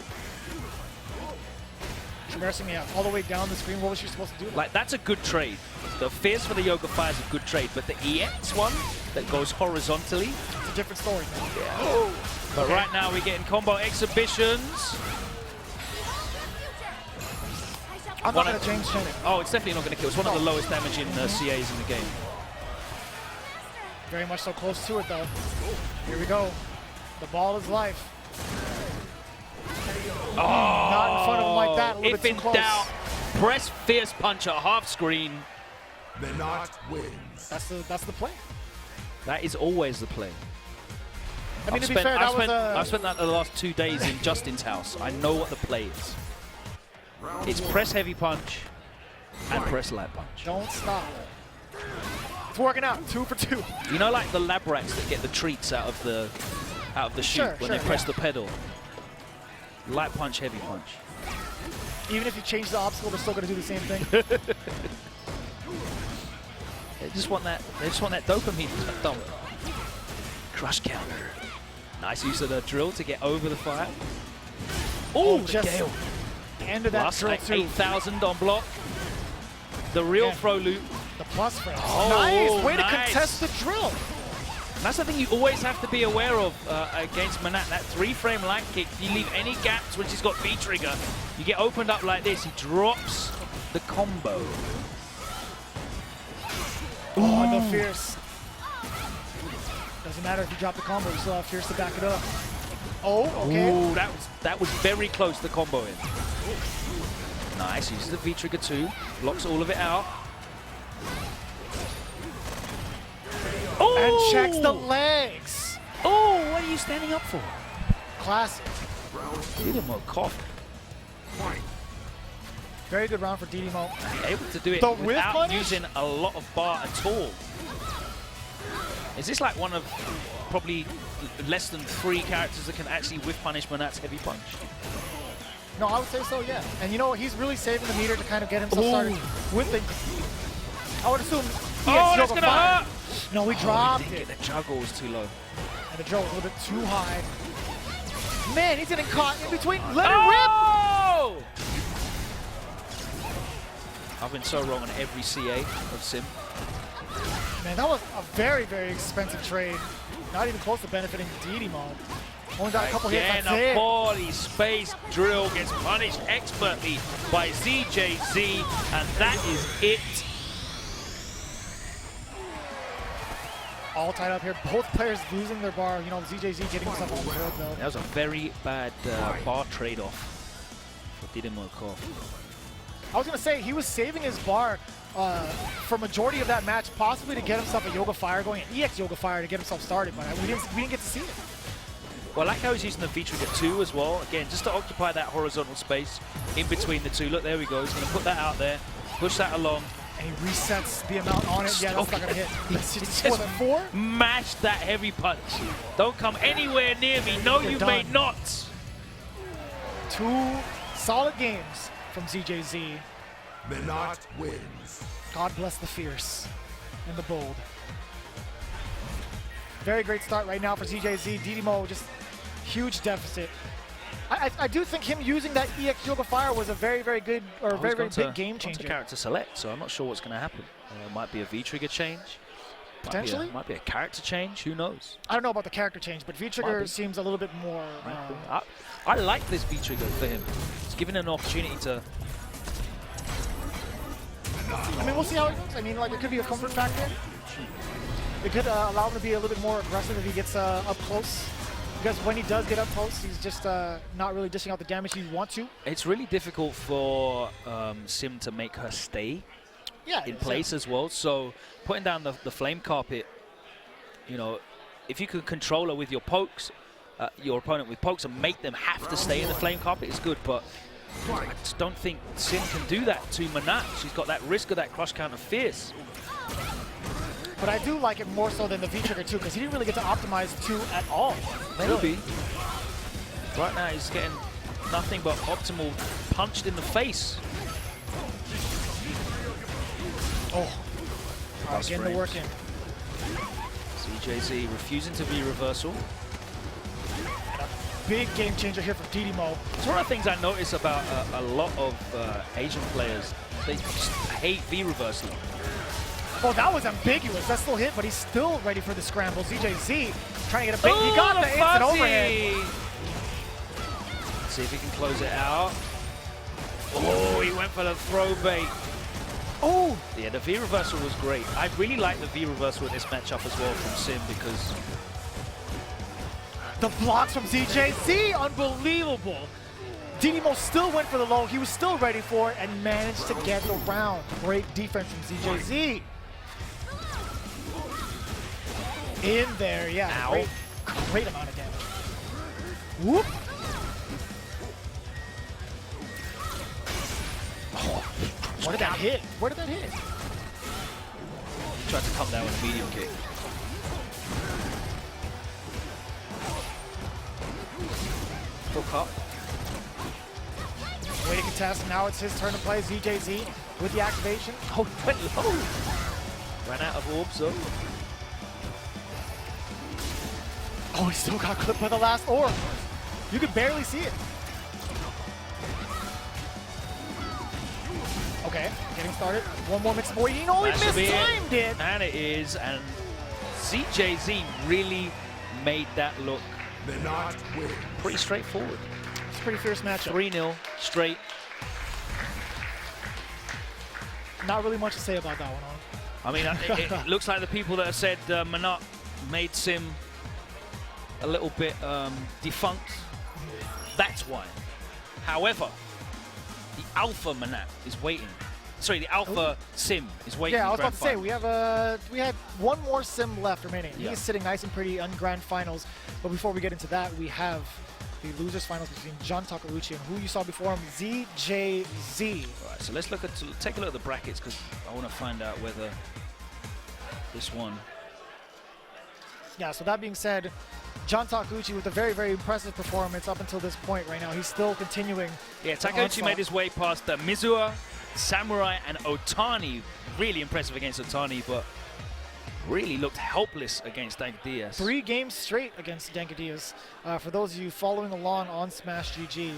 Traversing me out all the way down the screen. What was she supposed to do? Like, that's a good trade. The Fierce for the Yoga Fire is a good trade, but the EX one that goes horizontally, it's a different story, man. Yeah. But right now we're getting combo exhibitions. I'm not going to change Shannon. Oh, it's definitely not going to kill. It's one of the lowest damaging CAs in the game. Very much so close to it, though. Here we go. The ball is life. Oh, not in front of him like that. A little if bit too in close. doubt, press Fierce Punch at half screen. Menat wins. That's the play. That is always the play. I mean, to be fair, I've spent that the last 2 days in Justin's house. I know what the play is. It's press heavy punch and press light punch. Don't stop. It's working out. 2 for 2. You know, like the lab rats that get the treats out of the chute when they press the pedal. Light punch, heavy punch. Even if you change the obstacle, they're still going to do the same thing. They just want that. They just want that dopamine dump. Crush counter. Nice use of the drill to get over the fire. Oh, the just Gale. End of that Plus drill too. 8,000 on block. The real throw loop. The plus frames. Oh, nice. Way to nice. contest the drill. And that's the thing you always have to be aware of against Manat. That 3-frame light kick. If you leave any gaps when she's got V-trigger, you get opened up like this. He drops the combo. Oh, the Fierce. Doesn't matter if you drop the combo, you still have Fierce to back it up. Oh, okay. Ooh, that was very close to combo in. Nice, uses the V-trigger too. Blocks all of it out. Oh! And checks the legs. Oh, what are you standing up for? Classic. Diddy Mo cough. Very good round for Diddy Mo. Able to do it without using a lot of bar at all. Is this like one of probably less than 3 characters that can actually whiff punish Manat's heavy punch? No, I would say so, yeah. And you know what? He's really saving the meter to kind of get himself started with the... I would assume... Oh, that's going to hurt! No, he dropped it. The juggle was too low. And the juggle was a little bit too high. Man, he's getting caught in between. Let it rip! I've been so wrong on every CA of Sim. Man, that was a very, very expensive trade. not even close to benefiting Diddy Mo. Only got a couple hits, Again, that's a it. body space drill gets punished expertly by ZJZ, and that is it. All tied up here. Both players losing their bar. You know, ZJZ getting himself on the board, though. That was a very bad bar trade-off for Diddy Mo. I was going to say, he was saving his bar for majority of that match, possibly to get himself a Yoga Fire going, an EX Yoga Fire to get himself started, but we didn't get to see it. Well, I like how he's using the V-Trigger 2 as well. Again, just to occupy that horizontal space in between the two. Look, there we go. He's going to put that out there, push that along. And he resets the amount on it. Yeah, that's not going to hit. He Just more than 4? Mash that heavy punch. Don't come anywhere near me. No, you may not. 2 solid games from ZJZ. Menot wins. God bless the fierce and the bold. Very great start right now for ZJZ. Diddy Mo, just huge deficit. I do think him using that EX Yoga Fire was a very, very good, or very, very big game changer. Character select, so I'm not sure what's going to happen. Might be a V-Trigger change. Potentially? Might be a character change, who knows? I don't know about the character change, but V-Trigger seems a little bit more... I like this V-Trigger for him. It's giving him an opportunity to... I mean, we'll see how it goes. I mean, like, it could be a comfort factor. It could allow him to be a little bit more aggressive if he gets up close. Because when he does get up close, he's just not really dishing out the damage he wants to. It's really difficult for Sim to make her stay in place as well. So putting down the flame carpet, you know, if you could control her with your pokes, your opponent with pokes, and make them have to stay in the flame carpet is good. But I just don't think Sim can do that to Manat. She's got that risk of that crush counter fierce. But I do like it more so than the V-Trigger 2, because he didn't really get to optimize 2 at all. Maybe. Right now he's getting nothing but optimal punched in the face. Oh, getting the work in. CJZ refusing to V-reversal. Big game changer here for Diddy Mo. It's one of the things I notice about a lot of Asian players. They just hate V-reversal. Oh, that was ambiguous. That still hit, but he's still ready for the scramble. ZJZ trying to get a bait. He got the instant overhead. Let's see if he can close it out. Oh, he went for the throw bait. Oh! Yeah, the V-reversal was great. I really like the V-reversal in this matchup as well from Sim because... The blocks from ZJZ, unbelievable. Diddy Mo still went for the low. He was still ready for it and managed to get the round. Great defense from ZJZ. In there, yeah. Great amount of damage. Whoop! Oh, where did that hit? Where did that hit? He tried to come down with a medium kick. Hook up. Way to contest. Now it's his turn to play. ZJZ with the activation. Oh, went low. Ran out of orbs though. Oh, he still got clipped by the last orb. You could barely see it. Okay, getting started. One more mix boy. He only mistimed it. And it is, and ZJZ really made that look pretty straightforward. It's a pretty fierce matchup. 3-0 straight. Not really much to say about that one, huh? I mean, it looks like the people that have said Manat made Sim a little bit defunct. That's why. However, the Alpha Manat is waiting. Sorry, the Alpha Sim is waiting. Yeah, I was about to say, final. we had one more Sim left remaining. Yeah. He's sitting nice and pretty on Grand Finals. But before we get into that, we have the losers finals between John Takuchi and who you saw before him, ZJZ. All right, so let's take a look at the brackets because I want to find out whether this one. Yeah, so that being said, John Takuchi with a very, very impressive performance up until this point right now. He's still continuing. Yeah, Takuchi made his way past Mizo, Samurai, and Otani. Really impressive against Otani, but really looked helpless against Denadas. 3 games straight against Denadas. For those of you following along on Smash GG.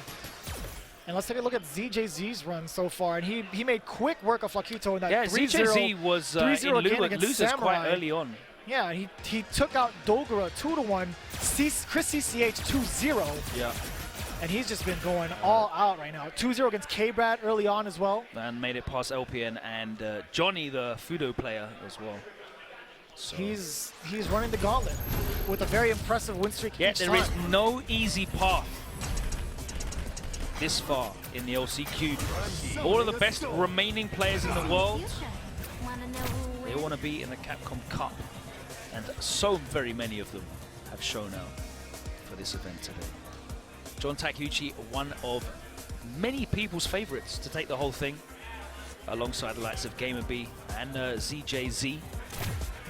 And let's take a look at ZJZ's run so far. And he made quick work of Fakito in that 3-0. ZJZ was in losers quite early on. Yeah, he took out Dogra 2-1, Chris CCH 2-0. Yeah. And he's just been going all out right now. 2-0 against K-Brad early on as well. And made it past LPN and Johnny, the Fudo player, as well. So He's running the gauntlet with a very impressive win streak. Yeah, each there time. is no easy path this far in the LCQ. All of the best remaining players in the world, they want to be in the Capcom Cup. And so very many of them have shown out for this event today. John Takuchi, one of many people's favorites to take the whole thing, alongside the likes of Gamer B and ZJZ.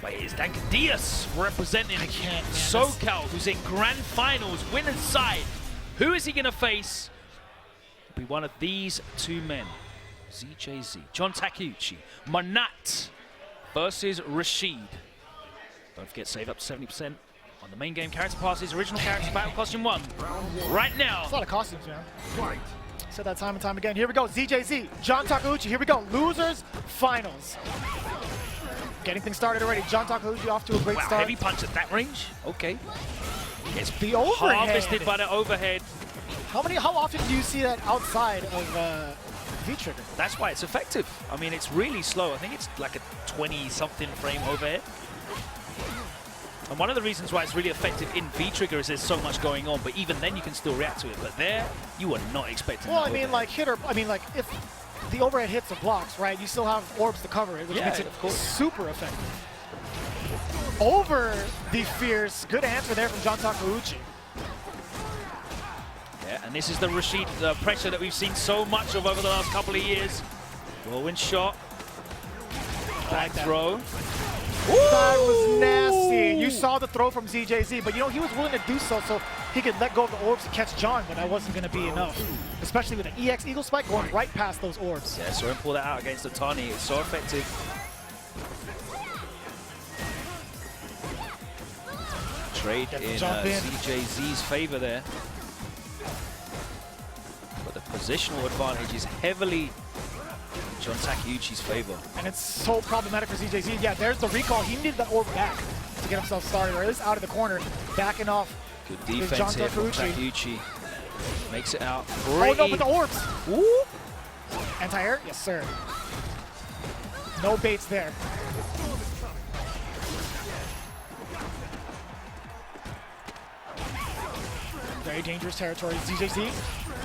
But it is Dankadias representing SoCal, who's in grand finals, winner's side. Who is he going to face? It'll be one of these two men. ZJZ, John Takuchi, Manat versus Rashid. Don't forget, save up to 70% on the main game character passes, original characters, battle costume 1. Right now. It's a lot of costumes, man. Said that time and time again. Here we go, ZJZ, John Takuchi. Here we go, losers finals. Getting things started already. John Takuchi off to a great start. Heavy punch at that range. Okay. It's the overhead. Harvested by the overhead. How often do you see that outside of V-trigger? That's why it's effective. I mean, it's really slow. I think it's like a 20-something frame overhead. And one of the reasons why it's really effective in V-trigger is there's so much going on, but even then you can still react to it. But there, you are not expecting that. Well, I mean, like if the overhead hits the blocks, right, you still have orbs to cover it, which makes it super effective. Over the fierce, good answer there from John Takuchi. Yeah, and this is the Rashid pressure that we've seen so much of over the last couple of years. Whirlwind shot. Back throw. That was nasty. You saw the throw from ZJZ, but you know, he was willing to do so he could let go of the orbs to catch John, but that wasn't going to be enough. Especially with an EX Eagle Spike going right past those orbs. Yeah, so pull that out against Otani. It's so effective. Trade in ZJZ's favor there. But the positional advantage is heavily John Takuchi's favor. And it's so problematic for ZJZ. Yeah, there's the recall. He needed the orb back to get himself started, or at least out of the corner, backing off. Good defense here from Takuchi. Makes it out. Oh no, but the orbs! Woo! Anti-air? Yes, sir. No baits there. Very dangerous territory. ZJZ,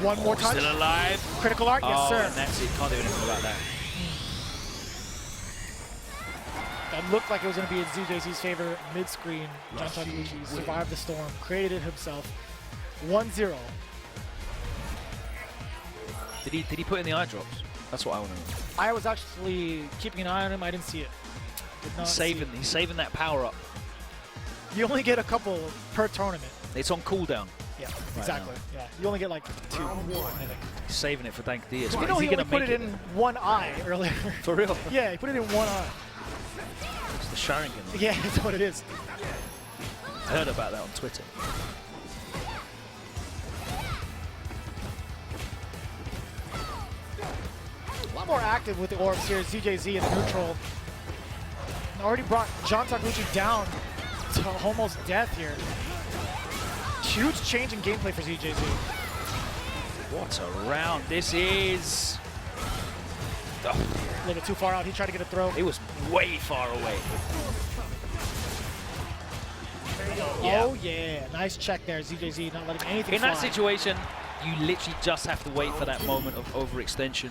one more touch. Still alive. Critical art, yes, sir. And that's it. Can't do anything about that. That looked like it was going to be in ZJZ's favor mid-screen. John Takuchi survived the storm, created it himself. 1-0. Did he put in the eye drops? That's what I want to know. I was actually keeping an eye on him. I didn't see it. He's saving that power up. You only get a couple per tournament. It's on cooldown. Yeah, exactly. Yeah, you only get like 2. I think. He's saving it for Dankadias. You know, he only put it in one eye earlier. For real? Yeah, he put it in one eye. It's the Sharingan. Yeah, that's what it is. I heard about that on Twitter. A lot more active with the orbs here. ZJZ in the neutral. Already brought John Takuchi down to almost death here. Huge change in gameplay for ZJZ. What a round this is. A little bit too far out. He tried to get a throw. It was way far away. Yeah. Oh, yeah. Nice check there. ZJZ not letting anything In fly. that situation, you literally just have to wait for that moment of overextension.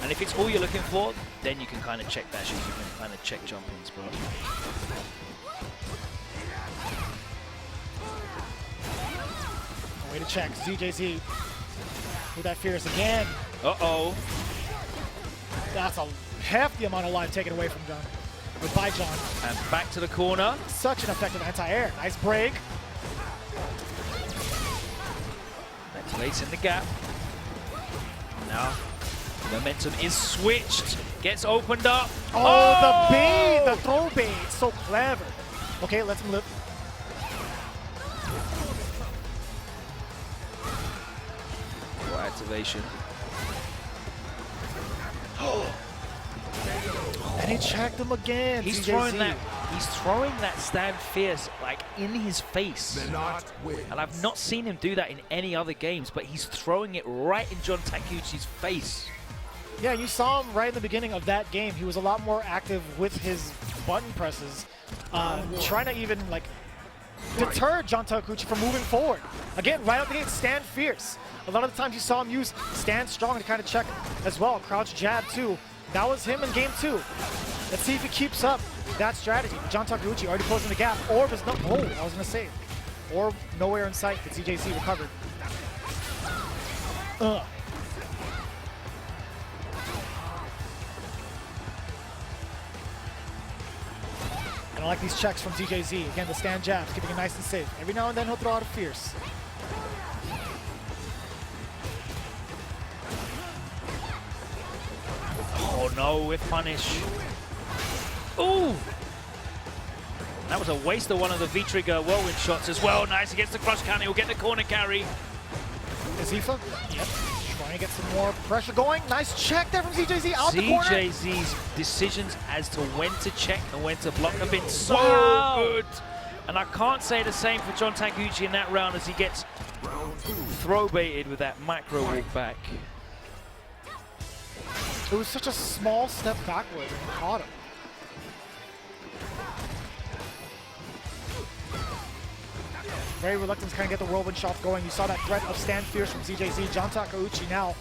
And if it's all you're looking for, then you can kind of check dashes, you can kind of check jump-ins, bro. Way to check. ZJZ with that fierce again. Uh-oh. That's a hefty amount of life taken away from John. Goodbye, John. And back to the corner. Such an effective anti-air. Nice break. Ventilates in the gap. Now, momentum is switched. Gets opened up. Oh, the bait, the throw bait. So clever. Okay, let's him live. For activation. And he checked him again. He's CJZ. throwing that. He's throwing that stand fierce like in his face. And I've not seen him do that in any other games, but he's throwing it right in John Takuchi's face. Yeah, you saw him right in the beginning of that game. He was a lot more active with his button presses, trying to even like deter John Takuchi from moving forward. Again, right out the gate, stand fierce. A lot of the times you saw him use stand strong to kind of check as well. Crouch jab too. That was him in game 2. Let's see if he keeps up that strategy. John Takuchi already closing the gap. Orb is not. Oh, I was gonna say, Orb nowhere in sight. But CJC recovered. And I like these checks from ZJZ. Again, the stand jabs, keeping it nice and safe. Every now and then he'll throw out a fierce. Oh no, with punish. Ooh! That was a waste of one of the V-Trigger whirlwind shots as well. Nice against the crush counter. He'll get the corner carry. Azifa? Yep. Trying to get some more pressure going. Nice check there from ZJZ out the corner. ZJZ's decisions as to when to check and when to block have been so good. And I can't say the same for John Takuchi in that round as he gets throw baited with that macro walk back. It was such a small step backward and he caught him. Very reluctant to kind of get the whirlwind shots going. You saw that threat of stand fierce from ZJZ. John Takuchi now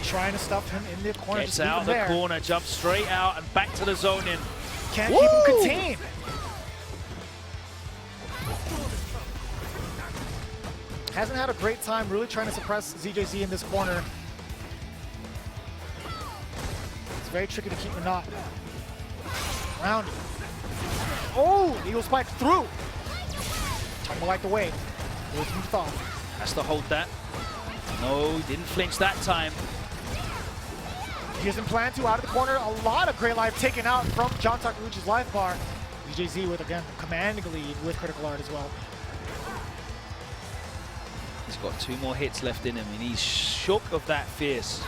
trying to stuff him in the corner. Gets out the corner, jumps straight out and back to the zone in. Can't keep him contained. Hasn't had a great time really trying to suppress ZJZ in this corner. It's very tricky to keep him not. Round. Oh, Eagle Spike through. Time to light the way. Has to hold that. No, didn't flinch that time. He doesn't plan to out of the corner. A lot of great life taken out from John Takuchi's life bar. ZJZ with, again, commanding lead with critical art as well. He's got 2 more hits left in him, and he's shook of that fierce.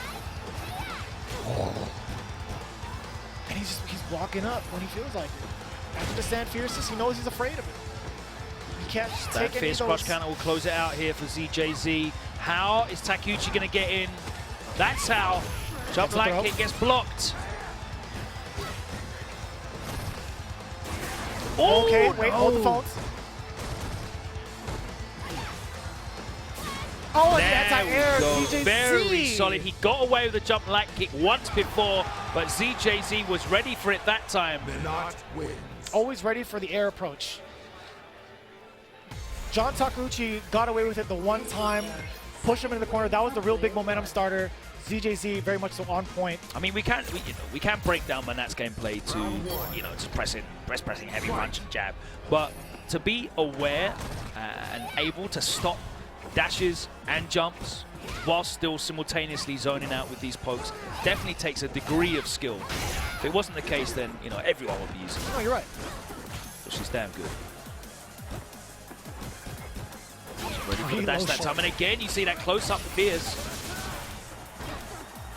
And he's walking up when he feels like it. After the stand fierceness, he knows he's afraid of it. He can't That take fierce crush counter will close it out here for ZJZ. How is Takuchi going to get in? That's how. Jump light kick gets blocked. Oh, okay, wait, hold the phones. Oh, and the anti-air, ZJZ. Very solid. He got away with the jump light kick once before, but ZJZ was ready for it that time. Always ready for the air approach. John Takuchi got away with it the one time, push him into the corner. That was the real big momentum starter. ZJZ very much so on point. I mean, we can't break down Manat's gameplay to, just pressing heavy punch and jab, but to be aware and able to stop dashes and jumps while still simultaneously zoning out with these pokes definitely takes a degree of skill. If it wasn't the case, then everyone would be using it. No, you're right. But she's damn good. Ready for the dash that time, and again you see that close-up fierce.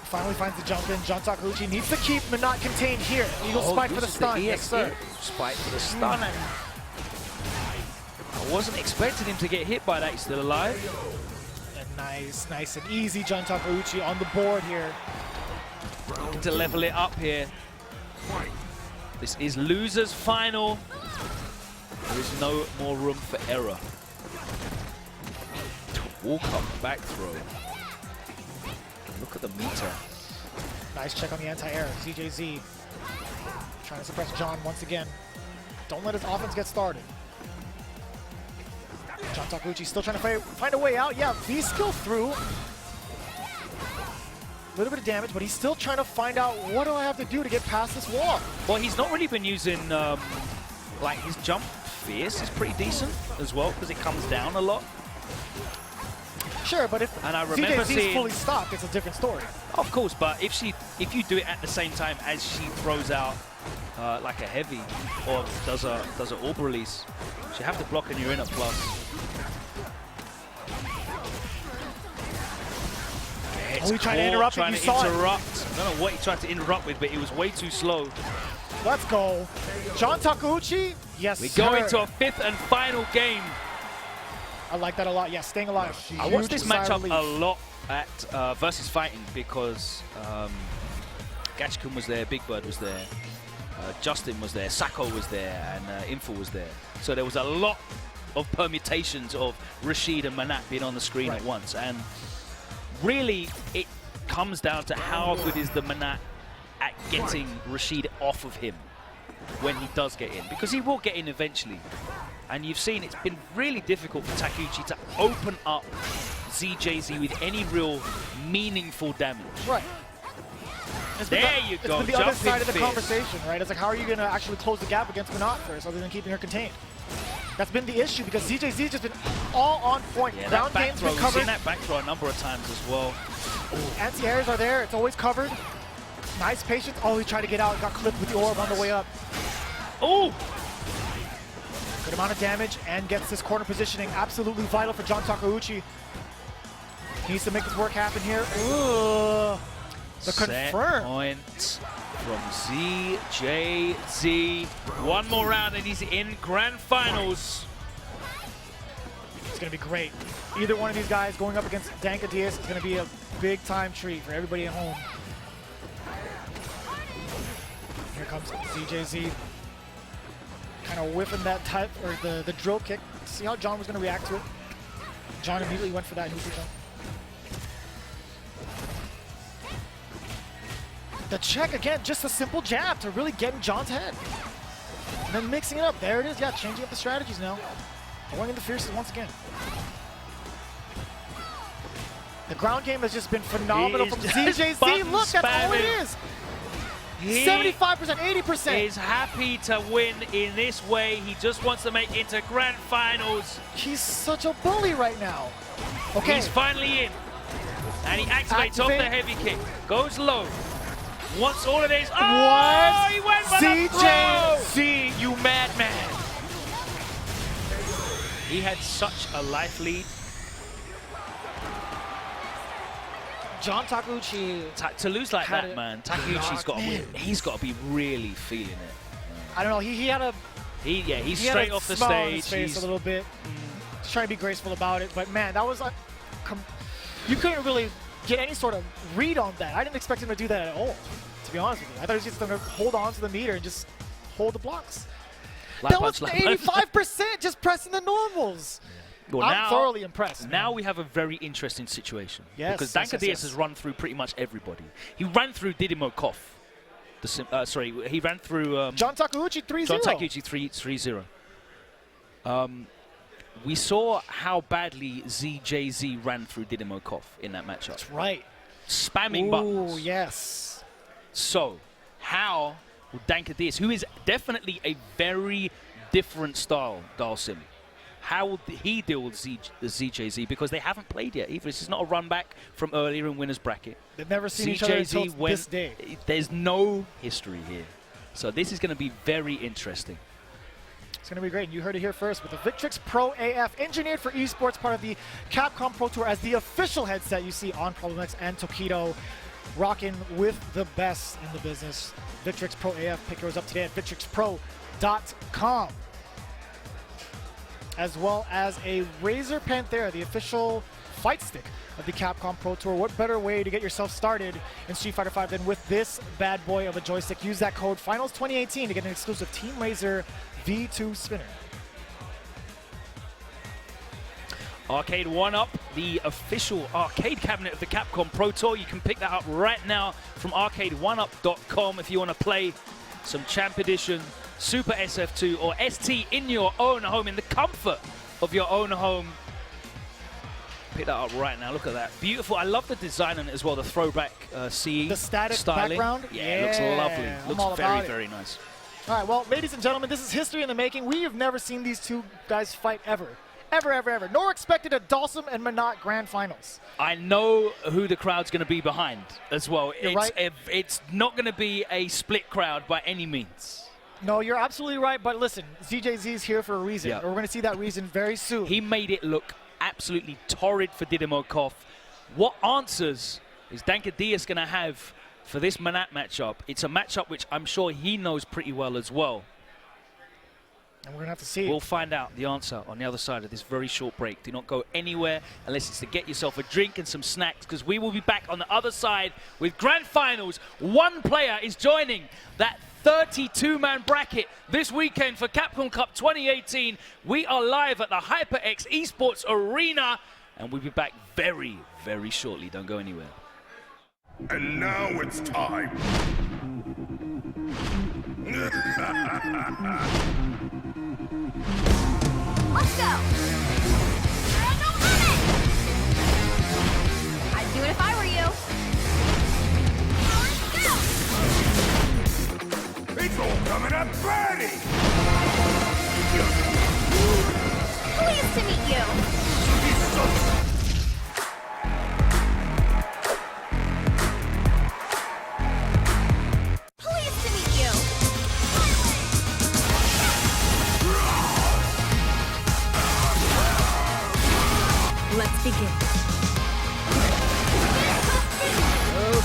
Finally finds the jump in. John Takuchi needs to keep Manat contained here. Eagle spike for the stun. Yes, sir. Spike for the stun. I wasn't expecting him to get hit by that. He's still alive. And nice and easy. John Takuchi on the board here. Looking to level it up here. This is loser's final. There is no more room for error. Walk up, back throw. Look at the meter. Nice check on the anti-air. ZJZ trying to suppress John once again. Don't let his offense get started. John Takuchi still trying to find a way out. Yeah, V-skill through. A little bit of damage, but he's still trying to find out what do I have to do to get past this wall. Well, he's not really been using, like his jump fierce is pretty decent as well because it comes down a lot. Sure, but if ZJZ's fully stocked, it's a different story. Of course, but if you do it at the same time as she throws out like a heavy or does an orb release, you have to block and you're in a plus. Oh, he tried to interrupt it, trying you to saw it. interrupt. I don't know what he tried to interrupt with, but he was way too slow. Let's go. John Takuchi, yes, We sir. go into a 5th and final game. I like that a lot. Yeah, staying alive. I watched this Huge sigh of matchup a relief. lot at Versus Fighting because Gachikun was there, Big Bird was there, Justin was there, Sako was there, and Info was there. So there was a lot of permutations of Rashid and Manat being on the screen at once. And really, it comes down to how good is the Manat at getting Rashid off of him when he does get in, because he will get in eventually. And you've seen it's been really difficult for Takuchi to open up ZJZ with any real meaningful damage. Right. There you go. It's been the other Jumping side of the fierce. conversation, right? It's like, how are you going to actually close the gap against Manat first, other than keeping her contained? That's been the issue, because ZJZ just been all on point. Yeah, Ground that back game's throw, been we've covered. seen that back throw a number of times as well. Anti-airs are there. It's always covered. Nice patience. Oh, he tried to get out. Got clipped with the orb on the way up. Oh! Good amount of damage and gets this corner positioning. Absolutely vital for John Takuchi. He needs to make this work happen here. Ugh. The Set confirm. point from ZJZ. One more round and he's in grand finals. It's going to be great. Either one of these guys going up against Danka Diaz is going to be a big time treat for everybody at home. Here comes ZJZ. Kind of whiffing that type, or the drill kick. See how John was going to react to it. John immediately went for that neutral jump. The check again, just a simple jab to really get in John's head. And then mixing it up. There it is. Yeah, changing up the strategies now. Going into fierces once again. The ground game has just been phenomenal from ZJZ. Look, that's all it is. 75%, 80%. He's happy to win in this way. He just wants to make it to grand finals. He's such a bully right now. Okay. He's finally in. And he activates off the heavy kick. Goes low. Wants all of this. Oh, he went for the throw. ZJZ, you madman. He had such a life lead. John Takuchi. To lose like that, man, Takuchi's got to win. He's got to be really feeling it. I don't know. He had a. He's he straight had a off the smile on stage. his face a little bit. Just trying to be graceful about it, but man, that was like, you couldn't really get any sort of read on that. I didn't expect him to do that at all, to be honest with you. I thought he was just going to hold on to the meter and just hold the blocks. That was 85% just pressing the normals. Well, I'm thoroughly impressed. Now we have a very interesting situation. Yes, because yes, Danka Diaz has run through pretty much everybody. He ran through Diddy Mo. He ran through John Takuchi 3-0. John Takuchi 3-0. We saw how badly ZJZ ran through Diddy Mo in that matchup. That's right. Spamming buttons. Oh, yes. So, how will Danka Diaz, who is definitely a very different style, Dalsim, how will he deal with ZJZ? Because they haven't played yet either. This is not a run back from earlier in winner's bracket. They've never seen each other until this day. There's no history here. So this is going to be very interesting. It's going to be great. You heard it here first with the Victrix Pro AF, engineered for esports, part of the Capcom Pro Tour as the official headset you see on Problem X and Tokido, rocking with the best in the business. Victrix Pro AF, pick yours up today at victrixpro.com. As well as a Razer Panthera, the official fight stick of the Capcom Pro Tour. What better way to get yourself started in Street Fighter V than with this bad boy of a joystick? Use that code FINALS2018 to get an exclusive Team Razer V2 spinner. Arcade 1-Up, the official arcade cabinet of the Capcom Pro Tour. You can pick that up right now from arcade1up.com if you want to play some Champ Edition, Super SF2, or ST in your own home, in the comfort of your own home. Pick that up right now. Look at that. Beautiful. I love the design on it as well, the throwback CE the static styling. background. Yeah, it looks lovely. Looks very, very nice. All right, well, ladies and gentlemen, this is history in the making. We have never seen these two guys fight ever. Ever, ever, ever. Nor expected a Dalsim and Manat grand finals. I know who the crowd's going to be behind as well. It's not going to be a split crowd by any means. No, you're absolutely right, but listen, ZJZ is here for a reason. Yeah. We're going to see that reason very soon. He made it look absolutely torrid for Diddy Mo. What answers is Dankadius going to have for this Manat matchup? It's a matchup which I'm sure he knows pretty well as well. And we're going to have to see. We'll find out the answer on the other side of this very short break. Do not go anywhere unless it's to get yourself a drink and some snacks, because we will be back on the other side with Grand Finals. One player is joining that 32-man bracket this weekend for Capcom Cup 2018. We are live at the HyperX Esports Arena, and we'll be back very, very shortly. Don't go anywhere. And now it's time. Let's go! No limit! I'd do it if I were you. Let's go! It's all coming up ready! Pleased to meet you. Pleased to meet you. Let's begin.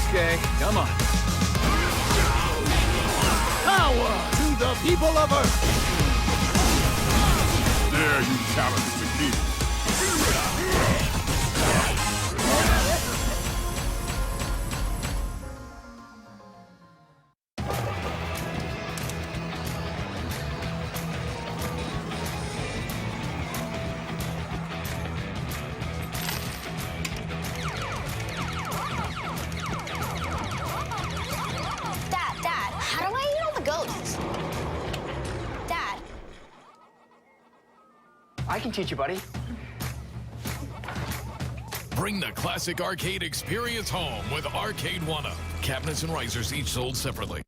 Okay, come on. Power to the people of Earth! There you challenge Tokido. Dad, how do I eat all the ghosts? Dad. I can teach you, buddy. Bring the classic arcade experience home with Arcade 1-Up. Cabinets and risers each sold separately.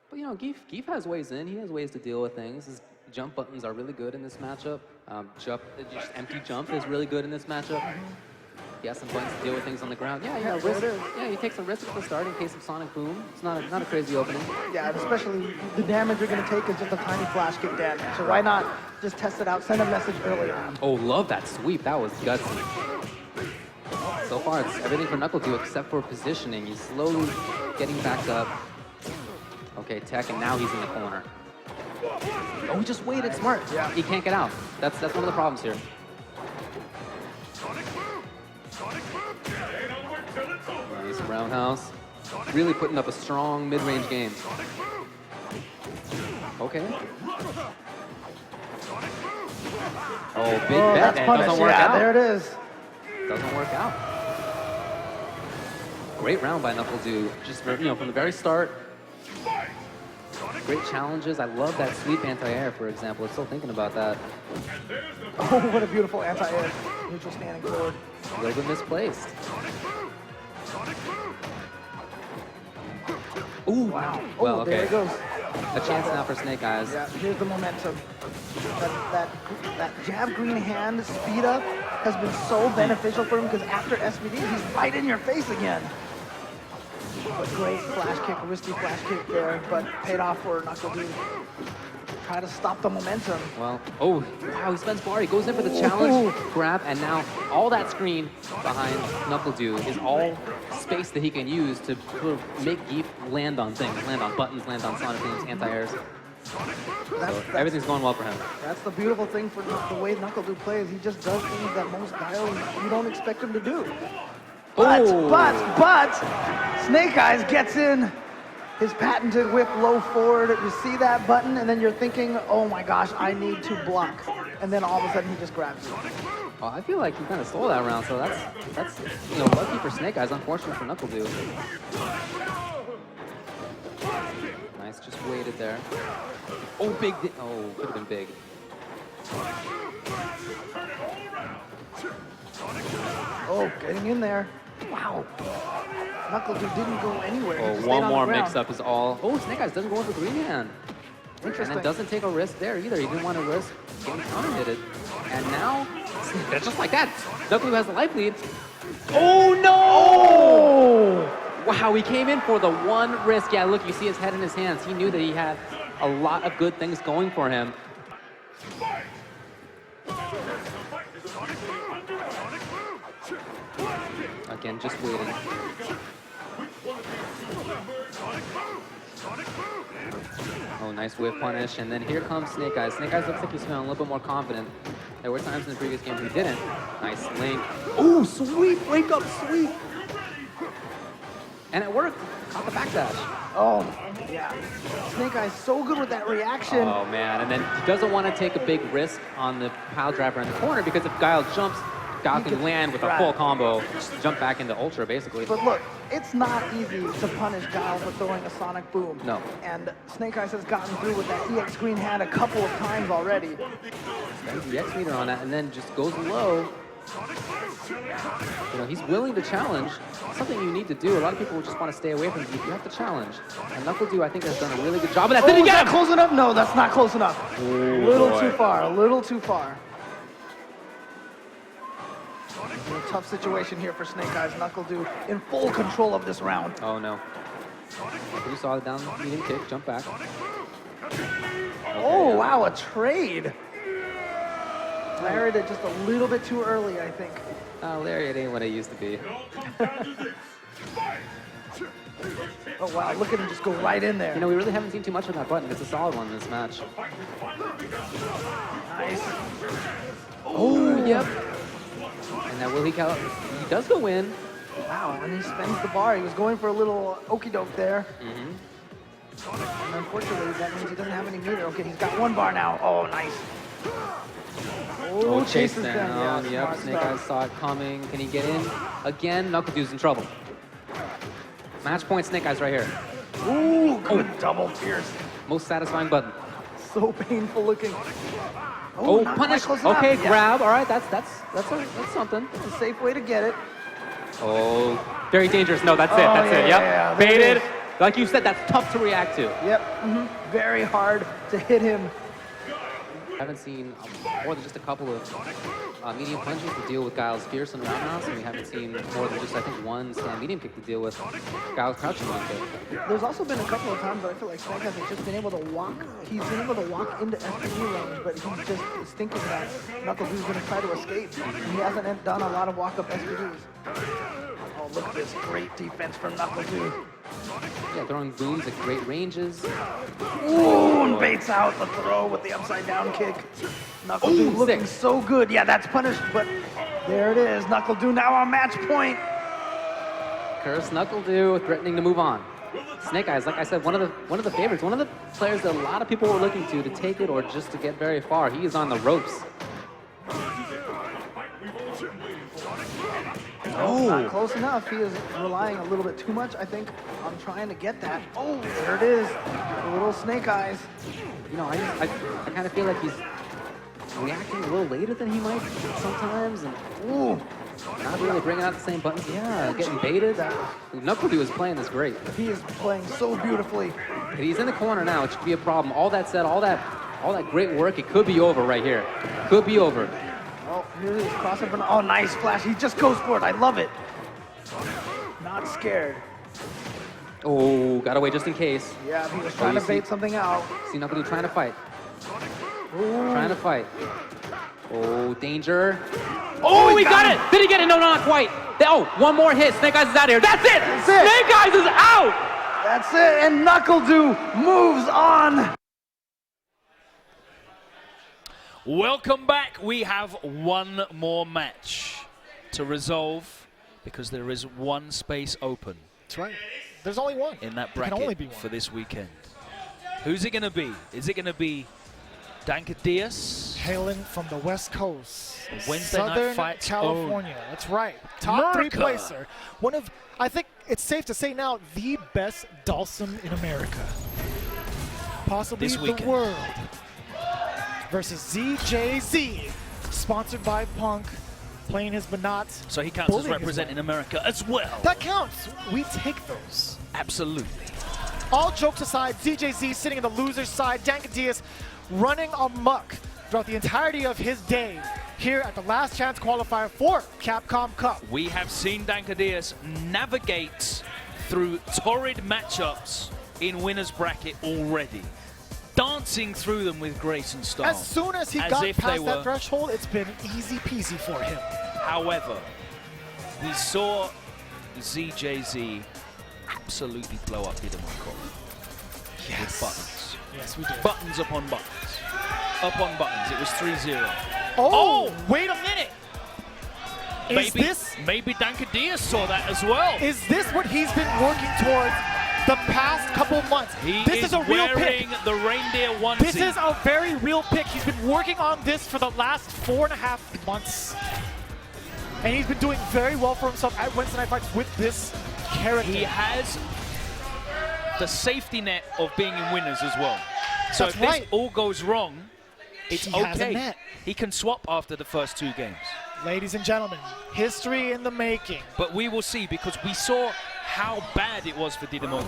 But you know, Geef has ways in. He has ways to deal with things. His jump buttons are really good in this matchup. Just empty jump is really good in this matchup. He has some buttons to deal with things on the ground. Yeah, yeah, he takes a risk at the start in case of Sonic Boom. It's not a crazy opening. Yeah, and especially the damage you're going to take is just a tiny flash kick damage. So why not just test it out, send a message early on. Oh, love that sweep. That was gutsy. So far, it's everything for Knuckle do except for positioning. He's slowly getting back up. Okay, tech, and now he's in the corner. Oh, he just waited smart. Yeah. He can't get out. That's one of the problems here. Nice roundhouse. Really putting up a strong mid-range game. Okay. Oh, big bet, and it doesn't work out. There it is. Doesn't work out. Great round by Knuckle Dew. Just from the very start. Great challenges. I love that sweep anti-air, for example. I'm still thinking about that. Oh, what a beautiful anti-air. Neutral standing forward. A little bit misplaced. Ooh, wow. Well, okay. There it goes. A chance now for Snake Eyes. Yeah, here's the momentum. That jab green hand speed up has been so beneficial for him because after SVD, he's right in your face again. But great flash kick, risky flash kick there, but paid off for Knuckle Dew. Try to stop the momentum. Well, oh, wow, he spends bar. He goes in for the challenge, grab, and now all that screen behind Knuckle Dew is all space that he can use to sort of make Geef land on things, land on buttons, land on Sonic Booms, anti-airs. So everything's going well for him. That's the beautiful thing for the way Knuckle Dew plays. He just does things that most guys you don't expect him to do. But Snake Eyes gets in his patented whip low forward. You see that button, and then you're thinking, oh my gosh, I need to block. And then all of a sudden, he just grabs you. Well, I feel like he kind of stole that round, so that's lucky for Snake Eyes, unfortunate for Knuckle Dew. Nice, just waited there. Oh, big, oh, could have been big. Oh, getting in there. Wow. Knuckle Dude didn't go anywhere. He Oh, just one stayed on more the ground. mix-up is all. Oh, Snake Eyes doesn't go in for green hand. And then doesn't take a risk there either. He didn't want to risk getting counter-hitted. And now, just like that, Knuckle Dude has the life lead. Oh, no! Wow, he came in for the one risk. Yeah, look, you see his head in his hands. He knew that he had a lot of good things going for him. Again, just waiting. Oh, nice whiff punish, and then here comes Snake Eyes. Snake Eyes looks like he's feeling a little bit more confident. There were times in the previous game he didn't. Nice link. Oh, sweep, wake up, sweep. And it worked. Caught the backdash. Oh, yeah. Snake Eyes so good with that reaction. Oh, man, and then he doesn't want to take a big risk on the pile driver in the corner because if Guile jumps, Guile can land with a full combo, just jump back into Ultra, basically. But look, it's not easy to punish Guile for throwing a Sonic Boom. No. And Snake Eyes has gotten through with that EX Green Hand a couple of times already. Spends the X meter on that and then just goes low. You know, he's willing to challenge. Something you need to do. A lot of people just want to stay away from it. You have to challenge. And Knuckle Dude, I think, has done a really good job of that. Did he get him? Close enough? No, that's not close enough. Oh, a little boy. too far. A little too far. In a tough situation here for Snake Eyes. Knuckle Dude in full control of this round. Oh, no. You saw the down medium kick, jump back. Oh, wow, a trade. Lariat it just a little bit too early, I think. Lariat ain't what it used to be. Oh, wow, look at him just go right in there. You know, we really haven't seen too much of that button. It's a solid one in this match. Nice. Oh, yep. And now will he count? He does go in. Wow, and he spends the bar. He was going for a little okie doke there. Mm-hmm. And unfortunately, that means he doesn't have any meter. Okay, he's got one bar now. Oh, nice. Oh, chases them. down. Yeah, Yep, Snake Eyes saw it coming. Can he get in? Again, Knuckle Dude's in trouble. Match point, Snake Eyes right here. Ooh, good double pierce. Most satisfying button. So painful looking. Oh, not punish. quite close Okay, enough. grab. All right, that's something. It's a safe way to get it. Oh, very dangerous. No, that's it. Oh, That's yeah, it. Yep. yeah, Baited. Like you said, that's tough to react to. Yep. Very hard to hit him. I haven't seen more than just a couple of medium punches to deal with Guile's fierce and roundhouse, and we haven't seen more than just, I think, one stand medium kick to deal with Guile's crouching one kick. There's also been a couple of times that I feel like Snake has just been able to walk. He's been able to walk into SPG range, but he just is thinking that Knuckle Dude's going to try to escape. He hasn't done a lot of walk-up SPGs. Oh, look at this great defense from Knuckle Dude. Yeah, throwing booms at great ranges. Ooh, and baits out the throw with the upside-down kick. Knuckle Dude looking so good. Yeah, that's punished, but there it is. Knuckle Dude now on match point. Curse Knuckle Dude threatening to move on. Snake Eyes, like I said, one of the favorites, one of the players that a lot of people were looking to take it or just to get very far. He is on the ropes. Oh, not close enough. He is relying a little bit too much, I think, on trying to get that. Oh, there it is. The little Snake Eyes. You know, I kind of feel like he's reacting a little later than he might sometimes, and ooh, not really bringing out the same buttons. Yeah, getting baited. Knuckle Dude is playing this great. He is playing so beautifully. But he's in the corner now, which could be a problem. All that said, all that great work, it could be over right here. Could be over. Oh, here he is crossing. Oh, nice flash. He just goes for it. I love it. Not scared. Oh, got away just in case. Yeah, he was trying to bait something out. See Knuckle Dude trying to fight. Ooh. Trying to fight. Oh, danger. Oh, he got it! Did he get it? No, not quite. Oh, one more hit. Snake Eyes is out of here. That's it! Snake Eyes is out! That's it, and Knuckle Dude moves on. Welcome back. We have one more match to resolve because there is one space open. That's right. There's only one. In that There can only bracket be one. for this weekend. Who's it going to be? Is it going to be Danka Diaz? Hailing from the West Coast. Wednesday Night Southern Fights California. That's right. Top America. 3 placer. One of, I think it's safe to say now, the best Dhalsim in America. Possibly This the weekend. world. Versus ZJZ. Sponsored by Punk. playing his Banat. So he counts as bullying his representing way. America as well. That counts. We take those. Absolutely. All jokes aside, ZJZ sitting in the loser's side, Dankadias running amok throughout the entirety of his day here at the last chance qualifier for Capcom Cup. We have seen Dankadias navigate through torrid matchups in winner's bracket already, dancing through them with grace and style. As soon as he got past that threshold, it's been easy peasy for him. However, we saw ZJZ absolutely blow up Diddy Mo with buttons. Yes, we did. Buttons upon buttons. Upon buttons. It was 3-0. Oh, wait a minute. Maybe Dankadias saw that as well. Is this what he's been working towards the past couple months? This is a real pick. Wearing the reindeer onesie. This is a very real pick. He's been working on this for the last 4.5 months. And he's been doing very well for himself at Wednesday Night Fights with this character. He has the safety net of being in winners as well. So if this all goes wrong, it's okay. He can swap after the first 2 games. Ladies and gentlemen, history in the making. But we will see, because we saw how bad it was for Diddy Mo.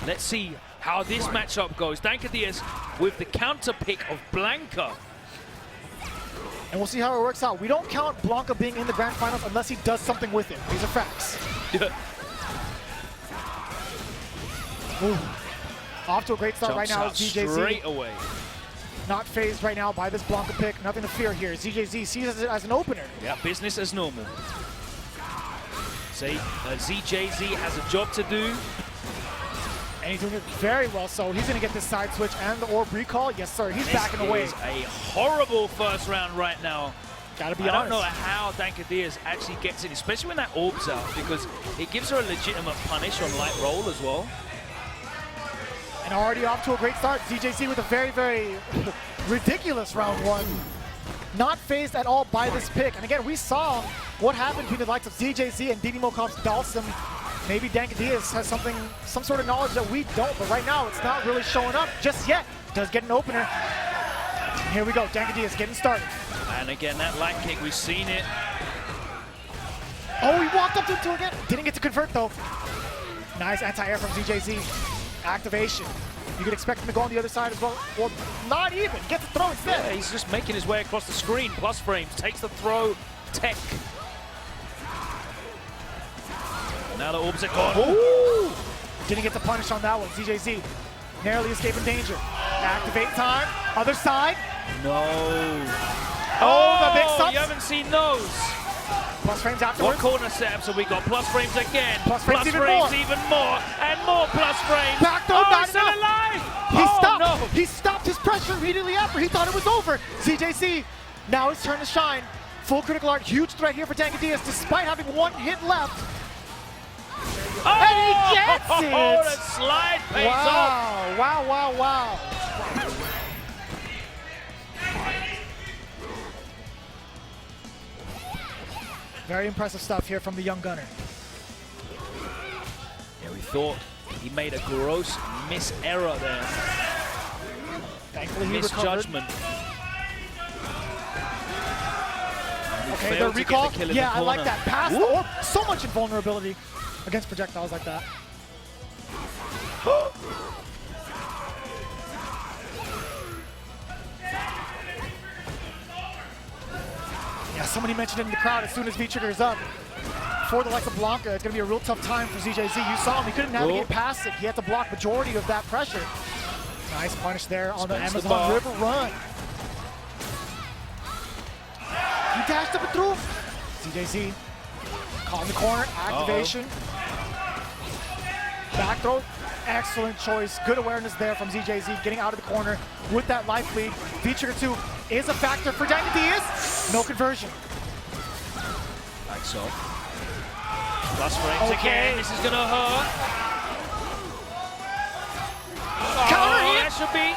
Let's see how this matchup goes. Dankadias with the counter pick of Blanca. And we'll see how it works out. We don't count Blanca being in the grand finals unless he does something with it. These are facts. Ooh. Off to a great start right now with ZJZ. Straight away. Not phased right now by this Blanca pick. Nothing to fear here. ZJZ sees it as an opener. Yeah, business as normal. See, ZJZ has a job to do. And he's doing it very well, so he's going to get this side switch and the orb recall. Yes, sir. He's backing away. This is a horrible first round right now. Gotta be honest. I honest. don't know how Dankadias actually gets in, especially when that orb's out, because it gives her a legitimate punish on light roll as well. And already off to a great start. ZJZ with a very, very ridiculous round 1. Not phased at all by this pick. And again, we saw what happened between the likes of ZJZ and Diddy Mo Dalsum. Maybe Dankadias has some sort of knowledge that we don't, but right now it's not really showing up just yet. Does get an opener. And here we go, Dankadias getting started. And again, that light kick, we've seen it. Oh, he walked up to it again. Didn't get to convert though. Nice anti-air from ZJZ. Activation. You could expect him to go on the other side as well. Well, not even. Gets the throw instead. Yeah, he's just making his way across the screen. Plus frames. Takes the throw. Tech. Now the orbs are gone. Ooh. Didn't get the punish on that one. ZJZ narrowly escaping danger. Activate time. Other side. No. Oh, the big subs. You haven't seen those. Plus frames afterwards. What corner setups have we got? Plus frames again. Plus frames even more. And more plus frames. Backdoor, oh, he's still alive. He stopped. No. He stopped his pressure immediately after. He thought it was over. ZJZ, now his turn to shine. Full critical art. Huge threat here for Dankadias despite having 1 hit left. Oh, and he gets it! Oh, the slide pays off. Wow. Very impressive stuff here from the young gunner. Yeah, we thought he made a gross error there. Thankfully he misjudgment. Okay, the recall. Yeah, I like that. Pass the orb. So much invulnerability against projectiles like that. Yeah, somebody mentioned it in the crowd as soon as V-Trigger is up. For the likes of Blanca, it's going to be a real tough time for ZJZ. You saw him, he couldn't navigate past it. He had to block majority of that pressure. Nice punish there on the Amazon River run. He dashed up and through. ZJZ caught in the corner, activation. Back throw, excellent choice. Good awareness there from ZJZ, getting out of the corner with that life lead. V-Trigger 2 is a factor for Dankadias. No conversion. Like so. Plus frames again, this is gonna hurt. Counter hit! That should be.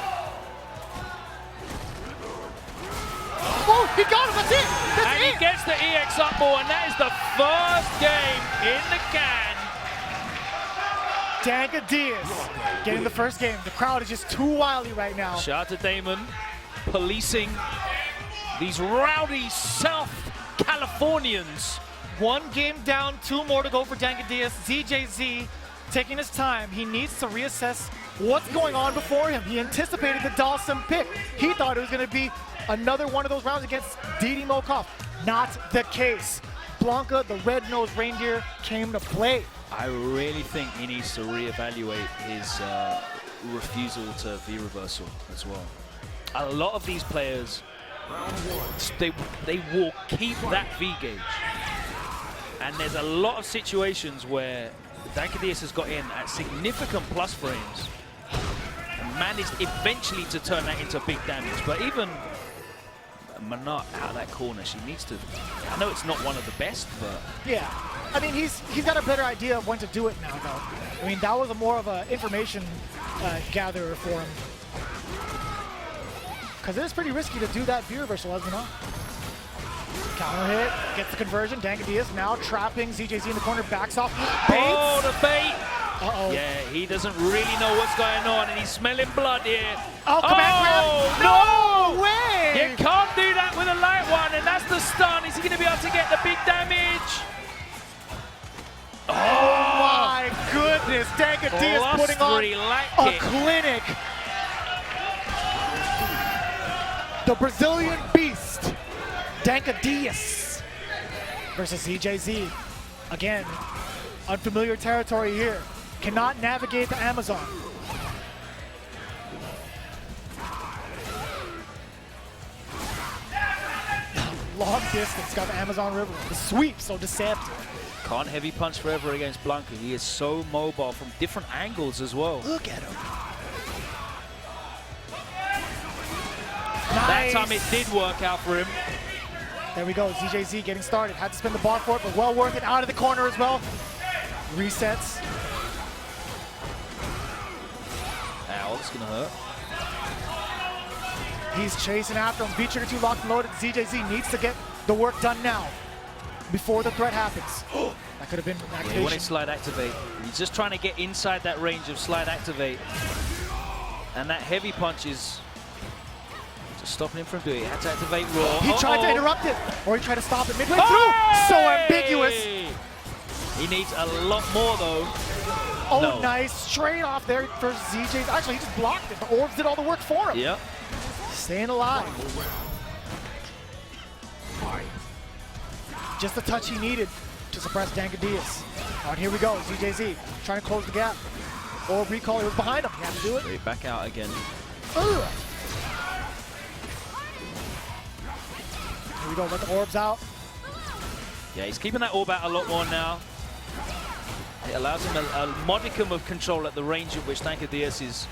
Oh, he got him, that's it! That's and he gets the EX up more, and that is the first game in the can. Dankadias getting the first game. The crowd is just too wily right now. Shout out to Damon, policing these rowdy South California Californians. 1 game down, 2 more to go for Denadas. ZJZ taking his time. He needs to reassess what's going on before him. He anticipated the Dawson pick. He thought it was going to be another one of those rounds against Diddy Mo. Not the case. Blanca, the red-nosed reindeer, came to play. I really think he needs to reevaluate his refusal to V-reversal as well. A lot of these players, they will keep that V-gauge. And there's a lot of situations where Denadas has got in at significant plus frames and managed eventually to turn that into big damage. But even Manat out of that corner, she needs to. I know it's not one of the best, but yeah, I mean he's got a better idea of when to do it now, though. I mean that was a more of an information gatherer for him, because it is pretty risky to do that V-reversal, as we know. Counter hit, gets the conversion. Denadas now trapping ZJZ in the corner, backs off. Baits. Oh, the bait! Uh-oh. Yeah, he doesn't really know what's going on, and he's smelling blood here. Oh, command grab! No way! You can't do that with a light one, and that's the stun. Is he going to be able to get the big damage? Oh my goodness! Denadas putting on a clinic. The Brazilian beast, Denadas, versus ZJZ. Again, unfamiliar territory here. Cannot navigate the Amazon. Long distance, got the Amazon River. The sweep, so deceptive. Can't heavy punch forever against Blanca. He is so mobile from different angles as well. Look at him. That Nice. time it did work out for him. There we go, ZJZ getting started. Had to spin the bar for it, but well worth it. Out of the corner as well. Resets. Ow, that's gonna hurt. He's chasing after him. V-trigger 2 locked and loaded. ZJZ needs to get the work done now, before the threat happens. That could have been an Yeah, activation. he wanted slide activate. He's just trying to get inside that range of slide activate. And that heavy punch is just stopping him from doing it. He had to activate raw. He tried to interrupt it, or he tried to stop it midway through. So ambiguous. He needs a lot more though. Oh, No. nice. Straight off there for ZJ. Actually, he just blocked it. The orbs did all the work for him. Yep. Staying alive. Just the touch he needed to suppress Denadas. All right, here we go. ZJZ trying to close the gap. Or recall, he was behind him. He had to do it. Wait, back out again. Ugh. Here we go, let the orbs out. Yeah, he's keeping that orb out a lot more now. It allows him a modicum of control at the range at which Denadas is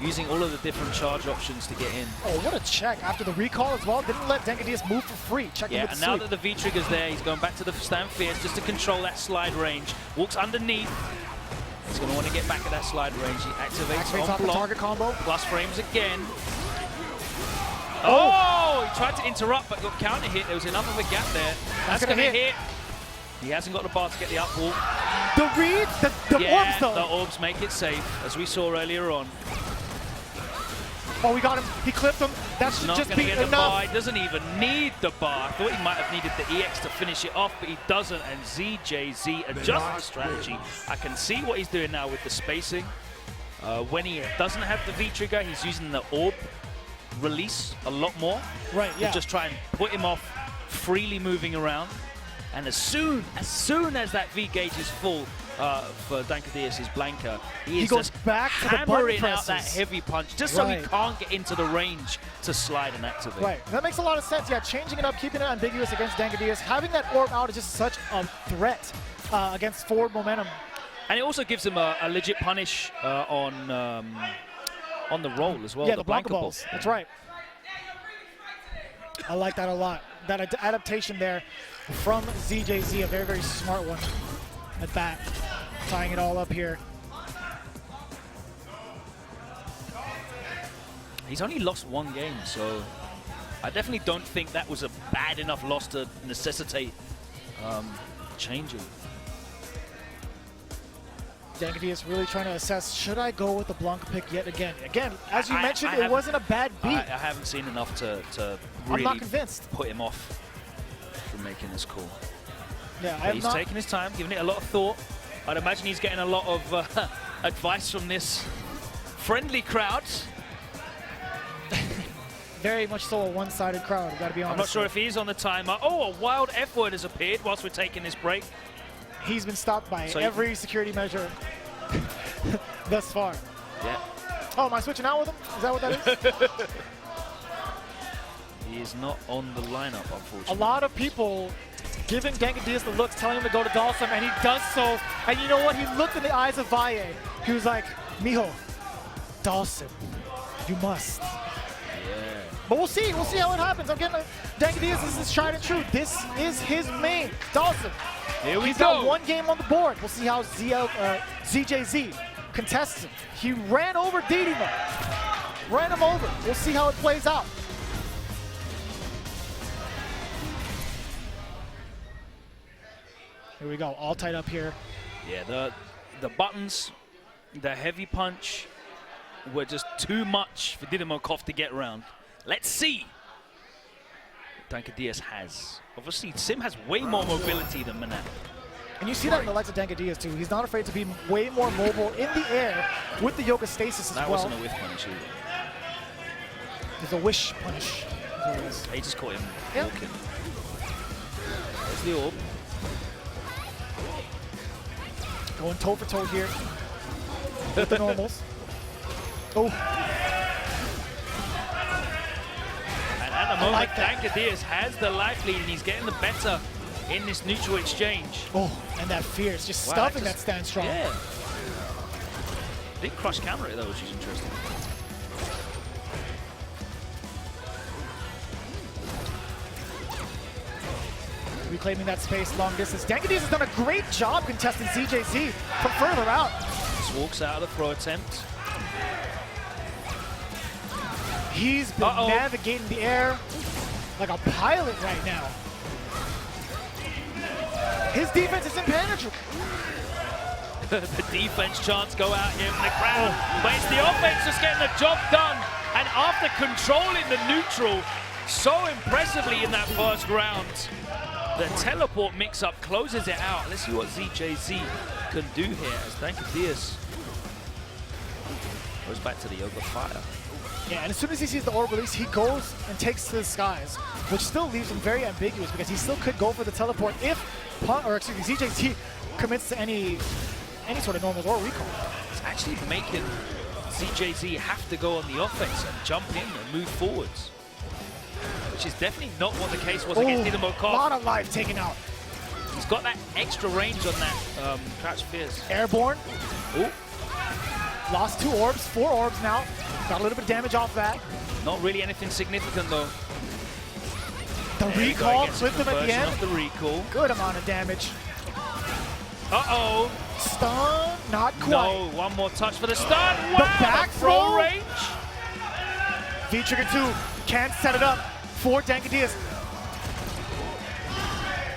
using all of the different charge options to get in. Oh, what a check after the recall as well. Didn't let Denadas move for free. Check him Yeah, with and the now sweep. that the V-trigger's there, he's going back to the stand fierce just to control that slide range. Walks underneath. He's going to want to get back at that slide range. He activates off on the block. target combo. Plus frames again. Oh! He tried to interrupt but got counter hit. There was enough of a gap there. That's going to hit. He hasn't got the bar to get the up wall. The read, the orbs though. The orbs make it safe, as we saw earlier on. Oh, we got him. He clipped him. That should Not just going to be get the bar. enough. He doesn't even need the bar. I thought he might have needed the EX to finish it off, but he doesn't. And ZJZ adjusts the strategy. I can see what he's doing now with the spacing. When he doesn't have the V-trigger, he's using the orb release a lot more. Right, yeah. To just try and put him off freely moving around. And as soon as that V-gauge is full for Denadas' Blanca, he goes just back to the button hammering out presses. that heavy punch just so he can't get into the range to slide and activate. Right, that makes a lot of sense. Yeah, changing it up, keeping it ambiguous against Denadas. Having that orb out is just such a threat against forward momentum. And it also gives him a legit punish on the roll as well. Yeah, the Blanca ball. balls. That's right. I like that a lot. That adaptation there from ZJZ, a very, very smart one at that. Tying it all up here. He's only lost one game, so I definitely don't think that was a bad enough loss to necessitate changing. Denadas really trying to assess, should I go with the Blanca pick yet again? Again, as you mentioned, I it wasn't a bad beat. I haven't seen enough to really I'm not convinced. put him off from making this call. Yeah, he's taking his time, giving it a lot of thought. I'd imagine he's getting a lot of advice from this friendly crowd. Very much so a one-sided crowd, I've got to be honest. I'm not sure if he's on the timer. Oh, a wild F word has appeared whilst we're taking this break. He's been stopped by every security measure thus far. Yeah. Oh, am I switching out with him? Is that what that is? He is not on the lineup, unfortunately. A lot of people giving Denadas the looks, telling him to go to Dalsum, and he does so. And you know what? He looked in the eyes of SFVAE. He was like, Mijo, Dalsum, you must. But we'll see. We'll see how it happens. I'm getting Denadas. This is tried and true. This is his main. Dalsum. Here we He's go. got one game on the board. We'll see how ZJZ contests him. He ran over Diddy Mo. Ran him over. We'll see how it plays out. Here we go. All tied up here. Yeah, the buttons, the heavy punch were just too much for Diddy Mo to get around. Let's see. Denadas has. Obviously, Sim has way more mobility than Manat. And you see that in the likes of Denadas too. He's not afraid to be way more mobile in the air with the yoga stasis as well. That wasn't a whiff punish either. It's a wish punish. He just caught him Yep. walking. There's the orb. Going toe for toe here with the normals. Oh. And at the moment, Denadas has the life lead and he's getting the better in this neutral exchange. Oh, and that fierce, just stuffing that stand strong. Yeah. Didn't crush counter it though, which is interesting. Reclaiming that space long distance. Denadas has done a great job contesting ZJZ from further out. Just walks out of the throw attempt. He's been navigating the air like a pilot right now. His defense is impenetrable. The defense chants go out here from the crowd, but it's the offense just getting the job done. And after controlling the neutral so impressively in that first round, the teleport mix-up closes it out. Let's see what ZJZ can do here as Denadas goes back to the Yoga Fire. Yeah, and as soon as he sees the orb release, he goes and takes to the skies, which still leaves him very ambiguous because he still could go for the teleport if, ZJZ commits to any sort of normal or recall. It's actually making ZJZ have to go on the offense and jump in and move forwards, which is definitely not what the case was against Diddy Mo. A lot of life taken out. He's got that extra range on that Crouch Fierce. Airborne. Ooh. Lost 2 orbs, 4 orbs now. Got a little bit of damage off that. Not really anything significant though. The recall flipped him at the end. Off the recall. Good amount of damage. Uh-oh. Stun, not quite. No, one more touch for the stun. Wow, the back throw range. V-Trigger 2 can't set it up for Denadas.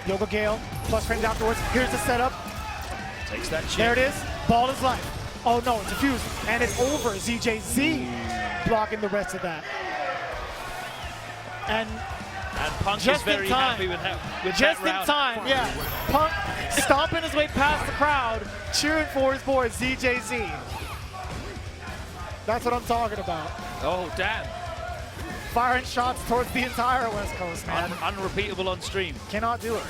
Yoga Gale, plus frames afterwards. Here's the setup. Takes that chip. There it is. Ball is life. Oh no, it's diffused. And it's over. ZJZ blocking the rest of that. And Punk just is very in time. happy with just that round. in time, yeah. Punk stomping his way past the crowd, cheering for his boy ZJZ. That's what I'm talking about. Oh, damn. Firing shots towards the entire West Coast, man. Unrepeatable on stream. Cannot do it.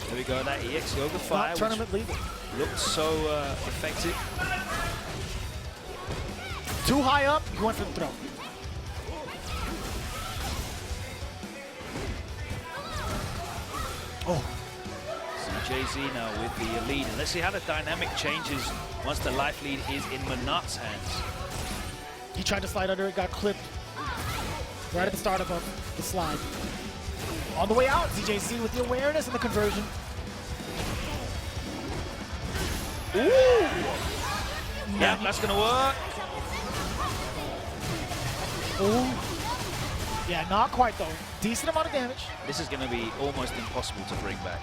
There we go, that EX Yoga Fire. Not tournament legal. Looked so effective. Too high up, he went for the throw. Oh. ZJZ now with the lead. And let's see how the dynamic changes once the life lead is in Manat's hands. He tried to slide under it, got clipped right at the start of the slide. On the way out, ZJZ with the awareness and the conversion. Ooh! Yeah, that's gonna work. Ooh. Yeah, not quite though. Decent amount of damage. This is gonna be almost impossible to bring back.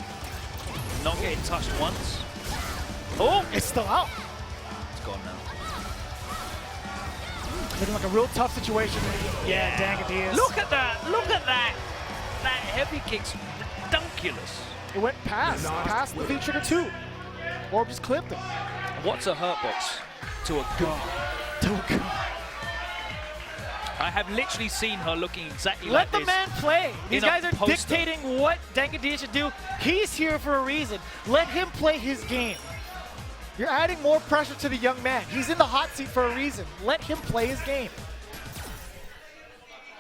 Not getting touched once. Oh! It's still out. It's gone now. Looking like a real tough situation. Yeah, Denadas. Look at that! Look at that! That heavy kicks. ridiculous. It went past the V-trigger 2. Orb just clipped him. What's a hurt box to a gun? I have literally seen her looking exactly like this. Let the man play. These guys are poster. dictating what Denkadia should do. He's here for a reason. Let him play his game. You're adding more pressure to the young man. He's in the hot seat for a reason. Let him play his game.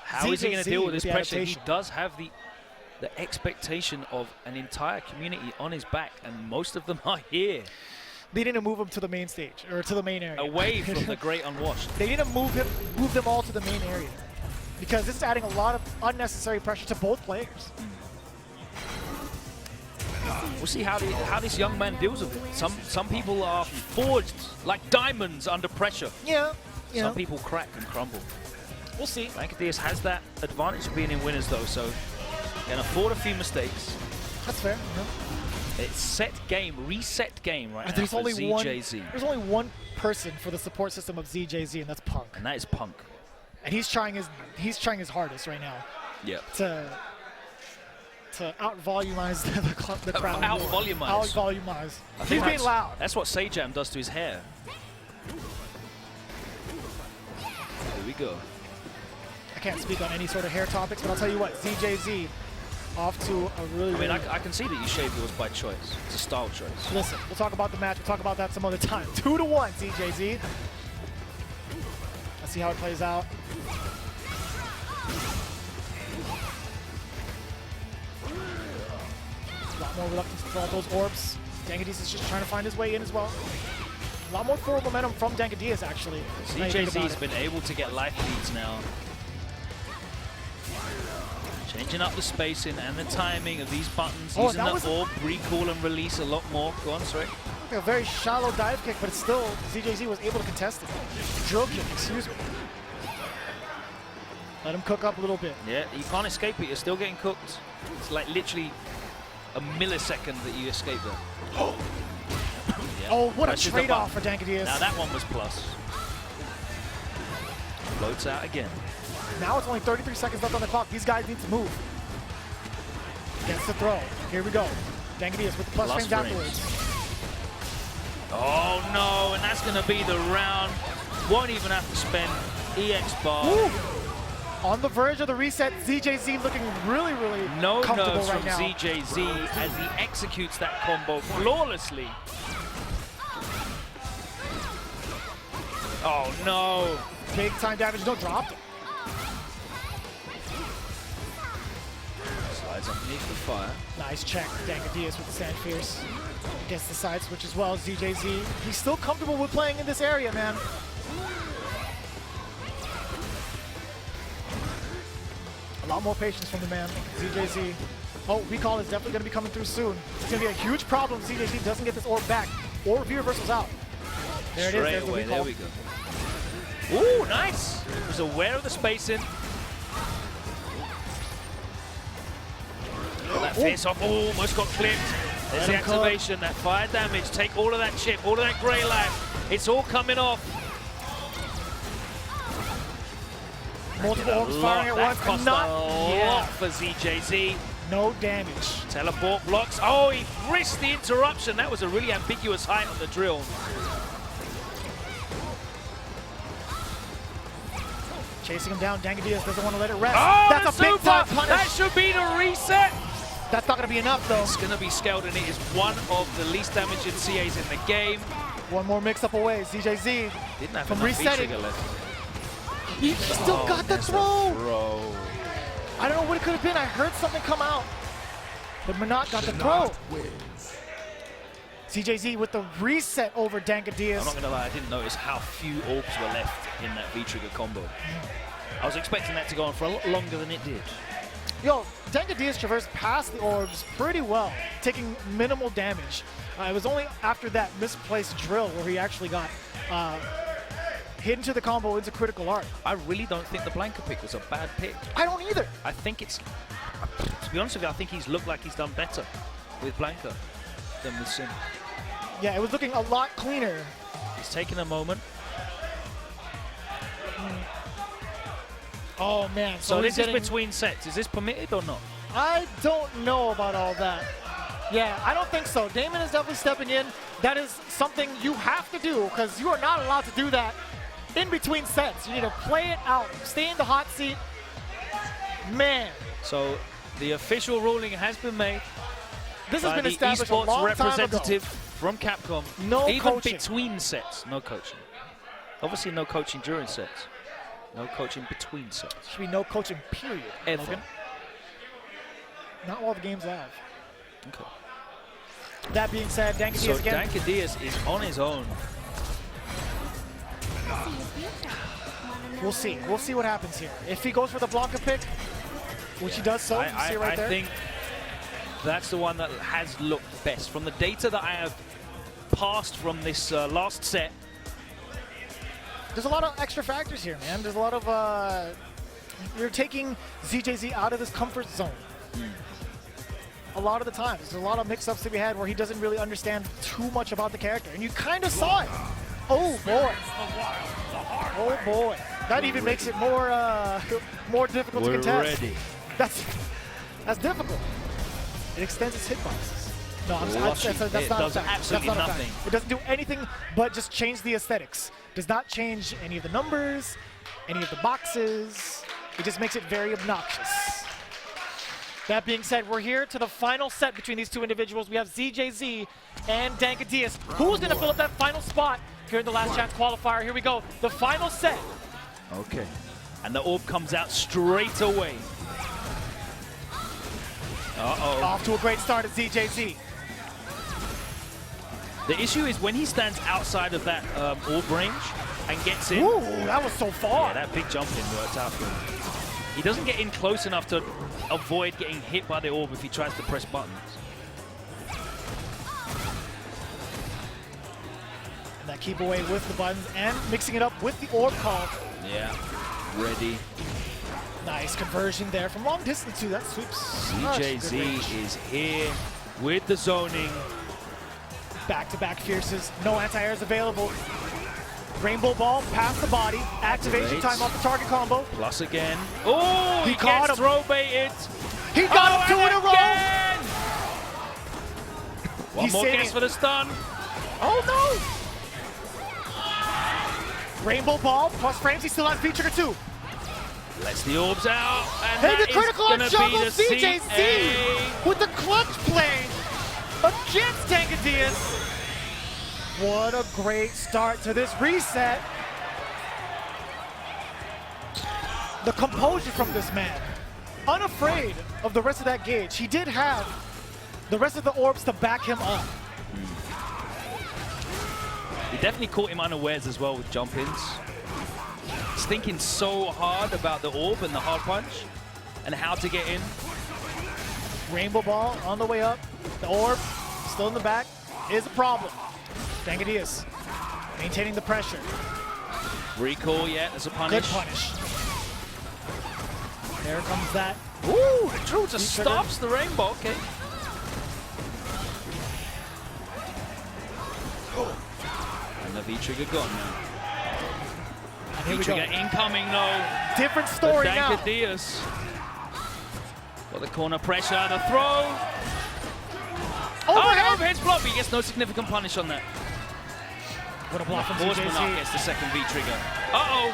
How is he going to deal with this pressure? He adaptation. does have the expectation of an entire community on his back, and most of them are here. They need to move him to the main stage, or to the main area. Away from the great unwashed. They need to move them all to the main area. Because this is adding a lot of unnecessary pressure to both players. We'll see how this young man deals with it. Some people are forged like diamonds under pressure. Yeah. Some people crack and crumble. We'll see. Blankadias has that advantage of being in winners though, so can afford a few mistakes. That's fair. It's reset game right now There's for only ZJZ. There's only one person for the support system of ZJZ, and that's Punk. And that is Punk. And he's trying his hardest right now. Yep. To out-volumize the crowd. Out-volumize. Out-volumize. I He's think being loud. That's what Sajam does to his hair. Here we go. I can't speak on any sort of hair topics, but I'll tell you what, ZJZ off to a really, I mean, I can see that you shaved yours by choice. It's a style choice. Listen, we'll talk about the match. We'll talk about that some other time. 2-1, ZJZ. Let's see how it plays out. A lot more reluctance to throw out those orbs. Denkadas is just trying to find his way in as well. A lot more forward momentum from Denkadas, actually. ZJZ's been able to get life leads now. Changing up the spacing and the timing of these buttons, using the orb, recall and release a lot more. Go on, sorry. A very shallow dive kick, but it's still, ZJZ was able to contest it. Drill kick, excuse me. Let him cook up a little bit. Yeah, you can't escape it. You're still getting cooked. It's like literally a millisecond that you escape there. Yeah. Oh, what Pressure's a trade-off for Denkadas. Now that one was plus. Floats out again. Now it's only 33 seconds left on the clock. These guys need to move. Gets the throw. Here we go. Denkadas with the plus frames afterwards. Oh no, and that's going to be the round. Won't even have to spend EX bar. Woo. On the verge of the reset, ZJZ looking really, really comfortable nerves right from now. ZJZ as he executes that combo flawlessly. Oh no. Big time damage, no drop. Slides underneath the fire. Nice check, Denkadas with the Sand Fierce. Gets the side switch as well as ZJZ. He's still comfortable with playing in this area, man. A lot more patience from the man, ZJZ. Oh, recall is definitely going to be coming through soon. It's going to be a huge problem if ZJZ doesn't get this orb back or V-reversal's out. There it is, there's the recall. There we go. Ooh, nice. Was aware of the spacing. That face off almost got clipped. There's the activation, that fire damage. Take all of that chip, all of that gray life. It's all coming off. Multiple orbs firing at once. Cost Not a lot for ZJZ. No damage. Teleport blocks. Oh, he risked the interruption. That was a really ambiguous height on the drill. Chasing him down. Denkadas doesn't want to let it rest. Oh, that's a big time punish. That should be the reset. That's not going to be enough, though. It's going to be scaled, and it is one of the least damaging CAs in the game. One more mix-up away. ZJZ didn't have from enough resetting. left. He still got the throw. I don't know what it could have been. I heard something come out. But Minot got the throw. ZJZ with the reset over Denkadas. I'm not going to lie, I didn't notice how few orbs were left in that V-trigger combo. I was expecting that to go on for a lot longer than it did. Yo, Denkadas traversed past the orbs pretty well, taking minimal damage. It was only after that misplaced drill where he actually got hit into the combo into critical art. I really don't think the Blanca pick was a bad pick. I don't either. I think it's, to be honest with you, I think he's looked like he's done better with Blanca than with Sin. Yeah, it was looking a lot cleaner. He's taking a moment. Oh man. So this is between sets. Is this permitted or not? I don't know about all that. Yeah, I don't think so. Damon is definitely stepping in. That is something you have to do because you are not allowed to do that in between sets. You need to play it out. Stay in the hot seat. Man. So the official ruling has been made. This has been established a esports long representative time ago. from Capcom. No Even coaching. between sets, no coaching. Obviously no coaching during sets. No coaching between sets. Should be no coaching, period. Ever. Logan. Not all the games have. Okay. That being said, Danka So Diaz again. Danka Diaz is on his own. We'll see. We'll see what happens here. If he goes for the Blanca pick, which he does so, you see it right there. I think that's the one that has looked best. From the data that I have passed from this last set. There's a lot of extra factors here, man. There's a lot of, you're taking ZJZ out of his comfort zone. A lot of the times. There's a lot of mix-ups that we had where he doesn't really understand too much about the character. And you kind of saw it. Oh, boy. Oh, boy. That even makes it more more difficult to contest. Ready. That's difficult. It extends its hitboxes. No, that's not It does a fact. absolutely That's not a nothing. fact. It doesn't do anything but just change the aesthetics. Does not change any of the numbers, any of the boxes. It just makes it very obnoxious. That being said, we're here to the final set between these two individuals. We have ZJZ and Danka Diaz. Who's going to fill up that final spot here in the last chance qualifier? Here we go. The final set. Okay. And the orb comes out straight away. Uh-oh. Off to a great start at ZJZ. The issue is when he stands outside of that orb range and gets in. Ooh, that was so far. Yeah, that big jump in worked out for him. He doesn't get in close enough to avoid getting hit by the orb if he tries to press buttons. And that keep away with the buttons and mixing it up with the orb call. Yeah, ready. Nice conversion there from long distance too. That sweeps. ZJZ is here with the zoning. Back-to-back fierces. No anti-airs available. Rainbow ball past the body. Activation time off the target combo. Plus again. Oh, he caught him. Throw baited. He got him 2 in a row. One more guess for the stun. Oh no! Rainbow ball plus frames. He still has V-trigger 2. Lets the orbs out. And the that critical is gonna juggle be the CJZ CA. with the clutch play against Danka Diaz. What a great start to this reset. The composure from this man. Unafraid of the rest of that gauge. He did have the rest of the orbs to back him up. He definitely caught him unawares as well with jump-ins. He's thinking so hard about the orb and the hard punch and how to get in. Rainbow ball on the way up. The orb still in the back is a problem. Danka Diaz maintaining the pressure. Recall, yeah, there's a punish. Good punish. There comes that. Ooh, the True just stops the rainbow, okay. And the V-trigger gone now. Here we go. V-trigger incoming though. Different story now. Danka Diaz. Got the corner pressure, the throw. Overhead. Oh, overhead's blocked, but he gets no significant punish on that. What a block from Horseman ZJZ. up gets the second V-trigger. Uh-oh.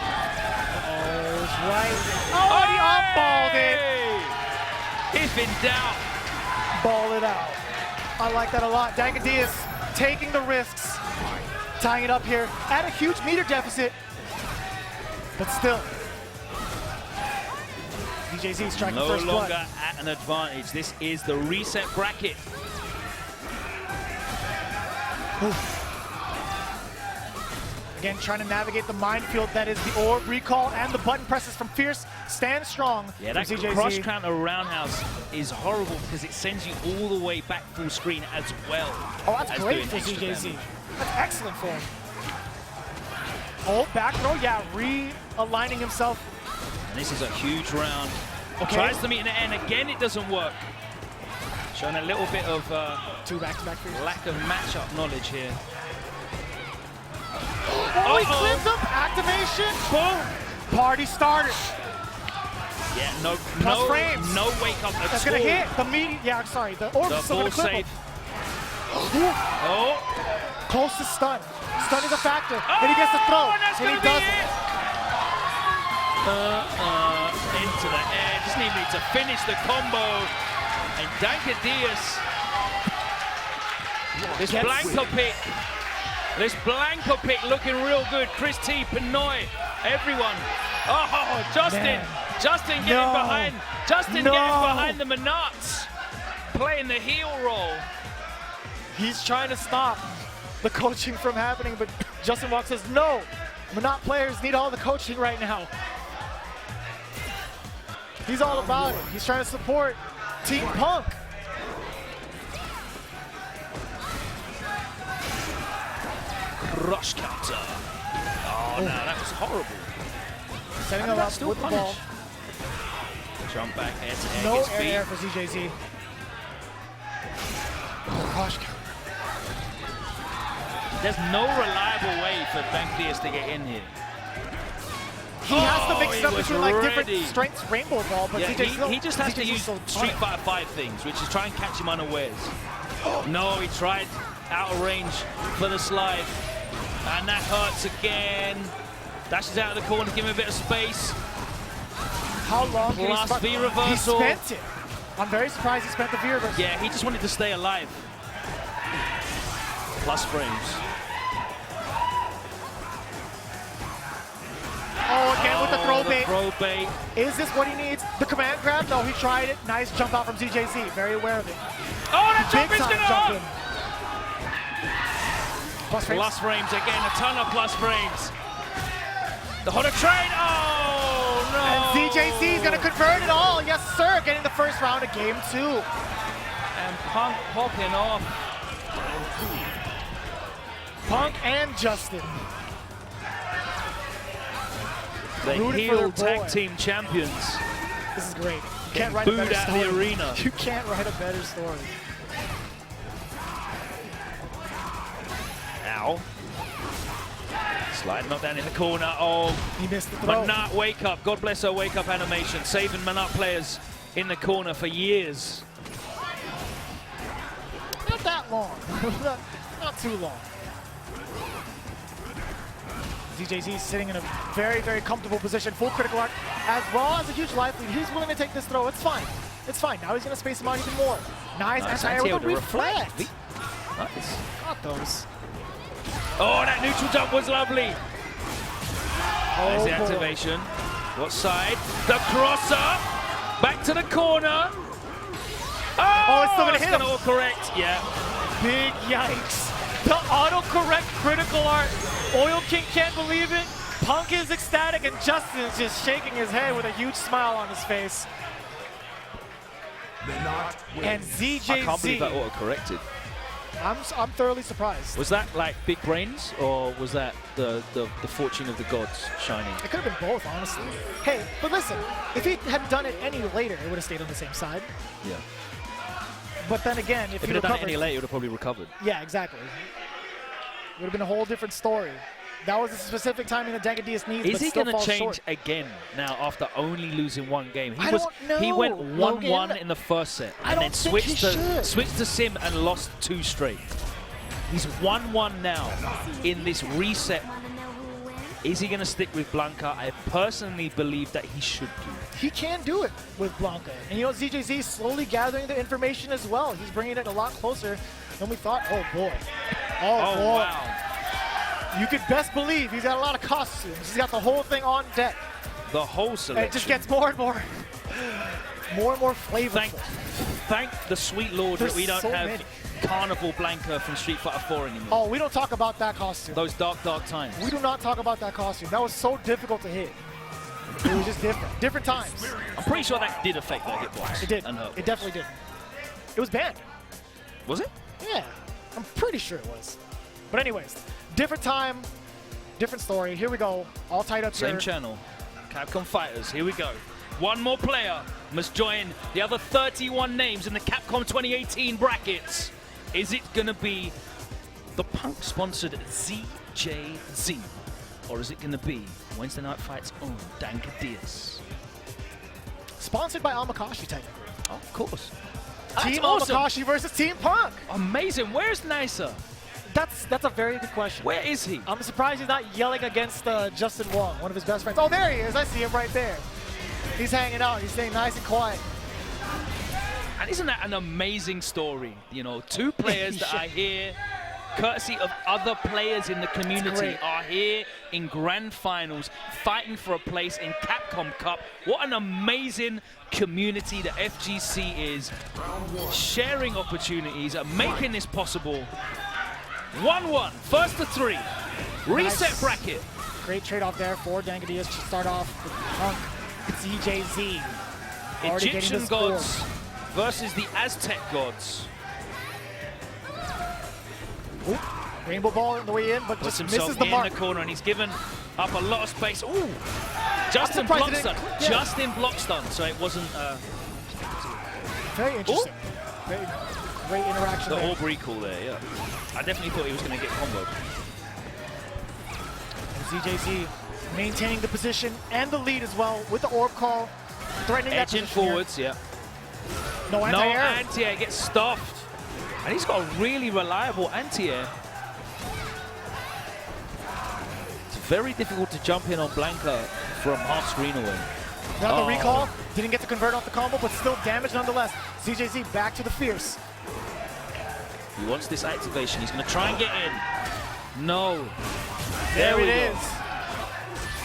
Uh-oh, it's right. Oh, he unballed it. If in doubt. Ball it out. I like that a lot. Danka Diaz taking the risks. Tying it up here at a huge meter deficit. But still. ZJZ striking No first blood. longer at an advantage. This is the reset bracket. Oof. Again, trying to navigate the minefield that is the orb recall and the button presses from Fierce. Stand strong. Yeah, that ZJZ. cross counter roundhouse is horrible because it sends you all the way back full screen as well. Oh, that's great for ZJZ. That's excellent for him. Oh, back throw, yeah, realigning himself. And this is a huge round. Okay. Tries to meet in the end. Again, it doesn't work. Showing a little bit of two back-to-back lack of matchup knowledge here. Oh, he clips him. Activation. Boom. Party started. Yeah, no frames. no wake up at That's all. gonna hit the medium. Yeah, sorry, the orb is still gonna clip him. Oh, close to stun. Stun is a factor, and he gets the throw, and he doesn't. Into the air, doesn't even need to finish the combo. And Dankadius, this Blanco pick looking real good. Chris T, Pinoy, everyone. Oh, Justin. Man. Justin getting behind. Justin getting behind the Menards, playing the heel role. He's trying to stop the coaching from happening, but Justin Walk says, no, Menard players need all the coaching right now. He's all about it. He's trying to support Team Punk. Crush counter. Oh, no, that was horrible. Setting him up with the ball. Jump back, air to air, No gets air beat. air for ZJZ. Oh, crush counter. There's no reliable way for Dankadius to get in here. He has to mix it up was between like different ready. strengths rainbow ball, but Yeah, he just has to ZJZ use so Street Fighter 5 things, which is try and catch him unawares. No, he tried out of range for the slide. And that hurts again. Dashes out of the corner, give him a bit of space. How long can he Plus spend? V reversal. He spent it. I'm very surprised he spent the V reversal. Yeah, he just wanted to stay alive. Plus frames. Oh, again with the throw bait. Throw bait. Is this what he needs? The command grab? No, he tried it. Nice jump out from ZJZ. Very aware of it. Oh, that jump Big is time gonna jump up. in. Plus frames. Plus frames again, a ton of plus frames. The Hotter Train, oh no! And ZJZ is gonna convert it all. Yes, sir. Getting the first round of game 2. And Punk popping off. Punk and Justin. The Rooting for heel their boy. tag team champions. This is great. You Getting can't write a booed better out story. of the arena. You can't write a better story. Ow. Sliding up down in the corner. Oh, he missed the throw. Manat wake up. God bless her wake up animation. Saving Manat players in the corner for years. Not that long. not too long. ZJZ sitting in a very, very comfortable position. Full critical arc, as well as a huge life lead. He's willing to take this throw. It's fine. It's fine. Now he's going to space him out even more. Nice anti-air with a reflect. Nice. Got those. Oh, that neutral jump was lovely. There's the boy. activation. What side? The crosser. Back to the corner. Oh, it's still going to hit him. It's going to correct. Yeah. Big yikes. The auto-correct critical art. Oil King can't believe it. Punk is ecstatic, and Justin is just shaking his head with a huge smile on his face. And ZJZ. I can't believe that auto-corrected. I'm thoroughly surprised. Was that like big brains, or was that the fortune of the gods shining? It could have been both, honestly. Hey, but listen, if he had done it any later, it would have stayed on the same side. Yeah. But then again, if If he it had done it recovered, any later, it would have probably recovered. yeah, exactly. It would have been a whole different story. That was a specific timing that Dankadius needs, Is but he still going to falls change short. again now after only losing one game? I don't know, He went 1-1 Logan. in the first set, I and don't then think he switched to Sim and lost 2 straight. He's 1-1 now in this reset. Is he going to stick with Blanca? I personally believe that he should do. He can do it with Blanca. And you know, ZJZ is slowly gathering the information as well. He's bringing it a lot closer than we thought. Oh, boy. Oh, boy. Wow. You could best believe he's got a lot of costumes. He's got the whole thing on deck. The whole selection. And it just gets more and more flavorful. Thank the sweet Lord There's that we don't so have many. Carnival Blanca from Street Fighter 4 anymore. Oh, we don't talk about that costume. Those dark, dark times. We do not talk about that costume. That was so difficult to hit. It was just different. Different times. I'm pretty sure that did affect their hitbox. It did. And hurt. It definitely did. It was banned. Was it? Yeah. I'm pretty sure it was. But anyways, different time, different story. Here we go. All tied up Same here. channel. Capcom Fighters. Here we go. One more player must join the other 31 names in the Capcom 2018 brackets. Is it going to be the Punk-sponsored ZJZ? Or is it going to be Wednesday Night Fight's own Dankadius? Sponsored by Amakashi, technically. Oh, of course. Team awesome. Amakashi versus Team Punk. Amazing. Where's Nisa? That's a very good question. Where is he? I'm surprised he's not yelling against Justin Wong, one of his best friends. Oh, there he is. I see him right there. He's hanging out. He's staying nice and quiet. And isn't that an amazing story? You know, two players that are here, courtesy of other players in the community, are here in grand finals, fighting for a place in Capcom Cup. What an amazing community the FGC is, sharing opportunities and making this possible. 1-1, first to 3. Reset bracket. Great trade-off there for Dangadias to start off with Punk. ZJZ. Egyptian gods versus the Aztec gods. Ooh, rainbow ball on the way in, but Puts just himself misses the mark. in the corner, and he's given up a lot of space. Ooh, Justin block stun. Yeah. Justin block stun, so it wasn't. Very interesting. Very great interaction The there. orb recall there, yeah. I definitely thought he was going to get comboed. And ZJZ maintaining the position and the lead as well with the orb call, threatening that Edging position forwards, here. yeah. No anti-air. No anti-air, gets stuffed. And he's got a really reliable anti-air. It's very difficult to jump in on Blanca from half screen away. Now the recall, didn't get to convert off the combo, but still damage nonetheless. ZJZ back to the Fierce. He wants this activation. He's going to try and get in. No. There we it go. is.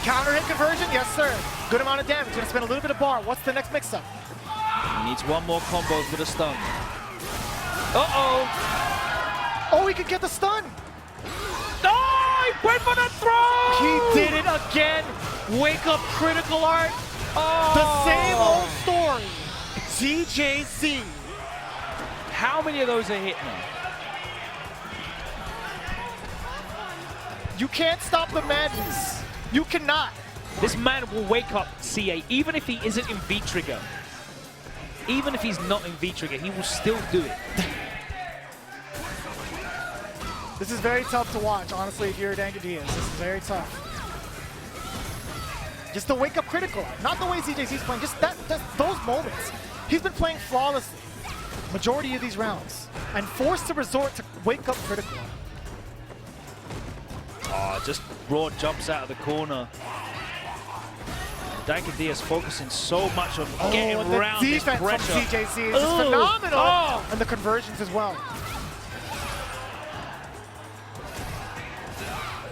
Counter hit conversion, yes sir. Good amount of damage. Gonna spend a little bit of bar. What's the next mix-up? He needs one more combo for the stun. Uh-oh. Oh, he could get the stun. Oh, he went for the throw. He did it again. Wake up critical art. The same old story. ZJZ. How many of those are hit now? You can't stop the madness. You cannot. This man will wake up CA, even if he isn't in V-Trigger. Even if he's not in V-Trigger, he will still do it. This is very tough to watch, honestly, if you're Dangadias. This is very tough. Just the wake up critical. Not the way ZJZ's playing, just those moments. He's been playing flawlessly majority of these rounds and forced to resort to wake up critical. Oh, just raw jumps out of the corner. Dangadias focusing so much on getting around this defense pressure. from ZJZ is just phenomenal. Oh. And the conversions as well.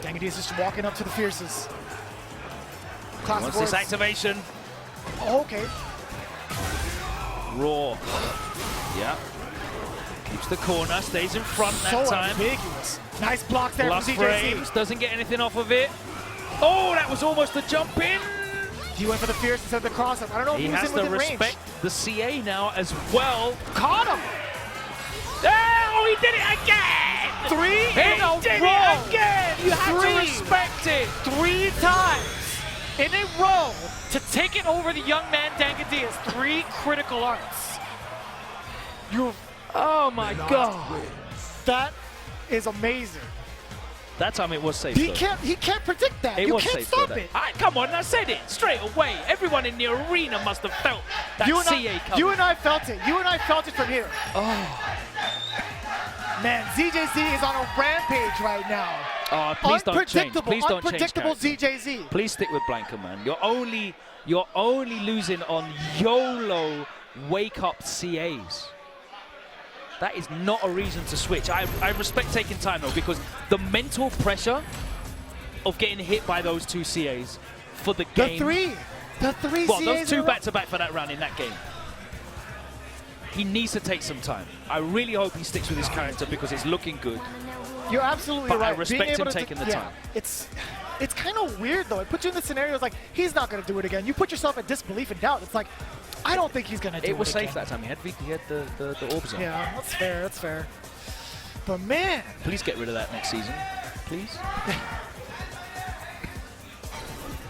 Dangadias just walking up to the Fierces. Wants this activation. Oh, okay. Raw. Yeah. Keeps the corner, stays in front that time. Ambiguous. Nice block there Plus from ZJZ. frames, doesn't get anything off of it. Oh, that was almost a jump in. He went for the Fierce instead of the cross-up. I don't know if He he was has in to within range. respect the CA now as well. Caught him. Oh, he did it again. 3 He in a did row. it again. You have to respect it. 3 times in a row to take it over the young man Dangadias. 3 critical arts. Oh my God. That is amazing. That time it was safe. He though. can't predict that. It You was can't safe stop though, it. Come on, I said it straight away. Everyone in the arena must have felt that CA coming. You and I felt it. You and I felt it from here. Oh. Man, ZJZ is on a rampage right now. Oh, please don't change. Please don't change Unpredictable character. ZJZ. Please stick with Blanca, man. You're only losing on YOLO wake-up CAs. That is not a reason to switch. I respect taking time, though, because the mental pressure of getting hit by those 2 CAs for the game. The three well, CAs. those 2 back-to-back for that round in that game. He needs to take some time. I really hope he sticks with his character because it's looking good. You're absolutely But right. I respect Being able him to taking the yeah, time. It's kind of weird, though. It puts you in the scenarios like, he's not going to do it again. You put yourself at disbelief and doubt. It's like, I don't think he's going to do it. It was again. safe that time. He had the orbs on. Yeah, that's fair. That's fair. But man, Please get rid of that next season. Please.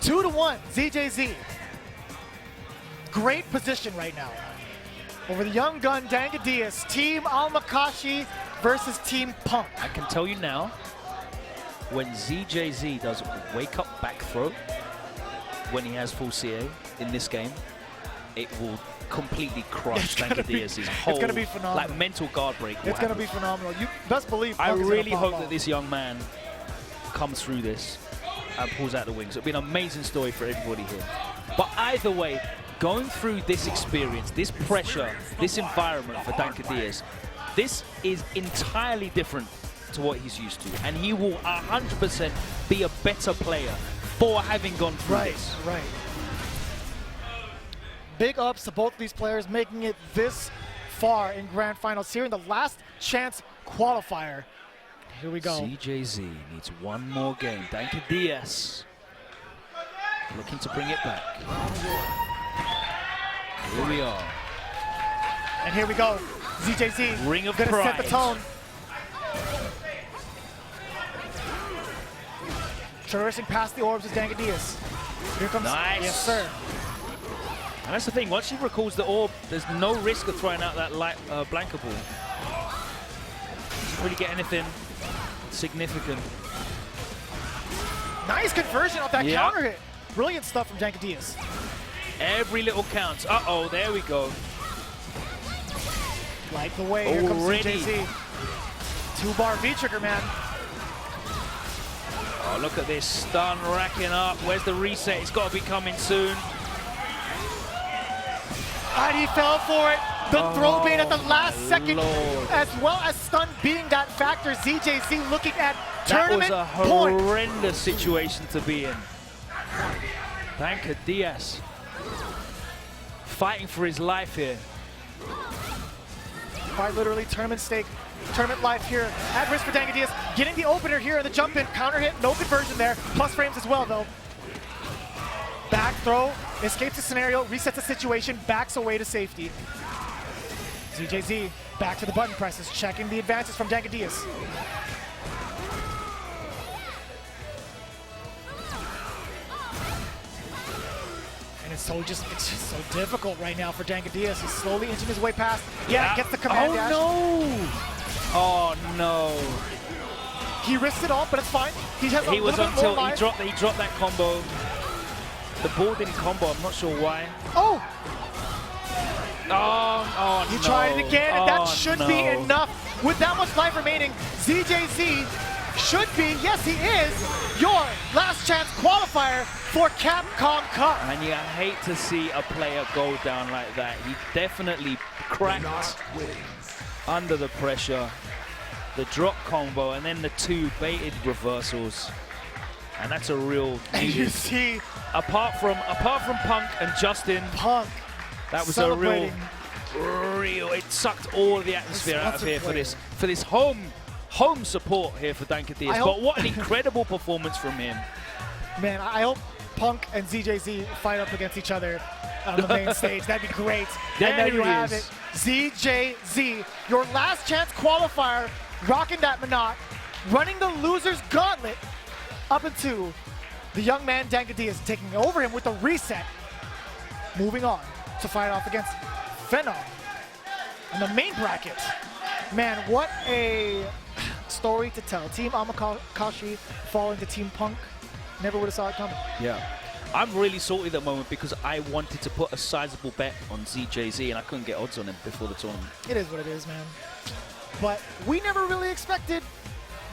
2-1, ZJZ. Great position right now. Over the young gun, Dangadias. Team Almakashi versus Team Punk. I can tell you now, when ZJZ does wake up back throw, when he has full CA in this game, it will completely crush Dankadias' whole be phenomenal. like mental guard break. It's going to be phenomenal. You best believe. I Punk is really gonna hope pop that off. this young man comes through this and pulls out the wings. It'll be an amazing story for everybody here. But either way, going through this experience, this pressure, this environment for Dankadias, this is entirely different to what he's used to. And he will 100% be a better player for having gone through this. Right. Big ups to both of these players making it this far in Grand Finals here in the last chance qualifier. Here we go. CJZ needs one more game. Dankadias looking to bring it back. Here we are. And here we go. ZJZ Ring of gonna Pride. set the tone. Traversing past the orbs is Dankadias. Here comes. Nice. Yes, sir. And that's the thing, once she recalls the orb, there's no risk of throwing out that light blanker ball. Doesn't really get anything significant. Nice conversion off that counter hit. Brilliant stuff from Dankadias. Every little counts. Uh-oh, there we go. Light the way. Here comes Already. CJZ. 2-bar V-trigger, man. Oh, look at this stun racking up. Where's the reset? It's got to be coming soon. And he fell for it. The throw bait at the last second, as well as stun being that factor. ZJZ looking at tournament That was a points. horrendous situation to be in. Dankadias fighting for his life here. Quite literally tournament stake, tournament life here. At risk for Dankadias. Getting the opener here in the jump in, counter hit, no conversion there. Plus frames as well though. Back throw, escapes the scenario, resets the situation, backs away to safety. ZJZ back to the button presses, checking the advances from Dankadias. And it's just so difficult right now for Dankadias. He's slowly inching his way past. Yeah, gets the command dash. Oh no! He risked it all, but it's fine. He has a He was little bit more until life. he dropped that combo. The ball didn't combo. I'm not sure why. Oh! Oh, He no. tried it again, and that Oh, should no. be enough. With that much life remaining, ZJZ should be, yes he is, your last chance qualifier for Capcom Cup. And you hate to see a player go down like that. He definitely cracked under the pressure. The drop combo and then the two baited reversals. And that's a real And you see, apart from Punk and Justin, that was a real, it sucked all of the atmosphere out of here for this home support here for Dankadias. But what an incredible performance from him. Man, I hope Punk and ZJZ fight up against each other on the main stage. That'd be great. And there you have it. ZJZ, your last chance qualifier, rocking that Monot, running the loser's gauntlet up into the young man Dankadias, taking over him with the reset. Moving on to fight off against Phenom in the main bracket. Man, what a story to tell. Team Amakashi falling to Team Punk. Never would have saw it coming. Yeah. I'm really salty at the moment because I wanted to put a sizable bet on ZJZ and I couldn't get odds on him before the tournament. It is what it is, man. But we never really expected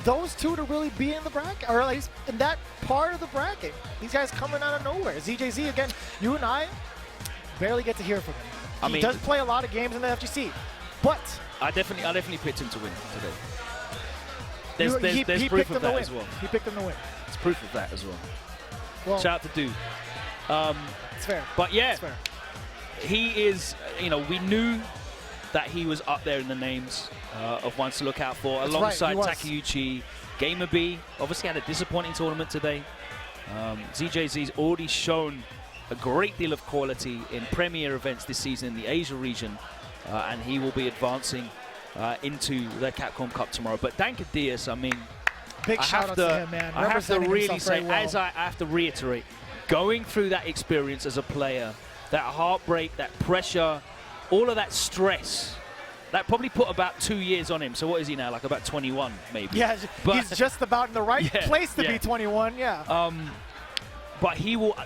those two to really be in the bracket, or at least in that part of the bracket. These guys coming out of nowhere. ZJZ, again, you and I barely get to hear from him. He does play a lot of games in the FGC, but I definitely picked him to win today. There's he proof picked of him to that win. as well. He picked him to win. There's proof of that as well. Well, shout out to Dude. It's fair. But yeah, it's fair. He is, we knew that he was up there in the names of ones to look out for, That's alongside right, Takuchi. Gamer B obviously had a disappointing tournament today. ZJZ's already shown a great deal of quality in premier events this season in the Asia region, and he will be advancing into the Capcom Cup tomorrow. But Dankadias, I mean, Big shout out to him, man. I have to Representing really himself say, very well. as I have to reiterate, going through that experience as a player, that heartbreak, that pressure, all of that stress, that probably put about 2 years on him. So what is he now, like about 21 maybe? Yeah, but he's just about in the right place to be 21, yeah. But he will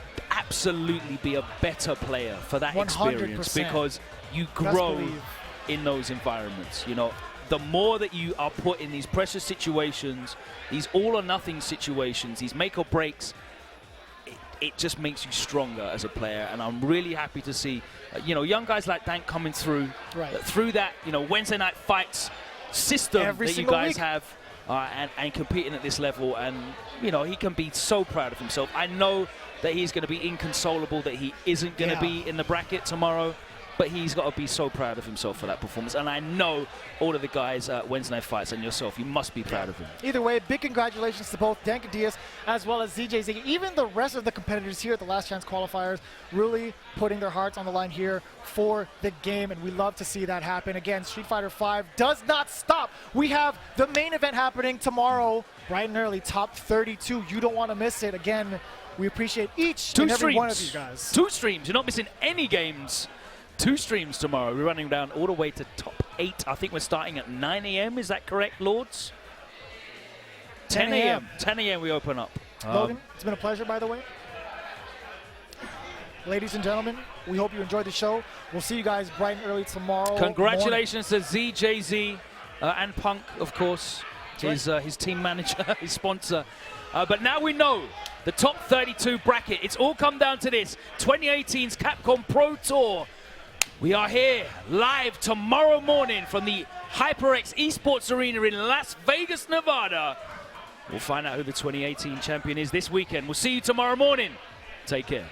absolutely be a better player for that experience 100%. because you grow in those environments. You know, the more that you are put in these pressure situations, these all or nothing situations, these make or breaks, it just makes you stronger as a player. And I'm really happy to see, you know, young guys like Dank coming through, through that, you know, Wednesday night fights system that you guys have. And competing at this level, and you know, he can be so proud of himself. I know that he's going to be inconsolable that he isn't going to be in the bracket tomorrow, but he's got to be so proud of himself for that performance. And I know all of the guys at Wednesday night fights and yourself, you must be proud of him. Either way, big congratulations to both Dank and Diaz as well as ZJZ, even the rest of the competitors here at the Last Chance qualifiers, really putting their hearts on the line here for the game, and we love to see that happen. Again, Street Fighter V does not stop. We have the main event happening tomorrow, bright and early, top 32. You don't want to miss it. Again, we appreciate each and every one of you guys. 2 streams. You're not missing any games. 2 streams tomorrow. We're running down all the way to top 8. I think we're starting at 9 a.m. Is that correct, Lords? 10 a.m. 10 a.m. we open up. Logan, it's been a pleasure, by the way. Ladies and gentlemen, we hope you enjoyed the show. We'll see you guys bright and early tomorrow. Congratulations to ZJZ and Punk, of course, his team manager, his sponsor. But now we know the top 32 bracket. It's all come down to this. 2018's Capcom Pro Tour. We are here live tomorrow morning from the HyperX Esports Arena in Las Vegas, Nevada. We'll find out who the 2018 champion is this weekend. We'll see you tomorrow morning. Take care.